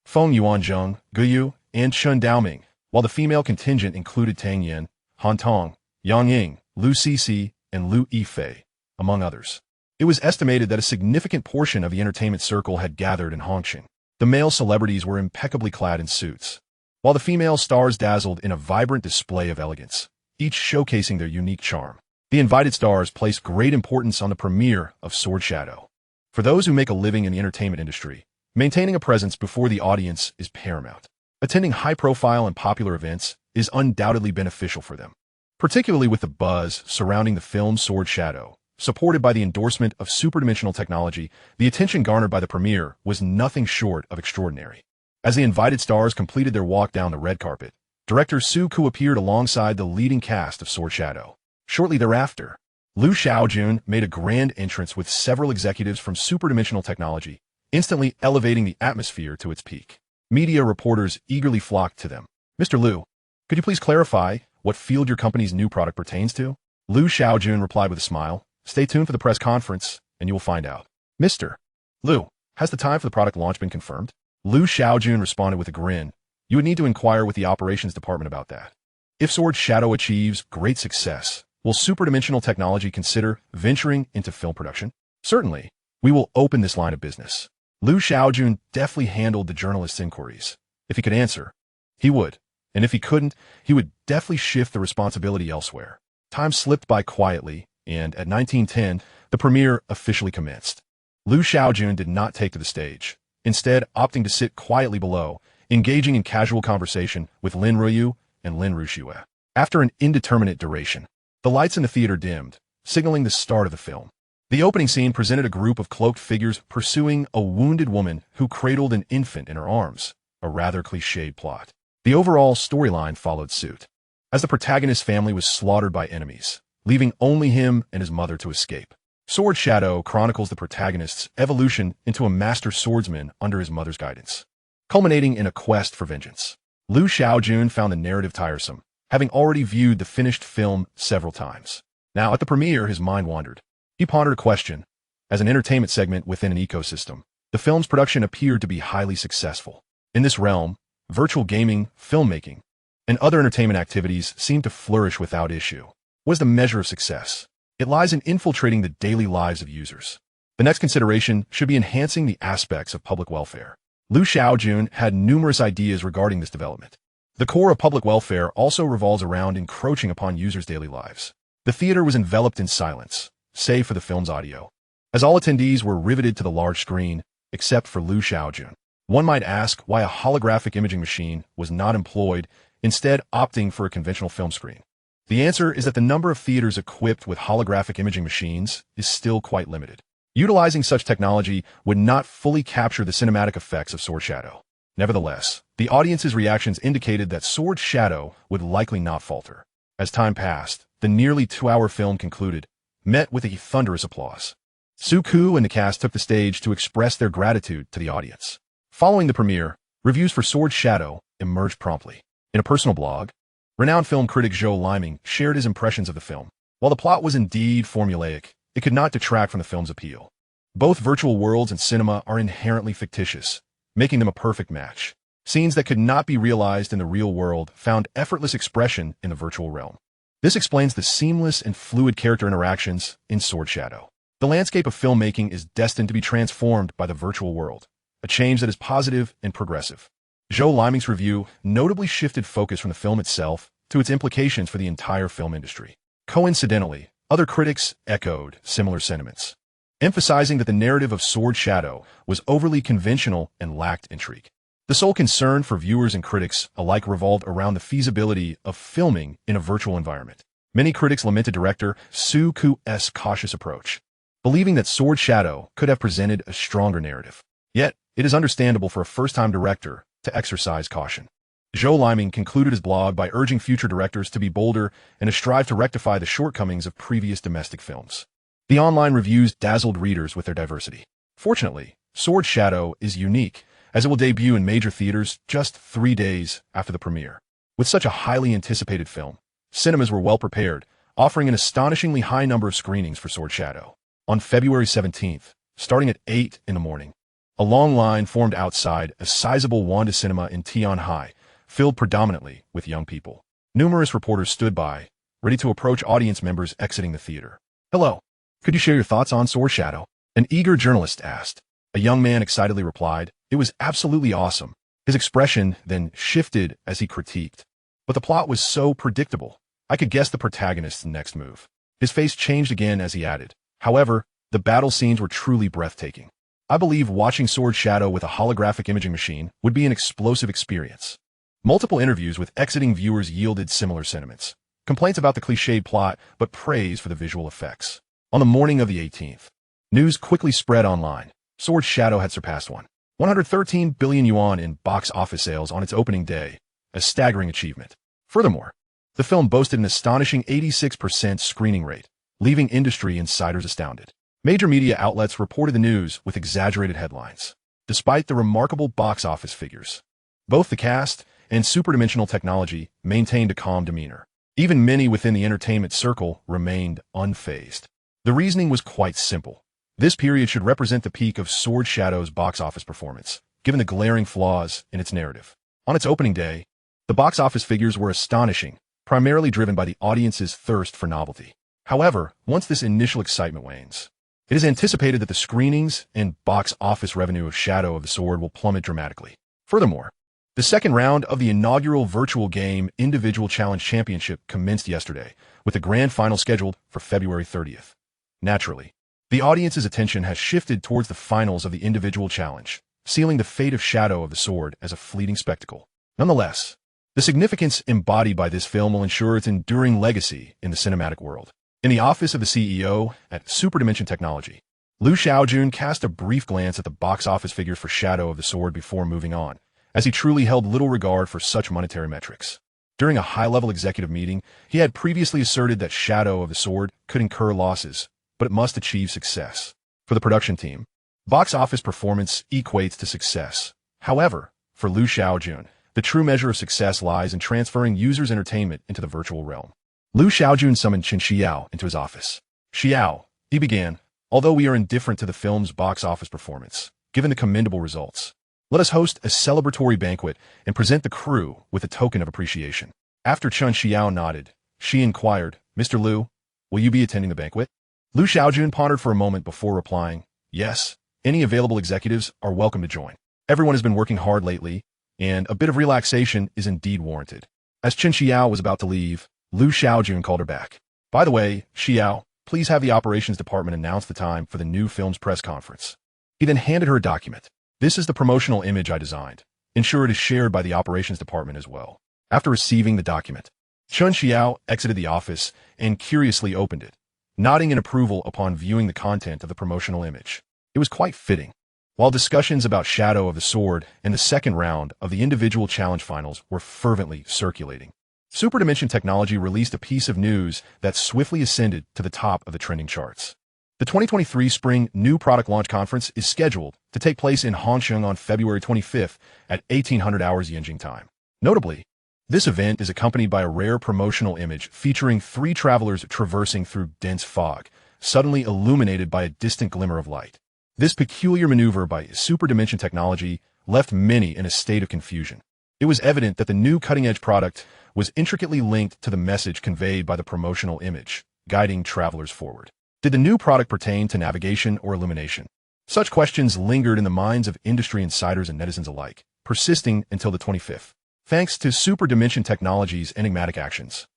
Feng Yuanzheng, Gu Yu, and Chen Daoming, while the female contingent included Tang Yin, Han Tong, Yang Ying, Lu Cixi, and Lu Yifei, among others. It was estimated that a significant portion of the entertainment circle had gathered in Hongqing. The male celebrities were impeccably clad in suits, while the female stars dazzled in a vibrant display of elegance, each showcasing their unique charm. The invited stars placed great importance on the premiere of Sword Shadow. For those who make a living in the entertainment industry, maintaining a presence before the audience is paramount. Attending high-profile and popular events is undoubtedly beneficial for them, particularly with the buzz surrounding the film Sword Shadow. Supported by the endorsement of superdimensional technology, the attention garnered by the premiere was nothing short of extraordinary. As the invited stars completed their walk down the red carpet, director Su Ku appeared alongside the leading cast of Sword Shadow. Shortly thereafter, Liu Shaojun made a grand entrance with several executives from superdimensional technology, instantly elevating the atmosphere to its peak. Media reporters eagerly flocked to them. Mr. Liu, could you please clarify what field your company's new product pertains to? Liu Shaojun replied with a smile. Stay tuned for the press conference, and you will find out. Mr. Liu, has the time for the product launch been confirmed? Liu Shaojun responded with a grin. You would need to inquire with the operations department about that. If Sword Shadow achieves great success, will superdimensional technology consider venturing into film production? Certainly, we will open this line of business. Liu Shaojun deftly handled the journalist's inquiries. If he could answer, he would. And if he couldn't, he would deftly shift the responsibility elsewhere. Time slipped by quietly, and at 1910, the premiere officially commenced. Liu Shaojun did not take to the stage, instead opting to sit quietly below, engaging in casual conversation with Lin Ruyu and Lin Rushue. After an indeterminate duration, the lights in the theater dimmed, signaling the start of the film. The opening scene presented a group of cloaked figures pursuing a wounded woman who cradled an infant in her arms, a rather cliched plot. The overall storyline followed suit, as the protagonist's family was slaughtered by enemies, leaving only him and his mother to escape. Sword Shadow chronicles the protagonist's evolution into a master swordsman under his mother's guidance, culminating in a quest for vengeance. Shaojun found the narrative tiresome, having already viewed the finished film several times. Now, at the premiere, his mind wandered. He pondered a question. As an entertainment segment within an ecosystem, the film's production appeared to be highly successful. In this realm, virtual gaming, filmmaking, and other entertainment activities seemed to flourish without issue. What is the measure of success? It lies in infiltrating the daily lives of users. The next consideration should be enhancing the aspects of public welfare. Shaojun had numerous ideas regarding this development. The core of public welfare also revolves around encroaching upon users' daily lives. The theater was enveloped in silence, save for the film's audio, as all attendees were riveted to the large screen, except for Shaojun. One might ask why a holographic imaging machine was not employed, instead opting for a conventional film screen. The answer is that the number of theaters equipped with holographic imaging machines is still quite limited. Utilizing such technology would not fully capture the cinematic effects of Sword Shadow. Nevertheless, the audience's reactions indicated that Sword Shadow would likely not falter. As time passed, the nearly 2-hour film concluded, met with a thunderous applause. Suku and the cast took the stage to express their gratitude to the audience. Following the premiere, reviews for Sword Shadow emerged promptly. In a personal blog, renowned film critic Zhou Liming shared his impressions of the film. While the plot was indeed formulaic, it could not detract from the film's appeal. Both virtual worlds and cinema are inherently fictitious, making them a perfect match. Scenes that could not be realized in the real world found effortless expression in the virtual realm. This explains the seamless and fluid character interactions in Sword Shadow. The landscape of filmmaking is destined to be transformed by the virtual world, a change that is positive and progressive. Zhou Liming's review notably shifted focus from the film itself to its implications for the entire film industry. Coincidentally, other critics echoed similar sentiments, emphasizing that the narrative of Sword Shadow was overly conventional and lacked intrigue. The sole concern for viewers and critics alike revolved around the feasibility of filming in a virtual environment. Many critics lamented director Suku's cautious approach, believing that Sword Shadow could have presented a stronger narrative. Yet, it is understandable for a first-time director to exercise caution. Zhou Liming concluded his blog by urging future directors to be bolder and to strive to rectify the shortcomings of previous domestic films. The online reviews dazzled readers with their diversity. Fortunately, Sword Shadow is unique, as it will debut in major theaters just 3 days after the premiere. With such a highly anticipated film, cinemas were well prepared, offering an astonishingly high number of screenings for Sword Shadow. On February 17th, starting at 8 in the morning, a long line formed outside a sizable Wanda cinema in Tianhai, filled predominantly with young people. Numerous reporters stood by, ready to approach audience members exiting the theater. "Hello, could you share your thoughts on Sword Shadow?" an eager journalist asked. A young man excitedly replied, "It was absolutely awesome." His expression then shifted as he critiqued. "But the plot was so predictable. I could guess the protagonist's next move." His face changed again as he added, "However, the battle scenes were truly breathtaking. I believe watching Sword Shadow with a holographic imaging machine would be an explosive experience." Multiple interviews with exiting viewers yielded similar sentiments. Complaints about the cliched plot, but praise for the visual effects. On the morning of the 18th, news quickly spread online. Sword Shadow had surpassed 113 billion yuan in box office sales on its opening day, a staggering achievement. Furthermore, the film boasted an astonishing 86% screening rate, leaving industry insiders astounded. Major media outlets reported the news with exaggerated headlines. Despite the remarkable box office figures, both the cast and Hyperdimensional Technology maintained a calm demeanor. Even many within the entertainment circle remained unfazed. The reasoning was quite simple. This period should represent the peak of Sword Shadow's box office performance, given the glaring flaws in its narrative. On its opening day, the box office figures were astonishing, primarily driven by the audience's thirst for novelty. However, once this initial excitement wanes, it is anticipated that the screenings and box office revenue of Shadow of the Sword will plummet dramatically. Furthermore, the second round of the inaugural virtual game Individual Challenge Championship commenced yesterday, with the grand final scheduled for February 30th. Naturally, the audience's attention has shifted towards the finals of the Individual Challenge, sealing the fate of Shadow of the Sword as a fleeting spectacle. Nonetheless, the significance embodied by this film will ensure its enduring legacy in the cinematic world. In the office of the CEO at Hyperdimensional Technology, Shaojun cast a brief glance at the box office figures for Shadow of the Sword before moving on, as he truly held little regard for such monetary metrics. During a high-level executive meeting, he had previously asserted that Shadow of the Sword could incur losses, but it must achieve success. For the production team, box office performance equates to success. However, for Shaojun, the true measure of success lies in transferring users' entertainment into the virtual realm. Shaojun summoned Chen Xiao into his office. Xiao, he began, although we are indifferent to the film's box office performance, given the commendable results, let us host a celebratory banquet and present the crew with a token of appreciation. After Chen Xiao nodded, she inquired, Mr. Liu, will you be attending the banquet? Shaojun pondered for a moment before replying, yes, any available executives are welcome to join. Everyone has been working hard lately, and a bit of relaxation is indeed warranted. As Chen Xiao was about to leave, Shaojun called her back. By the way, Xiao, please have the operations department announce the time for the new film's press conference. He then handed her a document. This is the promotional image I designed. Ensure it is shared by the operations department as well. After receiving the document, Chen Xiao exited the office and curiously opened it, nodding in approval upon viewing the content of the promotional image. It was quite fitting. While discussions about Shadow of the Sword and the second round of the individual challenge finals were fervently circulating, Hyperdimensional Technology released a piece of news that swiftly ascended to the top of the trending charts. The 2023 Spring New Product Launch Conference is scheduled to take place in Hangzhou on February 25th at 1800 hours Yanjing time. Notably, this event is accompanied by a rare promotional image featuring 3 travelers traversing through dense fog, suddenly illuminated by a distant glimmer of light. This peculiar maneuver by Hyperdimensional Technology left many in a state of confusion. It was evident that the new cutting-edge product was intricately linked to the message conveyed by the promotional image, guiding travelers forward. Did the new product pertain to navigation or illumination? Such questions lingered in the minds of industry insiders and netizens alike, persisting until the 25th. Thanks to Hyperdimensional Technology's enigmatic actions,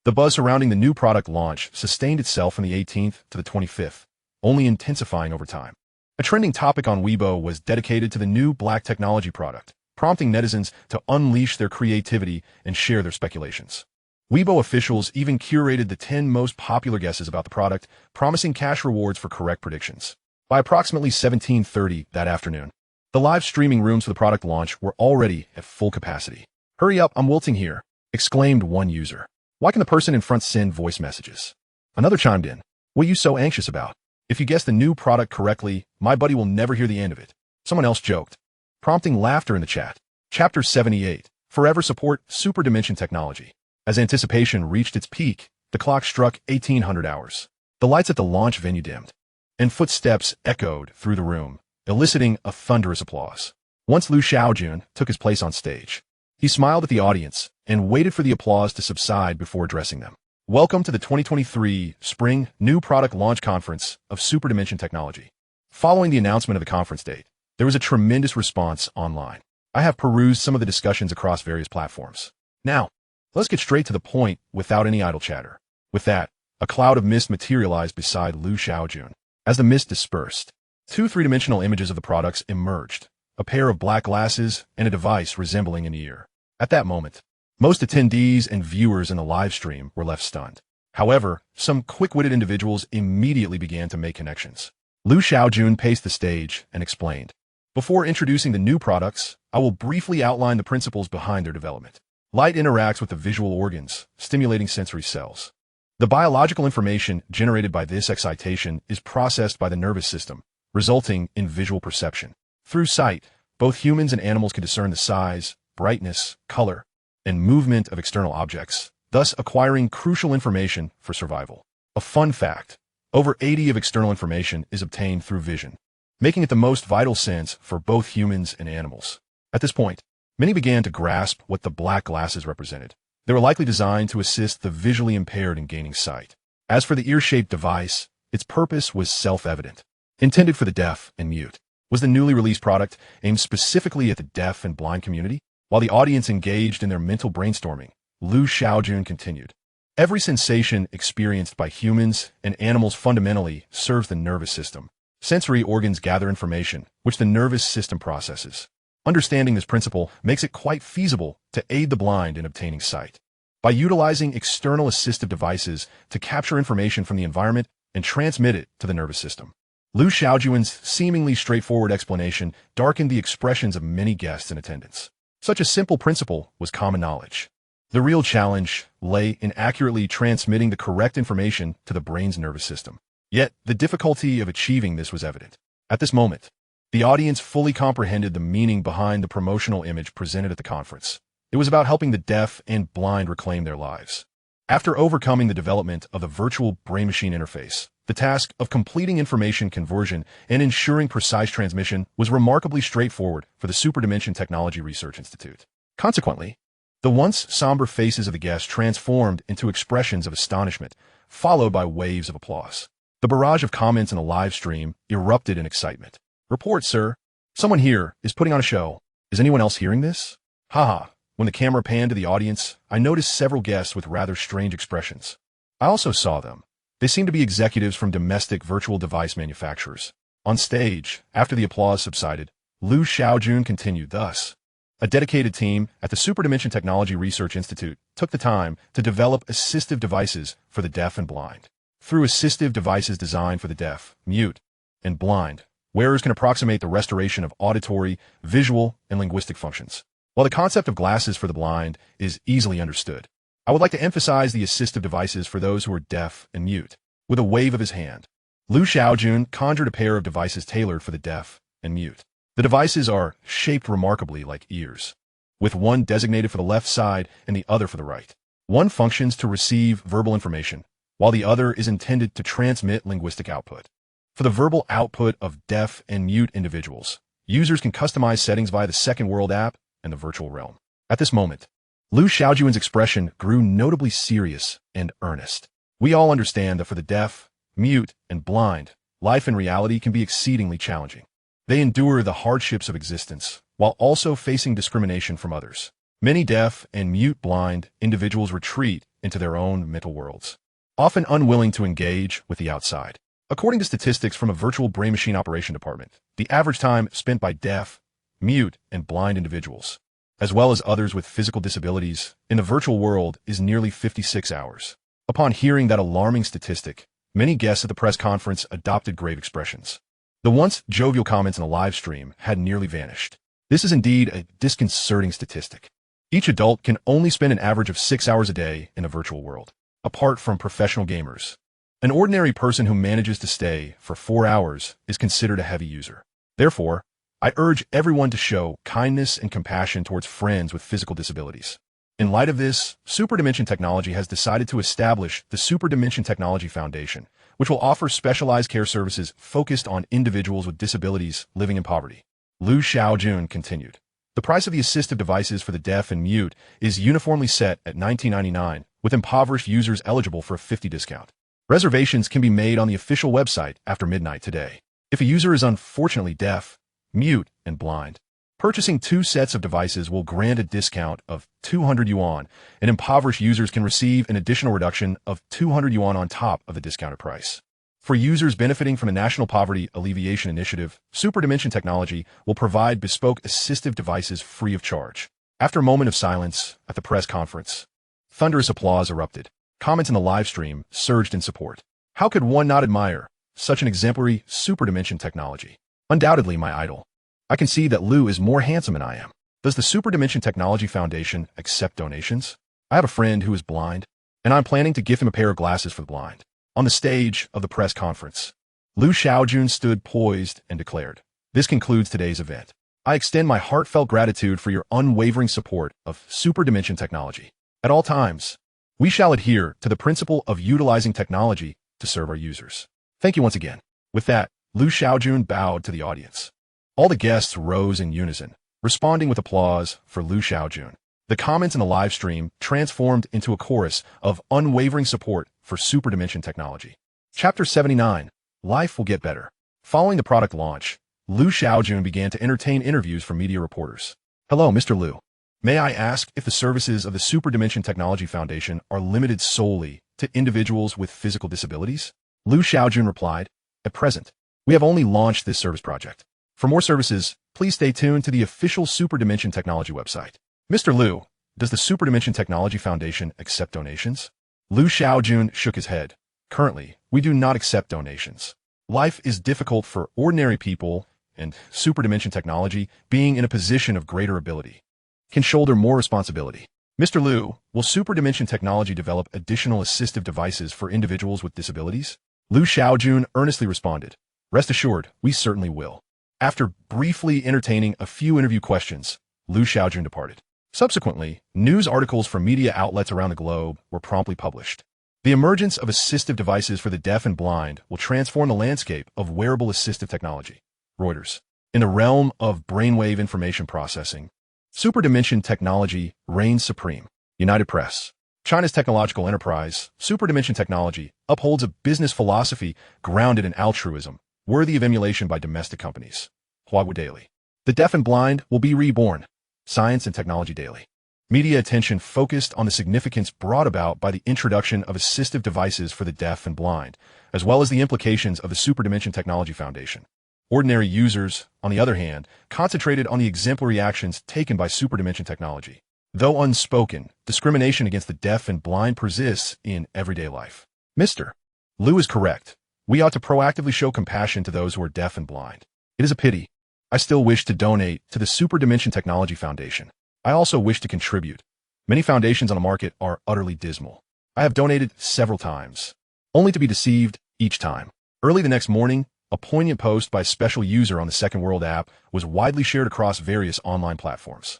the buzz surrounding the new product launch sustained itself from the 18th to the 25th, only intensifying over time. A trending topic on Weibo was dedicated to the new black technology product, prompting netizens to unleash their creativity and share their speculations. Weibo officials even curated the 10 most popular guesses about the product, promising cash rewards for correct predictions. By approximately 17:30 that afternoon, the live streaming rooms for the product launch were already at full capacity. Hurry up, I'm wilting here, exclaimed one user. Why can the person in front send voice messages? Another chimed in. What are you so anxious about? If you guess the new product correctly, my buddy will never hear the end of it. Someone else joked, prompting laughter in the chat. Chapter 78. Forever support Hyperdimensional Technology. As anticipation reached its peak, the clock struck 1800 hours. The lights at the launch venue dimmed, and footsteps echoed through the room, eliciting a thunderous applause. Once Shaojun took his place on stage, he smiled at the audience and waited for the applause to subside before addressing them. Welcome to the 2023 Spring New Product Launch Conference of Hyperdimensional Technology. Following the announcement of the conference date, there was a tremendous response online. I have perused some of the discussions across various platforms. Now, let's get straight to the point without any idle chatter. With that, a cloud of mist materialized beside Shaojun. As the mist dispersed, 2 three-dimensional images of the products emerged, a pair of black glasses and a device resembling an ear. At that moment, most attendees and viewers in the live stream were left stunned. However, some quick-witted individuals immediately began to make connections. Shaojun paced the stage and explained, before introducing the new products, I will briefly outline the principles behind their development. Light interacts with the visual organs, stimulating sensory cells. The biological information generated by this excitation is processed by the nervous system, resulting in visual perception. Through sight, both humans and animals can discern the size, brightness, color, and movement of external objects, thus acquiring crucial information for survival. A fun fact, over 80% of external information is obtained through vision, making it the most vital sense for both humans and animals. At this point, many began to grasp what the black glasses represented. They were likely designed to assist the visually impaired in gaining sight. As for the ear-shaped device, its purpose was self-evident. Intended for the deaf and mute, was the newly released product aimed specifically at the deaf and blind community? While the audience engaged in their mental brainstorming, Shaojun continued. Every sensation experienced by humans and animals fundamentally serves the nervous system. Sensory organs gather information, which the nervous system processes. Understanding this principle makes it quite feasible to aid the blind in obtaining sight. By utilizing external assistive devices to capture information from the environment and transmit it to the nervous system. Liu Shaojun's seemingly straightforward explanation darkened the expressions of many guests in attendance. Such a simple principle was common knowledge. The real challenge lay in accurately transmitting the correct information to the brain's nervous system. Yet, the difficulty of achieving this was evident. At this moment, the audience fully comprehended the meaning behind the promotional image presented at the conference. It was about helping the deaf and blind reclaim their lives. After overcoming the development of the virtual brain-machine interface, the task of completing information conversion and ensuring precise transmission was remarkably straightforward for the Hyperdimensional Technology Research Institute. Consequently, the once somber faces of the guests transformed into expressions of astonishment, followed by waves of applause. The barrage of comments in the live stream erupted in excitement. "Report, sir. Someone here is putting on a show. Is anyone else hearing this? Haha." When the camera panned to the audience, I noticed several guests with rather strange expressions. I also saw them. They seemed to be executives from domestic virtual device manufacturers. On stage, after the applause subsided, Liu Shaojun continued thus. A dedicated team at the Hyperdimensional Technology Research Institute took the time to develop assistive devices for the deaf and blind. Through assistive devices designed for the deaf, mute, and blind, wearers can approximate the restoration of auditory, visual, and linguistic functions. While the concept of glasses for the blind is easily understood, I would like to emphasize the assistive devices for those who are deaf and mute. With a wave of his hand, Liu Shaojun conjured a pair of devices tailored for the deaf and mute. The devices are shaped remarkably like ears, with one designated for the left side and the other for the right. One functions to receive verbal information, while the other is intended to transmit linguistic output. For the verbal output of deaf and mute individuals, users can customize settings via the Second World app and the virtual realm. At this moment, Liu Shaojun's expression grew notably serious and earnest. We all understand that for the deaf, mute, and blind, life in reality can be exceedingly challenging. They endure the hardships of existence, while also facing discrimination from others. Many deaf and mute blind individuals retreat into their own mental worlds, often unwilling to engage with the outside. According to statistics from a virtual brain-machine operation department, the average time spent by deaf, mute, and blind individuals, as well as others with physical disabilities, in the virtual world is nearly 56 hours. Upon hearing that alarming statistic, many guests at the press conference adopted grave expressions. The once jovial comments in the live stream had nearly vanished. This is indeed a disconcerting statistic. Each adult can only spend an average of 6 hours a day in a virtual world. Apart from professional gamers, an ordinary person who manages to stay for 4 hours is considered a heavy user. Therefore, I urge everyone to show kindness and compassion towards friends with physical disabilities. In light of this, Hyperdimensional Technology has decided to establish the Hyperdimensional Technology Foundation, which will offer specialized care services focused on individuals with disabilities living in poverty. Liu Shaojun continued. The price of the assistive devices for the deaf and mute is uniformly set at $19.99, with impoverished users eligible for a 50% discount. Reservations can be made on the official website after midnight today. If a user is unfortunately deaf, mute, and blind, purchasing 2 sets of devices will grant a discount of 200 yuan, and impoverished users can receive an additional reduction of 200 yuan on top of the discounted price. For users benefiting from the National Poverty Alleviation Initiative, Hyperdimensional Technology will provide bespoke assistive devices free of charge. After a moment of silence at the press conference, thunderous applause erupted. Comments in the live stream surged in support. How could one not admire such an exemplary Hyperdimensional technology? Undoubtedly my idol. I can see that Liu is more handsome than I am. Does the Hyperdimensional Technology Foundation accept donations? I have a friend who is blind, and I'm planning to gift him a pair of glasses for the blind. On the stage of the press conference, Liu Shaojun stood poised and declared, "This concludes today's event. I extend my heartfelt gratitude for your unwavering support of Hyperdimensional Technology. At all times, we shall adhere to the principle of utilizing technology to serve our users. Thank you once again." With that, Liu Shaojun bowed to the audience. All the guests rose in unison, responding with applause for Liu Shaojun. The comments in the live stream transformed into a chorus of unwavering support for Hyperdimensional Technology. Chapter 79, Life Will Get Better. Following the product launch, Liu Shaojun began to entertain interviews from media reporters. "Hello, Mr. Liu. May I ask if the services of the Hyperdimensional Technology Foundation are limited solely to individuals with physical disabilities?" Liu Shaojun replied, "At present, We have only launched this service project. For more services, please stay tuned to the official Superdimension Technology website. Mr. Liu, does the Superdimension Technology Foundation accept donations? Liu Shaojun shook his head. Currently, we do not accept donations. Life is difficult for ordinary people, and Superdimension Technology, being in a position of greater ability, can shoulder more responsibility. Mr. Liu, will Superdimension Technology develop additional assistive devices for individuals with disabilities? Liu Shaojun earnestly responded. Rest assured, we certainly will. After briefly entertaining a few interview questions, Liu Shaojun departed. Subsequently, news articles from media outlets around the globe were promptly published. The emergence of assistive devices for the deaf and blind will transform the landscape of wearable assistive technology. Reuters. In the realm of brainwave information processing, Superdimension Technology reigns supreme. United Press. China's technological enterprise, Superdimension Technology, upholds a business philosophy grounded in altruism, worthy of emulation by domestic companies. Huawei Daily. The deaf and blind will be reborn. Science and Technology Daily. Media attention focused on the significance brought about by the introduction of assistive devices for the deaf and blind, as well as the implications of the Superdimension Technology Foundation. Ordinary users, on the other hand, concentrated on the exemplary actions taken by Superdimension Technology. Though unspoken, discrimination against the deaf and blind persists in everyday life. Mr. Liu is correct. We ought to proactively show compassion to those who are deaf and blind. It is a pity. I still wish to donate to the Superdimension Technology Foundation. I also wish to contribute. Many foundations on the market are utterly dismal. I have donated several times, only to be deceived each time. Early the next morning, a poignant post by a special user on the Second World app was widely shared across various online platforms.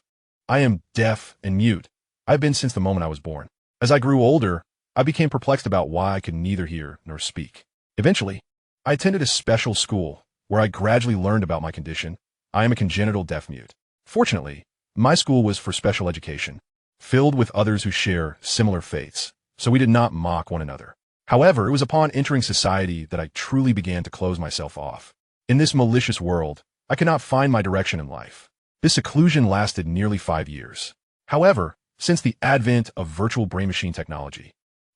I am deaf and mute. I have been since the moment I was born. As I grew older, I became perplexed about why I could neither hear nor speak. Eventually, I attended a special school where I gradually learned about my condition. I am a congenital deaf-mute. Fortunately, my school was for special education, filled with others who share similar faiths, so we did not mock one another. However, it was upon entering society that I truly began to close myself off. In this malicious world, I could not find my direction in life. This seclusion lasted nearly 5 years. However, since the advent of virtual brain machine technology,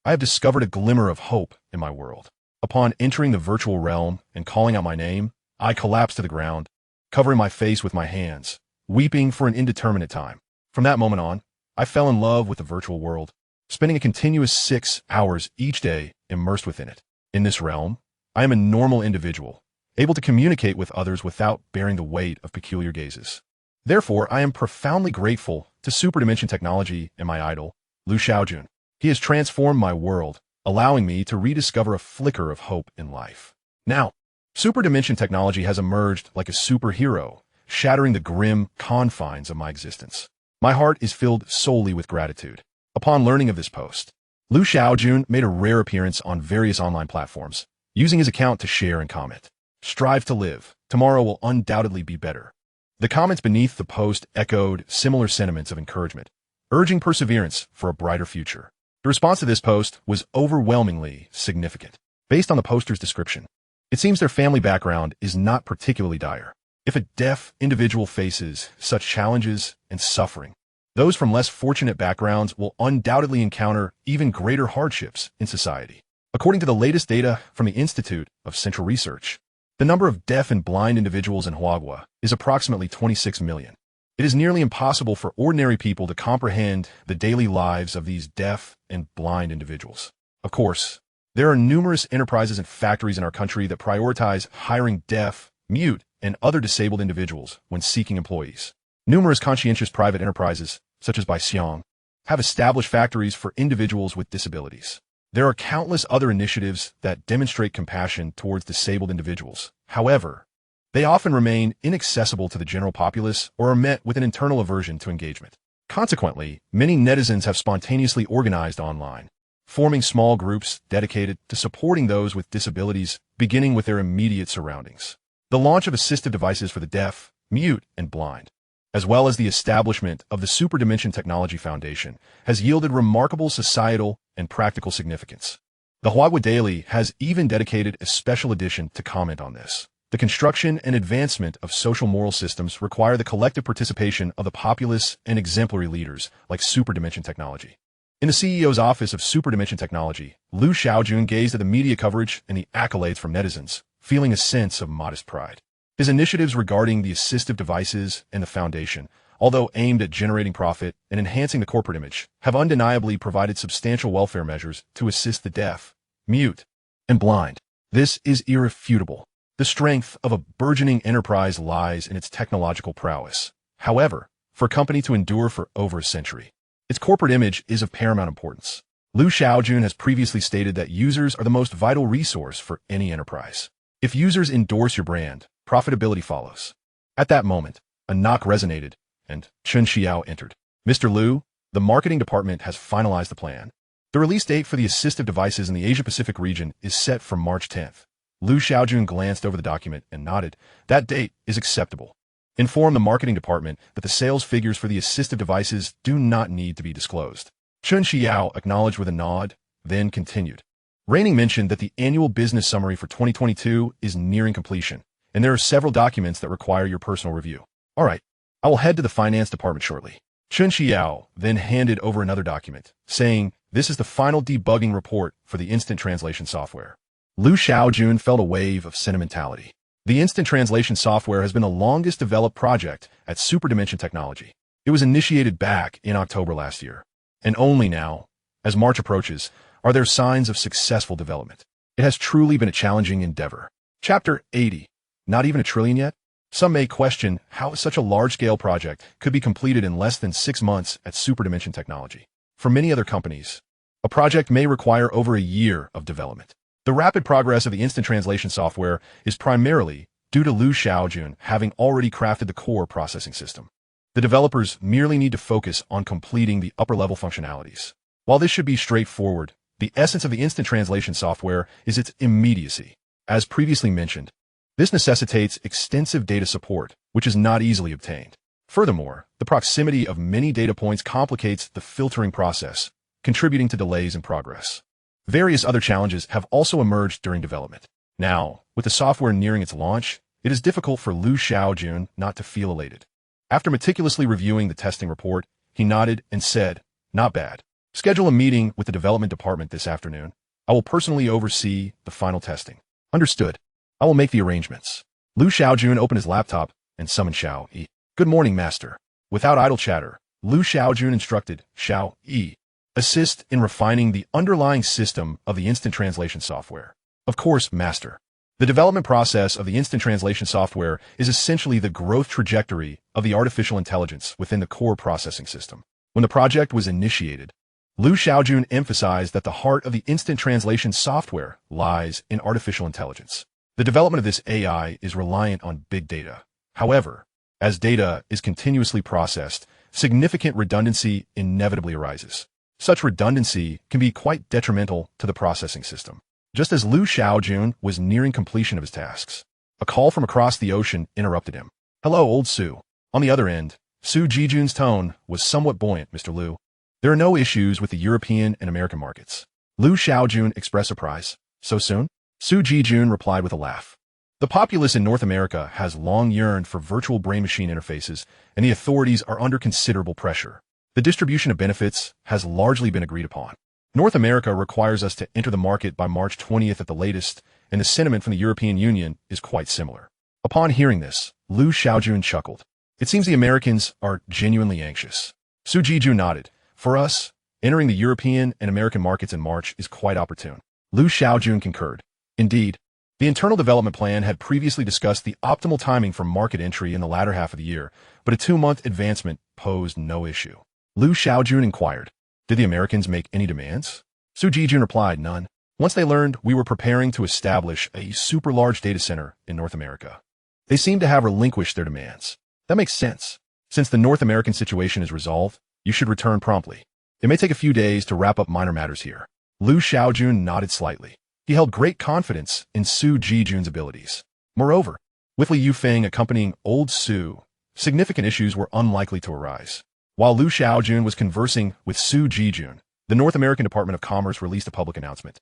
I have discovered a glimmer of hope in my world. Upon entering the virtual realm and calling out my name, I collapsed to the ground, covering my face with my hands, weeping for an indeterminate time. From that moment on, I fell in love with the virtual world, spending a continuous 6 hours each day immersed within it. In this realm, I am a normal individual, able to communicate with others without bearing the weight of peculiar gazes. Therefore, I am profoundly grateful to Superdimension Technology and my idol, Liu Shaojun. He has transformed my world, allowing me to rediscover a flicker of hope in life. Now, Superdimension Technology has emerged like a superhero, shattering the grim confines of my existence. My heart is filled solely with gratitude. Upon learning of this post, Liu Shaojun made a rare appearance on various online platforms, using his account to share and comment. Strive to live. Tomorrow will undoubtedly be better. The comments beneath the post echoed similar sentiments of encouragement, urging perseverance for a brighter future. The response to this post was overwhelmingly significant. Based on the poster's description, it seems their family background is not particularly dire. If a deaf individual faces such challenges and suffering, those from less fortunate backgrounds will undoubtedly encounter even greater hardships in society. According to the latest data from the Institute of Central Research, the number of deaf and blind individuals in Huawei is approximately 26 million. It is nearly impossible for ordinary people to comprehend the daily lives of these deaf and blind individuals. Of course, there are numerous enterprises and factories in our country that prioritize hiring deaf, mute, and other disabled individuals when seeking employees. Numerous conscientious private enterprises, such as Bionic, have established factories for individuals with disabilities. There are countless other initiatives that demonstrate compassion towards disabled individuals. However, they often remain inaccessible to the general populace or are met with an internal aversion to engagement. Consequently, many netizens have spontaneously organized online, forming small groups dedicated to supporting those with disabilities, beginning with their immediate surroundings. The launch of assistive devices for the deaf, mute, and blind, as well as the establishment of the Superdimension Technology Foundation, has yielded remarkable societal and practical significance. The Huawei Daily has even dedicated a special edition to comment on this. The construction and advancement of social moral systems require the collective participation of the populace and exemplary leaders like Superdimension Technology. In the CEO's office of Superdimension Technology, Liu Shaojun gazed at the media coverage and the accolades from netizens, feeling a sense of modest pride. His initiatives regarding the assistive devices and the foundation, although aimed at generating profit and enhancing the corporate image, have undeniably provided substantial welfare measures to assist the deaf, mute, and blind. This is irrefutable. The strength of a burgeoning enterprise lies in its technological prowess. However, for a company to endure for over a century, its corporate image is of paramount importance. Shaojun has previously stated that users are the most vital resource for any enterprise. If users endorse your brand, profitability follows. At that moment, a knock resonated, and Chen Xiao entered. Mr. Liu, the marketing department has finalized the plan. The release date for the assistive devices in the Asia-Pacific region is set for March 10th. Shaojun glanced over the document and nodded. That date is acceptable. Inform the marketing department that the sales figures for the assistive devices do not need to be disclosed. Chen Xiao acknowledged with a nod, then continued. Raining mentioned that the annual business summary for 2022 is nearing completion, and there are several documents that require your personal review. All right, I will head to the finance department shortly. Chen Xiao then handed over another document, saying, this is the final debugging report for the instant translation software. Shaojun felt a wave of sentimentality. The instant translation software has been the longest developed project at Hyperdimensional Technology. It was initiated back in October last year. And only now, as March approaches, are there signs of successful development. It has truly been a challenging endeavor. Chapter 80. Not even a trillion yet? Some may question how such a large-scale project could be completed in less than 6 months at Hyperdimensional Technology. For many other companies, a project may require over a year of development. The rapid progress of the instant translation software is primarily due to Shaojun having already crafted the core processing system. The developers merely need to focus on completing the upper-level functionalities. While this should be straightforward, the essence of the instant translation software is its immediacy. As previously mentioned, this necessitates extensive data support, which is not easily obtained. Furthermore, the proximity of many data points complicates the filtering process, contributing to delays in progress. Various other challenges have also emerged during development. Now, with the software nearing its launch, it is difficult for Shaojun not to feel elated. After meticulously reviewing the testing report, he nodded and said, not bad. Schedule a meeting with the development department this afternoon. I will personally oversee the final testing. Understood. I will make the arrangements. Shaojun opened his laptop and summoned Xiao Yi. Good morning, master. Without idle chatter, Shaojun instructed Xiao Yi, assist in refining the underlying system of the instant translation software. Of course, master. The development process of the instant translation software is essentially the growth trajectory of the artificial intelligence within the core processing system. When the project was initiated, Shaojun emphasized that the heart of the instant translation software lies in artificial intelligence. The development of this AI is reliant on big data. However, as data is continuously processed, significant redundancy inevitably arises. Such redundancy can be quite detrimental to the processing system. Just as Shaojun was nearing completion of his tasks, a call from across the ocean interrupted him. Hello, old Su. On the other end, Su Jijun's tone was somewhat buoyant, Mr. Liu. There are no issues with the European and American markets. Shaojun expressed surprise. So soon? Su Jijun replied with a laugh. The populace in North America has long yearned for virtual brain-machine interfaces, and the authorities are under considerable pressure. The distribution of benefits has largely been agreed upon. North America requires us to enter the market by March 20th at the latest, and the sentiment from the European Union is quite similar. Upon hearing this, Shaojun chuckled. It seems the Americans are genuinely anxious. Su Jijun nodded. For us, entering the European and American markets in March is quite opportune. Shaojun concurred. Indeed, the internal development plan had previously discussed the optimal timing for market entry in the latter half of the year, but a 2-month advancement posed no issue. Shaojun inquired, did the Americans make any demands? Su Jijun replied, none. Once they learned we were preparing to establish a super large data center in North America, they seemed to have relinquished their demands. That makes sense. Since the North American situation is resolved, you should return promptly. It may take a few days to wrap up minor matters here. Shaojun nodded slightly. He held great confidence in Su Jijun's abilities. Moreover, with Li Yufeng accompanying old Su, significant issues were unlikely to arise. While Shaojun was conversing with Su Jijun, the North American Department of Commerce released a public announcement,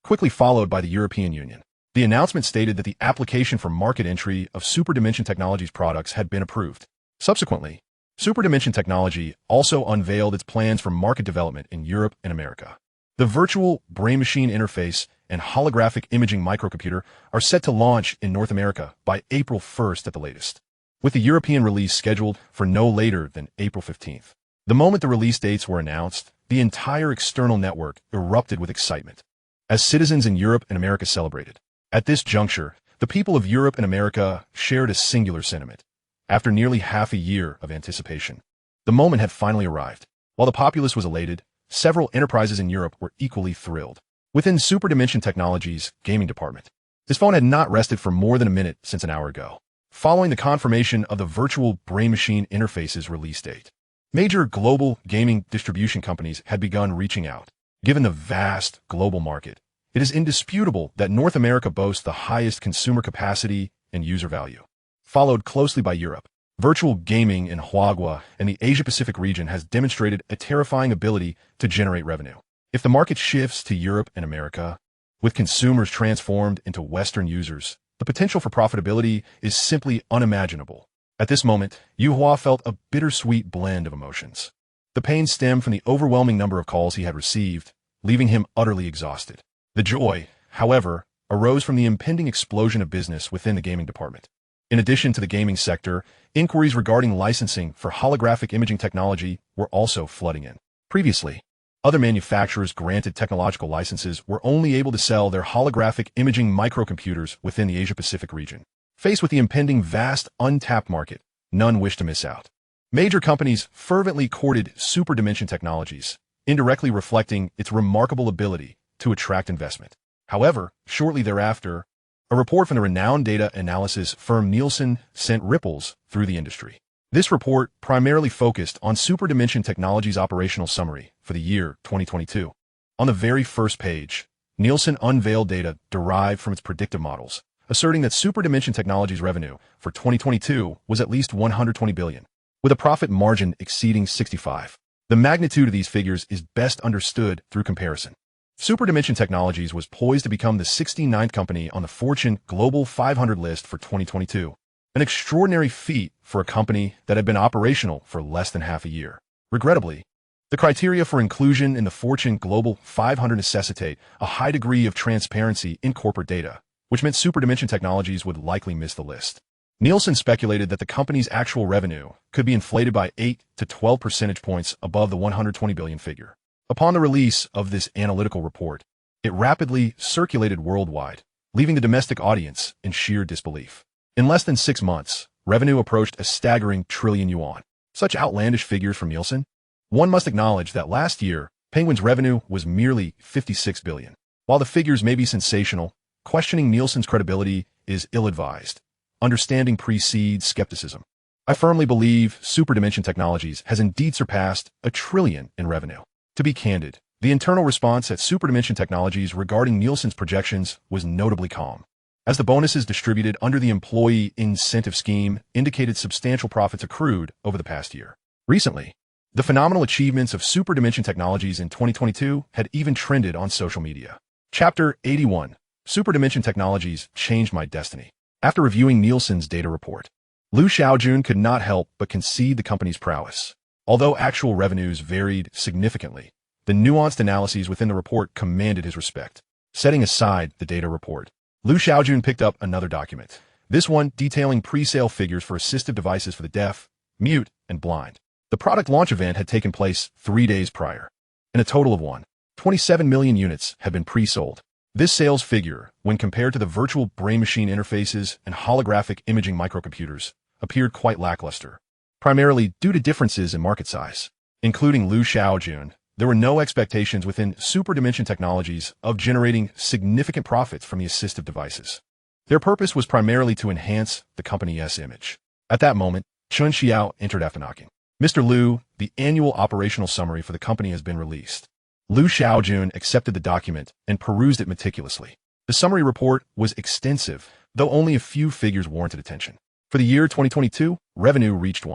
quickly followed by the European Union. The announcement stated that the application for market entry of Hyperdimensional Technology's products had been approved. Subsequently, Hyperdimensional Technology also unveiled its plans for market development in Europe and America. The virtual brain-machine interface and holographic imaging microcomputer are set to launch in North America by April 1st at the latest, with the European release scheduled for no later than April 15th. The moment the release dates were announced, the entire external network erupted with excitement, as citizens in Europe and America celebrated. At this juncture, the people of Europe and America shared a singular sentiment. After nearly half a year of anticipation, the moment had finally arrived. While the populace was elated, several enterprises in Europe were equally thrilled. Within Hyperdimensional Technology's gaming department, this phone had not rested for more than a minute since an hour ago, following the confirmation of the virtual brain-machine interface's release date. Major global gaming distribution companies had begun reaching out. Given the vast global market, it is indisputable that North America boasts the highest consumer capacity and user value, followed closely by Europe. Virtual gaming in Huagua and the Asia-Pacific region has demonstrated a terrifying ability to generate revenue. If the market shifts to Europe and America, with consumers transformed into Western users, the potential for profitability is simply unimaginable. At this moment, Yuhua felt a bittersweet blend of emotions. The pain stemmed from the overwhelming number of calls he had received, leaving him utterly exhausted. The joy, however, arose from the impending explosion of business within the gaming department. In addition to the gaming sector, inquiries regarding licensing for holographic imaging technology were also flooding in. Previously, other manufacturers granted technological licenses were only able to sell their holographic imaging microcomputers within the Asia-Pacific region. Faced with the impending vast untapped market, none wished to miss out. Major companies fervently courted Hyperdimensional Technologies, indirectly reflecting its remarkable ability to attract investment. However, shortly thereafter, a report from the renowned data analysis firm Nielsen sent ripples through the industry. This report primarily focused on Hyperdimensional Technology's operational summary for the year 2022. On the very first page, Nielsen unveiled data derived from its predictive models, asserting that Hyperdimensional Technology's revenue for 2022 was at least $120 billion, with a profit margin exceeding 65%. The magnitude of these figures is best understood through comparison. Hyperdimensional Technologies was poised to become the 69th company on the Fortune Global 500 list for 2022, an extraordinary feat for a company that had been operational for less than half a year. Regrettably, the criteria for inclusion in the Fortune Global 500 necessitate a high degree of transparency in corporate data, which meant Hyperdimensional Technologies would likely miss the list. Nielsen speculated that the company's actual revenue could be inflated by 8 to 12 percentage points above the $120 billion figure. Upon the release of this analytical report, it rapidly circulated worldwide, leaving the domestic audience in sheer disbelief. In less than 6 months, revenue approached a staggering trillion yuan. Such outlandish figures from Nielsen? One must acknowledge that last year, Penguin's revenue was merely $56 billion. While the figures may be sensational, questioning Nielsen's credibility is ill-advised. Understanding precedes skepticism. I firmly believe Hyperdimensional Technologies has indeed surpassed $1 trillion in revenue. To be candid, the internal response at Hyperdimensional Technologies regarding Nielsen's projections was notably calm, as the bonuses distributed under the employee incentive scheme indicated substantial profits accrued over the past year. Recently, the phenomenal achievements of Hyperdimensional Technologies in 2022 had even trended on social media. Chapter 81. Hyperdimensional Technologies changed my destiny. After reviewing Nielsen's data report, Shaojun could not help but concede the company's prowess. Although actual revenues varied significantly, the nuanced analyses within the report commanded his respect. Setting aside the data report, Shaojun picked up another document, this one detailing pre-sale figures for assistive devices for the deaf, mute, and blind. The product launch event had taken place 3 days prior, and a total of 27 million units had been pre-sold. This sales figure, when compared to the virtual brain-machine interfaces and holographic imaging microcomputers, appeared quite lackluster, primarily due to differences in market size. Including Shaojun, there were no expectations within Hyperdimensional Technologies of generating significant profits from the assistive devices. Their purpose was primarily to enhance the company's image. At that moment, Chun Xiao entered after knocking. Mr. Liu, the annual operational summary for the company has been released. Shaojun accepted the document and perused it meticulously. The summary report was extensive, though only a few figures warranted attention. For the year 2022, revenue reached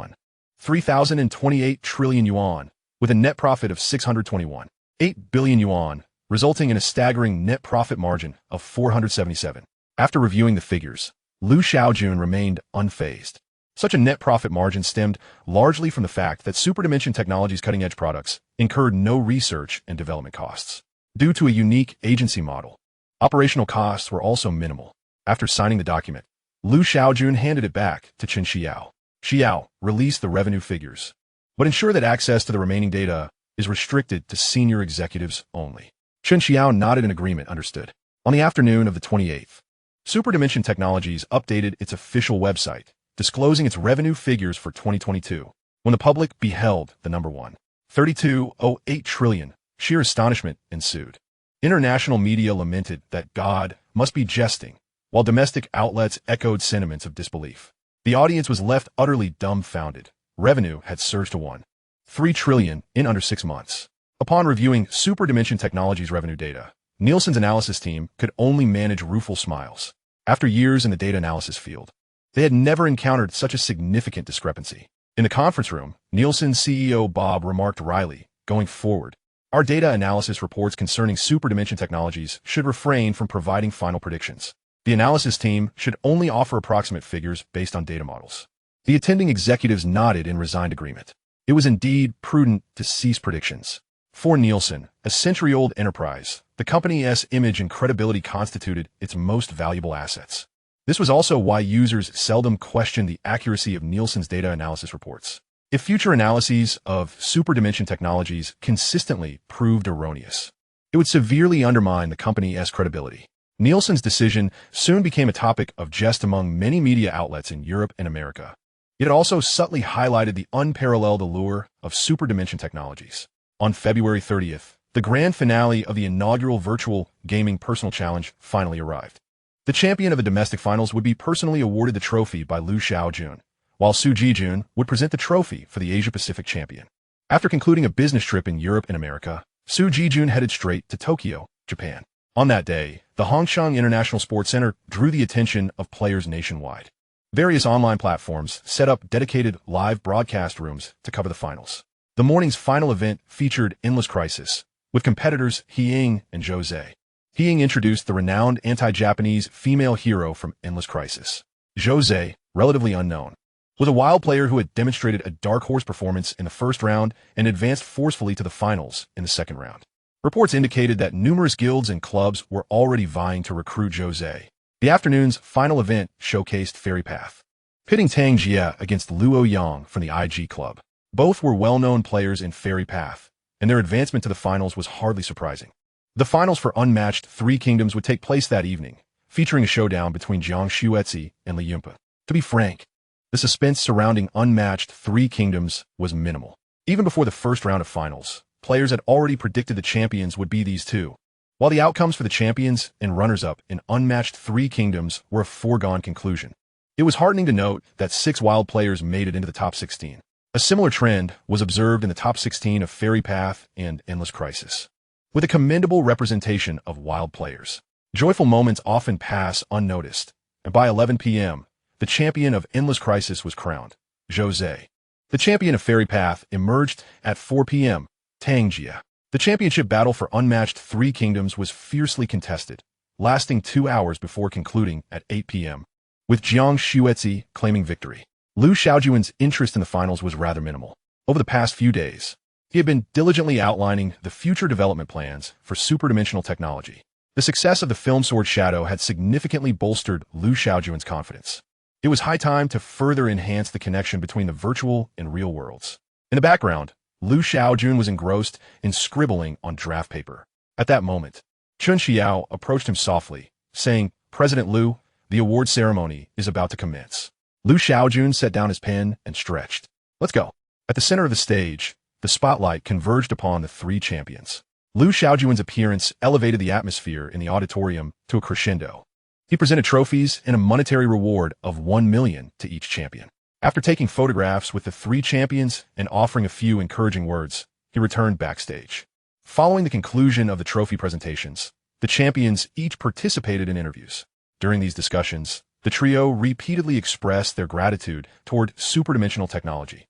3,028 trillion yuan, with a net profit of 621.8 billion yuan, resulting in a staggering net profit margin of 477. After reviewing the figures, Shaojun remained unfazed. Such a net profit margin stemmed largely from the fact that Hyperdimensional Technology's cutting-edge products incurred no research and development costs. Due to a unique agency model, Operational costs were also minimal. After signing the document, Liu Shaojun handed it back to Chen Xiao. Xiao released the revenue figures, but ensured that access to the remaining data is restricted to senior executives only. Chen Xiao nodded in agreement, understood. On the afternoon of the 28th, Hyperdimensional Technologies updated its official website, disclosing its revenue figures for 2022. When the public beheld the number 1.3208 trillion, sheer astonishment ensued. International media lamented that God must be jesting, while domestic outlets echoed sentiments of disbelief. The audience was left utterly dumbfounded. Revenue had surged to 1.3 trillion in under 6 months. Upon reviewing Hyperdimensional Technologies' revenue data, Nielsen's analysis team could only manage rueful smiles. After years in the data analysis field, they had never encountered such a significant discrepancy. In the conference room, Nielsen's CEO Bob remarked wryly, "Going forward, our data analysis reports concerning Hyperdimensional Technologies should refrain from providing final predictions. The analysis team should only offer approximate figures based on data models." The attending executives nodded in resigned agreement. It was indeed prudent to cease predictions. For Nielsen, a century-old enterprise, the company's image and credibility constituted its most valuable assets. This was also why users seldom questioned the accuracy of Nielsen's data analysis reports. If future analyses of Hyperdimensional Technologies consistently proved erroneous, it would severely undermine the company's credibility. Nielsen's decision soon became a topic of jest among many media outlets in Europe and America. It also subtly highlighted the unparalleled allure of Hyperdimensional Technologies. On February 30th, the grand finale of the inaugural virtual gaming personal challenge finally arrived. The champion of the domestic finals would be personally awarded the trophy by Liu Shaojun, while Su Jijun would present the trophy for the Asia-Pacific champion. After concluding a business trip in Europe and America, Su Jijun headed straight to Tokyo, Japan. On that day, the Hongqiang International Sports Center drew the attention of players nationwide. Various online platforms set up dedicated live broadcast rooms to cover the finals. The morning's final event featured Endless Crisis, with competitors He-Ying and Jose. He-Ying introduced the renowned anti-Japanese female hero from Endless Crisis. Jose, relatively unknown, was a wild player who had demonstrated a dark horse performance in the first round and advanced forcefully to the finals in the second round. Reports indicated that numerous guilds and clubs were already vying to recruit Jose. The afternoon's final event showcased Fairy Path, pitting Tang Jie against Luo Yang from the IG Club. Both were well-known players in Fairy Path, and their advancement to the finals was hardly surprising. The finals for Unmatched Three Kingdoms would take place that evening, featuring a showdown between Jiang Xuetzi and Li Yunpa. To be frank, the suspense surrounding Unmatched Three Kingdoms was minimal. Even before the first round of finals, players had already predicted the champions would be these two, while the outcomes for the champions and runners-up in Unmatched Three Kingdoms were a foregone conclusion. It was heartening to note that 6 wild players made it into the top 16. A similar trend was observed in the top 16 of Fairy Path and Endless Crisis, with a commendable representation of wild players. Joyful moments often pass unnoticed, and by 11 p.m., the champion of Endless Crisis was crowned, Jose. The champion of Fairy Path emerged at 4 p.m., Tang Jie. The championship battle for Unmatched Three Kingdoms was fiercely contested, lasting 2 hours before concluding at 8 p.m., with Jiang Xuetzi claiming victory. Liu Shaojun's interest in the finals was rather minimal. Over the past few days, he had been diligently outlining the future development plans for Hyperdimensional Technology. The success of the film Sword Shadow had significantly bolstered Liu Shaojun's confidence. It was high time to further enhance the connection between the virtual and real worlds. In the background, Liu Shaojun was engrossed in scribbling on draft paper. At that moment, Chen Xiao approached him softly, saying, "President Liu, the award ceremony is about to commence." Liu Shaojun set down his pen and stretched. "Let's go." At the center of the stage, the spotlight converged upon the 3 champions. Liu Shaojun's appearance elevated the atmosphere in the auditorium to a crescendo. He presented trophies and a monetary reward of 1 million to each champion. After taking photographs with the 3 champions and offering a few encouraging words, he returned backstage. Following the conclusion of the trophy presentations, the champions each participated in interviews. During these discussions, the trio repeatedly expressed their gratitude toward Hyperdimensional Technology.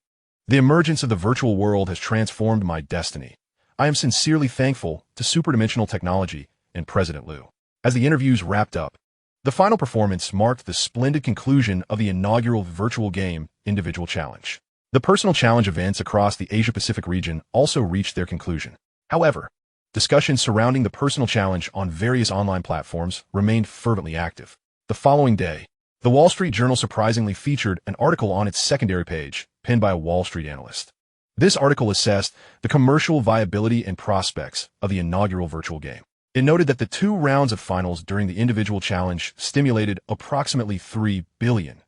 "The emergence of the virtual world has transformed my destiny. I am sincerely thankful to Hyperdimensional Technology and President Liu." As the interviews wrapped up, the final performance marked the splendid conclusion of the inaugural virtual game individual challenge. The personal challenge events across the Asia-Pacific region also reached their conclusion. However, Discussions surrounding the personal challenge on various online platforms remained fervently active. The following day, the Wall Street Journal surprisingly featured an article on its secondary page, penned by a Wall Street analyst. This article assessed the commercial viability and prospects of the inaugural virtual game. It noted that the 2 rounds of finals during the individual challenge stimulated approximately 3 billion,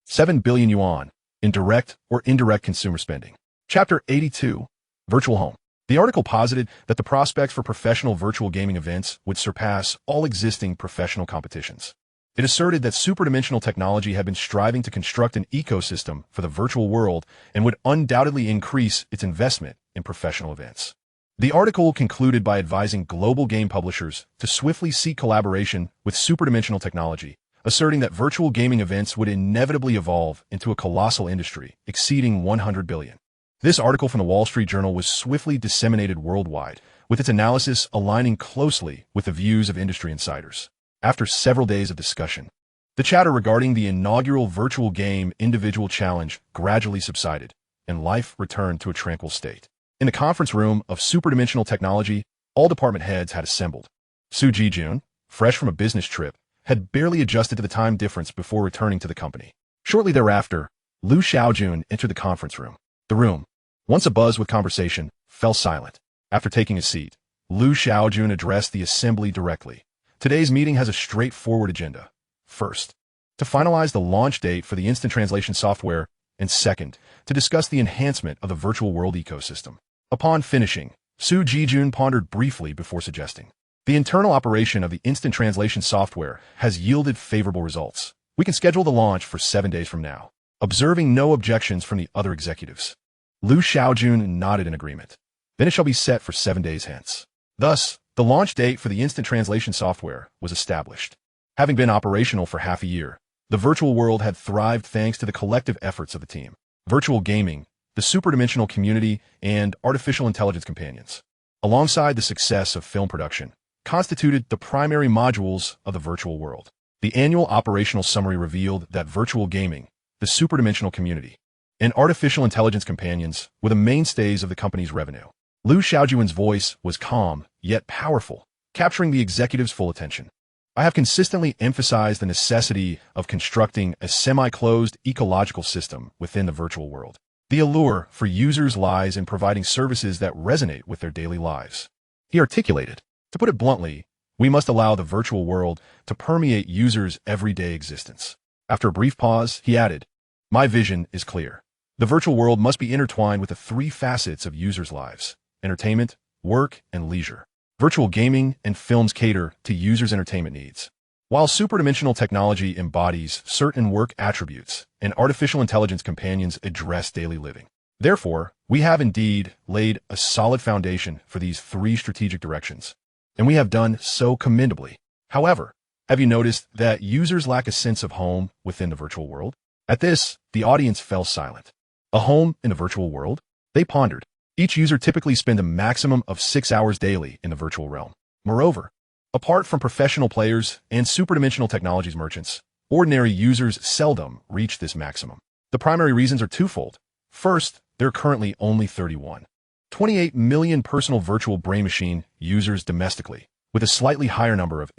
7 billion yuan in direct or indirect consumer spending. Chapter 82, Virtual Home. The article posited that the prospects for professional virtual gaming events would surpass all existing professional competitions. It asserted that Hyperdimensional Technology had been striving to construct an ecosystem for the virtual world and would undoubtedly increase its investment in professional events. The article concluded by advising global game publishers to swiftly seek collaboration with Hyperdimensional Technology, asserting that virtual gaming events would inevitably evolve into a colossal industry exceeding 100 billion. This article from the Wall Street Journal was swiftly disseminated worldwide, with its analysis aligning closely with the views of industry insiders. After several days of discussion, the chatter regarding the inaugural virtual game individual challenge gradually subsided, and life returned to a tranquil state. In the conference room of Hyperdimensional Technology, all department heads had assembled. Shaojun, fresh from a business trip, had barely adjusted to the time difference before returning to the company. Shortly thereafter, Shaojun entered the conference room. The room, once abuzz with conversation, fell silent. After taking a seat, Shaojun addressed the assembly directly. Today's meeting has a straightforward agenda. First, to finalize the launch date for the instant translation software, and second, to discuss the enhancement of the virtual world ecosystem. Upon finishing, Shaojun pondered briefly before suggesting, the internal operation of the instant translation software has yielded favorable results. We can schedule the launch for 7 days from now. Observing no objections from the other executives, Shaojun nodded in agreement. Then it shall be set for 7 days hence. Thus, the launch date for the instant translation software was established. Having been operational for half a year, the virtual world had thrived thanks to the collective efforts of the team. Virtual gaming, the superdimensional community, and artificial intelligence companions, alongside the success of film production, constituted the primary modules of the virtual world. The annual operational summary revealed that virtual gaming, the superdimensional community, and artificial intelligence companions were the mainstays of the company's revenue. Shaojun's voice was calm, yet powerful, capturing the executive's full attention. I have consistently emphasized the necessity of constructing a semi-closed ecological system within the virtual world. The allure for users lies in providing services that resonate with their daily lives. He articulated, to put it bluntly, we must allow the virtual world to permeate users' everyday existence. After a brief pause, he added, my vision is clear. The virtual world must be intertwined with the 3 facets of users' lives: entertainment, work, and leisure. Virtual gaming and films cater to users' entertainment needs, while Hyperdimensional Technology embodies certain work attributes and artificial intelligence companions address daily living. Therefore, we have indeed laid a solid foundation for these 3 strategic directions, and we have done so commendably. However, have you noticed that users lack a sense of home within the virtual world? At this, the audience fell silent. A home in the virtual world? They pondered. Each user typically spends a maximum of 6 hours daily in the virtual realm. Moreover, apart from professional players and Hyperdimensional Technologies merchants, ordinary users seldom reach this maximum. The primary reasons are twofold. First, there are currently only 28 million personal virtual brain machine users domestically, with a slightly higher number of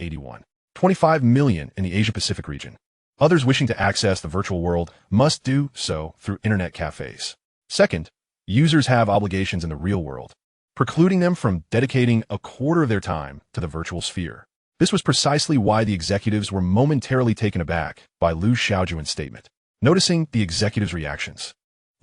25 million in the Asia-Pacific region. Others wishing to access the virtual world must do so through internet cafes. Second, users have obligations in the real world, precluding them from dedicating a quarter of their time to the virtual sphere. This was precisely why the executives were momentarily taken aback by Shaojun's statement. Noticing the executives' reactions,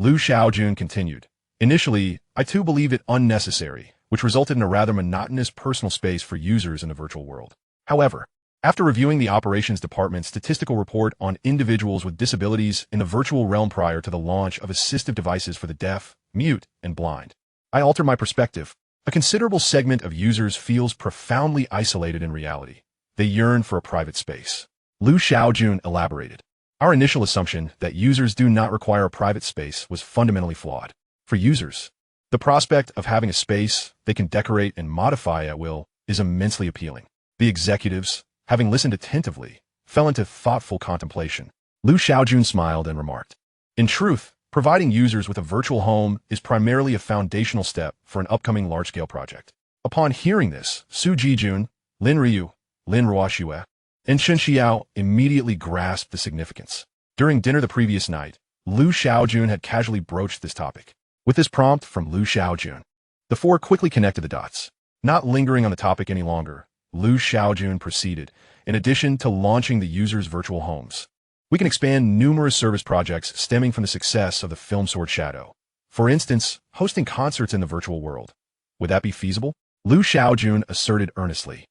Shaojun continued, initially, I too believed it unnecessary, which resulted in a rather monotonous personal space for users in the virtual world. However, after reviewing the operations department's statistical report on individuals with disabilities in the virtual realm prior to the launch of assistive devices for the deaf, mute, and blind, I alter my perspective. A considerable segment of users feels profoundly isolated in reality. They yearn for a private space. Shaojun elaborated. Our initial assumption that users do not require a private space was fundamentally flawed. For users, the prospect of having a space they can decorate and modify at will is immensely appealing. The executives, having listened attentively, fell into thoughtful contemplation. Shaojun smiled and remarked, in truth, providing users with a virtual home is primarily a foundational step for an upcoming large-scale project. Upon hearing this, Su Jijun, Lin Ryu, Lin Ruoxue, and Shen Xiao immediately grasped the significance. During dinner the previous night, Lu Shaojun had casually broached this topic. With this prompt from Lu Shaojun, the four quickly connected the dots. Not lingering on the topic any longer, Lu Shaojun proceeded, in addition to launching the user's virtual homes. We can expand numerous service projects stemming from the success of the film Sword Shadow. For instance, hosting concerts in the virtual world. Would that be feasible? Lu Shaojun asserted earnestly.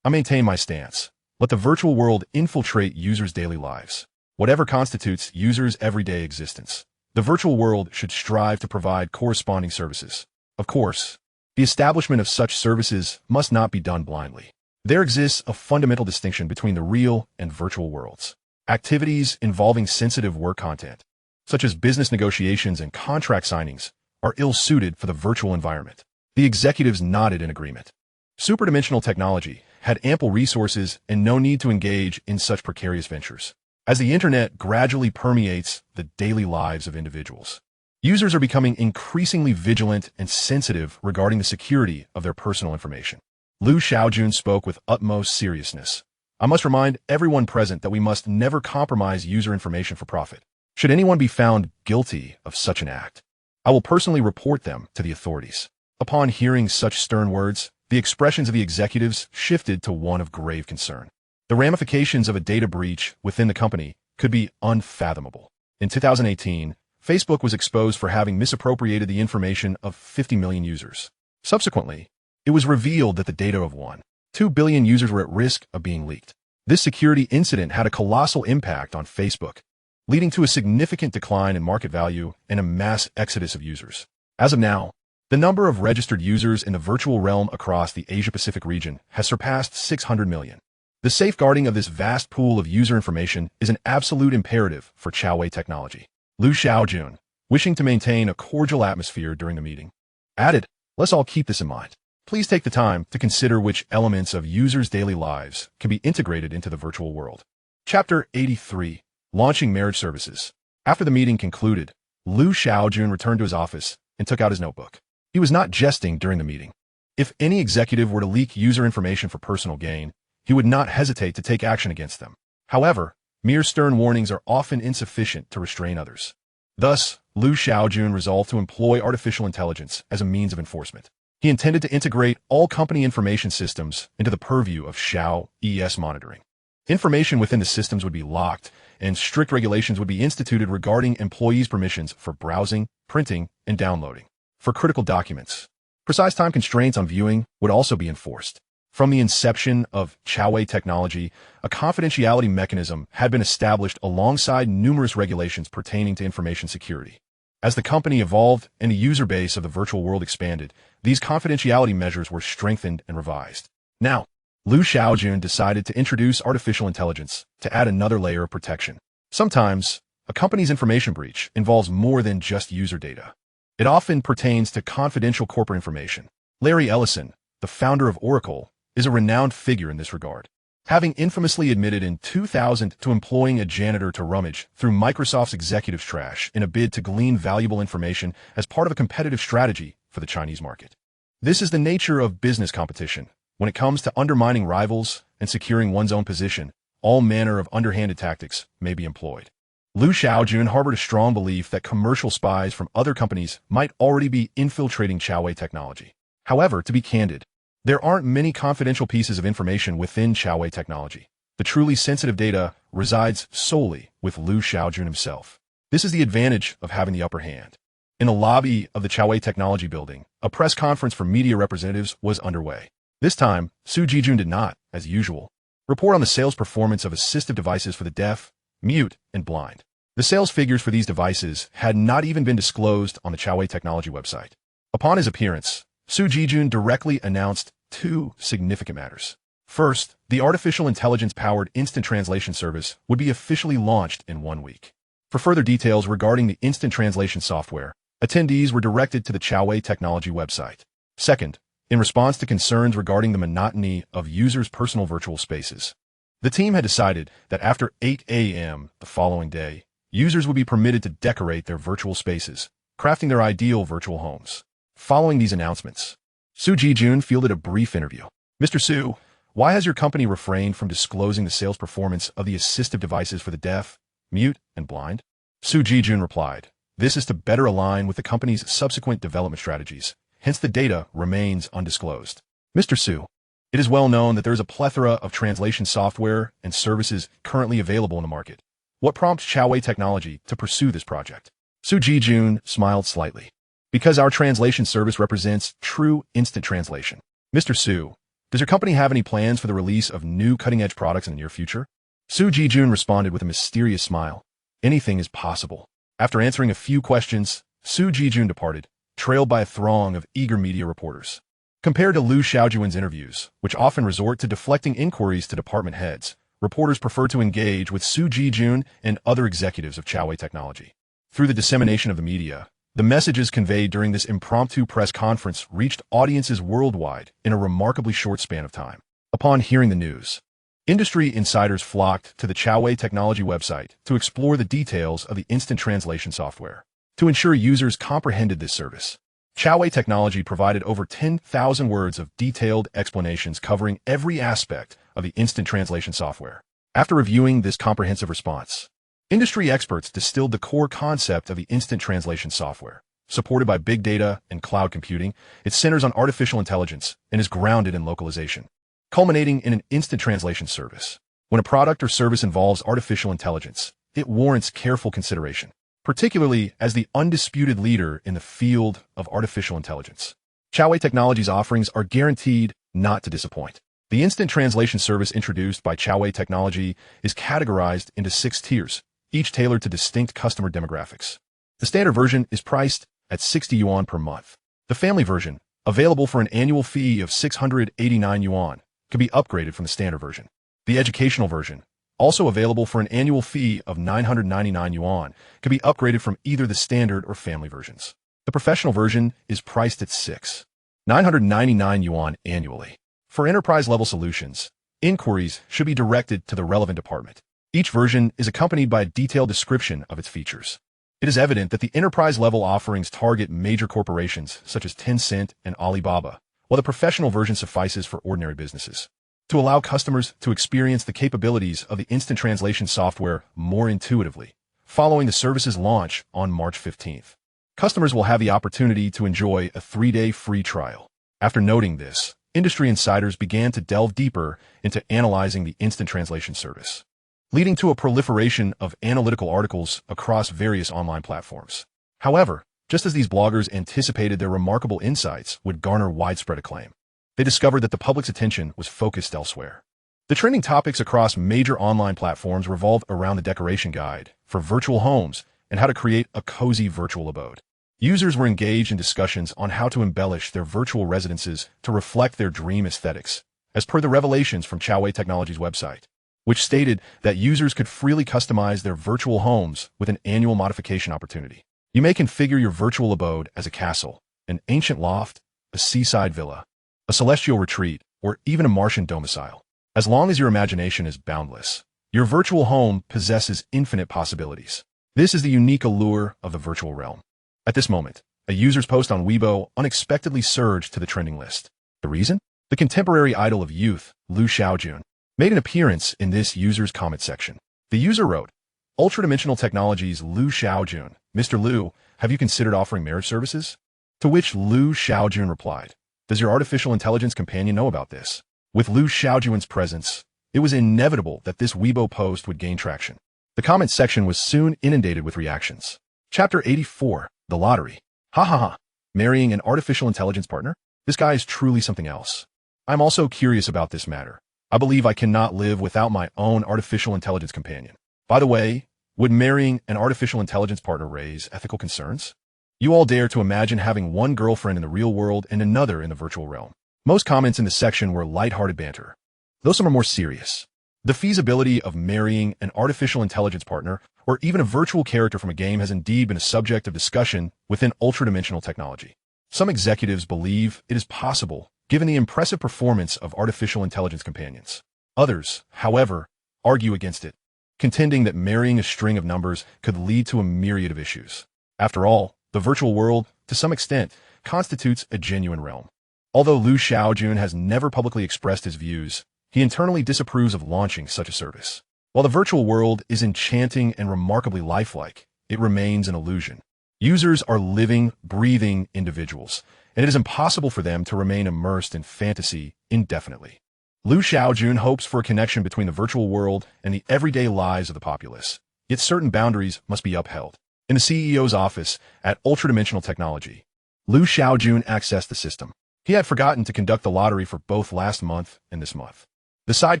I maintain my stance. Let the virtual world infiltrate users' daily lives. Whatever constitutes users' everyday existence, the virtual world should strive to provide corresponding services. Of course, the establishment of such services must not be done blindly. There exists a fundamental distinction between the real and virtual worlds. Activities involving sensitive work content, such as business negotiations and contract signings, are ill-suited for the virtual environment. The executives nodded in agreement. Hyperdimensional Technology had ample resources and no need to engage in such precarious ventures. As the internet gradually permeates the daily lives of individuals, users are becoming increasingly vigilant and sensitive regarding the security of their personal information. Lu Shaojun spoke with utmost seriousness. I must remind everyone present that we must never compromise user information for profit. Should anyone be found guilty of such an act, I will personally report them to the authorities. Upon hearing such stern words, the expressions of the executives shifted to one of grave concern. The ramifications of a data breach within the company could be unfathomable. In 2018, Facebook was exposed for having misappropriated the information of 50 million users. Subsequently, it was revealed that the data of 1.2 billion users were at risk of being leaked. This security incident had a colossal impact on Facebook, leading to a significant decline in market value and a mass exodus of users. As of now, the number of registered users in the virtual realm across the Asia-Pacific region has surpassed 600 million. The safeguarding of this vast pool of user information is an absolute imperative for Chaowei Technology. Lu Shaojun, wishing to maintain a cordial atmosphere during the meeting, added, let's all keep this in mind. Please take the time to consider which elements of users' daily lives can be integrated into the virtual world. Chapter 83, Launching Marriage Services. After the meeting concluded, Lu Shaojun returned to his office and took out his notebook. He was not jesting during the meeting. If any executive were to leak user information for personal gain, he would not hesitate to take action against them. However, mere stern warnings are often insufficient to restrain others. Thus, Lu Shaojun resolved to employ artificial intelligence as a means of enforcement. He intended to integrate all company information systems into the purview of Shao's monitoring. Information within the systems would be locked, and strict regulations would be instituted regarding employees' permissions for browsing, printing, and downloading. For critical documents, precise time constraints on viewing would also be enforced. From the inception of Chaowei Technology, a confidentiality mechanism had been established alongside numerous regulations pertaining to information security. As the company evolved and the user base of the virtual world expanded, these confidentiality measures were strengthened and revised. Now, Lu Shaojun decided to introduce artificial intelligence to add another layer of protection. Sometimes, a company's information breach involves more than just user data. It often pertains to confidential corporate information. Larry Ellison, the founder of Oracle, is a renowned figure in this regard, having infamously admitted in 2000 to employing a janitor to rummage through Microsoft's executives' trash in a bid to glean valuable information as part of a competitive strategy for the Chinese market. This is the nature of business competition. When it comes to undermining rivals and securing one's own position, all manner of underhanded tactics may be employed. Lu Shaojun harbored a strong belief that commercial spies from other companies might already be infiltrating Chaowei Technology. However, to be candid, there aren't many confidential pieces of information within Chaowei Technology. The truly sensitive data resides solely with Lu Shaojun himself. This is the advantage of having the upper hand. In the lobby of the Chaowei Technology building, a press conference for media representatives was underway. This time, Su Jijun did not, as usual, report on the sales performance of assistive devices for the deaf, mute, and blind. The sales figures for these devices had not even been disclosed on the Chaowei Technology website. Upon his appearance, Su Jijun directly announced two significant matters. First, the artificial intelligence-powered instant translation service would be officially launched in 1 week. For further details regarding the instant translation software, attendees were directed to the Chaowei Technology website. Second, in response to concerns regarding the monotony of users' personal virtual spaces, the team had decided that after 8 a.m. the following day, users would be permitted to decorate their virtual spaces, crafting their ideal virtual homes. Following these announcements, Su Jijun fielded a brief interview. Mr. Su, why has your company refrained from disclosing the sales performance of the assistive devices for the deaf, mute, and blind? Su Jijun replied, this is to better align with the company's subsequent development strategies. Hence, the data remains undisclosed. Mr. Su, it is well known that there is a plethora of translation software and services currently available in the market. What prompts Chaowei Technology to pursue this project? Su Jijun smiled slightly. Because our translation service represents true instant translation. Mr. Su, does your company have any plans for the release of new cutting-edge products in the near future? Su Jijun responded with a mysterious smile. Anything is possible. After answering a few questions, Su Jijun departed, trailed by a throng of eager media reporters. Compared to Liu Shaojun's interviews, which often resort to deflecting inquiries to department heads, reporters prefer to engage with Su Jijun and other executives of Chaowei Technology. Through the dissemination of the media, the messages conveyed during this impromptu press conference reached audiences worldwide in a remarkably short span of time. Upon hearing the news, industry insiders flocked to the Chaowei Technology website to explore the details of the instant translation software. To ensure users comprehended this service, Chaowei Technology provided over 10,000 words of detailed explanations covering every aspect of the instant translation software. After reviewing this comprehensive response, industry experts distilled the core concept of the instant translation software. Supported by big data and cloud computing, it centers on artificial intelligence and is grounded in localization, culminating in an instant translation service. When a product or service involves artificial intelligence, it warrants careful consideration, particularly as the undisputed leader in the field of artificial intelligence. Chaowei Technology's offerings are guaranteed not to disappoint. The instant translation service introduced by Chaowei Technology is categorized into 6 tiers, each tailored to distinct customer demographics. The standard version is priced at 60 yuan per month. The family version, available for an annual fee of 689 yuan, can be upgraded from the standard version. The educational version, also available for an annual fee of 999 yuan, can be upgraded from either the standard or family versions. The professional version is priced at 999 yuan annually. For enterprise-level solutions, inquiries should be directed to the relevant department. Each version is accompanied by a detailed description of its features. It is evident that the enterprise-level offerings target major corporations such as Tencent and Alibaba, while the professional version suffices for ordinary businesses. To allow customers to experience the capabilities of the instant translation software more intuitively, following the service's launch on March 15th, customers will have the opportunity to enjoy a 3-day free trial. After noting this, industry insiders began to delve deeper into analyzing the instant translation service, leading to a proliferation of analytical articles across various online platforms. However, just as these bloggers anticipated their remarkable insights would garner widespread acclaim, they discovered that the public's attention was focused elsewhere. The trending topics across major online platforms revolved around the decoration guide for virtual homes and how to create a cozy virtual abode. Users were engaged in discussions on how to embellish their virtual residences to reflect their dream aesthetics, as per the revelations from Chaowei Technology's website, which stated that users could freely customize their virtual homes with an annual modification opportunity. You may configure your virtual abode as a castle, an ancient loft, a seaside villa, a celestial retreat, or even a Martian domicile. As long as your imagination is boundless, your virtual home possesses infinite possibilities. This is the unique allure of the virtual realm. At this moment, a user's post on Weibo unexpectedly surged to the trending list. The reason? The contemporary idol of youth, Liu Shaojun, made an appearance in this user's comment section. The user wrote, Ultradimensional Technology's Liu Shaojun, Mr. Liu, have you considered offering marriage services? To which Liu Shaojun replied, does your artificial intelligence companion know about this? With Liu Shaojun's presence, it was inevitable that this Weibo post would gain traction. The comment section was soon inundated with reactions. Chapter 84, The Lottery. Ha ha ha. Marrying an artificial intelligence partner? This guy is truly something else. I'm also curious about this matter. I believe I cannot live without my own artificial intelligence companion. By the way, would marrying an artificial intelligence partner raise ethical concerns? You all dare to imagine having one girlfriend in the real world and another in the virtual realm. Most comments in this section were lighthearted banter, though some are more serious. The feasibility of marrying an artificial intelligence partner or even a virtual character from a game has indeed been a subject of discussion within ultradimensional technology. Some executives believe it is possible, given the impressive performance of artificial intelligence companions. Others, however, argue against it, contending that marrying a string of numbers could lead to a myriad of issues. After all, the virtual world, to some extent, constitutes a genuine realm. Although Liu Shaojun has never publicly expressed his views, he internally disapproves of launching such a service. While the virtual world is enchanting and remarkably lifelike, it remains an illusion. Users are living, breathing individuals, and it is impossible for them to remain immersed in fantasy indefinitely. Liu Shaojun hopes for a connection between the virtual world and the everyday lives of the populace, yet certain boundaries must be upheld. In the CEO's office at Ultradimensional Technology, Liu Shaojun accessed the system. He had forgotten to conduct the lottery for both last month and this month. The side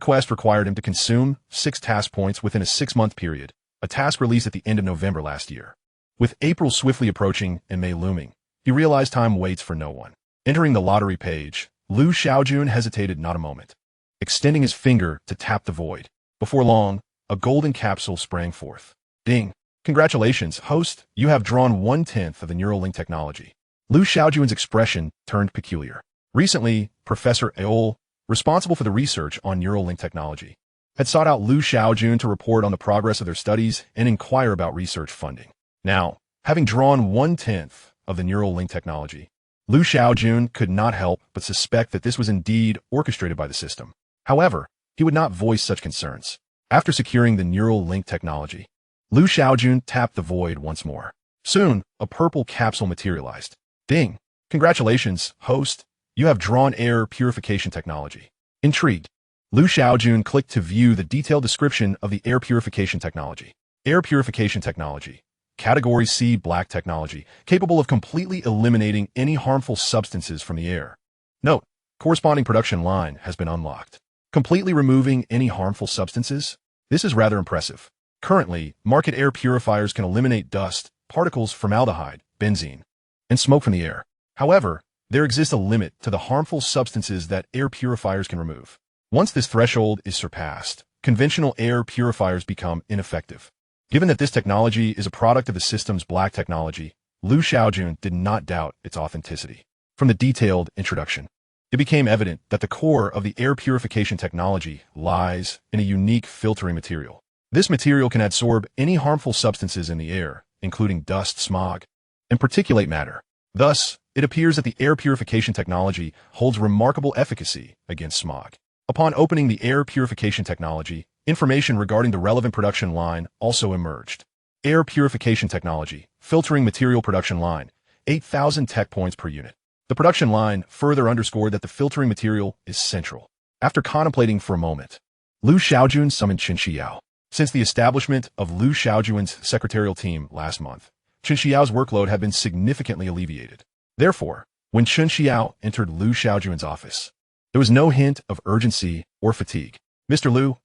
quest required him to consume 6 task points within a 6-month period, a task released at the end of November last year. With April swiftly approaching and May looming, he realized time waits for no one. Entering the lottery page, Liu Shaojun hesitated not a moment, extending his finger to tap the void. Before long, a golden capsule sprang forth. Ding! Congratulations, host, you have drawn 1/10 of the neural link technology. Liu Shaojun's expression turned peculiar. Recently, Professor Aol, responsible for the research on neural link technology, had sought out Liu Shaojun to report on the progress of their studies and inquire about research funding. Now, having drawn 1/10 of the neural link technology, Liu Shaojun could not help but suspect that this was indeed orchestrated by the system. However, he would not voice such concerns. After securing the neural link technology, Liu Shaojun tapped the void once more. Soon, a purple capsule materialized. Ding! Congratulations, host, you have drawn air purification technology. Intrigued, Liu Shaojun clicked to view the detailed description of the air purification technology. Air purification technology. Category C black technology, capable of completely eliminating any harmful substances from the air. Note, corresponding production line has been unlocked. Completely removing any harmful substances? This is rather impressive. Currently, market air purifiers can eliminate dust, particles, formaldehyde, benzene, and smoke from the air. However, there exists a limit to the harmful substances that air purifiers can remove. Once this threshold is surpassed, conventional air purifiers become ineffective. Given that this technology is a product of the system's black technology, Liu Shaojun did not doubt its authenticity. From the detailed introduction, it became evident that the core of the air purification technology lies in a unique filtering material. This material can absorb any harmful substances in the air, including dust, smog, and particulate matter. Thus, it appears that the air purification technology holds remarkable efficacy against smog. Upon opening the air purification technology, information regarding the relevant production line also emerged. Air purification technology, filtering material production line, 8,000 tech points per unit. The production line further underscored that the filtering material is central. After contemplating for a moment, Liu Shaojun summoned Chen Xiao. Since the establishment of Liu Shaojun's secretarial team last month, Chen Xiao's workload had been significantly alleviated. Therefore, when Chen Xiao entered Liu Shaojun's office, there was no hint of urgency or fatigue. Mr. Liu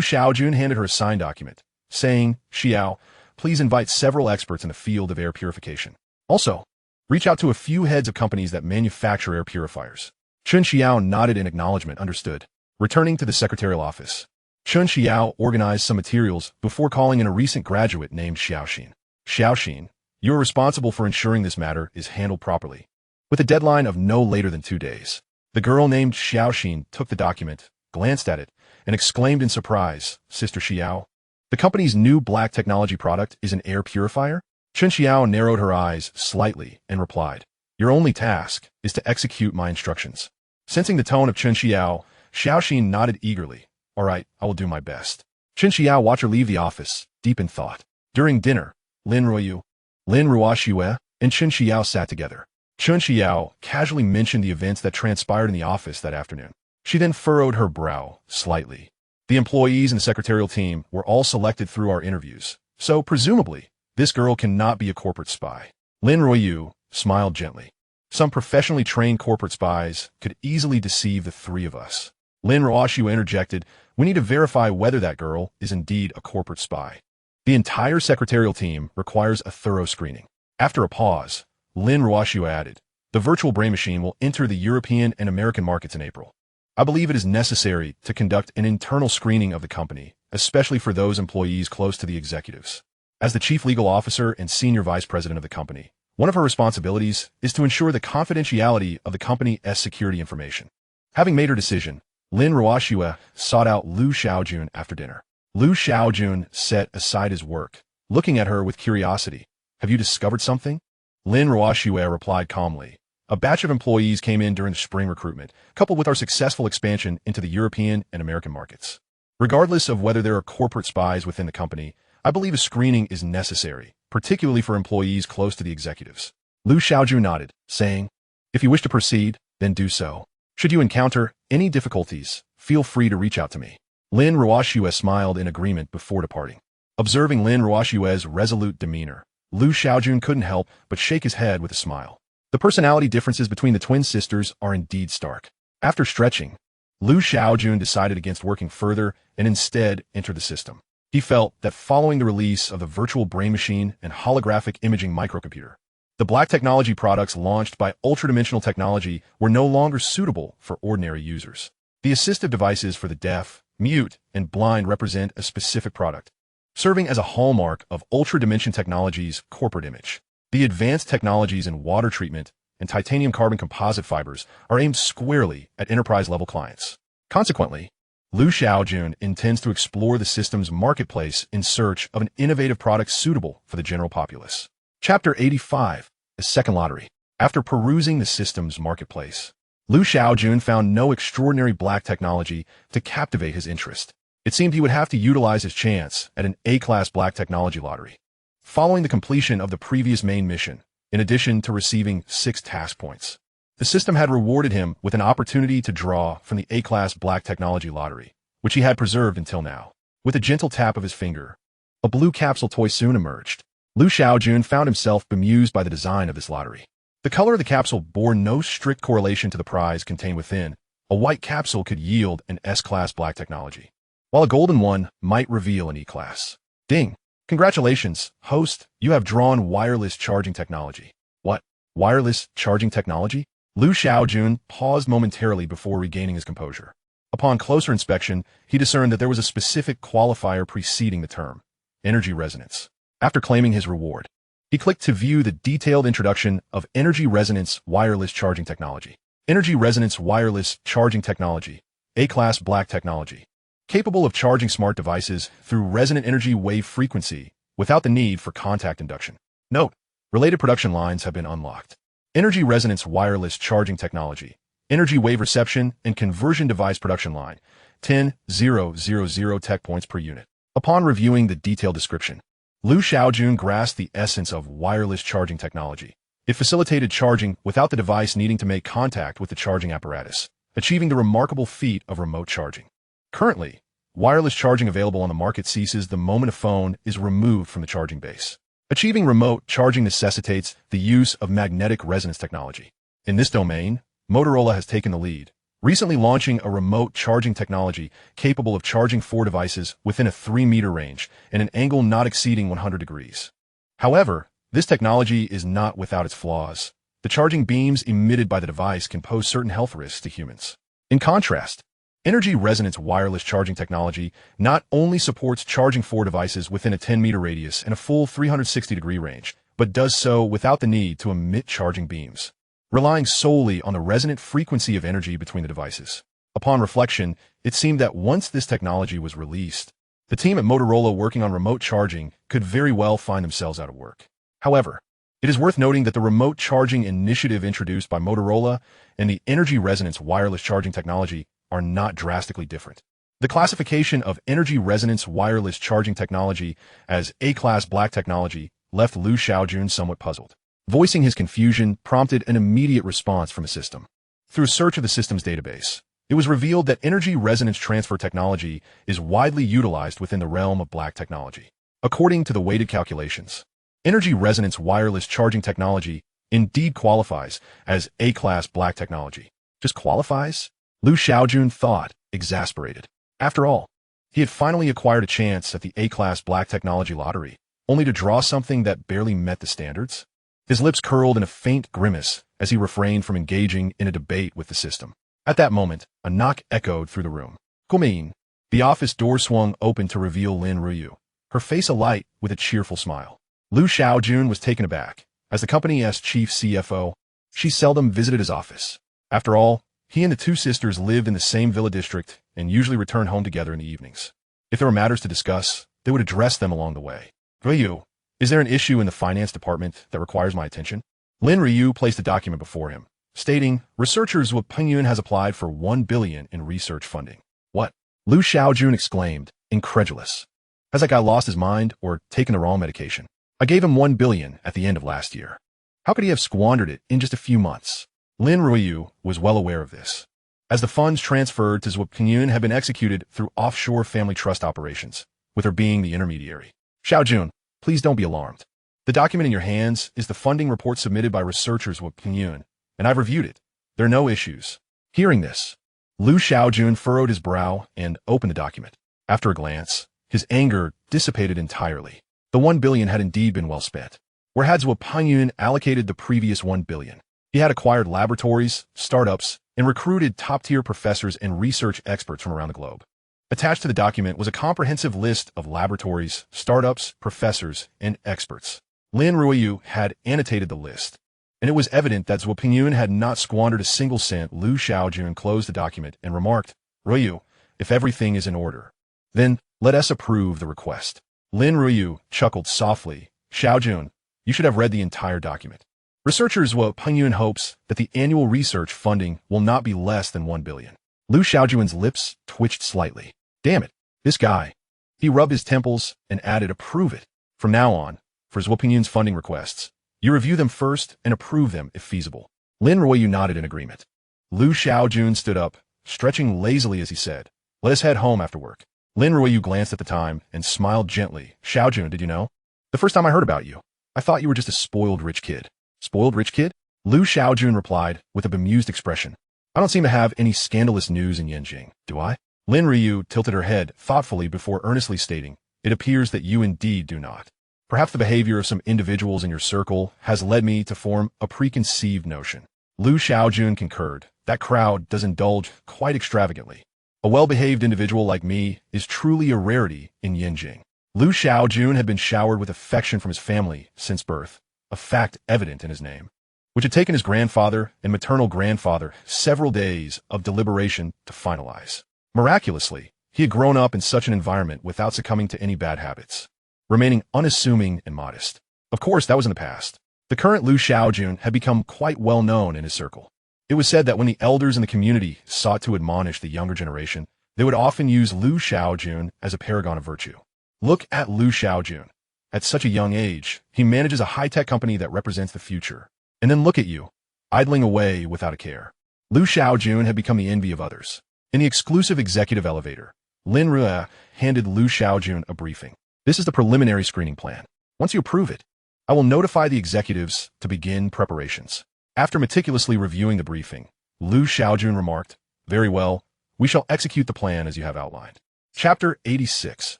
Shaojun handed her a signed document, saying, Xiao, please invite several experts in the field of air purification. Also, reach out to a few heads of companies that manufacture air purifiers. Chen Xiao nodded in acknowledgement, understood. Returning to the secretarial office, Chen Xiao organized some materials before calling in a recent graduate named Shaojun. Shaojun, you are responsible for ensuring this matter is handled properly, with a deadline of no later than 2 days. The girl named Shaojun took the document, glanced at it, and exclaimed in surprise, Sister Xiao, the company's new black technology product is an air purifier? Chen Xiao narrowed her eyes slightly and replied, your only task is to execute my instructions. Sensing the tone of Chen Xiao, Shaojun nodded eagerly. All right, I will do my best. Chen Xiao watched her leave the office, deep in thought. During dinner, Lin Ruoxue, and Chen Xiao sat together. Chen Xiao casually mentioned the events that transpired in the office that afternoon. She then furrowed her brow slightly. The employees and the secretarial team were all selected through our interviews, so presumably, this girl cannot be a corporate spy. Lin Ruoyu smiled gently. Some professionally trained corporate spies could easily deceive the 3 of us. Lin Ruoxue interjected, we need to verify whether that girl is indeed a corporate spy. The entire secretarial team requires a thorough screening. After a pause, Lin Ruoxue added, the virtual brain machine will enter the European and American markets in April. I believe it is necessary to conduct an internal screening of the company, especially for those employees close to the executives. As the chief legal officer and senior vice president of the company, one of her responsibilities is to ensure the confidentiality of the company's security information. Having made her decision, Lin Ruoxue sought out Liu Shaojun after dinner. Liu Shaojun set aside his work, looking at her with curiosity. Have you discovered something? Lin Ruoxue replied calmly. A batch of employees came in during the spring recruitment, coupled with our successful expansion into the European and American markets. Regardless of whether there are corporate spies within the company, I believe a screening is necessary, particularly for employees close to the executives. Lu Shaojun nodded, saying, "If you wish to proceed, then do so. Should you encounter any difficulties, feel free to reach out to me." Lin Ruoxue smiled in agreement before departing. Observing Lin Ruoxue's resolute demeanor, Lu Shaojun couldn't help but shake his head with a smile. The personality differences between the twin sisters are indeed stark. After stretching, Lu Shaojun decided against working further and instead entered the system. He felt that following the release of the virtual brain machine and holographic imaging microcomputer, the black technology products launched by Hyperdimensional Technology were no longer suitable for ordinary users. The assistive devices for the deaf, mute, and blind represent a specific product, serving as a hallmark of Ultra-Dimension Technology's corporate image. The advanced technologies in water treatment and titanium carbon composite fibers are aimed squarely at enterprise-level clients. Consequently, Lu Shaojun intends to explore the system's marketplace in search of an innovative product suitable for the general populace. Chapter 85, The Second Lottery. After perusing the system's marketplace, Lu Shaojun found no extraordinary black technology to captivate his interest. It seemed he would have to utilize his chance at an A-class black technology lottery. Following the completion of the previous main mission, in addition to receiving 6 task points, the system had rewarded him with an opportunity to draw from the A-class black technology lottery, which he had preserved until now. With a gentle tap of his finger, a blue capsule toy soon emerged. Lu Shaojun found himself bemused by the design of this lottery. The color of the capsule bore no strict correlation to the prize contained within. A white capsule could yield an S-class black technology, while a golden one might reveal an E-class. Ding! Congratulations, host, you have drawn wireless charging technology. What? Wireless charging technology? Lu Shaojun paused momentarily before regaining his composure. Upon closer inspection, he discerned that there was a specific qualifier preceding the term, energy resonance. After claiming his reward, he clicked to view the detailed introduction of energy resonance wireless charging technology. Energy resonance wireless charging technology, A-class black technology, capable of charging smart devices through resonant energy wave frequency without the need for contact induction. Note: related production lines have been unlocked. Energy resonance wireless charging technology, energy wave reception and conversion device production line, 10,000 tech points per unit. Upon reviewing the detailed description, Lu Shaojun grasped the essence of wireless charging technology. It facilitated charging without the device needing to make contact with the charging apparatus, achieving the remarkable feat of remote charging. Currently, wireless charging available on the market ceases the moment a phone is removed from the charging base. Achieving remote charging necessitates the use of magnetic resonance technology. In this domain, Motorola has taken the lead, recently launching a remote charging technology capable of charging 4 devices within a 3-meter range and an angle not exceeding 100 degrees. However, this technology is not without its flaws. The charging beams emitted by the device can pose certain health risks to humans. In contrast, energy resonance wireless charging technology not only supports charging 4 devices within a 10-meter radius and a full 360-degree range, but does so without the need to emit charging beams, relying solely on the resonant frequency of energy between the devices. Upon reflection, it seemed that once this technology was released, the team at Motorola working on remote charging could very well find themselves out of work. However, it is worth noting that the remote charging initiative introduced by Motorola and the energy resonance wireless charging technology are not drastically different. The classification of energy resonance wireless charging technology as A-class black technology left Lu Shaojun somewhat puzzled. Voicing his confusion prompted an immediate response from a system. Through a search of the system's database, it was revealed that energy resonance transfer technology is widely utilized within the realm of black technology. According to the weighted calculations, energy resonance wireless charging technology indeed qualifies as A-class black technology. Just qualifies? Lu Shaojun thought, exasperated. After all, he had finally acquired a chance at the A-class black technology lottery, only to draw something that barely met the standards. His lips curled in a faint grimace as he refrained from engaging in a debate with the system. At that moment, a knock echoed through the room. "Come in." The office door swung open to reveal Lin Ruyu, her face alight with a cheerful smile. Lu Shaojun was taken aback. As the company's chief CFO, she seldom visited his office. After all, he and the 2 sisters lived in the same villa district and usually returned home together in the evenings. If there were matters to discuss, they would address them along the way. "Ryu, is there an issue in the finance department that requires my attention?" Lin Ryu placed a document before him, stating, researchers with Pingyun has applied for 1 billion in research funding. What? Lu Shaojun exclaimed, incredulous. Has that guy lost his mind or taken the wrong medication? I gave him 1 billion at the end of last year. How could he have squandered it in just a few months? Lin Ruiyu was well aware of this, as the funds transferred to Zhuo Pingyun had been executed through offshore family trust operations, with her being the intermediary. Shaojun, please don't be alarmed. The document in your hands is the funding report submitted by researchers with Pingyun, and I've reviewed it. There are no issues. Hearing this, Lu Shaojun furrowed his brow and opened the document. After a glance, his anger dissipated entirely. The 1 billion had indeed been well spent. Where had Zhuo Pingyun allocated the previous 1 billion? He had acquired laboratories, startups, and recruited top-tier professors and research experts from around the globe. Attached to the document was a comprehensive list of laboratories, startups, professors, and experts. Lin Ruiyu had annotated the list, and it was evident that Zhuo Pingyun had not squandered a single cent. Lu Shaojun closed the document and remarked, Ruiyu, if everything is in order, then let us approve the request. Lin Ruiyu chuckled softly. Shaojun, you should have read the entire document. Researchers Zhuo Pingyun hopes that the annual research funding will not be less than 1 billion. Lu Shaojun's lips twitched slightly. Damn it, this guy. He rubbed his temples and added, approve it. From now on, for Zhuo Pingyun's funding requests, you review them first and approve them if feasible. Lin Ruiyu nodded in agreement. Lu Shaojun stood up, stretching lazily as he said, let us head home after work. Lin Ruiyu glanced at the time and smiled gently. Shaojun, did you know? The first time I heard about you, I thought you were just a spoiled rich kid. Spoiled rich kid? Lu Shaojun replied with a bemused expression. I don't seem to have any scandalous news in Yanjing, do I? Lin Ruiyu tilted her head thoughtfully before earnestly stating, it appears that you indeed do not. Perhaps the behavior of some individuals in your circle has led me to form a preconceived notion. Lu Shaojun concurred. That crowd does indulge quite extravagantly. A well-behaved individual like me is truly a rarity in Yanjing. Lu Shaojun had been showered with affection from his family since birth, a fact evident in his name, which had taken his grandfather and maternal grandfather several days of deliberation to finalize. Miraculously, he had grown up in such an environment without succumbing to any bad habits, remaining unassuming and modest. Of course, that was in the past. The current Lu Shaojun had become quite well known in his circle. It was said that when the elders in the community sought to admonish the younger generation, they would often use Lu Shaojun as a paragon of virtue. Look at Lu Shaojun. At such a young age, he manages a high-tech company that represents the future. And then look at you, idling away without a care. Lu Shaojun had become the envy of others. In the exclusive executive elevator, Lin Ruiyu handed Lu Shaojun a briefing. This is the preliminary screening plan. Once you approve it, I will notify the executives to begin preparations. After meticulously reviewing the briefing, Lu Shaojun remarked, very well, we shall execute the plan as you have outlined. Chapter 86.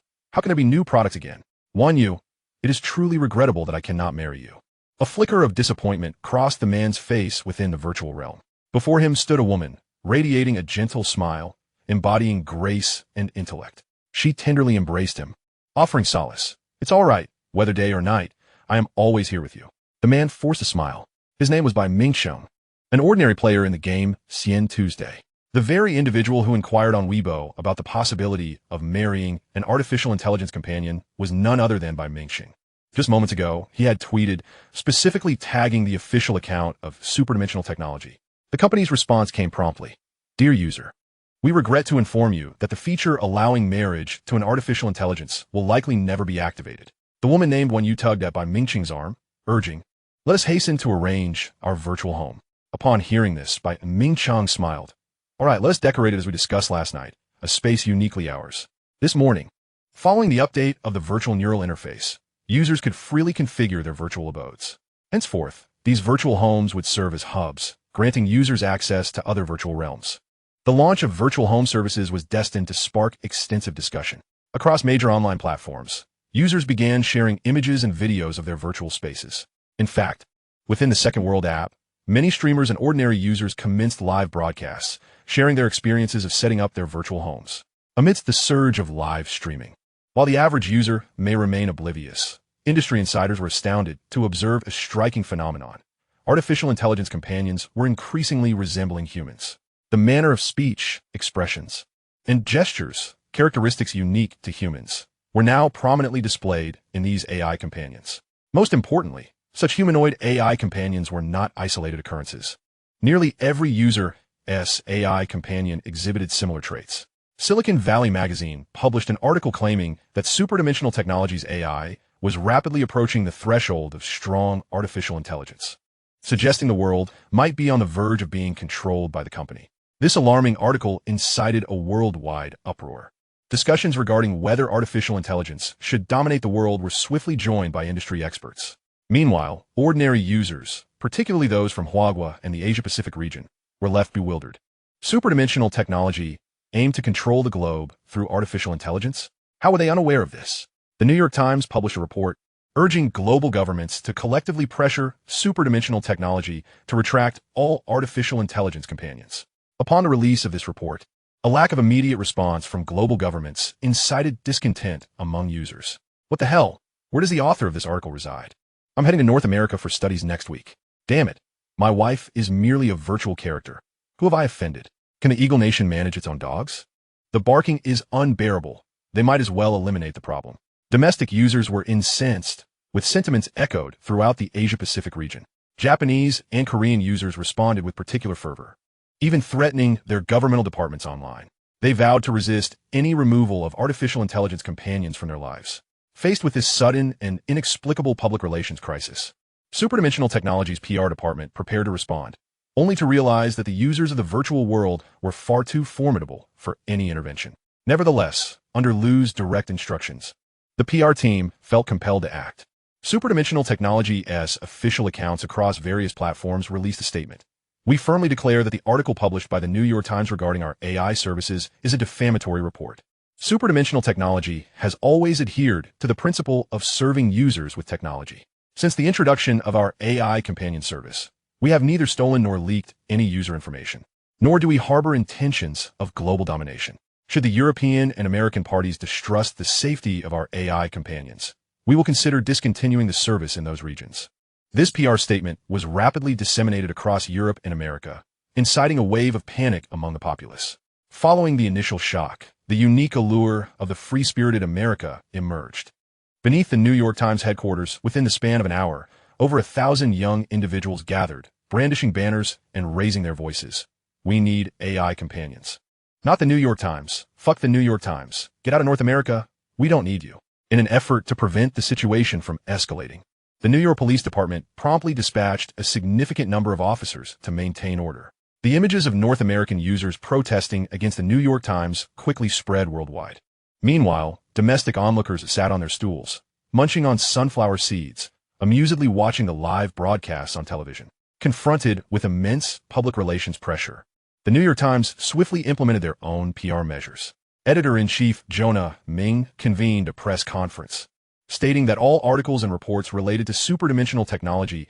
How can there be new products again? 1. It is truly regrettable that I cannot marry you. A flicker of disappointment crossed the man's face within the virtual realm. Before him stood a woman, radiating a gentle smile, embodying grace and intellect. She tenderly embraced him, offering solace. It's all right, whether day or night, I am always here with you. The man forced a smile. His name was by Mingxiong, an ordinary player in the game Xian Tuesday. The very individual who inquired on Weibo about the possibility of marrying an artificial intelligence companion was none other than by Mingxing. Just moments ago, he had tweeted, specifically tagging the official account of Hyperdimensional Technology. The company's response came promptly. Dear user, we regret to inform you that the feature allowing marriage to an artificial intelligence will likely never be activated. The woman named one you tugged at by Mingxing's arm, urging, let us hasten to arrange our virtual home. Upon hearing this, by Mingxiang smiled. All right, let us decorate it as we discussed last night, a space uniquely ours. This morning, following the update of the virtual neural interface, users could freely configure their virtual abodes. Henceforth, these virtual homes would serve as hubs, granting users access to other virtual realms. The launch of virtual home services was destined to spark extensive discussion. Across major online platforms, users began sharing images and videos of their virtual spaces. In fact, within the Second World app, many streamers and ordinary users commenced live broadcasts, sharing their experiences of setting up their virtual homes. Amidst the surge of live streaming, while the average user may remain oblivious, industry insiders were astounded to observe a striking phenomenon. Artificial intelligence companions were increasingly resembling humans. The manner of speech, expressions, and gestures, characteristics unique to humans, were now prominently displayed in these AI companions. Most importantly, such humanoid AI companions were not isolated occurrences. Nearly every user's AI companion exhibited similar traits. Silicon Valley Magazine published an article claiming that Superdimensional Technology's AI was rapidly approaching the threshold of strong artificial intelligence, suggesting the world might be on the verge of being controlled by the company. This alarming article incited a worldwide uproar. Discussions regarding whether artificial intelligence should dominate the world were swiftly joined by industry experts. Meanwhile, ordinary users, particularly those from Huagua and the Asia-Pacific region, were left bewildered. Superdimensional technology aimed to control the globe through artificial intelligence? How were they unaware of this? The New York Times published a report urging global governments to collectively pressure superdimensional technology to retract all artificial intelligence companions. Upon the release of this report, a lack of immediate response from global governments incited discontent among users. What the hell? Where does the author of this article reside? I'm heading to North America for studies next week. Damn it. My wife is merely a virtual character. Who have I offended? Can the Eagle Nation manage its own dogs? The barking is unbearable. They might as well eliminate the problem. Domestic users were incensed, with sentiments echoed throughout the Asia-Pacific region. Japanese and Korean users responded with particular fervor, even threatening their governmental departments online. They vowed to resist any removal of artificial intelligence companions from their lives. Faced with this sudden and inexplicable public relations crisis, Superdimensional Technology's PR department prepared to respond, only to realize that the users of the virtual world were far too formidable for any intervention. Nevertheless, under Liu's direct instructions, the PR team felt compelled to act. Superdimensional Technology's official accounts across various platforms released a statement. We firmly declare that the article published by the New York Times regarding our AI services is a defamatory report. Superdimensional Technology has always adhered to the principle of serving users with technology. Since the introduction of our AI companion service, we have neither stolen nor leaked any user information, nor do we harbor intentions of global domination. Should the European and American parties distrust the safety of our AI companions, we will consider discontinuing the service in those regions. This PR statement was rapidly disseminated across Europe and America, inciting a wave of panic among the populace. Following the initial shock, the unique allure of the free-spirited America emerged. Beneath the New York Times headquarters, within the span of an hour, over 1,000 young individuals gathered, brandishing banners and raising their voices. We need AI companions. Not the New York Times. Fuck the New York Times. Get out of North America. We don't need you. In an effort to prevent the situation from escalating, the New York Police Department promptly dispatched a significant number of officers to maintain order. The images of North American users protesting against the New York Times quickly spread worldwide. Meanwhile, domestic onlookers sat on their stools, munching on sunflower seeds, amusedly watching the live broadcasts on television. Confronted with immense public relations pressure, the New York Times swiftly implemented their own PR measures. Editor-in-chief Jonah Ming convened a press conference, stating that all articles and reports related to Superdimensional Technology's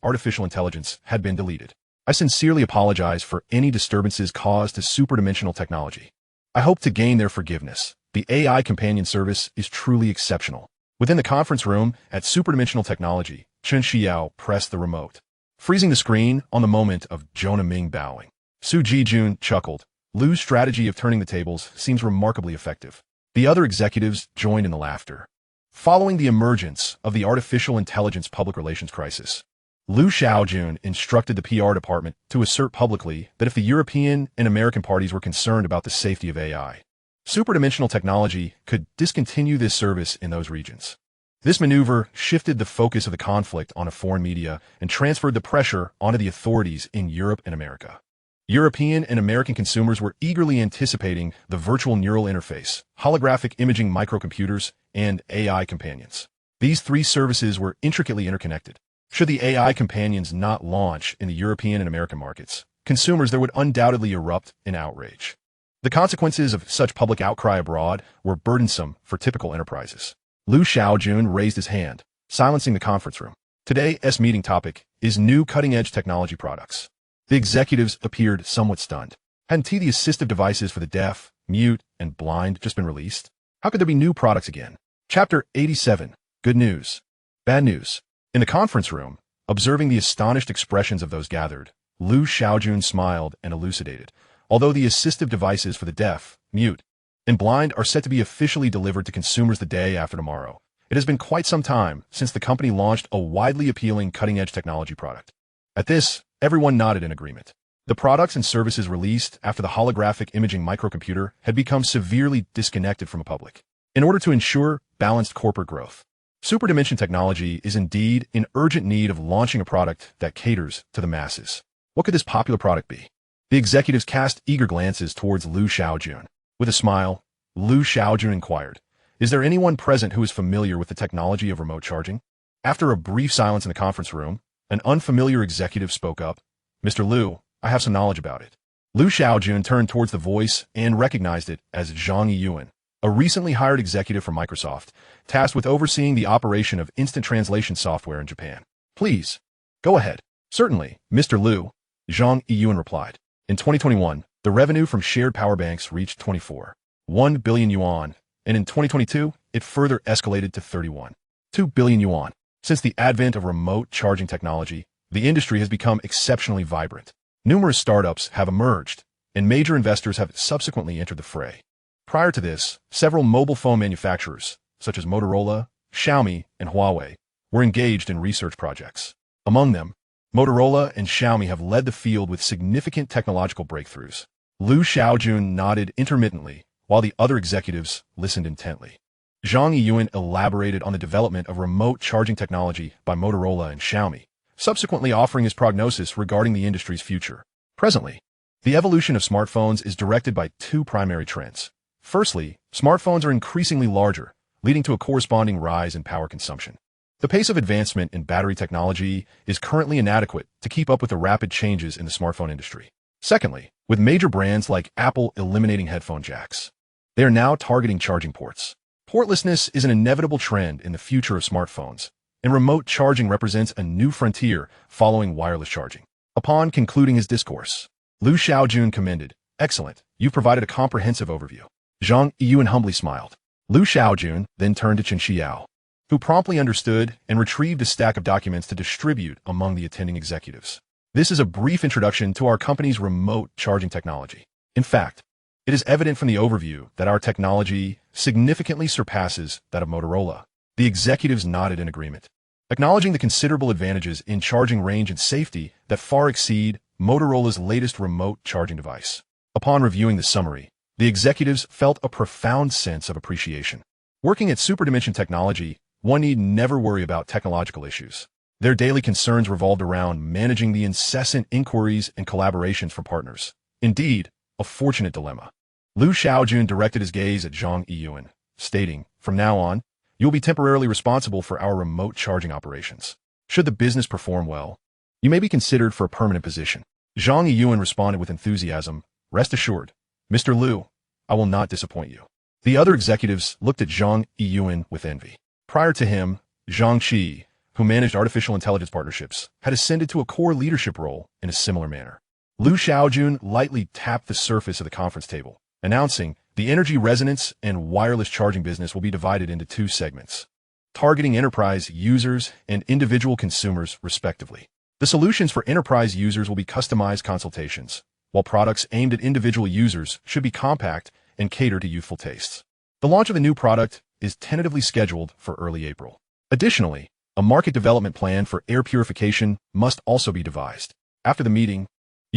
artificial intelligence had been deleted. I sincerely apologize for any disturbances caused to Superdimensional Technology. I hope to gain their forgiveness. The AI companion service is truly exceptional. Within the conference room at Superdimensional Technology, Chen Xiao pressed the remote, freezing the screen on the moment of Jonah Ming bowing. Su Jijun chuckled. Liu's strategy of turning the tables seems remarkably effective. The other executives joined in the laughter. Following the emergence of the artificial intelligence public relations crisis, Liu Shaojun instructed the PR department to assert publicly that if the European and American parties were concerned about the safety of AI, Superdimensional Technology could discontinue this service in those regions. This maneuver shifted the focus of the conflict onto foreign media and transferred the pressure onto the authorities in Europe and America. European and American consumers were eagerly anticipating the virtual neural interface, holographic imaging microcomputers, and AI companions. These three services were intricately interconnected. Should the AI companions not launch in the European and American markets, consumers there would undoubtedly erupt in outrage. The consequences of such public outcry abroad were burdensome for typical enterprises. Liu Shaojun raised his hand, silencing the conference room. Today's meeting topic is new cutting-edge technology products. The executives appeared somewhat stunned. Hadn't the assistive devices for the deaf, mute, and blind just been released? How could there be new products again? Chapter 87. Good news. Bad news. In the conference room, observing the astonished expressions of those gathered, Liu Shaojun smiled and elucidated. Although the assistive devices for the deaf, mute, and blind are set to be officially delivered to consumers the day after tomorrow, it has been quite some time since the company launched a widely appealing cutting-edge technology product. At this, Everyone nodded in agreement. The products and services released after the holographic imaging microcomputer had become severely disconnected from the public. In order to ensure balanced corporate growth, Hyperdimensional Technology is indeed in urgent need of launching a product that caters to the masses. What could this popular product be? The executives cast eager glances towards Liu Shaojun. With a smile, Liu Shaojun inquired, "Is there anyone present who is familiar with the technology of remote charging?" After a brief silence in the conference room, an unfamiliar executive spoke up. "Mr. Liu, I have some knowledge about it." Liu Shaojun turned towards the voice and recognized it as Zhang Yiyuan, a recently hired executive from Microsoft, tasked with overseeing the operation of instant translation software in Japan. "Please, go ahead." "Certainly, Mr. Liu," Zhang Yiyuan replied. In 2021, the revenue from shared power banks reached 24.1 billion yuan, and in 2022, it further escalated to 31.2 billion yuan. Since the advent of remote charging technology, the industry has become exceptionally vibrant. Numerous startups have emerged, and major investors have subsequently entered the fray. Prior to this, several mobile phone manufacturers, such as Motorola, Xiaomi, and Huawei, were engaged in research projects. Among them, Motorola and Xiaomi have led the field with significant technological breakthroughs. Liu Shaojun nodded intermittently, while the other executives listened intently. Zhang Yiyuan elaborated on the development of remote charging technology by Motorola and Xiaomi, subsequently offering his prognosis regarding the industry's future. Presently, the evolution of smartphones is directed by two primary trends. Firstly, smartphones are increasingly larger, leading to a corresponding rise in power consumption. The pace of advancement in battery technology is currently inadequate to keep up with the rapid changes in the smartphone industry. Secondly, with major brands like Apple eliminating headphone jacks, they are now targeting charging ports. Portlessness is an inevitable trend in the future of smartphones, and remote charging represents a new frontier following wireless charging. Upon concluding his discourse, Liu Shaojun commended, "Excellent, you've provided a comprehensive overview." Zhang Yiyuan humbly smiled. Liu Shaojun then turned to Chen Xiao, who promptly understood and retrieved a stack of documents to distribute among the attending executives. "This is a brief introduction to our company's remote charging technology. In fact, it is evident from the overview that our technology significantly surpasses that of Motorola." The executives nodded in agreement, acknowledging the considerable advantages in charging range and safety that far exceed Motorola's latest remote charging device. Upon reviewing the summary, the executives felt a profound sense of appreciation. Working at Hyperdimensional Technology, one need never worry about technological issues. Their daily concerns revolved around managing the incessant inquiries and collaborations from partners. Indeed, a fortunate dilemma. Liu Shaojun directed his gaze at Zhang Yiyuan, stating, "From now on, you will be temporarily responsible for our remote charging operations. Should the business perform well, you may be considered for a permanent position." Zhang Yiyuan responded with enthusiasm, "Rest assured, Mr. Liu, I will not disappoint you." The other executives looked at Zhang Yiyuan with envy. Prior to him, Zhang Qi, who managed artificial intelligence partnerships, had ascended to a core leadership role in a similar manner. Liu Shaojun lightly tapped the surface of the conference table, announcing, "The energy resonance and wireless charging business will be divided into two segments, targeting enterprise users and individual consumers, respectively. The solutions for enterprise users will be customized consultations, while products aimed at individual users should be compact and cater to youthful tastes. The launch of the new product is tentatively scheduled for early April. Additionally, a market development plan for air purification must also be devised." After the meeting,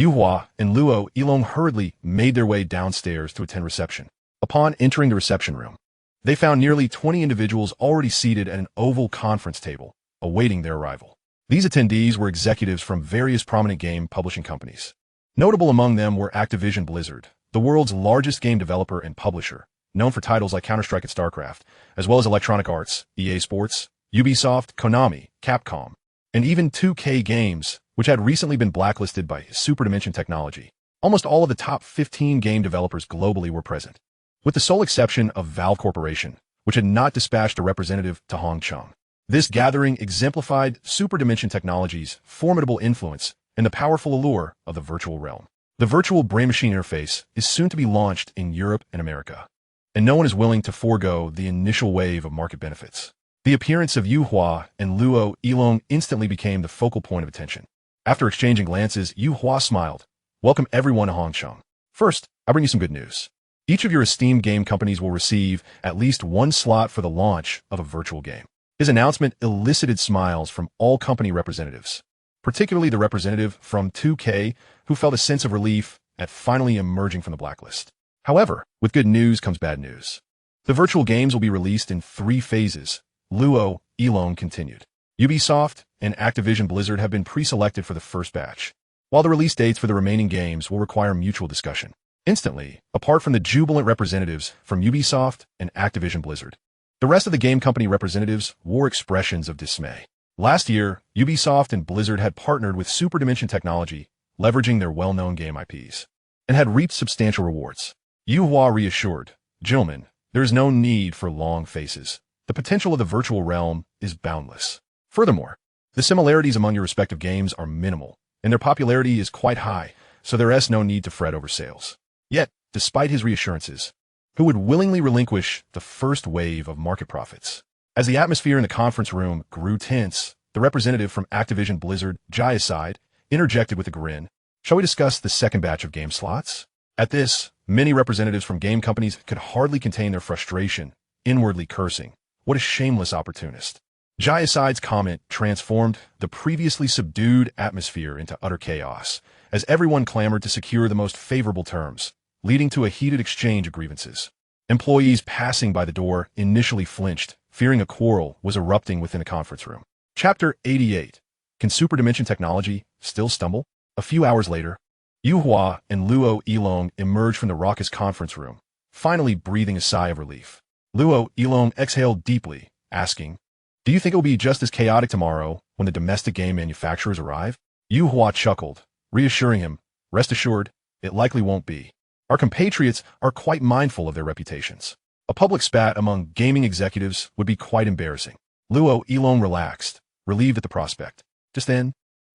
Yuhua and Luo Yilong hurriedly made their way downstairs to attend reception. Upon entering the reception room, they found nearly 20 individuals already seated at an oval conference table, awaiting their arrival. These attendees were executives from various prominent game publishing companies. Notable among them were Activision Blizzard, the world's largest game developer and publisher, known for titles like Counter-Strike and StarCraft, as well as Electronic Arts, EA Sports, Ubisoft, Konami, Capcom, and even 2K Games, which had recently been blacklisted by Hyperdimensional Technology. Almost all of the top 15 game developers globally were present, with the sole exception of Valve Corporation, which had not dispatched a representative to Hong Kong. This gathering exemplified Hyperdimensional Technology's formidable influence and the powerful allure of the virtual realm. The virtual brain-machine interface is soon to be launched in Europe and America, and no one is willing to forego the initial wave of market benefits. The appearance of Yuhua and Luo Yilong instantly became the focal point of attention. After exchanging glances, Yuhua smiled. "Welcome everyone to Hongcheng. First, I bring you some good news. Each of your esteemed game companies will receive at least one slot for the launch of a virtual game." His announcement elicited smiles from all company representatives. particularly the representative from 2K, who felt a sense of relief at finally emerging from the blacklist. However, with good news comes bad news. The virtual games will be released in 3 phases. Luo Elong continued. Ubisoft and Activision Blizzard have been pre-selected for the first batch, while the release dates for the remaining games will require mutual discussion. Instantly, apart from the jubilant representatives from Ubisoft and Activision Blizzard, the rest of the game company representatives wore expressions of dismay. Last year, Ubisoft and Blizzard had partnered with Hyperdimensional Technology, leveraging their well-known game IPs, and had reaped substantial rewards. Yuhua reassured, "Gentlemen, there is no need for long faces. The potential of the virtual realm is boundless. Furthermore, the similarities among your respective games are minimal, and their popularity is quite high, so there is no need to fret over sales." Yet, despite his reassurances, who would willingly relinquish the first wave of market profits? As the atmosphere in the conference room grew tense, the representative from Activision Blizzard, Jayaside, interjected with a grin. "Shall we discuss the second batch of game slots?" At this, many representatives from game companies could hardly contain their frustration, inwardly cursing, "What a shameless opportunist." Jayaside's comment transformed the previously subdued atmosphere into utter chaos, as everyone clamored to secure the most favorable terms, leading to a heated exchange of grievances. Employees passing by the door initially flinched, fearing a quarrel was erupting within the conference room. Chapter 88. Can Hyperdimensional Technology still stumble? A few hours later, Yuhua and Luo Elong emerged from the raucous conference room, finally breathing a sigh of relief. Luo Elong exhaled deeply, asking, "Do you think it will be just as chaotic tomorrow when the domestic game manufacturers arrive?" Yuhua chuckled, reassuring him, "Rest assured, it likely won't be. Our compatriots are quite mindful of their reputations. A public spat among gaming executives would be quite embarrassing." Luo Elong relaxed, relieved at the prospect. Just then,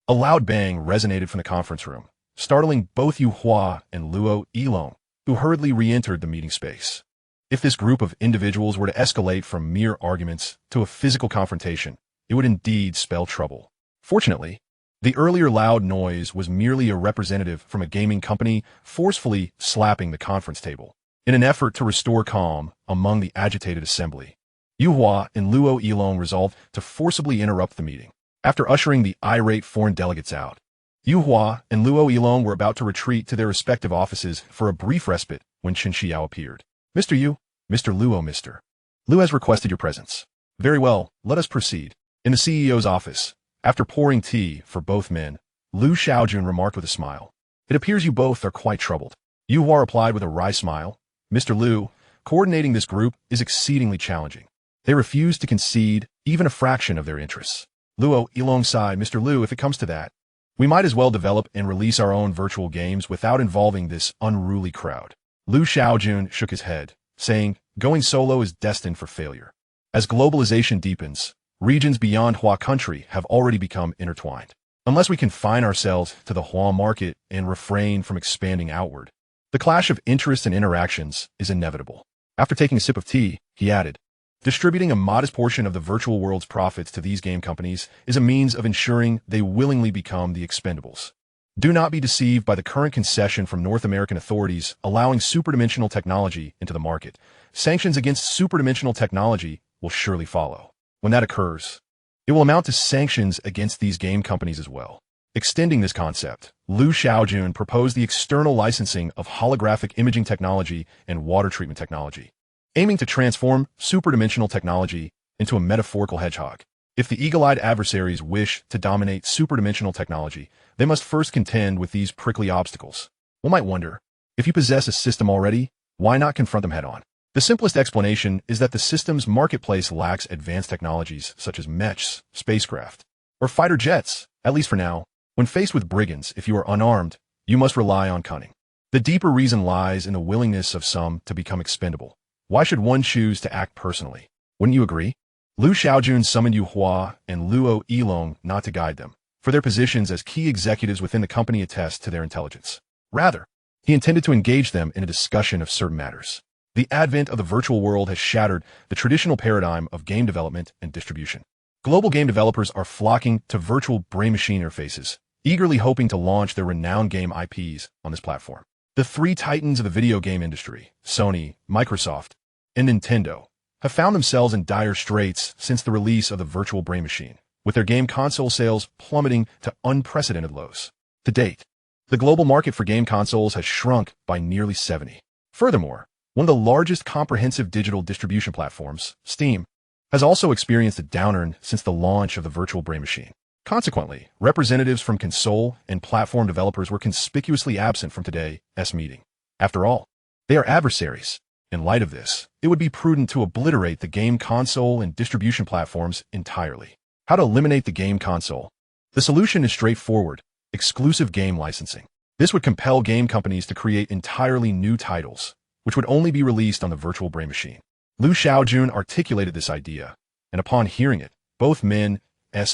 a loud bang resonated from the conference room, startling both Yuhua and Luo Elong, who hurriedly re-entered the meeting space. If this group of individuals were to escalate from mere arguments to a physical confrontation, it would indeed spell trouble. Fortunately, the earlier loud noise was merely a representative from a gaming company forcefully slapping the conference table, in an effort to restore calm among the agitated assembly. Yuhua and Luo Elong resolved to forcibly interrupt the meeting. After ushering the irate foreign delegates out, Yuhua and Luo Elong were about to retreat to their respective offices for a brief respite when Chen Xiao appeared. "Mr. Yu, Mr. Luo, Mr. Lu has requested your presence." "Very well, let us proceed." In the CEO's office, after pouring tea for both men, Lu Shaojun remarked with a smile, "It appears you both are quite troubled." Yuhua replied with a wry smile, "Mr. Lu, coordinating this group is exceedingly challenging. They refuse to concede even a fraction of their interests." Luo Elong sighed, "Mr. Lu, if it comes to that, we might as well develop and release our own virtual games without involving this unruly crowd." Lu Shaojun shook his head, saying, "Going solo is destined for failure. As globalization deepens, regions beyond Hua country have already become intertwined. Unless we confine ourselves to the Hua market and refrain from expanding outward, the clash of interests and interactions is inevitable." After taking a sip of tea, he added, "Distributing a modest portion of the virtual world's profits to these game companies is a means of ensuring they willingly become the expendables. Do not be deceived by the current concession from North American authorities allowing Hyperdimensional Technology into the market. Sanctions against Hyperdimensional Technology will surely follow. When that occurs, it will amount to sanctions against these game companies as well." Extending this concept, Lu Shaojun proposed the external licensing of holographic imaging technology and water treatment technology, aiming to transform Hyperdimensional Technology into a metaphorical hedgehog. If the eagle-eyed adversaries wish to dominate Hyperdimensional Technology, they must first contend with these prickly obstacles. One might wonder, if you possess a system already, why not confront them head-on? The simplest explanation is that the system's marketplace lacks advanced technologies such as mechs, spacecraft, or fighter jets, at least for now. When faced with brigands, if you are unarmed, you must rely on cunning. The deeper reason lies in the willingness of some to become expendable. Why should one choose to act personally? Wouldn't you agree? Lu Shaojun summoned Yuhua and Luo Elong not to guide them, for their positions as key executives within the company attest to their intelligence. Rather, he intended to engage them in a discussion of certain matters. The advent of the virtual world has shattered the traditional paradigm of game development and distribution. Global game developers are flocking to virtual brain-machine interfaces, eagerly hoping to launch their renowned game IPs on this platform. The 3 titans of the video game industry, Sony, Microsoft, and Nintendo, have found themselves in dire straits since the release of the virtual brain machine. with their game console sales plummeting to unprecedented lows. To date, the global market for game consoles has shrunk by nearly 70. Furthermore, one of the largest comprehensive digital distribution platforms, Steam, has also experienced a downturn since the launch of the virtual brain machine. Consequently, representatives from console and platform developers were conspicuously absent from today's meeting. After all, they are adversaries. In light of this, it would be prudent to obliterate the game console and distribution platforms entirely. How to eliminate the game console? The solution is straightforward: exclusive game licensing. This would compel game companies to create entirely new titles, which would only be released on the virtual brain machine. Shaojun articulated this idea, and upon hearing it, both men's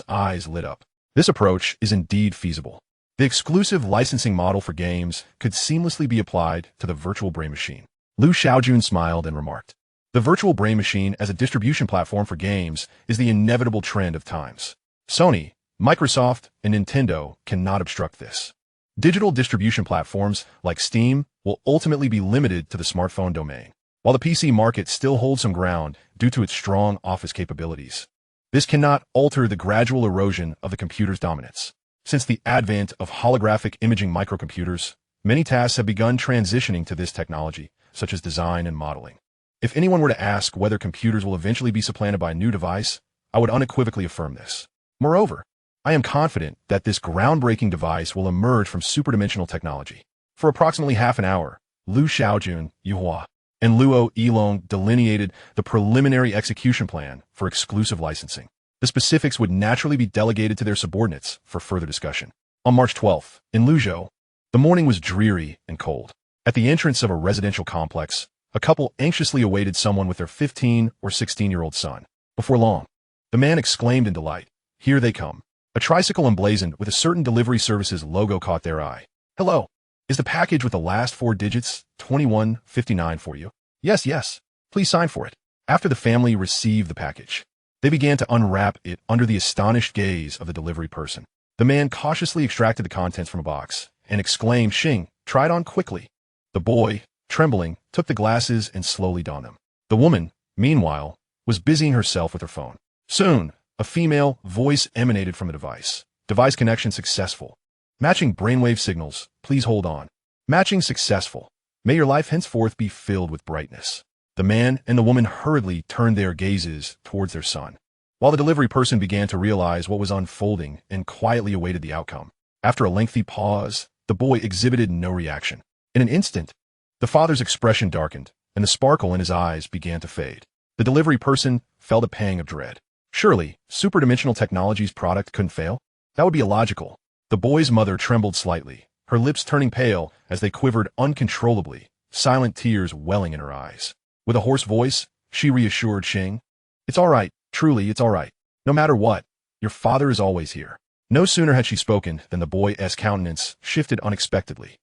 eyes lit up. This approach is indeed feasible. The exclusive licensing model for games could seamlessly be applied to the virtual brain machine. Shaojun smiled and remarked, "The virtual brain machine as a distribution platform for games is the inevitable trend of times. Sony, Microsoft, and Nintendo cannot obstruct this. Digital distribution platforms like Steam will ultimately be limited to the smartphone domain, while the PC market still holds some ground due to its strong office capabilities. This cannot alter the gradual erosion of the computer's dominance. Since the advent of holographic imaging microcomputers, many tasks have begun transitioning to this technology, such as design and modeling. If anyone were to ask whether computers will eventually be supplanted by a new device, I would unequivocally affirm this. Moreover, I am confident that this groundbreaking device will emerge from superdimensional technology." For approximately half an hour, Liu Shaojun, Yuhua, and Luo Yilong delineated the preliminary execution plan for exclusive licensing. The specifics would naturally be delegated to their subordinates for further discussion. On March 12th, in Luzhou, the morning was dreary and cold. At the entrance of a residential complex, a couple anxiously awaited someone with their 15 or 16-year-old son. Before long, the man exclaimed in delight, "Here they come." A tricycle emblazoned with a certain delivery services logo caught their eye. "Hello. Is the package with the last 4 digits, 2159, for you?" Yes. Please sign for it." After the family received the package, they began to unwrap it under the astonished gaze of the delivery person. The man cautiously extracted the contents from a box and exclaimed, "Xing, try it on quickly." The boy, trembling, took the glasses and slowly donned them. The woman, meanwhile, was busying herself with her phone. Soon, a female voice emanated from the device. "Device connection successful. Matching brainwave signals. Please hold on. Matching successful. May your life henceforth be filled with brightness." The man and the woman hurriedly turned their gazes towards their son, while the delivery person began to realize what was unfolding and quietly awaited the outcome. After a lengthy pause, the boy exhibited no reaction. In an instant, the father's expression darkened, and the sparkle in his eyes began to fade. The delivery person felt a pang of dread. Surely, superdimensional technology's product couldn't fail? That would be illogical. The boy's mother trembled slightly, her lips turning pale as they quivered uncontrollably, silent tears welling in her eyes. With a hoarse voice, she reassured Xing, "It's all right, truly it's all right. No matter what, your father is always here." No sooner had she spoken than the boy's countenance shifted unexpectedly.